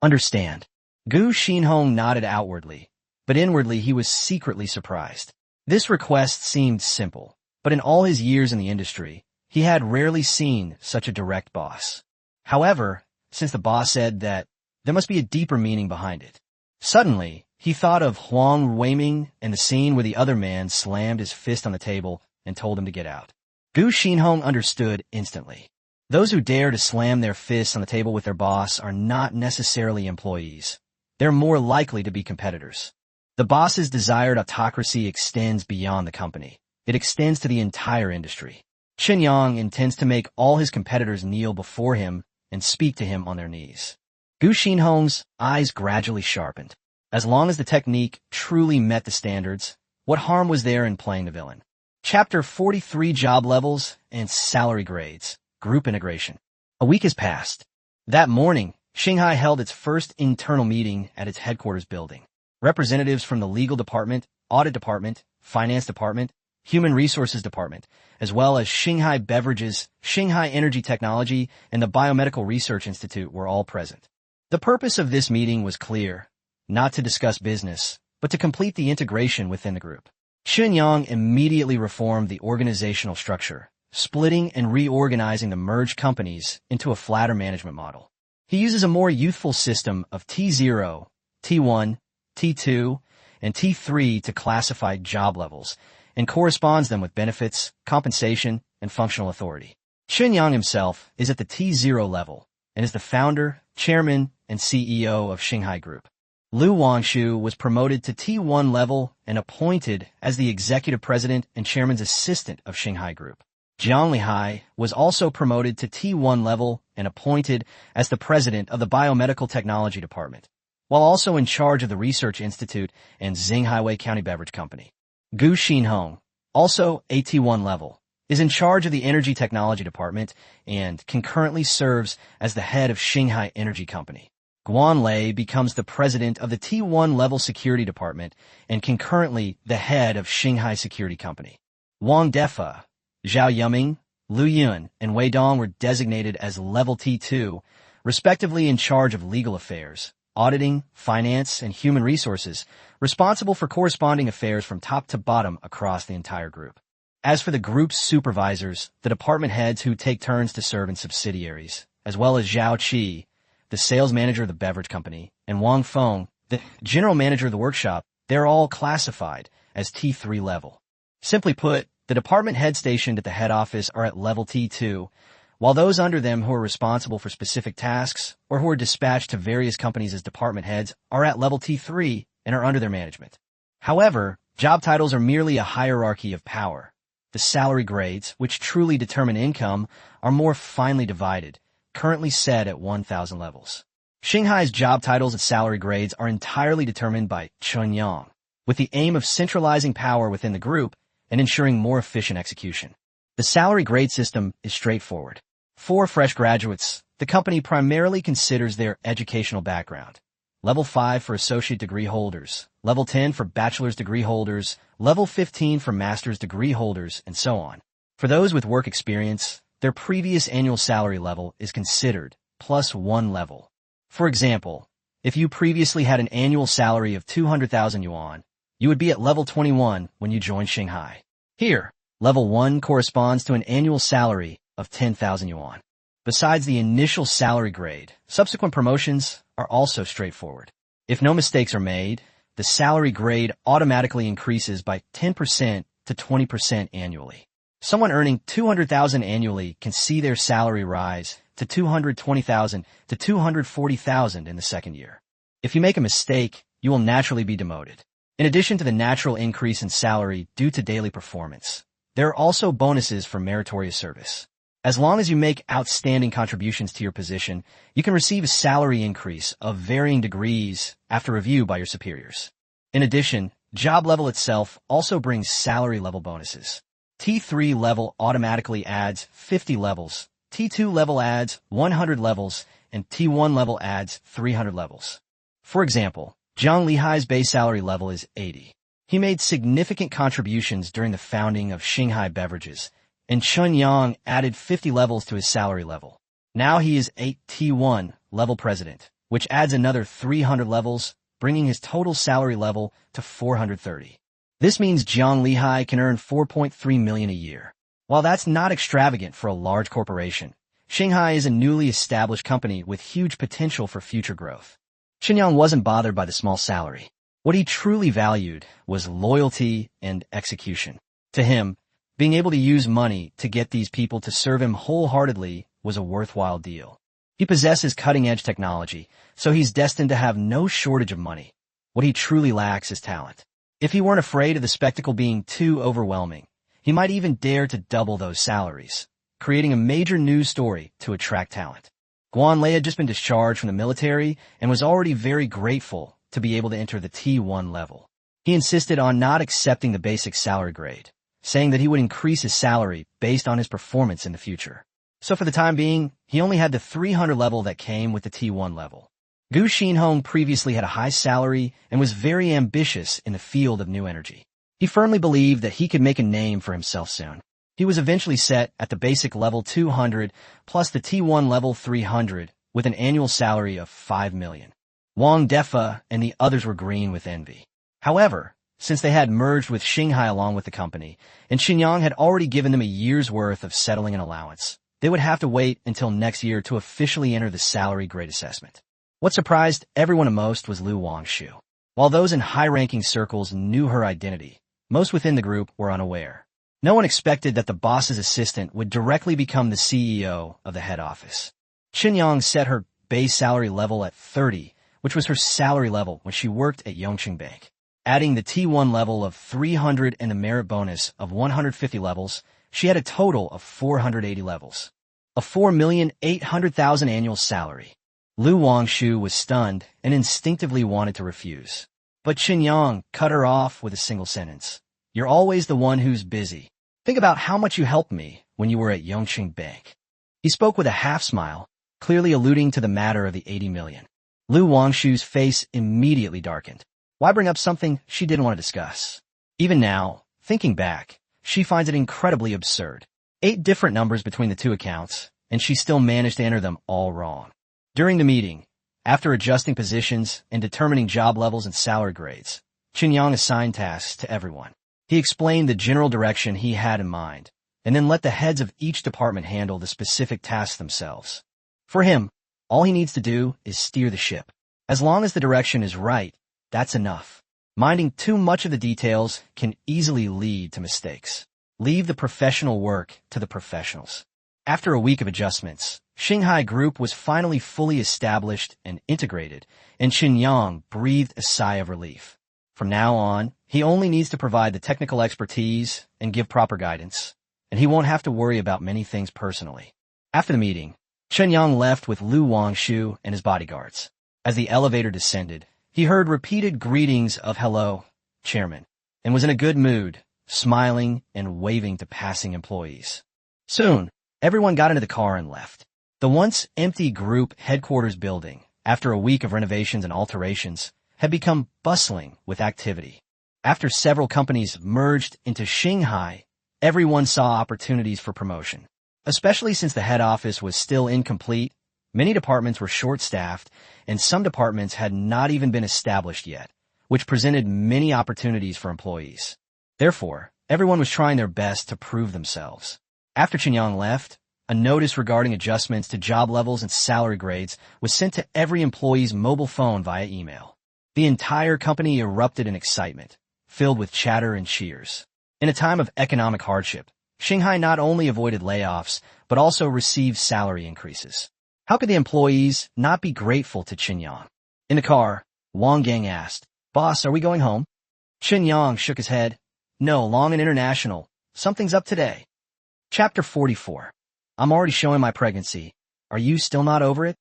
Understand. Gu Xinhong nodded outwardly, but inwardly he was secretly surprised. This request seemed simple, but in all his years in the industry, he had rarely seen such a direct boss. However, since the boss said that, there must be a deeper meaning behind it. Suddenly, he thought of Huang Weiming and the scene where the other man slammed his fist on the table and told him to get out. Gu Xinhong understood instantly. Those who dare to slam their fists on the table with their boss are not necessarily employees. They're more likely to be competitors. The boss's desired autocracy extends beyond the company. It extends to the entire industry. Chen Yang intends to make all his competitors kneel before him and speak to him on their knees. Gu Xinhong's eyes gradually sharpened. As long as the technique truly met the standards, what harm was there in playing the villain? Chapter 43: Job Levels and Salary Grades. Group Integration. A week has passed. That morning, Shanghai held its first internal meeting at its headquarters building. Representatives from the legal department, audit department, finance department, human resources department, as well as Shanghai Beverages, Shanghai Energy Technology, and the Biomedical Research Institute were all present. The purpose of this meeting was clear, not to discuss business, but to complete the integration within the group. Chen Yang immediately reformed the organizational structure, splitting and reorganizing the merged companies into a flatter management model. He uses a more youthful system of T0, T1, T2, and T3 to classify job levels, and corresponds them with benefits, compensation, and functional authority. Chen Yang himself is at the T0 level and is the founder, chairman, and CEO of Shanghai Group. Lu Wangshu was promoted to T1 level and appointed as the executive president and chairman's assistant of Shanghai Group. Jiang Lihai was also promoted to T1 level and appointed as the president of the Biomedical Technology Department, while also in charge of the Research Institute and Xinghaiwei County Beverage Company. Gu Xinhong, also AT1 level, is in charge of the Energy Technology Department and concurrently serves as the head of Shanghai Energy Company. Guan Lei becomes the president of the T1 level Security Department and concurrently the head of Shanghai Security Company. Wang Defa, Zhao Yuming, Lu Yun, and Wei Dong were designated as level T2, respectively in charge of legal affairs, auditing, finance, and human resources, responsible for corresponding affairs from top to bottom across the entire group. As for the group's supervisors, the department heads who take turns to serve in subsidiaries, as well as Zhao Qi, the sales manager of the beverage company, and Wang Feng, the general manager of the workshop, they're all classified as T3 level. Simply put, the department head stationed at the head office are at level T2, while those under them who are responsible for specific tasks or who are dispatched to various companies as department heads are at level T3 and are under their management. However, job titles are merely a hierarchy of power. The salary grades, which truly determine income, are more finely divided, currently set at 1,000 levels. Shanghai's job titles and salary grades are entirely determined by Chen Yang, with the aim of centralizing power within the group and ensuring more efficient execution. The salary grade system is straightforward. For fresh graduates, the company primarily considers their educational background. Level 5 for associate degree holders, level 10 for bachelor's degree holders, level 15 for master's degree holders, and so on. For those with work experience, their previous annual salary level is considered plus 1 level. For example, if you previously had an annual salary of 200,000 yuan, you would be at level 21 when you joined Shanghai. Here, level 1 corresponds to an annual salary of 10,000 yuan. Besides the initial salary grade, subsequent promotions are also straightforward. If no mistakes are made, the salary grade automatically increases by 10% to 20% annually. Someone earning 200,000 annually can see their salary rise to 220,000 to 240,000 in the second year. If you make a mistake, you will naturally be demoted. In addition to the natural increase in salary due to daily performance, there are also bonuses for meritorious service. As long as you make outstanding contributions to your position, you can receive a salary increase of varying degrees after review by your superiors. In addition, Job level itself also brings salary level bonuses. T3 level automatically adds 50 levels, T2 level adds 100 levels, and T1 level adds 300 levels. For example, Zhang Lihai's base salary level is 80. He made significant contributions during the founding of Shanghai Beverages, and Chen Yang added 50 levels to his salary level. Now he is a T1 level president, which adds another 300 levels, bringing his total salary level to 430. This means Zhang Lihai can earn 4.3 million a year. While that's not extravagant for a large corporation, Shanghai is a newly established company with huge potential for future growth. Chen Yang wasn't bothered by the small salary. What he truly valued was loyalty and execution. To him, being able to use money to get these people to serve him wholeheartedly was a worthwhile deal. He possesses cutting-edge technology, so he's destined to have no shortage of money. What he truly lacks is talent. If he weren't afraid of the spectacle being too overwhelming, he might even dare to double those salaries, creating a major news story to attract talent. Guan Lei had just been discharged from the military and was already very grateful to be able to enter the T1 level. He insisted on not accepting the basic salary grade, saying that he would increase his salary based on his performance in the future. So for the time being, he only had the 300 level that came with the T1 level. Gu Xinhong previously had a high salary and was very ambitious in the field of new energy. He firmly believed that he could make a name for himself soon. He was eventually set at the basic level 200 plus the T1 level 300 with an annual salary of 5 million. Wang Defa and the others were green with envy. However, since they had merged with Shanghai along with the company, and Xinyang had already given them a year's worth of settling an allowance, they would have to wait until next year to officially enter the salary grade assessment. What surprised everyone most was Lu Wangshu. While those in high-ranking circles knew her identity, most within the group were unaware. No one expected that the boss's assistant would directly become the CEO of the head office. Xinyang set her base salary level at 30, which was her salary level when she worked at Yongqing Bank. Adding the T1 level of 300 and the merit bonus of 150 levels, she had a total of 480 levels. A 4,800,000 annual salary. Lu Wangshu was stunned and instinctively wanted to refuse. But Xinyang cut her off with a single sentence. You're always the one who's busy. Think about how much you helped me when you were at Yongqing Bank. He spoke with a half smile, clearly alluding to the matter of the 80 million. Lu Wangshu's face immediately darkened. Why bring up something she didn't want to discuss? Even now, thinking back, she finds it incredibly absurd. 8 different numbers between the two accounts, and she still managed to enter them all wrong. During the meeting, after adjusting positions and determining job levels and salary grades, Xinyang assigned tasks to everyone. He explained the general direction he had in mind, and then let the heads of each department handle the specific tasks themselves. For him, all he needs to do is steer the ship. As long as the direction is right, that's enough. Minding too much of the details can easily lead to mistakes. Leave the professional work to the professionals. After a week of adjustments, Shanghai Group was finally fully established and integrated, and Xinyang breathed a sigh of relief. From now on, he only needs to provide the technical expertise and give proper guidance, and he won't have to worry about many things personally. After the meeting, Xinyang left with Lu Wangshu and his bodyguards. As the elevator descended, he heard repeated greetings of hello, chairman, and was in a good mood, smiling and waving to passing employees. Soon, everyone got into the car and left. The once empty group headquarters building, after a week of renovations and alterations, had become bustling with activity. After several companies merged into Shanghai, everyone saw opportunities for promotion. Especially since the head office was still incomplete, many departments were short-staffed, and some departments had not even been established yet, which presented many opportunities for employees. Therefore, everyone was trying their best to prove themselves. After Xinyang left, a notice regarding adjustments to job levels and salary grades was sent to every employee's mobile phone via email. The entire company erupted in excitement, filled with chatter and cheers. In a time of economic hardship, Shanghai not only avoided layoffs, but also received salary increases. How could the employees not be grateful to Xinyang? In the car, Wang Gang asked, "Boss, are we going home?" Xinyang shook his head. "No, Long and International. Something's up today." Chapter 44. I'm already showing my pregnancy. Are you still not over it?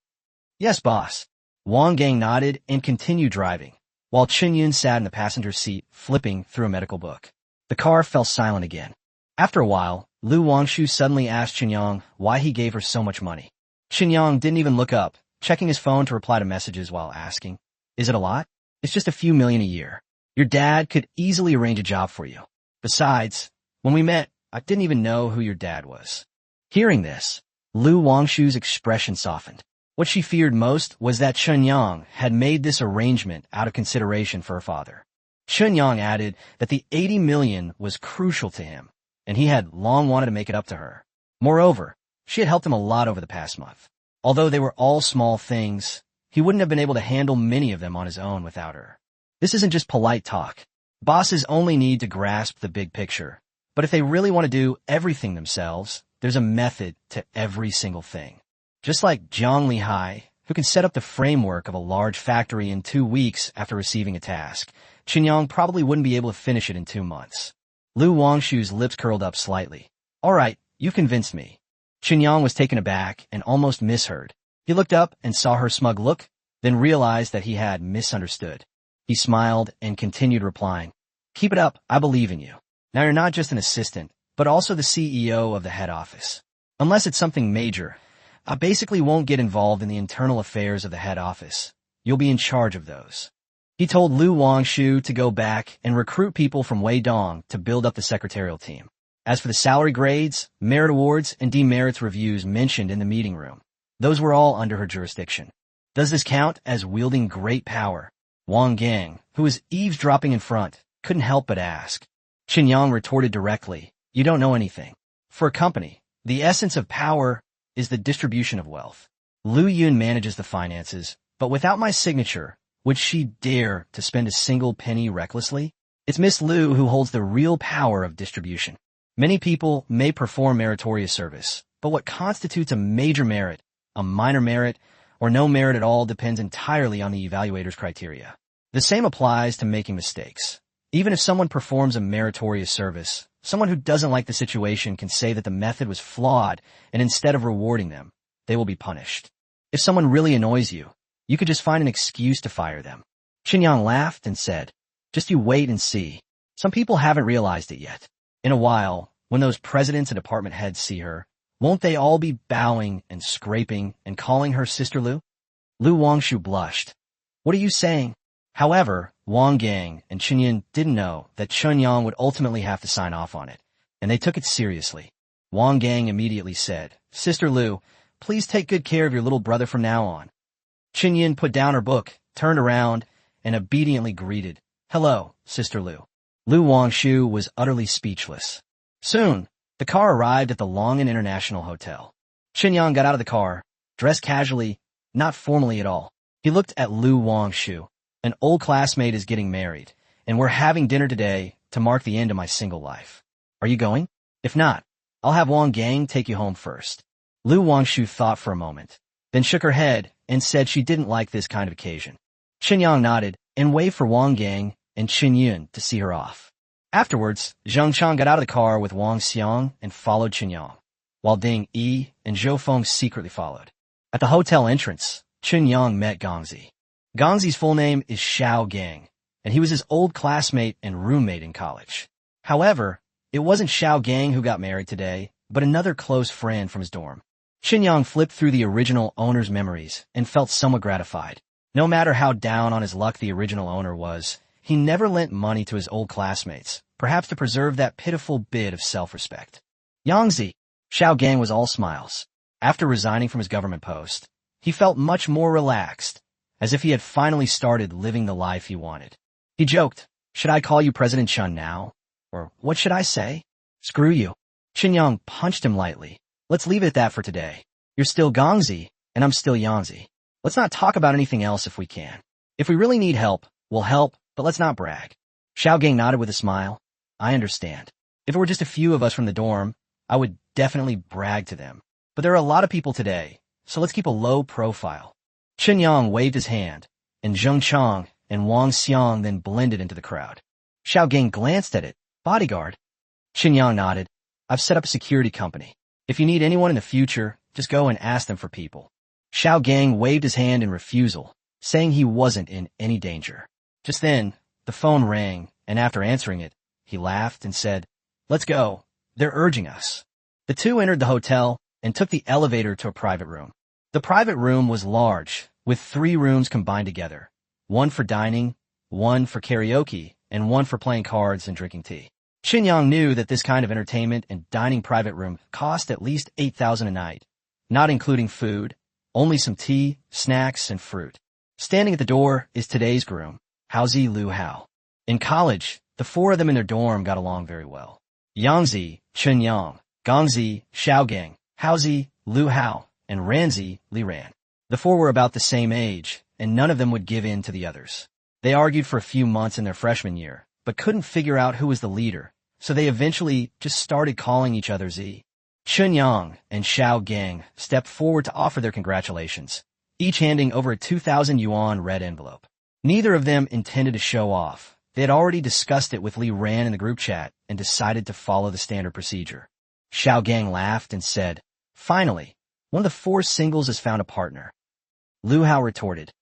Yes, boss. Wang Gang nodded and continued driving. while Chen Yun sat in the passenger seat, flipping through a medical book. The car fell silent again. After a while, Lu Wangshu suddenly asked Chen Yang why he gave her so much money. Chen Yang didn't even look up, checking his phone to reply to messages while asking, "Is it a lot? It's just a few million a year. Your dad could easily arrange a job for you. Besides, when we met, I didn't even know who your dad was." Hearing this, Lu Wangshu's expression softened. What she feared most was that Chen Yang had made this arrangement out of consideration for her father. Chen Yang added that the 80 million was crucial to him, and he had long wanted to make it up to her. Moreover, she had helped him a lot over the past month. Although they were all small things, he wouldn't have been able to handle many of them on his own without her. This isn't just polite talk. Bosses only need to grasp the big picture. But if they really want to do everything themselves, there's a method to every single thing. Just like Jiang Lihai, who can set up the framework of a large factory in 2 weeks after receiving a task, Chen Yang probably wouldn't be able to finish it in 2 months. Lu Wangshu's lips curled up slightly. "All right, you've convinced me." Chen Yang was taken aback and almost misheard. He looked up and saw her smug look, then realized that he had misunderstood. He smiled and continued replying, "Keep it up, I believe in you. Now you're not just an assistant, but also the CEO of the head office. Unless it's something major, I basically won't get involved in the internal affairs of the head office. You'll be in charge of those." He told Lu Wangshu to go back and recruit people from Weidong to build up the secretarial team. As for the salary grades, merit awards, and demerits reviews mentioned in the meeting room, those were all under her jurisdiction. Does this count as wielding great power? Wang Gang, who was eavesdropping in front, couldn't help but ask. Chen Yang retorted directly, "You don't know anything. For a company, the essence of power is the distribution of wealth. Lu Yun manages the finances, but without my signature, would she dare to spend a single penny recklessly? It's Miss Lu who holds the real power of distribution. Many people may perform meritorious service, but what constitutes a major merit, a minor merit, or no merit at all depends entirely on the evaluator's criteria. The same applies to making mistakes. Even if someone performs a meritorious service, someone who doesn't like the situation can say that the method was flawed, and instead of rewarding them, they will be punished. If someone really annoys you, you could just find an excuse to fire them." Chen Yang laughed and said, "Just you wait and see. Some people haven't realized it yet. In a while, when those presidents and department heads see her, won't they all be bowing and scraping and calling her Sister Lu?" Lu Wangshu blushed. "What are you saying?" However, Wang Gang and Chen Yin didn't know that Chen Yang would ultimately have to sign off on it, and they took it seriously. Wang Gang immediately said, "Sister Lu, please take good care of your little brother from now on." Chen Yin put down her book, turned around, and obediently greeted, "Hello, Sister Lu." Lu Wangshu was utterly speechless. Soon, the car arrived at the Longan International Hotel. Chen Yang got out of the car, dressed casually, not formally at all. He looked at Lu Wangshu. "An old classmate is getting married, and we're having dinner today to mark the end of my single life. Are you going? If not, I'll have Wang Gang take you home first." Lu Wangshu thought for a moment, then shook her head and said she didn't like this kind of occasion. Chen Yang nodded and waved for Wang Gang and Chen Yun to see her off. Afterwards, Zhang Chang got out of the car with Wang Xiang and followed Chen Yang, while Ding Yi and Zhou Feng secretly followed. At the hotel entrance, Chen Yang met Gongzi. Gongzi's full name is Xiao Gang, and he was his old classmate and roommate in college. However, it wasn't Xiao Gang who got married today, but another close friend from his dorm. Chen Yang flipped through the original owner's memories and felt somewhat gratified. No matter how down on his luck the original owner was, he never lent money to his old classmates, perhaps to preserve that pitiful bit of self-respect. Yangzi, Xiao Gang was all smiles. After resigning from his government post, he felt much more relaxed, as if he had finally started living the life he wanted. He joked, "Should I call you President Chen now? Or what should I say? Screw you." Chen Yang punched him lightly. "Let's leave it at that for today. You're still Gongzi, and I'm still Yangzi. Let's not talk about anything else if we can. If we really need help, we'll help, but let's not brag." Xiao Gang nodded with a smile. "I understand. If it were just a few of us from the dorm, I would definitely brag to them. But there are a lot of people today, so let's keep a low profile." Chen Yang waved his hand, and Zheng Chang and Wang Xiang then blended into the crowd. Xiao Gang glanced at it. "Bodyguard?" Chen Yang nodded. "I've set up a security company. If you need anyone in the future, just go and ask them for people." Xiao Gang waved his hand in refusal, saying he wasn't in any danger. Just then, the phone rang, and after answering it, he laughed and said, "Let's go. They're urging us." The two entered the hotel and took the elevator to a private room. The private room was large, with 3 rooms combined together, one for dining, one for karaoke, and one for playing cards and drinking tea. Chen knew that this kind of entertainment and dining private room cost at least 8,000 a night, not including food, only some tea, snacks, and fruit. Standing at the door is today's groom, Haozi Lu Hao. In college, the 4 of them in their dorm got along very well. Yangzi, Chen Yang, Gongzi, Xiaogang, Haozi, Lu Hao, and Ranzi, Li Ran. The 4 were about the same age, and none of them would give in to the others. They argued for a few months in their freshman year, but couldn't figure out who was the leader, so they eventually just started calling each other Z. Chen Yang and Xiao Gang stepped forward to offer their congratulations, each handing over a 2,000 yuan red envelope. Neither of them intended to show off. They had already discussed it with Li Ran in the group chat and decided to follow the standard procedure. Xiao Gang laughed and said, "Finally, one of the 4 singles has found a partner." Lu Hao retorted,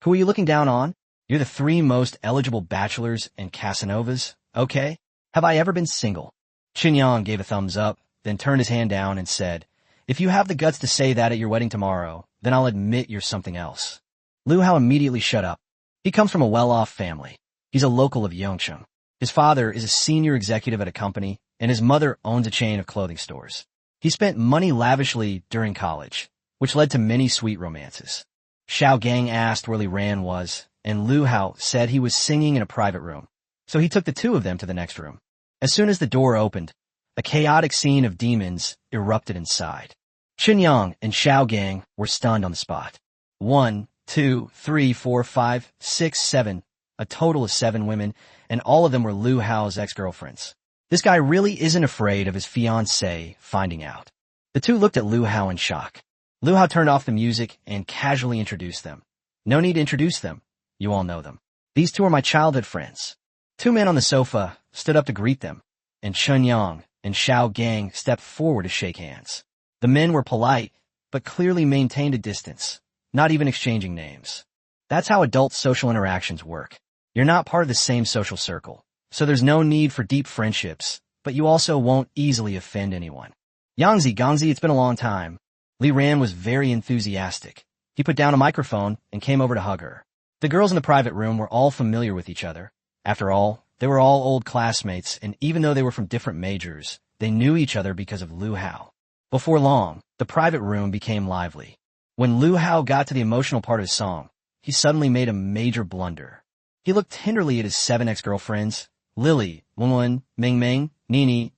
"Who are you looking down on? You're the 3 most eligible bachelors and Casanovas, okay? Have I ever been single?" Chen Yang gave a thumbs up, then turned his hand down and said, "If you have the guts to say that at your wedding tomorrow, then I'll admit you're something else." Lu Hao immediately shut up. He comes from a well-off family. He's a local of Yongcheng. His father is a senior executive at a company, and his mother owns a chain of clothing stores. He spent money lavishly during college, which led to many sweet romances. Xiao Gang asked where Li Ran was, and Lu Hao said he was singing in a private room, so he took the 2 of them to the next room. As soon as the door opened, a chaotic scene of demons erupted inside. Chen Yang and Xiao Gang were stunned on the spot. 1, 2, 3, 4, 5, 6, 7, a total of 7 women, and all of them were Lu Hao's ex-girlfriends. This guy really isn't afraid of his fiancée finding out. The 2 looked at Lu Hao in shock. Lu Hao turned off the music and casually introduced them. "No need to introduce them. You all know them. These 2 are my childhood friends." 2 men on the sofa stood up to greet them, and Chen Yang and Xiao Gang stepped forward to shake hands. The men were polite, but clearly maintained a distance, not even exchanging names. That's how adult social interactions work. You're not part of the same social circle, so there's no need for deep friendships, but you also won't easily offend anyone. "Yangzi, Gongzi, it's been a long time." Li Ran was very enthusiastic. He put down a microphone and came over to hug her. The girls in the private room were all familiar with each other. After all, they were all old classmates, and even though they were from different majors, they knew each other because of Lu Hao. Before long, the private room became lively. When Lu Hao got to the emotional part of his song, he suddenly made a major blunder. He looked tenderly at his 7 ex-girlfriends, Lily, Wenwen, Mingming, Nini,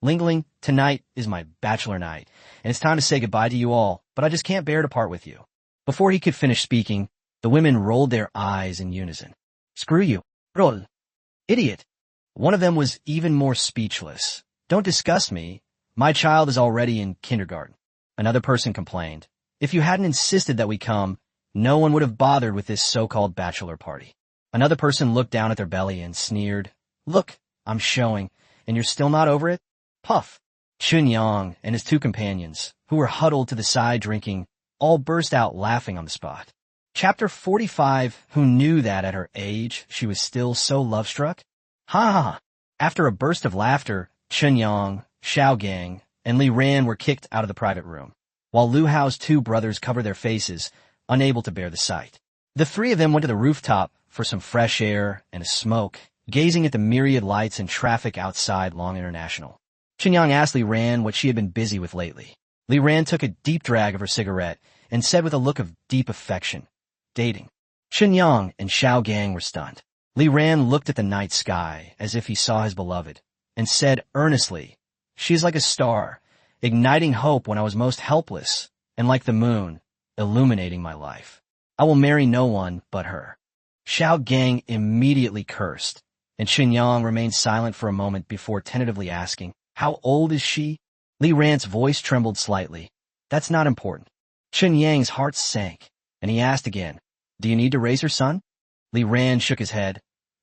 Lingling. "Tonight is my bachelor night, and it's time to say goodbye to you all, but I just can't bear to part with you." Before he could finish speaking, the women rolled their eyes in unison. "Screw you. Roll. Idiot." One of them was even more speechless. "Don't disgust me. My child is already in kindergarten." Another person complained, "If you hadn't insisted that we come, no one would have bothered with this so-called bachelor party." Another person looked down at their belly and sneered, "Look, I'm showing, and you're still not over it? Puff." Chen Yang and his 2 companions, who were huddled to the side drinking, all burst out laughing on the spot. Chapter 45, who knew that at her age she was still so love-struck? Ha ha ha. After a burst of laughter, Chen Yang, Xiao Gang, and Li Ran were kicked out of the private room, while Lu Hao's 2 brothers covered their faces, unable to bear the sight. The 3 of them went to the rooftop for some fresh air and a smoke, gazing at the myriad lights and traffic outside Long International. Chen Yang asked Li Ran what she had been busy with lately. Li Ran took a deep drag of her cigarette and said with a look of deep affection, "Dating." Chen Yang and Xiao Gang were stunned. Li Ran looked at the night sky as if he saw his beloved, and said earnestly, "She is like a star, igniting hope when I was most helpless, and like the moon, illuminating my life. I will marry no one but her." Xiao Gang immediately cursed, and Chen Yang remained silent for a moment before tentatively asking, "How old is she?" Li Ran's voice trembled slightly. "That's not important." Chen Yang's heart sank, and he asked again, "Do you need to raise her son?" Li Ran shook his head.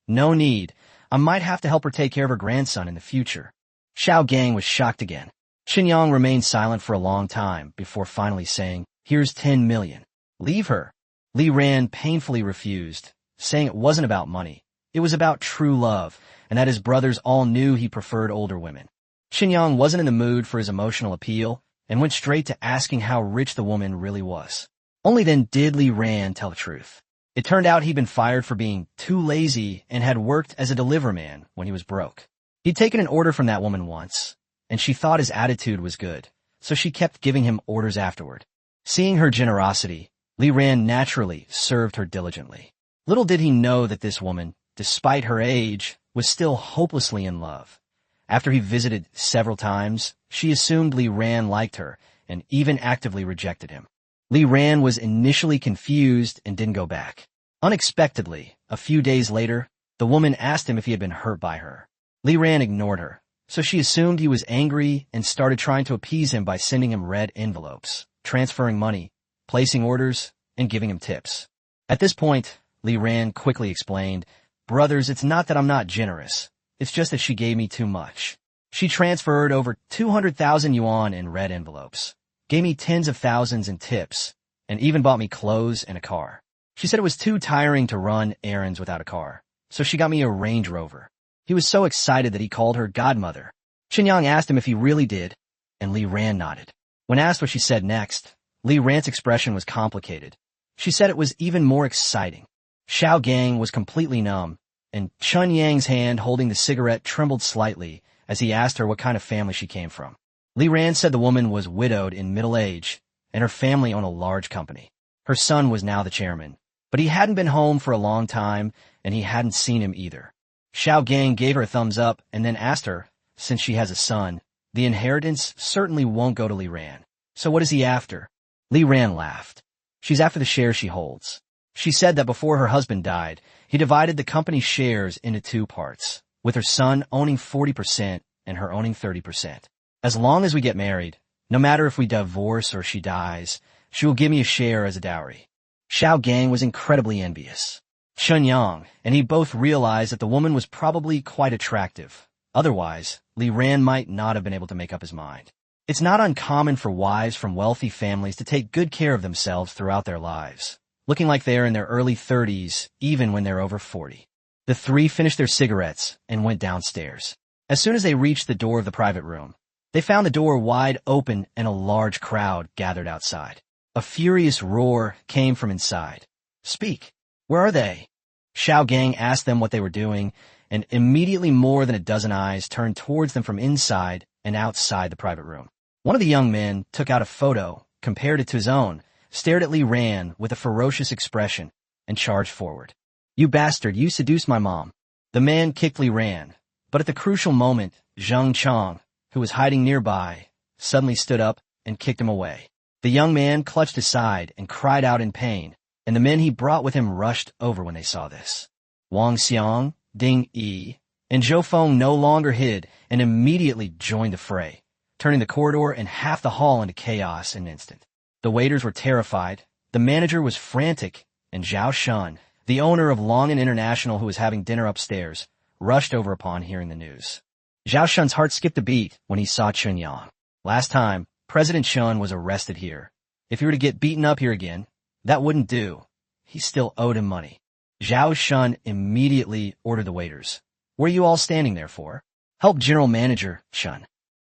"No need. I might have to help her take care of her grandson in the future." Xiao Gang was shocked again. Chen Yang remained silent for a long time before finally saying, "Here's 10 million. Leave her." Li Ran painfully refused, saying it wasn't about money. It was about true love, and that his brothers all knew he preferred older women. Chen Yang wasn't in the mood for his emotional appeal and went straight to asking how rich the woman really was. Only then did Li Ran tell the truth. It turned out he'd been fired for being too lazy and had worked as a deliverman when he was broke. He'd taken an order from that woman once, and she thought his attitude was good, so she kept giving him orders afterward. Seeing her generosity, Li Ran naturally served her diligently. Little did he know that this woman, despite her age, was still hopelessly in love. After he visited several times, she assumed Li Ran liked her and even actively rejected him. Li Ran was initially confused and didn't go back. Unexpectedly, a few days later, the woman asked him if he had been hurt by her. Li Ran ignored her, so she assumed he was angry and started trying to appease him by sending him red envelopes, transferring money, placing orders, and giving him tips. At this point, Li Ran quickly explained, "Brothers, it's not that I'm not generous. It's just that she gave me too much. She transferred over 200,000 yuan in red envelopes, gave me tens of thousands in tips, and even bought me clothes and a car. She said it was too tiring to run errands without a car, so she got me a Range Rover." He was so excited that he called her godmother. Chen Yang asked him if he really did, and Li Ran nodded. When asked what she said next, Li Ran's expression was complicated. She said it was even more exciting. Xiao Gang was completely numb, and Chun Yang's hand holding the cigarette trembled slightly as he asked her what kind of family she came from. Li Ran said the woman was widowed in middle age, and her family owned a large company. Her son was now the chairman, but he hadn't been home for a long time, and he hadn't seen him either. Xiao Gang gave her a thumbs up and then asked her, since she has a son, the inheritance certainly won't go to Li Ran. So what is he after? Li Ran laughed. She's after the shares she holds. She said that before her husband died, he divided the company's shares into two parts, with her son owning 40% and her owning 30%. As long as we get married, no matter if we divorce or she dies, she will give me a share as a dowry. Xiao Gang was incredibly envious. Chen Yang and he both realized that the woman was probably quite attractive. Otherwise, Li Ran might not have been able to make up his mind. It's not uncommon for wives from wealthy families to take good care of themselves throughout their lives, looking like they're in their early 30s, even when they're over 40. The three finished their cigarettes and went downstairs. As soon as they reached the door of the private room, they found the door wide open and a large crowd gathered outside. A furious roar came from inside. "Speak! Where are they?" Xiao Gang asked them what they were doing, and immediately more than a dozen eyes turned towards them from inside and outside the private room. One of the young men took out a photo, compared it to his own, stared at Li Ran with a ferocious expression, and charged forward. "You bastard, you seduced my mom." The man kicked Li Ran, but at the crucial moment, Zheng Chang, who was hiding nearby, suddenly stood up and kicked him away. The young man clutched his side and cried out in pain, and the men he brought with him rushed over when they saw this. Wang Xiang, Ding Yi, and Zhou Feng no longer hid and immediately joined the fray, turning the corridor and half the hall into chaos in an instant. The waiters were terrified, the manager was frantic, and Zhao Shun, the owner of Longan International who was having dinner upstairs, rushed over upon hearing the news. Zhao Shun's heart skipped a beat when he saw Chun Yang. Last time, President Chun was arrested here. If he were to get beaten up here again, that wouldn't do. He still owed him money. Zhao Shun immediately ordered the waiters. "What are you all standing there for?" "Help General Manager, Chun."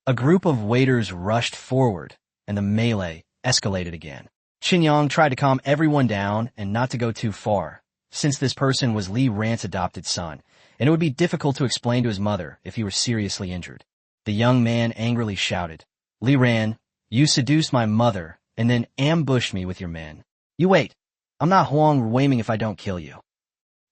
A group of waiters rushed forward, and the melee escalated again. Chen Yang tried to calm everyone down and not to go too far, since this person was Li Ran's adopted son, and it would be difficult to explain to his mother if he were seriously injured. The young man angrily shouted, "Li Ran, you seduced my mother and then ambushed me with your men. You wait. I'm not Huang Ruiming if I don't kill you."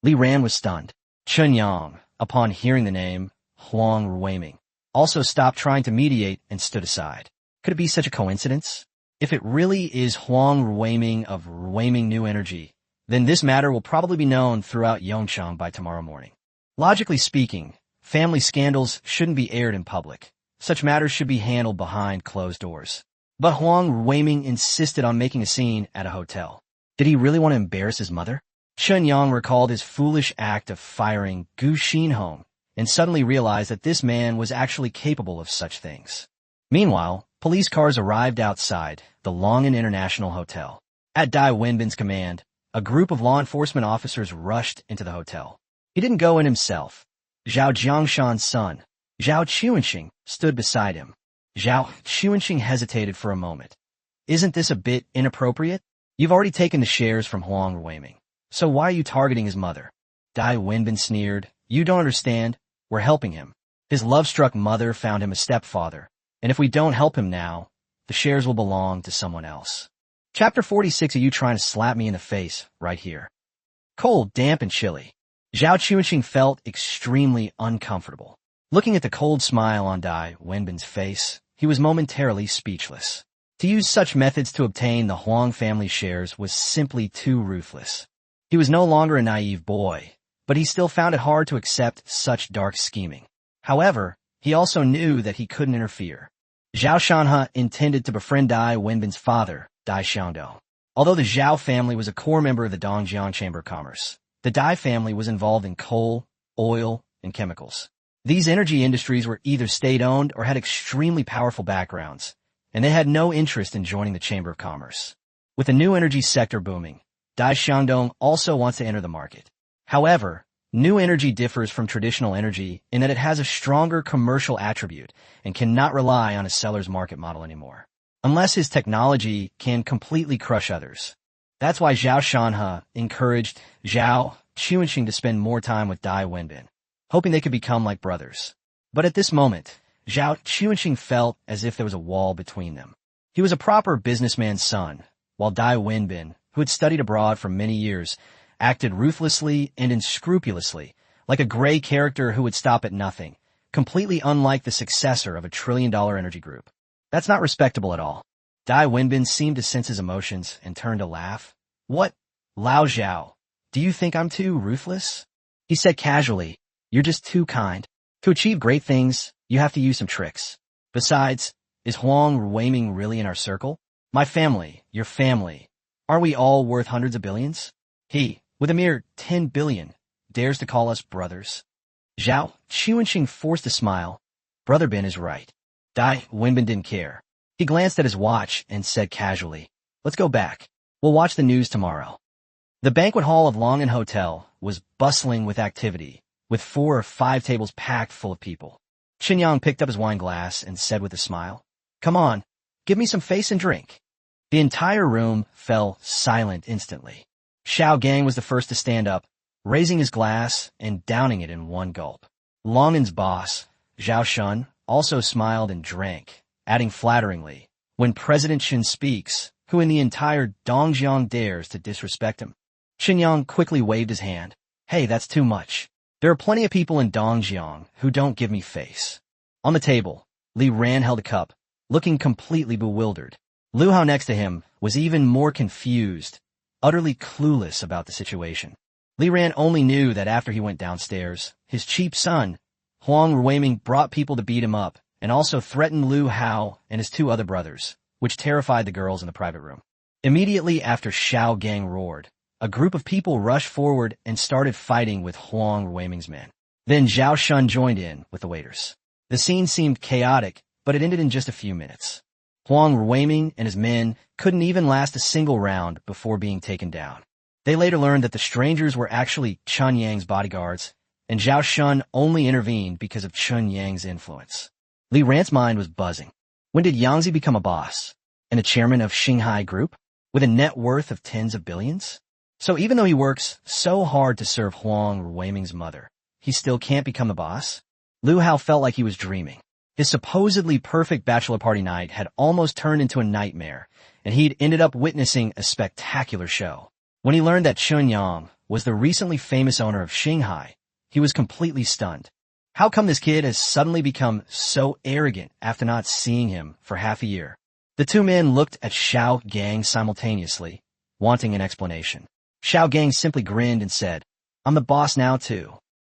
Li Ran was stunned. Chen Yang, upon hearing the name, Huang Ruiming, also stopped trying to mediate and stood aside. Could it be such a coincidence? If it really is Huang Ruiming of Ruiming New Energy, then this matter will probably be known throughout Yongchang by tomorrow morning. Logically speaking, family scandals shouldn't be aired in public. Such matters should be handled behind closed doors. But Huang Ruiming insisted on making a scene at a hotel. Did he really want to embarrass his mother? Chen Yang recalled his foolish act of firing Gu Xinhong and suddenly realized that this man was actually capable of such things. Meanwhile, police cars arrived outside the Longan International Hotel. At Dai Wenbin's command, a group of law enforcement officers rushed into the hotel. He didn't go in himself. Zhao Jiangshan's son, Zhao Chuanxing, stood beside him. Zhao Chuanxing hesitated for a moment. Isn't this a bit inappropriate? You've already taken the shares from Huang Ruiming. So why are you targeting his mother? Dai Wenbin sneered. You don't understand. We're helping him. His love-struck mother found him a stepfather. And if we don't help him now, the shares will belong to someone else. Chapter 46. Are you trying to slap me in the face right here? Cold, damp, and chilly. Zhao Chuanxing felt extremely uncomfortable. Looking at the cold smile on Dai Wenbin's face, he was momentarily speechless. To use such methods to obtain the Huang family shares was simply too ruthless. He was no longer a naive boy, but he still found it hard to accept such dark scheming. However, he also knew that he couldn't interfere. Zhao Shanhe intended to befriend Dai Wenbin's father, Dai Xiangdong. Although the Zhao family was a core member of the Dongjiang Chamber of Commerce, the Dai family was involved in coal, oil, and chemicals. These energy industries were either state-owned or had extremely powerful backgrounds, and they had no interest in joining the Chamber of Commerce. With the new energy sector booming, Dai Xiangdong also wants to enter the market. However, new energy differs from traditional energy in that it has a stronger commercial attribute and cannot rely on a seller's market model anymore, unless his technology can completely crush others. That's why Zhao Shanhe encouraged Zhao Chuanxing to spend more time with Dai Wenbin, hoping they could become like brothers. But at this moment, Zhao Chuanxing felt as if there was a wall between them. He was a proper businessman's son, while Dai Wenbin, who had studied abroad for many years, acted ruthlessly and unscrupulously, like a gray character who would stop at nothing, completely unlike the successor of a trillion-dollar energy group. That's not respectable at all. Dai Wenbin seemed to sense his emotions and turned to laugh. What? Lao Zhao, do you think I'm too ruthless? He said casually, you're just too kind. To achieve great things, you have to use some tricks. Besides, is Huang Ruiming really in our circle? My family, your family. Are we all worth hundreds of billions? He, with a mere 10 billion, dares to call us brothers. Zhao Chuanxing forced a smile. Brother Ben is right. Dai Wenbin didn't care. He glanced at his watch and said casually, let's go back. We'll watch the news tomorrow. The banquet hall of Longan Hotel was bustling with activity, with 4 or 5 tables packed full of people. Chen Yang picked up his wine glass and said with a smile, come on, give me some face and drink. The entire room fell silent instantly. Xiao Gang was the first to stand up, raising his glass and downing it in one gulp. Longan's boss, Zhao Shun, also smiled and drank, adding flatteringly, when President Chen speaks, who in the entire Dongjiang dares to disrespect him? Chen Yang quickly waved his hand. Hey, that's too much. There are plenty of people in Dongjiang who don't give me face. On the table, Li Ran held a cup, looking completely bewildered. Lu Hao next to him was even more confused, utterly clueless about the situation. Li Ran only knew that after he went downstairs, his cheap son, Huang Ruiming, brought people to beat him up and also threatened Lu Hao and his 2 other brothers, which terrified the girls in the private room. Immediately after Xiao Gang roared, a group of people rushed forward and started fighting with Huang Ruiming's men. Then Zhao Shun joined in with the waiters. The scene seemed chaotic, but it ended in just a few minutes. Huang Ruiming and his men couldn't even last a single round before being taken down. They later learned that the strangers were actually Chun Yang's bodyguards, and Zhao Shun only intervened because of Chun Yang's influence. Li Ran's mind was buzzing. When did Yangzi become a boss? And a chairman of Xinghai Group? With a net worth of tens of billions? So even though he works so hard to serve Huang Ruiming's mother, he still can't become the boss? Lu Hao felt like he was dreaming. His supposedly perfect bachelor party night had almost turned into a nightmare, and he'd ended up witnessing a spectacular show. When he learned that Chun Yang was the recently famous owner of Xinghai, he was completely stunned. How come this kid has suddenly become so arrogant after not seeing him for half a year? The 2 men looked at Xiao Gang simultaneously, wanting an explanation. Xiao Gang simply grinned and said, I'm the boss now too.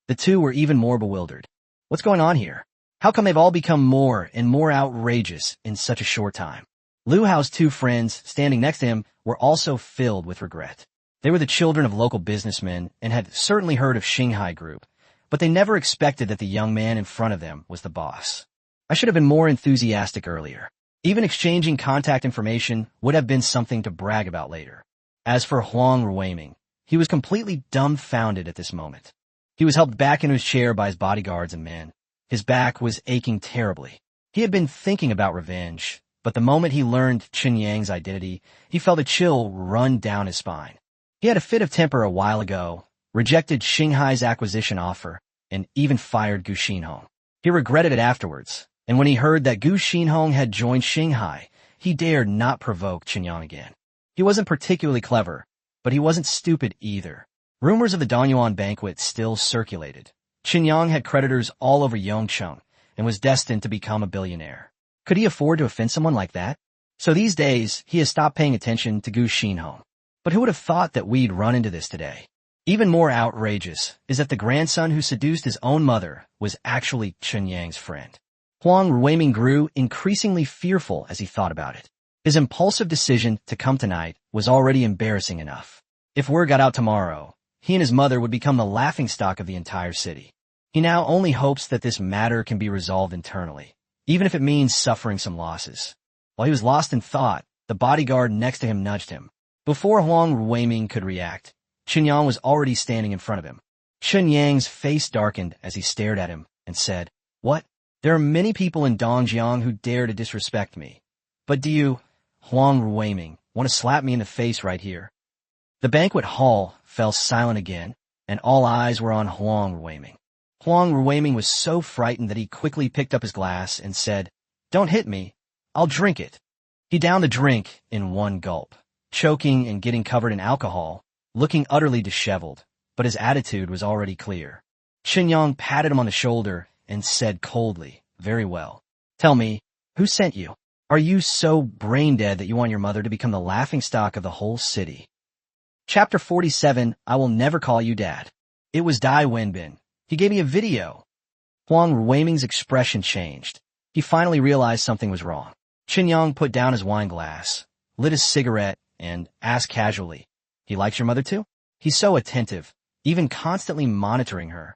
The 2 were even more bewildered. What's going on here? How come they've all become more and more outrageous in such a short time? Lu Hao's 2 friends standing next to him were also filled with regret. They were the children of local businessmen and had certainly heard of Xinghai Group, but they never expected that the young man in front of them was the boss. I should have been more enthusiastic earlier. Even exchanging contact information would have been something to brag about later. As for Huang Ruiming, he was completely dumbfounded at this moment. He was helped back into his chair by his bodyguards and men. His back was aching terribly. He had been thinking about revenge, but the moment he learned Chen Yang's identity, he felt a chill run down his spine. He had a fit of temper a while ago, rejected Xinghai's acquisition offer, and even fired Gu Xinhong. He regretted it afterwards, and when he heard that Gu Xinhong had joined Xinghai, he dared not provoke Chen Yang again. He wasn't particularly clever, but he wasn't stupid either. Rumors of the Danyuan banquet still circulated. Chen Yang had creditors all over Yongcheng and was destined to become a billionaire. Could he afford to offend someone like that? So these days, he has stopped paying attention to Gu Xinhong. But who would have thought that we'd run into this today? Even more outrageous is that the grandson who seduced his own mother was actually Chen Yang's friend. Huang Ruiming grew increasingly fearful as he thought about it. His impulsive decision to come tonight was already embarrassing enough. If word got out tomorrow, he and his mother would become the laughingstock of the entire city. He now only hopes that this matter can be resolved internally, even if it means suffering some losses. While he was lost in thought, the bodyguard next to him nudged him. Before Huang Ruiming could react, Chen Yang was already standing in front of him. Chen Yang's face darkened as he stared at him and said, "What? There are many people in Dongjiang who dare to disrespect me. But do you, Huang Ruiming, want to slap me in the face right here?" The banquet hall fell silent again, and all eyes were on Huang Ruiming. Huang Ruiming was so frightened that he quickly picked up his glass and said, "Don't hit me. I'll drink it." He downed the drink in one gulp, choking and getting covered in alcohol, looking utterly disheveled, but his attitude was already clear. Chen Yang patted him on the shoulder and said coldly, "Very well. Tell me, who sent you? Are you so brain-dead that you want your mother to become the laughingstock of the whole city?" Chapter 47, I Will Never Call You Dad. It was Dai Wenbin. He gave me a video. Huang Ruiming's expression changed. He finally realized something was wrong. Chen Yang put down his wine glass, lit his cigarette, and asked casually, "He likes your mother too? He's so attentive, even constantly monitoring her."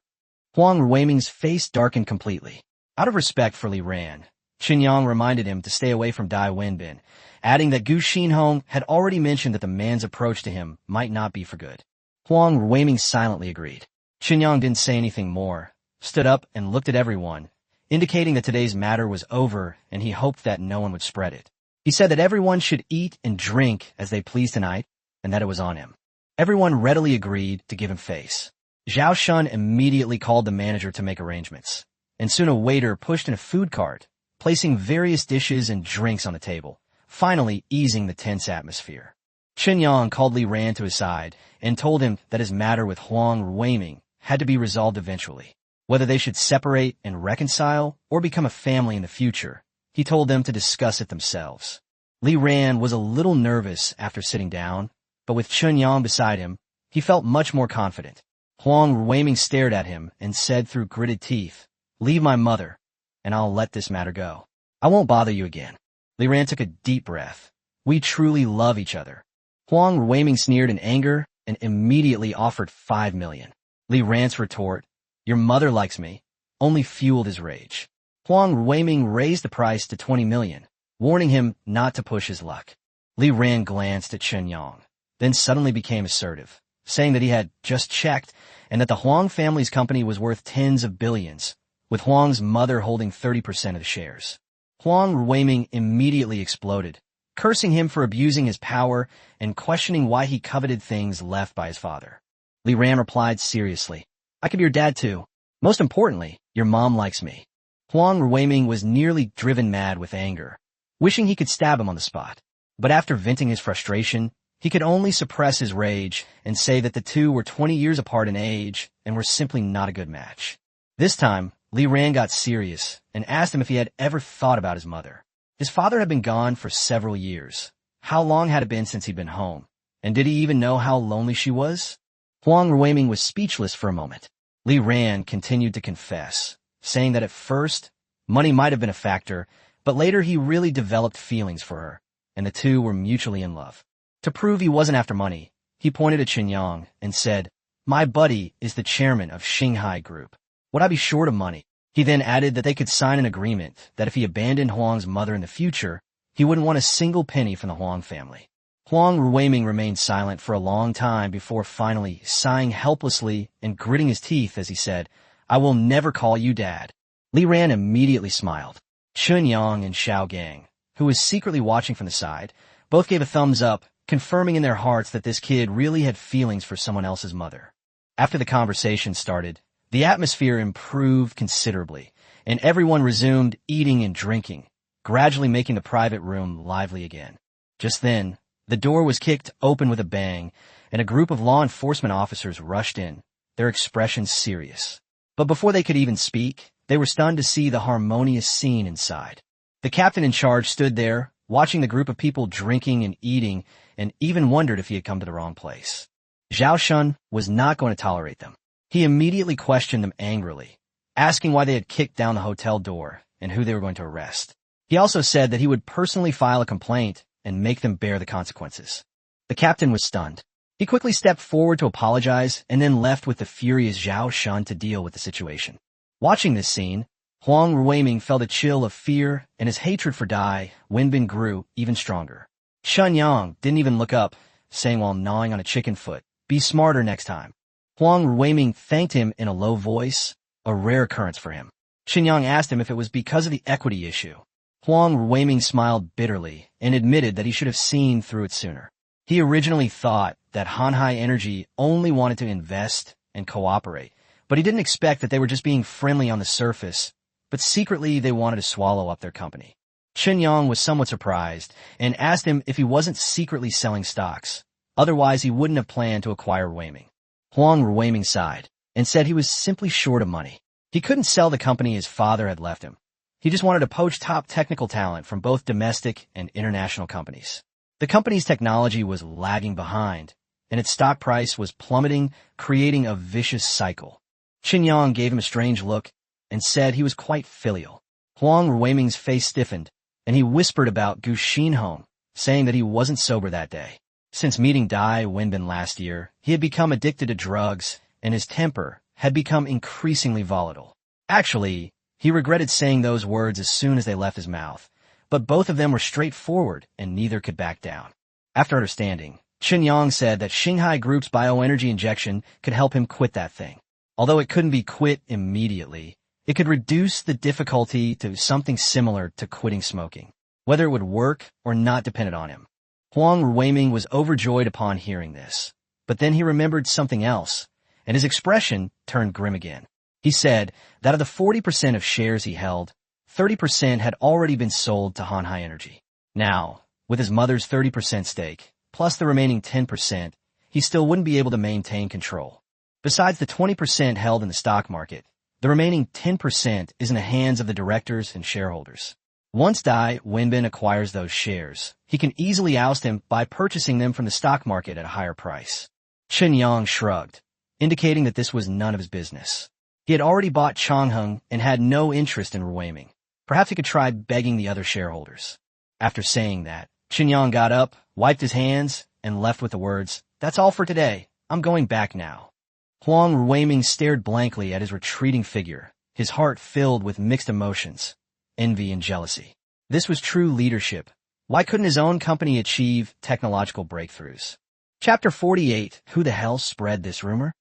Huang Ruiming's face darkened completely. Out of respect for Li Ran, Chen Yang reminded him to stay away from Dai Wenbin, adding that Gu Xinhong had already mentioned that the man's approach to him might not be for good. Huang Ruiming silently agreed. Chen Yang didn't say anything more, stood up and looked at everyone, indicating that today's matter was over and he hoped that no one would spread it. He said that everyone should eat and drink as they pleased tonight, and that it was on him. Everyone readily agreed to give him face. Zhao Shun immediately called the manager to make arrangements, and soon a waiter pushed in a food cart, placing various dishes and drinks on the table, finally easing the tense atmosphere. Chen Yang called Li Ran to his side and told him that his matter with Huang Ruiming had to be resolved eventually. Whether they should separate and reconcile or become a family in the future, he told them to discuss it themselves. Li Ran was a little nervous after sitting down, but with Chen Yang beside him, he felt much more confident. Huang Ruiming stared at him and said through gritted teeth, "Leave my mother, and I'll let this matter go. I won't bother you again." Li Ran took a deep breath. "We truly love each other." Huang Ruiming sneered in anger and immediately offered 5 million. Li Ran's retort, "Your mother likes me," only fueled his rage. Huang Ruiming raised the price to 20 million, warning him not to push his luck. Li Ran glanced at Chen Yang, then suddenly became assertive, saying that he had just checked and that the Huang family's company was worth tens of billions, with Huang's mother holding 30% of the shares. Huang Ruiming immediately exploded, cursing him for abusing his power and questioning why he coveted things left by his father. Li Ran replied seriously, "I could be your dad too. Most importantly, your mom likes me." Huang Ruiming was nearly driven mad with anger, wishing he could stab him on the spot. But after venting his frustration, he could only suppress his rage and say that the two were 20 years apart in age and were simply not a good match. This time, Li Ran got serious and asked him if he had ever thought about his mother. His father had been gone for several years. How long had it been since he'd been home? And did he even know how lonely she was? Huang Ruiming was speechless for a moment. Li Ran continued to confess, saying that at first, money might have been a factor, but later he really developed feelings for her, and the two were mutually in love. To prove he wasn't after money, he pointed at Chen Yang and said, "My buddy is the chairman of Xinghai Group. Would I be short of money?" He then added that they could sign an agreement that if he abandoned Huang's mother in the future, he wouldn't want a single penny from the Huang family. Huang Ruiming remained silent for a long time before finally sighing helplessly and gritting his teeth as he said, "I will never call you Dad." Li Ran immediately smiled. Chun Yang and Xiao Gang, who was secretly watching from the side, both gave a thumbs up, confirming in their hearts that this kid really had feelings for someone else's mother. After the conversation started, the atmosphere improved considerably, and everyone resumed eating and drinking, gradually making the private room lively again. Just then, the door was kicked open with a bang, and a group of law enforcement officers rushed in, their expressions serious. But before they could even speak, they were stunned to see the harmonious scene inside. The captain in charge stood there, watching the group of people drinking and eating, and even wondered if he had come to the wrong place. Zhao Shun was not going to tolerate them. He immediately questioned them angrily, asking why they had kicked down the hotel door and who they were going to arrest. He also said that he would personally file a complaint and make them bear the consequences. The captain was stunned. He quickly stepped forward to apologize and then left with the furious Zhao Shun to deal with the situation. Watching this scene, Huang Ruiming felt a chill of fear, and his hatred for Dai Wenbin grew even stronger. Chun Yang didn't even look up, saying while gnawing on a chicken foot, "Be smarter next time." Huang Ruiming thanked him in a low voice, a rare occurrence for him. Chen Yang asked him if it was because of the equity issue. Huang Ruiming smiled bitterly and admitted that he should have seen through it sooner. He originally thought that Hanhai Energy only wanted to invest and cooperate, but he didn't expect that they were just being friendly on the surface, but secretly they wanted to swallow up their company. Chen Yang was somewhat surprised and asked him if he wasn't secretly selling stocks. Otherwise, he wouldn't have planned to acquire Ruiming. Huang Ruiming sighed and said he was simply short of money. He couldn't sell the company his father had left him. He just wanted to poach top technical talent from both domestic and international companies. The company's technology was lagging behind, and its stock price was plummeting, creating a vicious cycle. Chen Yang gave him a strange look and said he was quite filial. Huang Ruiming's face stiffened, and he whispered about Gu Xinhong, saying that he wasn't sober that day. Since meeting Dai Wenbin last year, he had become addicted to drugs, and his temper had become increasingly volatile. Actually, he regretted saying those words as soon as they left his mouth, but both of them were straightforward and neither could back down. After understanding, Chen Yang said that Shanghai Group's bioenergy injection could help him quit that thing. Although it couldn't be quit immediately, it could reduce the difficulty to something similar to quitting smoking. Whether it would work or not depended on him. Huang Ruiming was overjoyed upon hearing this, but then he remembered something else, and his expression turned grim again. He said that of the 40% of shares he held, 30% had already been sold to Hanhai Energy. Now, with his mother's 30% stake, plus the remaining 10%, he still wouldn't be able to maintain control. Besides the 20% held in the stock market, the remaining 10% is in the hands of the directors and shareholders. Once Dai Wenbin acquires those shares, he can easily oust him by purchasing them from the stock market at a higher price. Chen Yang shrugged, indicating that this was none of his business. He had already bought Changheng and had no interest in Ruiming. Perhaps he could try begging the other shareholders. After saying that, Chen Yang got up, wiped his hands, and left with the words, "That's all for today. I'm going back now." Huang Ruiming stared blankly at his retreating figure, his heart filled with mixed emotions, envy and jealousy. This was true leadership. Why couldn't his own company achieve technological breakthroughs? Chapter 48, Who the hell spread this rumor?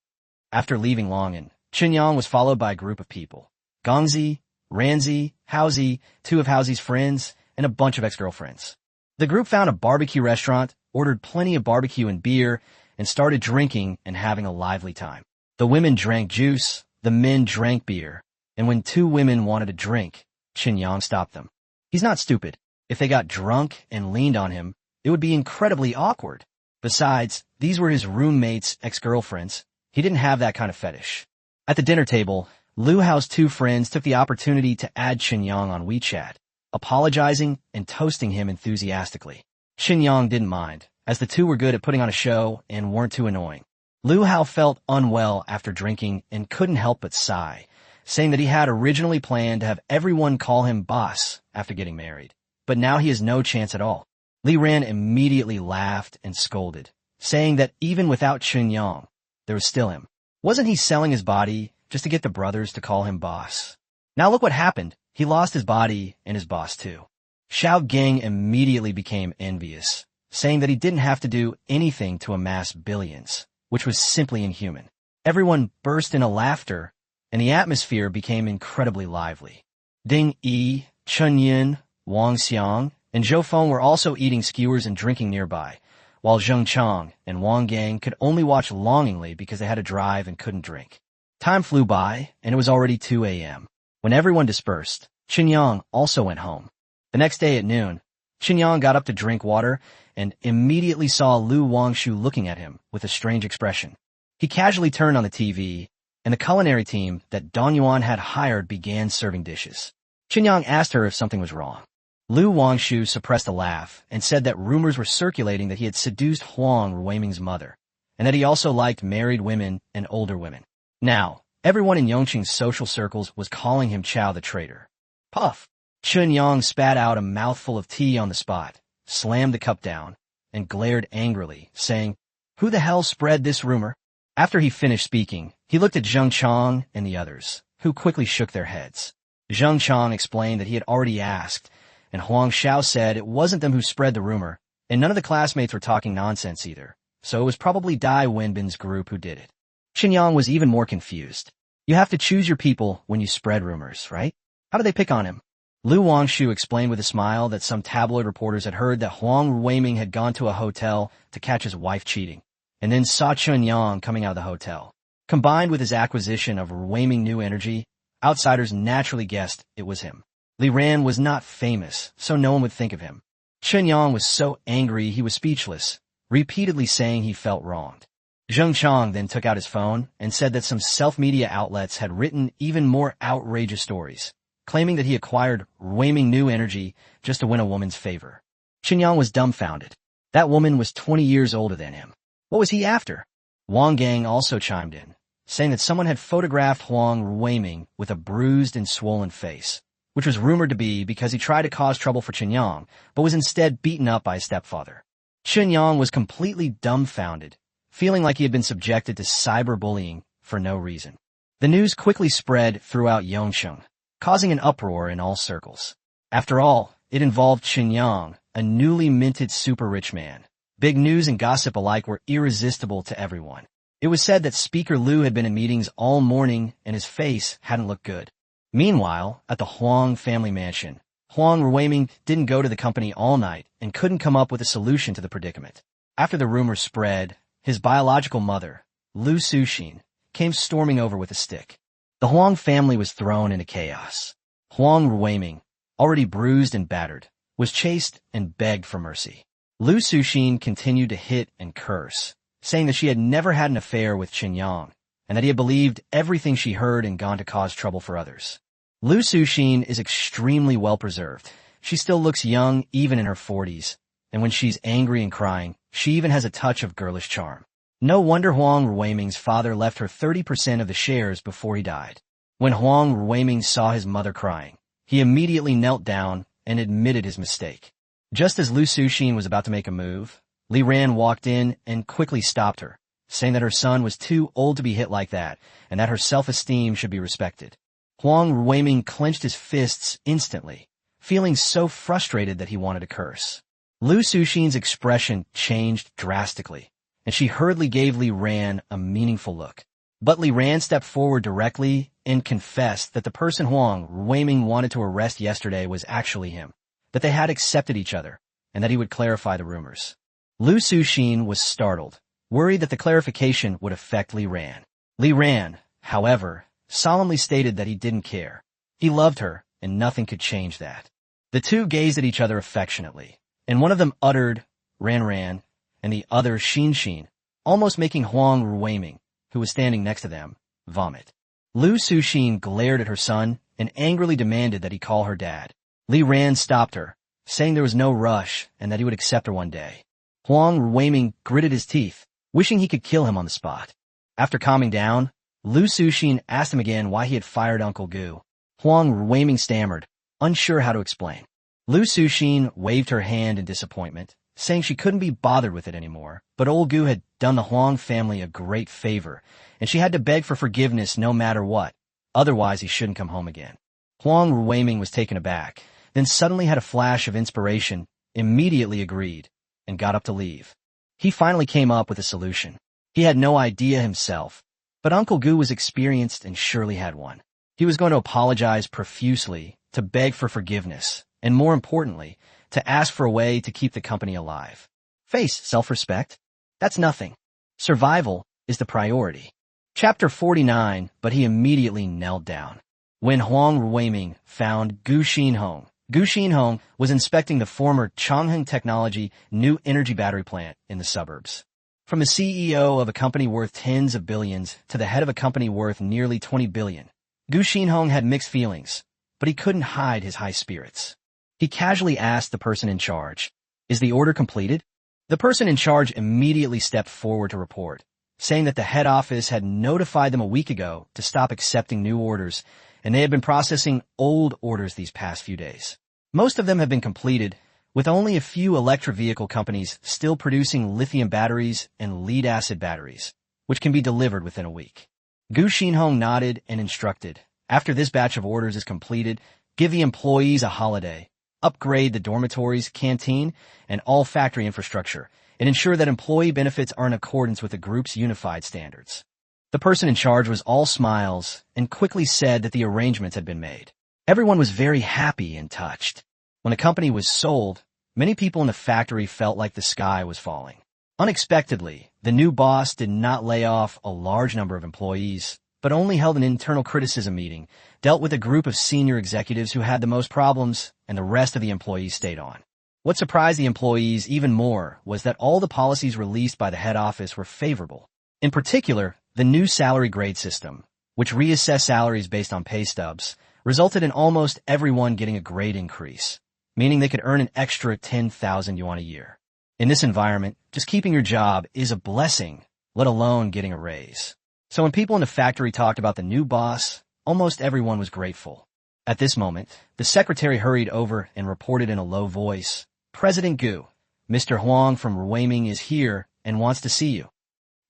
After leaving Long'an, Chen Yang was followed by a group of people. Gongzi, Ranzi, Haozi, two of Haozi's friends, and a bunch of ex-girlfriends. The group found a barbecue restaurant, ordered plenty of barbecue and beer, and started drinking and having a lively time. The women drank juice, the men drank beer, and when two women wanted a drink, Chen Yang stopped them. He's not stupid. If they got drunk and leaned on him, it would be incredibly awkward. Besides, these were his roommates' ex-girlfriends. He didn't have that kind of fetish. At the dinner table, Lu Hao's two friends took the opportunity to add Chen Yang on WeChat, apologizing and toasting him enthusiastically. Chen Yang didn't mind, as the two were good at putting on a show and weren't too annoying. Lu Hao felt unwell after drinking and couldn't help but sigh, saying that he had originally planned to have everyone call him boss after getting married, but now he has no chance at all. Li Ran immediately laughed and scolded, saying that even without Chen Yang, there was still him. Wasn't he selling his body just to get the brothers to call him boss? Now look what happened. He lost his body and his boss too. Xiao Gang immediately became envious, saying that he didn't have to do anything to amass billions, which was simply inhuman. Everyone burst into laughter, and the atmosphere became incredibly lively. Ding Yi, Chen Yin, Wang Xiang, and Zhou Feng were also eating skewers and drinking nearby, while Zheng Chang and Wang Gang could only watch longingly because they had to drive and couldn't drink. Time flew by, and it was already 2 a.m. When everyone dispersed, Qin Yang also went home. The next day at noon, Qin Yang got up to drink water and immediately saw Lu Wangshu looking at him with a strange expression. He casually turned on the TV, and the culinary team that Don Yuan had hired began serving dishes. Qin Yang asked her if something was wrong. Lu Wangshu suppressed a laugh and said that rumors were circulating that he had seduced Huang Ruiming's mother, and that he also liked married women and older women. Now, everyone in Yongqing's social circles was calling him Chow the traitor. Puff! Qin Yang spat out a mouthful of tea on the spot, slammed the cup down, and glared angrily, saying, "Who the hell spread this rumor?" After he finished speaking, he looked at Zheng Chang and the others, who quickly shook their heads. Zheng Chang explained that he had already asked, and Huang Xiao said it wasn't them who spread the rumor, and none of the classmates were talking nonsense either, so it was probably Dai Wenbin's group who did it. Qin Yang was even more confused. You have to choose your people when you spread rumors, right? How did they pick on him? Lu Wangshu explained with a smile that some tabloid reporters had heard that Huang Ruiming had gone to a hotel to catch his wife cheating, and then saw Chen Yang coming out of the hotel. Combined with his acquisition of Ruiming new energy, outsiders naturally guessed it was him. Li Ran was not famous, so no one would think of him. Chen Yang was so angry he was speechless, repeatedly saying he felt wronged. Zheng Chang then took out his phone and said that some self-media outlets had written even more outrageous stories, claiming that he acquired Ruiming new energy just to win a woman's favor. Qin Yang was dumbfounded. That woman was 20 years older than him. What was he after? Wang Gang also chimed in, saying that someone had photographed Huang Ruiming with a bruised and swollen face, which was rumored to be because he tried to cause trouble for Qin Yang, but was instead beaten up by his stepfather. Qin Yang was completely dumbfounded, feeling like he had been subjected to cyberbullying for no reason. The news quickly spread throughout Yongqing, causing an uproar in all circles. After all, it involved Qin Yang, a newly minted super-rich man. Big news and gossip alike were irresistible to everyone. It was said that Speaker Liu had been in meetings all morning and his face hadn't looked good. Meanwhile, at the Huang family mansion, Huang Ruiming didn't go to the company all night and couldn't come up with a solution to the predicament. After the rumor spread, his biological mother, Lu Suxin, came storming over with a stick. The Huang family was thrown into chaos. Huang Ruiming, already bruised and battered, was chased and begged for mercy. Lu Suxin continued to hit and curse, saying that she had never had an affair with Qin Yang, and that he had believed everything she heard and gone to cause trouble for others. Lu Suxin is extremely well preserved. She still looks young even in her 40s, and when she's angry and crying, she even has a touch of girlish charm. No wonder Huang Ruiming's father left her 30% of the shares before he died. When Huang Ruiming saw his mother crying, he immediately knelt down and admitted his mistake. Just as Lu Suxin was about to make a move, Li Ran walked in and quickly stopped her, saying that her son was too old to be hit like that and that her self-esteem should be respected. Huang Ruiming clenched his fists instantly, feeling so frustrated that he wanted to curse. Lu Suxin's expression changed drastically, and she hurriedly gave Li Ran a meaningful look. But Li Ran stepped forward directly and confessed that the person Huang Ruiming wanted to arrest yesterday was actually him, that they had accepted each other, and that he would clarify the rumors. Lu Suxin was startled, worried that the clarification would affect Li Ran. Li Ran, however, solemnly stated that he didn't care. He loved her, and nothing could change that. The two gazed at each other affectionately, and one of them uttered, "Ran Ran," and the other, "Xin Xin," almost making Huang Ruiming, who was standing next to them, vomit. Lu Suxin glared at her son and angrily demanded that he call her dad. Li Ran stopped her, saying there was no rush and that he would accept her one day. Huang Ruiming gritted his teeth, wishing he could kill him on the spot. After calming down, Lu Suxin asked him again why he had fired Uncle Gu. Huang Ruiming stammered, unsure how to explain. Lu Suxin waved her hand in disappointment, saying she couldn't be bothered with it anymore, but old Gu had done the Huang family a great favor, and she had to beg for forgiveness no matter what, otherwise he shouldn't come home again. Huang Ruiming was taken aback, then suddenly had a flash of inspiration, immediately agreed, and got up to leave. He finally came up with a solution. He had no idea himself, but Uncle Gu was experienced and surely had one. He was going to apologize profusely, to beg for forgiveness, and more importantly, to ask for a way to keep the company alive. Face self-respect? That's nothing. Survival is the priority. Chapter 49, but he immediately knelt down. When Huang Ruiming found Gu Xinhong was inspecting the former Changheng Technology new energy battery plant in the suburbs. From the CEO of a company worth tens of billions to the head of a company worth nearly 20 billion, Gu Xinhong had mixed feelings, but he couldn't hide his high spirits. He casually asked the person in charge, "Is the order completed?" The person in charge immediately stepped forward to report, saying that the head office had notified them a week ago to stop accepting new orders, and they had been processing old orders these past few days. Most of them have been completed, with only a few electric vehicle companies still producing lithium batteries and lead-acid batteries, which can be delivered within a week. Gu Xinhong nodded and instructed, "After this batch of orders is completed, give the employees a holiday, upgrade the dormitories, canteen, and all factory infrastructure, and ensure that employee benefits are in accordance with the group's unified standards." The person in charge was all smiles and quickly said that the arrangements had been made. Everyone was very happy and touched. When the company was sold, many people in the factory felt like the sky was falling. Unexpectedly, the new boss did not lay off a large number of employees, but only held an internal criticism meeting, dealt with a group of senior executives who had the most problems, and the rest of the employees stayed on. What surprised the employees even more was that all the policies released by the head office were favorable. In particular, the new salary grade system, which reassessed salaries based on pay stubs, resulted in almost everyone getting a grade increase, meaning they could earn an extra 10,000 yuan a year. In this environment, just keeping your job is a blessing, let alone getting a raise. So when people in the factory talked about the new boss, almost everyone was grateful. At this moment, the secretary hurried over and reported in a low voice, "President Gu, Mr. Huang from Ruiming is here and wants to see you."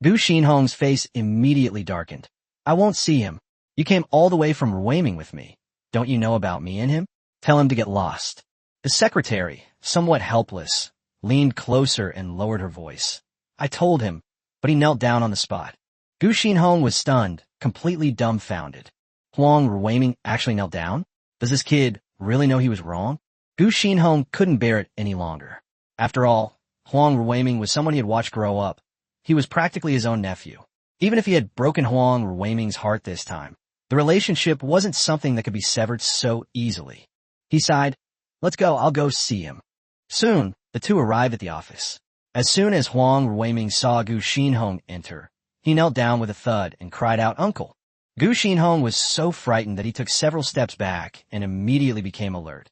Gu Xinhong's face immediately darkened. "I won't see him. You came all the way from Ruiming with me. Don't you know about me and him? Tell him to get lost." The secretary, somewhat helpless, leaned closer and lowered her voice. "I told him, but he knelt down on the spot." Gu Xinhong was stunned, completely dumbfounded. Huang Ruiming actually knelt down? Does this kid really know he was wrong? Gu Xinhong couldn't bear it any longer. After all, Huang Ruiming was someone he had watched grow up. He was practically his own nephew. Even if he had broken Huang Ruiming's heart this time, the relationship wasn't something that could be severed so easily. He sighed, "Let's go, I'll go see him." Soon, the two arrived at the office. As soon as Huang Ruiming saw Gu Xinhong enter, he knelt down with a thud and cried out, "Uncle." Gu Xinhong was so frightened that he took several steps back and immediately became alert.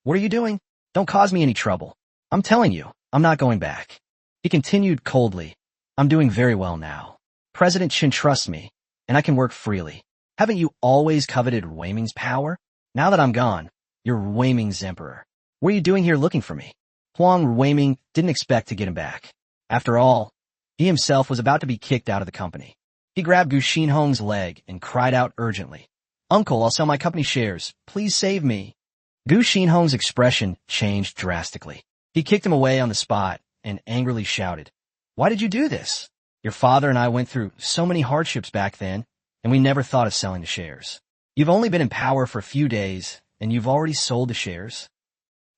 "What are you doing? Don't cause me any trouble. I'm telling you, I'm not going back." He continued coldly, "I'm doing very well now. President Chen trusts me, and I can work freely. Haven't you always coveted Ruiming's power? Now that I'm gone, you're Ruiming's emperor. What are you doing here looking for me?" Huang Ruiming didn't expect to get him back. After all, he himself was about to be kicked out of the company. He grabbed Gu Xinhong's leg and cried out urgently, "Uncle, I'll sell my company shares. Please save me." Gu Xinhong's expression changed drastically. He kicked him away on the spot and angrily shouted, "Why did you do this? Your father and I went through so many hardships back then, and we never thought of selling the shares. You've only been in power for a few days, and you've already sold the shares."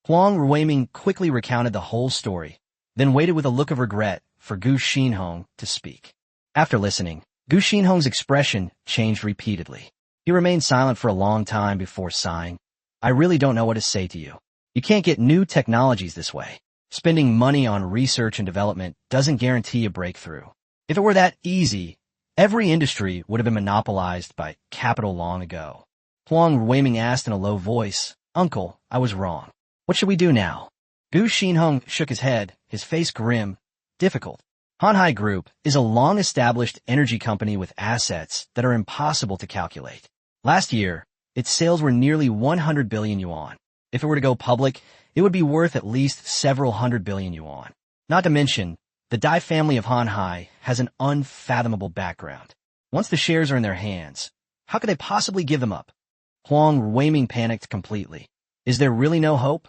Huang Ruiming quickly recounted the whole story, then waited with a look of regret for Gu Xinhong to speak. After listening, Gu Xinhong's expression changed repeatedly. He remained silent for a long time before sighing, "I really don't know what to say to you. You can't get new technologies this way. Spending money on research and development doesn't guarantee a breakthrough. If it were that easy, every industry would have been monopolized by capital long ago." Huang Ruiming asked in a low voice, "Uncle, I was wrong. What should we do now?" Gu Xinhong shook his head, his face grim, difficult. Hanhai Group is a long-established energy company with assets that are impossible to calculate. Last year, its sales were nearly 100 billion yuan. If it were to go public, it would be worth at least several hundred billion yuan. Not to mention, the Dai family of Hanhai has an unfathomable background. Once the shares are in their hands, how could they possibly give them up? Huang Ruiming panicked completely. Is there really no hope?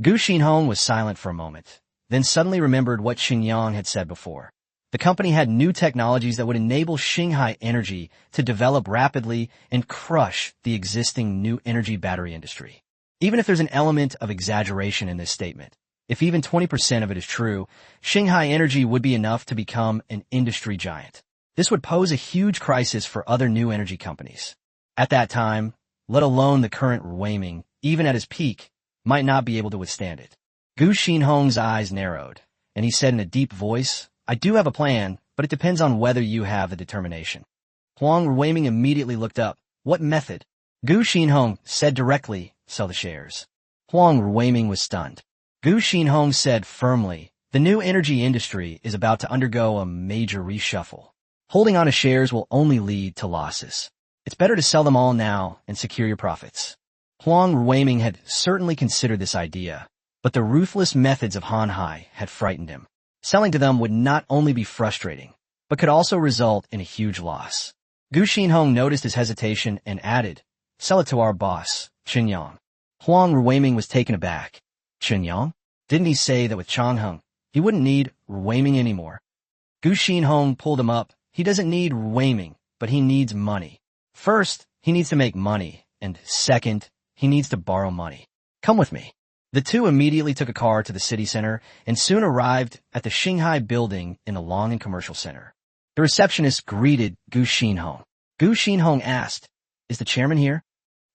Gu Xinhong was silent for a moment, then suddenly remembered what Yang had said before. The company had new technologies that would enable Shanghai Energy to develop rapidly and crush the existing new energy battery industry. Even if there's an element of exaggeration in this statement, if even 20% of it is true, Shanghai Energy would be enough to become an industry giant. This would pose a huge crisis for other new energy companies. At that time, let alone the current Ruiming, even at his peak, might not be able to withstand it. Gu Xinhong's eyes narrowed, and he said in a deep voice, I do have a plan, but it depends on whether you have the determination. Huang Ruiming immediately looked up. What method? Gu Xinhong said directly, sell the shares. Huang Ruiming was stunned. Gu Xinhong said firmly, the new energy industry is about to undergo a major reshuffle. Holding on to shares will only lead to losses. It's better to sell them all now and secure your profits. Huang Ruiming had certainly considered this idea, but the ruthless methods of Hanhai had frightened him. Selling to them would not only be frustrating, but could also result in a huge loss. Gu Xinhong noticed his hesitation and added, sell it to our boss, Chen Yang. Huang Ruiming was taken aback. Chen Yang? Didn't he say that with Changheng, he wouldn't need Ruiming anymore? Gu Xinhong pulled him up. He doesn't need Ruiming, but he needs money. First, he needs to make money, and second, he needs to borrow money. Come with me. The two immediately took a car to the city center and soon arrived at the Shanghai building in the Long and Commercial Center. The receptionist greeted Gu Xinhong. Gu Xinhong asked, is the chairman here?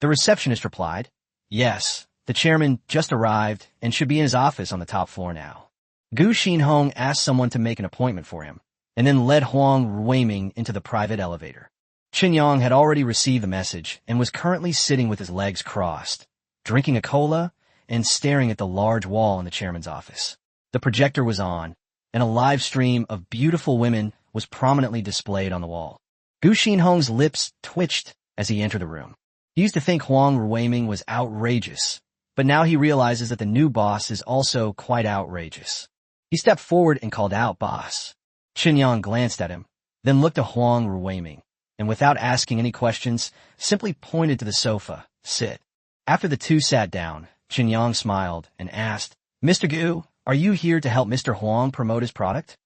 The receptionist replied, yes, the chairman just arrived and should be in his office on the top floor now. Gu Xinhong asked someone to make an appointment for him, and then led Huang Ruiming into the private elevator. Chen Yang had already received the message and was currently sitting with his legs crossed, drinking a cola and staring at the large wall in the chairman's office. The projector was on, and a live stream of beautiful women was prominently displayed on the wall. Gu Xinhong's lips twitched as he entered the room. He used to think Huang Ruiming was outrageous, but now he realizes that the new boss is also quite outrageous. He stepped forward and called out, boss. Chen Yang glanced at him, then looked at Huang Ruiming, and without asking any questions, simply pointed to the sofa, sit. After the two sat down, Chen Yang smiled and asked, Mr. Gu, are you here to help Mr. Huang promote his product?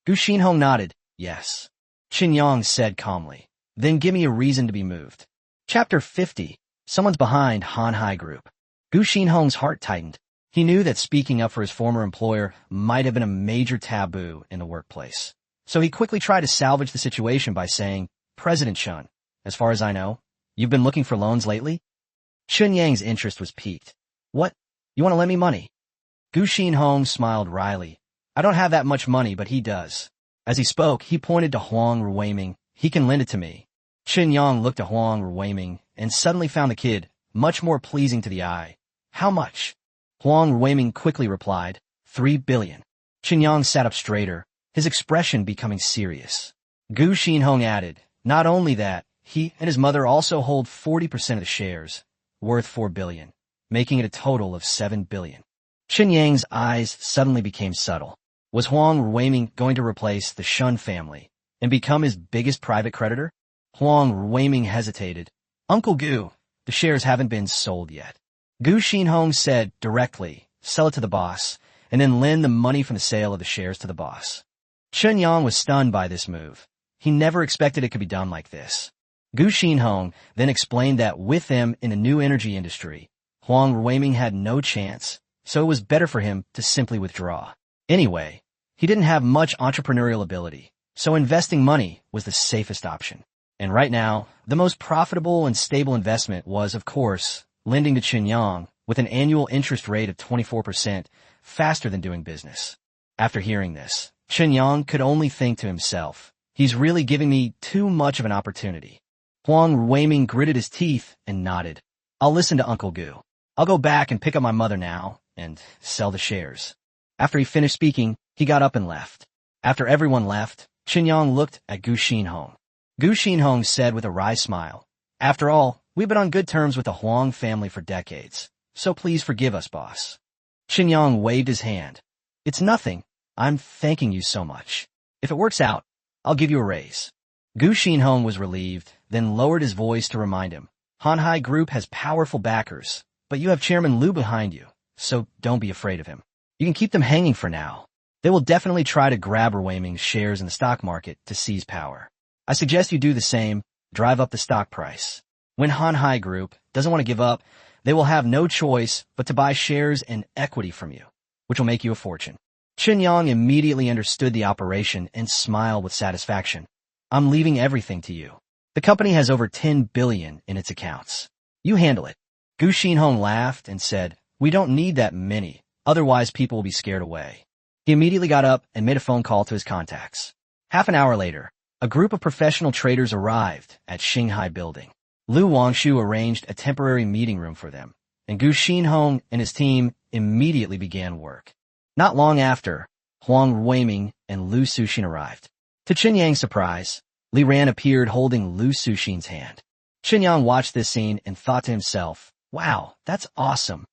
Gu Xinhong nodded, yes. Chen Yang said calmly, then give me a reason to be moved. Chapter 50. Someone's behind Hanhai Group. Gu Xinhong's heart tightened. He knew that speaking up for his former employer might have been a major taboo in the workplace. So he quickly tried to salvage the situation by saying, President Chen, as far as I know, you've been looking for loans lately? Chen Yang's interest was piqued. What? You want to lend me money? Gu Xinhong smiled wryly. I don't have that much money, but he does. As he spoke, he pointed to Huang Ruiming. He can lend it to me. Chen Yang looked at Huang Ruiming and suddenly found the kid much more pleasing to the eye. How much? Huang Ruiming quickly replied, 3 billion. Chen Yang sat up straighter, his expression becoming serious. Gu Xinhong added, not only that, he and his mother also hold 40% of the shares, worth 4 billion, making it a total of 7 billion. Chen Yang's eyes suddenly became subtle. Was Huang Ruiming going to replace the Shun family and become his biggest private creditor? Huang Ruiming hesitated. Uncle Gu, the shares haven't been sold yet. Gu Xinhong said directly, sell it to the boss, and then lend the money from the sale of the shares to the boss. Chen Yang was stunned by this move. He never expected it could be done like this. Gu Xinhong then explained that with them in the new energy industry, Huang Ruiming had no chance, so it was better for him to simply withdraw. Anyway, he didn't have much entrepreneurial ability, so investing money was the safest option. And right now, the most profitable and stable investment was, of course, lending to Chen Yang with an annual interest rate of 24%, faster than doing business. After hearing this, Chen Yang could only think to himself, he's really giving me too much of an opportunity. Huang Ruiming gritted his teeth and nodded. I'll listen to Uncle Gu. I'll go back and pick up my mother now and sell the shares. After he finished speaking, he got up and left. After everyone left, Chen Yang looked at Gu Xinhong. Gu Xinhong said with a wry smile, after all, we've been on good terms with the Huang family for decades, so please forgive us, boss. Chen Yang waved his hand. It's nothing. I'm thanking you so much. If it works out, I'll give you a raise. Gu Xinhong was relieved, then lowered his voice to remind him. Hanhai Group has powerful backers, but you have Chairman Liu behind you, so don't be afraid of him. You can keep them hanging for now. They will definitely try to grab Ruiming's shares in the stock market to seize power. I suggest you do the same, drive up the stock price. When Hanhai Group doesn't want to give up, they will have no choice but to buy shares and equity from you, which will make you a fortune. Chen Yang immediately understood the operation and smiled with satisfaction. I'm leaving everything to you. The company has over 10 billion in its accounts. You handle it. Gu Xinhong laughed and said, we don't need that many, otherwise people will be scared away. He immediately got up and made a phone call to his contacts. Half an hour later, a group of professional traders arrived at Shanghai Building. Lu Wangshu arranged a temporary meeting room for them, and Gu Xinhong and his team immediately began work. Not long after, Huang Ruiming and Lu Suxin arrived. To Chen Yang's surprise, Li Ran appeared holding Lu Suxin's hand. Chen Yang watched this scene and thought to himself, wow, that's awesome.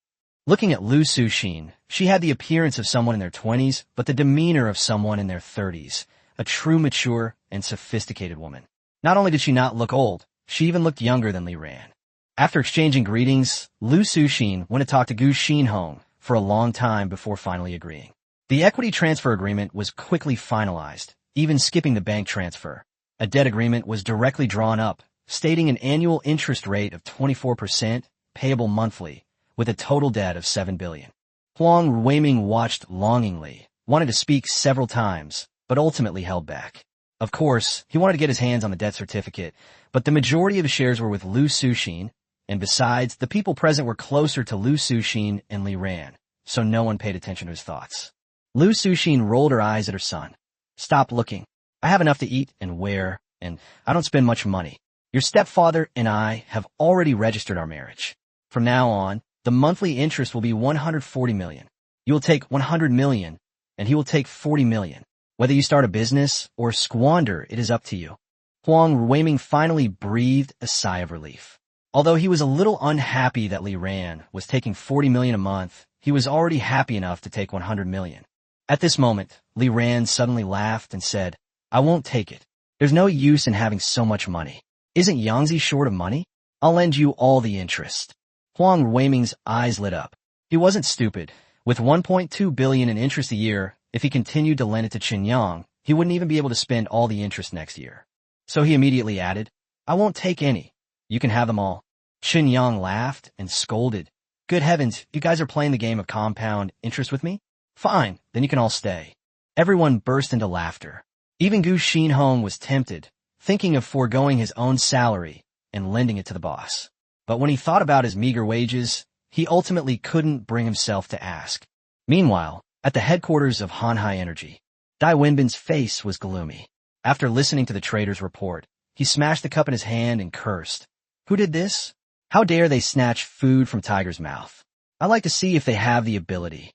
Looking at Lu Suxin, she had the appearance of someone in their 20s, but the demeanor of someone in their 30s, a true mature and sophisticated woman. Not only did she not look old, she even looked younger than Li Ran. After exchanging greetings, Lu Suxin went to talk to Gu Xinhong for a long time before finally agreeing. The equity transfer agreement was quickly finalized, even skipping the bank transfer. A debt agreement was directly drawn up, stating an annual interest rate of 24%, payable monthly, with a total debt of 7 billion. Huang Ruiming watched longingly, wanted to speak several times, but ultimately held back. Of course, he wanted to get his hands on the debt certificate, but the majority of the shares were with Lu Suxin, and besides, the people present were closer to Lu Suxin and Li Ran, so no one paid attention to his thoughts. Lu Suxin rolled her eyes at her son. Stop looking. I have enough to eat and wear, and I don't spend much money. Your stepfather and I have already registered our marriage. From now on, the monthly interest will be 140 million. You will take 100 million, and he will take 40 million. Whether you start a business or squander, it is up to you. Huang Ruiming finally breathed a sigh of relief. Although he was a little unhappy that Li Ran was taking 40 million a month, he was already happy enough to take 100 million. At this moment, Li Ran suddenly laughed and said, I won't take it. There's no use in having so much money. Isn't Yangtze short of money? I'll lend you all the interest. Huang Ruiming's eyes lit up. He wasn't stupid. With 1.2 billion in interest a year, if he continued to lend it to Chen Yang, he wouldn't even be able to spend all the interest next year. So he immediately added, I won't take any. You can have them all. Chen Yang laughed and scolded. Good heavens, you guys are playing the game of compound interest with me? Fine, then you can all stay. Everyone burst into laughter. Even Gu Xinhong was tempted, thinking of foregoing his own salary and lending it to the boss. But when he thought about his meager wages, he ultimately couldn't bring himself to ask. Meanwhile, at the headquarters of Hanhai Energy, Dai Wenbin's face was gloomy. After listening to the trader's report, he smashed the cup in his hand and cursed. Who did this? How dare they snatch food from Tiger's mouth? I'd like to see if they have the ability.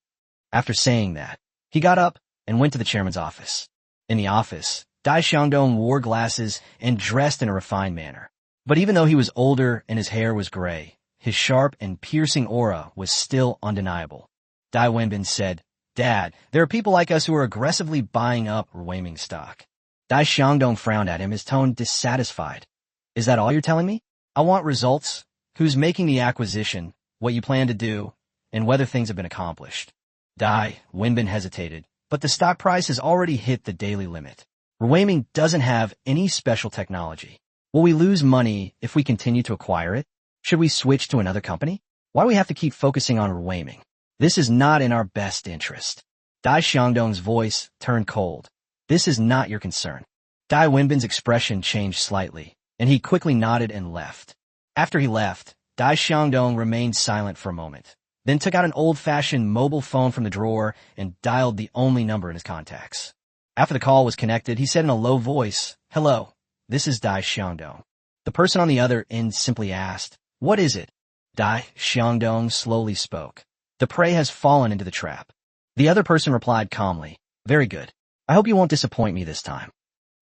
After saying that, he got up and went to the chairman's office. In the office, Dai Xiangdong wore glasses and dressed in a refined manner. But even though he was older and his hair was gray, his sharp and piercing aura was still undeniable. Dai Wenbin said, Dad, there are people like us who are aggressively buying up Ruiming stock. Dai Xiangdong frowned at him, his tone dissatisfied. Is that all you're telling me? I want results. Who's making the acquisition, what you plan to do, and whether things have been accomplished. Dai Wenbin hesitated, but the stock price has already hit the daily limit. Ruiming doesn't have any special technology. Will we lose money if we continue to acquire it? Should we switch to another company? Why do we have to keep focusing on Ruiming? This is not in our best interest. Dai Xiangdong's voice turned cold. This is not your concern. Dai Wenbin's expression changed slightly, and he quickly nodded and left. After he left, Dai Xiangdong remained silent for a moment, then took out an old-fashioned mobile phone from the drawer and dialed the only number in his contacts. After the call was connected, he said in a low voice, Hello, this is Dai Xiangdong. The person on the other end simply asked, What is it? Dai Xiangdong slowly spoke. The prey has fallen into the trap. The other person replied calmly, Very good. I hope you won't disappoint me this time.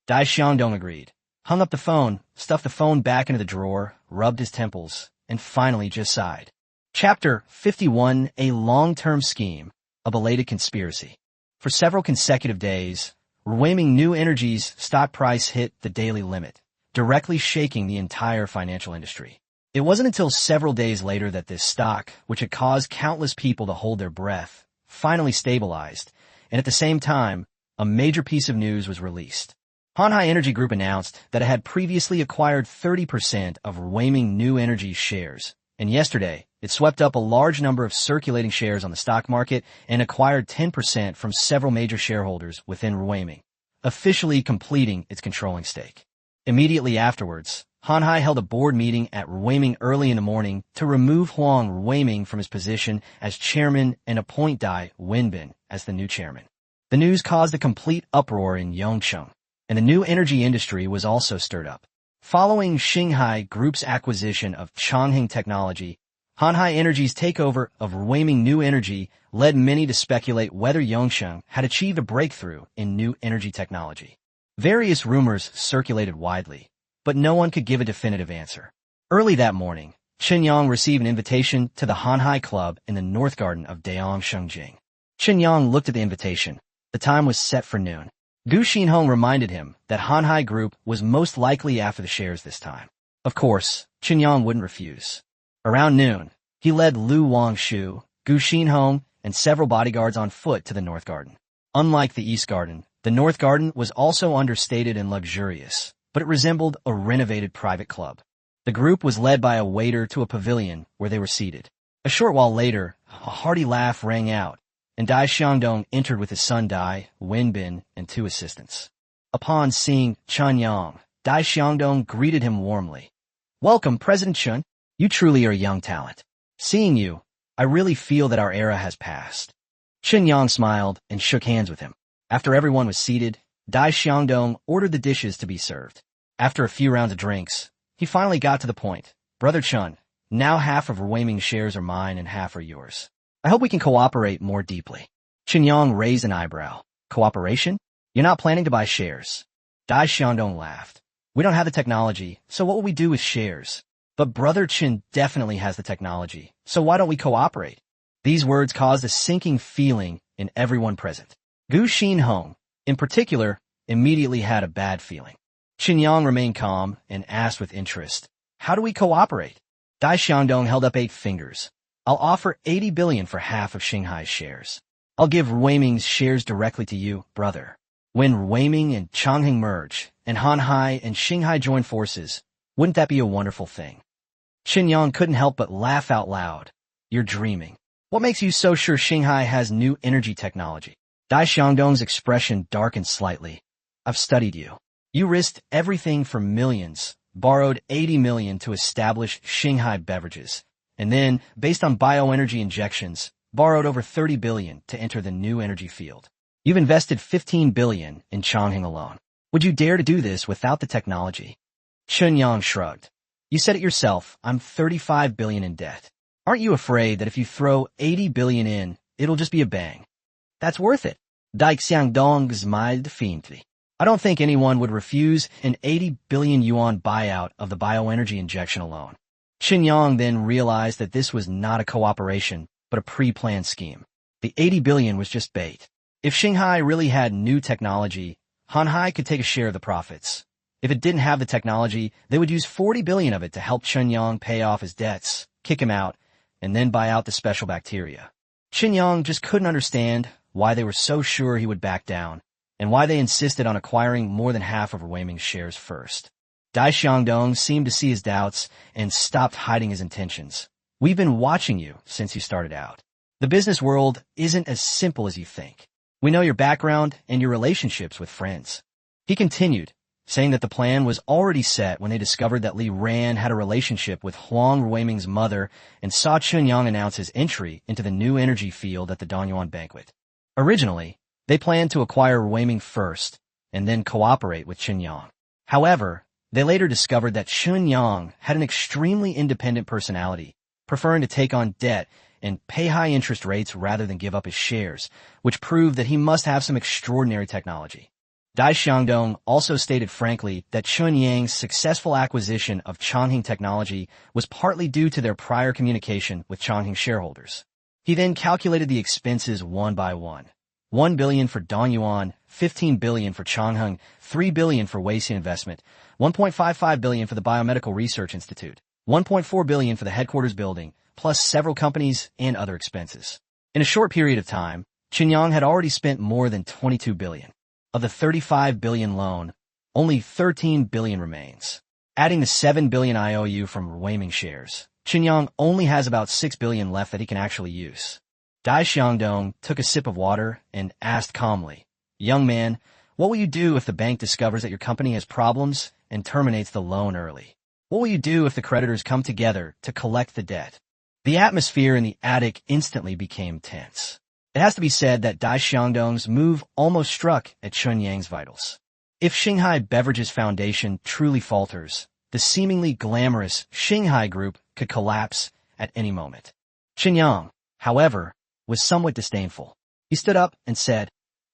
Dai Xiangdong agreed, hung up the phone, stuffed the phone back into the drawer, rubbed his temples, and finally just sighed. Chapter 51, A Long-Term Scheme, A Belated Conspiracy. For several consecutive days, Ruiming New Energy's stock price hit the daily limit, directly shaking the entire financial industry. It wasn't until several days later that this stock, which had caused countless people to hold their breath, finally stabilized, and at the same time, a major piece of news was released. Hanhai Energy Group announced that it had previously acquired 30% of Ruiming New Energy's shares, and yesterday, it swept up a large number of circulating shares on the stock market and acquired 10% from several major shareholders within Ruiming, officially completing its controlling stake. Immediately afterwards, Hanhai held a board meeting at Ruiming early in the morning to remove Huang Ruiming from his position as chairman and appoint Dai Wenbin as the new chairman. The news caused a complete uproar in Yongcheng, and the new energy industry was also stirred up. Following Xinghai Group's acquisition of Changheng Technology, Hanhai Energy's takeover of Ruiming New Energy led many to speculate whether Yongcheng had achieved a breakthrough in new energy technology. Various rumors circulated widely, but no one could give a definitive answer. Early that morning, Chen Yang received an invitation to the Hanhai Club in the North Garden of Daong Shengjing. Chen Yang looked at the invitation. The time was set for noon. Gu Xinhong reminded him that Hanhai Group was most likely after the shares this time. Of course, Chen Yang wouldn't refuse. Around noon, he led Lu Wangshu, Gu Xinhong, and several bodyguards on foot to the North Garden. Unlike the East Garden, the North Garden was also understated and luxurious, but it resembled a renovated private club. The group was led by a waiter to a pavilion where they were seated. A short while later, a hearty laugh rang out, and Dai Xiangdong entered with his son Dai Wenbin and 2 assistants. Upon seeing Chen Yang, Dai Xiangdong greeted him warmly. "Welcome, President Chen. You truly are a young talent. Seeing you, I really feel that our era has passed." Chen Yang smiled and shook hands with him. After everyone was seated, Dai Xiangdong ordered the dishes to be served. After a few rounds of drinks, he finally got to the point. "Brother Chen, now half of Ruiming's shares are mine and half are yours. I hope we can cooperate more deeply." Chen Yang raised an eyebrow. "Cooperation? You're not planning to buy shares?" Dai Xiangdong laughed. "We don't have the technology, so what will we do with shares? But Brother Chen definitely has the technology, so why don't we cooperate?" These words caused a sinking feeling in everyone present. Gu Xinhong, in particular, immediately had a bad feeling. Chen Yang remained calm and asked with interest, "How do we cooperate?" Dai Xiangdong held up 8 fingers. "I'll offer 80 billion for half of Xinghai's shares. I'll give Ruiming's shares directly to you, brother. When Ruiming and Changheng merge, and Hanhai and Xinghai join forces, wouldn't that be a wonderful thing?" Chen Yang couldn't help but laugh out loud. "You're dreaming. What makes you so sure Xinghai has new energy technology?" Dai Xiangdong's expression darkened slightly. "I've studied you. You risked everything for millions, borrowed 80 million to establish Xinghai Beverages, and then, based on bioenergy injections, borrowed over 30 billion to enter the new energy field. You've invested 15 billion in Changheng alone. Would you dare to do this without the technology?" Chen Yang shrugged. "You said it yourself, I'm 35 billion in debt. Aren't you afraid that if you throw 80 billion in, it'll just be a bang?" "That's worth it." Dai Xiangdong smiled faintly. "I don't think anyone would refuse an 80 billion yuan buyout of the bioenergy injection alone." Chen Yang then realized that this was not a cooperation, but a pre-planned scheme. The 80 billion was just bait. If Xinghai really had new technology, Hanhai could take a share of the profits. If it didn't have the technology, they would use 40 billion of it to help Chen Yang pay off his debts, kick him out, and then buy out the special bacteria. Chen Yang just couldn't understand why they were so sure he would back down, and why they insisted on acquiring more than half of Ruiming's shares first. Dai Xiangdong seemed to see his doubts and stopped hiding his intentions. "We've been watching you since you started out. The business world isn't as simple as you think. We know your background and your relationships with friends." He continued, saying that the plan was already set when they discovered that Li Ran had a relationship with Huang Ruiming's mother and saw Chen Yang announce his entry into the new energy field at the Danyuan banquet. Originally, they planned to acquire Ruiming first and then cooperate with Chen Yang. However, they later discovered that Chen Yang had an extremely independent personality, preferring to take on debt and pay high interest rates rather than give up his shares, which proved that he must have some extraordinary technology. Dai Xiangdong also stated frankly that Chen Yang's successful acquisition of Changheng Technology was partly due to their prior communication with Changheng shareholders. He then calculated the expenses one by one. 1 billion for Danyuan, 15 billion for Changheng, 3 billion for Weixin Investment, 1.55 billion for the Biomedical Research Institute, 1.4 billion for the headquarters building, plus several companies and other expenses. In a short period of time, Chen had already spent more than 22 billion. Of the 35 billion loan, only 13 billion remains. Adding the 7 billion IOU from repayment shares, Chen only has about 6 billion left that he can actually use. Dai Xiangdong took a sip of water and asked calmly, "Young man, what will you do if the bank discovers that your company has problems and terminates the loan early? What will you do if the creditors come together to collect the debt?" The atmosphere in the attic instantly became tense. It has to be said that Dai Xiangdong's move almost struck at Chen Yang's vitals. If Shanghai Beverages Foundation truly falters, the seemingly glamorous Shanghai Group could collapse at any moment. Chen Yang, however, was somewhat disdainful. He stood up and said,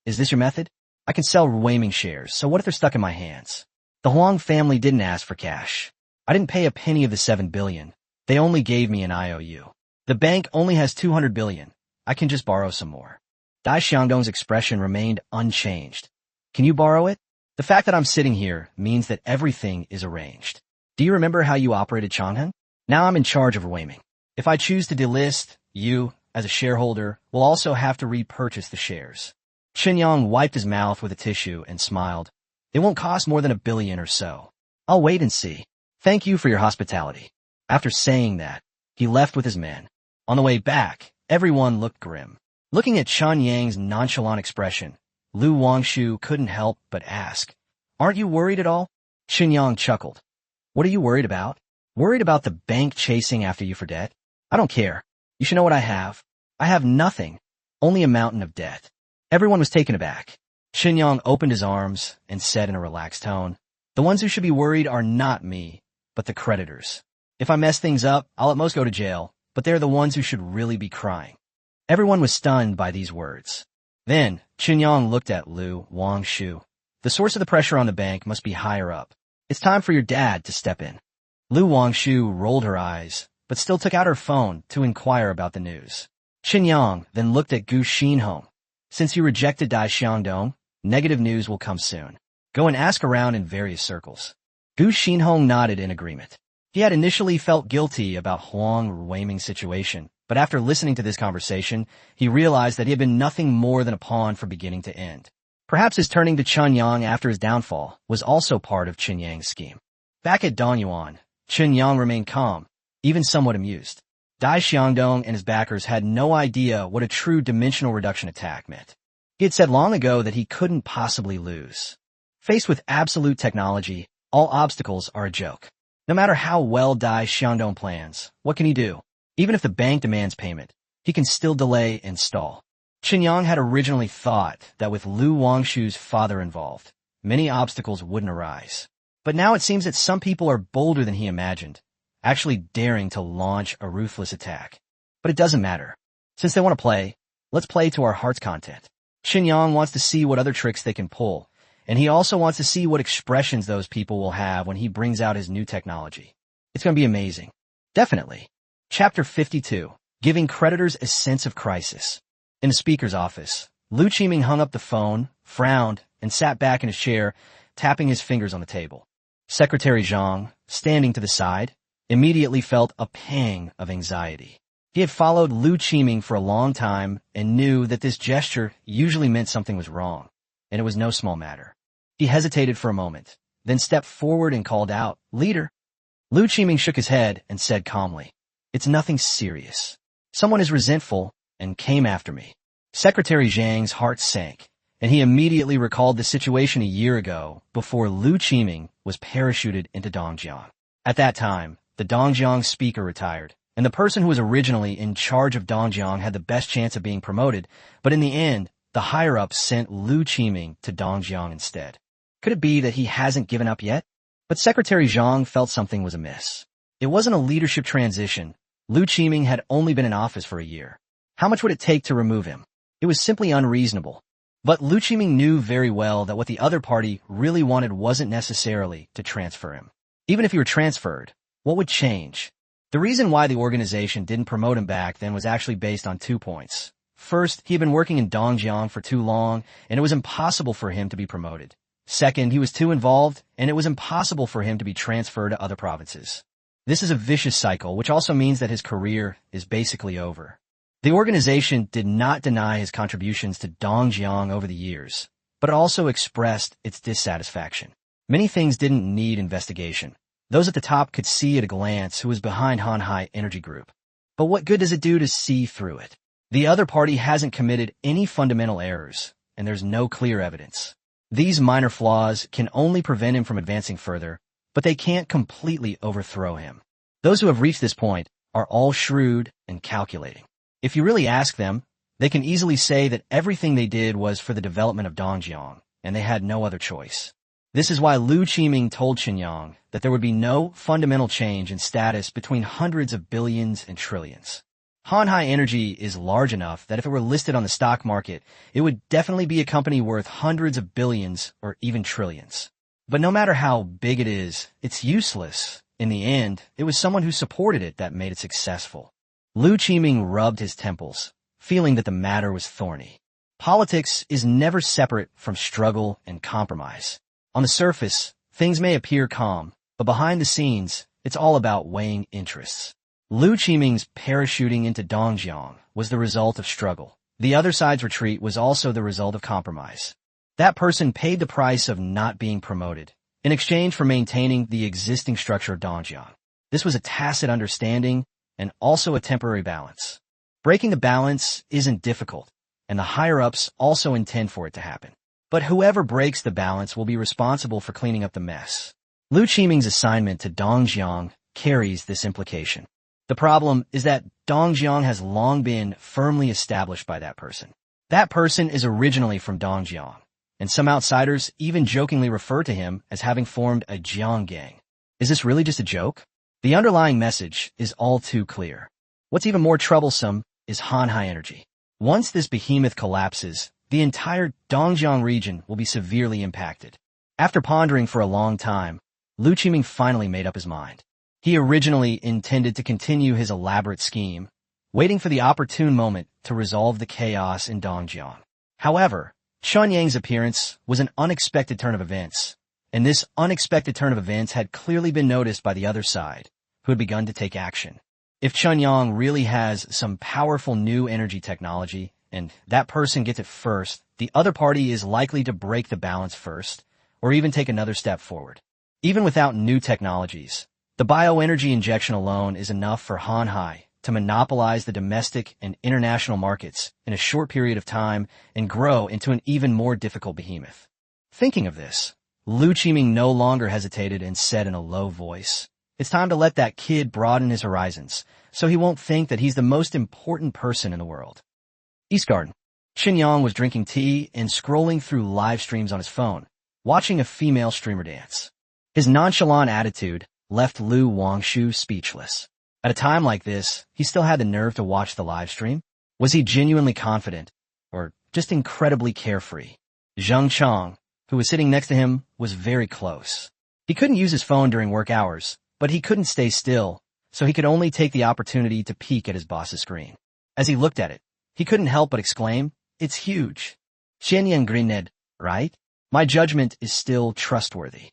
"Is this your method? I can sell repayment shares, so what if they're stuck in my hands? The Huang family didn't ask for cash. I didn't pay a penny of the 7 billion. They only gave me an IOU. The bank only has 200 billion. I can just borrow some more." Dai Xiangdong's expression remained unchanged. "Can you borrow it? The fact that I'm sitting here means that everything is arranged. Do you remember how you operated Chang'an? Now I'm in charge of repayment. If I choose to delist, you, as a shareholder, will also have to repurchase the shares." Chen Yang wiped his mouth with a tissue and smiled. "It won't cost more than 1 billion or so. I'll wait and see. Thank you for your hospitality." After saying that, he left with his men. On the way back, everyone looked grim. Looking at Chen Yang's nonchalant expression, Lu Wangshu couldn't help but ask, "Aren't you worried at all?" Chen Yang chuckled. "What are you worried about? Worried about the bank chasing after you for debt? I don't care. You should know what I have. I have nothing, only a mountain of debt." Everyone was taken aback. Chen Yang opened his arms and said in a relaxed tone, "The ones who should be worried are not me, but the creditors. If I mess things up, I'll at most go to jail, but they're the ones who should really be crying." Everyone was stunned by these words. Then, Chen Yang looked at Lu Wangshu. "The source of the pressure on the bank must be higher up. It's time for your dad to step in." Lu Wangshu rolled her eyes, but still took out her phone to inquire about the news. Chen Yang then looked at Gu Xinhong. "Since you rejected Dai Xiangdong, negative news will come soon. Go and ask around in various circles." Gu Xinhong nodded in agreement. He had initially felt guilty about Huang Weiming's situation, but after listening to this conversation, he realized that he had been nothing more than a pawn from beginning to end. Perhaps his turning to Chen Yang after his downfall was also part of Chen Yang's scheme. Back at Dongyuan, Chen Yang remained calm, even somewhat amused. Dai Xiangdong and his backers had no idea what a true dimensional reduction attack meant. He had said long ago that he couldn't possibly lose. Faced with absolute technology, all obstacles are a joke. No matter how well Dai Xiangdong plans, what can he do? Even if the bank demands payment, he can still delay and stall. Chen Yang had originally thought that with Lu Wangshu's father involved, many obstacles wouldn't arise. But now it seems that some people are bolder than he imagined, actually daring to launch a ruthless attack. But it doesn't matter. Since they want to play, let's play to our heart's content. Chen Yang wants to see what other tricks they can pull, and he also wants to see what expressions those people will have when he brings out his new technology. It's going to be amazing. Definitely. Chapter 52, Giving Creditors a Sense of Crisis. In the speaker's office, Lu Qiming hung up the phone, frowned, and sat back in his chair, tapping his fingers on the table. Secretary Zhang, standing to the side, immediately felt a pang of anxiety. He had followed Lu Qiming for a long time and knew that this gesture usually meant something was wrong, and it was no small matter. He hesitated for a moment, then stepped forward and called out, "Leader." Lu Qiming shook his head and said calmly, "It's nothing serious. Someone is resentful and came after me." Secretary Zhang's heart sank, and he immediately recalled the situation a year ago before Lu Qiming was parachuted into Dongjiang. At that time, the Dongjiang speaker retired, and the person who was originally in charge of Dongjiang had the best chance of being promoted, but in the end, the higher-ups sent Lu Qiming to Dongjiang instead. Could it be that he hasn't given up yet? But Secretary Zhang felt something was amiss. It wasn't a leadership transition. Lu Qiming had only been in office for a year. How much would it take to remove him? It was simply unreasonable. But Lu Qiming knew very well that what the other party really wanted wasn't necessarily to transfer him. Even if he were transferred, what would change? The reason why the organization didn't promote him back then was actually based on 2 points. First, he had been working in Dongjiang for too long, and it was impossible for him to be promoted. Second, he was too involved, and it was impossible for him to be transferred to other provinces. This is a vicious cycle, which also means that his career is basically over. The organization did not deny his contributions to Dongjiang over the years, but it also expressed its dissatisfaction. Many things didn't need investigation. Those at the top could see at a glance who was behind Hanhai Energy Group. But what good does it do to see through it? The other party hasn't committed any fundamental errors, and there's no clear evidence. These minor flaws can only prevent him from advancing further, but they can't completely overthrow him. Those who have reached this point are all shrewd and calculating. If you really ask them, they can easily say that everything they did was for the development of Dongjiang, and they had no other choice. This is why Lu Qiming told Qinyang that there would be no fundamental change in status between hundreds of billions and trillions. Hanhai Energy is large enough that if it were listed on the stock market, it would definitely be a company worth hundreds of billions or even trillions. But no matter how big it is, it's useless. In the end, it was someone who supported it that made it successful. Lu Qiming rubbed his temples, feeling that the matter was thorny. Politics is never separate from struggle and compromise. On the surface, things may appear calm, but behind the scenes, it's all about weighing interests. Lu Qiming's parachuting into Dongjiang was the result of struggle. The other side's retreat was also the result of compromise. That person paid the price of not being promoted, in exchange for maintaining the existing structure of Dongjiang. This was a tacit understanding and also a temporary balance. Breaking the balance isn't difficult, and the higher-ups also intend for it to happen. But whoever breaks the balance will be responsible for cleaning up the mess. Lu Qiming's assignment to Dongjiang carries this implication. The problem is that Dongjiang has long been firmly established by that person. That person is originally from Dongjiang, and some outsiders even jokingly refer to him as having formed a Jiang gang. Is this really just a joke? The underlying message is all too clear. What's even more troublesome is Hanhai Energy. Once this behemoth collapses, the entire Dongjiang region will be severely impacted. After pondering for a long time, Lu Qiming finally made up his mind. He originally intended to continue his elaborate scheme, waiting for the opportune moment to resolve the chaos in Dongjiang. However, Chen Yang's appearance was an unexpected turn of events, and this unexpected turn of events had clearly been noticed by the other side, who had begun to take action. If Chen Yang really has some powerful new energy technology, and that person gets it first, the other party is likely to break the balance first, or even take another step forward. Even without new technologies, the bioenergy injection alone is enough for Hanhai to monopolize the domestic and international markets in a short period of time and grow into an even more difficult behemoth. Thinking of this, Lu Qiming no longer hesitated and said in a low voice, "It's time to let that kid broaden his horizons, so he won't think that he's the most important person in the world." East Garden. Chen Yang was drinking tea and scrolling through live streams on his phone, watching a female streamer dance. His nonchalant attitude left Lu Wangshu speechless. At a time like this, he still had the nerve to watch the live stream? Was he genuinely confident, or just incredibly carefree? Zheng Chang, who was sitting next to him, was very close. He couldn't use his phone during work hours, but he couldn't stay still, so he could only take the opportunity to peek at his boss's screen. As he looked at it, he couldn't help but exclaim, "It's huge." Xianyan grinned, "Right? My judgment is still trustworthy."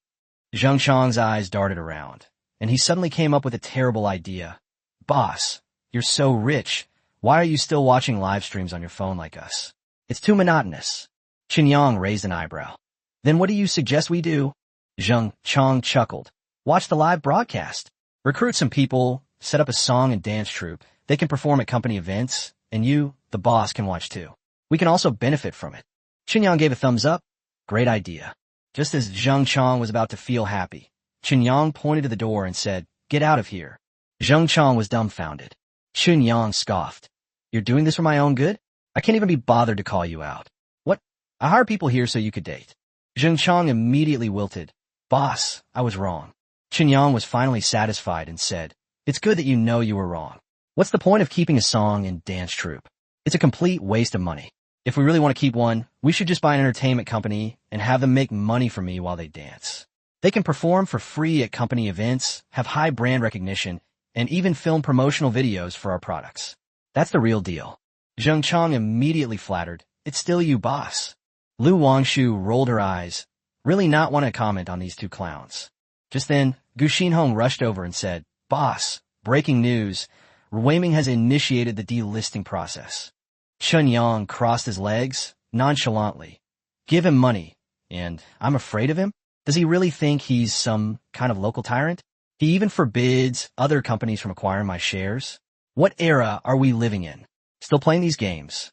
Zheng Chang's eyes darted around, and he suddenly came up with a terrible idea. "Boss, you're so rich. Why are you still watching live streams on your phone like us? It's too monotonous." Chen Yang raised an eyebrow. "Then what do you suggest we do?" Zheng Chang chuckled. "Watch the live broadcast. Recruit some people, set up a song and dance troupe. They can perform at company events, and you, the boss, can watch too. We can also benefit from it." Chen Yang gave a thumbs up. "Great idea." Just as Zheng Chang was about to feel happy, Chen Yang pointed to the door and said, "Get out of here." Zheng Chang was dumbfounded. Chen Yang scoffed. "You're doing this for my own good? I can't even be bothered to call you out. What? I hired people here so you could date." Zheng Chang immediately wilted. "Boss, I was wrong." Chen Yang was finally satisfied and said, "It's good that you know you were wrong. What's the point of keeping a song and dance troupe? It's a complete waste of money. If we really want to keep one, we should just buy an entertainment company and have them make money for me while they dance. They can perform for free at company events, have high brand recognition, and even film promotional videos for our products. That's the real deal." Zheng Chang immediately flattered, "It's still you, boss." Lu Wangshu rolled her eyes, really not wanting to comment on these two clowns. Just then, Gu Xinhong rushed over and said, "Boss, breaking news. repayment has initiated the delisting process. Chen Yang crossed his legs nonchalantly. Give him money, and I'm afraid of him? Does he really think he's some kind of local tyrant? He even forbids other companies from acquiring my shares? What era are we living in? Still playing these games?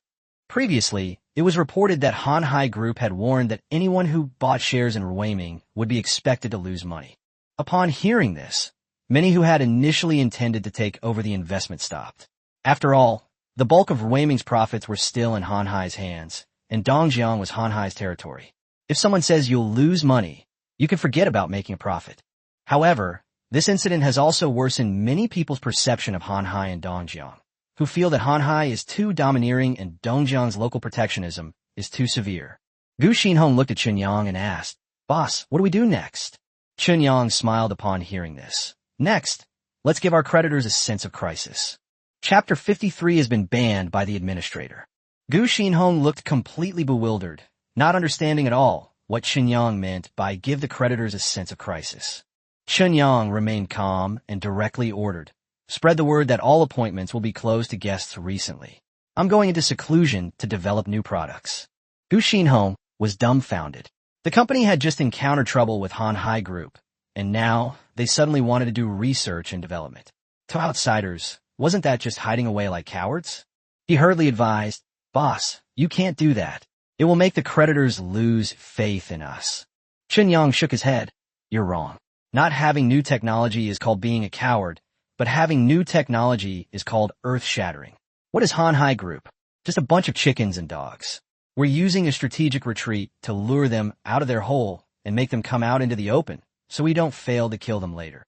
Previously, it was reported that Hanhai Group had warned that anyone who bought shares in repayment would be expected to lose money. Upon hearing this, many who had initially intended to take over the investment stopped. After all, the bulk of repayment's profits were still in Hanhai's hands, and Dongjiang was Hanhai's territory. If someone says you'll lose money, you can forget about making a profit. However, this incident has also worsened many people's perception of Hanhai and Dongjiang, who feel that Hanhai is too domineering and Dongjiang's local protectionism is too severe. Gu Xinhong looked at Chen Yang and asked, "Boss, what do we do next?" Chen Yang smiled upon hearing this. "Next, let's give our creditors a sense of crisis." Chapter 53 has been banned by the administrator. Gu Xinhong looked completely bewildered, not understanding at all what Chen Yang meant by give the creditors a sense of crisis. Chen Yang remained calm and directly ordered, "Spread the word that all appointments will be closed to guests recently. I'm going into seclusion to develop new products." Gu Xinhong was dumbfounded. The company had just encountered trouble with Hanhai Group, and now they suddenly wanted to do research and development. To outsiders, wasn't that just hiding away like cowards? He hurriedly advised, "Boss, you can't do that. It will make the creditors lose faith in us." Chen Yang shook his head. "You're wrong. Not having new technology is called being a coward, but having new technology is called earth-shattering. What is Hanhai Group? Just a bunch of chickens and dogs. We're using a strategic retreat to lure them out of their hole and make them come out into the open, so we don't fail to kill them later."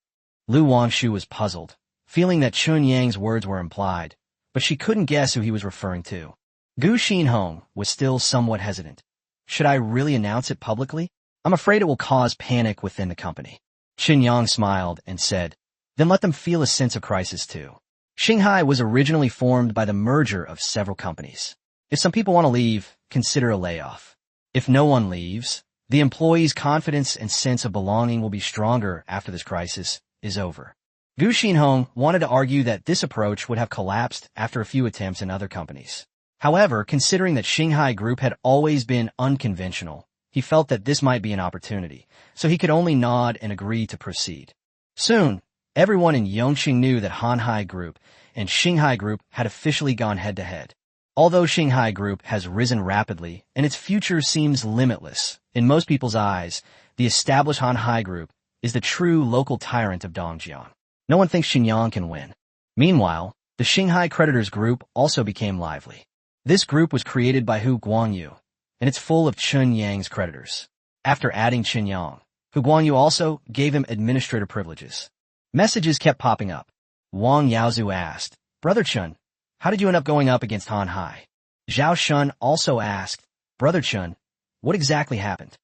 Lu Wangshu was puzzled, feeling that Chun Yang's words were implied, but she couldn't guess who he was referring to. Gu Xinhong was still somewhat hesitant. "Should I really announce it publicly? I'm afraid it will cause panic within the company." Chen Yang smiled and said, "Then let them feel a sense of crisis too. Shanghai was originally formed by the merger of several companies. If some people want to leave, consider a layoff. If no one leaves, the employees' confidence and sense of belonging will be stronger after this crisis is over." Gu Xinhong wanted to argue that this approach would have collapsed after a few attempts in other companies. However, considering that Shanghai Group had always been unconventional, he felt that this might be an opportunity, so he could only nod and agree to proceed. Soon, everyone in Yongqing knew that Hanhai Group and Shanghai Group had officially gone head-to-head. Although Shanghai Group has risen rapidly and its future seems limitless, in most people's eyes, the established Hanhai Group is the true local tyrant of Dongjiang. No one thinks Xinjiang can win. Meanwhile, the Shanghai Creditors Group also became lively. This group was created by Hu Guangyu, and it's full of Chun Yang's creditors. After adding Chen Yang, Hu Guangyu also gave him administrator privileges. Messages kept popping up. Wang Yaozu asked, "Brother Chun, how did you end up going up against Hanhai?" Zhao Shun also asked, "Brother Chun, what exactly happened?"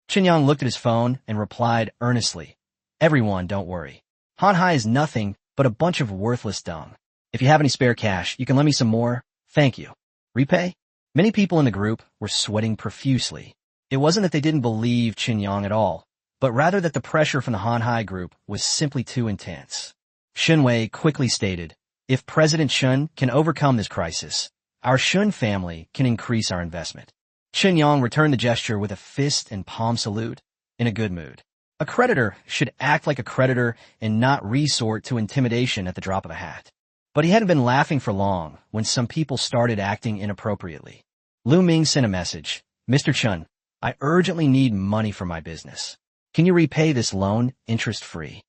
Chen Yang looked at his phone and replied earnestly, "Everyone, don't worry. Hanhai is nothing but a bunch of worthless dung. If you have any spare cash, you can lend me some more. Thank you. Repay?" Many people in the group were sweating profusely. It wasn't that they didn't believe Chen Yang at all, but rather that the pressure from the Hanhai Group was simply too intense. Shen Wei quickly stated, "If President Chen can overcome this crisis, our Shun family can increase our investment." Chen Yang returned the gesture with a fist and palm salute, in a good mood. A creditor should act like a creditor and not resort to intimidation at the drop of a hat. But he hadn't been laughing for long when some people started acting inappropriately. Lu Ming sent a message, "Mr. Chen, I urgently need money for my business. Can you repay this loan interest-free?"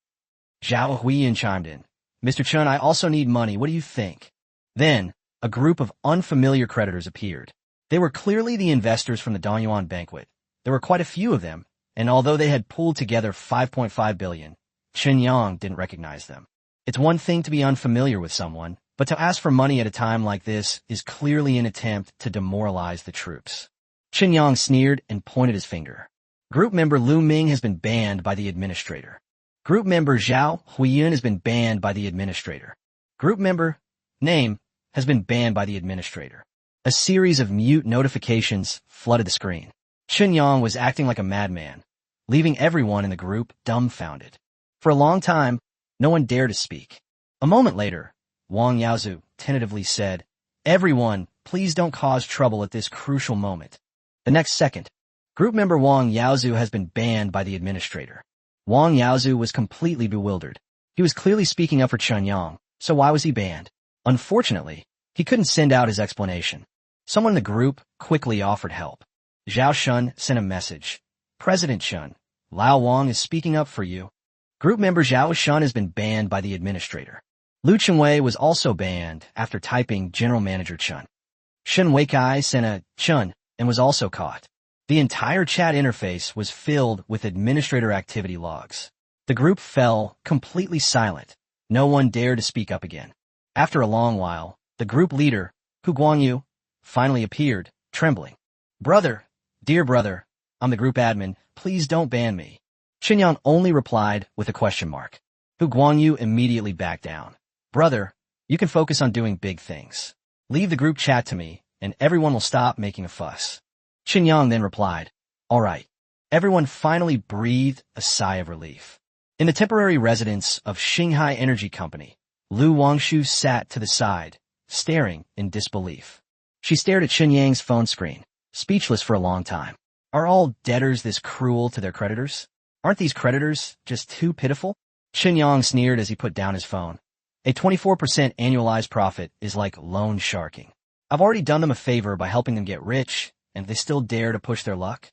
Zhao Huiyan chimed in, "Mr. Chen, I also need money. What do you think?" Then, a group of unfamiliar creditors appeared. They were clearly the investors from the Dongyuan banquet. There were quite a few of them, and although they had pooled together 5.5 billion, Chen Yang didn't recognize them. It's one thing to be unfamiliar with someone, but to ask for money at a time like this is clearly an attempt to demoralize the troops. Chen Yang sneered and pointed his finger. Group member Lu Ming has been banned by the administrator. Group member Zhao Huiyun has been banned by the administrator. Group member name has been banned by the administrator. A series of mute notifications flooded the screen. Chen Yang was acting like a madman, leaving everyone in the group dumbfounded. For a long time, no one dared to speak. A moment later, Wang Yaozu tentatively said, "Everyone, please don't cause trouble at this crucial moment." The next second, group member Wang Yaozu has been banned by the administrator. Wang Yaozu was completely bewildered. He was clearly speaking up for Chen Yang, so why was he banned? Unfortunately, he couldn't send out his explanation. Someone in the group quickly offered help. Zhao Shun sent a message. "President Chen, Lao Wang is speaking up for you." Group member Zhao Shun has been banned by the administrator. Lu Chenwei was also banned after typing General Manager Chen. Shen Weikai sent a Chen and was also caught. The entire chat interface was filled with administrator activity logs. The group fell completely silent. No one dared to speak up again. After a long while, the group leader, Hu Guangyu, finally appeared, trembling. "Brother, dear brother, I'm the group admin, please don't ban me." Chen Yang only replied with a question mark. Hu Guangyu immediately backed down. "Brother, you can focus on doing big things. Leave the group chat to me, and everyone will stop making a fuss." Chen Yang then replied, "All right." Everyone finally breathed a sigh of relief. In the temporary residence of Shanghai Energy Company, Lu Wangshu sat to the side, staring in disbelief. She stared at Chen Yang's phone screen, speechless for a long time. Are all debtors this cruel to their creditors? Aren't these creditors just too pitiful? Chen Yang sneered as he put down his phone. A 24% annualized profit is like loan sharking. I've already done them a favor by helping them get rich, and they still dare to push their luck?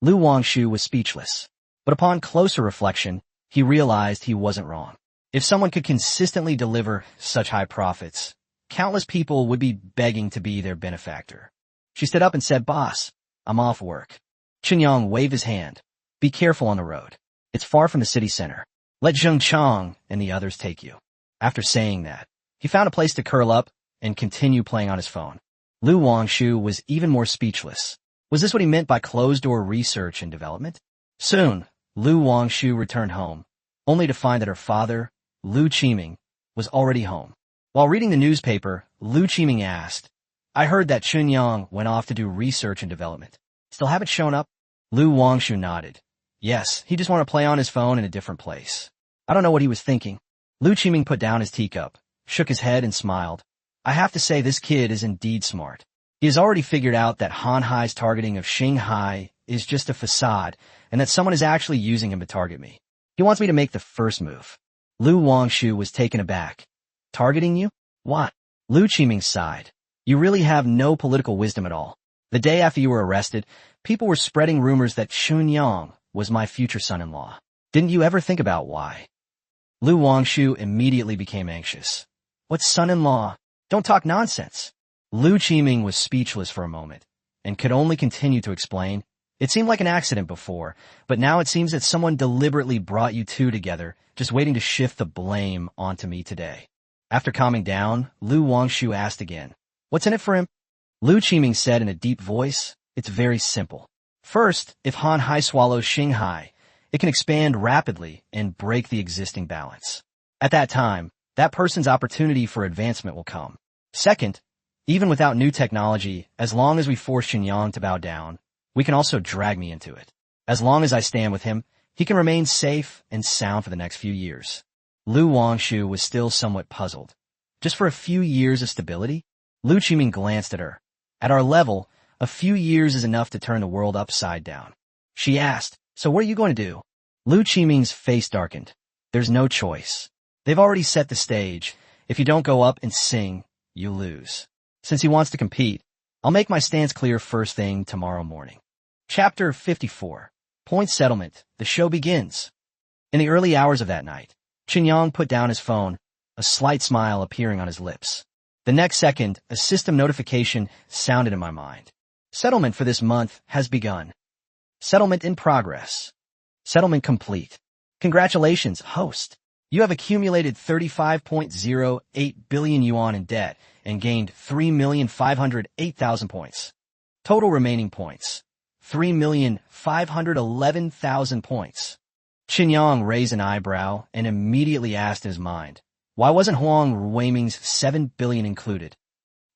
Lu Wangshu was speechless. But upon closer reflection, he realized he wasn't wrong. If someone could consistently deliver such high profits, countless people would be begging to be their benefactor. She stood up and said, "Boss, I'm off work." Chen Yang waved his hand. "Be careful on the road. It's far from the city center. Let Zheng Chang and the others take you." After saying that, he found a place to curl up and continue playing on his phone. Lu Wangshu was even more speechless. Was this what he meant by closed-door research and development? Soon, Lu Wangshu returned home, only to find that her father, Lu Qiming, was already home. While reading the newspaper, Lu Qiming asked, "I heard that Chen Yang went off to do research and development. Still haven't shown up?" Lu Wangshu nodded. "Yes, he just wanted to play on his phone in a different place. I don't know what he was thinking." Lu Qiming put down his teacup, shook his head and smiled. "I have to say this kid is indeed smart. He has already figured out that Han Hai's targeting of Shanghai is just a facade and that someone is actually using him to target me. He wants me to make the first move." Lu Wangshu was taken aback. "Targeting you? What?" Lu Qiming sighed. "You really have no political wisdom at all. The day after you were arrested, people were spreading rumors that Chun Yang was my future son-in-law. Didn't you ever think about why?" Lu Wangshu immediately became anxious. "What son-in-law? Don't talk nonsense." Lu Qiming was speechless for a moment and could only continue to explain. "It seemed like an accident before, but now it seems that someone deliberately brought you two together, just waiting to shift the blame onto me today." After calming down, Lu Wangshu asked again, "What's in it for him?" Lu Qiming said in a deep voice, "It's very simple. First, if Han Hai swallows Shanghai, it can expand rapidly and break the existing balance. At that time, that person's opportunity for advancement will come. Second, even without new technology, as long as we force Xinjiang to bow down, we can also drag me into it. As long as I stand with him, he can remain safe and sound for the next few years." Lu Wangshu was still somewhat puzzled. Just for a few years of stability? Lu Qiming glanced at her. "At our level, a few years is enough to turn the world upside down." She asked, "So what are you going to do?" Lu Qiming's face darkened. "There's no choice. They've already set the stage. If you don't go up and sing, you lose. Since he wants to compete, I'll make my stance clear first thing tomorrow morning." Chapter 54. Point Settlement. The show begins. In the early hours of that night, Chen Yang put down his phone, a slight smile appearing on his lips. The next second, a system notification sounded in my mind. "Settlement for this month has begun. Settlement in progress. Settlement complete. Congratulations, host. You have accumulated 35.08 billion yuan in debt and gained 3,508,000 points. Total remaining points, 3,511,000 points." Chen Yang raised an eyebrow and immediately asked in his mind, why wasn't Huang Weiming's 7 billion included?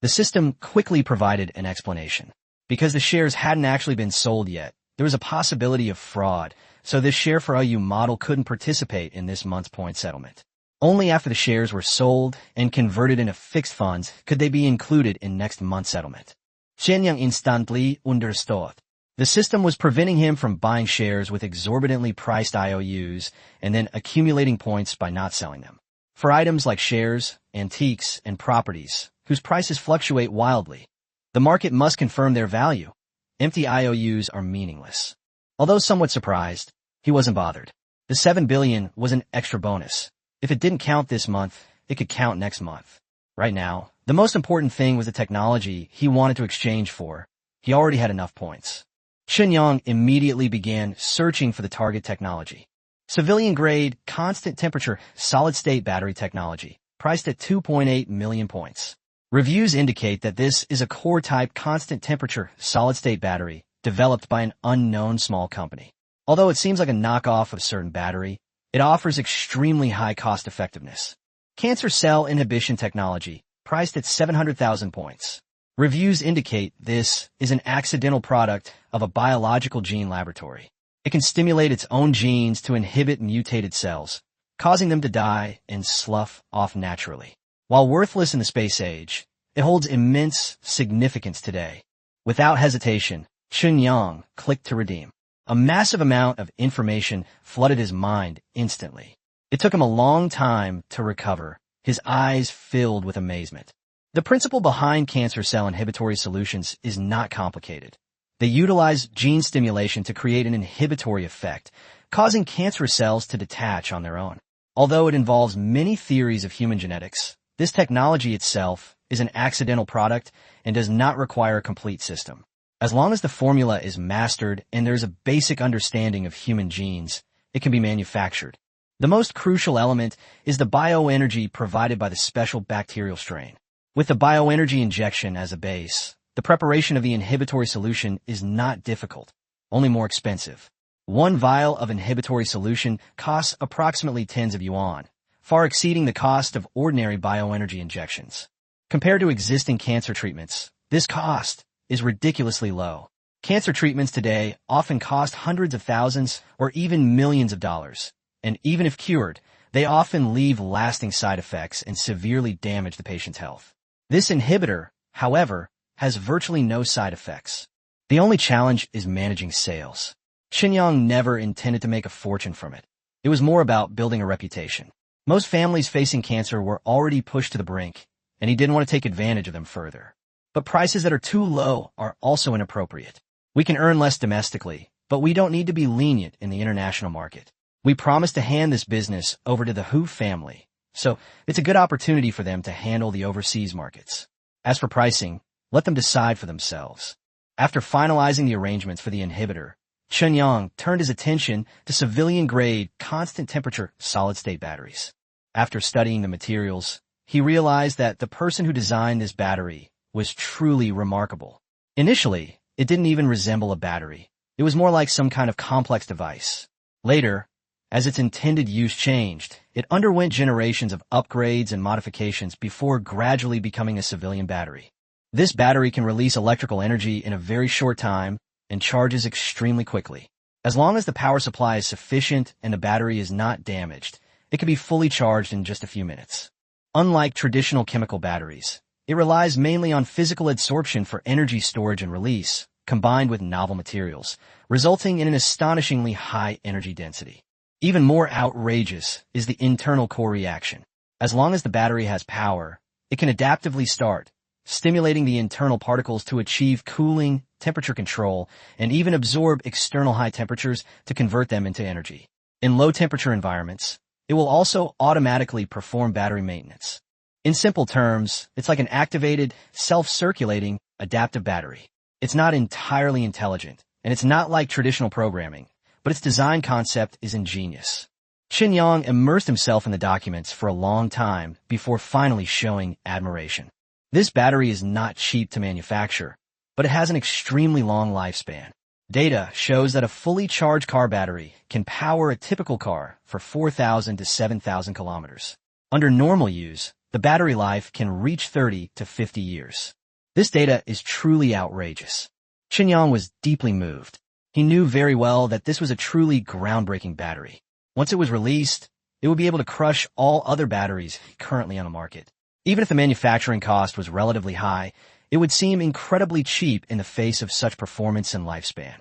The system quickly provided an explanation. Because the shares hadn't actually been sold yet, there was a possibility of fraud, so this share for AU model couldn't participate in this month's point settlement. Only after the shares were sold and converted into fixed funds could they be included in next month's settlement. Chen instantly understood. The system was preventing him from buying shares with exorbitantly priced IOUs and then accumulating points by not selling them. For items like shares, antiques, and properties, whose prices fluctuate wildly, the market must confirm their value. Empty IOUs are meaningless. Although somewhat surprised, he wasn't bothered. The 7 billion was an extra bonus. If it didn't count this month, it could count next month. Right now, the most important thing was the technology he wanted to exchange for. He already had enough points. Chen immediately began searching for the target technology. Civilian-grade, constant-temperature, solid-state battery technology, priced at 2.8 million points. Reviews indicate that this is a core-type constant-temperature, solid-state battery developed by an unknown small company. Although it seems like a knockoff of a certain battery, it offers extremely high cost-effectiveness. Cancer cell inhibition technology, priced at 700,000 points. Reviews indicate this is an accidental product of a biological gene laboratory. It can stimulate its own genes to inhibit mutated cells, causing them to die and slough off naturally. While worthless in the space age, it holds immense significance today. Without hesitation, Chen clicked to redeem. A massive amount of information flooded his mind instantly. It took him a long time to recover, his eyes filled with amazement. The principle behind cancer cell inhibitory solutions is not complicated. They utilize gene stimulation to create an inhibitory effect, causing cancerous cells to detach on their own. Although it involves many theories of human genetics, this technology itself is an accidental product and does not require a complete system. As long as the formula is mastered and there's a basic understanding of human genes, it can be manufactured. The most crucial element is the bioenergy provided by the special bacterial strain. With the bioenergy injection as a base, the preparation of the inhibitory solution is not difficult, only more expensive. One vial of inhibitory solution costs approximately tens of yuan, far exceeding the cost of ordinary bioenergy injections. Compared to existing cancer treatments, this cost is ridiculously low. Cancer treatments today often cost hundreds of thousands or even millions of dollars, and even if cured, they often leave lasting side effects and severely damage the patient's health. This inhibitor, however, has virtually no side effects. The only challenge is managing sales. Chen never intended to make a fortune from it. It was more about building a reputation. Most families facing cancer were already pushed to the brink, and he didn't want to take advantage of them further. But prices that are too low are also inappropriate. We can earn less domestically, but we don't need to be lenient in the international market. We promised to hand this business over to the Hu family, so it's a good opportunity for them to handle the overseas markets. As for pricing, let them decide for themselves. After finalizing the arrangements for the inhibitor, Chen turned his attention to civilian-grade, constant-temperature, solid-state batteries. After studying the materials, he realized that the person who designed this battery was truly remarkable. Initially, it didn't even resemble a battery. It was more like some kind of complex device. Later, as its intended use changed, it underwent generations of upgrades and modifications before gradually becoming a civilian battery. This battery can release electrical energy in a very short time and charges extremely quickly. As long as the power supply is sufficient and the battery is not damaged, it can be fully charged in just a few minutes. Unlike traditional chemical batteries, it relies mainly on physical adsorption for energy storage and release, combined with novel materials, resulting in an astonishingly high energy density. Even more outrageous is the internal core reaction. As long as the battery has power, it can adaptively start, stimulating the internal particles to achieve cooling, temperature control, and even absorb external high temperatures to convert them into energy. In low-temperature environments, it will also automatically perform battery maintenance. In simple terms, it's like an activated, self-circulating, adaptive battery. It's not entirely intelligent, and it's not like traditional programming, but its design concept is ingenious. Chen immersed himself in the documents for a long time before finally showing admiration. This battery is not cheap to manufacture, but it has an extremely long lifespan. Data shows that a fully charged car battery can power a typical car for 4,000 to 7,000 kilometers. Under normal use, the battery life can reach 30 to 50 years. This data is truly outrageous. Chen was deeply moved. He knew very well that this was a truly groundbreaking battery. Once it was released, it would be able to crush all other batteries currently on the market. Even if the manufacturing cost was relatively high, it would seem incredibly cheap in the face of such performance and lifespan.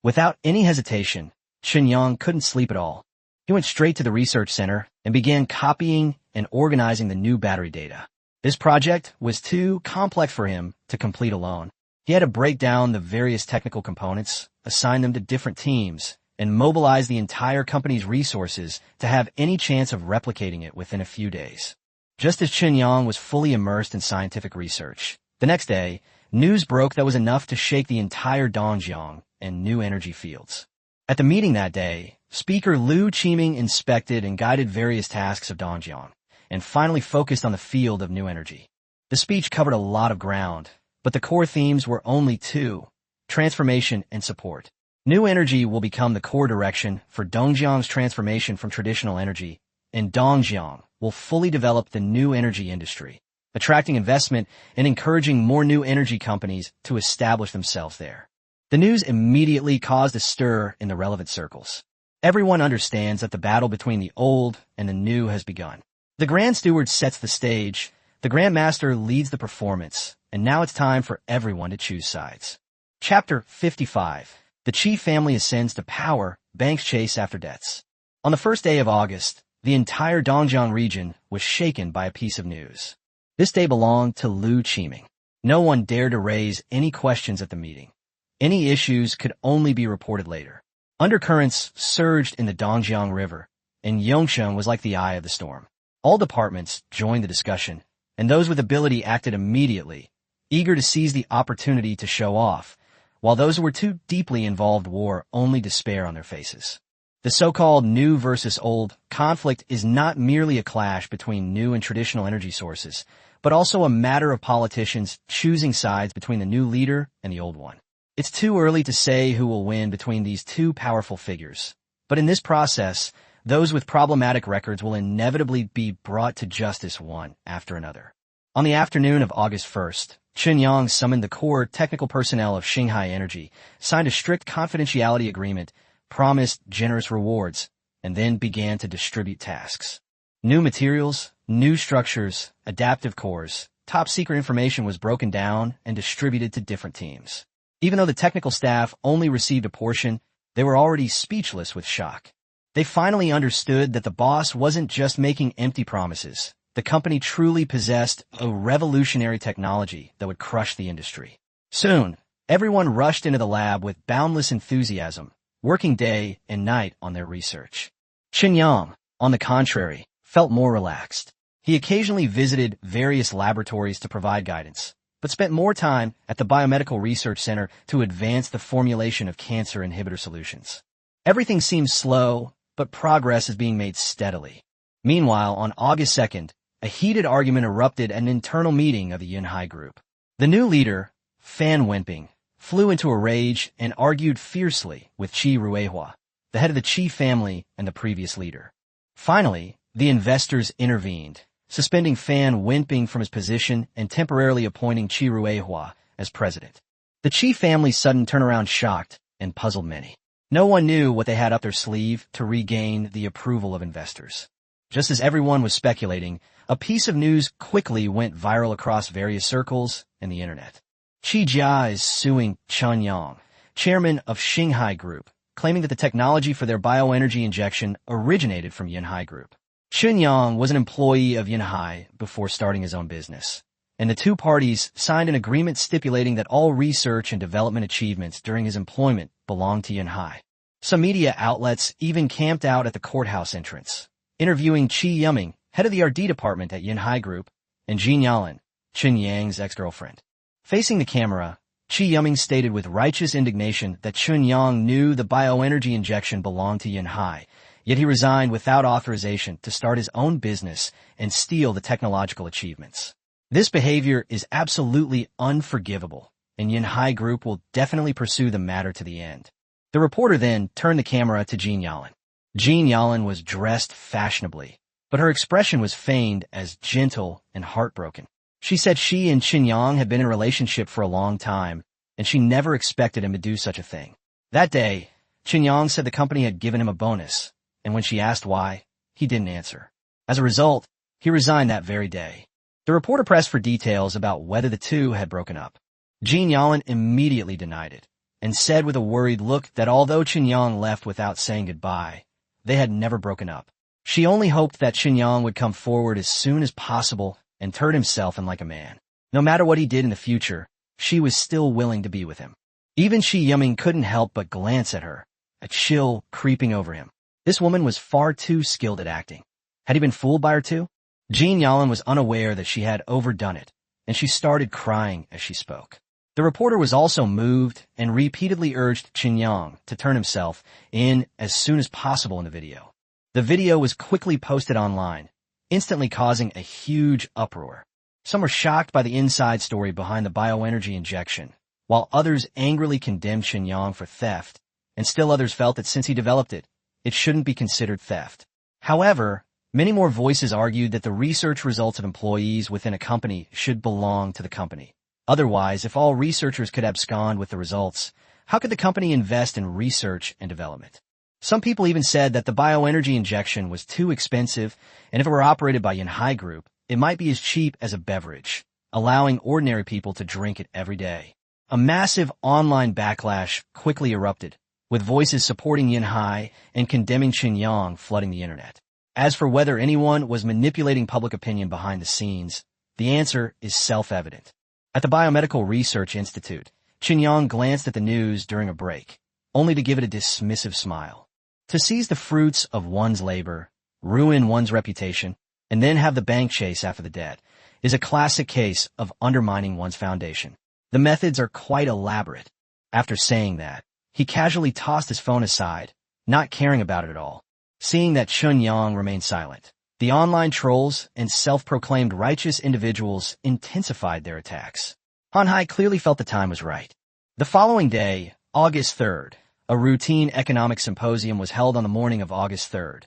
Without any hesitation, Chen Yang couldn't sleep at all. He went straight to the research center and began copying and organizing the new battery data. This project was too complex for him to complete alone. He had to break down the various technical components, assign them to different teams, and mobilize the entire company's resources to have any chance of replicating it within a few days. Just as Chen Yang was fully immersed in scientific research, the next day, news broke that was enough to shake the entire Dongjiang and new energy fields. At the meeting that day, Speaker Liu Qiming inspected and guided various tasks of Dongjiang, and finally focused on the field of new energy. The speech covered a lot of ground, but the core themes were only two: transformation and support. New energy will become the core direction for Dongjiang's transformation from traditional energy, and Dongjiang will fully develop the new energy industry, attracting investment and encouraging more new energy companies to establish themselves there. The news immediately caused a stir in the relevant circles. Everyone understands that the battle between the old and the new has begun. The Grand Steward sets the stage, the Grand Master leads the performance, and now it's time for everyone to choose sides. Chapter 55. The Qi family ascends to power, banks chase after debts. On the first day of August, the entire Dongjiang region was shaken by a piece of news. This day belonged to Liu Qiming. No one dared to raise any questions at the meeting. Any issues could only be reported later. Undercurrents surged in the Dongjiang River, and Yongsheng was like the eye of the storm. All departments joined the discussion, and those with ability acted immediately, eager to seize the opportunity to show off, while those who were too deeply involved wore only despair on their faces. The so-called new versus old conflict is not merely a clash between new and traditional energy sources, but also a matter of politicians choosing sides between the new leader and the old one. It's too early to say who will win between these two powerful figures, but in this process, those with problematic records will inevitably be brought to justice one after another. On the afternoon of August 1st, Chen Yang summoned the core technical personnel of Shanghai Energy, signed a strict confidentiality agreement, promised generous rewards, and then began to distribute tasks. New materials, new structures, adaptive cores, top-secret information was broken down and distributed to different teams. Even though the technical staff only received a portion, they were already speechless with shock. They finally understood that the boss wasn't just making empty promises. The company truly possessed a revolutionary technology that would crush the industry. Soon, everyone rushed into the lab with boundless enthusiasm, working day and night on their research. Chen Yang, on the contrary, felt more relaxed. He occasionally visited various laboratories to provide guidance, but spent more time at the Biomedical Research Center to advance the formulation of cancer inhibitor solutions. Everything seems slow, but progress is being made steadily. Meanwhile, on August 2nd, a heated argument erupted at an internal meeting of the Yunhai Group. The new leader, Fan Wenping, flew into a rage and argued fiercely with Qi Ruihua, the head of the Qi family and the previous leader. Finally, the investors intervened, suspending Fan Wenping from his position and temporarily appointing Qi Ruihua as president. The Qi family's sudden turnaround shocked and puzzled many. No one knew what they had up their sleeve to regain the approval of investors. Just as everyone was speculating, a piece of news quickly went viral across various circles and the internet. Qi Jia is suing Chen Yang, chairman of Shanghai Group, claiming that the technology for their bioenergy injection originated from Yunhai Group. Chen Yang was an employee of Yunhai before starting his own business, and the two parties signed an agreement stipulating that all research and development achievements during his employment belonged to Yunhai. Some media outlets even camped out at the courthouse entrance, interviewing Qi Yuming, head of the R&D department at Yunhai Group, and Jin Yalan, Chen Yang's ex-girlfriend. Facing the camera, Qi Yuming stated with righteous indignation that Chen Yang knew the bioenergy injection belonged to Yunhai, yet he resigned without authorization to start his own business and steal the technological achievements. This behavior is absolutely unforgivable, and Yunhai Group will definitely pursue the matter to the end. The reporter then turned the camera to Jin Yalan. Jin Yalan was dressed fashionably, but her expression was feigned as gentle and heartbroken. She said she and Chen Yang had been in a relationship for a long time, and she never expected him to do such a thing. That day, Chen Yang said the company had given him a bonus, and when she asked why, he didn't answer. As a result, he resigned that very day. The reporter pressed for details about whether the two had broken up. Jin Yalan immediately denied it and said with a worried look that although Chen Yang left without saying goodbye, they had never broken up. She only hoped that Chen Yang would come forward as soon as possible and turn himself in like a man. No matter what he did in the future, she was still willing to be with him. Even Shi Yiming couldn't help but glance at her, a chill creeping over him. This woman was far too skilled at acting. Had he been fooled by her too? Jin Yalan was unaware that she had overdone it, and she started crying as she spoke. The reporter was also moved and repeatedly urged Chen Yang to turn himself in as soon as possible in the video. The video was quickly posted online, instantly causing a huge uproar. Some were shocked by the inside story behind the bioenergy injection, while others angrily condemned Chen Yang for theft, and still others felt that since he developed it, it shouldn't be considered theft. However, many more voices argued that the research results of employees within a company should belong to the company. Otherwise, if all researchers could abscond with the results, how could the company invest in research and development? Some people even said that the bioenergy injection was too expensive, and if it were operated by Yanhai Group, it might be as cheap as a beverage, allowing ordinary people to drink it every day. A massive online backlash quickly erupted, with voices supporting Yanhai and condemning Chen Yang flooding the internet. As for whether anyone was manipulating public opinion behind the scenes, the answer is self-evident. At the Biomedical Research Institute, Chen Yang glanced at the news during a break, only to give it a dismissive smile. To seize the fruits of one's labor, ruin one's reputation, and then have the bank chase after the debt is a classic case of undermining one's foundation. The methods are quite elaborate. After saying that, he casually tossed his phone aside, not caring about it at all. Seeing that Chen Yang remained silent, the online trolls and self-proclaimed righteous individuals intensified their attacks. Han Hai clearly felt the time was right. The following day, August 3rd, a routine economic symposium was held on the morning of August 3rd.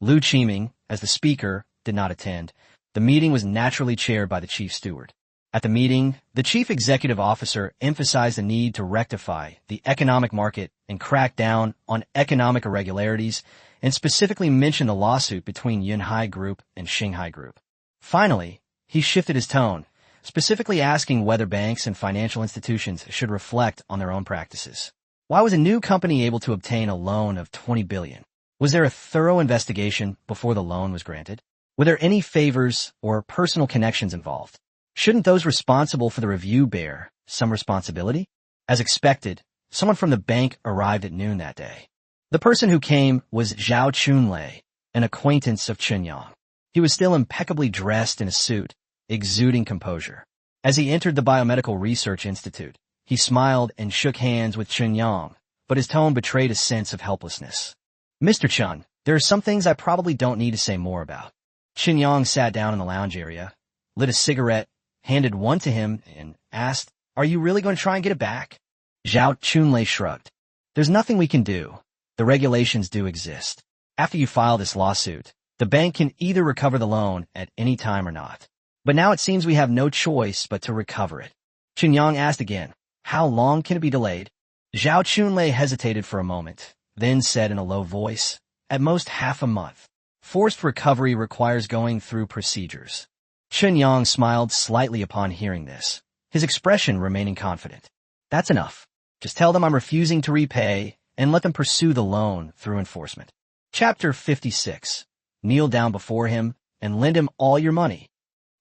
Lu Qiming, as the speaker, did not attend. The meeting was naturally chaired by the chief steward. At the meeting, the chief executive officer emphasized the need to rectify the economic market and crack down on economic irregularities, and specifically mentioned the lawsuit between Yanhai Group and Shanghai Group. Finally, he shifted his tone, specifically asking whether banks and financial institutions should reflect on their own practices. Why was a new company able to obtain a loan of $20 billion? Was there a thorough investigation before the loan was granted? Were there any favors or personal connections involved? Shouldn't those responsible for the review bear some responsibility? As expected, someone from the bank arrived at noon that day. The person who came was Zhao Chunlei, an acquaintance of Chen Yang. He was still impeccably dressed in a suit, exuding composure. As he entered the Biomedical Research Institute, he smiled and shook hands with Chen Yang, but his tone betrayed a sense of helplessness. Mr. Chen, there are some things I probably don't need to say more about. Chen Yang sat down in the lounge area, lit a cigarette, handed one to him, and asked, "Are you really going to try and get it back?" Zhao Chunlei shrugged. "There's nothing we can do. The regulations do exist. After you file this lawsuit, the bank can either recover the loan at any time or not. But now it seems we have no choice but to recover it." Chen Yang asked again, "How long can it be delayed?" Zhao Chunlei hesitated for a moment, then said in a low voice, "At most half a month. Forced recovery requires going through procedures." Chen Yang smiled slightly upon hearing this, his expression remaining confident. "That's enough. Just tell them I'm refusing to repay and let them pursue the loan through enforcement." Chapter 56. Kneel down before him and lend him all your money.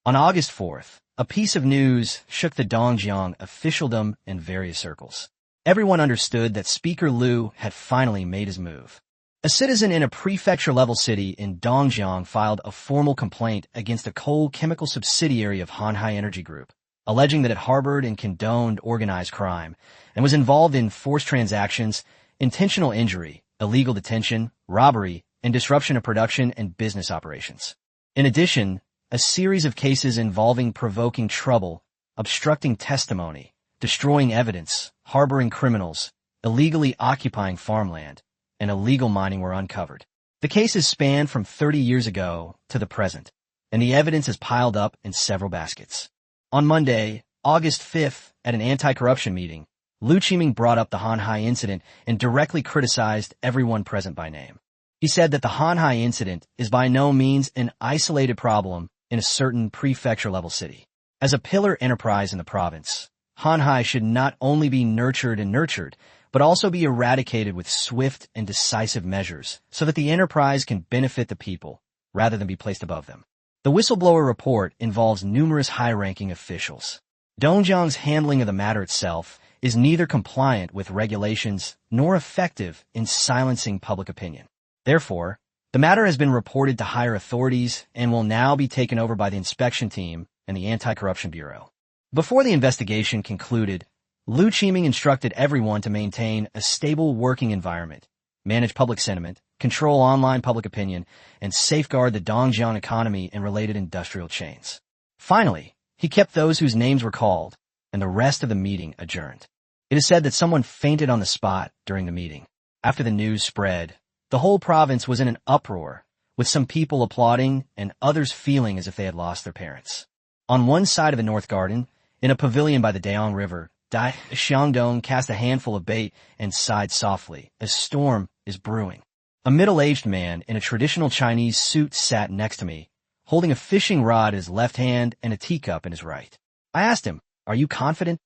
On August 4th, a piece of news shook the Dongjiang officialdom in various circles. Everyone understood that Speaker Liu had finally made his move. A citizen in a prefecture-level city in Dongjiang filed a formal complaint against a coal-chemical subsidiary of Hanhai Energy Group, alleging that it harbored and condoned organized crime and was involved in forced transactions, intentional injury, illegal detention, robbery, and disruption of production and business operations. In addition, a series of cases involving provoking trouble, obstructing testimony, destroying evidence, harboring criminals, illegally occupying farmland, and illegal mining were uncovered. The cases span from 30 years ago to the present, and the evidence is piled up in several baskets. On Monday, August 5th, at an anti-corruption meeting, Lu Qiming brought up the Hanhai incident and directly criticized everyone present by name. He said that the Hanhai incident is by no means an isolated problem in a certain prefecture-level city. As a pillar enterprise in the province, Hanhai should not only be nurtured, but also be eradicated with swift and decisive measures so that the enterprise can benefit the people rather than be placed above them. The whistleblower report involves numerous high-ranking officials. Dongjiang's handling of the matter itself is neither compliant with regulations nor effective in silencing public opinion. Therefore, the matter has been reported to higher authorities and will now be taken over by the inspection team and the Anti-Corruption Bureau. Before the investigation concluded, Liu Qiming instructed everyone to maintain a stable working environment, manage public sentiment, control online public opinion, and safeguard the Dongjiang economy and related industrial chains. Finally, he kept those whose names were called, and the rest of the meeting adjourned. It is said that someone fainted on the spot during the meeting. After the news spread, the whole province was in an uproar, with some people applauding and others feeling as if they had lost their parents. On one side of the North Garden, in a pavilion by the Daong River, Dai Xiangdong cast a handful of bait and sighed softly. A storm is brewing. A middle-aged man in a traditional Chinese suit sat next to me, holding a fishing rod in his left hand and a teacup in his right. I asked him, "Are you confident?"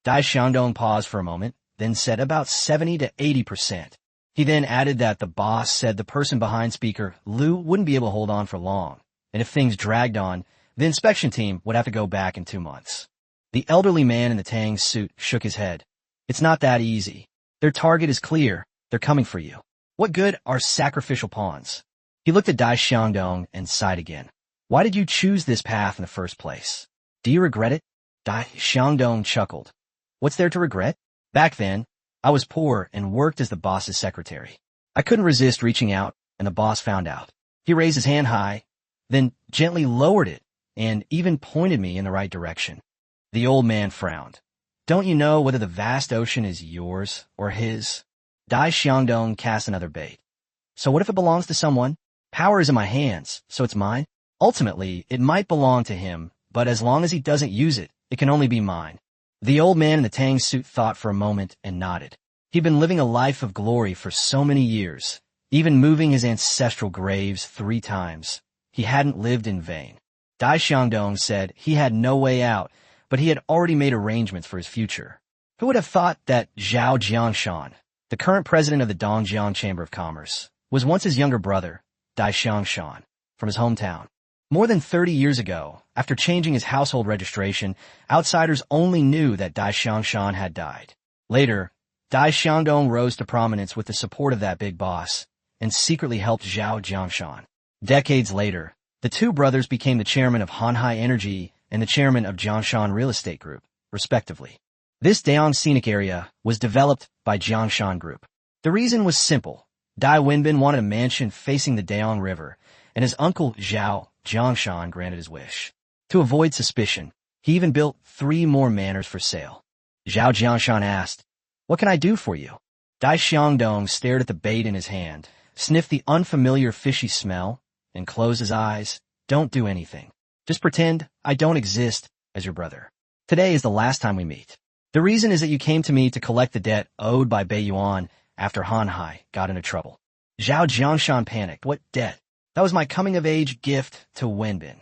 Dai Xiangdong paused for a moment, then said about 70 to 80%. He then added that the boss said the person behind speaker, Liu, wouldn't be able to hold on for long, and if things dragged on, the inspection team would have to go back in 2 months. The elderly man in the Tang suit shook his head. "It's not that easy. Their target is clear. They're coming for you. What good are sacrificial pawns?" He looked at Dai Xiangdong and sighed again. "Why did you choose this path in the first place? Do you regret it?" Dai Xiangdong chuckled. "What's there to regret? Back then, I was poor and worked as the boss's secretary. I couldn't resist reaching out, and the boss found out. He raised his hand high, then gently lowered it, and even pointed me in the right direction." The old man frowned. "Don't you know whether the vast ocean is yours or his?" Dai Xiangdong cast another bait. "So what if it belongs to someone? Power is in my hands, so it's mine. Ultimately, it might belong to him, but as long as he doesn't use it, it can only be mine." The old man in the Tang suit thought for a moment and nodded. He'd been living a life of glory for so many years, even moving his ancestral graves 3 times. He hadn't lived in vain. Dai Xiangdong said he had no way out, but he had already made arrangements for his future. Who would have thought that Zhao Jiangshan, the current president of the Dongjiang Chamber of Commerce, was once his younger brother, Dai Xiangshan, from his hometown. More than 30 years ago, after changing his household registration, outsiders only knew that Dai Xiangshan had died. Later, Dai Xiangdong rose to prominence with the support of that big boss, and secretly helped Zhao Jiangshan. Decades later, the 2 brothers became the chairman of Hanhai Energy and the chairman of Jiangshan Real Estate Group, respectively. This Daong scenic area was developed by Jiangshan Group. The reason was simple. Dai Wenbin wanted a mansion facing the Daong River, and his uncle Zhao Jiangshan granted his wish. To avoid suspicion, he even built 3 more manors for sale. Zhao Jiangshan asked, "What can I do for you?" Dai Xiangdong stared at the bait in his hand, sniffed the unfamiliar fishy smell, and closed his eyes. "Don't do anything. Just pretend I don't exist as your brother. Today is the last time we meet. The reason is that you came to me to collect the debt owed by Bei Yuan after Hanhai got into trouble." Zhao Jiangshan panicked. "What debt?" "That was my coming-of-age gift to Wenbin."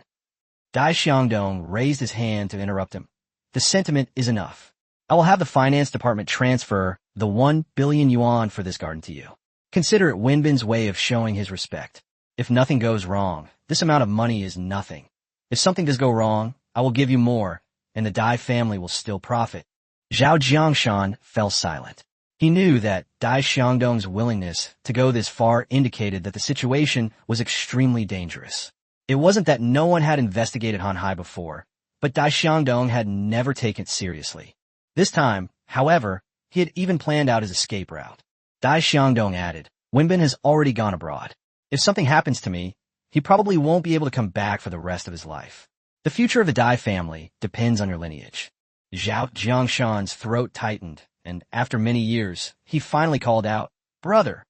Dai Xiangdong raised his hand to interrupt him. "The sentiment is enough. I will have the finance department transfer the 1 billion yuan for this garden to you. Consider it Wenbin's way of showing his respect. If nothing goes wrong, this amount of money is nothing. If something does go wrong, I will give you more, and the Dai family will still profit." Zhao Jiangshan fell silent. He knew that Dai Xiangdong's willingness to go this far indicated that the situation was extremely dangerous. It wasn't that no one had investigated Hanhai before, but Dai Xiangdong had never taken it seriously. This time, however, he had even planned out his escape route. Dai Xiangdong added, "Wenbin has already gone abroad. If something happens to me, he probably won't be able to come back for the rest of his life. The future of the Dai family depends on your lineage." Zhao Jiangshan's throat tightened, and after many years, he finally called out, "Brother."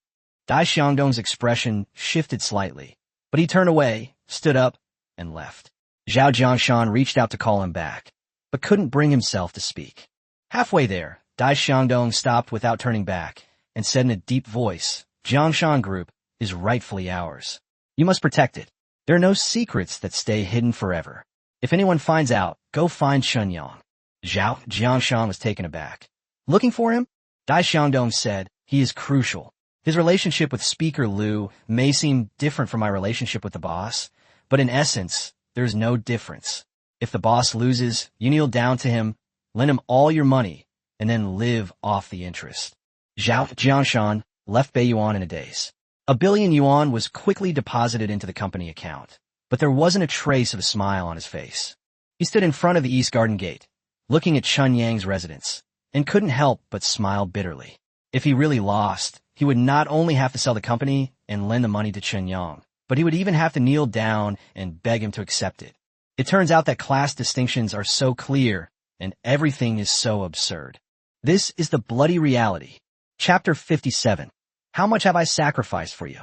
Dai Xiangdong's expression shifted slightly, but he turned away, stood up, and left. Zhao Jiangshan reached out to call him back, but couldn't bring himself to speak. Halfway there, Dai Xiangdong stopped without turning back, and said in a deep voice, "Jiangshan Group, is rightfully ours. You must protect it. There are no secrets that stay hidden forever. If anyone finds out, go find Chen Yang. Zhao Jiangshan was taken aback. Looking for him? Dai Xiangdong said, he is crucial. His relationship with Speaker Liu may seem different from my relationship with the boss, but in essence, there's no difference. If the boss loses, you kneel down to him, lend him all your money, and then live off the interest. Zhao Jiangshan left Beiyuan in a daze. 1 billion yuan was quickly deposited into the company account, but there wasn't a trace of a smile on his face. He stood in front of the East Garden Gate, looking at Chen Yang's residence, and couldn't help but smile bitterly. If he really lost, he would not only have to sell the company and lend the money to Chen Yang, but he would even have to kneel down and beg him to accept it. It turns out that class distinctions are so clear, and everything is so absurd. This is the bloody reality. Chapter 57. How much have I sacrificed for you?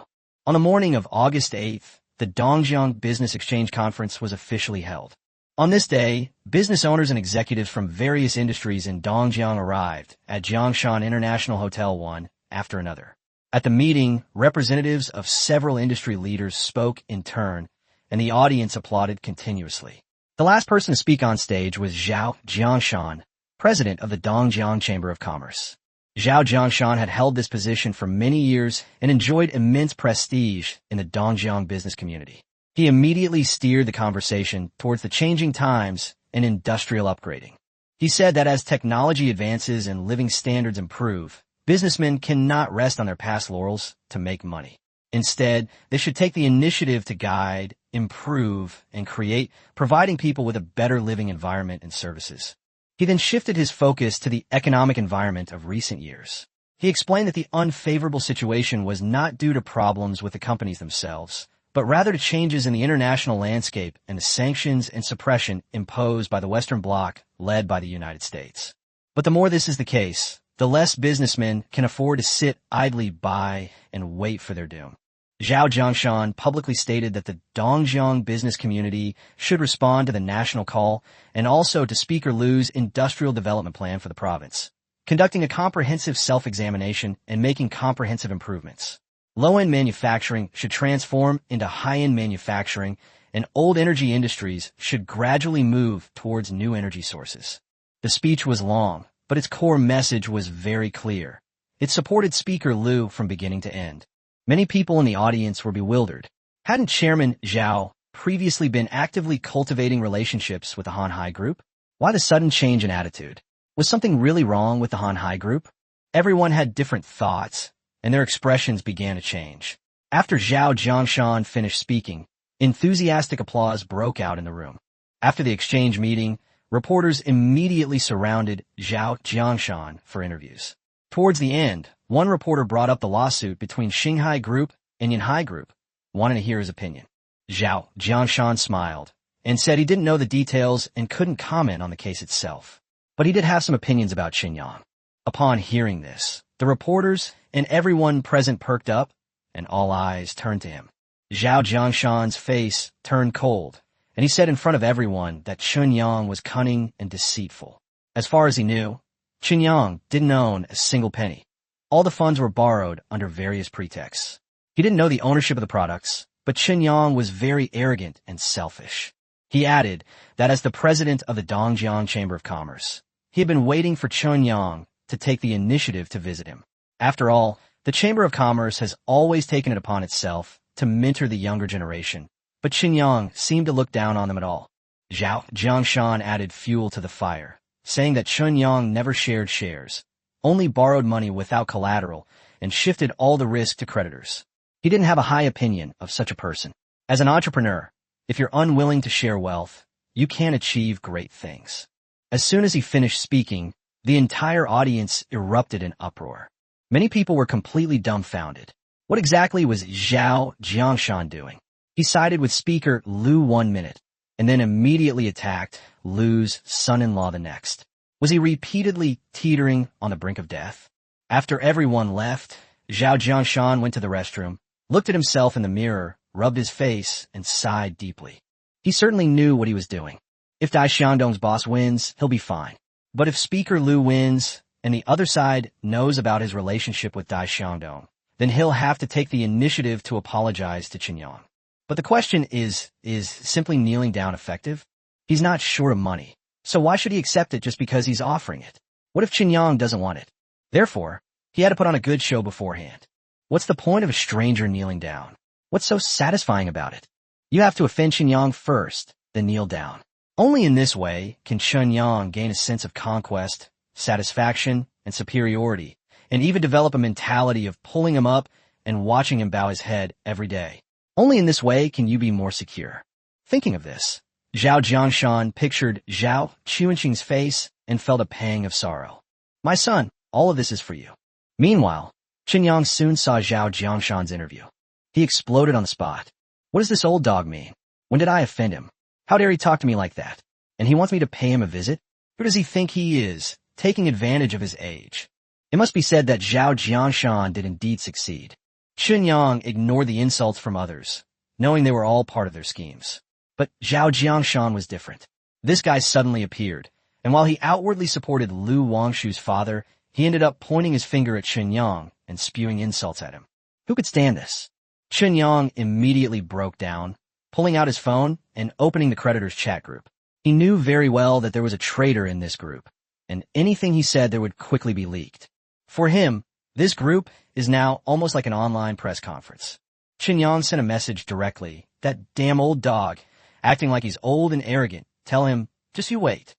On the morning of August 8th, the Dongjiang Business Exchange Conference was officially held. On this day, business owners and executives from various industries in Dongjiang arrived at Jiangshan International Hotel one after another. At the meeting, representatives of several industry leaders spoke in turn, and the audience applauded continuously. The last person to speak on stage was Zhao Jiangshan, president of the Dongjiang Chamber of Commerce. Zhao Jiangshan had held this position for many years and enjoyed immense prestige in the Dongjiang business community. He immediately steered the conversation towards the changing times and industrial upgrading. He said that as technology advances and living standards improve, businessmen cannot rest on their past laurels to make money. Instead, they should take the initiative to guide, improve, and create, providing people with a better living environment and services. He then shifted his focus to the economic environment of recent years. He explained that the unfavorable situation was not due to problems with the companies themselves, but rather to changes in the international landscape and the sanctions and suppression imposed by the Western Bloc led by the United States. But the more this is the case, the less businessmen can afford to sit idly by and wait for their doom. Zhao Jiangshan publicly stated that the Dongjiang business community should respond to the national call and also to Speaker Liu's industrial development plan for the province, conducting a comprehensive self-examination and making comprehensive improvements. Low-end manufacturing should transform into high-end manufacturing, and old energy industries should gradually move towards new energy sources. The speech was long, but its core message was very clear. It supported Speaker Liu from beginning to end. Many people in the audience were bewildered. Hadn't Chairman Zhao previously been actively cultivating relationships with the Hanhai Group? Why the sudden change in attitude? Was something really wrong with the Hanhai Group? Everyone had different thoughts, and their expressions began to change. After Zhao Jiangshan finished speaking, enthusiastic applause broke out in the room. After the exchange meeting, reporters immediately surrounded Zhao Jiangshan for interviews. Towards the end, one reporter brought up the lawsuit between Xinghai Group and Yanhai Group, wanting to hear his opinion. Zhao Jiangshan smiled and said he didn't know the details and couldn't comment on the case itself, but he did have some opinions about Qinyang. Upon hearing this, the reporters and everyone present perked up, and all eyes turned to him. Zhao Jiangshan's face turned cold, and he said in front of everyone that Qinyang was cunning and deceitful. As far as he knew, Qinyang didn't own a single penny. All the funds were borrowed under various pretexts. He didn't know the ownership of the products, but Qinyang was very arrogant and selfish. He added that as the president of the Dongjiang Chamber of Commerce, he had been waiting for Qinyang to take the initiative to visit him. After all, the Chamber of Commerce has always taken it upon itself to mentor the younger generation, but Qinyang seemed to look down on them at all. Zhao Jiangshan added fuel to the fire, saying that Qinyang never shared shares, only borrowed money without collateral, and shifted all the risk to creditors. He didn't have a high opinion of such a person. As an entrepreneur, if you're unwilling to share wealth, you can't achieve great things. As soon as he finished speaking, the entire audience erupted in uproar. Many people were completely dumbfounded. What exactly was Zhao Jiangshan doing? He sided with Speaker Liu 1 minute, and then immediately attacked Liu's son-in-law the next. Was he repeatedly teetering on the brink of death? After everyone left, Zhao Jiangshan went to the restroom, looked at himself in the mirror, rubbed his face, and sighed deeply. He certainly knew what he was doing. If Dai Xiangdong's boss wins, he'll be fine. But if Speaker Liu wins, and the other side knows about his relationship with Dai Xiangdong, then he'll have to take the initiative to apologize to Chen Yang. But the question is simply kneeling down effective? He's not short of money, so why should he accept it just because he's offering it? What if Chen Yang doesn't want it? Therefore, he had to put on a good show beforehand. What's the point of a stranger kneeling down? What's so satisfying about it? You have to offend Chen Yang first, then kneel down. Only in this way can Chen Yang gain a sense of conquest, satisfaction, and superiority, and even develop a mentality of pulling him up and watching him bow his head every day. Only in this way can you be more secure. Thinking of this, Zhao Jiangshan pictured Zhao Chuanqing's face and felt a pang of sorrow. My son, all of this is for you. Meanwhile, Chen Yang soon saw Zhao Jiangshan's interview. He exploded on the spot. What does this old dog mean? When did I offend him? How dare he talk to me like that? And he wants me to pay him a visit? Who does he think he is, taking advantage of his age? It must be said that Zhao Jiangshan did indeed succeed. Chen Yang ignored the insults from others, knowing they were all part of their schemes. But Zhao Jiangshan was different. This guy suddenly appeared, and while he outwardly supported Lu Wangshu's father, he ended up pointing his finger at Chen Yang and spewing insults at him. Who could stand this? Chen Yang immediately broke down, pulling out his phone and opening the creditors' chat group. He knew very well that there was a traitor in this group, and anything he said there would quickly be leaked. For him, this group is now almost like an online press conference. Chen Yang sent a message directly. That damn old dog, acting like he's old and arrogant. Tell him, just you wait.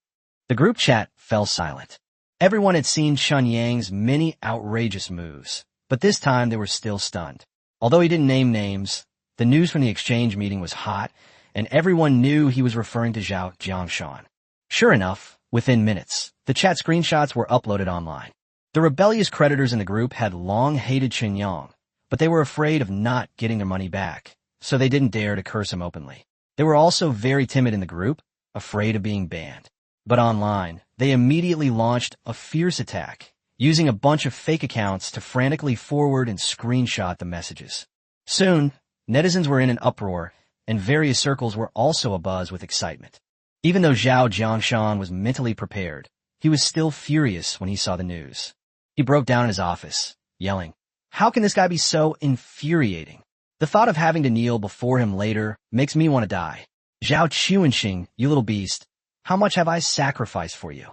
The group chat fell silent. Everyone had seen Chen Yang's many outrageous moves, but this time they were still stunned. Although he didn't name names, the news from the exchange meeting was hot, and everyone knew he was referring to Zhao Jiangshan. Sure enough, within minutes, the chat screenshots were uploaded online. The rebellious creditors in the group had long hated Chen Yang, but they were afraid of not getting their money back, so they didn't dare to curse him openly. They were also very timid in the group, afraid of being banned. But online, they immediately launched a fierce attack, using a bunch of fake accounts to frantically forward and screenshot the messages. Soon, netizens were in an uproar, and various circles were also abuzz with excitement. Even though Zhao Jiangshan was mentally prepared, he was still furious when he saw the news. He broke down in his office, yelling, "How can this guy be so infuriating? The thought of having to kneel before him later makes me want to die. Zhao Chuanqing, you little beast, how much have I sacrificed for you?"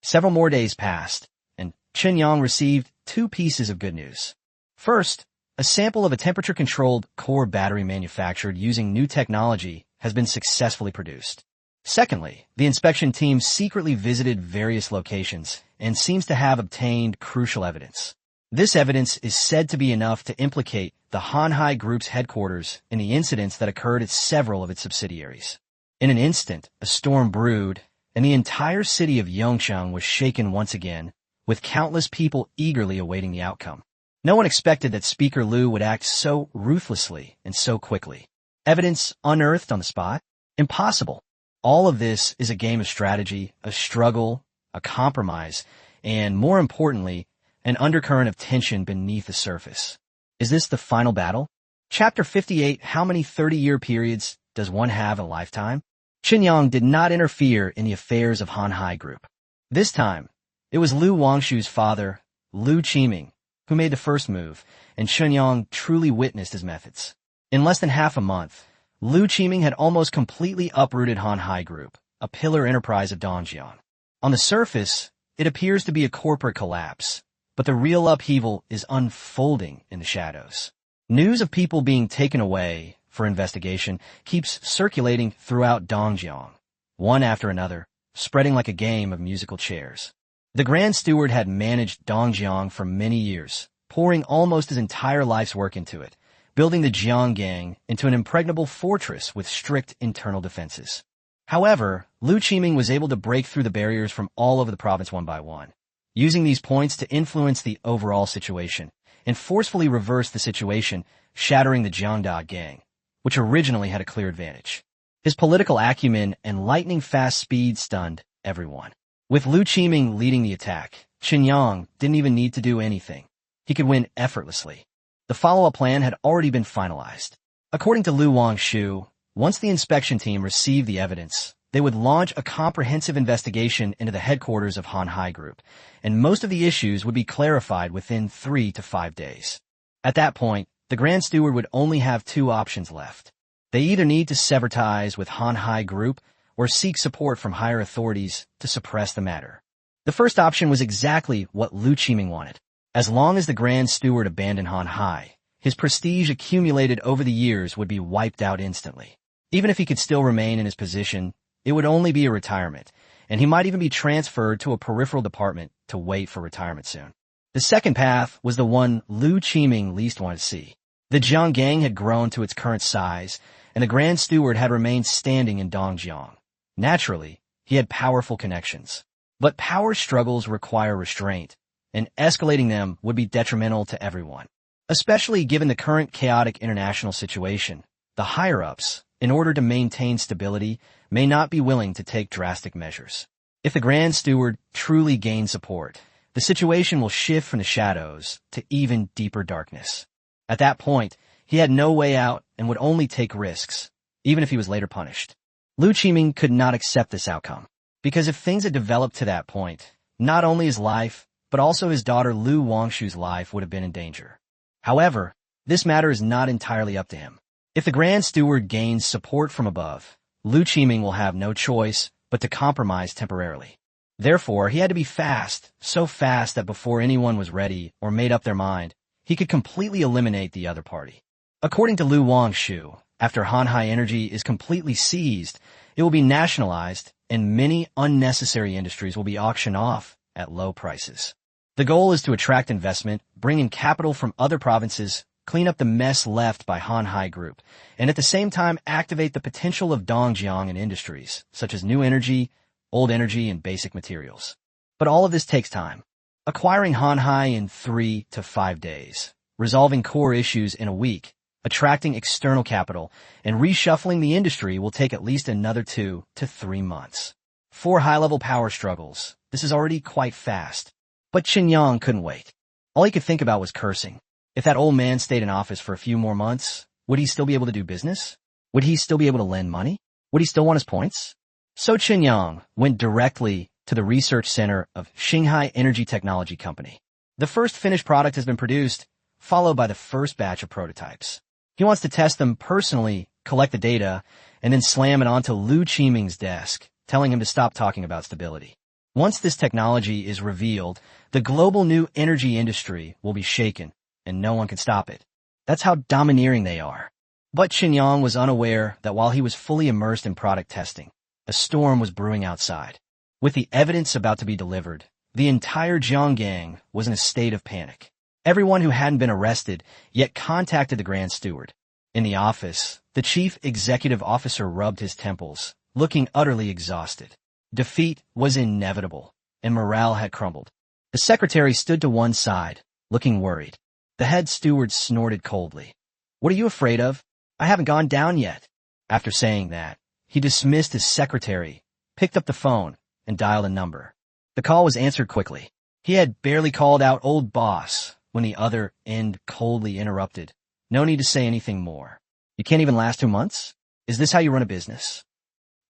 Several more days passed, and Chen Yang received two pieces of good news. First, a sample of a temperature-controlled core battery manufactured using new technology has been successfully produced. Secondly, the inspection team secretly visited various locations and seems to have obtained crucial evidence. This evidence is said to be enough to implicate the Hanhai Group's headquarters in the incidents that occurred at several of its subsidiaries. In an instant, a storm brewed, and the entire city of Yongcheng was shaken once again, with countless people eagerly awaiting the outcome. No one expected that Speaker Liu would act so ruthlessly and so quickly. Evidence unearthed on the spot? Impossible. All of this is a game of strategy, a struggle, a compromise, and more importantly, an undercurrent of tension beneath the surface. Is this the final battle? Chapter 58, How many 30-year periods does one have in a lifetime? Chen Yang did not interfere in the affairs of Hanhai Group. This time, it was Lu Wangshu's father, Lu Qiming, who made the first move, and Chen Yang truly witnessed his methods. In less than half a month, Lu Qiming had almost completely uprooted Hanhai Group, a pillar enterprise of Dongjiang. On the surface, it appears to be a corporate collapse, but the real upheaval is unfolding in the shadows. News of people being taken away for investigation keeps circulating throughout Dongjiang, one after another, spreading like a game of musical chairs. The Grand Steward had managed Dongjiang for many years, pouring almost his entire life's work into it, building the Jiang Gang into an impregnable fortress with strict internal defenses. However, Lu Qiming was able to break through the barriers from all over the province one by one, using these points to influence the overall situation and forcefully reverse the situation, shattering the Jiangda Gang, which originally had a clear advantage. His political acumen and lightning-fast speed stunned everyone. With Lu Qiming leading the attack, Chen Yang didn't even need to do anything. He could win effortlessly. The follow-up plan had already been finalized. According to Lu Wangshu, once the inspection team received the evidence, they would launch a comprehensive investigation into the headquarters of Hanhai Group, and most of the issues would be clarified within 3 to 5 days. At that point, the Grand Steward would only have two options left. They either need to sever ties with Han Hai Group or seek support from higher authorities to suppress the matter. The first option was exactly what Lu Qiming wanted. As long as the Grand Steward abandoned Han Hai, his prestige accumulated over the years would be wiped out instantly. Even if he could still remain in his position, it would only be a retirement, and he might even be transferred to a peripheral department to wait for retirement soon. The second path was the one Lu Qiming least wanted to see. The Jiang Gang had grown to its current size, and the Grand Steward had remained standing in Dongjiang. Naturally, he had powerful connections. But power struggles require restraint, and escalating them would be detrimental to everyone. Especially given the current chaotic international situation, the higher-ups, in order to maintain stability, may not be willing to take drastic measures. If the Grand Steward truly gains support, the situation will shift from the shadows to even deeper darkness. At that point, he had no way out and would only take risks, even if he was later punished. Lu Qiming could not accept this outcome, because if things had developed to that point, not only his life, but also his daughter Lu Wangshu's life would have been in danger. However, this matter is not entirely up to him. If the Grand Steward gains support from above, Lu Qiming will have no choice but to compromise temporarily. Therefore, he had to be fast, so fast that before anyone was ready or made up their mind, he could completely eliminate the other party. According to Lu Wangshu, after Han Hai Energy is completely seized, it will be nationalized and many unnecessary industries will be auctioned off at low prices. The goal is to attract investment, bring in capital from other provinces, clean up the mess left by Han Hai Group, and at the same time activate the potential of Dongjiang in industries, such as new energy, old energy, and basic materials. But all of this takes time. Acquiring Han Hai in 3 to 5 days, resolving core issues in a week, attracting external capital, and reshuffling the industry will take at least another 2 to 3 months. 4 high-level power struggles. This is already quite fast. But Chen Yang couldn't wait. All he could think about was cursing. If that old man stayed in office for a few more months, would he still be able to do business? Would he still be able to lend money? Would he still want his points? So Chen Yang went directly to the research center of Shanghai Energy Technology Company. The first finished product has been produced, followed by the first batch of prototypes. He wants to test them personally, collect the data, and then slam it onto Lu Qiming's desk, telling him to stop talking about stability. Once this technology is revealed, the global new energy industry will be shaken, and no one can stop it. That's how domineering they are. But Chen Yang was unaware that while he was fully immersed in product testing, a storm was brewing outside. With the evidence about to be delivered, the entire Jiang Gang was in a state of panic. Everyone who hadn't been arrested yet contacted the Grand Steward. In the office, the chief executive officer rubbed his temples, looking utterly exhausted. Defeat was inevitable, and morale had crumbled. The secretary stood to one side, looking worried. The head steward snorted coldly. "What are you afraid of? I haven't gone down yet." After saying that, he dismissed his secretary, picked up the phone, and dialed a number. The call was answered quickly. He had barely called out "old boss" when the other end coldly interrupted. "No need to say anything more. You can't even last 2 months? Is this how you run a business?"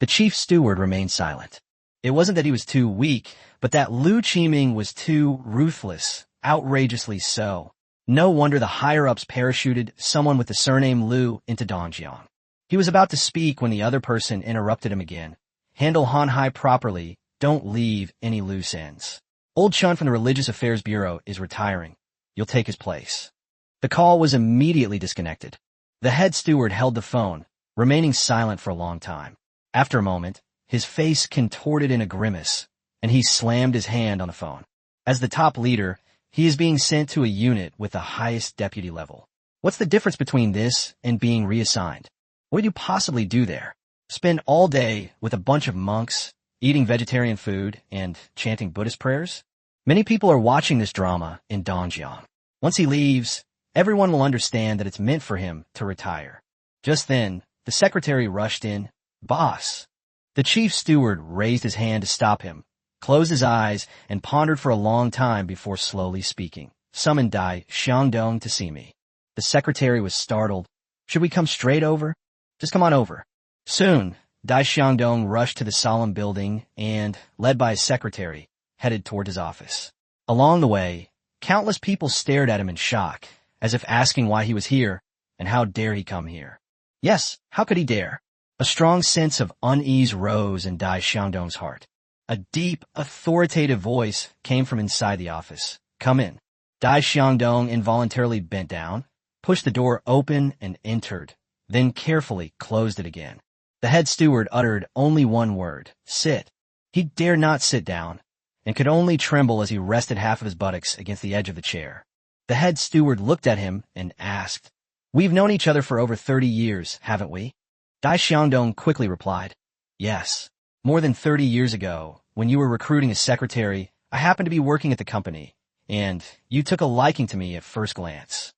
The chief steward remained silent. It wasn't that he was too weak, but that Lu Qiming was too ruthless, outrageously so. No wonder the higher-ups parachuted someone with the surname Lu into Dongjiang. He was about to speak when the other person interrupted him again. "Handle Han Hai properly. Don't leave any loose ends. Old Chen from the Religious Affairs Bureau is retiring. You'll take his place." The call was immediately disconnected. The head steward held the phone, remaining silent for a long time. After a moment, his face contorted in a grimace, and he slammed his hand on the phone. As the top leader, he is being sent to a unit with the highest deputy level. What's the difference between this and being reassigned? What would you possibly do there? Spend all day with a bunch of monks, eating vegetarian food, and chanting Buddhist prayers? Many people are watching this drama in Dongjiang. Once he leaves, everyone will understand that it's meant for him to retire. Just then, the secretary rushed in. "Boss." The chief steward raised his hand to stop him, closed his eyes, and pondered for a long time before slowly speaking. "Summon Dai Xiangdong to see me." The secretary was startled. "Should we come straight over?" "Just come on over." Soon, Dai Xiangdong rushed to the solemn building and, led by his secretary, headed toward his office. Along the way, countless people stared at him in shock, as if asking why he was here, and how dare he come here. Yes, how could he dare? A strong sense of unease rose in Dai Xiangdong's heart. A deep, authoritative voice came from inside the office. Come in. Dai Xiangdong involuntarily bent down, pushed the door open and entered, then carefully closed it again. The head steward uttered only one word, sit. He dared not sit down, and could only tremble as he rested half of his buttocks against the edge of the chair. The head steward looked at him and asked, We've known each other for over 30 years, haven't we? Dai Xiangdong quickly replied, Yes. More than 30 years ago, when you were recruiting a secretary, I happened to be working at the company, and you took a liking to me at first glance.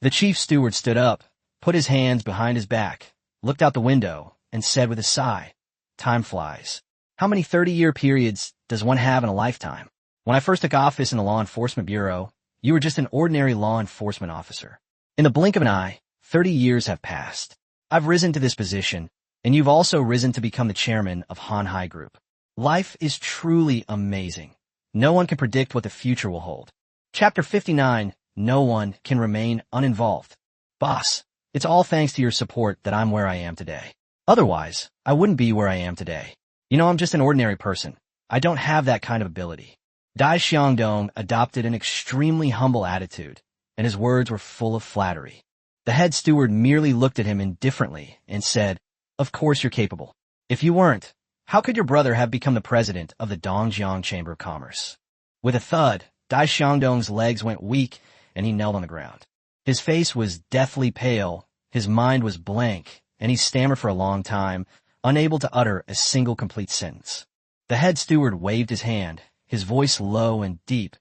The chief steward stood up, put his hands behind his back, looked out the window, and said with a sigh, Time flies. How many 30-year periods does one have in a lifetime? When I first took office in the Law Enforcement Bureau, you were just an ordinary law enforcement officer. In the blink of an eye, 30 years have passed. I've risen to this position, and you've also risen to become the chairman of Hanhai Group. Life is truly amazing. No one can predict what the future will hold. Chapter 59, No one can remain uninvolved. Boss, it's all thanks to your support that I'm where I am today. Otherwise, I wouldn't be where I am today. You know, I'm just an ordinary person. I don't have that kind of ability. Dai Xiangdong adopted an extremely humble attitude, and his words were full of flattery. The head steward merely looked at him indifferently and said, Of course you're capable. If you weren't, how could your brother have become the president of the Dongjiang Chamber of Commerce? With a thud, Dai Xiangdong's legs went weak, and he knelt on the ground. His face was deathly pale, his mind was blank, and he stammered for a long time, unable to utter a single complete sentence. The head steward waved his hand, his voice low and deep.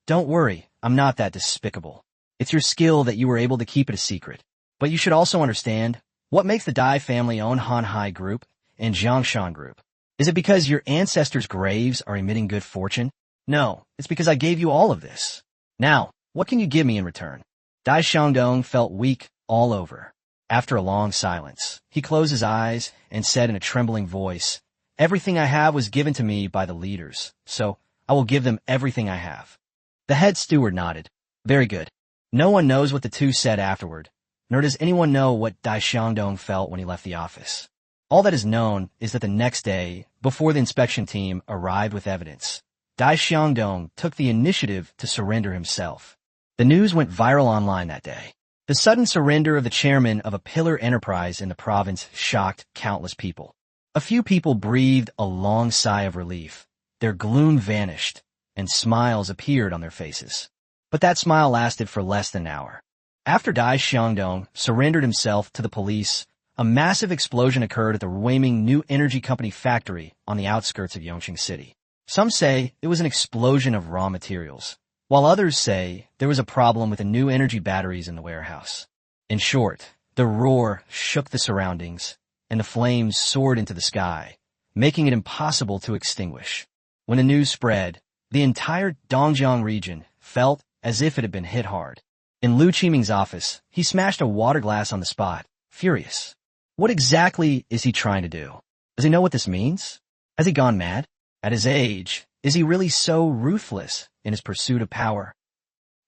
Don't worry, I'm not that despicable. It's your skill that you were able to keep it a secret. But you should also understand, what makes the Dai family own Hanhai Group and Jiangshan Group? Is it because your ancestors' graves are emitting good fortune? No, it's because I gave you all of this. Now, what can you give me in return? Dai Xiangdong felt weak all over. After a long silence, he closed his eyes and said in a trembling voice, Everything I have was given to me by the leaders, so I will give them everything I have. The head steward nodded. Very good. No one knows what the two said afterward, nor does anyone know what Dai Xiangdong felt when he left the office. All that is known is that the next day, before the inspection team arrived with evidence, Dai Xiangdong took the initiative to surrender himself. The news went viral online that day. The sudden surrender of the chairman of a pillar enterprise in the province shocked countless people. A few people breathed a long sigh of relief. Their gloom vanished, and smiles appeared on their faces. But that smile lasted for less than an hour. After Dai Xiangdong surrendered himself to the police, a massive explosion occurred at the Ruiming New Energy Company factory on the outskirts of Yongqing City. Some say it was an explosion of raw materials, while others say there was a problem with the new energy batteries in the warehouse. In short, the roar shook the surroundings, and the flames soared into the sky, making it impossible to extinguish. When the news spread, the entire Dongjiang region felt as if it had been hit hard. In Lu Qiming's office, he smashed a water glass on the spot, furious. What exactly is he trying to do? Does he know what this means? Has he gone mad? At his age, is he really so ruthless in his pursuit of power?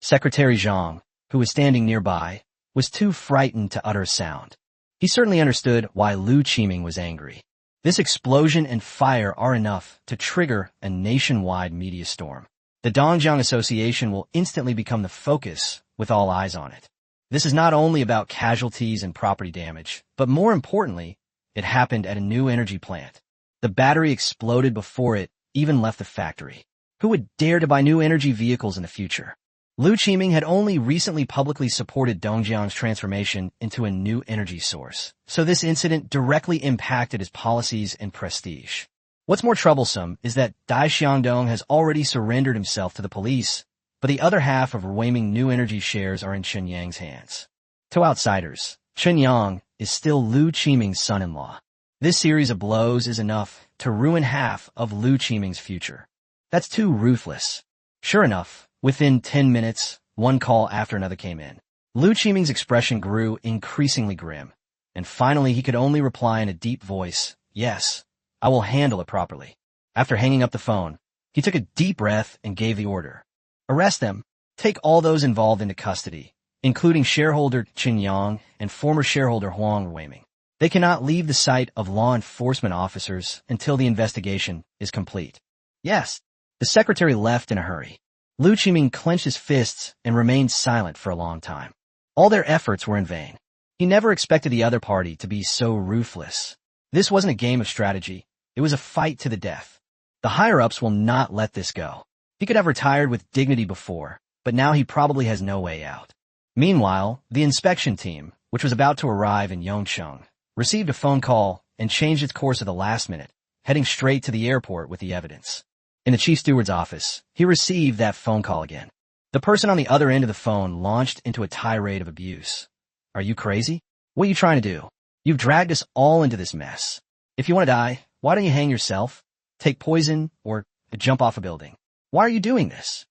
Secretary Zhang, who was standing nearby, was too frightened to utter a sound. He certainly understood why Lu Qiming was angry. This explosion and fire are enough to trigger a nationwide media storm. The Dongjiang Association will instantly become the focus with all eyes on it. This is not only about casualties and property damage, but more importantly, it happened at a new energy plant. The battery exploded before it even left the factory. Who would dare to buy new energy vehicles in the future? Lu Qiming had only recently publicly supported Dongjiang's transformation into a new energy source, so this incident directly impacted his policies and prestige. What's more troublesome is that Dai Xiangdong has already surrendered himself to the police, but the other half of Ruiming New Energy shares are in Chen Yang's hands. To outsiders, Chen Yang is still Lu Qiming's son-in-law. This series of blows is enough to ruin half of Lu Qiming's future. That's too ruthless. Sure enough, within 10 minutes, one call after another came in. Lu Qiming's expression grew increasingly grim, and finally he could only reply in a deep voice, Yes, I will handle it properly. After hanging up the phone, he took a deep breath and gave the order. Arrest them. Take all those involved into custody, including shareholder Chen Yang and former shareholder Huang Weiming. They cannot leave the site of law enforcement officers until the investigation is complete. Yes, the secretary left in a hurry. Lu Qiming clenched his fists and remained silent for a long time. All their efforts were in vain. He never expected the other party to be so ruthless. This wasn't a game of strategy. It was a fight to the death. The higher-ups will not let this go. He could have retired with dignity before, but now he probably has no way out. Meanwhile, the inspection team, which was about to arrive in Yongcheng, received a phone call and changed its course at the last minute, heading straight to the airport with the evidence. In the chief steward's office, he received that phone call again. The person on the other end of the phone launched into a tirade of abuse. Are you crazy? What are you trying to do? You've dragged us all into this mess. If you want to die, why don't you hang yourself, take poison, or jump off a building? Why are you doing this?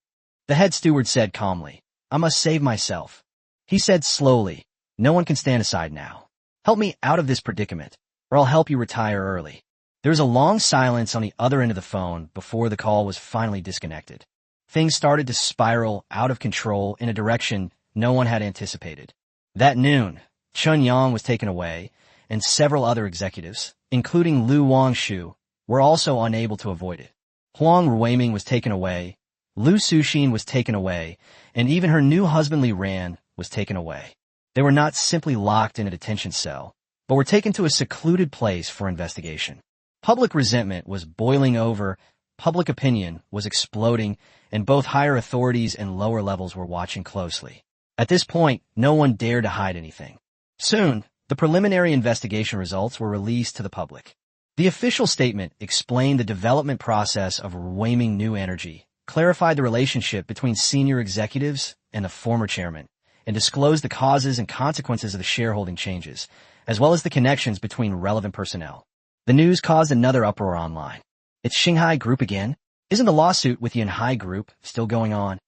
The head steward said calmly, I must save myself. He said slowly, no one can stand aside now. Help me out of this predicament, or I'll help you retire early. There was a long silence on the other end of the phone before the call was finally disconnected. Things started to spiral out of control in a direction no one had anticipated. That noon, Chen Yang was taken away, and several other executives, including Lu Wangshu, were also unable to avoid it. Huang Ruiming was taken away, Lu Suxin was taken away, and even her new husband Li Ran was taken away. They were not simply locked in a detention cell, but were taken to a secluded place for investigation. Public resentment was boiling over, public opinion was exploding, and both higher authorities and lower levels were watching closely. At this point, no one dared to hide anything. Soon, the preliminary investigation results were released to the public. The official statement explained the development process of Ruiming New Energy, clarified the relationship between senior executives and the former chairman, and disclosed the causes and consequences of the shareholding changes, as well as the connections between relevant personnel. The news caused another uproar online. It's Shanghai Group again? Isn't the lawsuit with the Yanhai Group still going on?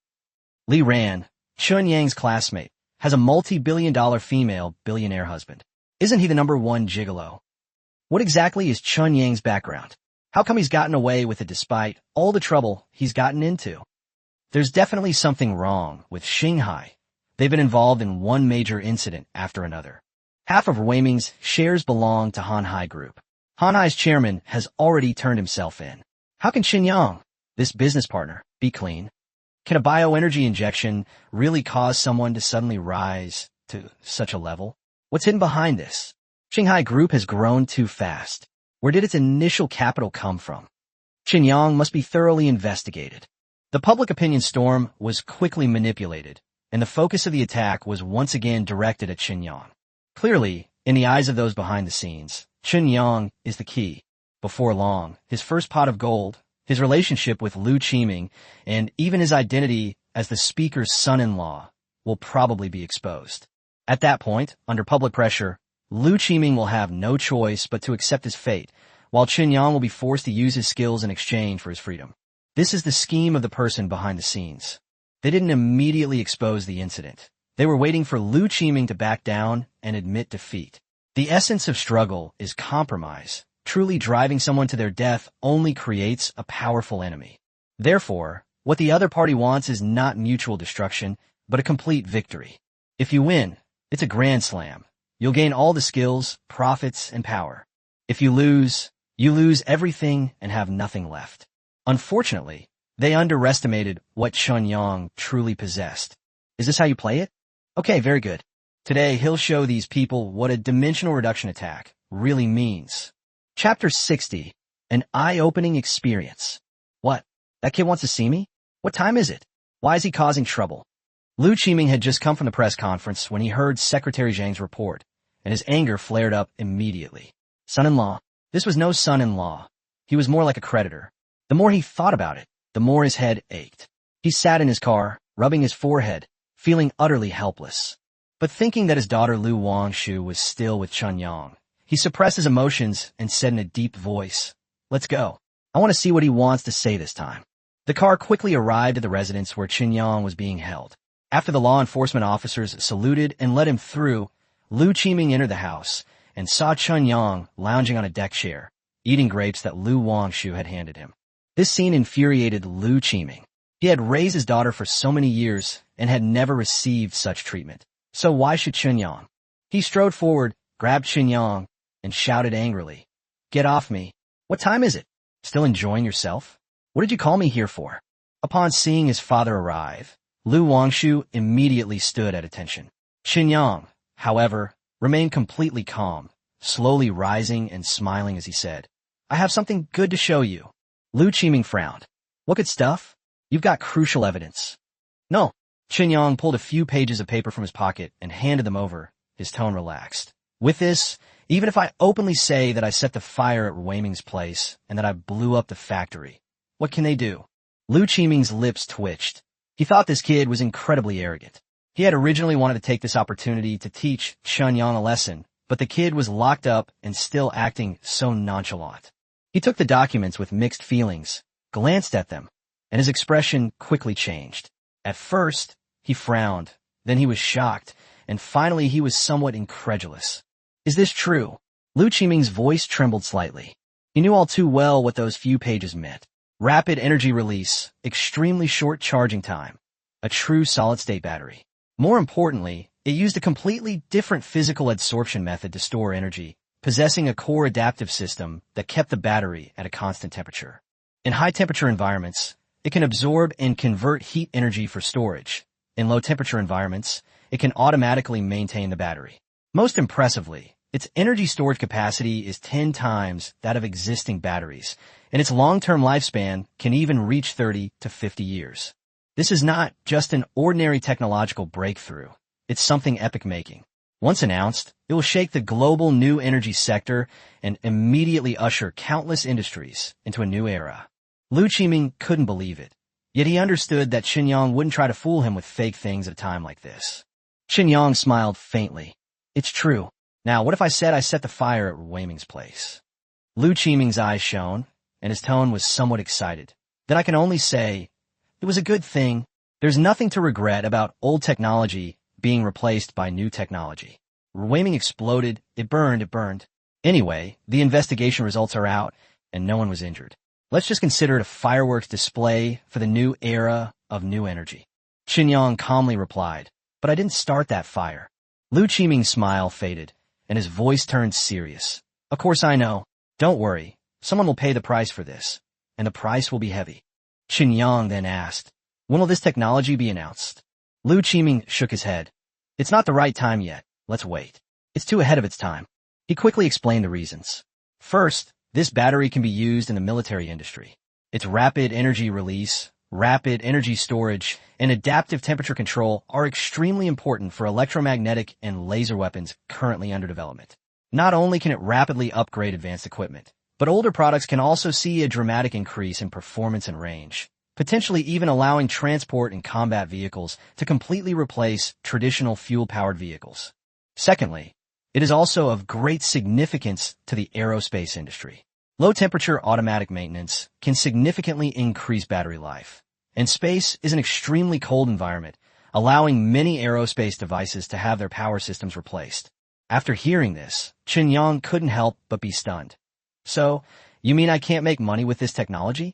Li Ran, Chun Yang's classmate, has a multi-billion-dollar female billionaire husband. Isn't he the #1 gigolo? What exactly is Chun Yang's background? How come he's gotten away with it despite all the trouble he's gotten into? There's definitely something wrong with Shanghai. They've been involved in one major incident after another. Half of Ruiming's shares belong to Hanhai Group. Hanhai's chairman has already turned himself in. How can Chen Yang, this business partner, be clean? Can a bioenergy injection really cause someone to suddenly rise to such a level? What's hidden behind this? Shanghai Group has grown too fast. Where did its initial capital come from? Chen Yang must be thoroughly investigated. The public opinion storm was quickly manipulated, and the focus of the attack was once again directed at Chen Yang. Clearly, in the eyes of those behind the scenes, Chen Yang is the key. Before long, his first pot of gold, his relationship with Lu Qiming, and even his identity as the speaker's son-in-law will probably be exposed. At that point, under public pressure, Lu Qiming will have no choice but to accept his fate, while Chen Yang will be forced to use his skills in exchange for his freedom. This is the scheme of the person behind the scenes. They didn't immediately expose the incident. They were waiting for Lu Qiming to back down and admit defeat. The essence of struggle is compromise. Truly driving someone to their death only creates a powerful enemy. Therefore, what the other party wants is not mutual destruction, but a complete victory. If you win, it's a grand slam. You'll gain all the skills, profits, and power. If you lose everything and have nothing left. Unfortunately, they underestimated what Chen Yang truly possessed. Is this how you play it? Okay, very good. Today, he'll show these people what a dimensional reduction attack really means. Chapter 60, an eye-opening experience. What? That kid wants to see me? What time is it? Why is he causing trouble? Lu Qiming had just come from the press conference when he heard Secretary Zhang's report, and his anger flared up immediately. Son-in-law. This was no son-in-law. He was more like a creditor. The more he thought about it, the more his head ached. He sat in his car, rubbing his forehead, feeling utterly helpless. But thinking that his daughter Lu Wangshu was still with Chen Yang, he suppressed his emotions and said in a deep voice, "Let's go. I want to see what he wants to say this time." The car quickly arrived at the residence where Chen Yang was being held. After the law enforcement officers saluted and let him through, Lu Qiming entered the house and saw Chen Yang lounging on a deck chair, eating grapes that Lu Wangshu had handed him. This scene infuriated Lu Qiming. He had raised his daughter for so many years and had never received such treatment. So why should Chen Yang? He strode forward, grabbed Chen Yang, and shouted angrily, "Get off me. What time is it? Still enjoying yourself? What did you call me here for?" Upon seeing his father arrive, Lu Wangshu immediately stood at attention. Chen Yang, however, remained completely calm, slowly rising and smiling as he said, "I have something good to show you." Lu Qiming frowned. "What good stuff? You've got crucial evidence." "No." Chen Yang pulled a few pages of paper from his pocket and handed them over, his tone relaxed. "With this, even if I openly say that I set the fire at Weiming's place and that I blew up the factory, what can they do?" Lu Qiming's lips twitched. He thought this kid was incredibly arrogant. He had originally wanted to take this opportunity to teach Chen Yang a lesson, but the kid was locked up and still acting so nonchalant. He took the documents with mixed feelings, glanced at them, and his expression quickly changed. At first, he frowned, then he was shocked, and finally he was somewhat incredulous. "Is this true?" Lu Qiming's voice trembled slightly. He knew all too well what those few pages meant. Rapid energy release, extremely short charging time, a true solid-state battery. More importantly, it used a completely different physical adsorption method to store energy, possessing a core adaptive system that kept the battery at a constant temperature. In high-temperature environments, it can absorb and convert heat energy for storage. In low-temperature environments, it can automatically maintain the battery. Most impressively, its energy storage capacity is 10 times that of existing batteries, and its long-term lifespan can even reach 30 to 50 years. This is not just an ordinary technological breakthrough. It's something epic-making. Once announced, it will shake the global new energy sector and immediately usher countless industries into a new era. Lu Qiming couldn't believe it, yet he understood that Chen Yang wouldn't try to fool him with fake things at a time like this. Chen Yang smiled faintly. "It's true. Now, what if I said I set the fire at Weiming's place?" Lu Qiming's eyes shone, and his tone was somewhat excited. "Then I can only say, it was a good thing. There's nothing to regret about old technology being replaced by new technology. Weiming exploded, it burned. Anyway, the investigation results are out, and no one was injured. Let's just consider it a fireworks display for the new era of new energy." Chen Yang calmly replied, "But I didn't start that fire." Lu Qiming's smile faded, and his voice turned serious. "Of course I know. Don't worry. Someone will pay the price for this, and the price will be heavy." Chen Yang then asked, "When will this technology be announced?" Lu Qiming shook his head. "It's not the right time yet. Let's wait. It's too ahead of its time." He quickly explained the reasons. First, this battery can be used in the military industry. Its rapid energy release, rapid energy storage, and adaptive temperature control are extremely important for electromagnetic and laser weapons currently under development. Not only can it rapidly upgrade advanced equipment, but older products can also see a dramatic increase in performance and range, potentially even allowing transport and combat vehicles to completely replace traditional fuel-powered vehicles. Secondly, it is also of great significance to the aerospace industry. Low-temperature automatic maintenance can significantly increase battery life, and space is an extremely cold environment, allowing many aerospace devices to have their power systems replaced. After hearing this, Chen Yang couldn't help but be stunned. "So, you mean I can't make money with this technology?"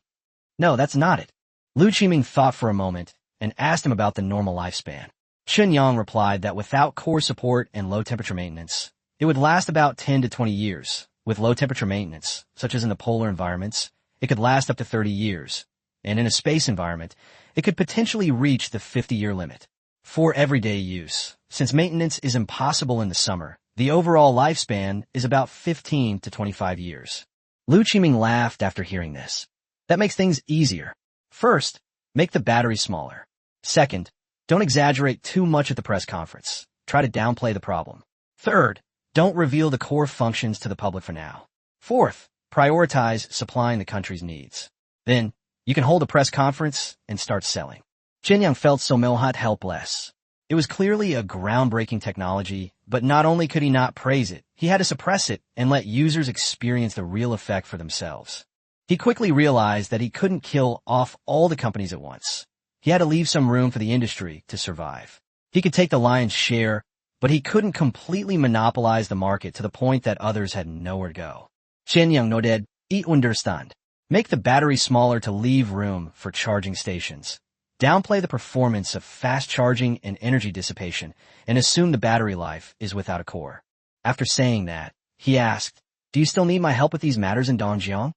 "No, that's not it." Lu Qiming thought for a moment and asked him about the normal lifespan. Chen Yang replied that without core support and low-temperature maintenance, it would last about 10 to 20 years. With low-temperature maintenance, such as in the polar environments, it could last up to 30 years. And in a space environment, it could potentially reach the 50-year limit. For everyday use, since maintenance is impossible in the summer, the overall lifespan is about 15 to 25 years. Lu Qiming laughed after hearing this. "That makes things easier. First, make the battery smaller. Second, don't exaggerate too much at the press conference. Try to downplay the problem. Third, don't reveal the core functions to the public for now. Fourth, prioritize supplying the country's needs. Then, you can hold a press conference and start selling." Chen Yang felt somewhat helpless. It was clearly a groundbreaking technology, but not only could he not praise it, he had to suppress it and let users experience the real effect for themselves. He quickly realized that he couldn't kill off all the companies at once. He had to leave some room for the industry to survive. He could take the lion's share, but he couldn't completely monopolize the market to the point that others had nowhere to go. Chen Yang nodded, "I understand. Make the battery smaller to leave room for charging stations. downplay the performance of fast charging and energy dissipation, and assume the battery life is without a core. After saying that, he asked, "Do you still need my help with these matters in Dongjiang?"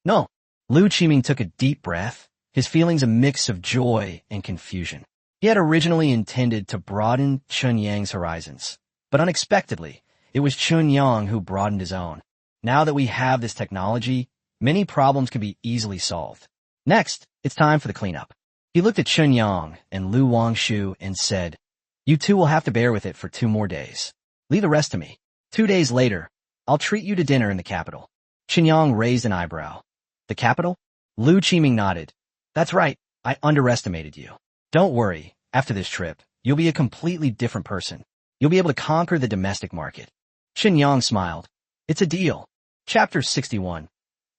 "No." Lu Qiming took a deep breath, his feelings a mix of joy and confusion. He had originally intended to broaden Chun Yang's horizons, but unexpectedly, it was Chun Yang who broadened his own. Now that we have this technology, many problems can be easily solved. Next, it's time for the cleanup. He looked at Chun Yang and Lu Wangshu and said, "You two will have to bear with it for 2 more days. Leave the rest to me. 2 days later, I'll treat you to dinner in the capital." Chun Yang raised an eyebrow. "The capital?" Lu Qiming nodded. "That's right, I underestimated you. Don't worry, after this trip, you'll be a completely different person. You'll be able to conquer the domestic market." Chun Yang smiled. "It's a deal." Chapter 61.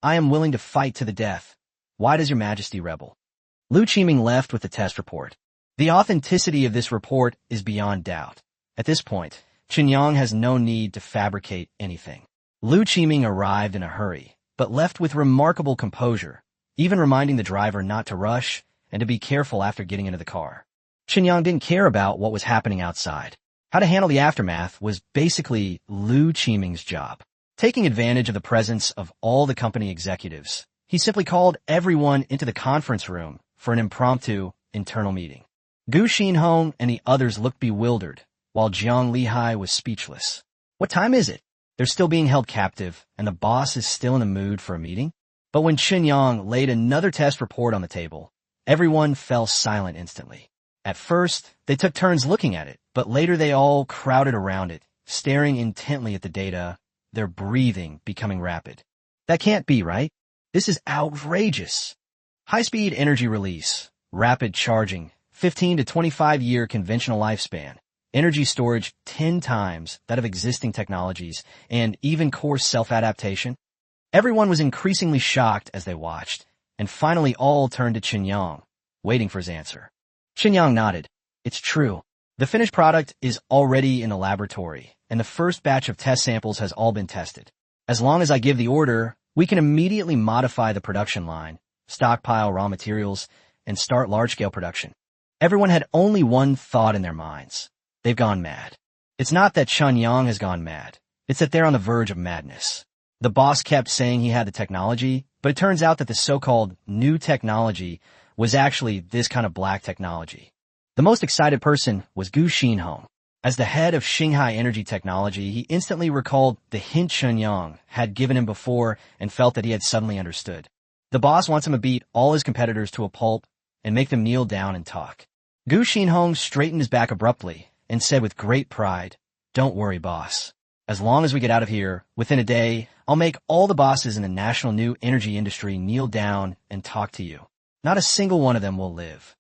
I am willing to fight to the death. Why does your majesty rebel? Lu Qiming left with the test report. The authenticity of this report is beyond doubt. At this point, Chun Yang has no need to fabricate anything. Lu Qiming arrived in a hurry, but left with remarkable composure, even reminding the driver not to rush and to be careful after getting into the car. Chun Yang didn't care about what was happening outside. How to handle the aftermath was basically Lu Qiming's job. Taking advantage of the presence of all the company executives, he simply called everyone into the conference room for an impromptu internal meeting. Gu Xinhong and the others looked bewildered, while Jiang Lihai was speechless. What time is it? They're still being held captive, and the boss is still in the mood for a meeting? But when Chun Yang laid another test report on the table, everyone fell silent instantly. At first, they took turns looking at it, but later they all crowded around it, staring intently at the data, their breathing becoming rapid. That can't be, right? This is outrageous. High-speed energy release, rapid charging, 15 to 25-year conventional lifespan, energy storage 10 times that of existing technologies, and even core self-adaptation. Everyone was increasingly shocked as they watched, and finally all turned to Chun Yang, waiting for his answer. Chun Yang nodded. It's true. The finished product is already in the laboratory, and the first batch of test samples has all been tested. As long as I give the order, we can immediately modify the production line, stockpile raw materials, and start large-scale production. Everyone had only one thought in their minds. They've gone mad. It's not that Chun Yang has gone mad. It's that they're on the verge of madness. The boss kept saying he had the technology, but it turns out that the so-called new technology was actually this kind of black technology. The most excited person was Gu Xinhong. As the head of Shanghai Energy Technology, he instantly recalled the hint Chun Yang had given him before and felt that he had suddenly understood. The boss wants him to beat all his competitors to a pulp and make them kneel down and talk. Gu Xinhong straightened his back abruptly and said with great pride, "Don't worry, boss. As long as we get out of here, within a day, I'll make all the bosses in the national new energy industry kneel down and talk to you. Not a single one of them will live."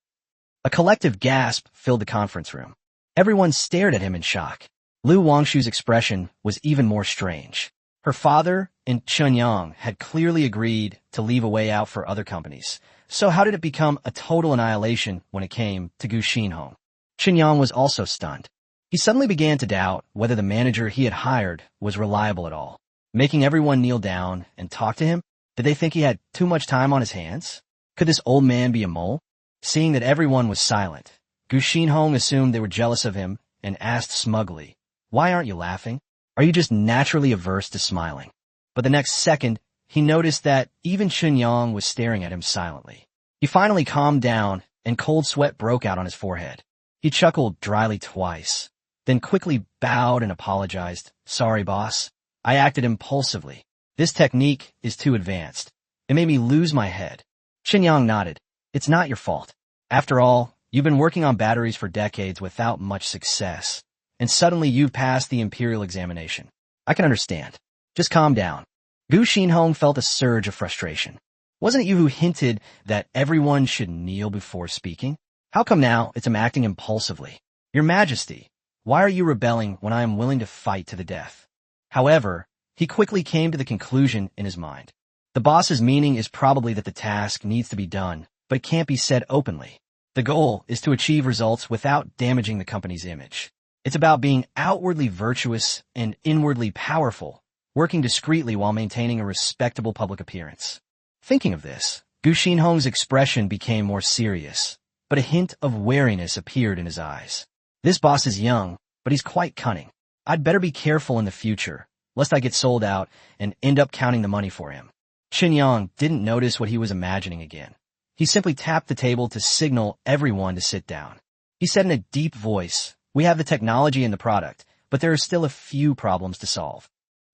A collective gasp filled the conference room. Everyone stared at him in shock. Lu Wangshu's expression was even more strange. Her father and Chun Yang had clearly agreed to leave a way out for other companies. So how did it become a total annihilation when it came to Gu Xinhong? Chun Yang was also stunned. He suddenly began to doubt whether the manager he had hired was reliable at all. Making everyone kneel down and talk to him? Did they think he had too much time on his hands? Could this old man be a mole? Seeing that everyone was silent, Gu Xinhong assumed they were jealous of him and asked smugly, "Why aren't you laughing? Are you just naturally averse to smiling?" But the next second, he noticed that even Chun Yang was staring at him silently. He finally calmed down, and cold sweat broke out on his forehead. He chuckled dryly twice, then quickly bowed and apologized. "Sorry, boss. I acted impulsively. This technique is too advanced. It made me lose my head." Chun Yang nodded. "It's not your fault. After all, you've been working on batteries for decades without much success, and suddenly you've passed the imperial examination. I can understand. Just calm down." Gu Xinhong felt a surge of frustration. "Wasn't it you who hinted that everyone should kneel before speaking? How come now it's I'm acting impulsively? Your Majesty, why are you rebelling when I am willing to fight to the death?" However, he quickly came to the conclusion in his mind. The boss's meaning is probably that the task needs to be done, but it can't be said openly. The goal is to achieve results without damaging the company's image. It's about being outwardly virtuous and inwardly powerful, working discreetly while maintaining a respectable public appearance. Thinking of this, Gu Xinhong's expression became more serious. but a hint of wariness appeared in his eyes. This boss is young, but he's quite cunning. I'd better be careful in the future, lest I get sold out and end up counting the money for him. Chen Yang didn't notice what he was imagining again. He simply tapped the table to signal everyone to sit down. He said in a deep voice, "We have the technology and the product, but there are still a few problems to solve."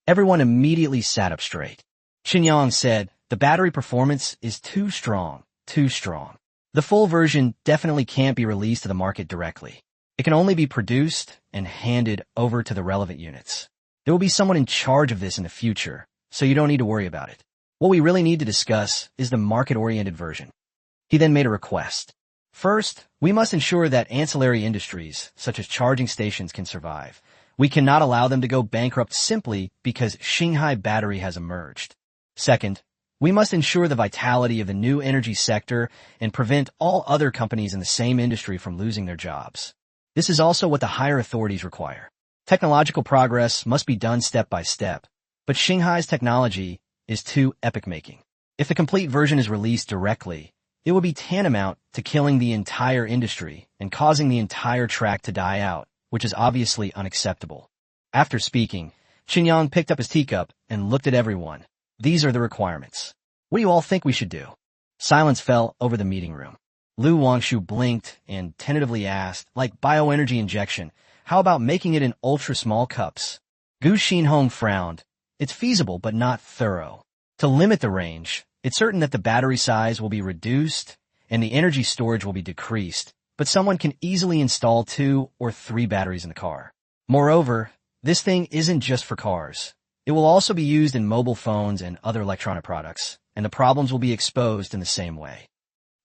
Everyone immediately sat up straight. Chen Yang said, "The battery performance is too strong, too strong. The full version definitely can't be released to the market directly. It can only be produced and handed over to the relevant units. There will be someone in charge of this in the future, so you don't need to worry about it. What we really need to discuss is the market-oriented version." He then made a request. "First, we must ensure that ancillary industries, such as charging stations, can survive. We cannot allow them to go bankrupt simply because Shanghai Battery has emerged. Second, we must ensure the vitality of the new energy sector and prevent all other companies in the same industry from losing their jobs. This is also what the higher authorities require. Technological progress must be done step by step, but Shanghai's technology is too epic-making. If the complete version is released directly, it would be tantamount to killing the entire industry and causing the entire track to die out, which is obviously unacceptable." After speaking, Chen Yang picked up his teacup and looked at everyone. "These are the requirements. What do you all think we should do?" Silence fell over the meeting room. Lu Wangshu blinked and tentatively asked, "Like bioenergy injection, how about making it in ultra-small cups?" Gu Xinhong frowned. "It's feasible but not thorough. To limit the range, it's certain that the battery size will be reduced and the energy storage will be decreased, but someone can easily install 2 or 3 batteries in the car. Moreover, this thing isn't just for cars. It will also be used in mobile phones and other electronic products, and the problems will be exposed in the same way."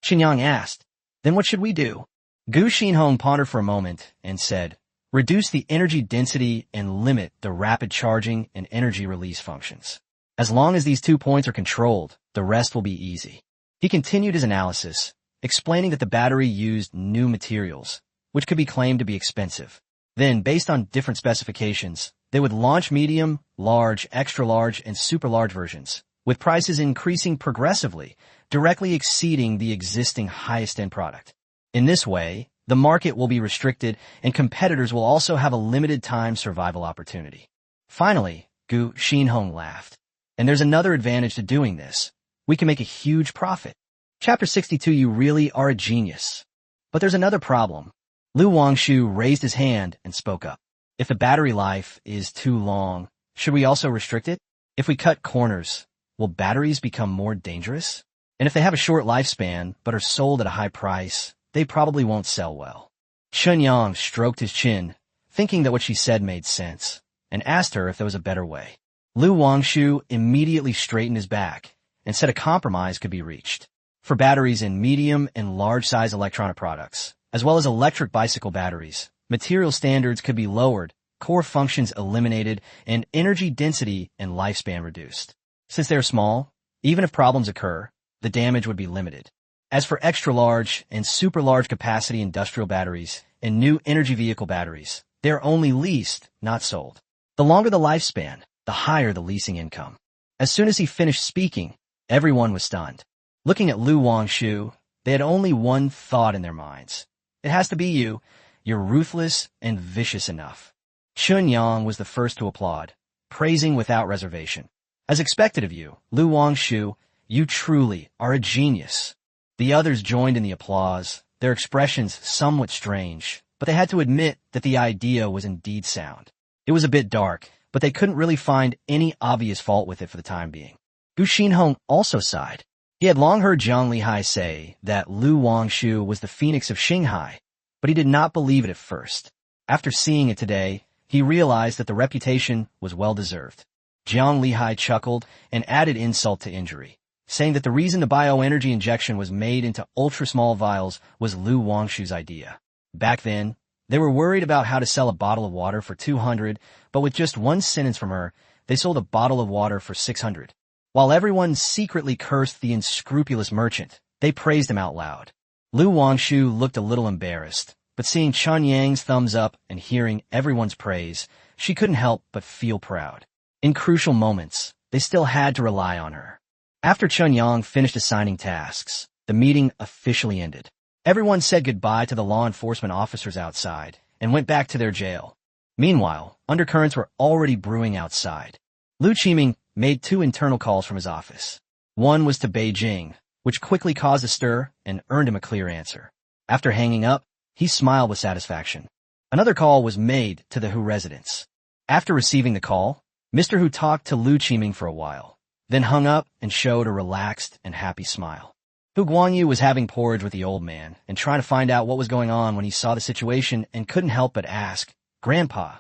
Xinyang asked, "Then what should we do?" Gu Xinhong pondered for a moment and said, "Reduce the energy density and limit the rapid charging and energy release functions. As long as these 2 points are controlled, the rest will be easy." He continued his analysis, explaining that the battery used new materials, which could be claimed to be expensive. Then, based on different specifications, they would launch medium, large, extra large, and super large versions, with prices increasing progressively, directly exceeding the existing highest-end product. In this way, the market will be restricted and competitors will also have a limited time survival opportunity. Finally, Gu Xinhong laughed. "And there's another advantage to doing this. We can make a huge profit." Chapter 62. You really are a genius. But there's another problem. Lu Wangshu raised his hand and spoke up. "If the battery life is too long, should we also restrict it? If we cut corners, will batteries become more dangerous? And if they have a short lifespan but are sold at a high price, they probably won't sell well." Chen Yang stroked his chin, thinking that what she said made sense, and asked her if there was a better way. Lu Wangshu immediately straightened his back and said a compromise could be reached. For batteries in medium and large-size electronic products, as well as electric bicycle batteries, material standards could be lowered, core functions eliminated, and energy density and lifespan reduced. Since they're small, even if problems occur, the damage would be limited. As for extra-large and super-large capacity industrial batteries and new energy vehicle batteries, they are only leased, not sold. The longer the lifespan, the higher the leasing income. As soon as he finished speaking, everyone was stunned. Looking at Lu Wangshu, they had only one thought in their minds. "It has to be you. You're ruthless and vicious enough." Chun Yang was the first to applaud, praising without reservation. "As expected of you, Lu Wangshu, you truly are a genius." The others joined in the applause, their expressions somewhat strange, but they had to admit that the idea was indeed sound. It was a bit dark, but they couldn't really find any obvious fault with it for the time being. Gu Xinhong also sighed. He had long heard Zhang Lihai say that Lu Wangshu was the phoenix of Shanghai, but he did not believe it at first. After seeing it today, he realized that the reputation was well-deserved. Zhang Lihai chuckled and added insult to injury, saying that the reason the bioenergy injection was made into ultra-small vials was Lu Wangshu's idea. Back then, they were worried about how to sell a bottle of water for 200, but with just one sentence from her, they sold a bottle of water for 600. While everyone secretly cursed the unscrupulous merchant, they praised him out loud. Lu Wangshu looked a little embarrassed, but seeing Chun Yang's thumbs up and hearing everyone's praise, she couldn't help but feel proud. In crucial moments, they still had to rely on her. After Chun Yang finished assigning tasks, the meeting officially ended. Everyone said goodbye to the law enforcement officers outside and went back to their jail. Meanwhile, undercurrents were already brewing outside. Lu Qiming made 2 internal calls from his office. One was to Beijing, which quickly caused a stir and earned him a clear answer. After hanging up, he smiled with satisfaction. Another call was made to the Hu residence. After receiving the call, Mr. Hu talked to Lu Qiming for a while, then hung up and showed a relaxed and happy smile. Hu Guangyu was having porridge with the old man and trying to find out what was going on when he saw the situation and couldn't help but ask, "Grandpa,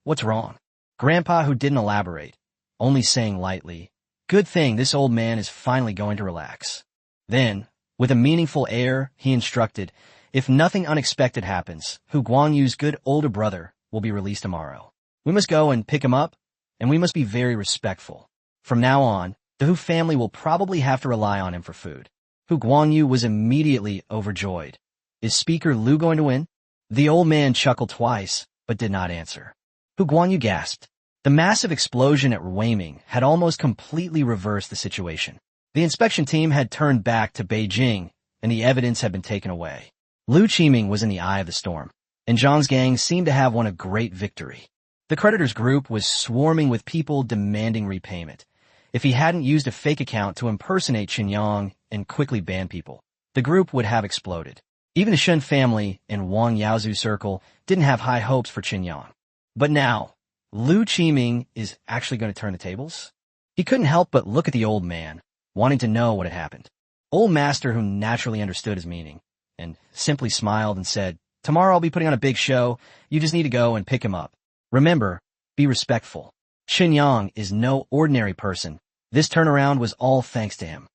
what's wrong?" Grandpa, who didn't elaborate, only saying lightly, "Good thing this old man is finally going to relax." Then, with a meaningful air, he instructed, "If nothing unexpected happens, Hu Guangyu's good older brother will be released tomorrow. We must go and pick him up, and we must be very respectful. From now on, the Hu family will probably have to rely on him for food." Hu Guangyu was immediately overjoyed. Is Speaker Lu going to win? The old man chuckled twice, but did not answer. Hu Guangyu gasped. The massive explosion at Weiming had almost completely reversed the situation. The inspection team had turned back to Beijing, and the evidence had been taken away. Lu Qiming was in the eye of the storm, and Zhang's gang seemed to have won a great victory. The creditors' group was swarming with people demanding repayment. If he hadn't used a fake account to impersonate Chen Yang and quickly ban people, the group would have exploded. Even the Shen family and Wang Yaozu circle didn't have high hopes for Chen Yang. But now, Lu Qiming is actually going to turn the tables? He couldn't help but look at the old man, wanting to know what had happened. Old Master, who naturally understood his meaning, and simply smiled and said, "Tomorrow I'll be putting on a big show. You just need to go and pick him up. Remember, be respectful. Chen Yang is no ordinary person. This turnaround was all thanks to him."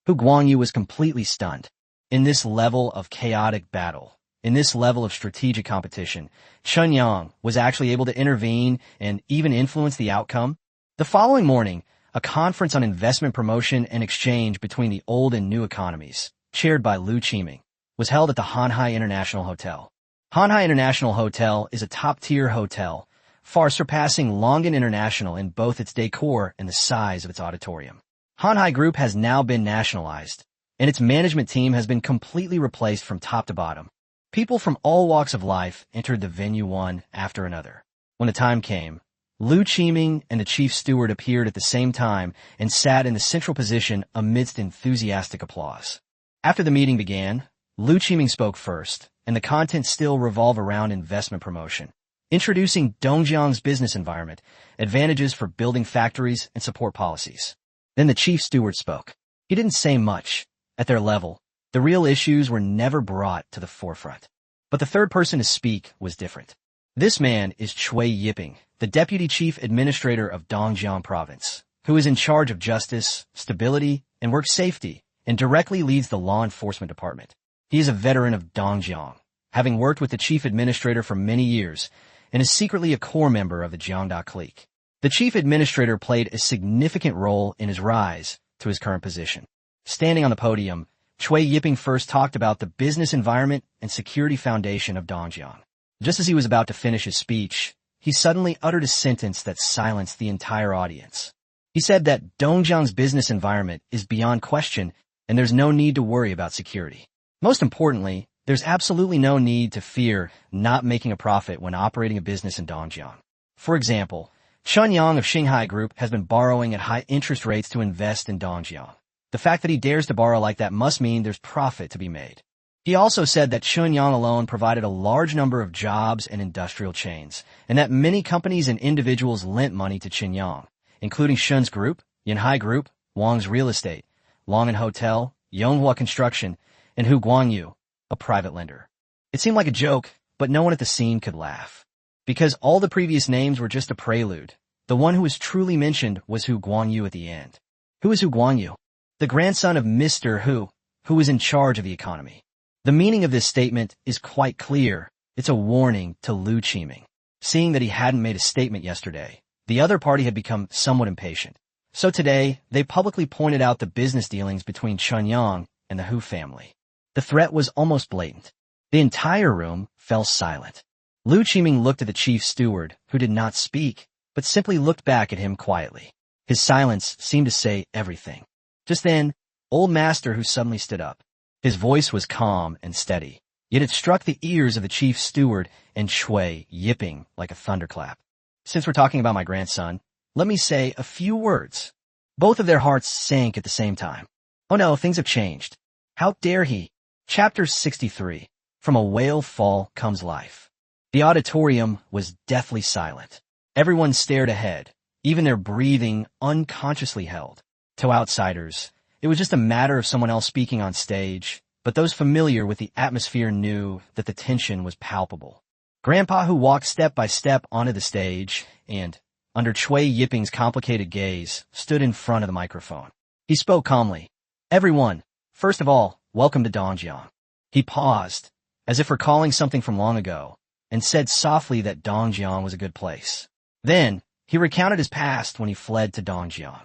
Hu Guangyu was completely stunned. In this level of chaotic battle, in this level of strategic competition, Chen Yang was actually able to intervene and even influence the outcome. The following morning, a conference on investment promotion and exchange between the old and new economies, chaired by Lu Qiming, was held at the Hanhai International Hotel. Hanhai International Hotel is a top-tier hotel, far surpassing Longan International in both its decor and the size of its auditorium. Hanhai Group has now been nationalized, and its management team has been completely replaced from top to bottom. People from all walks of life entered the venue one after another. When the time came, Lu Qiming and the chief steward appeared at the same time and sat in the central position amidst enthusiastic applause. After the meeting began, Lu Qiming spoke first, and the content still revolved around investment promotion, introducing Dongjiang's business environment, advantages for building factories, and support policies. Then the chief steward spoke. He didn't say much. At their level, the real issues were never brought to the forefront. But the third person to speak was different. This man is Cui Yiping, the deputy chief administrator of Dongjiang province, who is in charge of justice, stability, and work safety, and directly leads the law enforcement department. He is a veteran of Dongjiang, having worked with the chief administrator for many years, and is secretly a core member of the Jiangda clique. The chief administrator played a significant role in his rise to his current position. Standing on the podium, Cui Yiping first talked about the business environment and security foundation of Dongjiang. Just as he was about to finish his speech, he suddenly uttered a sentence that silenced the entire audience. He said that Dongjiang's business environment is beyond question, and there's no need to worry about security. Most importantly, there's absolutely no need to fear not making a profit when operating a business in Dongjiang. For example, Chen Yang of Xinghai Group has been borrowing at high interest rates to invest in Dongjiang. The fact that he dares to borrow like that must mean there's profit to be made. He also said that Chen Yang alone provided a large number of jobs and industrial chains, and that many companies and individuals lent money to Chen Yang, including Shen's Group, Yanhai Group, Wang's Real Estate, Longan Hotel, Yonghua Construction, and Hu Guangyu, a private lender. It seemed like a joke, but no one at the scene could laugh. Because all the previous names were just a prelude, the one who was truly mentioned was Hu Guangyu at the end. Who is Hu Guangyu? The grandson of Mr. Hu was in charge of the economy. The meaning of this statement is quite clear. It's a warning to Lu Qiming. Seeing that he hadn't made a statement yesterday, the other party had become somewhat impatient. So today, they publicly pointed out the business dealings between Chen Yang and the Hu family. The threat was almost blatant. The entire room fell silent. Lu Qiming looked at the chief steward, who did not speak, but simply looked back at him quietly. His silence seemed to say everything. Just then, old Master Hu suddenly stood up. His voice was calm and steady, yet it struck the ears of the chief steward and Shui, yipping like a thunderclap. Since we're talking about my grandson, let me say a few words. Both of their hearts sank at the same time. Oh no, things have changed. How dare he? Chapter 63. From a whale fall comes life. The auditorium was deathly silent. Everyone stared ahead, even their breathing unconsciously held. To outsiders, it was just a matter of someone else speaking on stage, but those familiar with the atmosphere knew that the tension was palpable. Grandpa, who walked step by step onto the stage and, under Chui Yipping's complicated gaze, stood in front of the microphone. He spoke calmly. Everyone, first of all, welcome to Dongjiang. He paused, as if recalling something from long ago, and said softly that Dongjiang was a good place. Then, he recounted his past when he fled to Dongjiang.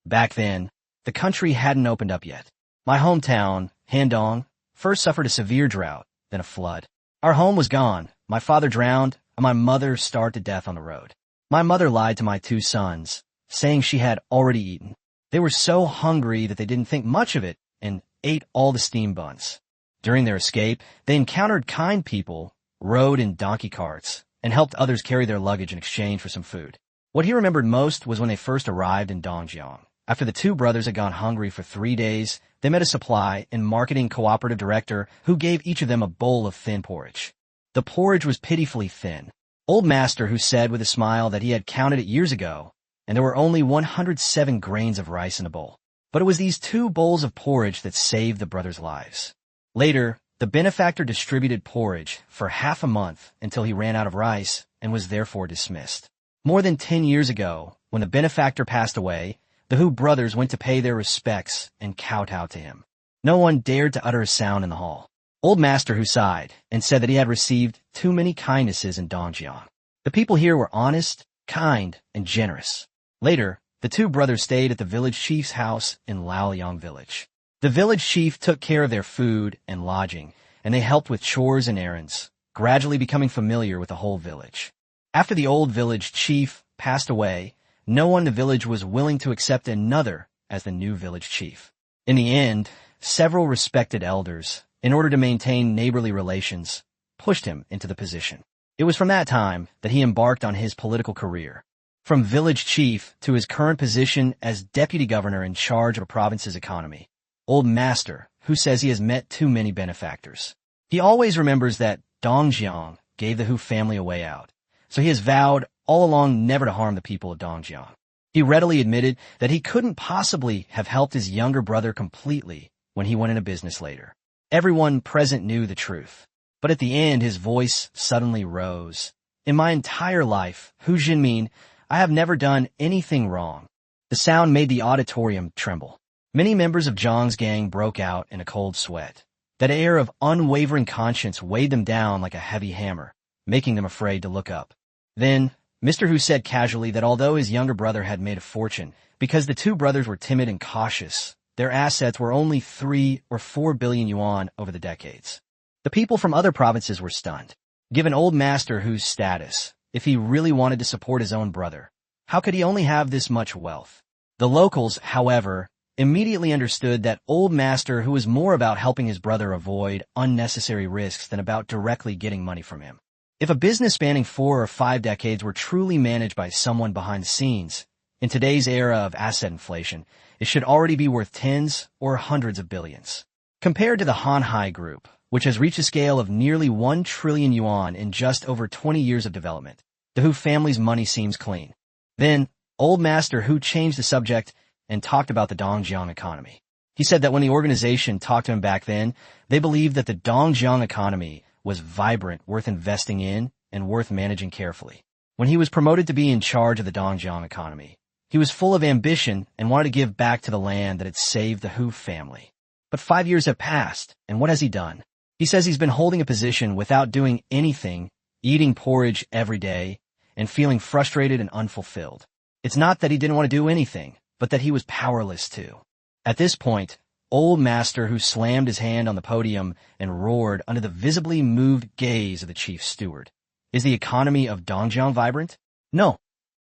Back then, the country hadn't opened up yet. My hometown, Handong, first suffered a severe drought, then a flood. Our home was gone, my father drowned, and my mother starved to death on the road. My mother lied to my two sons, saying she had already eaten. They were so hungry that they didn't think much of it and ate all the steam buns. During their escape, they encountered kind people, rode in donkey carts, and helped others carry their luggage in exchange for some food. What he remembered most was when they first arrived in Dongjiang. After the two brothers had gone hungry for 3 days, they met a supply and marketing cooperative director who gave each of them a bowl of thin porridge. The porridge was pitifully thin. Old Master, who said with a smile that he had counted it years ago, and there were only 107 grains of rice in a bowl. But it was these 2 bowls of porridge that saved the brothers' lives. Later, the benefactor distributed porridge for half a month until he ran out of rice and was therefore dismissed. More than 10 years ago, when the benefactor passed away, the Hu brothers went to pay their respects and kowtowed to him. No one dared to utter a sound in the hall. Old Master, who sighed and said that he had received too many kindnesses in Dongjiang. The people here were honest, kind, and generous. Later, the 2 brothers stayed at the village chief's house in Laoyang village. The village chief took care of their food and lodging, and they helped with chores and errands, gradually becoming familiar with the whole village. After the old village chief passed away, no one in the village was willing to accept another as the new village chief. In the end, several respected elders, in order to maintain neighborly relations, pushed him into the position. It was from that time that he embarked on his political career. From village chief to his current position as deputy governor in charge of a province's economy. Old Master, who says he has met too many benefactors. He always remembers that Dongjiang gave the Hu family a way out, so he has vowed all along never to harm the people of Dongjiang. He readily admitted that he couldn't possibly have helped his younger brother completely when he went into business later. Everyone present knew the truth, but at the end his voice suddenly rose. In my entire life, Hu Jinmin, I have never done anything wrong. The sound made the auditorium tremble. Many members of Zhang's gang broke out in a cold sweat. That air of unwavering conscience weighed them down like a heavy hammer, making them afraid to look up. Then, Mr. Hu said casually that although his younger brother had made a fortune, because the 2 brothers were timid and cautious, their assets were only 3 or 4 billion yuan over the decades. The people from other provinces were stunned. Given Old Master Hu's status, if he really wanted to support his own brother, how could he only have this much wealth? The locals, however, immediately understood that Old Master Hu was more about helping his brother avoid unnecessary risks than about directly getting money from him. If a business spanning 4 or 5 decades were truly managed by someone behind the scenes, in today's era of asset inflation, it should already be worth tens or hundreds of billions. Compared to the Hanhai Group, which has reached a scale of nearly 1 trillion yuan in just over 20 years of development, the Hu family's money seems clean. Then, Old Master Hu changed the subject and talked about the Dongjiang economy. He said that when the organization talked to him back then, they believed that the Dongjiang economy was vibrant, worth investing in, and worth managing carefully. When he was promoted to be in charge of the Dongjiang economy, he was full of ambition and wanted to give back to the land that had saved the Hu family. But 5 years have passed, and what has he done? He says he's been holding a position without doing anything, eating porridge every day, and feeling frustrated and unfulfilled. It's not that he didn't want to do anything, but that he was powerless to. At this point, Old Master Hu slammed his hand on the podium and roared under the visibly moved gaze of the chief steward. Is the economy of Dongjiang vibrant? No.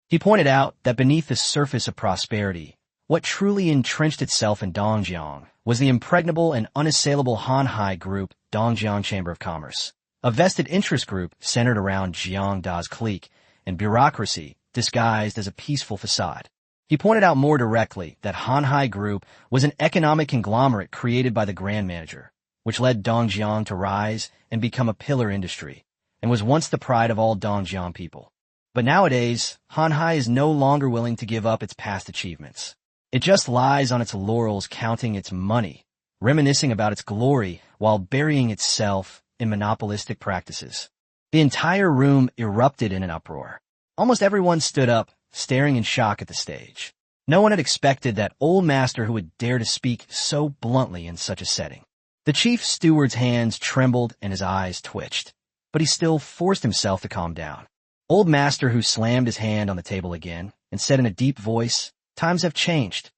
He pointed out that beneath the surface of prosperity, what truly entrenched itself in Dongjiang was the impregnable and unassailable Hanhai Group Dongjiang Chamber of Commerce, a vested interest group centered around Jiang Da's clique and bureaucracy disguised as a peaceful facade. He pointed out more directly that Hanhai Group was an economic conglomerate created by the Grand Manager, which led Dongjiang to rise and become a pillar industry, and was once the pride of all Dongjiang people. But nowadays, Hanhai is no longer willing to give up its past achievements. It just lies on its laurels counting its money, reminiscing about its glory while burying itself in monopolistic practices. The entire room erupted in an uproar. Almost everyone stood up, staring in shock at the stage. No one had expected that old master who would dare to speak so bluntly in such a setting. The chief steward's hands trembled and his eyes twitched, but he still forced himself to calm down. Old master who slammed his hand on the table again and said in a deep voice, "Times have changed.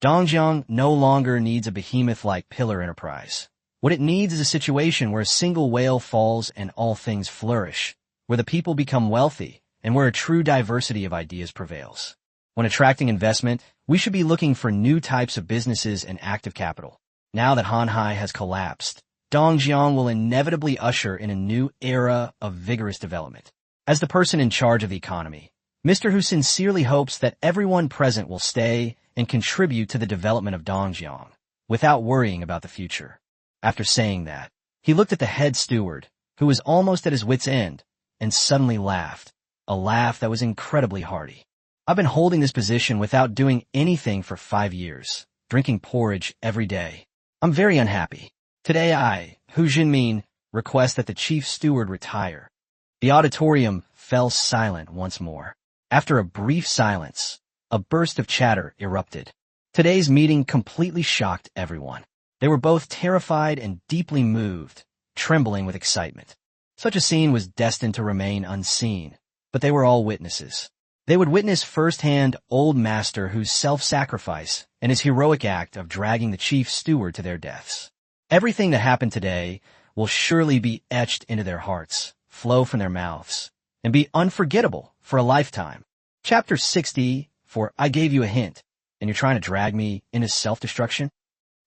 Dongjiang no longer needs a behemoth-like pillar enterprise. What it needs is a situation where a single whale falls and all things flourish, where the people become wealthy, and where a true diversity of ideas prevails. When attracting investment, we should be looking for new types of businesses and active capital. Now that Hanhai has collapsed, Dongjiang will inevitably usher in a new era of vigorous development. As the person in charge of the economy, Mr. Hu sincerely hopes that everyone present will stay and contribute to the development of Dongjiang, without worrying about the future." After saying that, he looked at the head steward, who was almost at his wit's end, and suddenly laughed, a laugh that was incredibly hearty. "I've been holding this position without doing anything for 5 years, drinking porridge every day. I'm very unhappy. Today I, Hu Jinmin, request that the chief steward retire." The auditorium fell silent once more. After a brief silence, a burst of chatter erupted. Today's meeting completely shocked everyone. They were both terrified and deeply moved, trembling with excitement. Such a scene was destined to remain unseen, but they were all witnesses. They would witness firsthand old master Hu's self-sacrifice and his heroic act of dragging the chief steward to their deaths. Everything that happened today will surely be etched into their hearts, flow from their mouths, and be unforgettable for a lifetime. Chapter 60, for I gave you a hint, and you're trying to drag me into self-destruction?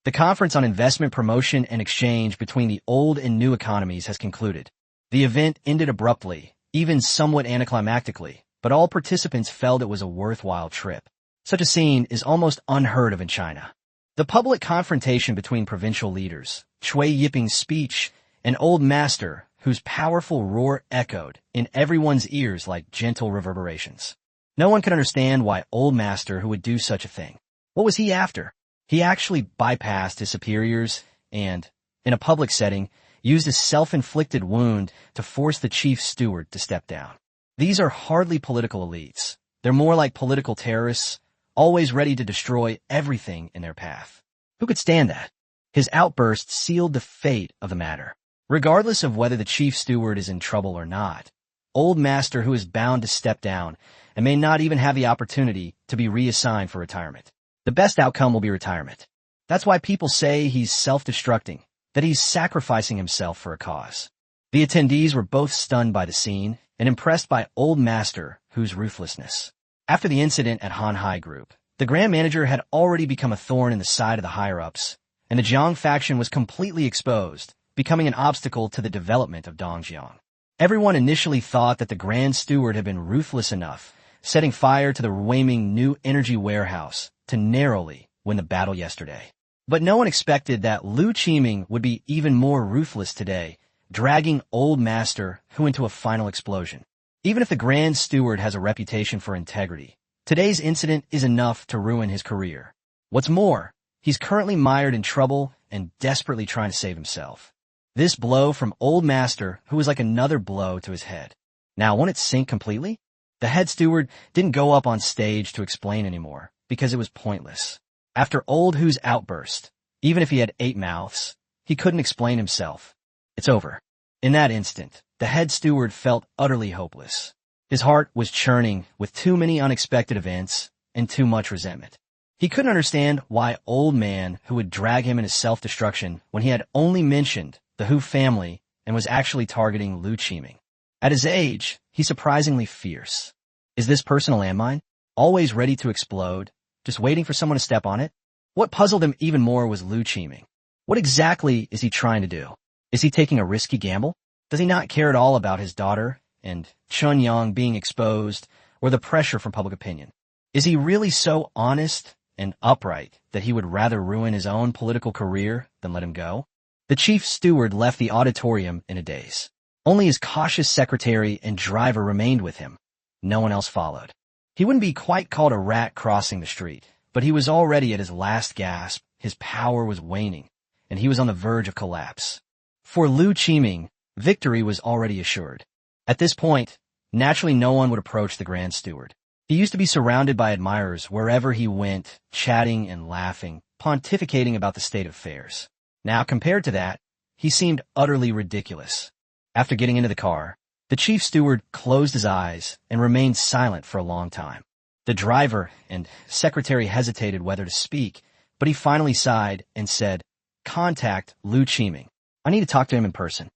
The conference on investment promotion and exchange between the old and new economies has concluded. The event ended abruptly, even somewhat anticlimactically, but all participants felt it was a worthwhile trip. Such a scene is almost unheard of in China. The public confrontation between provincial leaders, Chui Yiping's speech, and old master whose powerful roar echoed in everyone's ears like gentle reverberations. No one could understand why old master who would do such a thing. What was he after? He actually bypassed his superiors and, in a public setting, used a self-inflicted wound to force the chief steward to step down. These are hardly political elites. They're more like political terrorists, always ready to destroy everything in their path. Who could stand that? His outburst sealed the fate of the matter. Regardless of whether the chief steward is in trouble or not, old master who is bound to step down and may not even have the opportunity to be reassigned for retirement. The best outcome will be retirement. That's why people say he's self-destructing, that he's sacrificing himself for a cause. The attendees were both stunned by the scene and impressed by old master Hu's ruthlessness. After the incident at Hanhai Group, the Grand Manager had already become a thorn in the side of the higher-ups, and the Jiang faction was completely exposed, becoming an obstacle to the development of Dongjiang. Everyone initially thought that the Grand Steward had been ruthless enough, setting fire to the Ruiming new energy warehouse to narrowly win the battle yesterday. But no one expected that Lu Qiming would be even more ruthless today, dragging old master Hu into a final explosion. Even if the Grand Steward has a reputation for integrity, today's incident is enough to ruin his career. What's more, he's currently mired in trouble and desperately trying to save himself. This blow from old master Hu was like another blow to his head. Now, won't it sink completely? The head steward didn't go up on stage to explain anymore, because it was pointless. After old Hu's outburst, even if he had 8 mouths, he couldn't explain himself. It's over. In that instant, the head steward felt utterly hopeless. His heart was churning with too many unexpected events and too much resentment. He couldn't understand why old man Hu would drag him into self-destruction when he had only mentioned the Hu family and was actually targeting Lu Qiming. At his age, he's surprisingly fierce. Is this person a landmine? Always ready to explode, just waiting for someone to step on it? What puzzled him even more was Lu Qiming. What exactly is he trying to do? Is he taking a risky gamble? Does he not care at all about his daughter and Chen Yang being exposed or the pressure from public opinion? Is he really so honest and upright that he would rather ruin his own political career than let him go? The chief steward left the auditorium in a daze. Only his cautious secretary and driver remained with him. No one else followed. He wouldn't be quite called a rat crossing the street, but he was already at his last gasp, his power was waning, and he was on the verge of collapse. For Lu Qiming, victory was already assured. At this point, naturally no one would approach the Grand Steward. He used to be surrounded by admirers wherever he went, chatting and laughing, pontificating about the state of affairs. Now, compared to that, he seemed utterly ridiculous. After getting into the car, the chief steward closed his eyes and remained silent for a long time. The driver and secretary hesitated whether to speak, but he finally sighed and said, "Contact Lu Qiming. I need to talk to him in person."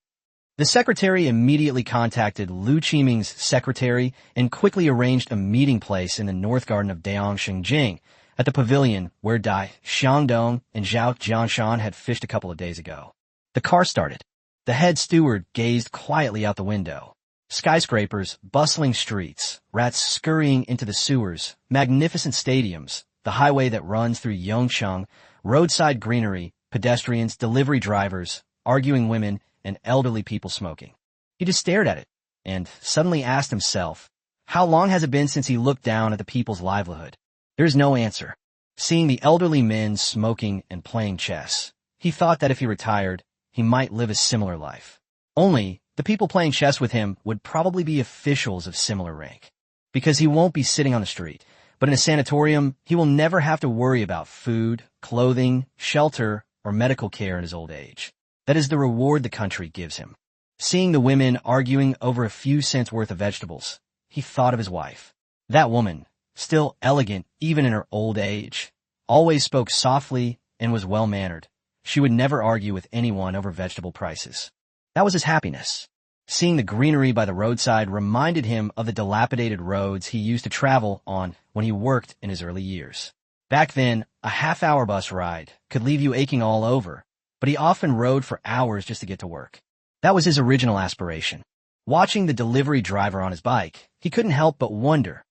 The secretary immediately contacted Lu Qiming's secretary and quickly arranged a meeting place in the north garden of Daongshingjing at the pavilion where Dai Xiangdong and Zhao Jianshan had fished a couple of days ago. The car started. The head steward gazed quietly out the window. Skyscrapers, bustling streets, rats scurrying into the sewers, magnificent stadiums, the highway that runs through Yongcheng, roadside greenery, pedestrians, delivery drivers, arguing women, and elderly people smoking. He just stared at it and suddenly asked himself, how long has it been since he looked down at the people's livelihood? There is no answer. Seeing the elderly men smoking and playing chess, he thought that if he retired, he might live a similar life. Only, the people playing chess with him would probably be officials of similar rank. Because he won't be sitting on the street, but in a sanatorium, he will never have to worry about food, clothing, shelter, or medical care in his old age. That is the reward the country gives him. Seeing the women arguing over a few cents worth of vegetables, he thought of his wife. That woman, still elegant even in her old age, always spoke softly and was well-mannered. She would never argue with anyone over vegetable prices. That was his happiness. Seeing the greenery by the roadside reminded him of the dilapidated roads he used to travel on when he worked in his early years. Back then, a half-hour bus ride could leave you aching all over, but he often rode for hours just to get to work. That was his original aspiration. Watching the delivery driver on his bike, he couldn't help but wonder,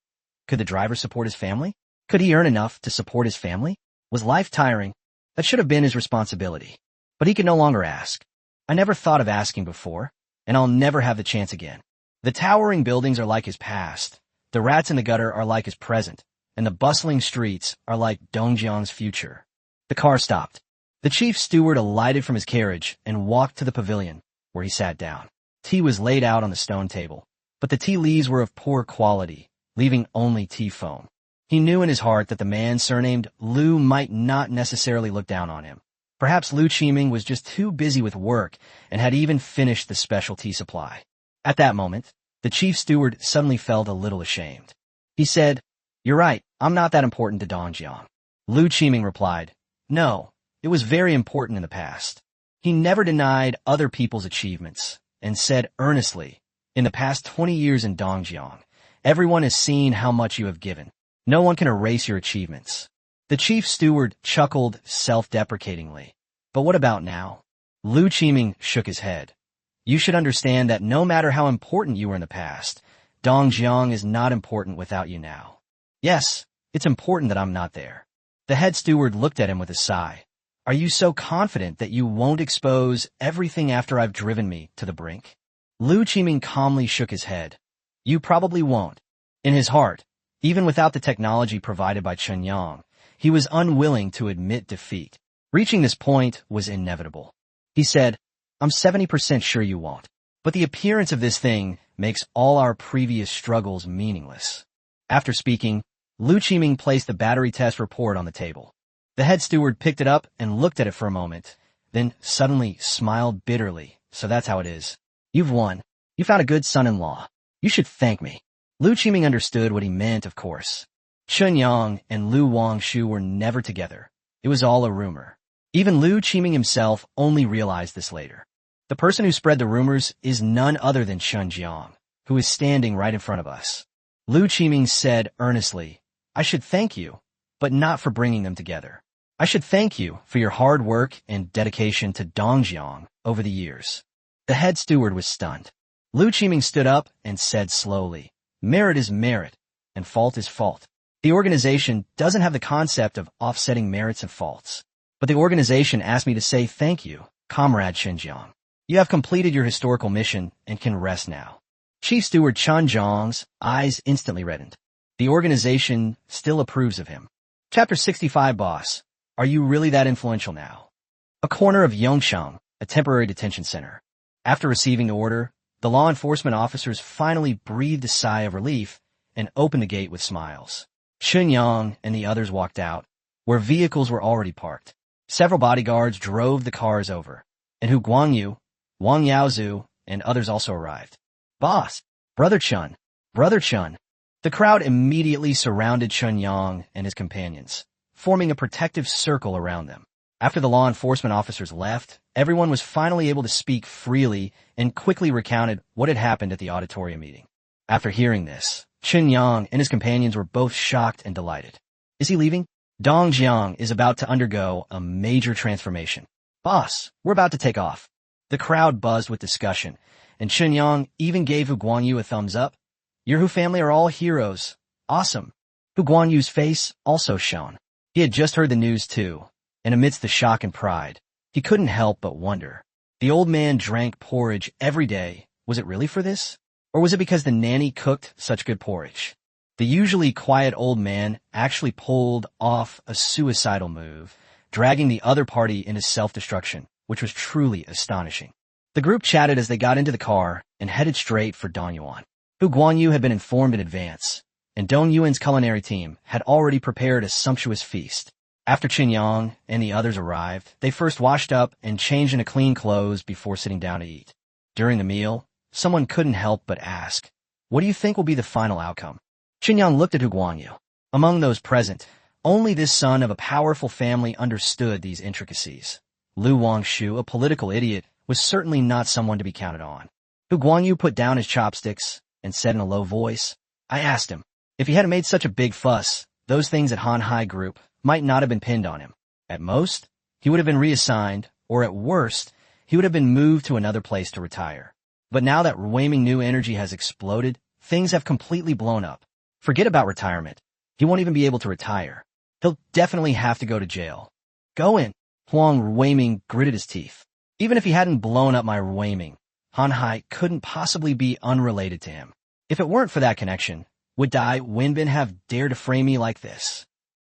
could the driver support his family? Could he earn enough to support his family? Was life tiring? That should have been his responsibility. But he could no longer ask. I never thought of asking before, and I'll never have the chance again. The towering buildings are like his past, the rats in the gutter are like his present, and the bustling streets are like Dongjiang's future. The car stopped. The chief steward alighted from his carriage and walked to the pavilion, where he sat down. Tea was laid out on the stone table, but the tea leaves were of poor quality, leaving only tea foam. He knew in his heart that the man surnamed Lu might not necessarily look down on him. Perhaps Lu Qiming was just too busy with work and had even finished the special tea supply. At that moment, the chief steward suddenly felt a little ashamed. He said, "You're right, I'm not that important to Dongjiang." Lu Qiming replied, "No, it was very important in the past." He never denied other people's achievements and said earnestly, "In the past 20 years in Dongjiang, everyone has seen how much you have given. No one can erase your achievements." The chief steward chuckled self-deprecatingly. But what about now? Lu Qiming shook his head. You should understand that no matter how important you were in the past, Dongjiang is not important without you now. Yes, it's important that I'm not there. The head steward looked at him with a sigh. Are you so confident that you won't expose everything after I've driven me to the brink? Lu Qiming calmly shook his head. You probably won't. In his heart, even without the technology provided by Chen Yang, he was unwilling to admit defeat. Reaching this point was inevitable. He said, I'm 70% sure you won't. But the appearance of this thing makes all our previous struggles meaningless. After speaking, Lu Qiming placed the battery test report on the table. The head steward picked it up and looked at it for a moment, then suddenly smiled bitterly. So that's how it is. You've won. You found a good son-in-law. You should thank me. Lu Qiming understood what he meant, of course. Chen Yang and Lu Wangshu were never together. It was all a rumor. Even Lu Qiming himself only realized this later. The person who spread the rumors is none other than Chen Jiang, who is standing right in front of us. Lu Qiming said earnestly, I should thank you, but not for bringing them together. I should thank you for your hard work and dedication to Dongjiang over the years. The head steward was stunned. Lu Qiming stood up and said slowly, merit is merit, and fault is fault. The organization doesn't have the concept of offsetting merits and faults. But the organization asked me to say thank you, Comrade Xinjiang. You have completed your historical mission and can rest now. Chief Steward Chen Zhang's eyes instantly reddened. The organization still approves of him. Chapter 65 Boss. Are you really that influential now? A corner of Yongsheng, a temporary detention center. After receiving the order, the law enforcement officers finally breathed a sigh of relief and opened the gate with smiles. Chunyang and the others walked out, where vehicles were already parked. Several bodyguards drove the cars over, and Hu Guangyu, Wang Yaozu, and others also arrived. Boss! Brother Chen! Brother Chen! The crowd immediately surrounded Chunyang and his companions, forming a protective circle around them. After the law enforcement officers left, everyone was finally able to speak freely and quickly recounted what had happened at the auditorium meeting. After hearing this, Chunyang and his companions were both shocked and delighted. Is he leaving? Dongjiang is about to undergo a major transformation. Boss, we're about to take off. The crowd buzzed with discussion, and Chunyang even gave Hu Guangyu a thumbs up. Your Hu family are all heroes. Awesome. Hu Guangyu's face also shone. He had just heard the news too, and amidst the shock and pride, he couldn't help but wonder. The old man drank porridge every day. Was it really for this? Or was it because the nanny cooked such good porridge? The usually quiet old man actually pulled off a suicidal move, dragging the other party into self-destruction, which was truly astonishing. The group chatted as they got into the car and headed straight for Dongyuan. Hu Guanyu had been informed in advance, and Dong Yuan's culinary team had already prepared a sumptuous feast. After Qinyang and the others arrived, they first washed up and changed into clean clothes before sitting down to eat. During the meal, someone couldn't help but ask, what do you think will be the final outcome? Qinyang looked at Hu Guangyu. Among those present, only this son of a powerful family understood these intricacies. Lu Wangshu, a political idiot, was certainly not someone to be counted on. Hu Guangyu put down his chopsticks and said in a low voice, I asked him, if he hadn't made such a big fuss, those things at Han Hai Group might not have been pinned on him. At most, he would have been reassigned, or at worst, he would have been moved to another place to retire. But now that Ruiming New Energy has exploded, things have completely blown up. Forget about retirement. He won't even be able to retire. He'll definitely have to go to jail. Go in. Huang Ruiming gritted his teeth. Even if he hadn't blown up my Ruiming, Han Hai couldn't possibly be unrelated to him. If it weren't for that connection, would Dai Wenbin have dared to frame me like this?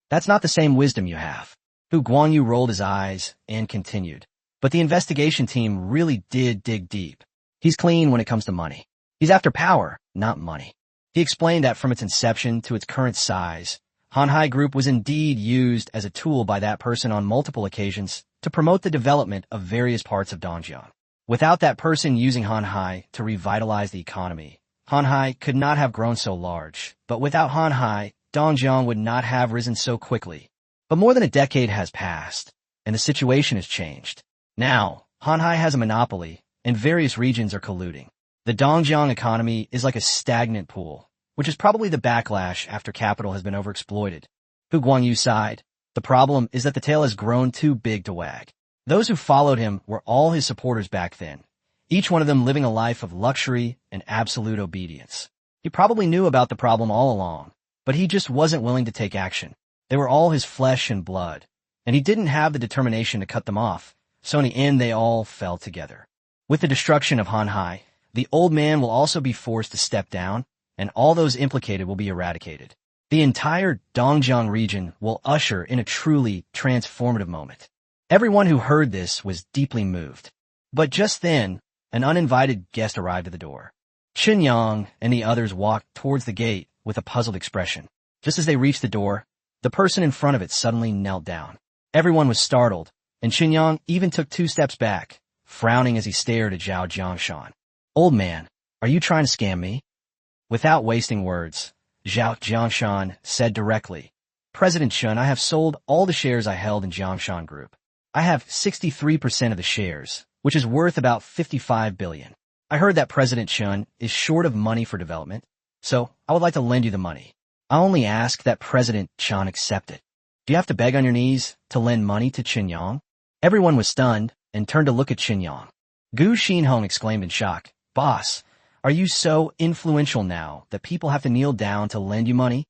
That's not the same wisdom you have. Hu Guangyu rolled his eyes and continued. But the investigation team really did dig deep. He's clean when it comes to money. He's after power, not money. He explained that from its inception to its current size, Han Hai Group was indeed used as a tool by that person on multiple occasions to promote the development of various parts of Dongjiang. Without that person using Han Hai to revitalize the economy, Han Hai could not have grown so large, but without Han Hai, Dongjiang would not have risen so quickly. But more than a decade has passed, and the situation has changed. Now, Han Hai has a monopoly, and various regions are colluding. The Dongjiang economy is like a stagnant pool, which is probably the backlash after capital has been overexploited. Hu Guangyu sighed. The problem is that the tail has grown too big to wag. Those who followed him were all his supporters back then, each one of them living a life of luxury and absolute obedience. He probably knew about the problem all along, but he just wasn't willing to take action. They were all his flesh and blood, and he didn't have the determination to cut them off, so in the end they all fell together. With the destruction of Han Hai, the old man will also be forced to step down, and all those implicated will be eradicated. The entire Dongjiang region will usher in a truly transformative moment. Everyone who heard this was deeply moved. But just then, an uninvited guest arrived at the door. Qinyang and the others walked towards the gate with a puzzled expression. Just as they reached the door, the person in front of it suddenly knelt down. Everyone was startled, and Qinyang even took 2 steps back, frowning as he stared at Zhao Jiangshan. Old man, are you trying to scam me? Without wasting words, Zhao Jiangshan said directly, President Chen, I have sold all the shares I held in Jiangshan Group. I have 63% of the shares, which is worth about 55 billion. I heard that President Chen is short of money for development, so I would like to lend you the money. I only ask that President Chen accept it. Do you have to beg on your knees to lend money to Chen Yang? Everyone was stunned and turned to look at Chen Yang. Gu Xinhong exclaimed in shock, "Boss, are you so influential now that people have to kneel down to lend you money?"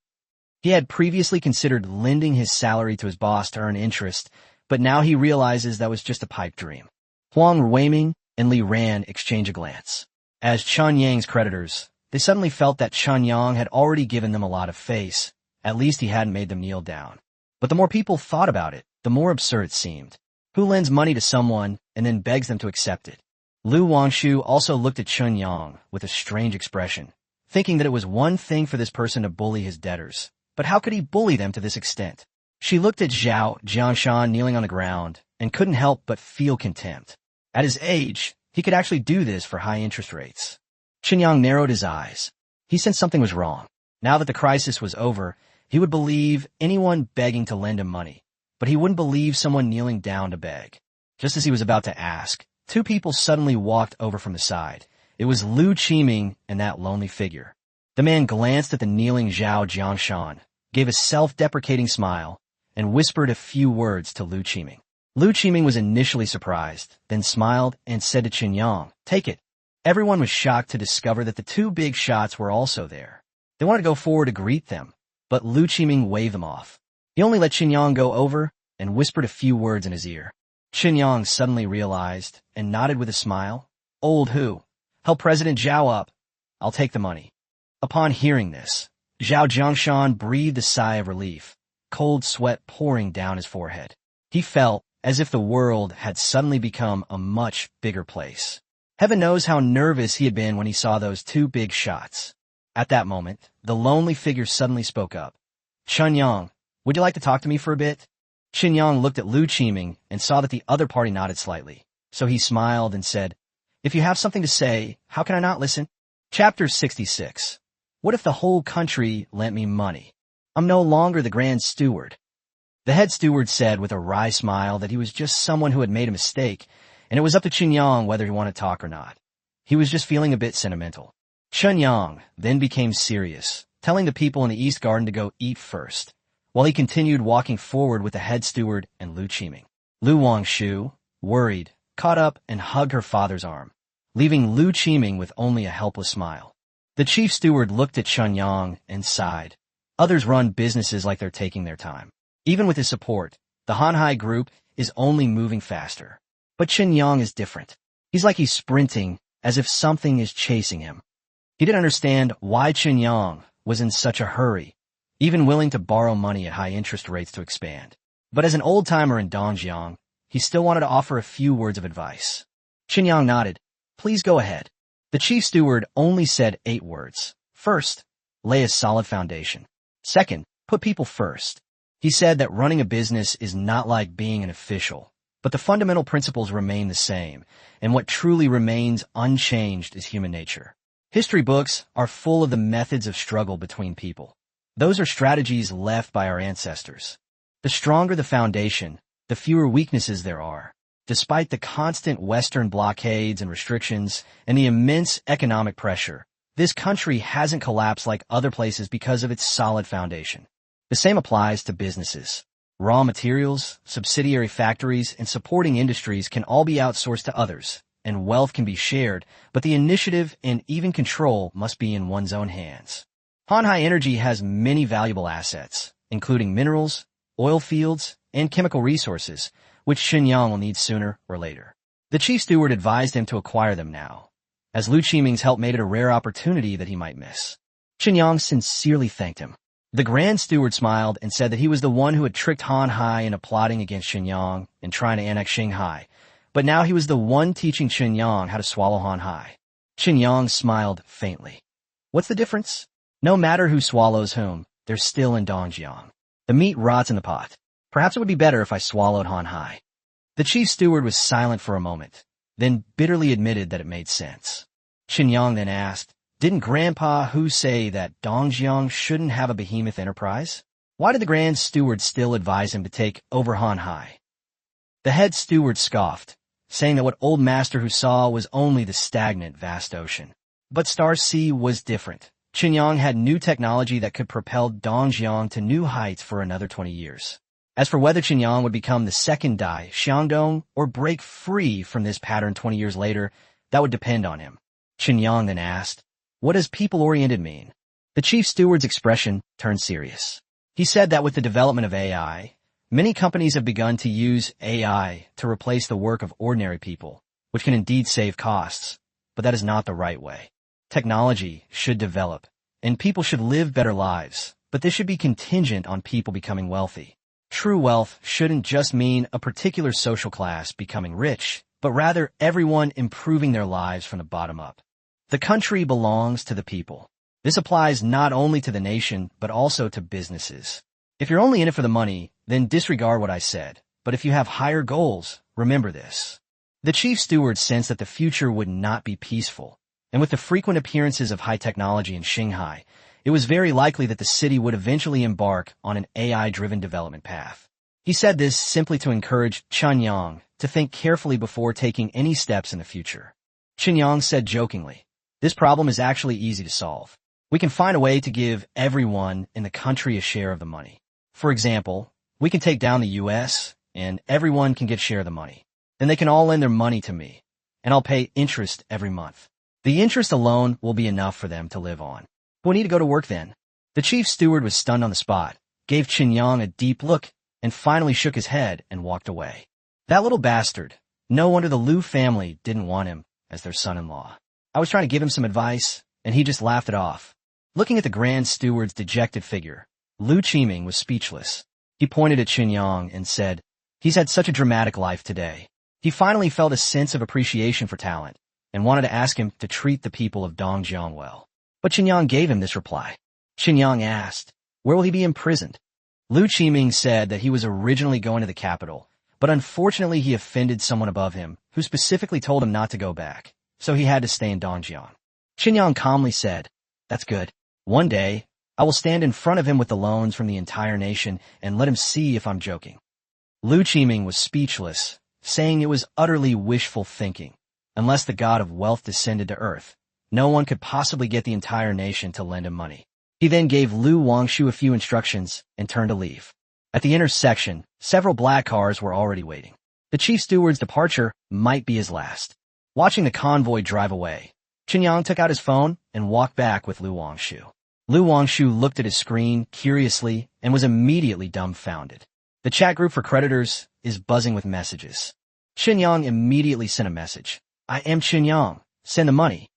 He had previously considered lending his salary to his boss to earn interest, but now he realizes that was just a pipe dream. Huang Ruiming and Li Ran exchanged a glance. As Chen Yang's creditors, they suddenly felt that Chen Yang had already given them a lot of face. At least he hadn't made them kneel down. But the more people thought about it, the more absurd it seemed. Who lends money to someone and then begs them to accept it? Lu Wangshu also looked at Chen Yang with a strange expression, thinking that it was one thing for this person to bully his debtors. But how could he bully them to this extent? She looked at Zhao Jianshan kneeling on the ground and couldn't help but feel contempt. At his age, he could actually do this for high interest rates. Chen Yang narrowed his eyes. He sensed something was wrong. Now that the crisis was over, he would believe anyone begging to lend him money, but he wouldn't believe someone kneeling down to beg. Just as he was about to ask, two people suddenly walked over from the side. It was Lu Qiming and that lonely figure. The man glanced at the kneeling Zhao Jianshan, gave a self-deprecating smile, and whispered a few words to Lu Qiming. Lu Qiming was initially surprised, then smiled and said to Chen Yang, "Take it." Everyone was shocked to discover that the two big shots were also there. They wanted to go forward to greet them, but Lu Qiming waved them off. He only let Chen Yang go over and whispered a few words in his ear. Chen Yang suddenly realized and nodded with a smile. "Old who? Help President Zhao up. I'll take the money." Upon hearing this, Zhao Jiangshan breathed a sigh of relief, cold sweat pouring down his forehead. He felt as if the world had suddenly become a much bigger place. Heaven knows how nervous he had been when he saw those two big shots. At that moment, the lonely figure suddenly spoke up. "Chen Yang, would you like to talk to me for a bit?" Chen Yang looked at Lu Qiming and saw that the other party nodded slightly, so he smiled and said, "If you have something to say, how can I not listen?" Chapter 66. What if the whole country lent me money? I'm no longer the Grand Steward. The head steward said with a wry smile that he was just someone who had made a mistake, and it was up to Chen Yang whether he wanted to talk or not. He was just feeling a bit sentimental. Chen Yang then became serious, telling the people in the East Garden to go eat first, while he continued walking forward with the head steward and Lu Qiming. Lu Wangshu, worried, caught up and hugged her father's arm, leaving Lu Qiming with only a helpless smile. The chief steward looked at Chen Yang and sighed. Others run businesses like they're taking their time. Even with his support, the Hanhai group is only moving faster. But Chen Yang is different. He's like he's sprinting, as if something is chasing him. He didn't understand why Chen Yang was in such a hurry, even willing to borrow money at high interest rates to expand. But as an old-timer in Dongjiang, he still wanted to offer a few words of advice. Chen Yang nodded. "Please go ahead." The chief steward only said 8 words. First, lay a solid foundation. Second, put people first. He said that running a business is not like being an official, but the fundamental principles remain the same, and what truly remains unchanged is human nature. History books are full of the methods of struggle between people. Those are strategies left by our ancestors. The stronger the foundation, the fewer weaknesses there are. Despite the constant Western blockades and restrictions and the immense economic pressure, this country hasn't collapsed like other places because of its solid foundation. The same applies to businesses. Raw materials, subsidiary factories, and supporting industries can all be outsourced to others, and wealth can be shared, but the initiative and even control must be in one's own hands. Hanhai Energy has many valuable assets, including minerals, oil fields, and chemical resources, which Chen Yang will need sooner or later. The chief steward advised him to acquire them now, as Lu Qiming's help made it a rare opportunity that he might miss. Chen Yang sincerely thanked him. The Grand Steward smiled and said that he was the one who had tricked Han Hai into plotting against Chen Yang and trying to annex Shanghai, but now he was the one teaching Chen Yang how to swallow Han Hai. Chen Yang smiled faintly. What's the difference? No matter who swallows whom, they're still in Dongjiang. The meat rots in the pot. Perhaps it would be better if I swallowed Han Hai. The chief steward was silent for a moment, then bitterly admitted that it made sense. Chen Yang then asked, "Didn't Grandpa Hu say that Dongjiang shouldn't have a behemoth enterprise? Why did the Grand Steward still advise him to take over Han Hai?" The head steward scoffed, saying that what Old Master Hu saw was only the stagnant vast ocean. But Star Sea was different. Chen Yang had new technology that could propel Dongjiang to new heights for another 20 years. As for whether Chen Yang would become the second Dai Xiangdong or break free from this pattern 20 years later, that would depend on him. Chen Yang then asked, "What does people-oriented mean?" The chief steward's expression turned serious. He said that with the development of AI, many companies have begun to use AI to replace the work of ordinary people, which can indeed save costs, but that is not the right way. Technology should develop, and people should live better lives, but this should be contingent on people becoming wealthy. True wealth shouldn't just mean a particular social class becoming rich, but rather everyone improving their lives from the bottom up. The country belongs to the people. This applies not only to the nation, but also to businesses. If you're only in it for the money, then disregard what I said. But if you have higher goals, remember this. The chief steward sensed that the future would not be peaceful, and with the frequent appearances of high technology in Shanghai, it was very likely that the city would eventually embark on an AI-driven development path. He said this simply to encourage Chen Yang to think carefully before taking any steps in the future. Chen Yang said jokingly, "This problem is actually easy to solve. We can find a way to give everyone in the country a share of the money. For example, we can take down the US, and everyone can get a share of the money. Then they can all lend their money to me, and I'll pay interest every month. The interest alone will be enough for them to live on. We'll need to go to work then." The chief steward was stunned on the spot, gave Chen Yang a deep look, and finally shook his head and walked away. That little bastard. No wonder the Liu family didn't want him as their son-in-law. I was trying to give him some advice, and he just laughed it off. Looking at the grand steward's dejected figure, Liu Qiming was speechless. He pointed at Chen Yang and said, "He's had such a dramatic life today." He finally felt a sense of appreciation for talent and wanted to ask him to treat the people of Dongjiang well. But Chen Yang gave him this reply. Chen Yang asked, "Where will he be imprisoned?" Liu Qiming said that he was originally going to the capital, but unfortunately he offended someone above him who specifically told him not to go back, so he had to stay in Dongjiang. Chen Yang calmly said, "That's good. One day, I will stand in front of him with the loans from the entire nation and let him see if I'm joking." Liu Qiming was speechless, saying it was utterly wishful thinking. Unless the god of wealth descended to earth, no one could possibly get the entire nation to lend him money. He then gave Lu Wangshu a few instructions and turned to leave. At the intersection, several black cars were already waiting. The chief steward's departure might be his last. Watching the convoy drive away, Chen Yang took out his phone and walked back with Lu Wangshu. Lu Wangshu looked at his screen curiously and was immediately dumbfounded. The chat group for creditors is buzzing with messages. Chen Yang immediately sent a message. "I am Chen Yang. Send the money."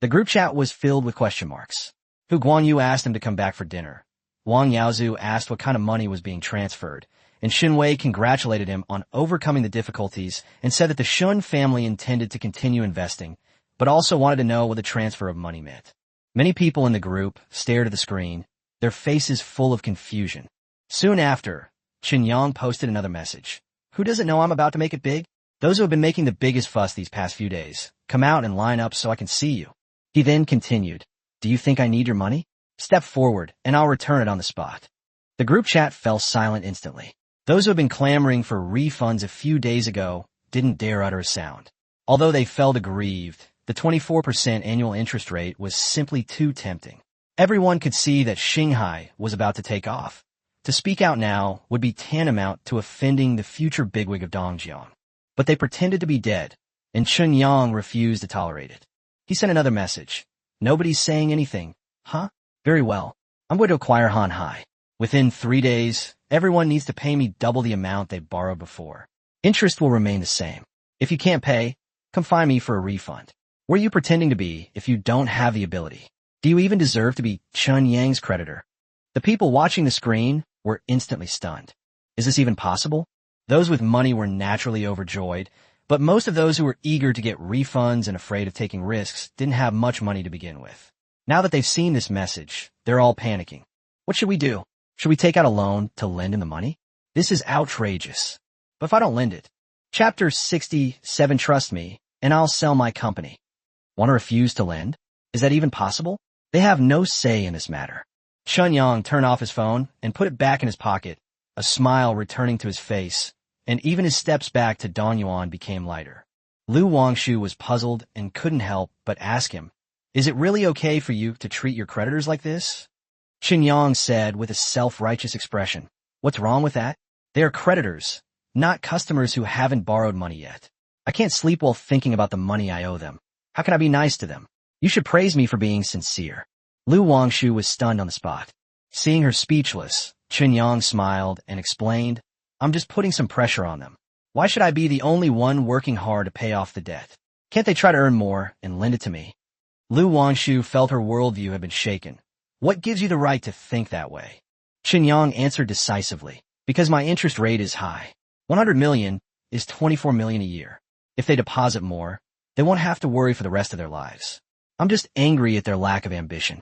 The group chat was filled with question marks. Hu Guanyu asked him to come back for dinner. Wang Yaozu asked what kind of money was being transferred, and Xin Wei congratulated him on overcoming the difficulties and said that the Shun family intended to continue investing, but also wanted to know what the transfer of money meant. Many people in the group stared at the screen, their faces full of confusion. Soon after, Chen Yang posted another message. "Who doesn't know I'm about to make it big? Those who have been making the biggest fuss these past few days, come out and line up so I can see you." He then continued, "Do you think I need your money? Step forward, and I'll return it on the spot." The group chat fell silent instantly. Those who had been clamoring for refunds a few days ago didn't dare utter a sound. Although they felt aggrieved, the 24% annual interest rate was simply too tempting. Everyone could see that Shanghai was about to take off. To speak out now would be tantamount to offending the future bigwig of Dongjiang. But they pretended to be dead, and Chen Yang refused to tolerate it. He sent another message. "Nobody's saying anything, huh? Very well. I'm going to acquire Han Hai. Within 3 days, everyone needs to pay me double the amount they borrowed before. Interest will remain the same. If you can't pay, come find me for a refund. Where are you pretending to be if you don't have the ability? Do you even deserve to be Chen Yang's creditor?" The people watching the screen were instantly stunned. Is this even possible? Those with money were naturally overjoyed, but most of those who were eager to get refunds and afraid of taking risks didn't have much money to begin with. Now that they've seen this message, they're all panicking. What should we do? Should we take out a loan to lend him the money? This is outrageous. But if I don't lend it? Chapter 67, trust me, and I'll sell my company. Want to refuse to lend? Is that even possible? They have no say in this matter. Chen Yang turned off his phone and put it back in his pocket, a smile returning to his face, and even his steps back to Dongyuan became lighter. Lu Wangshu was puzzled and couldn't help but ask him, "Is it really okay for you to treat your creditors like this?" Chen Yang said with a self-righteous expression, "What's wrong with that? They are creditors, not customers who haven't borrowed money yet. I can't sleep while thinking about the money I owe them. How can I be nice to them? You should praise me for being sincere. Lu Wangshu was stunned on the spot. Seeing her speechless, Chen Yang smiled and explained, I'm just putting some pressure on them. Why should I be the only one working hard to pay off the debt? Can't they try to earn more and lend it to me? Lu Wangshu felt her worldview had been shaken. What gives you the right to think that way? Chen Yang answered decisively, because my interest rate is high. 100 million is 24 million a year. If they deposit more, they won't have to worry for the rest of their lives. I'm just angry at their lack of ambition.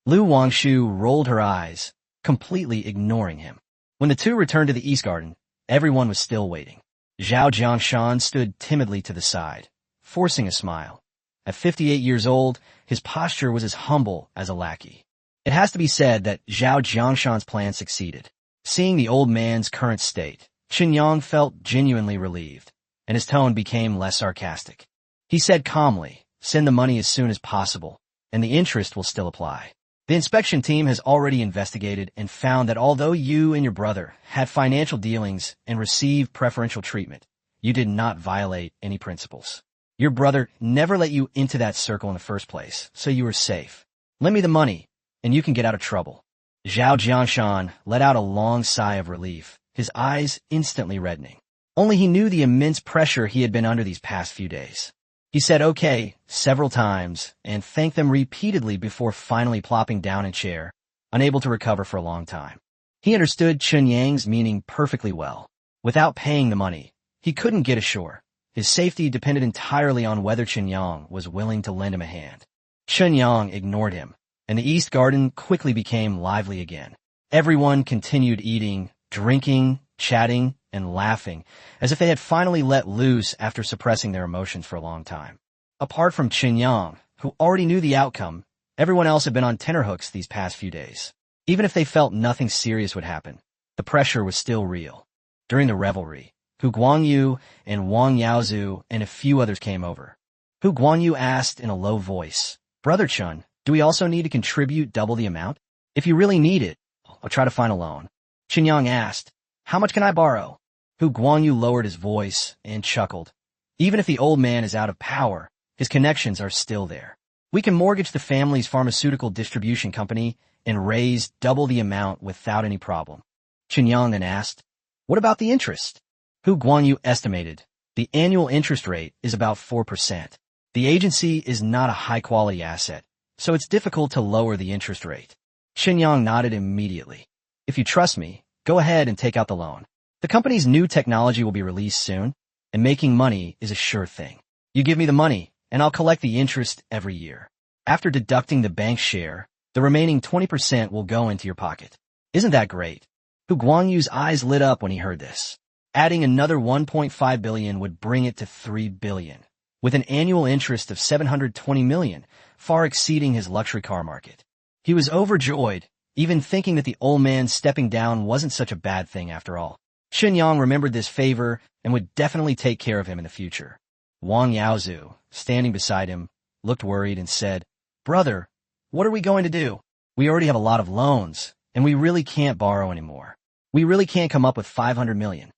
Lu Wangshu rolled her eyes, completely ignoring him. When the two returned to the East Garden, everyone was still waiting. Zhao Jiangshan stood timidly to the side, forcing a smile. At 58 years old, his posture was as humble as a lackey. It has to be said that Zhao Jiangshan's plan succeeded. Seeing the old man's current state, Chen Yang felt genuinely relieved, and his tone became less sarcastic. He said calmly, send the money as soon as possible, and the interest will still apply. The inspection team has already investigated and found that although you and your brother had financial dealings and received preferential treatment, you did not violate any principles. Your brother never let you into that circle in the first place, so you were safe. Lend me the money, and you can get out of trouble. Zhao Jiangshan let out a long sigh of relief, his eyes instantly reddening. Only he knew the immense pressure he had been under these past few days. He said okay several times and thanked them repeatedly before finally plopping down in a chair, unable to recover for a long time. He understood Chen Yang's meaning perfectly well. Without paying the money, he couldn't get ashore. His safety depended entirely on whether Chen Yang was willing to lend him a hand. Chen Yang ignored him, and the East Garden quickly became lively again. Everyone continued eating, drinking, chatting, and laughing, as if they had finally let loose after suppressing their emotions for a long time. Apart from Chen Yang, who already knew the outcome, everyone else had been on tenterhooks these past few days. Even if they felt nothing serious would happen, the pressure was still real. During the revelry, Hu Guangyu and Wang Yaozu and a few others came over. Hu Guangyu asked in a low voice, Brother Chen, do we also need to contribute double the amount? If you really need it, I'll try to find a loan. Chen Yang asked, how much can I borrow? Hu Guangyu lowered his voice and chuckled. Even if the old man is out of power, his connections are still there. We can mortgage the family's pharmaceutical distribution company and raise double the amount without any problem. Chen Yang then asked, what about the interest? Hu Guangyu estimated the annual interest rate is about 4%. The agency is not a high-quality asset, so it's difficult to lower the interest rate. Chen Yang nodded immediately. If you trust me, go ahead and take out the loan. The company's new technology will be released soon, and making money is a sure thing. You give me the money, and I'll collect the interest every year. After deducting the bank's share, the remaining 20% will go into your pocket. Isn't that great? Hu Guangyu's eyes lit up when he heard this. Adding another 1.5 billion would bring it to 3 billion, with an annual interest of 720 million, far exceeding his luxury car market. He was overjoyed, even thinking that the old man stepping down wasn't such a bad thing after all. Chen Yang remembered this favor and would definitely take care of him in the future. Wang Yaozu, standing beside him, looked worried and said, Brother, what are we going to do? We already have a lot of loans, and we really can't borrow anymore. We really can't come up with 500 million.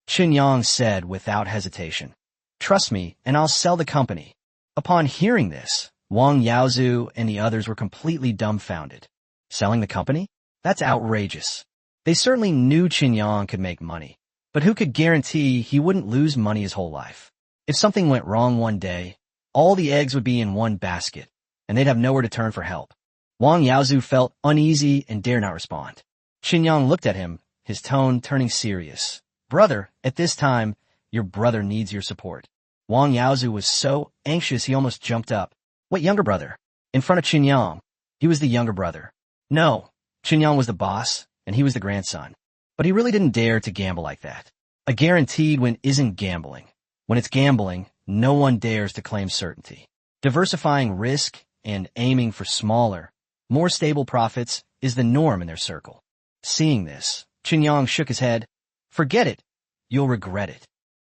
Chen Yang said without hesitation, Trust me, and I'll sell the company. Upon hearing this, Wang Yaozu and the others were completely dumbfounded. Selling the company? That's outrageous. They certainly knew Chen Yang could make money, but who could guarantee he wouldn't lose money his whole life? If something went wrong one day, all the eggs would be in one basket, and they'd have nowhere to turn for help. Wang Yaozu felt uneasy and dared not respond. Chen Yang looked at him, his tone turning serious. Brother, at this time, your brother needs your support. Wang Yaozu was so anxious he almost jumped up. What younger brother? In front of Chen Yang. He was the younger brother. No, Chen Yang was the boss, and he was the grandson. But he really didn't dare to gamble like that. A guaranteed win isn't gambling. When it's gambling, no one dares to claim certainty. Diversifying risk and aiming for smaller, more stable profits is the norm in their circle. Seeing this, Chen Yang shook his head. Forget it. You'll regret it.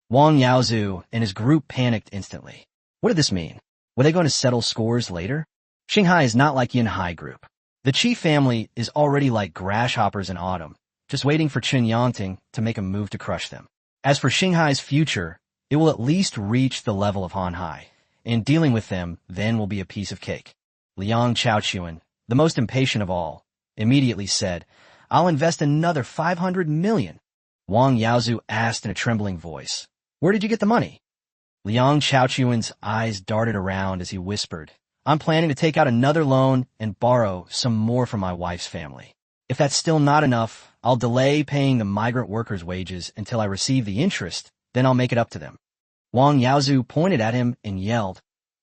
Wang Yaozu and his group panicked instantly. What did this mean? Were they going to settle scores later? Shanghai is not like Yanhai Group. The Qi family is already like grasshoppers in autumn, just waiting for Chen Yangting to make a move to crush them. As for Xinghai's future, it will at least reach the level of Hanhai, and dealing with them then will be a piece of cake. Liang Chaochuan, the most impatient of all, immediately said, "I'll invest another 500 million. Wang Yaozu asked in a trembling voice, "Where did you get the money?" Liang Chaochuan's eyes darted around as he whispered, "I'm planning to take out another loan and borrow some more from my wife's family. If that's still not enough, I'll delay paying the migrant workers' wages until I receive the interest, then I'll make it up to them." Wang Yaozu pointed at him and yelled,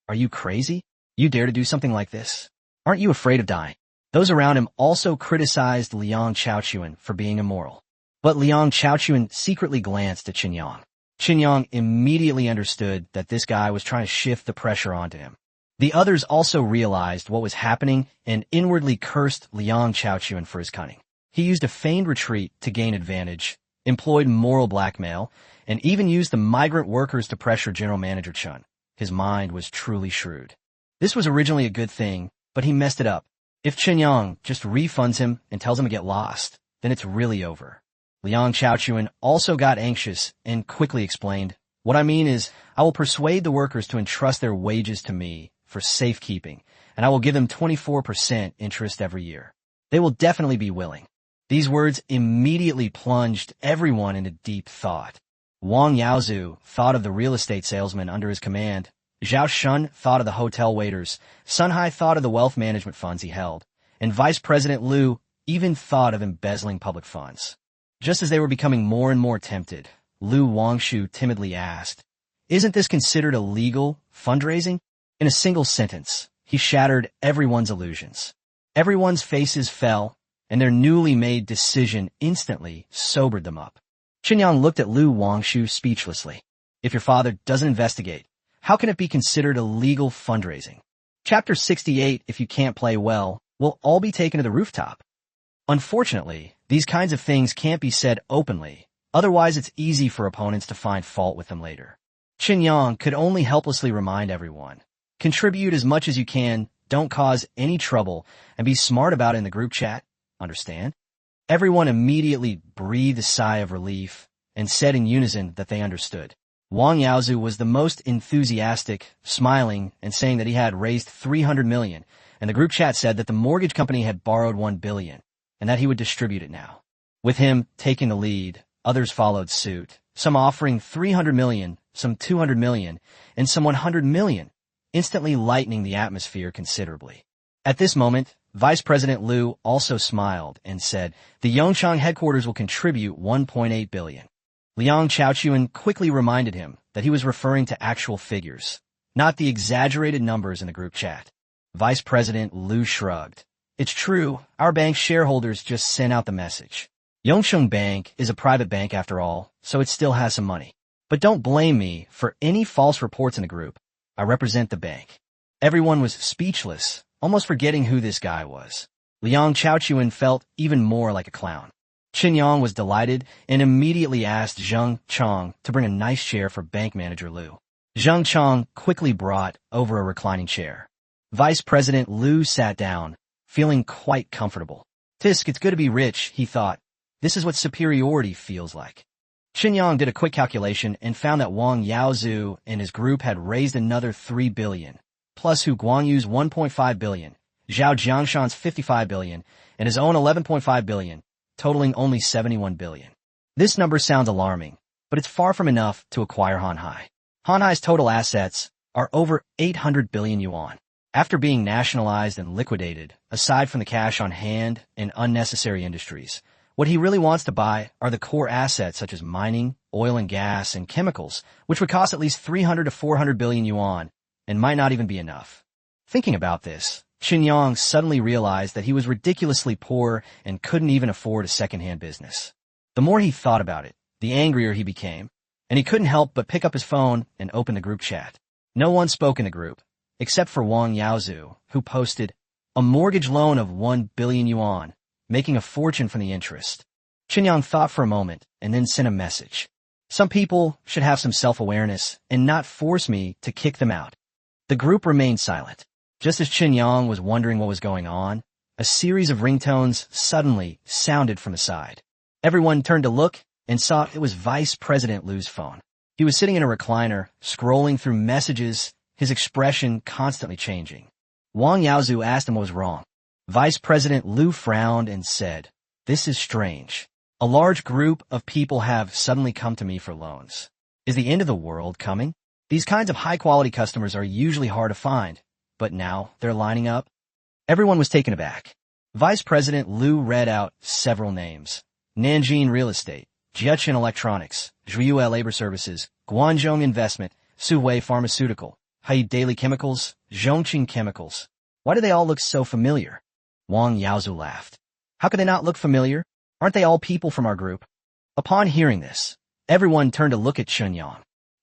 "Are you crazy? You dare to do something like this? Aren't you afraid of dying?" Those around him also criticized Liang Chaochuan for being immoral. But Liang Chaochuan secretly glanced at Qinyang. Qinyang immediately understood that this guy was trying to shift the pressure onto him. The others also realized what was happening and inwardly cursed Liang Chaochuan for his cunning. He used a feigned retreat to gain advantage, employed moral blackmail, and even used the migrant workers to pressure General Manager Chen. His mind was truly shrewd. This was originally a good thing, but he messed it up. If Qinyang just refunds him and tells him to get lost, then it's really over. Liang Chaochuan also got anxious and quickly explained, "What I mean is, I will persuade the workers to entrust their wages to me for safekeeping, and I will give them 24% interest every year. They will definitely be willing." These words immediately plunged everyone into deep thought. Wang Yaozu thought of the real estate salesman under his command. Zhao Shun thought of the hotel waiters. Sun Hai thought of the wealth management funds he held. And Vice President Liu even thought of embezzling public funds. Just as they were becoming more and more tempted, Liu Wangshu timidly asked, "Isn't this considered illegal fundraising?" In a single sentence, he shattered everyone's illusions. Everyone's faces fell, and their newly made decision instantly sobered them up. Qinyang looked at Liu Wangshu speechlessly. "If your father doesn't investigate, how can it be considered illegal fundraising?" Chapter 68, If You Can't Play Well, will all be taken to the rooftop. Unfortunately, these kinds of things can't be said openly, otherwise it's easy for opponents to find fault with them later. Qinyang could only helplessly remind everyone, contribute as much as you can, don't cause any trouble, and be smart about it in the group chat, understand? Everyone immediately breathed a sigh of relief and said in unison that they understood. Wang Yaozu was the most enthusiastic, smiling and saying that he had raised 300 million, and the group chat said that the mortgage company had borrowed 1 billion, and that he would distribute it now. With him taking the lead, others followed suit, some offering 300 million, some 200 million, and some 100 million, instantly lightening the atmosphere considerably. At this moment, Vice President Liu also smiled and said, "The Yongchang headquarters will contribute 1.8 billion. Liang Chaochuan quickly reminded him that he was referring to actual figures, not the exaggerated numbers in the group chat. Vice President Liu shrugged. "It's true, our bank's shareholders just sent out the message. Yongchang Bank is a private bank after all, so it still has some money. But don't blame me for any false reports in the group. I represent the bank." Everyone was speechless, almost forgetting who this guy was. Liang Chaochuan felt even more like a clown. Qinyang was delighted and immediately asked Zheng Chong to bring a nice chair for bank manager Liu. Zheng Chong quickly brought over a reclining chair. Vice President Liu sat down, feeling quite comfortable. "Tisk, it's good to be rich," he thought. "This is what superiority feels like." Qinyang did a quick calculation and found that Wang Yaozu and his group had raised another 3 billion, plus Hu Guangyu's 1.5 billion, Zhao Jiangshan's 55 billion, and his own 11.5 billion, totaling only 71 billion. This number sounds alarming, but it's far from enough to acquire Hanhai. Hanhai's total assets are over 800 billion yuan. After being nationalized and liquidated, aside from the cash on hand and unnecessary industries, what he really wants to buy are the core assets such as mining, oil and gas, and chemicals, which would cost at least 300 to 400 billion yuan and might not even be enough. Thinking about this, Qinyang suddenly realized that he was ridiculously poor and couldn't even afford a second-hand business. The more he thought about it, the angrier he became, and he couldn't help but pick up his phone and open the group chat. No one spoke in the group, except for Wang Yaozu, who posted, "A mortgage loan of 1 billion yuan, making a fortune from the interest." Qinyang thought for a moment and then sent a message. "Some people should have some self-awareness and not force me to kick them out." The group remained silent. Just as Qinyang was wondering what was going on, a series of ringtones suddenly sounded from the side. Everyone turned to look and saw it was Vice President Lu's phone. He was sitting in a recliner, scrolling through messages, his expression constantly changing. Wang Yaozu asked him what was wrong. Vice President Lu frowned and said, "This is strange. A large group of people have suddenly come to me for loans. Is the end of the world coming? These kinds of high-quality customers are usually hard to find, but now they're lining up." Everyone was taken aback. Vice President Lu read out several names. Nanjing Real Estate, Jiachen Electronics, Zhuiyue Labor Services, Guangzhong Investment, Suwei Pharmaceutical, Hai Daily Chemicals, Zhongqing Chemicals. Why do they all look so familiar? Wang Yaozu laughed. How could they not look familiar? Aren't they all people from our group? Upon hearing this, everyone turned to look at Chen Yang.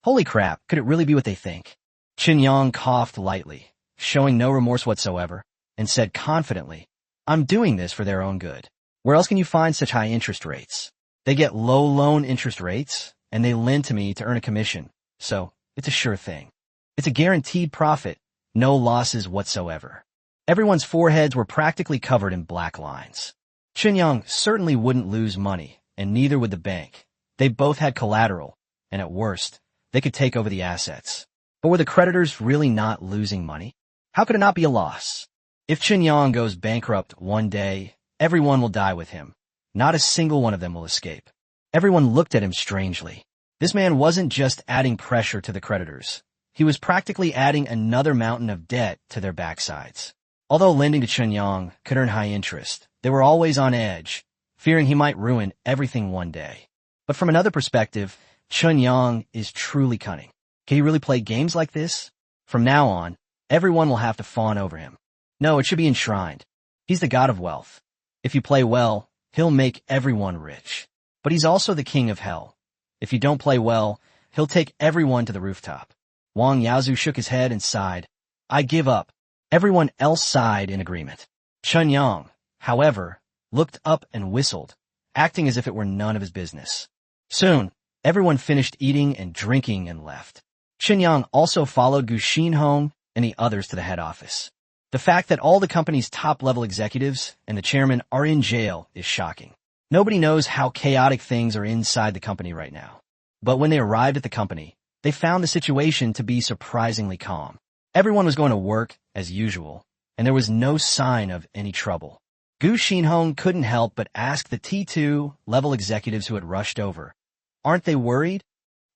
Holy crap, could it really be what they think? Chen Yang coughed lightly, showing no remorse whatsoever, and said confidently, "I'm doing this for their own good. Where else can you find such high interest rates? They get low loan interest rates, and they lend to me to earn a commission, so it's a sure thing. It's a guaranteed profit, no losses whatsoever." Everyone's foreheads were practically covered in black lines. Chen Yang certainly wouldn't lose money, and neither would the bank. They both had collateral, and at worst, they could take over the assets. But were the creditors really not losing money? How could it not be a loss? If Chen Yang goes bankrupt one day, everyone will die with him. Not a single one of them will escape. Everyone looked at him strangely. This man wasn't just adding pressure to the creditors. He was practically adding another mountain of debt to their backsides. Although lending to Chen Yang could earn high interest, they were always on edge, fearing he might ruin everything one day. But from another perspective, Chen Yang is truly cunning. Can he really play games like this? From now on, everyone will have to fawn over him. No, it should be enshrined. He's the god of wealth. If you play well, he'll make everyone rich. But he's also the king of hell. If you don't play well, he'll take everyone to the rooftop. Wang Yaozu shook his head and sighed. "I give up." Everyone else sighed in agreement. Chen Yang, however, looked up and whistled, acting as if it were none of his business. Soon, everyone finished eating and drinking and left. Chen Yang also followed Gu Xinhong and the others to the head office. The fact that all the company's top-level executives and the chairman are in jail is shocking. Nobody knows how chaotic things are inside the company right now. But when they arrived at the company, they found the situation to be surprisingly calm. Everyone was going to work as usual, and there was no sign of any trouble. Gu Xinhong couldn't help but ask the T2-level executives who had rushed over, "Aren't they worried?"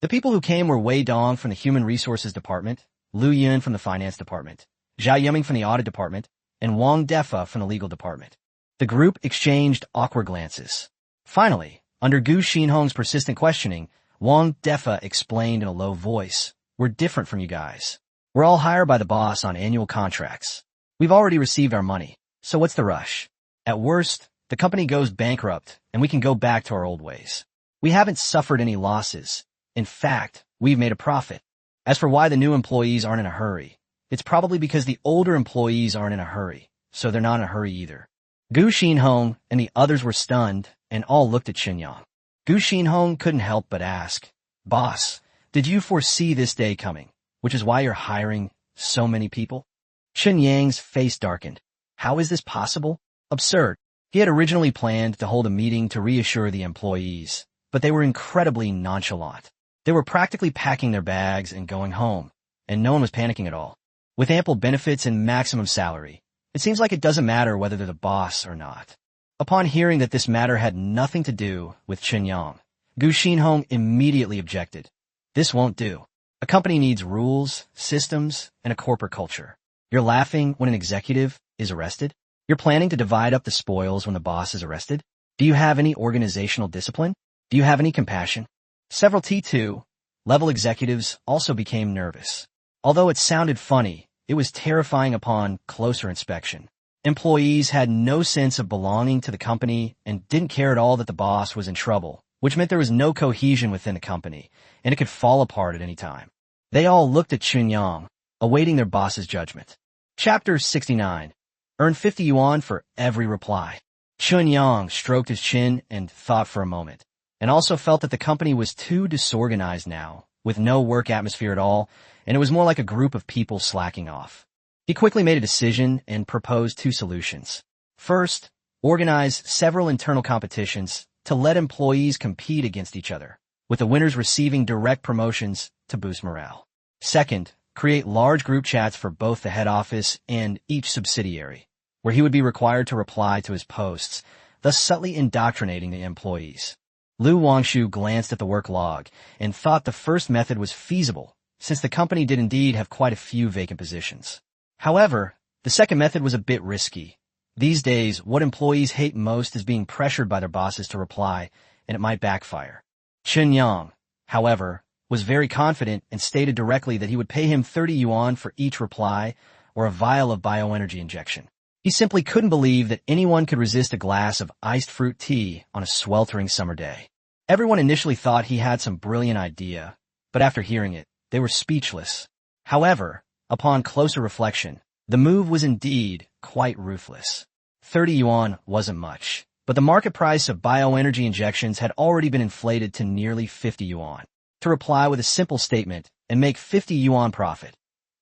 The people who came were Wei Dong from the Human Resources Department, Lu Yun from the Finance Department, Zhao Yiming from the Audit Department, and Wang Defa from the Legal Department. The group exchanged awkward glances. Finally, under Gu Xinhong's persistent questioning, Wang Defa explained in a low voice, "We're different from you guys. We're all hired by the boss on annual contracts. We've already received our money, so what's the rush? At worst, the company goes bankrupt, and we can go back to our old ways. We haven't suffered any losses. In fact, we've made a profit. As for why the new employees aren't in a hurry, it's probably because the older employees aren't in a hurry, so they're not in a hurry either." Gu Xinhong and the others were stunned, and all looked at Chen Yang. Gu Xinhong couldn't help but ask, "Boss, did you foresee this day coming, which is why you're hiring so many people?" Chen Yang's face darkened. How is this possible? Absurd. He had originally planned to hold a meeting to reassure the employees, but they were incredibly nonchalant. They were practically packing their bags and going home, and no one was panicking at all. With ample benefits and maximum salary, it seems like it doesn't matter whether they're the boss or not. Upon hearing that this matter had nothing to do with Chen Yang, Gu Xinhong immediately objected. "This won't do. A company needs rules, systems, and a corporate culture. You're laughing when an executive is arrested? You're planning to divide up the spoils when the boss is arrested? Do you have any organizational discipline? Do you have any compassion?" Several T2-level executives also became nervous. Although it sounded funny, it was terrifying upon closer inspection. Employees had no sense of belonging to the company and didn't care at all that the boss was in trouble, which meant there was no cohesion within the company, and it could fall apart at any time. They all looked at Chen Yang, awaiting their boss's judgment. Chapter 69. Earn 50 yuan for every reply. Chen Yang stroked his chin and thought for a moment, and also felt that the company was too disorganized now, with no work atmosphere at all, and it was more like a group of people slacking off. He quickly made a decision and proposed two solutions. First, organize several internal competitions to let employees compete against each other, with the winners receiving direct promotions to boost morale. Second, create large group chats for both the head office and each subsidiary, where he would be required to reply to his posts, thus subtly indoctrinating the employees. Lu Wangshu glanced at the work log and thought the first method was feasible, since the company did indeed have quite a few vacant positions. However, the second method was a bit risky. These days, what employees hate most is being pressured by their bosses to reply, and it might backfire. Chen Yang, however, was very confident and stated directly that he would pay him 30 yuan for each reply or a vial of bioenergy injection. He simply couldn't believe that anyone could resist a glass of iced fruit tea on a sweltering summer day. Everyone initially thought he had some brilliant idea, but after hearing it, they were speechless. However, upon closer reflection, the move was indeed quite ruthless. 30 yuan wasn't much, but the market price of bioenergy injections had already been inflated to nearly 50 yuan. To reply with a simple statement and make 50 yuan profit.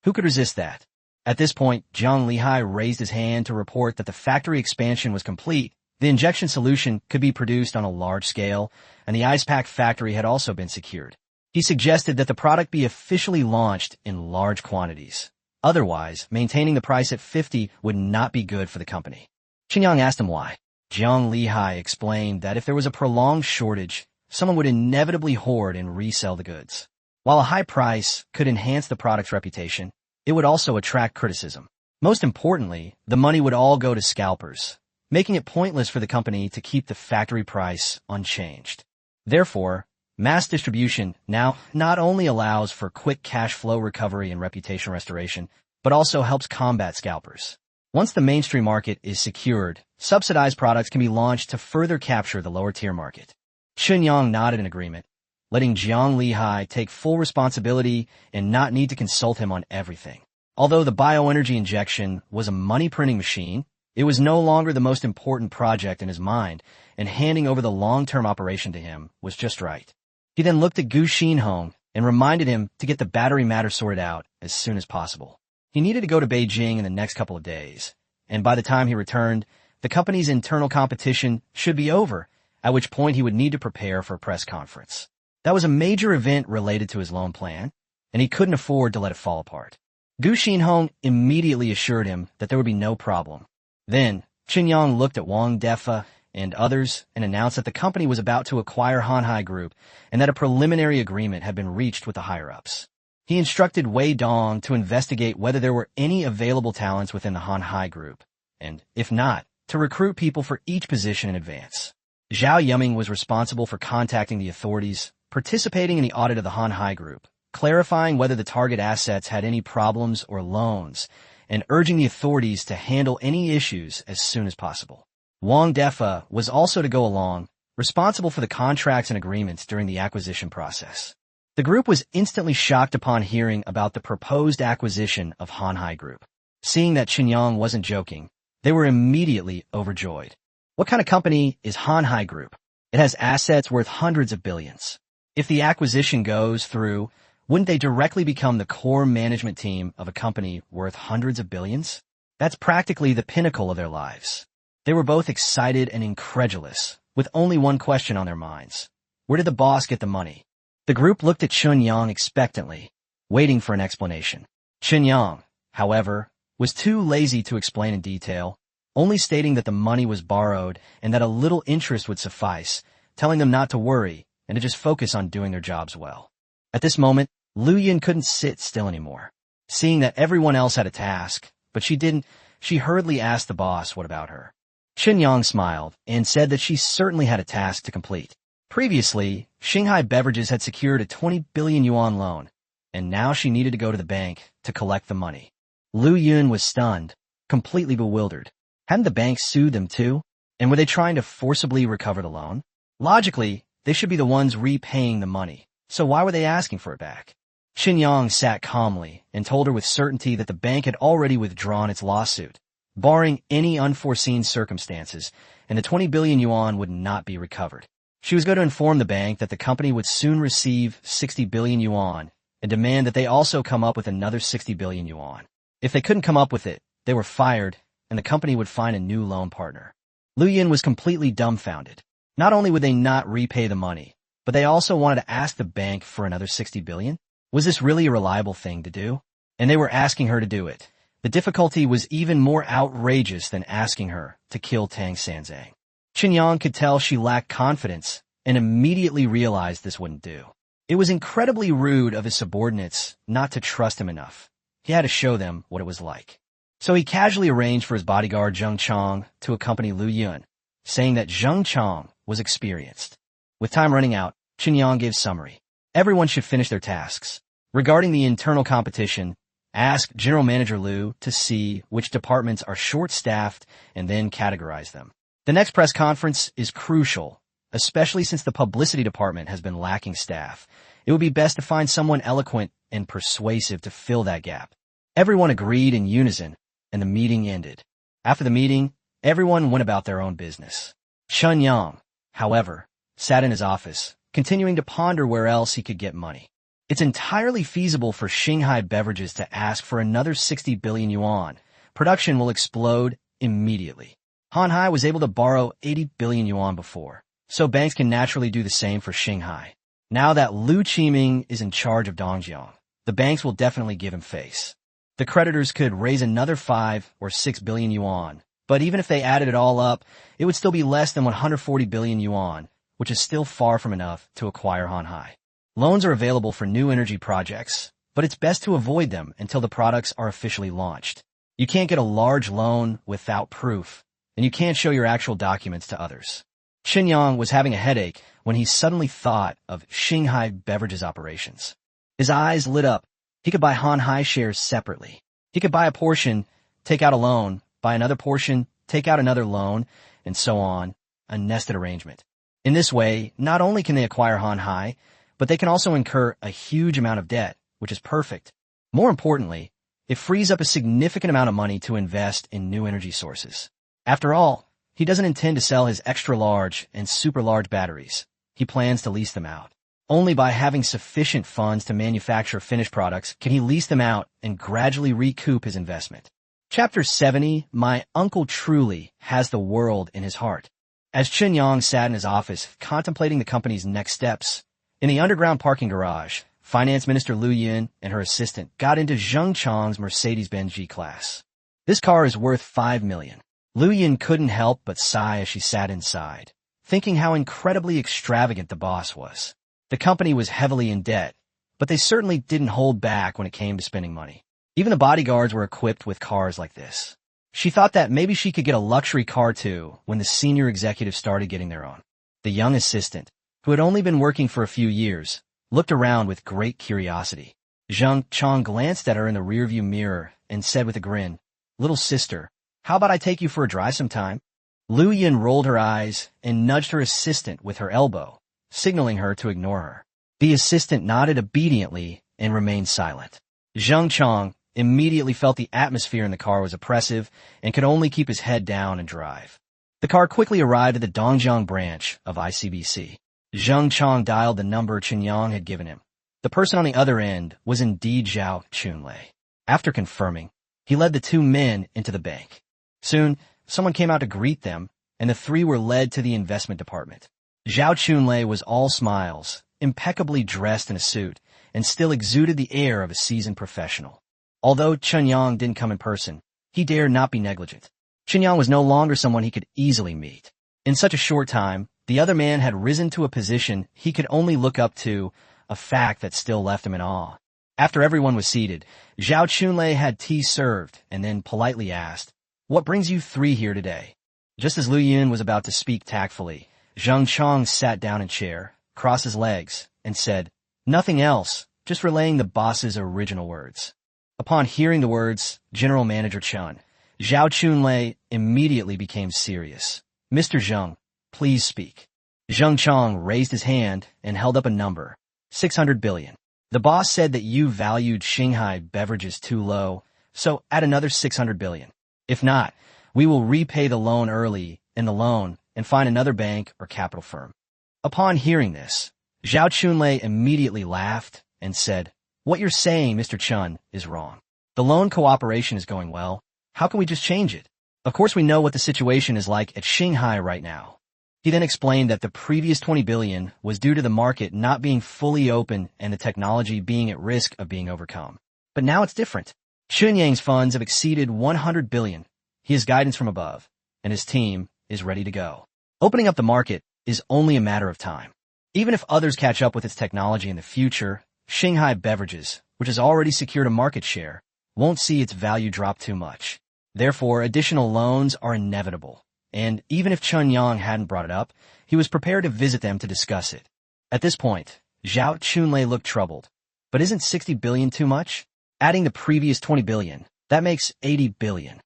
Who could resist that? At this point, Zhang Lihai raised his hand to report that the factory expansion was complete, the injection solution could be produced on a large scale, and the ice pack factory had also been secured. He suggested that the product be officially launched in large quantities. Otherwise, maintaining the price at 50 would not be good for the company. Qinyang asked him why. Zhang Lihai explained that if there was a prolonged shortage, someone would inevitably hoard and resell the goods. While a high price could enhance the product's reputation, it would also attract criticism. Most importantly, the money would all go to scalpers, making it pointless for the company to keep the factory price unchanged. Therefore, mass distribution now not only allows for quick cash flow recovery and reputation restoration, but also helps combat scalpers. Once the mainstream market is secured, subsidized products can be launched to further capture the lower-tier market. Chen Yang nodded in agreement, letting Zhang Lihai take full responsibility and not need to consult him on everything. Although the bioenergy injection was a money-printing machine, it was no longer the most important project in his mind, and handing over the long-term operation to him was just right. He then looked at Gu Xinhong and reminded him to get the battery matter sorted out as soon as possible. He needed to go to Beijing in the next couple of days, and by the time he returned, the company's internal competition should be over, at which point he would need to prepare for a press conference. That was a major event related to his loan plan, and he couldn't afford to let it fall apart. Gu Xinhong immediately assured him that there would be no problem. Then, Qin Yang looked at Wang Defa and others and announced that the company was about to acquire Hanhai Group and that a preliminary agreement had been reached with the higher-ups. He instructed Wei Dong to investigate whether there were any available talents within the Hanhai Group, and, if not, to recruit people for each position in advance. Zhao Yuming was responsible for contacting the authorities, participating in the audit of the Hanhai Group, clarifying whether the target assets had any problems or loans, and urging the authorities to handle any issues as soon as possible. Wang Defa was also to go along, responsible for the contracts and agreements during the acquisition process. The group was instantly shocked upon hearing about the proposed acquisition of Hanhai Group. Seeing that Qinyang wasn't joking, they were immediately overjoyed. What kind of company is Hanhai Group? It has assets worth hundreds of billions. If the acquisition goes through, wouldn't they directly become the core management team of a company worth hundreds of billions? That's practically the pinnacle of their lives. They were both excited and incredulous, with only one question on their minds. Where did the boss get the money? The group looked at Chun Yang expectantly, waiting for an explanation. Chun Yang, however, was too lazy to explain in detail, only stating that the money was borrowed and that a little interest would suffice, telling them not to worry and to just focus on doing their jobs well. At this moment, Lu Yin couldn't sit still anymore. Seeing that everyone else had a task, but she didn't, she hurriedly asked the boss what about her. Chen Yang smiled and said that she certainly had a task to complete. Previously, Shanghai Beverages had secured a 20 billion yuan loan, and now she needed to go to the bank to collect the money. Lu Yun was stunned, completely bewildered. Hadn't the bank sued them too? And were they trying to forcibly recover the loan? Logically, they should be the ones repaying the money, so why were they asking for it back? Qin Yang sat calmly and told her with certainty that the bank had already withdrawn its lawsuit, barring any unforeseen circumstances, and the 20 billion yuan would not be recovered. She was going to inform the bank that the company would soon receive 60 billion yuan and demand that they also come up with another 60 billion yuan. If they couldn't come up with it, they were fired, and the company would find a new loan partner. Lu Yin was completely dumbfounded. Not only would they not repay the money, but they also wanted to ask the bank for another 60 billion? Was this really a reliable thing to do? And they were asking her to do it. The difficulty was even more outrageous than asking her to kill Tang Sanzang. Chen Yang could tell she lacked confidence and immediately realized this wouldn't do. It was incredibly rude of his subordinates not to trust him enough. He had to show them what it was like. So he casually arranged for his bodyguard Zheng Chong to accompany Lu Yun, saying that Zheng Chong was experienced. With time running out, Chen Yang gave summary. Everyone should finish their tasks. Regarding the internal competition, ask General Manager Liu to see which departments are short-staffed and then categorize them. The next press conference is crucial, especially since the publicity department has been lacking staff. It would be best to find someone eloquent and persuasive to fill that gap. Everyone agreed in unison, and the meeting ended. After the meeting, everyone went about their own business. Chen Yang, however, sat in his office, continuing to ponder where else he could get money. It's entirely feasible for Shanghai Beverages to ask for another 60 billion yuan. Production will explode immediately. Hanhai was able to borrow 80 billion yuan before, so banks can naturally do the same for Shanghai. Now that Lu Qiming is in charge of Dongjiang, the banks will definitely give him face. The creditors could raise another 5 or 6 billion yuan, but even if they added it all up, it would still be less than 140 billion yuan, which is still far from enough to acquire Hanhai. Loans are available for new energy projects, but it's best to avoid them until the products are officially launched. You can't get a large loan without proof, and you can't show your actual documents to others. Chen Yang was having a headache when he suddenly thought of Shanghai Beverages operations. His eyes lit up. He could buy Hanhai shares separately. He could buy a portion, take out a loan, buy another portion, take out another loan, and so on, a nested arrangement. In this way, not only can they acquire Hanhai, but they can also incur a huge amount of debt, which is perfect. More importantly, it frees up a significant amount of money to invest in new energy sources. After all, he doesn't intend to sell his extra-large and super-large batteries. He plans to lease them out. Only by having sufficient funds to manufacture finished products can he lease them out and gradually recoup his investment. Chapter 70, My Uncle Truly Has the World in His Heart. As Chen Yang sat in his office contemplating the company's next steps, in the underground parking garage, Finance Minister Lu Yun and her assistant got into Zheng Chong's Mercedes-Benz G-Class. This car is worth 5 million. Lu Yun couldn't help but sigh as she sat inside, thinking how incredibly extravagant the boss was. The company was heavily in debt, but they certainly didn't hold back when it came to spending money. Even the bodyguards were equipped with cars like this. She thought that maybe she could get a luxury car too when the senior executives started getting their own. The young assistant, who had only been working for a few years, looked around with great curiosity. Zheng Chong glanced at her in the rearview mirror and said with a grin, "Little sister, how about I take you for a drive sometime?" Lu Yun rolled her eyes and nudged her assistant with her elbow, signaling her to ignore her. The assistant nodded obediently and remained silent. Zheng Chong immediately felt the atmosphere in the car was oppressive and could only keep his head down and drive. The car quickly arrived at the Dongjiang branch of ICBC. Zheng Chong dialed the number Chen Yang had given him. The person on the other end was indeed Zhao Chunlei. After confirming, he led the two men into the bank. Soon, someone came out to greet them, and the three were led to the investment department. Zhao Chunlei was all smiles, impeccably dressed in a suit, and still exuded the air of a seasoned professional. Although Chen Yang didn't come in person, he dared not be negligent. Chen Yang was no longer someone he could easily meet. In such a short time, the other man had risen to a position he could only look up to, a fact that still left him in awe. After everyone was seated, Zhao Chunlei had tea served and then politely asked, "What brings you three here today?" Just as Lu Yun was about to speak tactfully, Zheng Chong sat down in a chair, crossed his legs, and said, "Nothing else, just relaying the boss's original words." Upon hearing the words, General Manager Chen, Zhao Chunlei immediately became serious. "Mr. Zheng, please speak." Zheng Chong raised his hand and held up a number, 600 billion. "The boss said that you valued Shanghai Beverages too low, so add another 600 billion. If not, we will repay the loan early in the loan and find another bank or capital firm." Upon hearing this, Zhao Chunlei immediately laughed and said, "What you're saying, Mr. Chen, is wrong. The loan cooperation is going well. How can we just change it? Of course we know what the situation is like at Shanghai right now. He then explained that the previous 20 billion was due to the market not being fully open and the technology being at risk of being overcome. But now it's different. Chen Yang's funds have exceeded 100 billion. He has guidance from above, and his team is ready to go. Opening up the market is only a matter of time. Even if others catch up with its technology in the future, Shanghai Beverages, which has already secured a market share, won't see its value drop too much. Therefore, additional loans are inevitable. And even if Chen Yang hadn't brought it up, he was prepared to visit them to discuss it. At this point, Zhao Chunlei looked troubled. But isn't 60 billion too much? Adding the previous 20 billion, that makes 80 billion.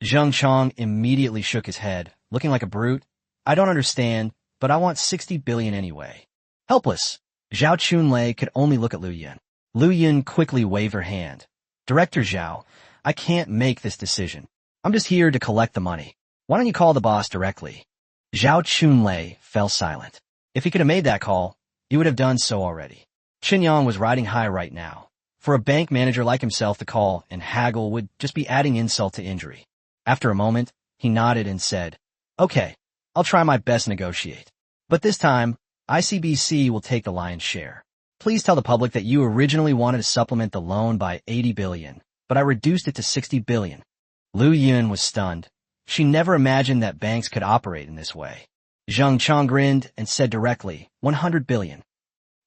Zheng Chong immediately shook his head, looking like a brute. I don't understand, but I want 60 billion anyway. Helpless, Zhao Chunlei could only look at Lu Yin. Lu Yin quickly waved her hand. Director Zhao, I can't make this decision. I'm just here to collect the money. Why don't you call the boss directly? Zhao Chunlei fell silent. If he could have made that call, he would have done so already. Chen Yang was riding high right now. For a bank manager like himself to call and haggle would just be adding insult to injury. After a moment, he nodded and said, Okay, I'll try my best to negotiate. But this time, ICBC will take the lion's share. Please tell the public that you originally wanted to supplement the loan by 80 billion, but I reduced it to 60 billion. Lu Yun was stunned. She never imagined that banks could operate in this way. Zheng Chong grinned and said directly, 100 billion.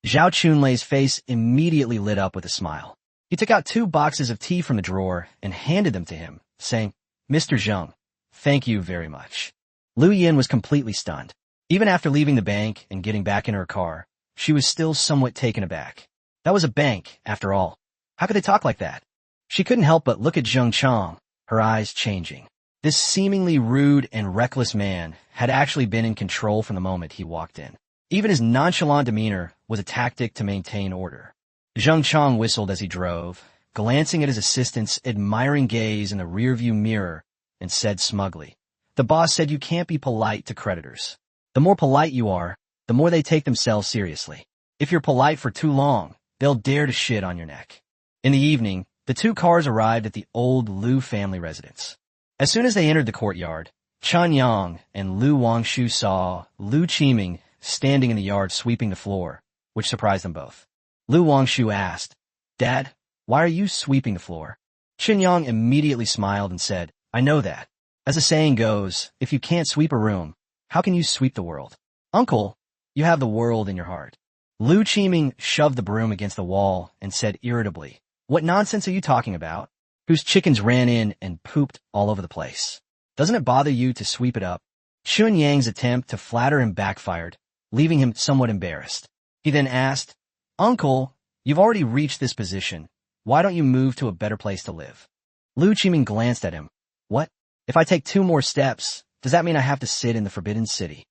Zhao Chunlei's face immediately lit up with a smile. He took out 2 boxes of tea from the drawer and handed them to him, saying, Mr. Zheng, thank you very much. Lu Yin was completely stunned. Even after leaving the bank and getting back in her car, she was still somewhat taken aback. That was a bank, after all. How could they talk like that? She couldn't help but look at Zheng Chong, her eyes changing. This seemingly rude and reckless man had actually been in control from the moment he walked in. Even his nonchalant demeanor was a tactic to maintain order. Zheng Chong whistled as he drove, glancing at his assistant's admiring gaze in the rearview mirror, and said smugly, The boss said you can't be polite to creditors. The more polite you are, the more they take themselves seriously. If you're polite for too long, they'll dare to shit on your neck. In the evening, the 2 cars arrived at the old Lu family residence. As soon as they entered the courtyard, Chen Yang and Lu Wangshu saw Lu Qiming standing in the yard sweeping the floor, which surprised them both. Lu Wangshu asked, Dad, why are you sweeping the floor? Chen Yang immediately smiled and said, I know that. As the saying goes, if you can't sweep a room, how can you sweep the world? Uncle, you have the world in your heart. Lu Qiming shoved the broom against the wall and said irritably, What nonsense are you talking about? Whose chickens ran in and pooped all over the place. Doesn't it bother you to sweep it up? Chun Yang's attempt to flatter him backfired, leaving him somewhat embarrassed. He then asked, Uncle, you've already reached this position. Why don't you move to a better place to live? Lu Qiming glanced at him. What? If I take 2 more steps, does that mean I have to sit in the Forbidden City?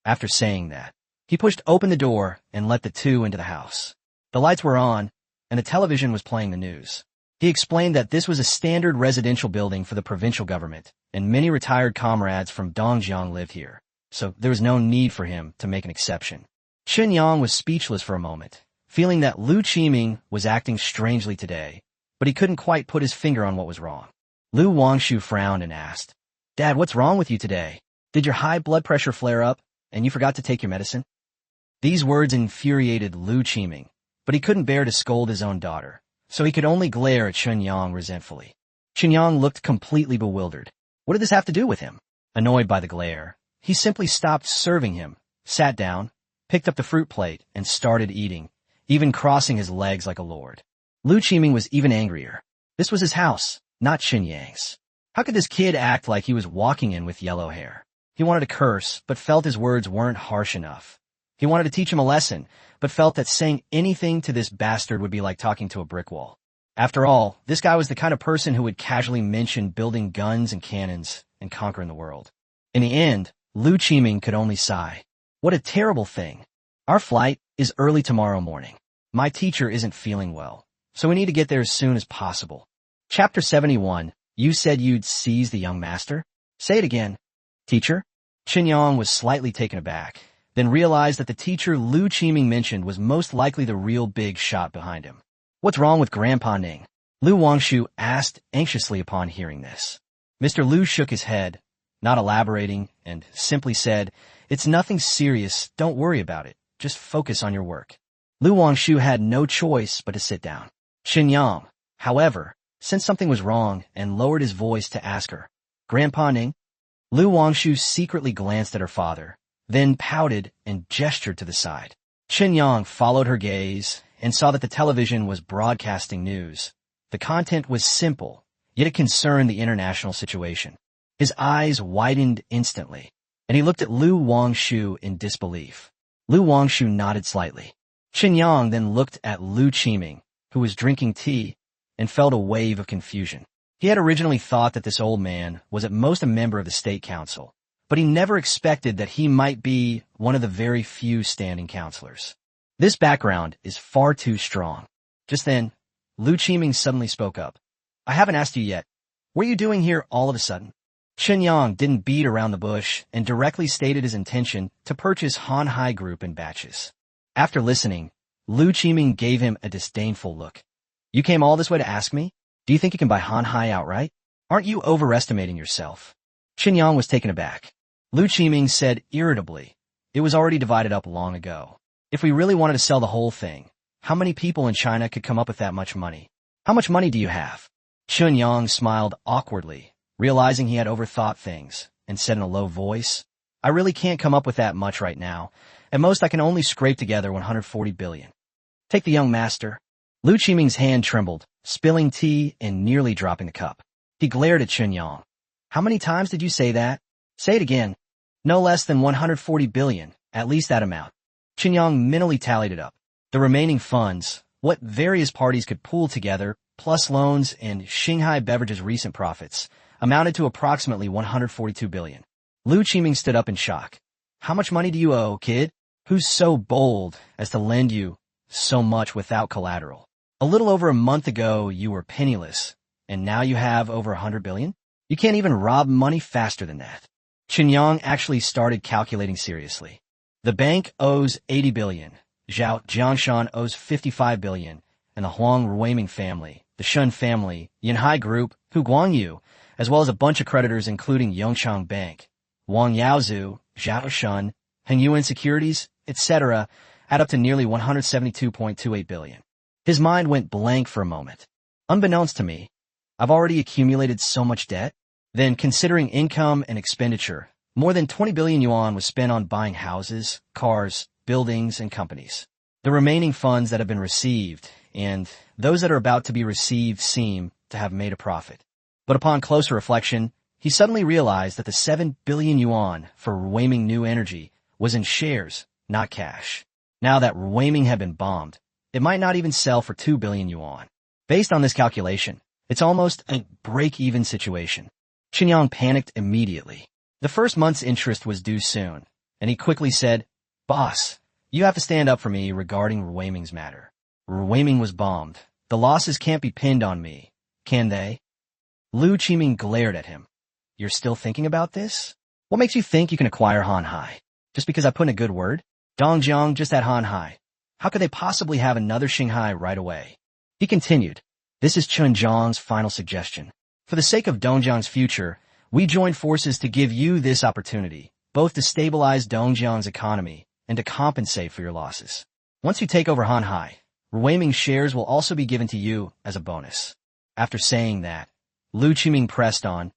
After saying that, he pushed open the door and let the 2 into the house. The lights were on, and the television was playing the news. He explained that this was a standard residential building for the provincial government, and many retired comrades from Dongjiang lived here, so there was no need for him to make an exception. Chen Yang was speechless for a moment, feeling that Lu Qiming was acting strangely today, but he couldn't quite put his finger on what was wrong. Lu Wangshu frowned and asked, Dad, what's wrong with you today? Did your high blood pressure flare up, and you forgot to take your medicine? These words infuriated Lu Qiming, but he couldn't bear to scold his own daughter, so he could only glare at Chen Yang resentfully. Chen Yang looked completely bewildered. What did this have to do with him? Annoyed by the glare, he simply stopped serving him, sat down, picked up the fruit plate, and started eating, even crossing his legs like a lord. Lu Qiming was even angrier. This was his house, not Chen Yang's. How could this kid act like he was walking in with yellow hair? He wanted to curse, but felt his words weren't harsh enough. He wanted to teach him a lesson, but felt that saying anything to this bastard would be like talking to a brick wall. After all, this guy was the kind of person who would casually mention building guns and cannons and conquering the world. In the end, Lu Qiming could only sigh. What a terrible thing. Our flight is early tomorrow morning. My teacher isn't feeling well, so we need to get there as soon as possible. Chapter 71, You said you'd seize the young master? Say it again. Teacher? Chen Yang was slightly taken aback, then realized that the teacher Lu Qiming mentioned was most likely the real big shot behind him. What's wrong with Grandpa Ning? Lu Wangshu asked anxiously upon hearing this. Mr. Lu shook his head, not elaborating, and simply said, It's nothing serious, don't worry about it. Just focus on your work. Lu Wangshu had no choice but to sit down. Chen Yang, however, sensed something was wrong and lowered his voice to ask her, Grandpa Ning? Lu Wangshu secretly glanced at her father, then pouted and gestured to the side. Chen Yang followed her gaze and saw that the television was broadcasting news. The content was simple, yet it concerned the international situation. His eyes widened instantly, and he looked at Lu Wangshu in disbelief. Lu Wangshu nodded slightly. Chen Yang then looked at Lu Qiming, who was drinking tea, and felt a wave of confusion. He had originally thought that this old man was at most a member of the State Council, but he never expected that he might be one of the very few standing counselors. This background is far too strong. Just then, Lu Qiming suddenly spoke up. I haven't asked you yet. What are you doing here all of a sudden? Chen Yang didn't beat around the bush and directly stated his intention to purchase Han Hai Group in batches. After listening, Lu Qiming gave him a disdainful look. You came all this way to ask me? Do you think you can buy Han Hai outright? Aren't you overestimating yourself? Chen Yang was taken aback. Lu Qiming said irritably, it was already divided up long ago. If we really wanted to sell the whole thing, how many people in China could come up with that much money? How much money do you have? Chen Yang smiled awkwardly, realizing he had overthought things, and said in a low voice, I really can't come up with that much right now. At most, I can only scrape together 140 billion. Take the young master. Lu Qiming's hand trembled, spilling tea and nearly dropping the cup. He glared at Chen Yang. How many times did you say that? Say it again. No less than 140 billion, at least that amount. Chen Yang mentally tallied it up. The remaining funds, what various parties could pool together, plus loans and Shanghai Beverages' recent profits, amounted to approximately 142 billion. Lu Qiming stood up in shock. How much money do you owe, kid? Who's so bold as to lend you so much without collateral? A little over a month ago, you were penniless, and now you have over 100 billion? You can't even rob money faster than that. Chen Yang actually started calculating seriously. The bank owes 80 billion, Zhao Jiangshan owes 55 billion, and the Huang Ruiming family, the Shun family, Yanhai Group, Hu Guangyu, as well as a bunch of creditors including Yongchang Bank, Wang Yaozu, Zhao Shun, Hengyuan Securities, etc., add up to nearly 172.28 billion. His mind went blank for a moment. Unbeknownst to me, I've already accumulated so much debt. Then, considering income and expenditure, more than 20 billion yuan was spent on buying houses, cars, buildings, and companies. The remaining funds that have been received, and those that are about to be received, seem to have made a profit. But upon closer reflection, he suddenly realized that the 7 billion yuan for Ruiming New Energy was in shares, not cash. Now that Ruiming had been bombed, it might not even sell for 2 billion yuan. Based on this calculation, it's almost a break-even situation. Chen Yang panicked immediately. The first month's interest was due soon, and he quickly said, Boss, you have to stand up for me regarding Ruiming's matter. Ruiming was bombed. The losses can't be pinned on me, can they? Lu Qiming glared at him. You're still thinking about this? What makes you think you can acquire Han Hai? Just because I put in a good word? Dongjiang just had Han Hai. How could they possibly have another Shanghai right away? He continued, this is Chen Zhang's final suggestion. For the sake of Dongjiang's future, we joined forces to give you this opportunity, both to stabilize Dongjiang's economy and to compensate for your losses. Once you take over Han Hai, Ruiming shares will also be given to you as a bonus. After saying that, Lu Qiming pressed on,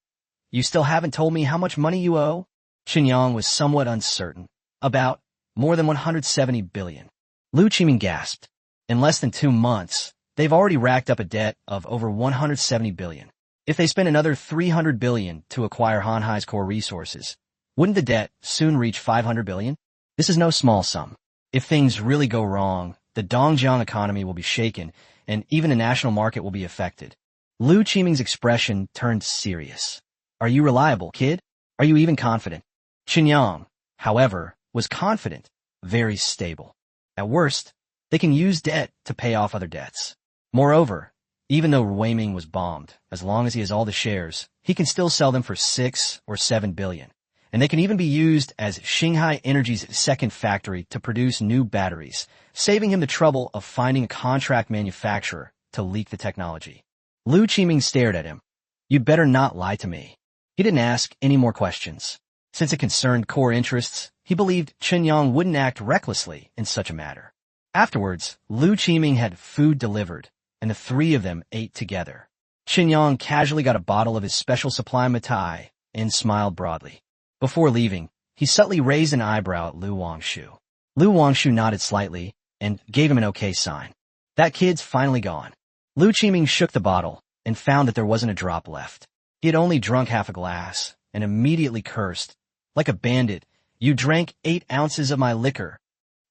you still haven't told me how much money you owe? Chen Yang was somewhat uncertain. About more than 170 billion. Lu Qiming gasped. In less than 2 months, they've already racked up a debt of over 170 billion. If they spend another 300 billion to acquire Han Hai's core resources, wouldn't the debt soon reach 500 billion? This is no small sum. If things really go wrong, the Dongjiang economy will be shaken, and even the national market will be affected. Lu Qiming's expression turned serious. Are you reliable, kid? Are you even confident? Chen Yang, however, was confident, very stable. At worst, they can use debt to pay off other debts. Moreover, even though Ruiming was bombed, as long as he has all the shares, he can still sell them for 6 or 7 billion. And they can even be used as Shanghai Energy's second factory to produce new batteries, saving him the trouble of finding a contract manufacturer to leak the technology. Lu Qiming stared at him. You'd better not lie to me. He didn't ask any more questions. Since it concerned core interests, He believed Chen Yang wouldn't act recklessly in such a matter. Afterwards, Lu Qiming had food delivered, and the three of them ate together. Chen Yang casually got a bottle of his special supply matai and smiled broadly. Before leaving, he subtly raised an eyebrow at Lu Wangshu. Lu Wangshu nodded slightly and gave him an okay sign. That kid's finally gone. Lu Qiming shook the bottle and found that there wasn't a drop left. He had only drunk half a glass and immediately cursed. Like a bandit, you drank 8 ounces of my liquor.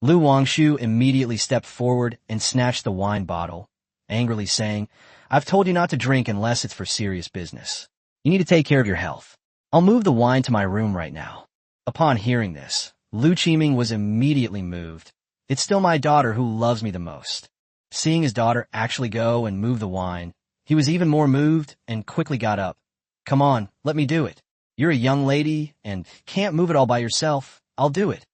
Lu Wangshu immediately stepped forward and snatched the wine bottle, angrily saying, I've told you not to drink unless it's for serious business. You need to take care of your health. I'll move the wine to my room right now. Upon hearing this, Lu Qiming was immediately moved. It's still my daughter who loves me the most. Seeing his daughter actually go and move the wine, he was even more moved and quickly got up. Come on, let me do it. You're a young lady and can't move it all by yourself. I'll do it.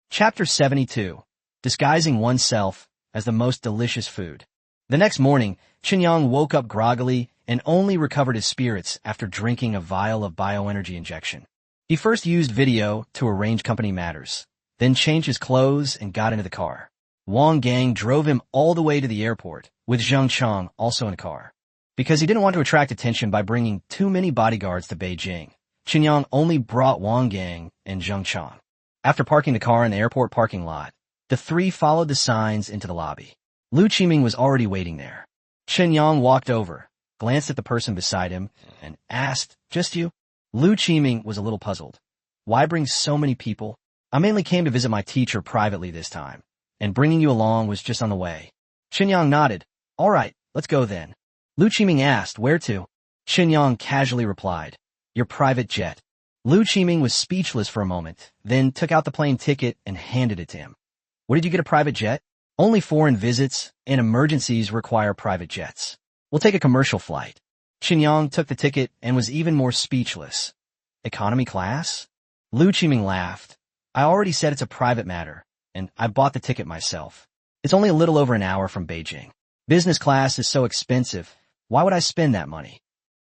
Chapter 72. Disguising oneself as the most delicious food. The next morning, Chen Yang woke up groggily and only recovered his spirits after drinking a vial of bioenergy injection. He first used video to arrange company matters, then changed his clothes and got into the car. Wang Gang drove him all the way to the airport, with Zheng Chang also in the car. Because he didn't want to attract attention by bringing too many bodyguards to Beijing, Chen Yang only brought Wang Gang and Zheng Chang. After parking the car in the airport parking lot, the three followed the signs into the lobby. Lu Qiming was already waiting there. Chen Yang walked over, glanced at the person beside him, and asked, Just you? Lu Qiming was a little puzzled. Why bring so many people? I mainly came to visit my teacher privately this time, and bringing you along was just on the way. Chen Yang nodded. All right, let's go then. Lu Qiming asked, Where to? Chen Yang casually replied, Your private jet. Lu Qiming was speechless for a moment, then took out the plane ticket and handed it to him. What did you get, a private jet? Only foreign visits and emergencies require private jets. We'll take a commercial flight. Chen Yang took the ticket and was even more speechless. Economy class? Lu Qiming laughed. I already said it's a private matter, and I bought the ticket myself. It's only a little over an hour from Beijing. Business class is so expensive. Why would I spend that money?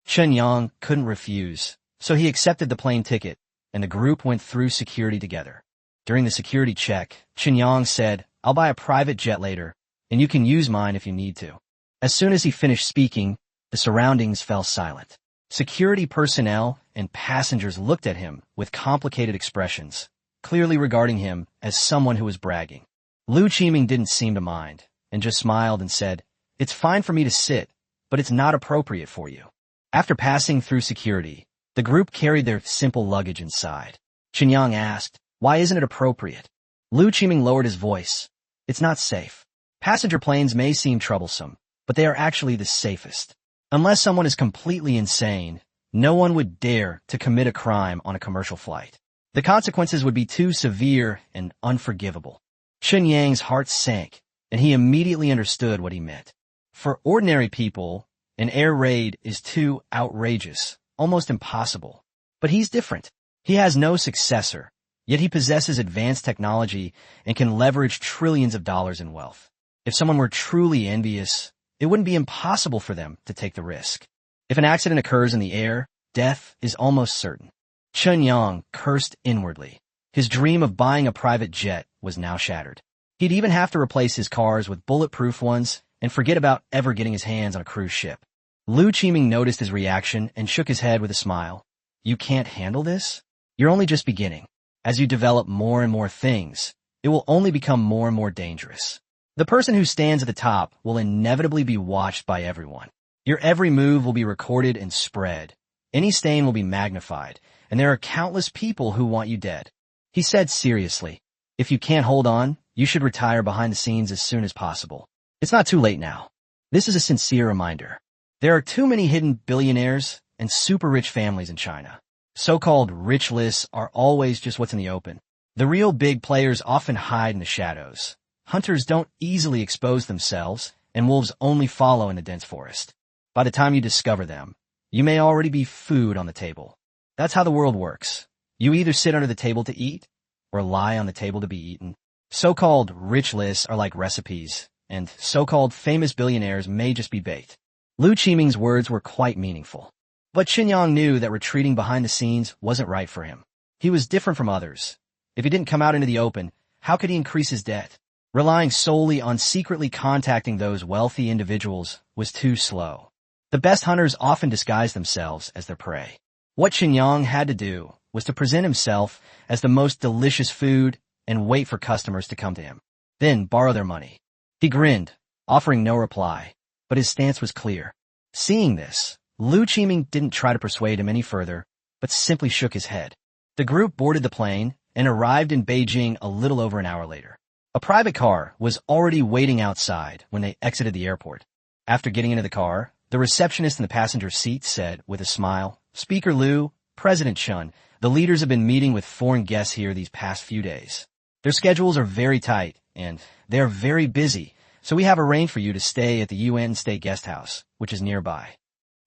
Chen Yang couldn't refuse, so he accepted the plane ticket, and the group went through security together. During the security check, Chen Yang said, I'll buy a private jet later, and you can use mine if you need to. As soon as he finished speaking, the surroundings fell silent. Security personnel and passengers looked at him with complicated expressions, clearly regarding him as someone who was bragging. Lu Qiming didn't seem to mind, and just smiled and said, It's fine for me to sit, but it's not appropriate for you. After passing through security, the group carried their simple luggage inside. Chen Yang asked, Why isn't it appropriate? Lu Qiming lowered his voice. It's not safe. Passenger planes may seem troublesome, but they are actually the safest. Unless someone is completely insane, no one would dare to commit a crime on a commercial flight. The consequences would be too severe and unforgivable. Chen Yang's heart sank, and he immediately understood what he meant. For ordinary people, an air raid is too outrageous, almost impossible. But he's different. He has no successor, yet he possesses advanced technology and can leverage trillions of dollars in wealth. If someone were truly envious, it wouldn't be impossible for them to take the risk. If an accident occurs in the air, death is almost certain. Chen Yang cursed inwardly. His dream of buying a private jet was now shattered. He'd even have to replace his cars with bulletproof ones and forget about ever getting his hands on a cruise ship. Lu Qiming noticed his reaction and shook his head with a smile. You can't handle this? You're only just beginning. As you develop more and more things, it will only become more and more dangerous. The person who stands at the top will inevitably be watched by everyone. Your every move will be recorded and spread. Any stain will be magnified, and there are countless people who want you dead. He said seriously, if you can't hold on, you should retire behind the scenes as soon as possible. It's not too late now. This is a sincere reminder. There are too many hidden billionaires and super rich families in China. So-called rich lists are always just what's in the open. The real big players often hide in the shadows. Hunters don't easily expose themselves, and wolves only follow in the dense forest. By the time you discover them, you may already be food on the table. That's how the world works. You either sit under the table to eat, or lie on the table to be eaten. So-called rich lists are like recipes, and so-called famous billionaires may just be bait. Lu Qiming's words were quite meaningful. But Chen Yang knew that retreating behind the scenes wasn't right for him. He was different from others, If he didn't come out into the open, how could he increase his debt? Relying solely on secretly contacting those wealthy individuals was too slow. The best hunters often disguise themselves as their prey. What Chen Yang had to do was to present himself as the most delicious food and wait for customers to come to him, then borrow their money. He grinned, offering no reply, but his stance was clear. Seeing this, Lu Qiming didn't try to persuade him any further, but simply shook his head. The group boarded the plane and arrived in Beijing a little over an hour later. A private car was already waiting outside when they exited the airport. After getting into the car, the receptionist in the passenger seat said with a smile, "Speaker Liu, President Chen, the leaders have been meeting with foreign guests here these past few days. Their schedules are very tight, and they are very busy, so we have arranged for you to stay at the Yuan State Guest House, which is nearby."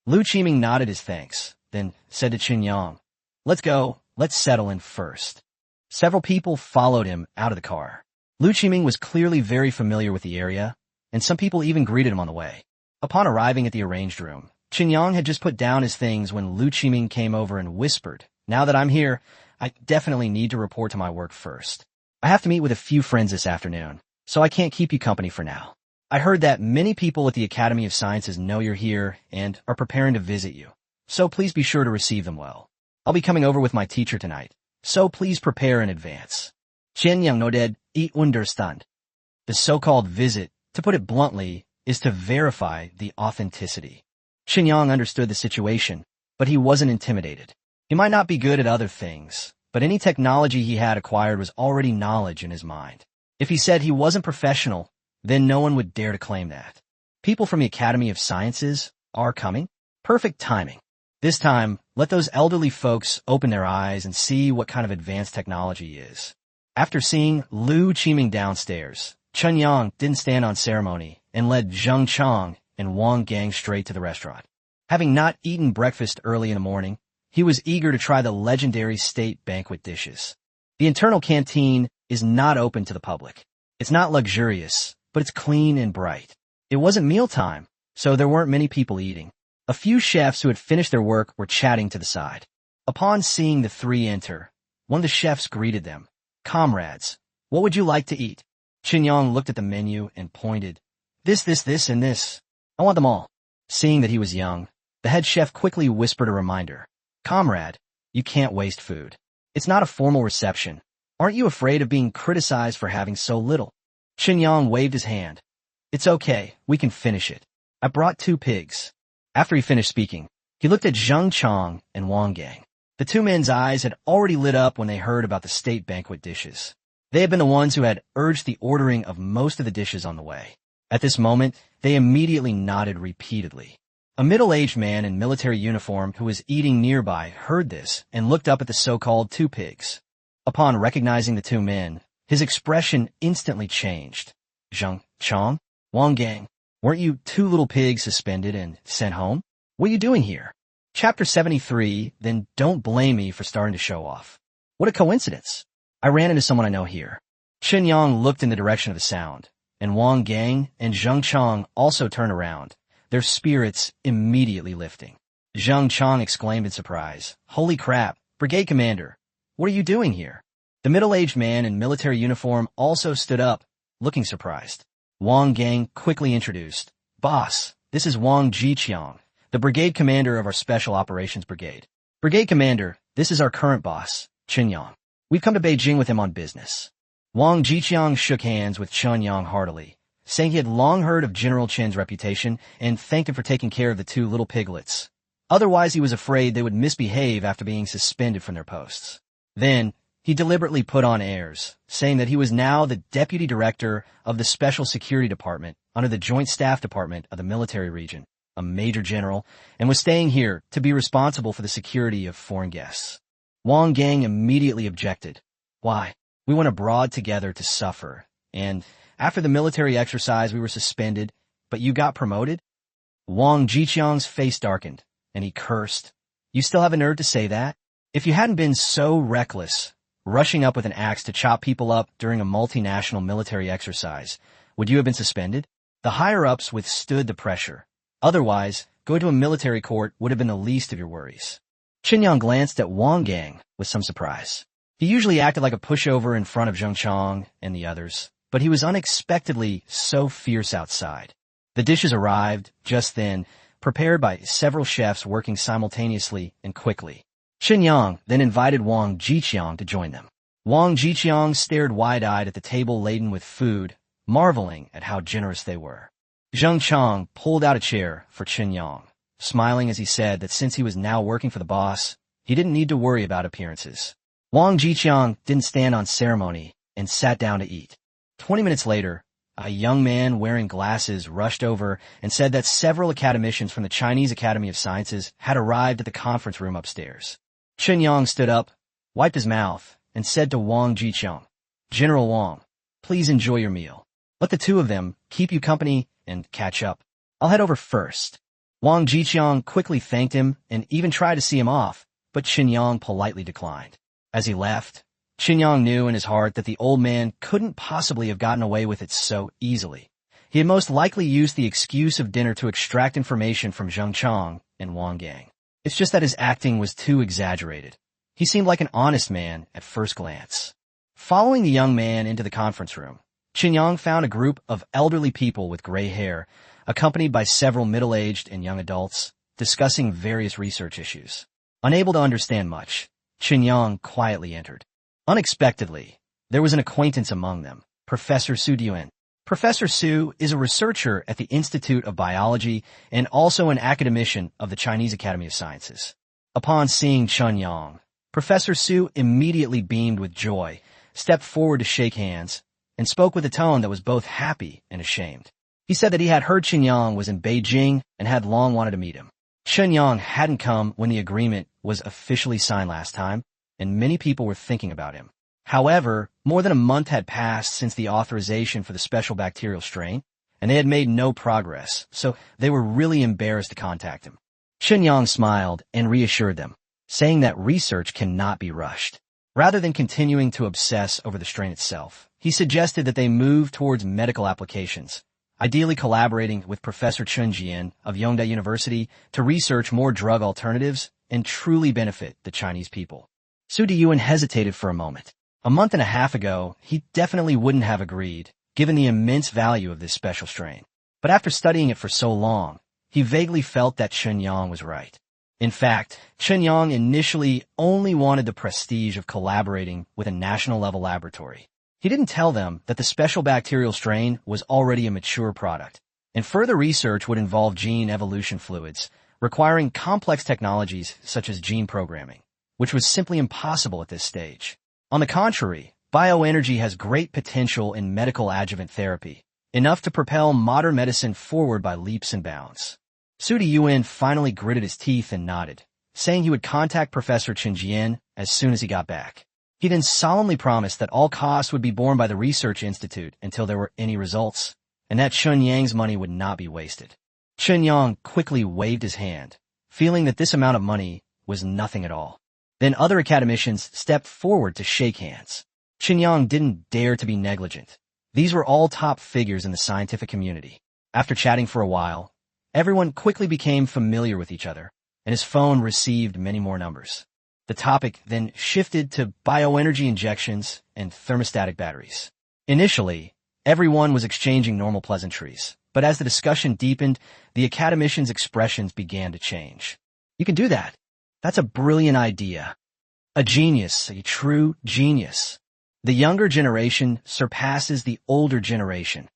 Lu Qiming nodded his thanks, then said to Chen Yang, "Let's go, let's settle in first." Several people followed him out of the car. Lu Qiming was clearly very familiar with the area, and some people even greeted him on the way. Upon arriving at the arranged room, Chen Yang had just put down his things when Lu Qiming came over and whispered, "Now that I'm here, I definitely need to report to my work first. I have to meet with a few friends this afternoon, so I can't keep you company for now. I heard that many people at the Academy of Sciences know you're here and are preparing to visit you, so please be sure to receive them well. I'll be coming over with my teacher tonight, so please prepare in advance." Chen Yang nodded, "I understand." The so-called visit, to put it bluntly, is to verify the authenticity. Chen Yang understood the situation, but he wasn't intimidated. He might not be good at other things, but any technology he had acquired was already knowledge in his mind. If he said he wasn't professional, then no one would dare to claim that. People from the Academy of Sciences are coming. Perfect timing. This time, let those elderly folks open their eyes and see what kind of advanced technology is. After seeing Lu Qiming downstairs, Chen Yang didn't stand on ceremony and led Zheng Chang and Wang Gang straight to the restaurant. Having not eaten breakfast early in the morning, he was eager to try the legendary state banquet dishes. The internal canteen is not open to the public. It's not luxurious, but it's clean and bright. It wasn't mealtime, so there weren't many people eating. A few chefs who had finished their work were chatting to the side. Upon seeing the three enter, one of the chefs greeted them. "Comrades, what would you like to eat?" Chen Yang looked at the menu and pointed. This, and this. I want them all." Seeing that he was young, the head chef quickly whispered a reminder. "Comrade, you can't waste food. It's not a formal reception. Aren't you afraid of being criticized for having so little?" Chen Yang waved his hand. "It's okay, we can finish it. I brought 2 pigs. After he finished speaking, he looked at Zheng Chang and Wang Gang. The two men's eyes had already lit up when they heard about the state banquet dishes. They had been the ones who had urged the ordering of most of the dishes on the way. At this moment, they immediately nodded repeatedly. A middle-aged man in military uniform who was eating nearby heard this and looked up at the so-called 2 pigs. Upon recognizing the 2 men, his expression instantly changed. "Zheng Chang, Wang Gang, weren't you 2 little pigs suspended and sent home? What are you doing here?" Chapter 73, Then Don't Blame Me for Starting to Show Off. What a coincidence. I ran into someone I know here. Chen Yang looked in the direction of the sound, and Wang Gang and Zheng Chang also turned around, their spirits immediately lifting. Zheng Chang exclaimed in surprise, "Holy crap, Brigade Commander, what are you doing here?" The middle-aged man in military uniform also stood up, looking surprised. Wang Gang quickly introduced, "Boss, this is Wang Jiqiang, the brigade commander of our Special Operations Brigade. Brigade Commander, this is our current boss, Chen Yang. We've come to Beijing with him on business." Wang Jiqiang shook hands with Chen Yang heartily, saying he had long heard of General Chen's reputation and thanked him for taking care of the 2 little piglets. Otherwise, he was afraid they would misbehave after being suspended from their posts. Then, he deliberately put on airs, saying that he was now the deputy director of the Special Security Department under the Joint Staff Department of the military region, a major general, and was staying here to be responsible for the security of foreign guests. Wang Gang immediately objected. "Why? We went abroad together to suffer, and after the military exercise we were suspended, but you got promoted?" Wang Jiqiang's face darkened, and he cursed. "You still have a nerve to say that? If you hadn't been so reckless, rushing up with an axe to chop people up during a multinational military exercise, would you have been suspended?" The higher-ups withstood the pressure. Otherwise, going to a military court would have been the least of your worries. Chen Yang glanced at Wang Gang with some surprise. He usually acted like a pushover in front of Zheng Chang and the others, but he was unexpectedly so fierce outside. The dishes arrived, just then, prepared by several chefs working simultaneously and quickly. Chen Yang then invited Wang Jiqiang to join them. Wang Jiqiang stared wide-eyed at the table laden with food, marveling at how generous they were. Zheng Chang pulled out a chair for Chen Yang, smiling as he said that since he was now working for the boss, he didn't need to worry about appearances. Wang Jiqiang didn't stand on ceremony and sat down to eat. 20 minutes later, a young man wearing glasses rushed over and said that several academicians from the Chinese Academy of Sciences had arrived at the conference room upstairs. Chen Yang stood up, wiped his mouth, and said to Wang Jiqiang, "General Wang, please enjoy your meal. Let the two of them keep you company and catch up. I'll head over first." Wang Jiqiang quickly thanked him and even tried to see him off, but Chen Yang politely declined. As he left, Chen Yang knew in his heart that the old man couldn't possibly have gotten away with it so easily. He had most likely used the excuse of dinner to extract information from Zheng Chang and Wang Gang. It's just that his acting was too exaggerated. He seemed like an honest man at first glance. Following the young man into the conference room, Chen Yang found a group of elderly people with gray hair, accompanied by several middle-aged and young adults, discussing various research issues. Unable to understand much, Chen Yang quietly entered. Unexpectedly, there was an acquaintance among them, Professor Su Yuan. Professor Su is a researcher at the Institute of Biology and also an academician of the Chinese Academy of Sciences. Upon seeing Chen Yang, Professor Su immediately beamed with joy, stepped forward to shake hands, and spoke with a tone that was both happy and ashamed. He said that he had heard Chen Yang was in Beijing and had long wanted to meet him. Chen Yang hadn't come when the agreement was officially signed last time, and many people were thinking about him. However, more than a month had passed since the authorization for the special bacterial strain, and they had made no progress, so they were really embarrassed to contact him. Chen Yang smiled and reassured them, saying that research cannot be rushed. Rather than continuing to obsess over the strain itself, he suggested that they move towards medical applications, ideally collaborating with Professor Chen Jian of Yongda University to research more drug alternatives and truly benefit the Chinese people. Su Yuan hesitated for a moment. A month and a half ago, he definitely wouldn't have agreed, given the immense value of this special strain. But after studying it for so long, he vaguely felt that Chen Yang was right. In fact, Chen Yang initially only wanted the prestige of collaborating with a national-level laboratory. He didn't tell them that the special bacterial strain was already a mature product, and further research would involve gene evolution fluids, requiring complex technologies such as gene programming, which was simply impossible at this stage. On the contrary, bioenergy has great potential in medical adjuvant therapy, enough to propel modern medicine forward by leaps and bounds. Su Yuan finally gritted his teeth and nodded, saying he would contact Professor Chen Jian as soon as he got back. He then solemnly promised that all costs would be borne by the research institute until there were any results, and that Chen Yang's money would not be wasted. Chen Yang quickly waved his hand, feeling that this amount of money was nothing at all. Then other academicians stepped forward to shake hands. Chen Yang didn't dare to be negligent. These were all top figures in the scientific community. After chatting for a while, everyone quickly became familiar with each other, and his phone received many more numbers. The topic then shifted to bioenergy injections and thermostatic batteries. Initially, everyone was exchanging normal pleasantries, but as the discussion deepened, the academicians' expressions began to change. "You can do that. That's a brilliant idea. A genius, a true genius. The younger generation surpasses the older generation."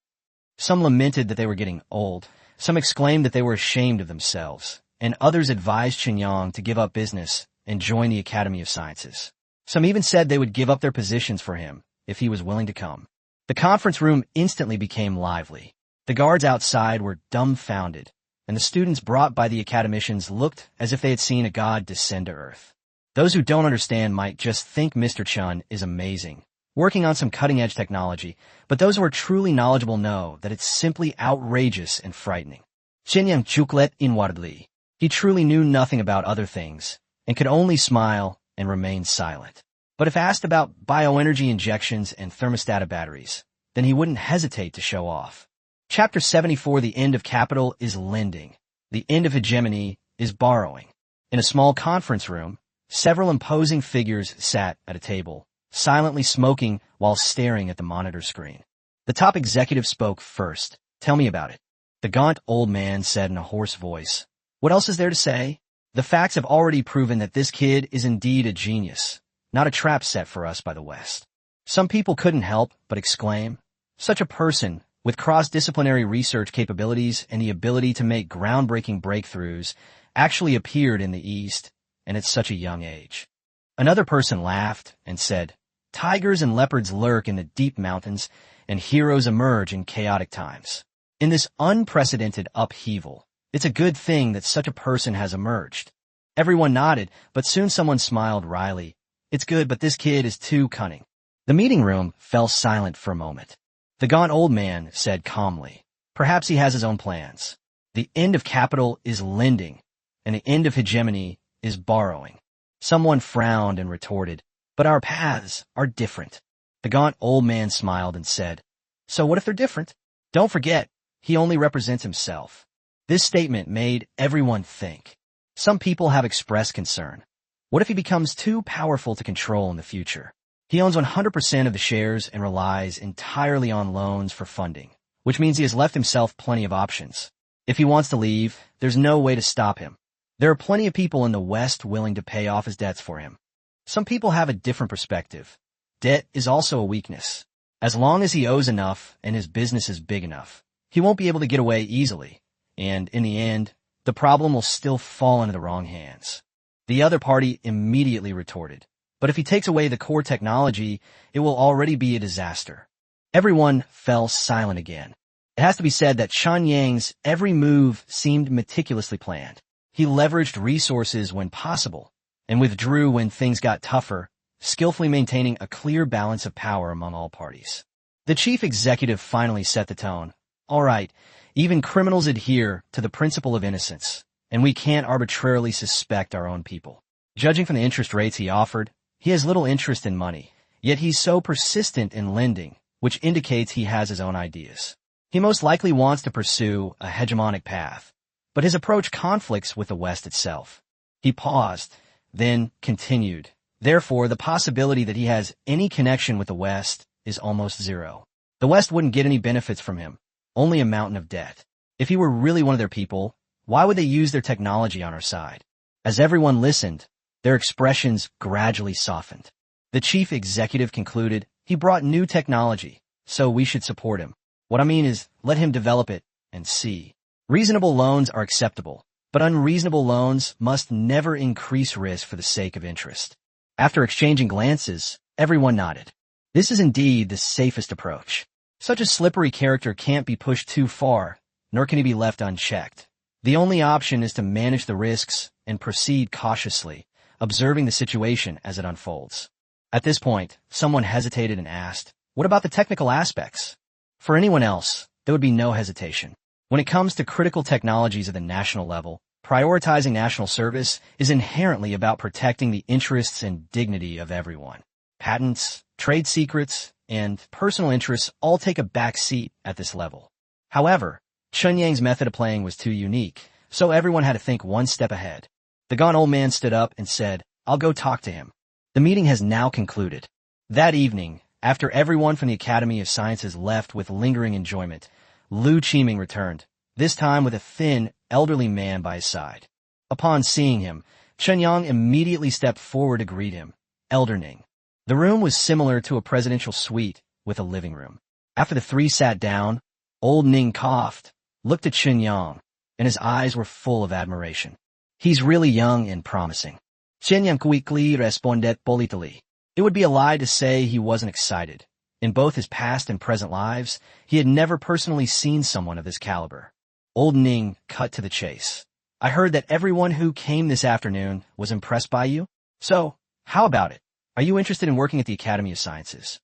Some lamented that they were getting old, some exclaimed that they were ashamed of themselves, and others advised Chen Yang to give up business and join the Academy of Sciences. Some even said they would give up their positions for him if he was willing to come. The conference room instantly became lively. The guards outside were dumbfounded, and the students brought by the academicians looked as if they had seen a god descend to earth. Those who don't understand might just think Mr. Chen is amazing, working on some cutting-edge technology, but those who are truly knowledgeable know that it's simply outrageous and frightening. Chen Yang chuklet inwardly. He truly knew nothing about other things, and could only smile and remain silent. But if asked about bioenergy injections and thermostatic batteries, then he wouldn't hesitate to show off. Chapter 74, the end of capital is lending. The end of hegemony is borrowing. In a small conference room, several imposing figures sat at a table, silently smoking while staring at the monitor screen. The top executive spoke first. Tell me about it. The gaunt old man said in a hoarse voice. What else is there to say? The facts have already proven that this kid is indeed a genius, not a trap set for us by the West. Some people couldn't help but exclaim, such a person, with cross-disciplinary research capabilities and the ability to make groundbreaking breakthroughs, actually appeared in the East, and at such a young age. Another person laughed and said, tigers and leopards lurk in the deep mountains, and heroes emerge in chaotic times. In this unprecedented upheaval, it's a good thing that such a person has emerged. Everyone nodded, but soon someone smiled wryly. It's good, but this kid is too cunning. The meeting room fell silent for a moment. The gaunt old man said calmly, perhaps he has his own plans. The end of capital is lending, and the end of hegemony is borrowing. Someone frowned and retorted, but our paths are different. The gaunt old man smiled and said, so what if they're different? Don't forget, he only represents himself. This statement made everyone think. Some people have expressed concern. What if he becomes too powerful to control in the future? He owns 100% of the shares and relies entirely on loans for funding, which means he has left himself plenty of options. If he wants to leave, there's no way to stop him. There are plenty of people in the West willing to pay off his debts for him. Some people have a different perspective. Debt is also a weakness. As long as he owes enough and his business is big enough, he won't be able to get away easily, and in the end, the problem will still fall into the wrong hands. The other party immediately retorted, but if he takes away the core technology, it will already be a disaster. Everyone fell silent again. It has to be said that Chen Yang's every move seemed meticulously planned. He leveraged resources when possible, and withdrew when things got tougher, skillfully maintaining a clear balance of power among all parties. The chief executive finally set the tone. All right, even criminals adhere to the principle of innocence, and we can't arbitrarily suspect our own people. Judging from the interest rates he offered, he has little interest in money, yet he's so persistent in lending, which indicates he has his own ideas. He most likely wants to pursue a hegemonic path, but his approach conflicts with the West itself. He paused, then continued. Therefore, the possibility that he has any connection with the West is almost zero. The West wouldn't get any benefits from him, only a mountain of debt. If he were really one of their people, why would they use their technology on our side? As everyone listened, their expressions gradually softened. The chief executive concluded, he brought new technology, so we should support him. What I mean is, let him develop it and see. Reasonable loans are acceptable, but unreasonable loans must never increase risk for the sake of interest. After exchanging glances, everyone nodded. This is indeed the safest approach. Such a slippery character can't be pushed too far, nor can he be left unchecked. The only option is to manage the risks and proceed cautiously, observing the situation as it unfolds. At this point, someone hesitated and asked, what about the technical aspects? For anyone else, there would be no hesitation. When it comes to critical technologies at the national level, prioritizing national service is inherently about protecting the interests and dignity of everyone. Patents, trade secrets, and personal interests all take a back seat at this level. However, Chen Yang's method of playing was too unique, so everyone had to think one step ahead. The gaunt old man stood up and said, I'll go talk to him. The meeting has now concluded. That evening, after everyone from the Academy of Sciences left with lingering enjoyment, Lu Qiming returned, this time with a thin, elderly man by his side. Upon seeing him, Chen Yang immediately stepped forward to greet him. Elder Ning. The room was similar to a presidential suite with a living room. After the three sat down, old Ning coughed, looked at Chen Yang, and his eyes were full of admiration. He's really young and promising. Chen Yang quickly responded politely. It would be a lie to say he wasn't excited. In both his past and present lives, he had never personally seen someone of this caliber. Old Ning cut to the chase. I heard that everyone who came this afternoon was impressed by you. So, how about it? Are you interested in working at the Academy of Sciences?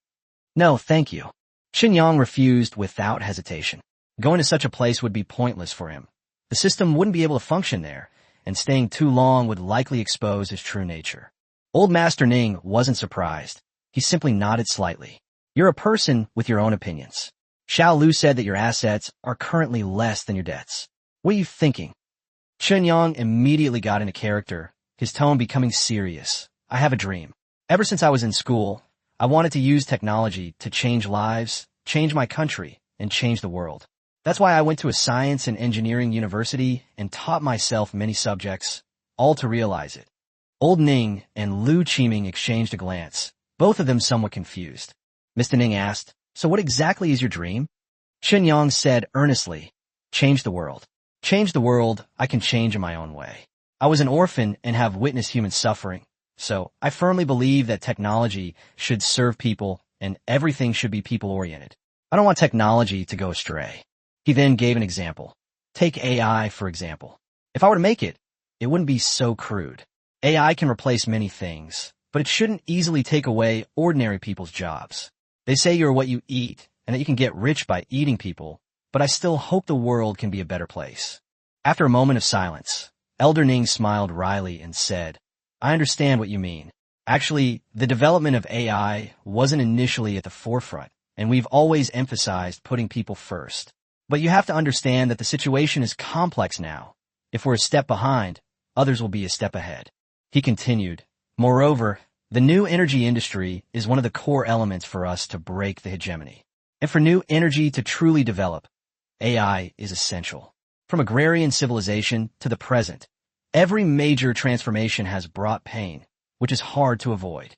No, thank you. Chen Yang refused without hesitation. Going to such a place would be pointless for him. The system wouldn't be able to function there, and staying too long would likely expose his true nature. Old Master Ning wasn't surprised. He simply nodded slightly. You're a person with your own opinions. Xiao Lu said that your assets are currently less than your debts. What are you thinking? Chen Yang immediately got into character, his tone becoming serious. I have a dream. Ever since I was in school, I wanted to use technology to change lives, change my country, and change the world. That's why I went to a science and engineering university and taught myself many subjects, all to realize it. Old Ning and Lu Qiming exchanged a glance, both of them somewhat confused. Mr. Ning asked, "So what exactly is your dream?" Chen Yang said earnestly, "Change the world. Change the world, I can change in my own way. I was an orphan and have witnessed human suffering, so I firmly believe that technology should serve people and everything should be people-oriented. I don't want technology to go astray." He then gave an example. Take AI, for example. If I were to make it, it wouldn't be so crude. AI can replace many things, but it shouldn't easily take away ordinary people's jobs. They say you're what you eat, and that you can get rich by eating people, but I still hope the world can be a better place. After a moment of silence, Elder Ning smiled wryly and said, "I understand what you mean. Actually, the development of AI wasn't initially at the forefront, and we've always emphasized putting people first. But you have to understand that the situation is complex now. If we're a step behind, others will be a step ahead." He continued, "Moreover, the new energy industry is one of the core elements for us to break the hegemony. And for new energy to truly develop, AI is essential. From agrarian civilization to the present, every major transformation has brought pain, which is hard to avoid."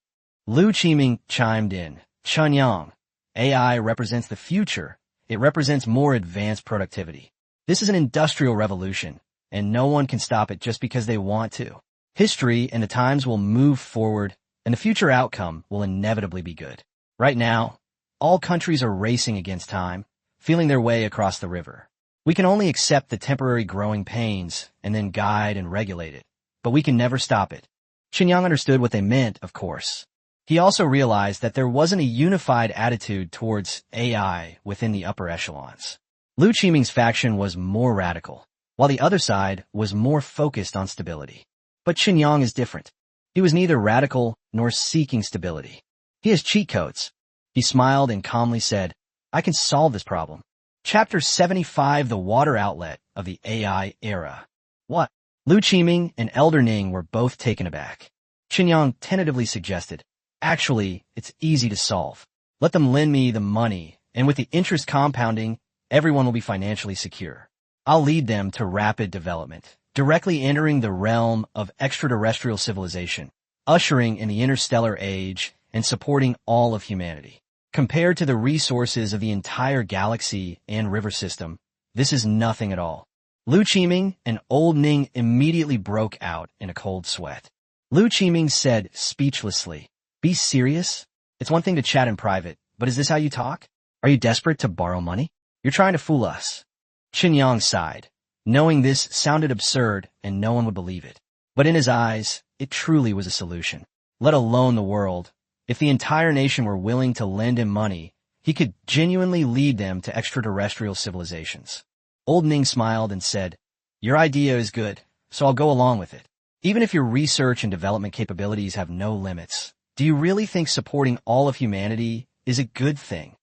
Lu Qiming chimed in, "Chen Yang, AI represents the future. It represents more advanced productivity. This is an industrial revolution, and no one can stop it just because they want to. History and the times will move forward, and the future outcome will inevitably be good. Right now, all countries are racing against time, feeling their way across the river. We can only accept the temporary growing pains and then guide and regulate it, but we can never stop it." Xinyang understood what they meant, of course. He also realized that there wasn't a unified attitude towards AI within the upper echelons. Lu Qiming's faction was more radical, while the other side was more focused on stability. But Xinyang is different. He was neither radical nor seeking stability. He has cheat codes. He smiled and calmly said, "I can solve this problem." Chapter 75, The Water Outlet of the AI Era. What? Lu Qiming and Elder Ning were both taken aback. Xinyang tentatively suggested, "Actually, it's easy to solve. Let them lend me the money, and with the interest compounding, everyone will be financially secure. I'll lead them to rapid development, directly entering the realm of extraterrestrial civilization, ushering in the interstellar age, and supporting all of humanity. Compared to the resources of the entire galaxy and river system, this is nothing at all." Lu Qiming and Old Ning immediately broke out in a cold sweat. Lu Qiming said speechlessly, "Be serious? It's one thing to chat in private, but is this how you talk? Are you desperate to borrow money? You're trying to fool us." Chen Yang sighed, knowing this sounded absurd and no one would believe it. But in his eyes, it truly was a solution. Let alone the world. If the entire nation were willing to lend him money, he could genuinely lead them to extraterrestrial civilizations. Old Ning smiled and said, "Your idea is good, so I'll go along with it. Even if your research and development capabilities have no limits, do you really think supporting all of humanity is a good thing?"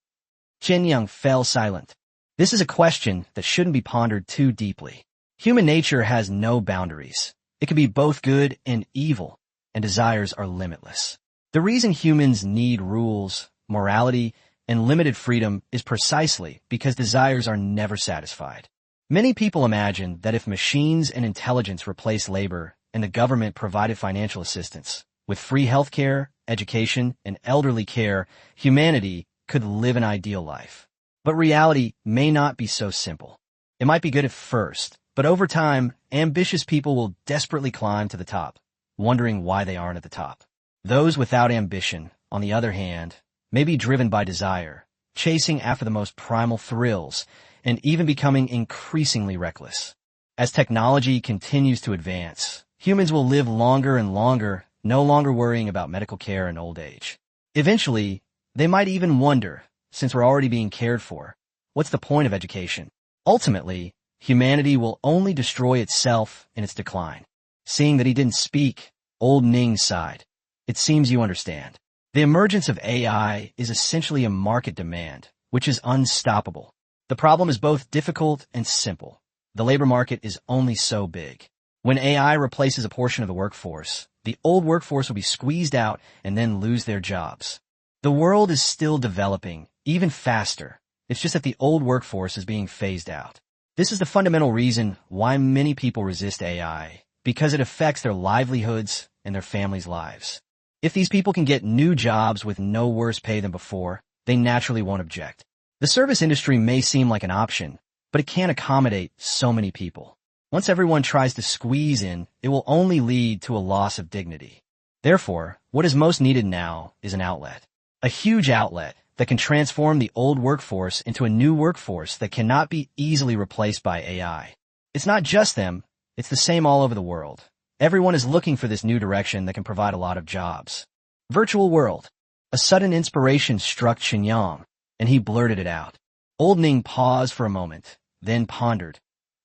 Chen Yang fell silent. This is a question that shouldn't be pondered too deeply. Human nature has no boundaries. It can be both good and evil, and desires are limitless. The reason humans need rules, morality, and limited freedom is precisely because desires are never satisfied. Many people imagine that if machines and intelligence replace labor and the government provided financial assistance, with free healthcare, education, and elderly care, humanity could live an ideal life. But reality may not be so simple. It might be good at first, but over time, ambitious people will desperately climb to the top, wondering why they aren't at the top. Those without ambition, on the other hand, may be driven by desire, chasing after the most primal thrills, and even becoming increasingly reckless. As technology continues to advance, humans will live longer and longer, no longer worrying about medical care in old age. Eventually, they might even wonder, since we're already being cared for, what's the point of education? Ultimately, humanity will only destroy itself in its decline. Seeing that he didn't speak, Old Ning sighed. "It seems you understand. The emergence of AI is essentially a market demand, which is unstoppable. The problem is both difficult and simple. The labor market is only so big. When AI replaces a portion of the workforce, the old workforce will be squeezed out and then lose their jobs. The world is still developing, even faster. It's just that the old workforce is being phased out. This is the fundamental reason why many people resist AI, because it affects their livelihoods and their families' lives. If these people can get new jobs with no worse pay than before, they naturally won't object. The service industry may seem like an option, but it can't accommodate so many people. Once everyone tries to squeeze in, it will only lead to a loss of dignity. Therefore, what is most needed now is an outlet. A huge outlet that can transform the old workforce into a new workforce that cannot be easily replaced by AI. It's not just them, it's the same all over the world. Everyone is looking for this new direction that can provide a lot of jobs. Virtual world. A sudden inspiration struck Chen, and he blurted it out. Old Ning paused for a moment, then pondered.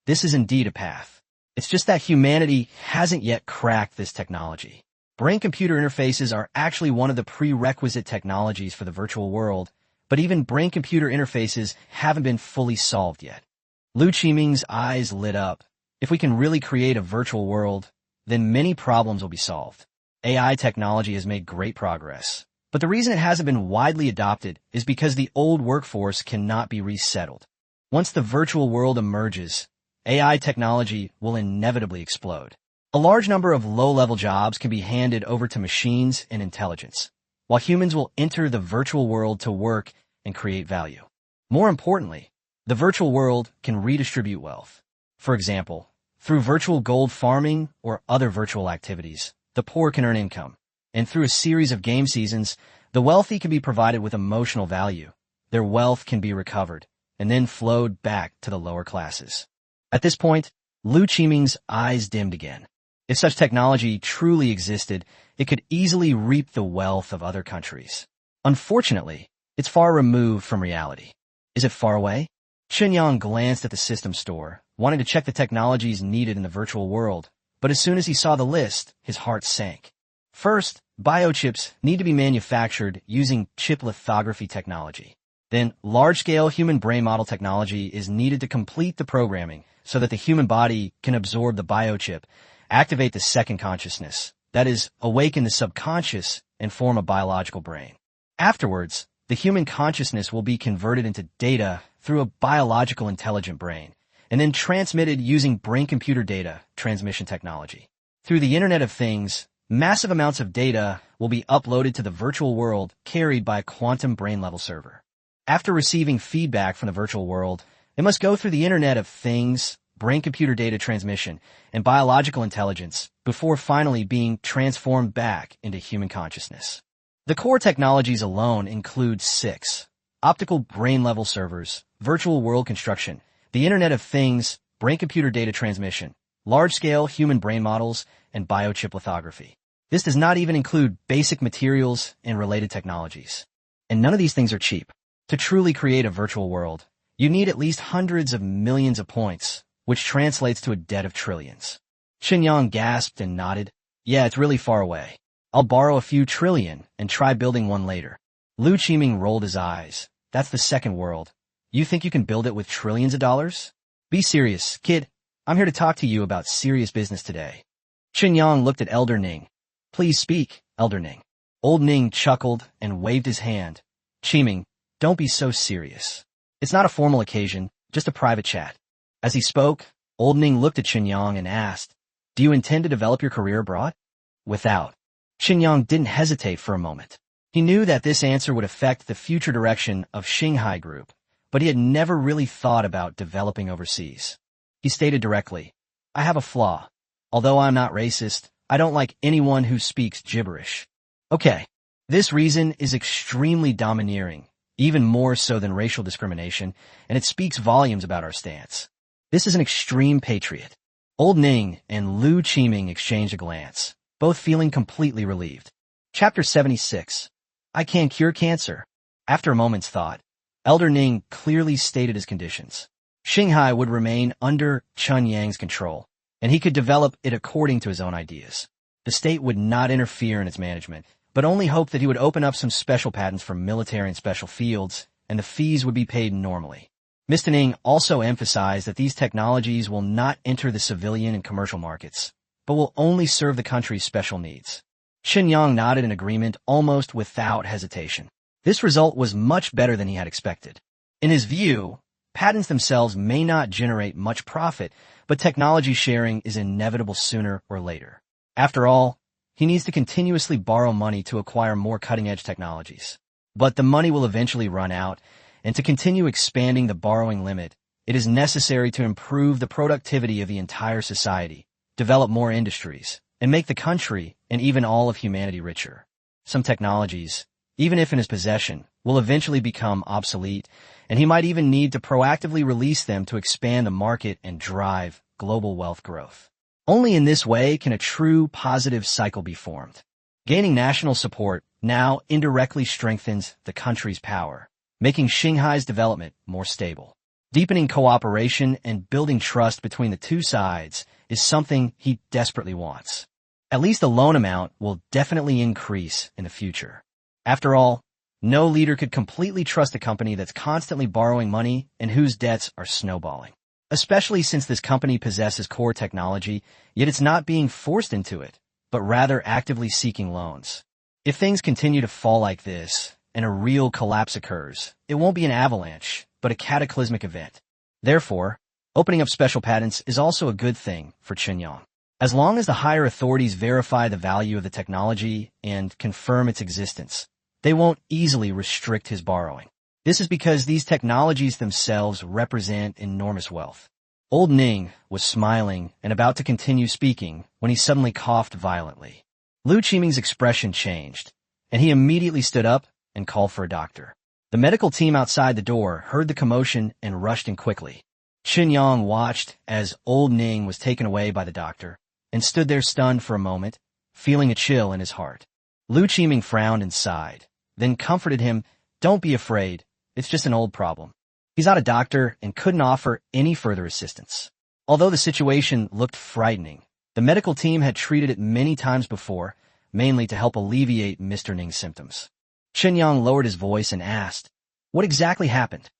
This is indeed a path. It's just that humanity hasn't yet cracked this technology. Brain-computer interfaces are actually one of the prerequisite technologies for the virtual world, but even brain-computer interfaces haven't been fully solved yet. Lu Qiming's eyes lit up. If we can really create a virtual world, then many problems will be solved. AI technology has made great progress, but the reason it hasn't been widely adopted is because the old workforce cannot be resettled. Once the virtual world emerges, AI technology will inevitably explode. A large number of low-level jobs can be handed over to machines and intelligence, while humans will enter the virtual world to work and create value. More importantly, the virtual world can redistribute wealth. For example, through virtual gold farming or other virtual activities, the poor can earn income. And through a series of game seasons, the wealthy can be provided with emotional value. Their wealth can be recovered and then flowed back to the lower classes. At this point, Lu Qiming's eyes dimmed again. If such technology truly existed, it could easily reap the wealth of other countries. Unfortunately, it's far removed from reality. Is it far away? Chen glanced at the system store, wanting to check the technologies needed in the virtual world, but as soon as he saw the list, his heart sank. First, biochips need to be manufactured using chip lithography technology. Then, large-scale human brain model technology is needed to complete the programming so that the human body can absorb the biochip, activate the second consciousness, that is, awaken the subconscious and form a biological brain. Afterwards, the human consciousness will be converted into data through a biological intelligent brain, and then transmitted using brain-computer data transmission technology. Through the Internet of Things, massive amounts of data will be uploaded to the virtual world carried by a quantum brain-level server. After receiving feedback from the virtual world, it must go through the Internet of Things, brain-computer data transmission, and biological intelligence before finally being transformed back into human consciousness. The core technologies alone include 6: optical brain-level servers, virtual world construction, the Internet of Things, brain-computer data transmission, large-scale human brain models, and biochip lithography. This does not even include basic materials and related technologies. And none of these things are cheap. To truly create a virtual world, you need at least hundreds of millions of points, which translates to a debt of trillions. Chen gasped and nodded. Yeah, it's really far away. I'll borrow a few trillion and try building one later. Lu Qiming rolled his eyes. That's the second world. You think you can build it with trillions of dollars? Be serious, kid. I'm here to talk to you about serious business today. Chen looked at Elder Ning. Please speak, Elder Ning. Old Ning chuckled and waved his hand. Qiming, don't be so serious. It's not a formal occasion, just a private chat. As he spoke, Old Ning looked at Chen and asked, Do you intend to develop your career abroad? Without. Chen didn't hesitate for a moment. He knew that this answer would affect the future direction of Shanghai Group, but he had never really thought about developing overseas. He stated directly, I have a flaw. Although I'm not racist, I don't like anyone who speaks gibberish. Okay, this reason is extremely domineering, even more so than racial discrimination, and it speaks volumes about our stance. This is an extreme patriot. Old Ning and Lu Qiming exchanged a glance, both feeling completely relieved. Chapter 76. I can cure cancer. After a moment's thought, Elder Ning clearly stated his conditions. Shanghai would remain under Chen Yang's control, and he could develop it according to his own ideas. The state would not interfere in its management, but only hoped that he would open up some special patents for military and special fields, and the fees would be paid normally. Mr. Ning also emphasized that these technologies will not enter the civilian and commercial markets, but will only serve the country's special needs. Chen nodded in agreement almost without hesitation. This result was much better than he had expected. In his view, patents themselves may not generate much profit, but technology sharing is inevitable sooner or later. After all, he needs to continuously borrow money to acquire more cutting-edge technologies. But the money will eventually run out, and to continue expanding the borrowing limit, it is necessary to improve the productivity of the entire society, develop more industries, and make the country and even all of humanity richer. Some technologies, even if in his possession, will eventually become obsolete, and he might even need to proactively release them to expand the market and drive global wealth growth. Only in this way can a true positive cycle be formed. Gaining national support now indirectly strengthens the country's power, making Shanghai's development more stable. Deepening cooperation and building trust between the two sides is something he desperately wants. At least the loan amount will definitely increase in the future. After all, no leader could completely trust a company that's constantly borrowing money and whose debts are snowballing. Especially since this company possesses core technology, yet it's not being forced into it, but rather actively seeking loans. If things continue to fall like this, and a real collapse occurs, it won't be an avalanche, but a cataclysmic event. Therefore, opening up special patents is also a good thing for Chen. As long as the higher authorities verify the value of the technology and confirm its existence, they won't easily restrict his borrowing. This is because these technologies themselves represent enormous wealth. Old Ning was smiling and about to continue speaking when he suddenly coughed violently. Lu Qiming's expression changed, and he immediately stood up and called for a doctor. The medical team outside the door heard the commotion and rushed in quickly. Chen Yang watched as Old Ning was taken away by the doctor and stood there stunned for a moment, feeling a chill in his heart. Lu Qiming frowned and sighed, then comforted him, "Don't be afraid. It's just an old problem." He's not a doctor and couldn't offer any further assistance. Although the situation looked frightening, the medical team had treated it many times before, mainly to help alleviate Mr. Ning's symptoms. Chen Yang lowered his voice and asked, "What exactly happened?"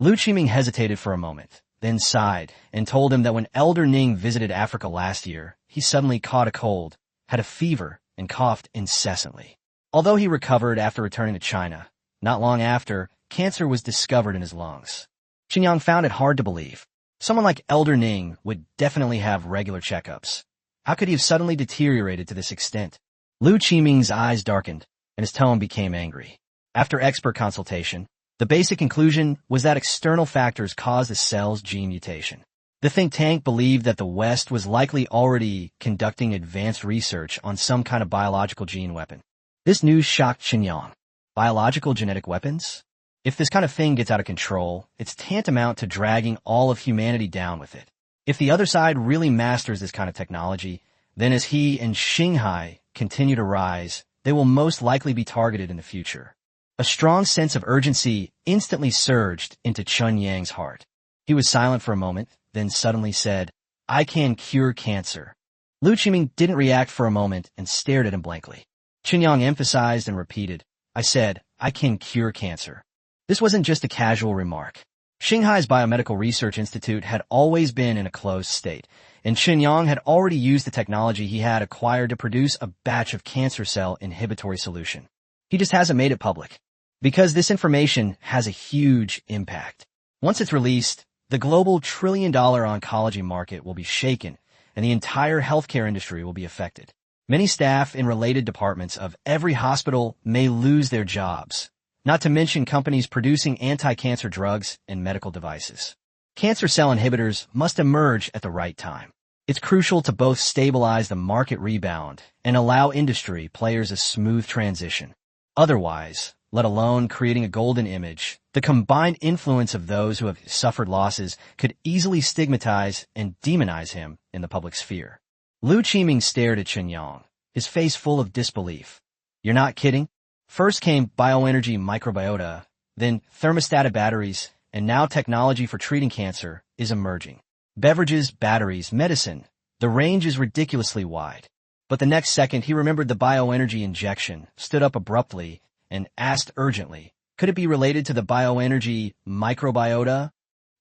Lu Qiming hesitated for a moment, then sighed and told him that when Elder Ning visited Africa last year, he suddenly caught a cold, had a fever, and coughed incessantly. Although he recovered after returning to China, not long after, cancer was discovered in his lungs. Chen Yang found it hard to believe. Someone like Elder Ning would definitely have regular checkups. How could he have suddenly deteriorated to this extent? Lu Qiming's eyes darkened, and his tone became angry. After expert consultation, the basic conclusion was that external factors caused the cell's gene mutation. The think tank believed that the West was likely already conducting advanced research on some kind of biological gene weapon. This news shocked Chen Yang. Biological genetic weapons? If this kind of thing gets out of control, it's tantamount to dragging all of humanity down with it. If the other side really masters this kind of technology, then as he and Shanghai continue to rise, they will most likely be targeted in the future. A strong sense of urgency instantly surged into Chen Yang's heart. He was silent for a moment, then suddenly said, "I can cure cancer." Lu Qiming didn't react for a moment and stared at him blankly. Chen Yang emphasized and repeated, "I said, I can cure cancer." This wasn't just a casual remark. Shanghai's Biomedical Research Institute had always been in a closed state, and Chen Yang had already used the technology he had acquired to produce a batch of cancer cell inhibitory solution. He just hasn't made it public. Because this information has a huge impact. Once it's released, the global trillion-dollar oncology market will be shaken, and the entire healthcare industry will be affected. Many staff in related departments of every hospital may lose their jobs, not to mention companies producing anti-cancer drugs and medical devices. Cancer cell inhibitors must emerge at the right time. It's crucial to both stabilize the market rebound and allow industry players a smooth transition. Otherwise, let alone creating a golden image, the combined influence of those who have suffered losses could easily stigmatize and demonize him in the public sphere. Lu Qiming stared at Chen Yang, his face full of disbelief. "You're not kidding? First came bioenergy microbiota, then thermostatic batteries, and now technology for treating cancer is emerging. Beverages, batteries, medicine. The range is ridiculously wide." But the next second he remembered the bioenergy injection, stood up abruptly, and asked urgently, "Could it be related to the bioenergy microbiota?"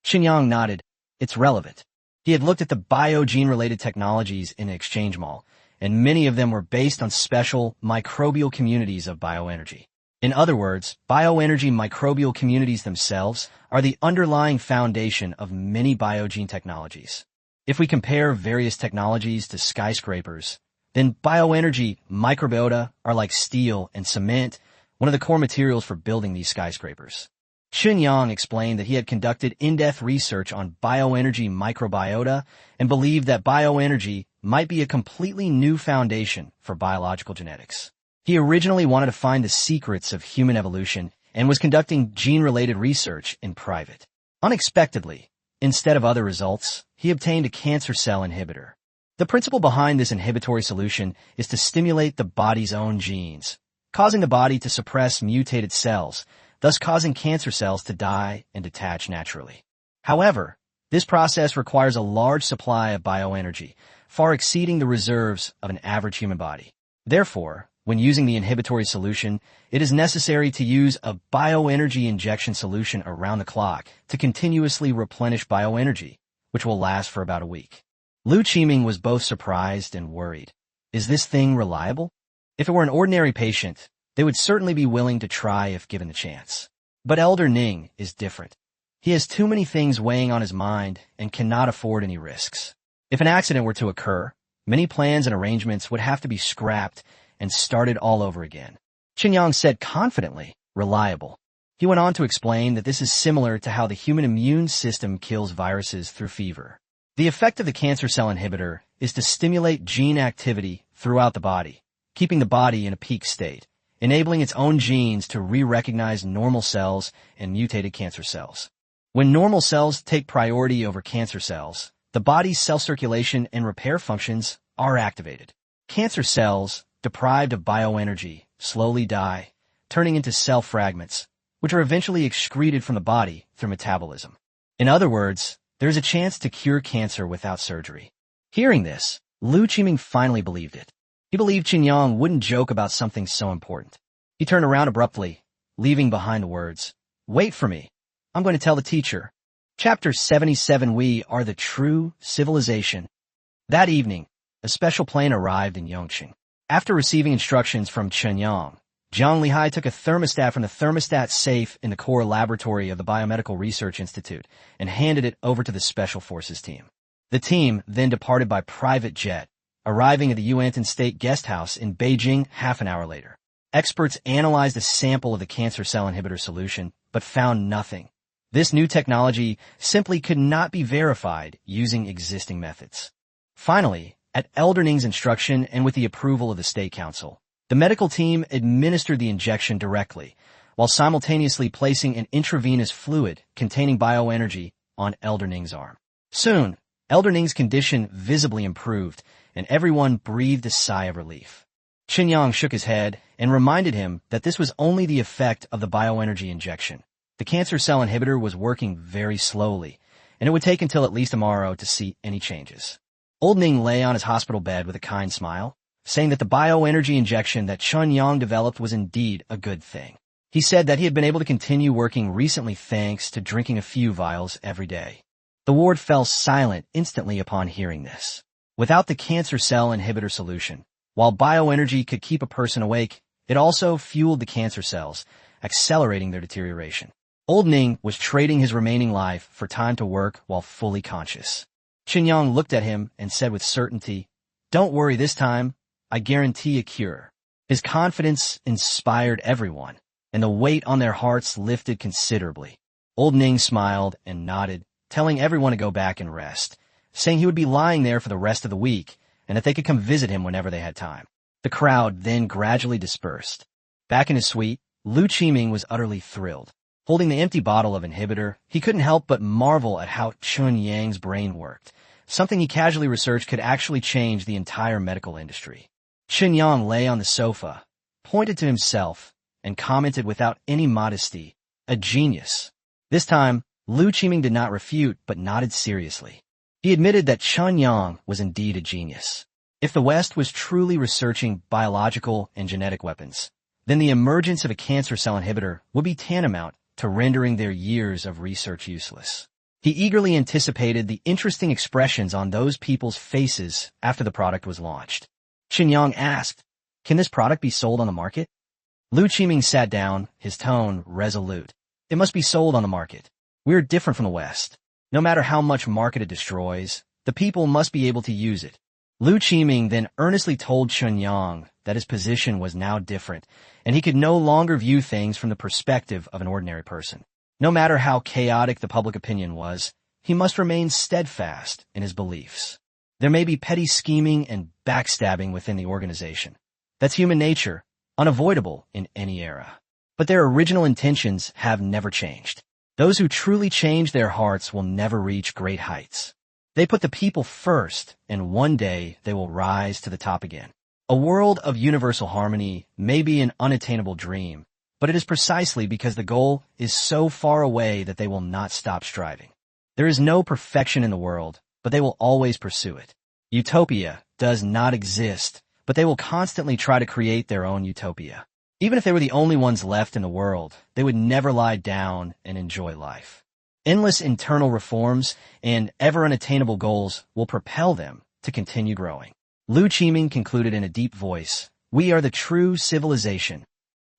Chen Yang nodded. "It's relevant." He had looked at the bio-gene-related technologies in an exchange mall, and many of them were based on special microbial communities of bioenergy. In other words, bioenergy microbial communities themselves are the underlying foundation of many biogene technologies. If we compare various technologies to skyscrapers, then bioenergy microbiota are like steel and cement, one of the core materials for building these skyscrapers. Chen explained that he had conducted in-depth research on bioenergy microbiota and believed that bioenergy might be a completely new foundation for biological genetics. He originally wanted to find the secrets of human evolution and was conducting gene-related research in private. Unexpectedly, instead of other results, he obtained a cancer cell inhibitor. The principle behind this inhibitory solution is to stimulate the body's own genes, causing the body to suppress mutated cells, thus causing cancer cells to die and detach naturally. However, this process requires a large supply of bioenergy, far exceeding the reserves of an average human body. Therefore, when using the inhibitory solution, it is necessary to use a bioenergy injection solution around the clock to continuously replenish bioenergy, which will last for about a week. Lu Qiming was both surprised and worried. Is this thing reliable? If it were an ordinary patient, they would certainly be willing to try if given the chance. But Elder Ning is different. He has too many things weighing on his mind and cannot afford any risks. If an accident were to occur, many plans and arrangements would have to be scrapped and started all over again. Chen said confidently, reliable. He went on to explain that this is similar to how the human immune system kills viruses through fever. The effect of the cancer cell inhibitor is to stimulate gene activity throughout the body, keeping the body in a peak state, enabling its own genes to re-recognize normal cells and mutated cancer cells. When normal cells take priority over cancer cells, the body's cell circulation and repair functions are activated. Cancer cells, deprived of bioenergy, slowly die, turning into cell fragments, which are eventually excreted from the body through metabolism. In other words, there is a chance to cure cancer without surgery. Hearing this, Lu Qiming finally believed it. He believed Chen wouldn't joke about something so important. He turned around abruptly, leaving behind the words, "Wait for me. I'm going to tell the teacher." Chapter 77. We are the true civilization. That evening, a special plane arrived in Yongqing. After receiving instructions from Chen Jiang Lihai took a thermostat from the thermostat safe in the core laboratory of the Biomedical Research Institute and handed it over to the Special Forces team. The team then departed by private jet, arriving at the Yuan State Guest House in Beijing half an hour later. Experts analyzed a sample of the cancer cell inhibitor solution, but found nothing. This new technology simply could not be verified using existing methods. Finally, at Elder Ning's instruction and with the approval of the State Council, the medical team administered the injection directly, while simultaneously placing an intravenous fluid containing bioenergy on Elder Ning's arm. Soon, Elder Ning's condition visibly improved, and everyone breathed a sigh of relief. Chen shook his head and reminded him that this was only the effect of the bioenergy injection. The cancer cell inhibitor was working very slowly, and it would take until at least tomorrow to see any changes. Old Ning lay on his hospital bed with a kind smile, saying that the bioenergy injection that Chen developed was indeed a good thing. He said that he had been able to continue working recently thanks to drinking a few vials every day. The ward fell silent instantly upon hearing this. Without the cancer cell inhibitor solution, while bioenergy could keep a person awake, it also fueled the cancer cells, accelerating their deterioration. Old Ning was trading his remaining life for time to work while fully conscious. Chen looked at him and said with certainty, "Don't worry this time, I guarantee a cure." His confidence inspired everyone, and the weight on their hearts lifted considerably. Old Ning smiled and nodded, telling everyone to go back and rest, saying he would be lying there for the rest of the week and that they could come visit him whenever they had time. The crowd then gradually dispersed. Back in his suite, Lu Qiming was utterly thrilled. Holding the empty bottle of inhibitor, he couldn't help but marvel at how Chun Yang's brain worked. Something he casually researched could actually change the entire medical industry. Chen Yang lay on the sofa, pointed to himself, and commented without any modesty, "A genius." This time, Lu Qiming did not refute, but nodded seriously. He admitted that Chen Yang was indeed a genius. If the West was truly researching biological and genetic weapons, then the emergence of a cancer cell inhibitor would be tantamount to rendering their years of research useless. He eagerly anticipated the interesting expressions on those people's faces after the product was launched. Chen Yang asked, "Can this product be sold on the market?" Lu Qiming sat down, his tone resolute. It must be sold on the market. We're different from the West. No matter how much market it destroys, the people must be able to use it. Lu Qiming then earnestly told Chen Yang that his position was now different, and he could no longer view things from the perspective of an ordinary person. No matter how chaotic the public opinion was, he must remain steadfast in his beliefs. There may be petty scheming and backstabbing within the organization. That's human nature, unavoidable in any era. But their original intentions have never changed. Those who truly change their hearts will never reach great heights. They put the people first, and one day they will rise to the top again. A world of universal harmony may be an unattainable dream, but it is precisely because the goal is so far away that they will not stop striving. There is no perfection in the world, but they will always pursue it. Utopia does not exist, but they will constantly try to create their own utopia. Even if they were the only ones left in the world, they would never lie down and enjoy life. Endless internal reforms and ever-unattainable goals will propel them to continue growing. Lu Qiming concluded in a deep voice, "We are the true civilization."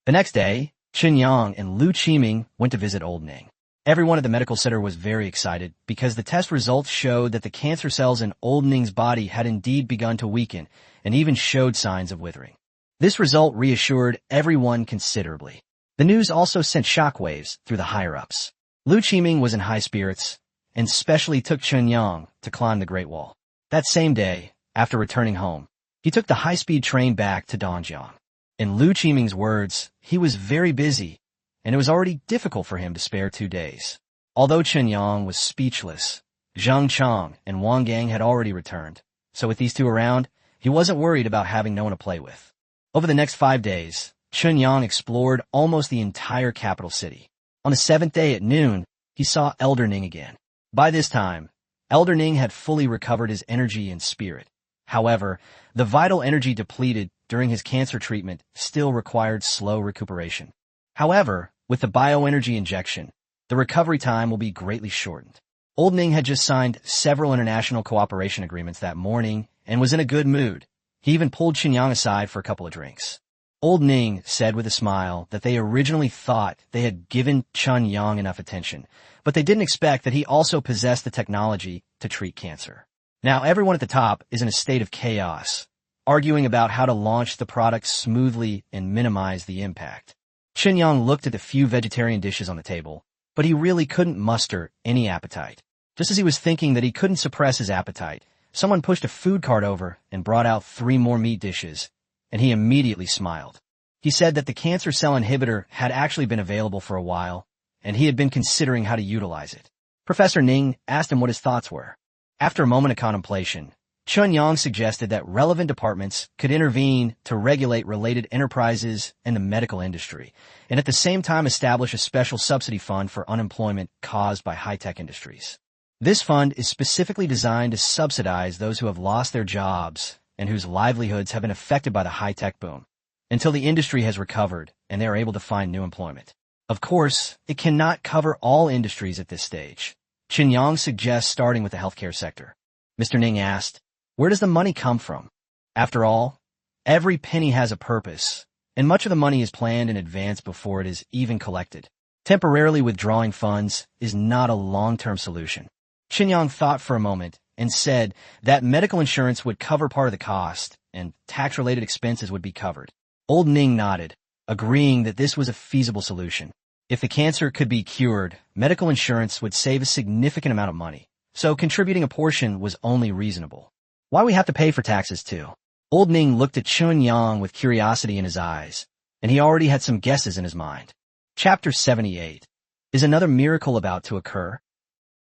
The next day, Chen Yang and Lu Qiming went to visit Old Ning. Everyone at the medical center was very excited because the test results showed that the cancer cells in Old Ning's body had indeed begun to weaken and even showed signs of withering. This result reassured everyone considerably. The news also sent shockwaves through the higher-ups. Lu Qiming was in high spirits and specially took Chen Yang to climb the Great Wall. That same day, after returning home, he took the high-speed train back to Dongjiang. In Lu Qiming's words, he was very busy, and it was already difficult for him to spare 2 days. Although Chen Yang was speechless, Zhang Chang and Wang Gang had already returned, so with these two around, he wasn't worried about having no one to play with. Over the next 5 days, Chen Yang explored almost the entire capital city. On the 7th day at noon, he saw Elder Ning again. By this time, Elder Ning had fully recovered his energy and spirit. However, the vital energy depleted during his cancer treatment still required slow recuperation. However, with the bioenergy injection, the recovery time will be greatly shortened. Old Ning had just signed several international cooperation agreements that morning and was in a good mood. He even pulled Chen Yang aside for a couple of drinks. Old Ning said with a smile that they originally thought they had given Chen Yang enough attention, but they didn't expect that he also possessed the technology to treat cancer. Now everyone at the top is in a state of chaos, arguing about how to launch the product smoothly and minimize the impact. Chen Yang looked at the few vegetarian dishes on the table, but he really couldn't muster any appetite. Just as he was thinking that he couldn't suppress his appetite, someone pushed a food cart over and brought out 3 more meat dishes, and he immediately smiled. He said that the cancer cell inhibitor had actually been available for a while, and he had been considering how to utilize it. Professor Ning asked him what his thoughts were. After a moment of contemplation, Chen Yang suggested that relevant departments could intervene to regulate related enterprises and the medical industry, and at the same time establish a special subsidy fund for unemployment caused by high-tech industries. This fund is specifically designed to subsidize those who have lost their jobs and whose livelihoods have been affected by the high-tech boom, until the industry has recovered and they are able to find new employment. Of course, it cannot cover all industries at this stage. Chen Yang suggests starting with the healthcare sector. Mr. Ning asked, "Where does the money come from?" After all, every penny has a purpose, and much of the money is planned in advance before it is even collected. Temporarily withdrawing funds is not a long-term solution. Chen Yang thought for a moment and said that medical insurance would cover part of the cost and tax-related expenses would be covered. Old Ning nodded, agreeing that this was a feasible solution. If the cancer could be cured, medical insurance would save a significant amount of money, so contributing a portion was only reasonable. Why we have to pay for taxes too? Old Ning looked at Chen Yang with curiosity in his eyes, and he already had some guesses in his mind. Chapter 78. Is another miracle about to occur?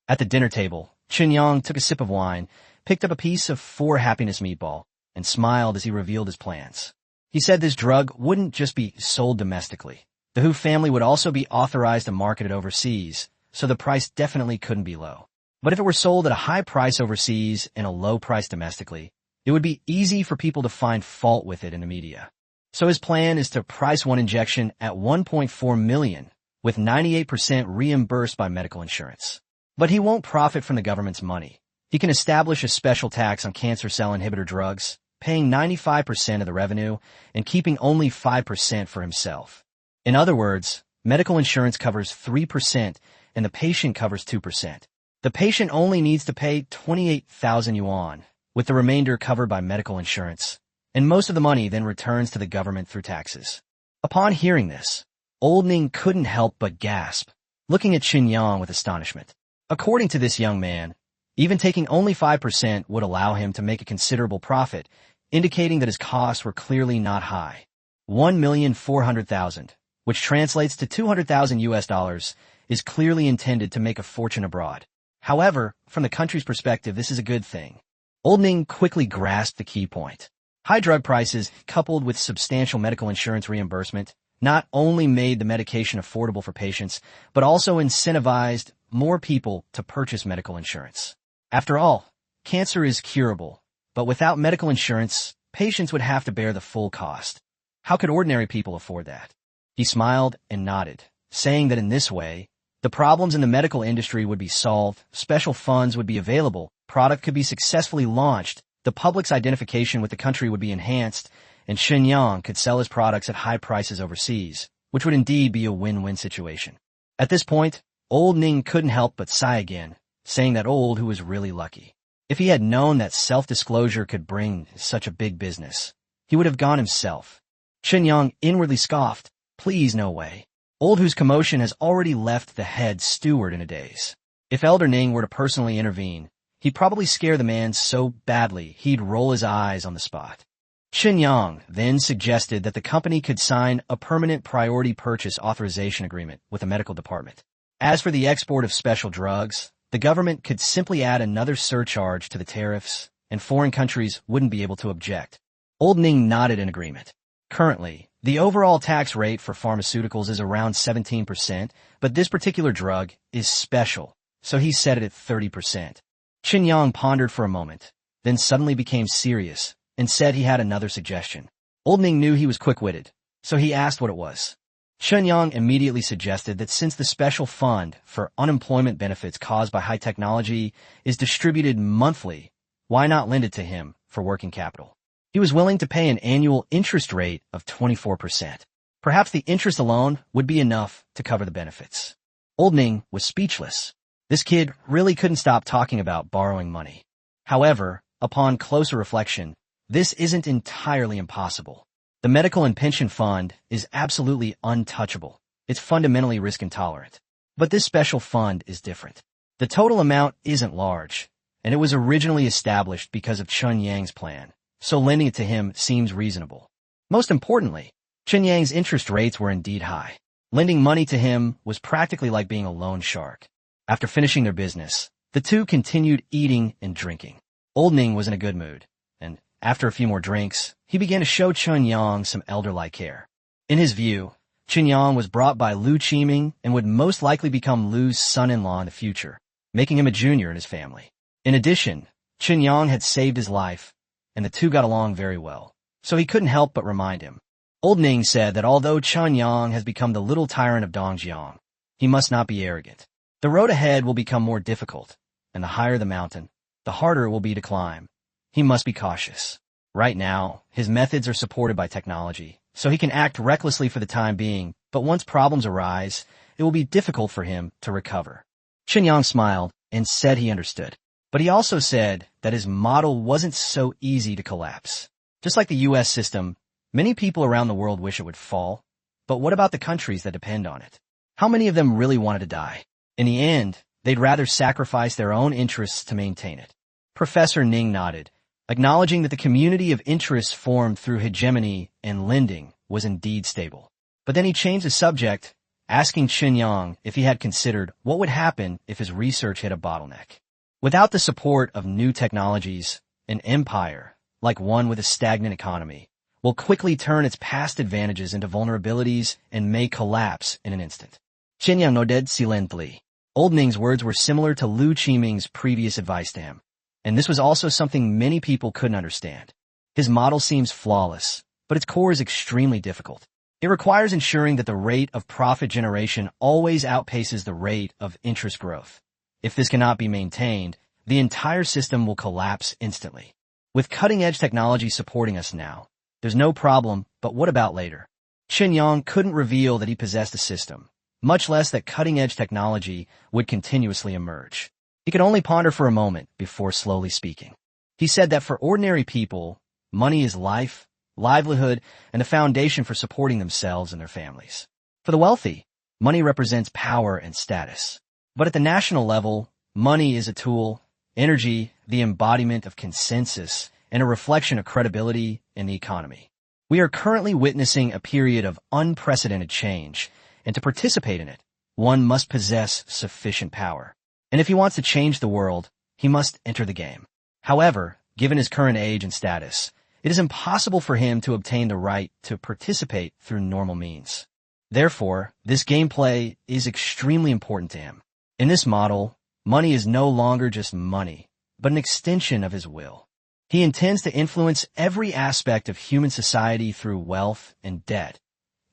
At the dinner table, Chen Yang took a sip of wine, picked up a piece of 4 happiness meatball, and smiled as he revealed his plans. He said this drug wouldn't just be sold domestically. The Hu family would also be authorized to market it overseas, so the price definitely couldn't be low. But if it were sold at a high price overseas and a low price domestically, it would be easy for people to find fault with it in the media. So his plan is to price one injection at $1.4 million, with 98% reimbursed by medical insurance. But he won't profit from the government's money. He can establish a special tax on cancer cell inhibitor drugs, paying 95% of the revenue and keeping only 5% for himself. In other words, medical insurance covers 3% and the patient covers 2%. The patient only needs to pay 28,000 yuan, with the remainder covered by medical insurance, and most of the money then returns to the government through taxes. Upon hearing this, Old Ning couldn't help but gasp, looking at Chen Yang with astonishment. According to this young man, even taking only 5% would allow him to make a considerable profit, indicating that his costs were clearly not high. 1,400,000, which translates to 200,000 US dollars, is clearly intended to make a fortune abroad. However, from the country's perspective, this is a good thing. Old Ning quickly grasped the key point. High drug prices, coupled with substantial medical insurance reimbursement, not only made the medication affordable for patients, but also incentivized more people to purchase medical insurance. After all, cancer is curable, but without medical insurance, patients would have to bear the full cost. How could ordinary people afford that? He smiled and nodded, saying that in this way, the problems in the medical industry would be solved, special funds would be available, product could be successfully launched, the public's identification with the country would be enhanced, and Shenyang could sell his products at high prices overseas, which would indeed be a win-win situation. At this point, Old Ning couldn't help but sigh again, saying that Old who was really lucky. If he had known that self-disclosure could bring such a big business, he would have gone himself. Shenyang inwardly scoffed, please no way. Old whose commotion has already left the head steward in a daze. If Elder Ning were to personally intervene, he'd probably scare the man so badly he'd roll his eyes on the spot. Chen Yang then suggested that the company could sign a permanent priority purchase authorization agreement with the medical department. As for the export of special drugs, the government could simply add another surcharge to the tariffs, and foreign countries wouldn't be able to object. Old Ning nodded in agreement. Currently, the overall tax rate for pharmaceuticals is around 17%, but this particular drug is special, so he set it at 30%. Chen Yang pondered for a moment, then suddenly became serious, and said he had another suggestion. Old Ning knew he was quick-witted, so he asked what it was. Chen Yang immediately suggested that since the special fund for unemployment benefits caused by high technology is distributed monthly, why not lend it to him for working capital? He was willing to pay an annual interest rate of 24%. Perhaps the interest alone would be enough to cover the benefits. Old Ning was speechless. This kid really couldn't stop talking about borrowing money. However, upon closer reflection, this isn't entirely impossible. The medical and pension fund is absolutely untouchable. It's fundamentally risk intolerant. But this special fund is different. The total amount isn't large, and it was originally established because of Chen Yang's plan, so lending it to him seems reasonable. Most importantly, Chen Yang's interest rates were indeed high. Lending money to him was practically like being a loan shark. After finishing their business, the two continued eating and drinking. Old Ning was in a good mood, and after a few more drinks, he began to show Chen Yang some elder-like care. In his view, Chen Yang was brought by Lu Qiming and would most likely become Lu's son-in-law in the future, making him a junior in his family. In addition, Chen Yang had saved his life, and the two got along very well, so he couldn't help but remind him. Old Ning said that although Chen Yang has become the little tyrant of Dongjiang, he must not be arrogant. The road ahead will become more difficult, and the higher the mountain, the harder it will be to climb. He must be cautious. Right now, his methods are supported by technology, so he can act recklessly for the time being, but once problems arise, it will be difficult for him to recover. Chen Yang smiled and said he understood, but he also said that his model wasn't so easy to collapse. Just like the U.S. system, many people around the world wish it would fall, but what about the countries that depend on it? How many of them really wanted to die? In the end, they'd rather sacrifice their own interests to maintain it. Professor Ning nodded, acknowledging that the community of interests formed through hegemony and lending was indeed stable. But then he changed the subject, asking Chen Yang if he had considered what would happen if his research hit a bottleneck. Without the support of new technologies, an empire, like one with a stagnant economy, will quickly turn its past advantages into vulnerabilities and may collapse in an instant. Chen Yang nodded silently. Old Ning's words were similar to Lu Qiming's previous advice to him, and this was also something many people couldn't understand. His model seems flawless, but its core is extremely difficult. It requires ensuring that the rate of profit generation always outpaces the rate of interest growth. If this cannot be maintained, the entire system will collapse instantly. With cutting-edge technology supporting us now, there's no problem, but what about later? Chen Yang couldn't reveal that he possessed a system, much less that cutting-edge technology would continuously emerge. He could only ponder for a moment before slowly speaking. He said that for ordinary people, money is life, livelihood, and the foundation for supporting themselves and their families. For the wealthy, money represents power and status. But at the national level, money is a tool, energy, the embodiment of consensus, and a reflection of credibility in the economy. We are currently witnessing a period of unprecedented change, and to participate in it, one must possess sufficient power. And if he wants to change the world, he must enter the game. However, given his current age and status, it is impossible for him to obtain the right to participate through normal means. Therefore, this gameplay is extremely important to him. In this model, money is no longer just money, but an extension of his will. He intends to influence every aspect of human society through wealth and debt,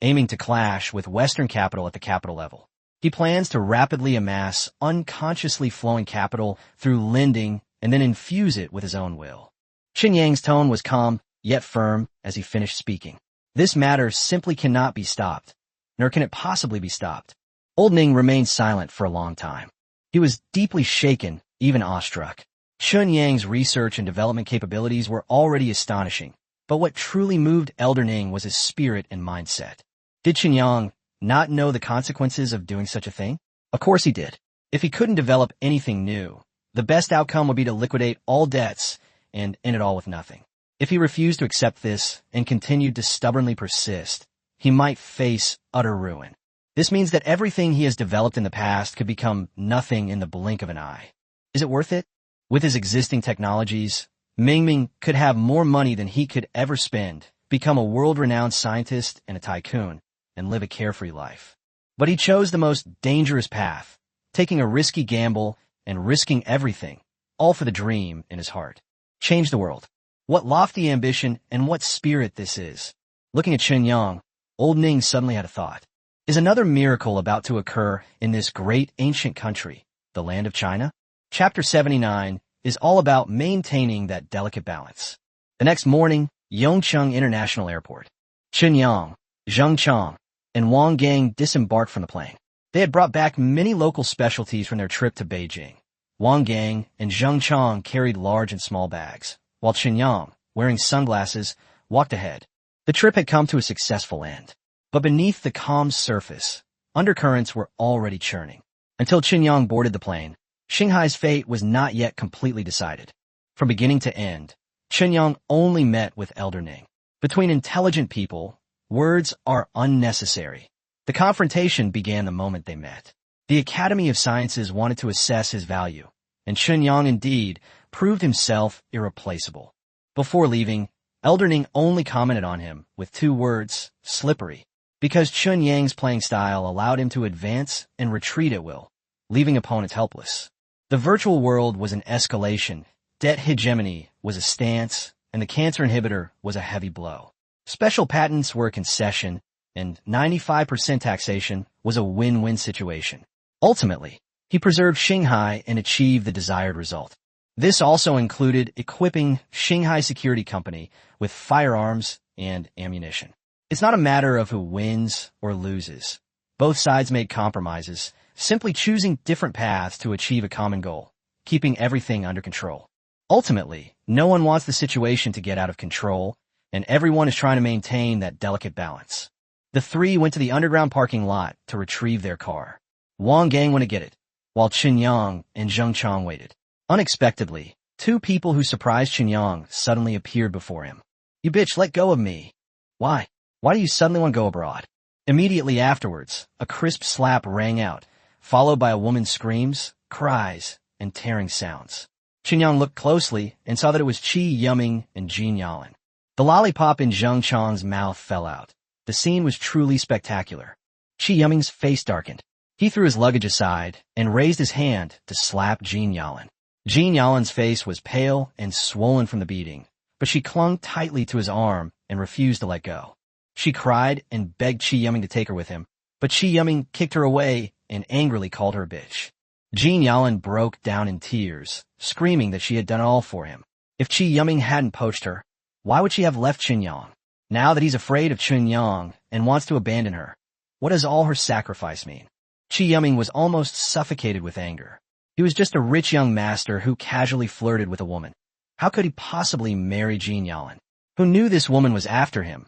aiming to clash with Western capital at the capital level. He plans to rapidly amass unconsciously flowing capital through lending and then infuse it with his own will. Chen Yang's tone was calm, yet firm, as he finished speaking. This matter simply cannot be stopped, nor can it possibly be stopped. Old Ning remained silent for a long time. He was deeply shaken, even awestruck. Chen Yang's research and development capabilities were already astonishing, but what truly moved Elder Ning was his spirit and mindset. Did Chen Yang not know the consequences of doing such a thing? Of course he did. If he couldn't develop anything new, the best outcome would be to liquidate all debts and end it all with nothing. If he refused to accept this and continued to stubbornly persist, he might face utter ruin. This means that everything he has developed in the past could become nothing in the blink of an eye. Is it worth it? With his existing technologies, Mingming could have more money than he could ever spend, become a world-renowned scientist and a tycoon, and live a carefree life. But he chose the most dangerous path, taking a risky gamble and risking everything, all for the dream in his heart. Change the world. What lofty ambition and what spirit this is. Looking at Chen Yang, Old Ning suddenly had a thought. Is another miracle about to occur in this great ancient country, the land of China? Chapter 79 is all about maintaining that delicate balance. The next morning, Yongcheng International Airport. Chen Yang, Zheng Chang, and Wang Gang disembarked from the plane. They had brought back many local specialties from their trip to Beijing. Wang Gang and Zheng Chang carried large and small bags, while Chen Yang, wearing sunglasses, walked ahead. The trip had come to a successful end. But beneath the calm surface, undercurrents were already churning. Until Chen Yang boarded the plane, Shanghai's fate was not yet completely decided. From beginning to end, Chen Yang only met with Elder Ning. Between intelligent people, words are unnecessary. The confrontation began the moment they met. The Academy of Sciences wanted to assess his value, and Chen Yang indeed proved himself irreplaceable. Before leaving, Elder Ning only commented on him with 2 words, slippery, because Chen Yang's playing style allowed him to advance and retreat at will, leaving opponents helpless. The virtual world was an escalation, debt hegemony was a stance, and the cancer inhibitor was a heavy blow. Special patents were a concession, and 95% taxation was a win-win situation. Ultimately, he preserved Shanghai and achieved the desired result. This also included equipping Shanghai Security Company with firearms and ammunition. It's not a matter of who wins or loses. Both sides made compromises, simply choosing different paths to achieve a common goal, keeping everything under control. Ultimately, no one wants the situation to get out of control, and everyone is trying to maintain that delicate balance. The 3 went to the underground parking lot to retrieve their car. Wang Gang went to get it, while Chen Yang and Zheng Chang waited. Unexpectedly, 2 people who surprised Chen Yang suddenly appeared before him. "You bitch, let go of me." "Why? Why do you suddenly want to go abroad?" Immediately afterwards, a crisp slap rang out, followed by a woman's screams, cries, and tearing sounds. Chen Yang looked closely and saw that it was Qi Yumming and Jin Yalan. The lollipop in Zheng Chang's mouth fell out. The scene was truly spectacular. Qi Yumming's face darkened. He threw his luggage aside and raised his hand to slap Jin Yalan. Jin Yalan's face was pale and swollen from the beating, but she clung tightly to his arm and refused to let go. She cried and begged Qi Yumming to take her with him, but Qi Yumming kicked her away and angrily called her a bitch. Jin Yalan broke down in tears, screaming that she had done it all for him. If Qi Yumming hadn't poached her, why would she have left Chen Yang? Now that he's afraid of Chen Yang and wants to abandon her, what does all her sacrifice mean? Qi Yiming was almost suffocated with anger. He was just a rich young master who casually flirted with a woman. How could he possibly marry Jean Yalin, who knew this woman was after him,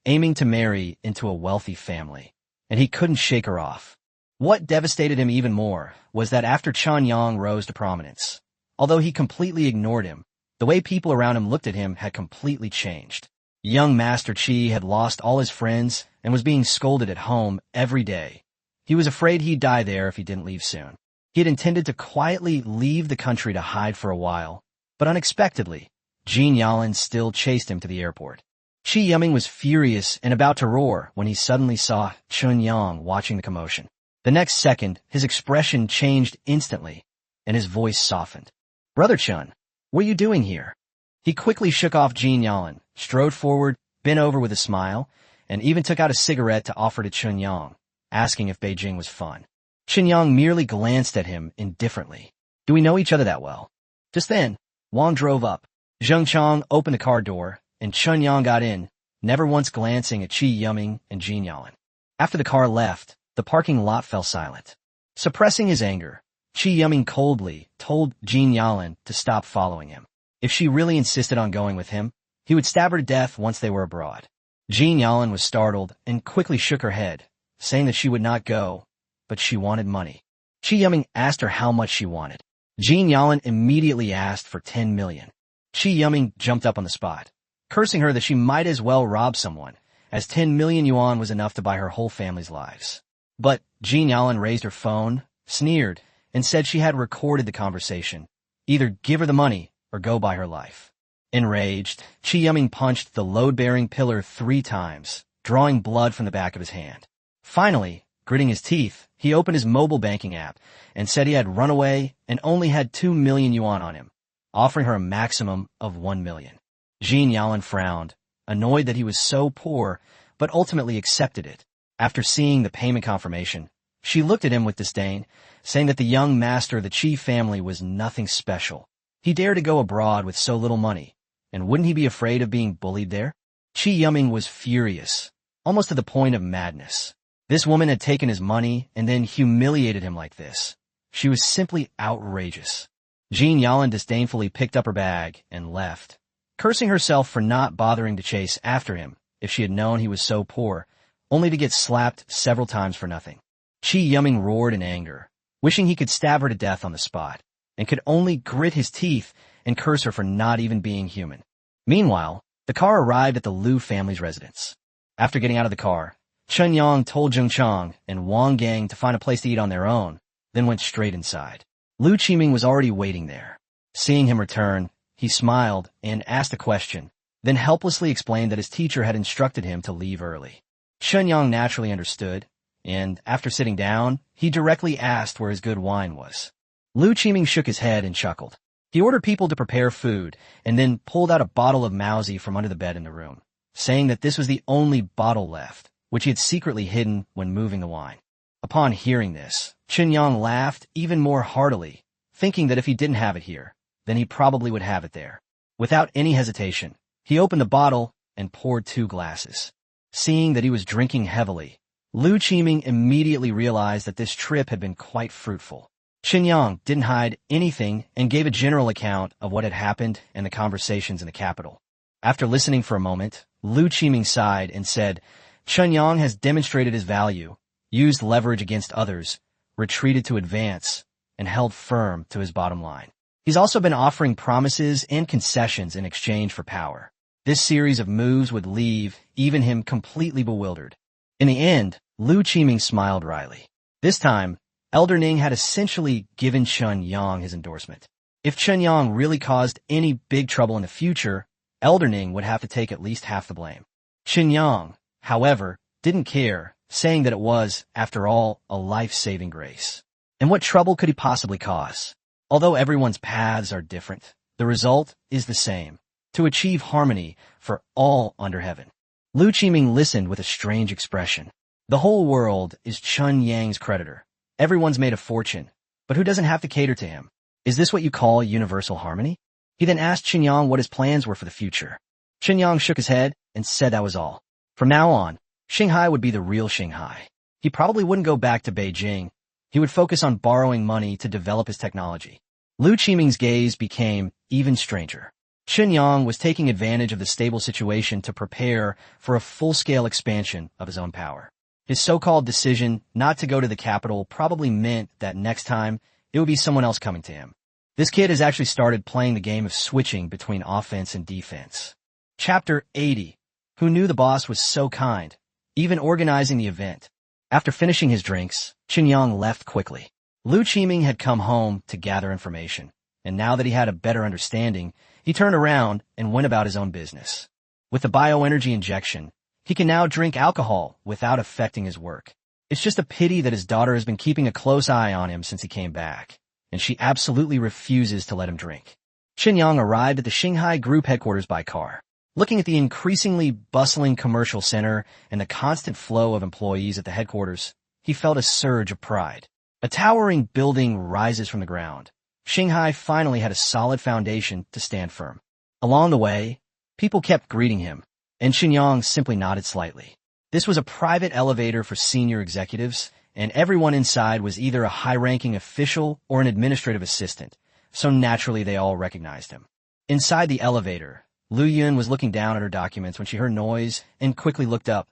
aiming to marry into a wealthy family, and he couldn't shake her off? What devastated him even more was that after Chen Yang rose to prominence, although he completely ignored him, the way people around him looked at him had completely changed. Young Master Qi had lost all his friends and was being scolded at home every day. He was afraid he'd die there if he didn't leave soon. He had intended to quietly leave the country to hide for a while, but unexpectedly, Jean Yalin still chased him to the airport. Qi Yiming was furious and about to roar when he suddenly saw Chen Yang watching the commotion. The next second, his expression changed instantly, and his voice softened. "Brother Chen, what are you doing here?" He quickly shook off Jean Yalin, strode forward, bent over with a smile, and even took out a cigarette to offer to Chen Yang, asking if Beijing was fun. Chen Yang merely glanced at him indifferently. "Do we know each other that well?" Just then, Wang drove up. Zheng Chang opened the car door, and Chen Yang got in, never once glancing at Qi Yiming and Jean Yalin. After the car left, the parking lot fell silent. Suppressing his anger, Qi Yiming coldly told Jean Yalin to stop following him. If she really insisted on going with him, he would stab her to death once they were abroad. Jean Yalin was startled and quickly shook her head, saying that she would not go, but she wanted money. Qi Yiming asked her how much she wanted. Jean Yalin immediately asked for 10 million. Qi Yiming jumped up on the spot, cursing her that she might as well rob someone, as 10 million yuan was enough to buy her whole family's lives. But Jean Yalin raised her phone, sneered, and said she had recorded the conversation. Either give her the money or go buy her life. Enraged, Qi Yiming punched the load-bearing pillar 3 times, drawing blood from the back of his hand. Finally, gritting his teeth, he opened his mobile banking app and said he had run away and only had 2 million yuan on him, offering her a maximum of 1 million. Jean Yalin frowned, annoyed that he was so poor, but ultimately accepted it. After seeing the payment confirmation, she looked at him with disdain, saying that the young master of the Qi family was nothing special. He dared to go abroad with so little money, and wouldn't he be afraid of being bullied there? Qi Yiming was furious, almost to the point of madness. This woman had taken his money and then humiliated him like this. She was simply outrageous. Jean Yalin disdainfully picked up her bag and left, cursing herself for not bothering to chase after him if she had known he was so poor, only to get slapped several times for nothing. Qi Yiming roared in anger, wishing he could stab her to death on the spot, and could only grit his teeth and curse her for not even being human. Meanwhile, the car arrived at the Liu family's residence. After getting out of the car, Chen Yang told Zheng Chang and Wang Gang to find a place to eat on their own, then went straight inside. Liu Qiming was already waiting there. Seeing him return, he smiled and asked a question, then helplessly explained that his teacher had instructed him to leave early. Chen Yang naturally understood, and after sitting down, he directly asked where his good wine was. Liu Qiming shook his head and chuckled. He ordered people to prepare food and then pulled out a bottle of Mauzi from under the bed in the room, saying that this was the only bottle left, which he had secretly hidden when moving the wine. Upon hearing this, Chen Yang laughed even more heartily, thinking that if he didn't have it here, then he probably would have it there. Without any hesitation, he opened the bottle and poured 2 glasses. Seeing that he was drinking heavily, Liu Qiming immediately realized that this trip had been quite fruitful. Chen Yang didn't hide anything and gave a general account of what had happened and the conversations in the capital. After listening for a moment, Liu Qiming sighed and said, Chen Yang has demonstrated his value, used leverage against others, retreated to advance, and held firm to his bottom line. He's also been offering promises and concessions in exchange for power. This series of moves would leave even him completely bewildered. In the end, Liu Qiming smiled wryly. This time, Elder Ning had essentially given Chen Yang his endorsement. If Chen Yang really caused any big trouble in the future, Elder Ning would have to take at least half the blame. Chen Yang, however, didn't care, saying that it was, after all, a life-saving grace. And what trouble could he possibly cause? Although everyone's paths are different, the result is the same, to achieve harmony for all under heaven. Liu Qiming listened with a strange expression. The whole world is Chen Yang's creditor. Everyone's made a fortune, but who doesn't have to cater to him? Is this what you call universal harmony? He then asked Chen Yang what his plans were for the future. Chen Yang shook his head and said that was all. From now on, Shanghai would be the real Shanghai. He probably wouldn't go back to Beijing. He would focus on borrowing money to develop his technology. Liu Qiming's gaze became even stranger. Chen Yang was taking advantage of the stable situation to prepare for a full-scale expansion of his own power. His so-called decision not to go to the capital probably meant that next time it would be someone else coming to him. This kid has actually started playing the game of switching between offense and defense. Chapter 80. Who knew the boss was so kind, even organizing the event? After finishing his drinks, Chen Yang left quickly. Liu Qiming had come home to gather information, and now that he had a better understanding, he turned around and went about his own business. With the bioenergy injection, he can now drink alcohol without affecting his work. It's just a pity that his daughter has been keeping a close eye on him since he came back, and she absolutely refuses to let him drink. Chen Yang arrived at the Shanghai Group headquarters by car. Looking at the increasingly bustling commercial center and the constant flow of employees at the headquarters, he felt a surge of pride. A towering building rises from the ground. Shanghai finally had a solid foundation to stand firm. Along the way, people kept greeting him, and Chen Yang simply nodded slightly. This was a private elevator for senior executives, and everyone inside was either a high-ranking official or an administrative assistant, so naturally they all recognized him. Inside the elevator, Liu Yun was looking down at her documents when she heard noise and quickly looked up.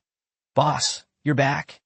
"Boss, you're back?"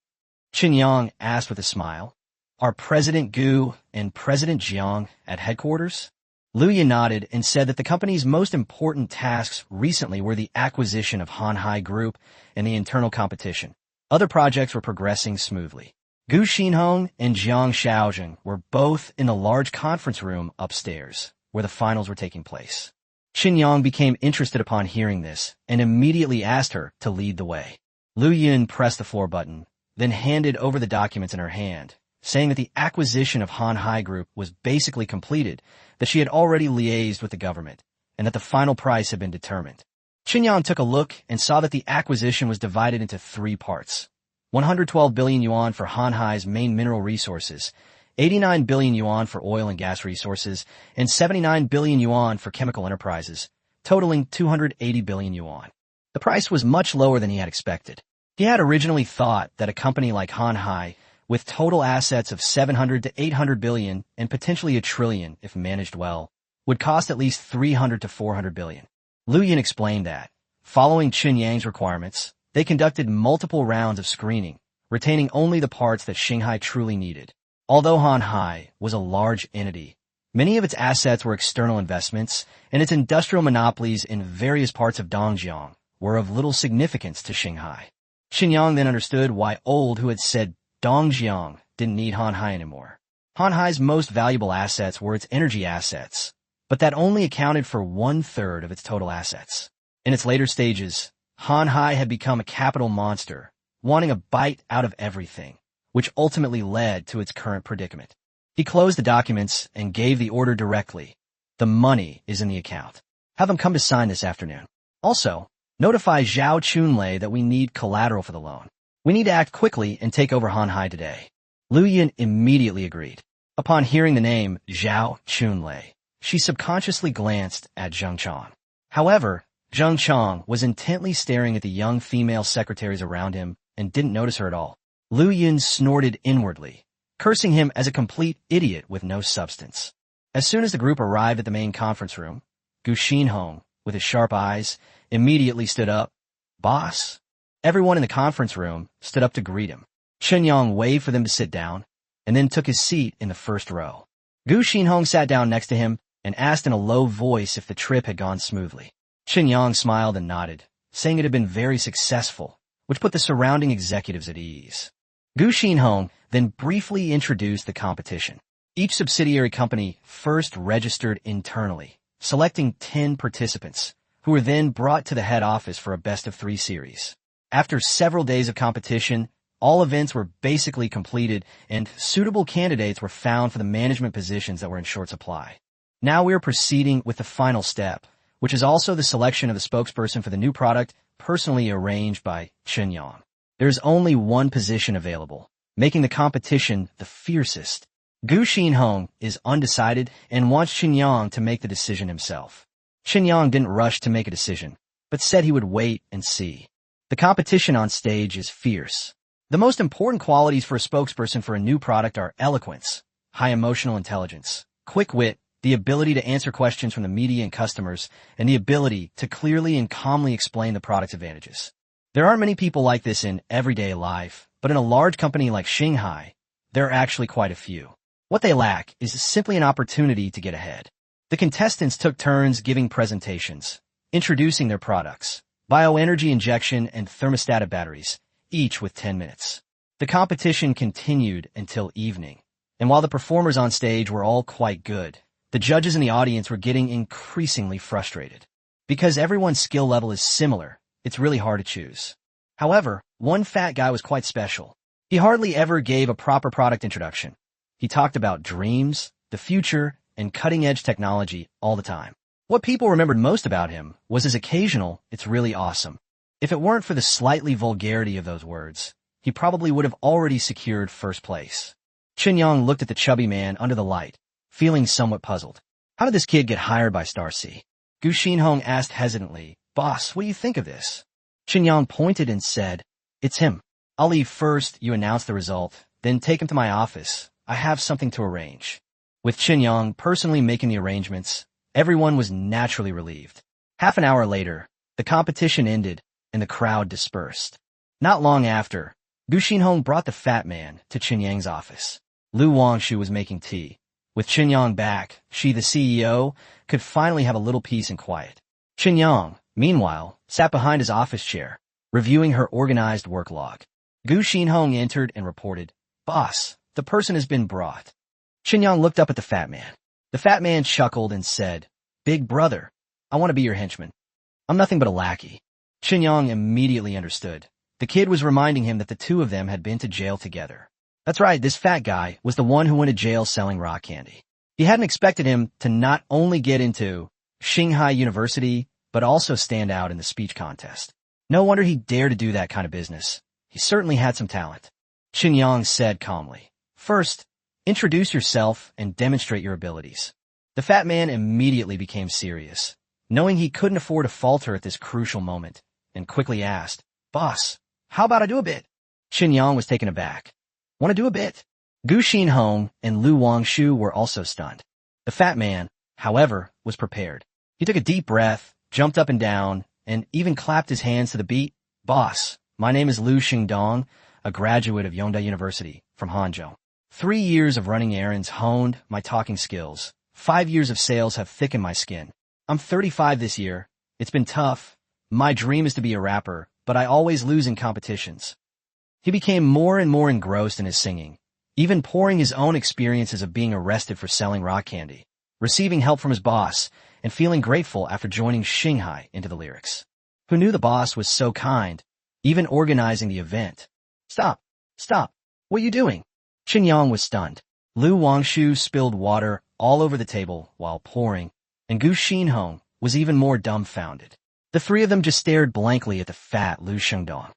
Chen Yang asked with a smile. "Are President Gu and President Jiang at headquarters?" Liu Yun nodded and said that the company's most important tasks recently were the acquisition of Hanhai Group and the internal competition. Other projects were progressing smoothly. Gu Xinhong and Jiang Shaojing were both in the large conference room upstairs, where the finals were taking place. Chen Yang became interested upon hearing this and immediately asked her to lead the way. Liu Yun pressed the floor button, then handed over the documents in her hand, saying that the acquisition of Hanhai Group was basically completed, that she had already liaised with the government, and that the final price had been determined. Chen Yang took a look and saw that the acquisition was divided into 3 parts. 112 billion yuan for Hanhai's main mineral resources, 89 billion yuan for oil and gas resources, and 79 billion yuan for chemical enterprises, totaling 280 billion yuan. The price was much lower than he had expected. He had originally thought that a company like Hanhai, with total assets of 700 to 800 billion and potentially a trillion if managed well, would cost at least 300 to 400 billion. Liu Yun explained that, following Chen Yang's requirements, they conducted multiple rounds of screening, retaining only the parts that Shanghai truly needed. Although Hanhai was a large entity, many of its assets were external investments, and its industrial monopolies in various parts of Dongjiang were of little significance to Shanghai. Chen Yang then understood why Old, who had said Dongjiang, didn't need Hanhai anymore. Hanhai's most valuable assets were its energy assets, but that only accounted for 1/3 of its total assets. In its later stages, Hanhai had become a capital monster, wanting a bite out of everything, which ultimately led to its current predicament. He closed the documents and gave the order directly. "The money is in the account. Have them come to sign this afternoon. Also, notify Zhao Chunlei that we need collateral for the loan. We need to act quickly and take over Hanhai today." Liu Yun immediately agreed. Upon hearing the name Zhao Chunlei, she subconsciously glanced at Zheng Chang. However, Zheng Chang was intently staring at the young female secretaries around him and didn't notice her at all. Liu Yun snorted inwardly, cursing him as a complete idiot with no substance. As soon as the group arrived at the main conference room, Gu Xinhong, with his sharp eyes, immediately stood up. "Boss?" Everyone in the conference room stood up to greet him. Chen Yang waved for them to sit down, and then took his seat in the first row. Gu Xinhong sat down next to him and asked in a low voice if the trip had gone smoothly. Chen Yang smiled and nodded, saying it had been very successful, which put the surrounding executives at ease. Gu Xinhong then briefly introduced the competition. Each subsidiary company first registered internally, selecting 10 participants, who were then brought to the head office for a best-of-3 series. After several days of competition, all events were basically completed and suitable candidates were found for the management positions that were in short supply. Now we are proceeding with the final step, which is also the selection of the spokesperson for the new product, personally arranged by Chen Yang. There's only one position available, making the competition the fiercest. Gu Xinhong is undecided and wants Chen Yang to make the decision himself. Chen Yang didn't rush to make a decision, but said he would wait and see. The competition on stage is fierce. The most important qualities for a spokesperson for a new product are eloquence, high emotional intelligence, quick wit, the ability to answer questions from the media and customers, and the ability to clearly and calmly explain the product's advantages. There aren't many people like this in everyday life, but in a large company like Shanghai, there are actually quite a few. What they lack is simply an opportunity to get ahead. The contestants took turns giving presentations, introducing their products, bioenergy injection and thermostatic batteries, each with 10 minutes. The competition continued until evening, and while the performers on stage were all quite good, the judges in the audience were getting increasingly frustrated. Because everyone's skill level is similar, it's really hard to choose. However, one fat guy was quite special. He hardly ever gave a proper product introduction. He talked about dreams, the future, and cutting-edge technology all the time. What people remembered most about him was his occasional, "It's really awesome." If it weren't for the slightly vulgarity of those words, he probably would have already secured first place. Chen looked at the chubby man under the light, feeling somewhat puzzled. How did this kid get hired by Star C? Gu Xinhong asked hesitantly, "Boss, what do you think of this?" Chen pointed and said, "It's him. I'll leave first, you announce the result, then take him to my office. I have something to arrange." With Chen personally making the arrangements, everyone was naturally relieved. Half an hour later, the competition ended, and the crowd dispersed. Not long after, Gu Xinhong brought the fat man to Chen Yang's office. Lu Wangshu was making tea. With Chen Yang back, she, the CEO, could finally have a little peace and quiet. Chen Yang, meanwhile, sat behind his office chair, reviewing her organized work log. Gu Xinhong entered and reported, "Boss, the person has been brought." Chen Yang looked up at the fat man. The fat man chuckled and said, "Big brother, I want to be your henchman. I'm nothing but a lackey." Chen Yang immediately understood. The kid was reminding him that the two of them had been to jail together. That's right, this fat guy was the one who went to jail selling rock candy. He hadn't expected him to not only get into Shanghai University, but also stand out in the speech contest. No wonder he dared to do that kind of business. He certainly had some talent. Chen Yang said calmly, "First, introduce yourself and demonstrate your abilities." The fat man immediately became serious, knowing he couldn't afford to falter at this crucial moment, and quickly asked, "Boss, how about I do a bit?" Chen Yang was taken aback. "Want to do a bit?" Gu Xinhong and Lu Wangshu were also stunned. The fat man, however, was prepared. He took a deep breath, jumped up and down, and even clapped his hands to the beat. "Boss, my name is Lu Xingdong, a graduate of Yongda University from Hangzhou. 3 years of running errands honed my talking skills. 5 years of sales have thickened my skin. I'm 35 this year. It's been tough. My dream is to be a rapper, but I always lose in competitions." He became more and more engrossed in his singing, even pouring his own experiences of being arrested for selling rock candy, receiving help from his boss, and feeling grateful after joining Shanghai into the lyrics. Who knew the boss was so kind, even organizing the event? Stop! Stop! What are you doing?" Chen Yang was stunned. Lu Wangshu spilled water all over the table while pouring, and Gu Xinhong was even more dumbfounded. The three of them just stared blankly at the fat Lu Shengdong.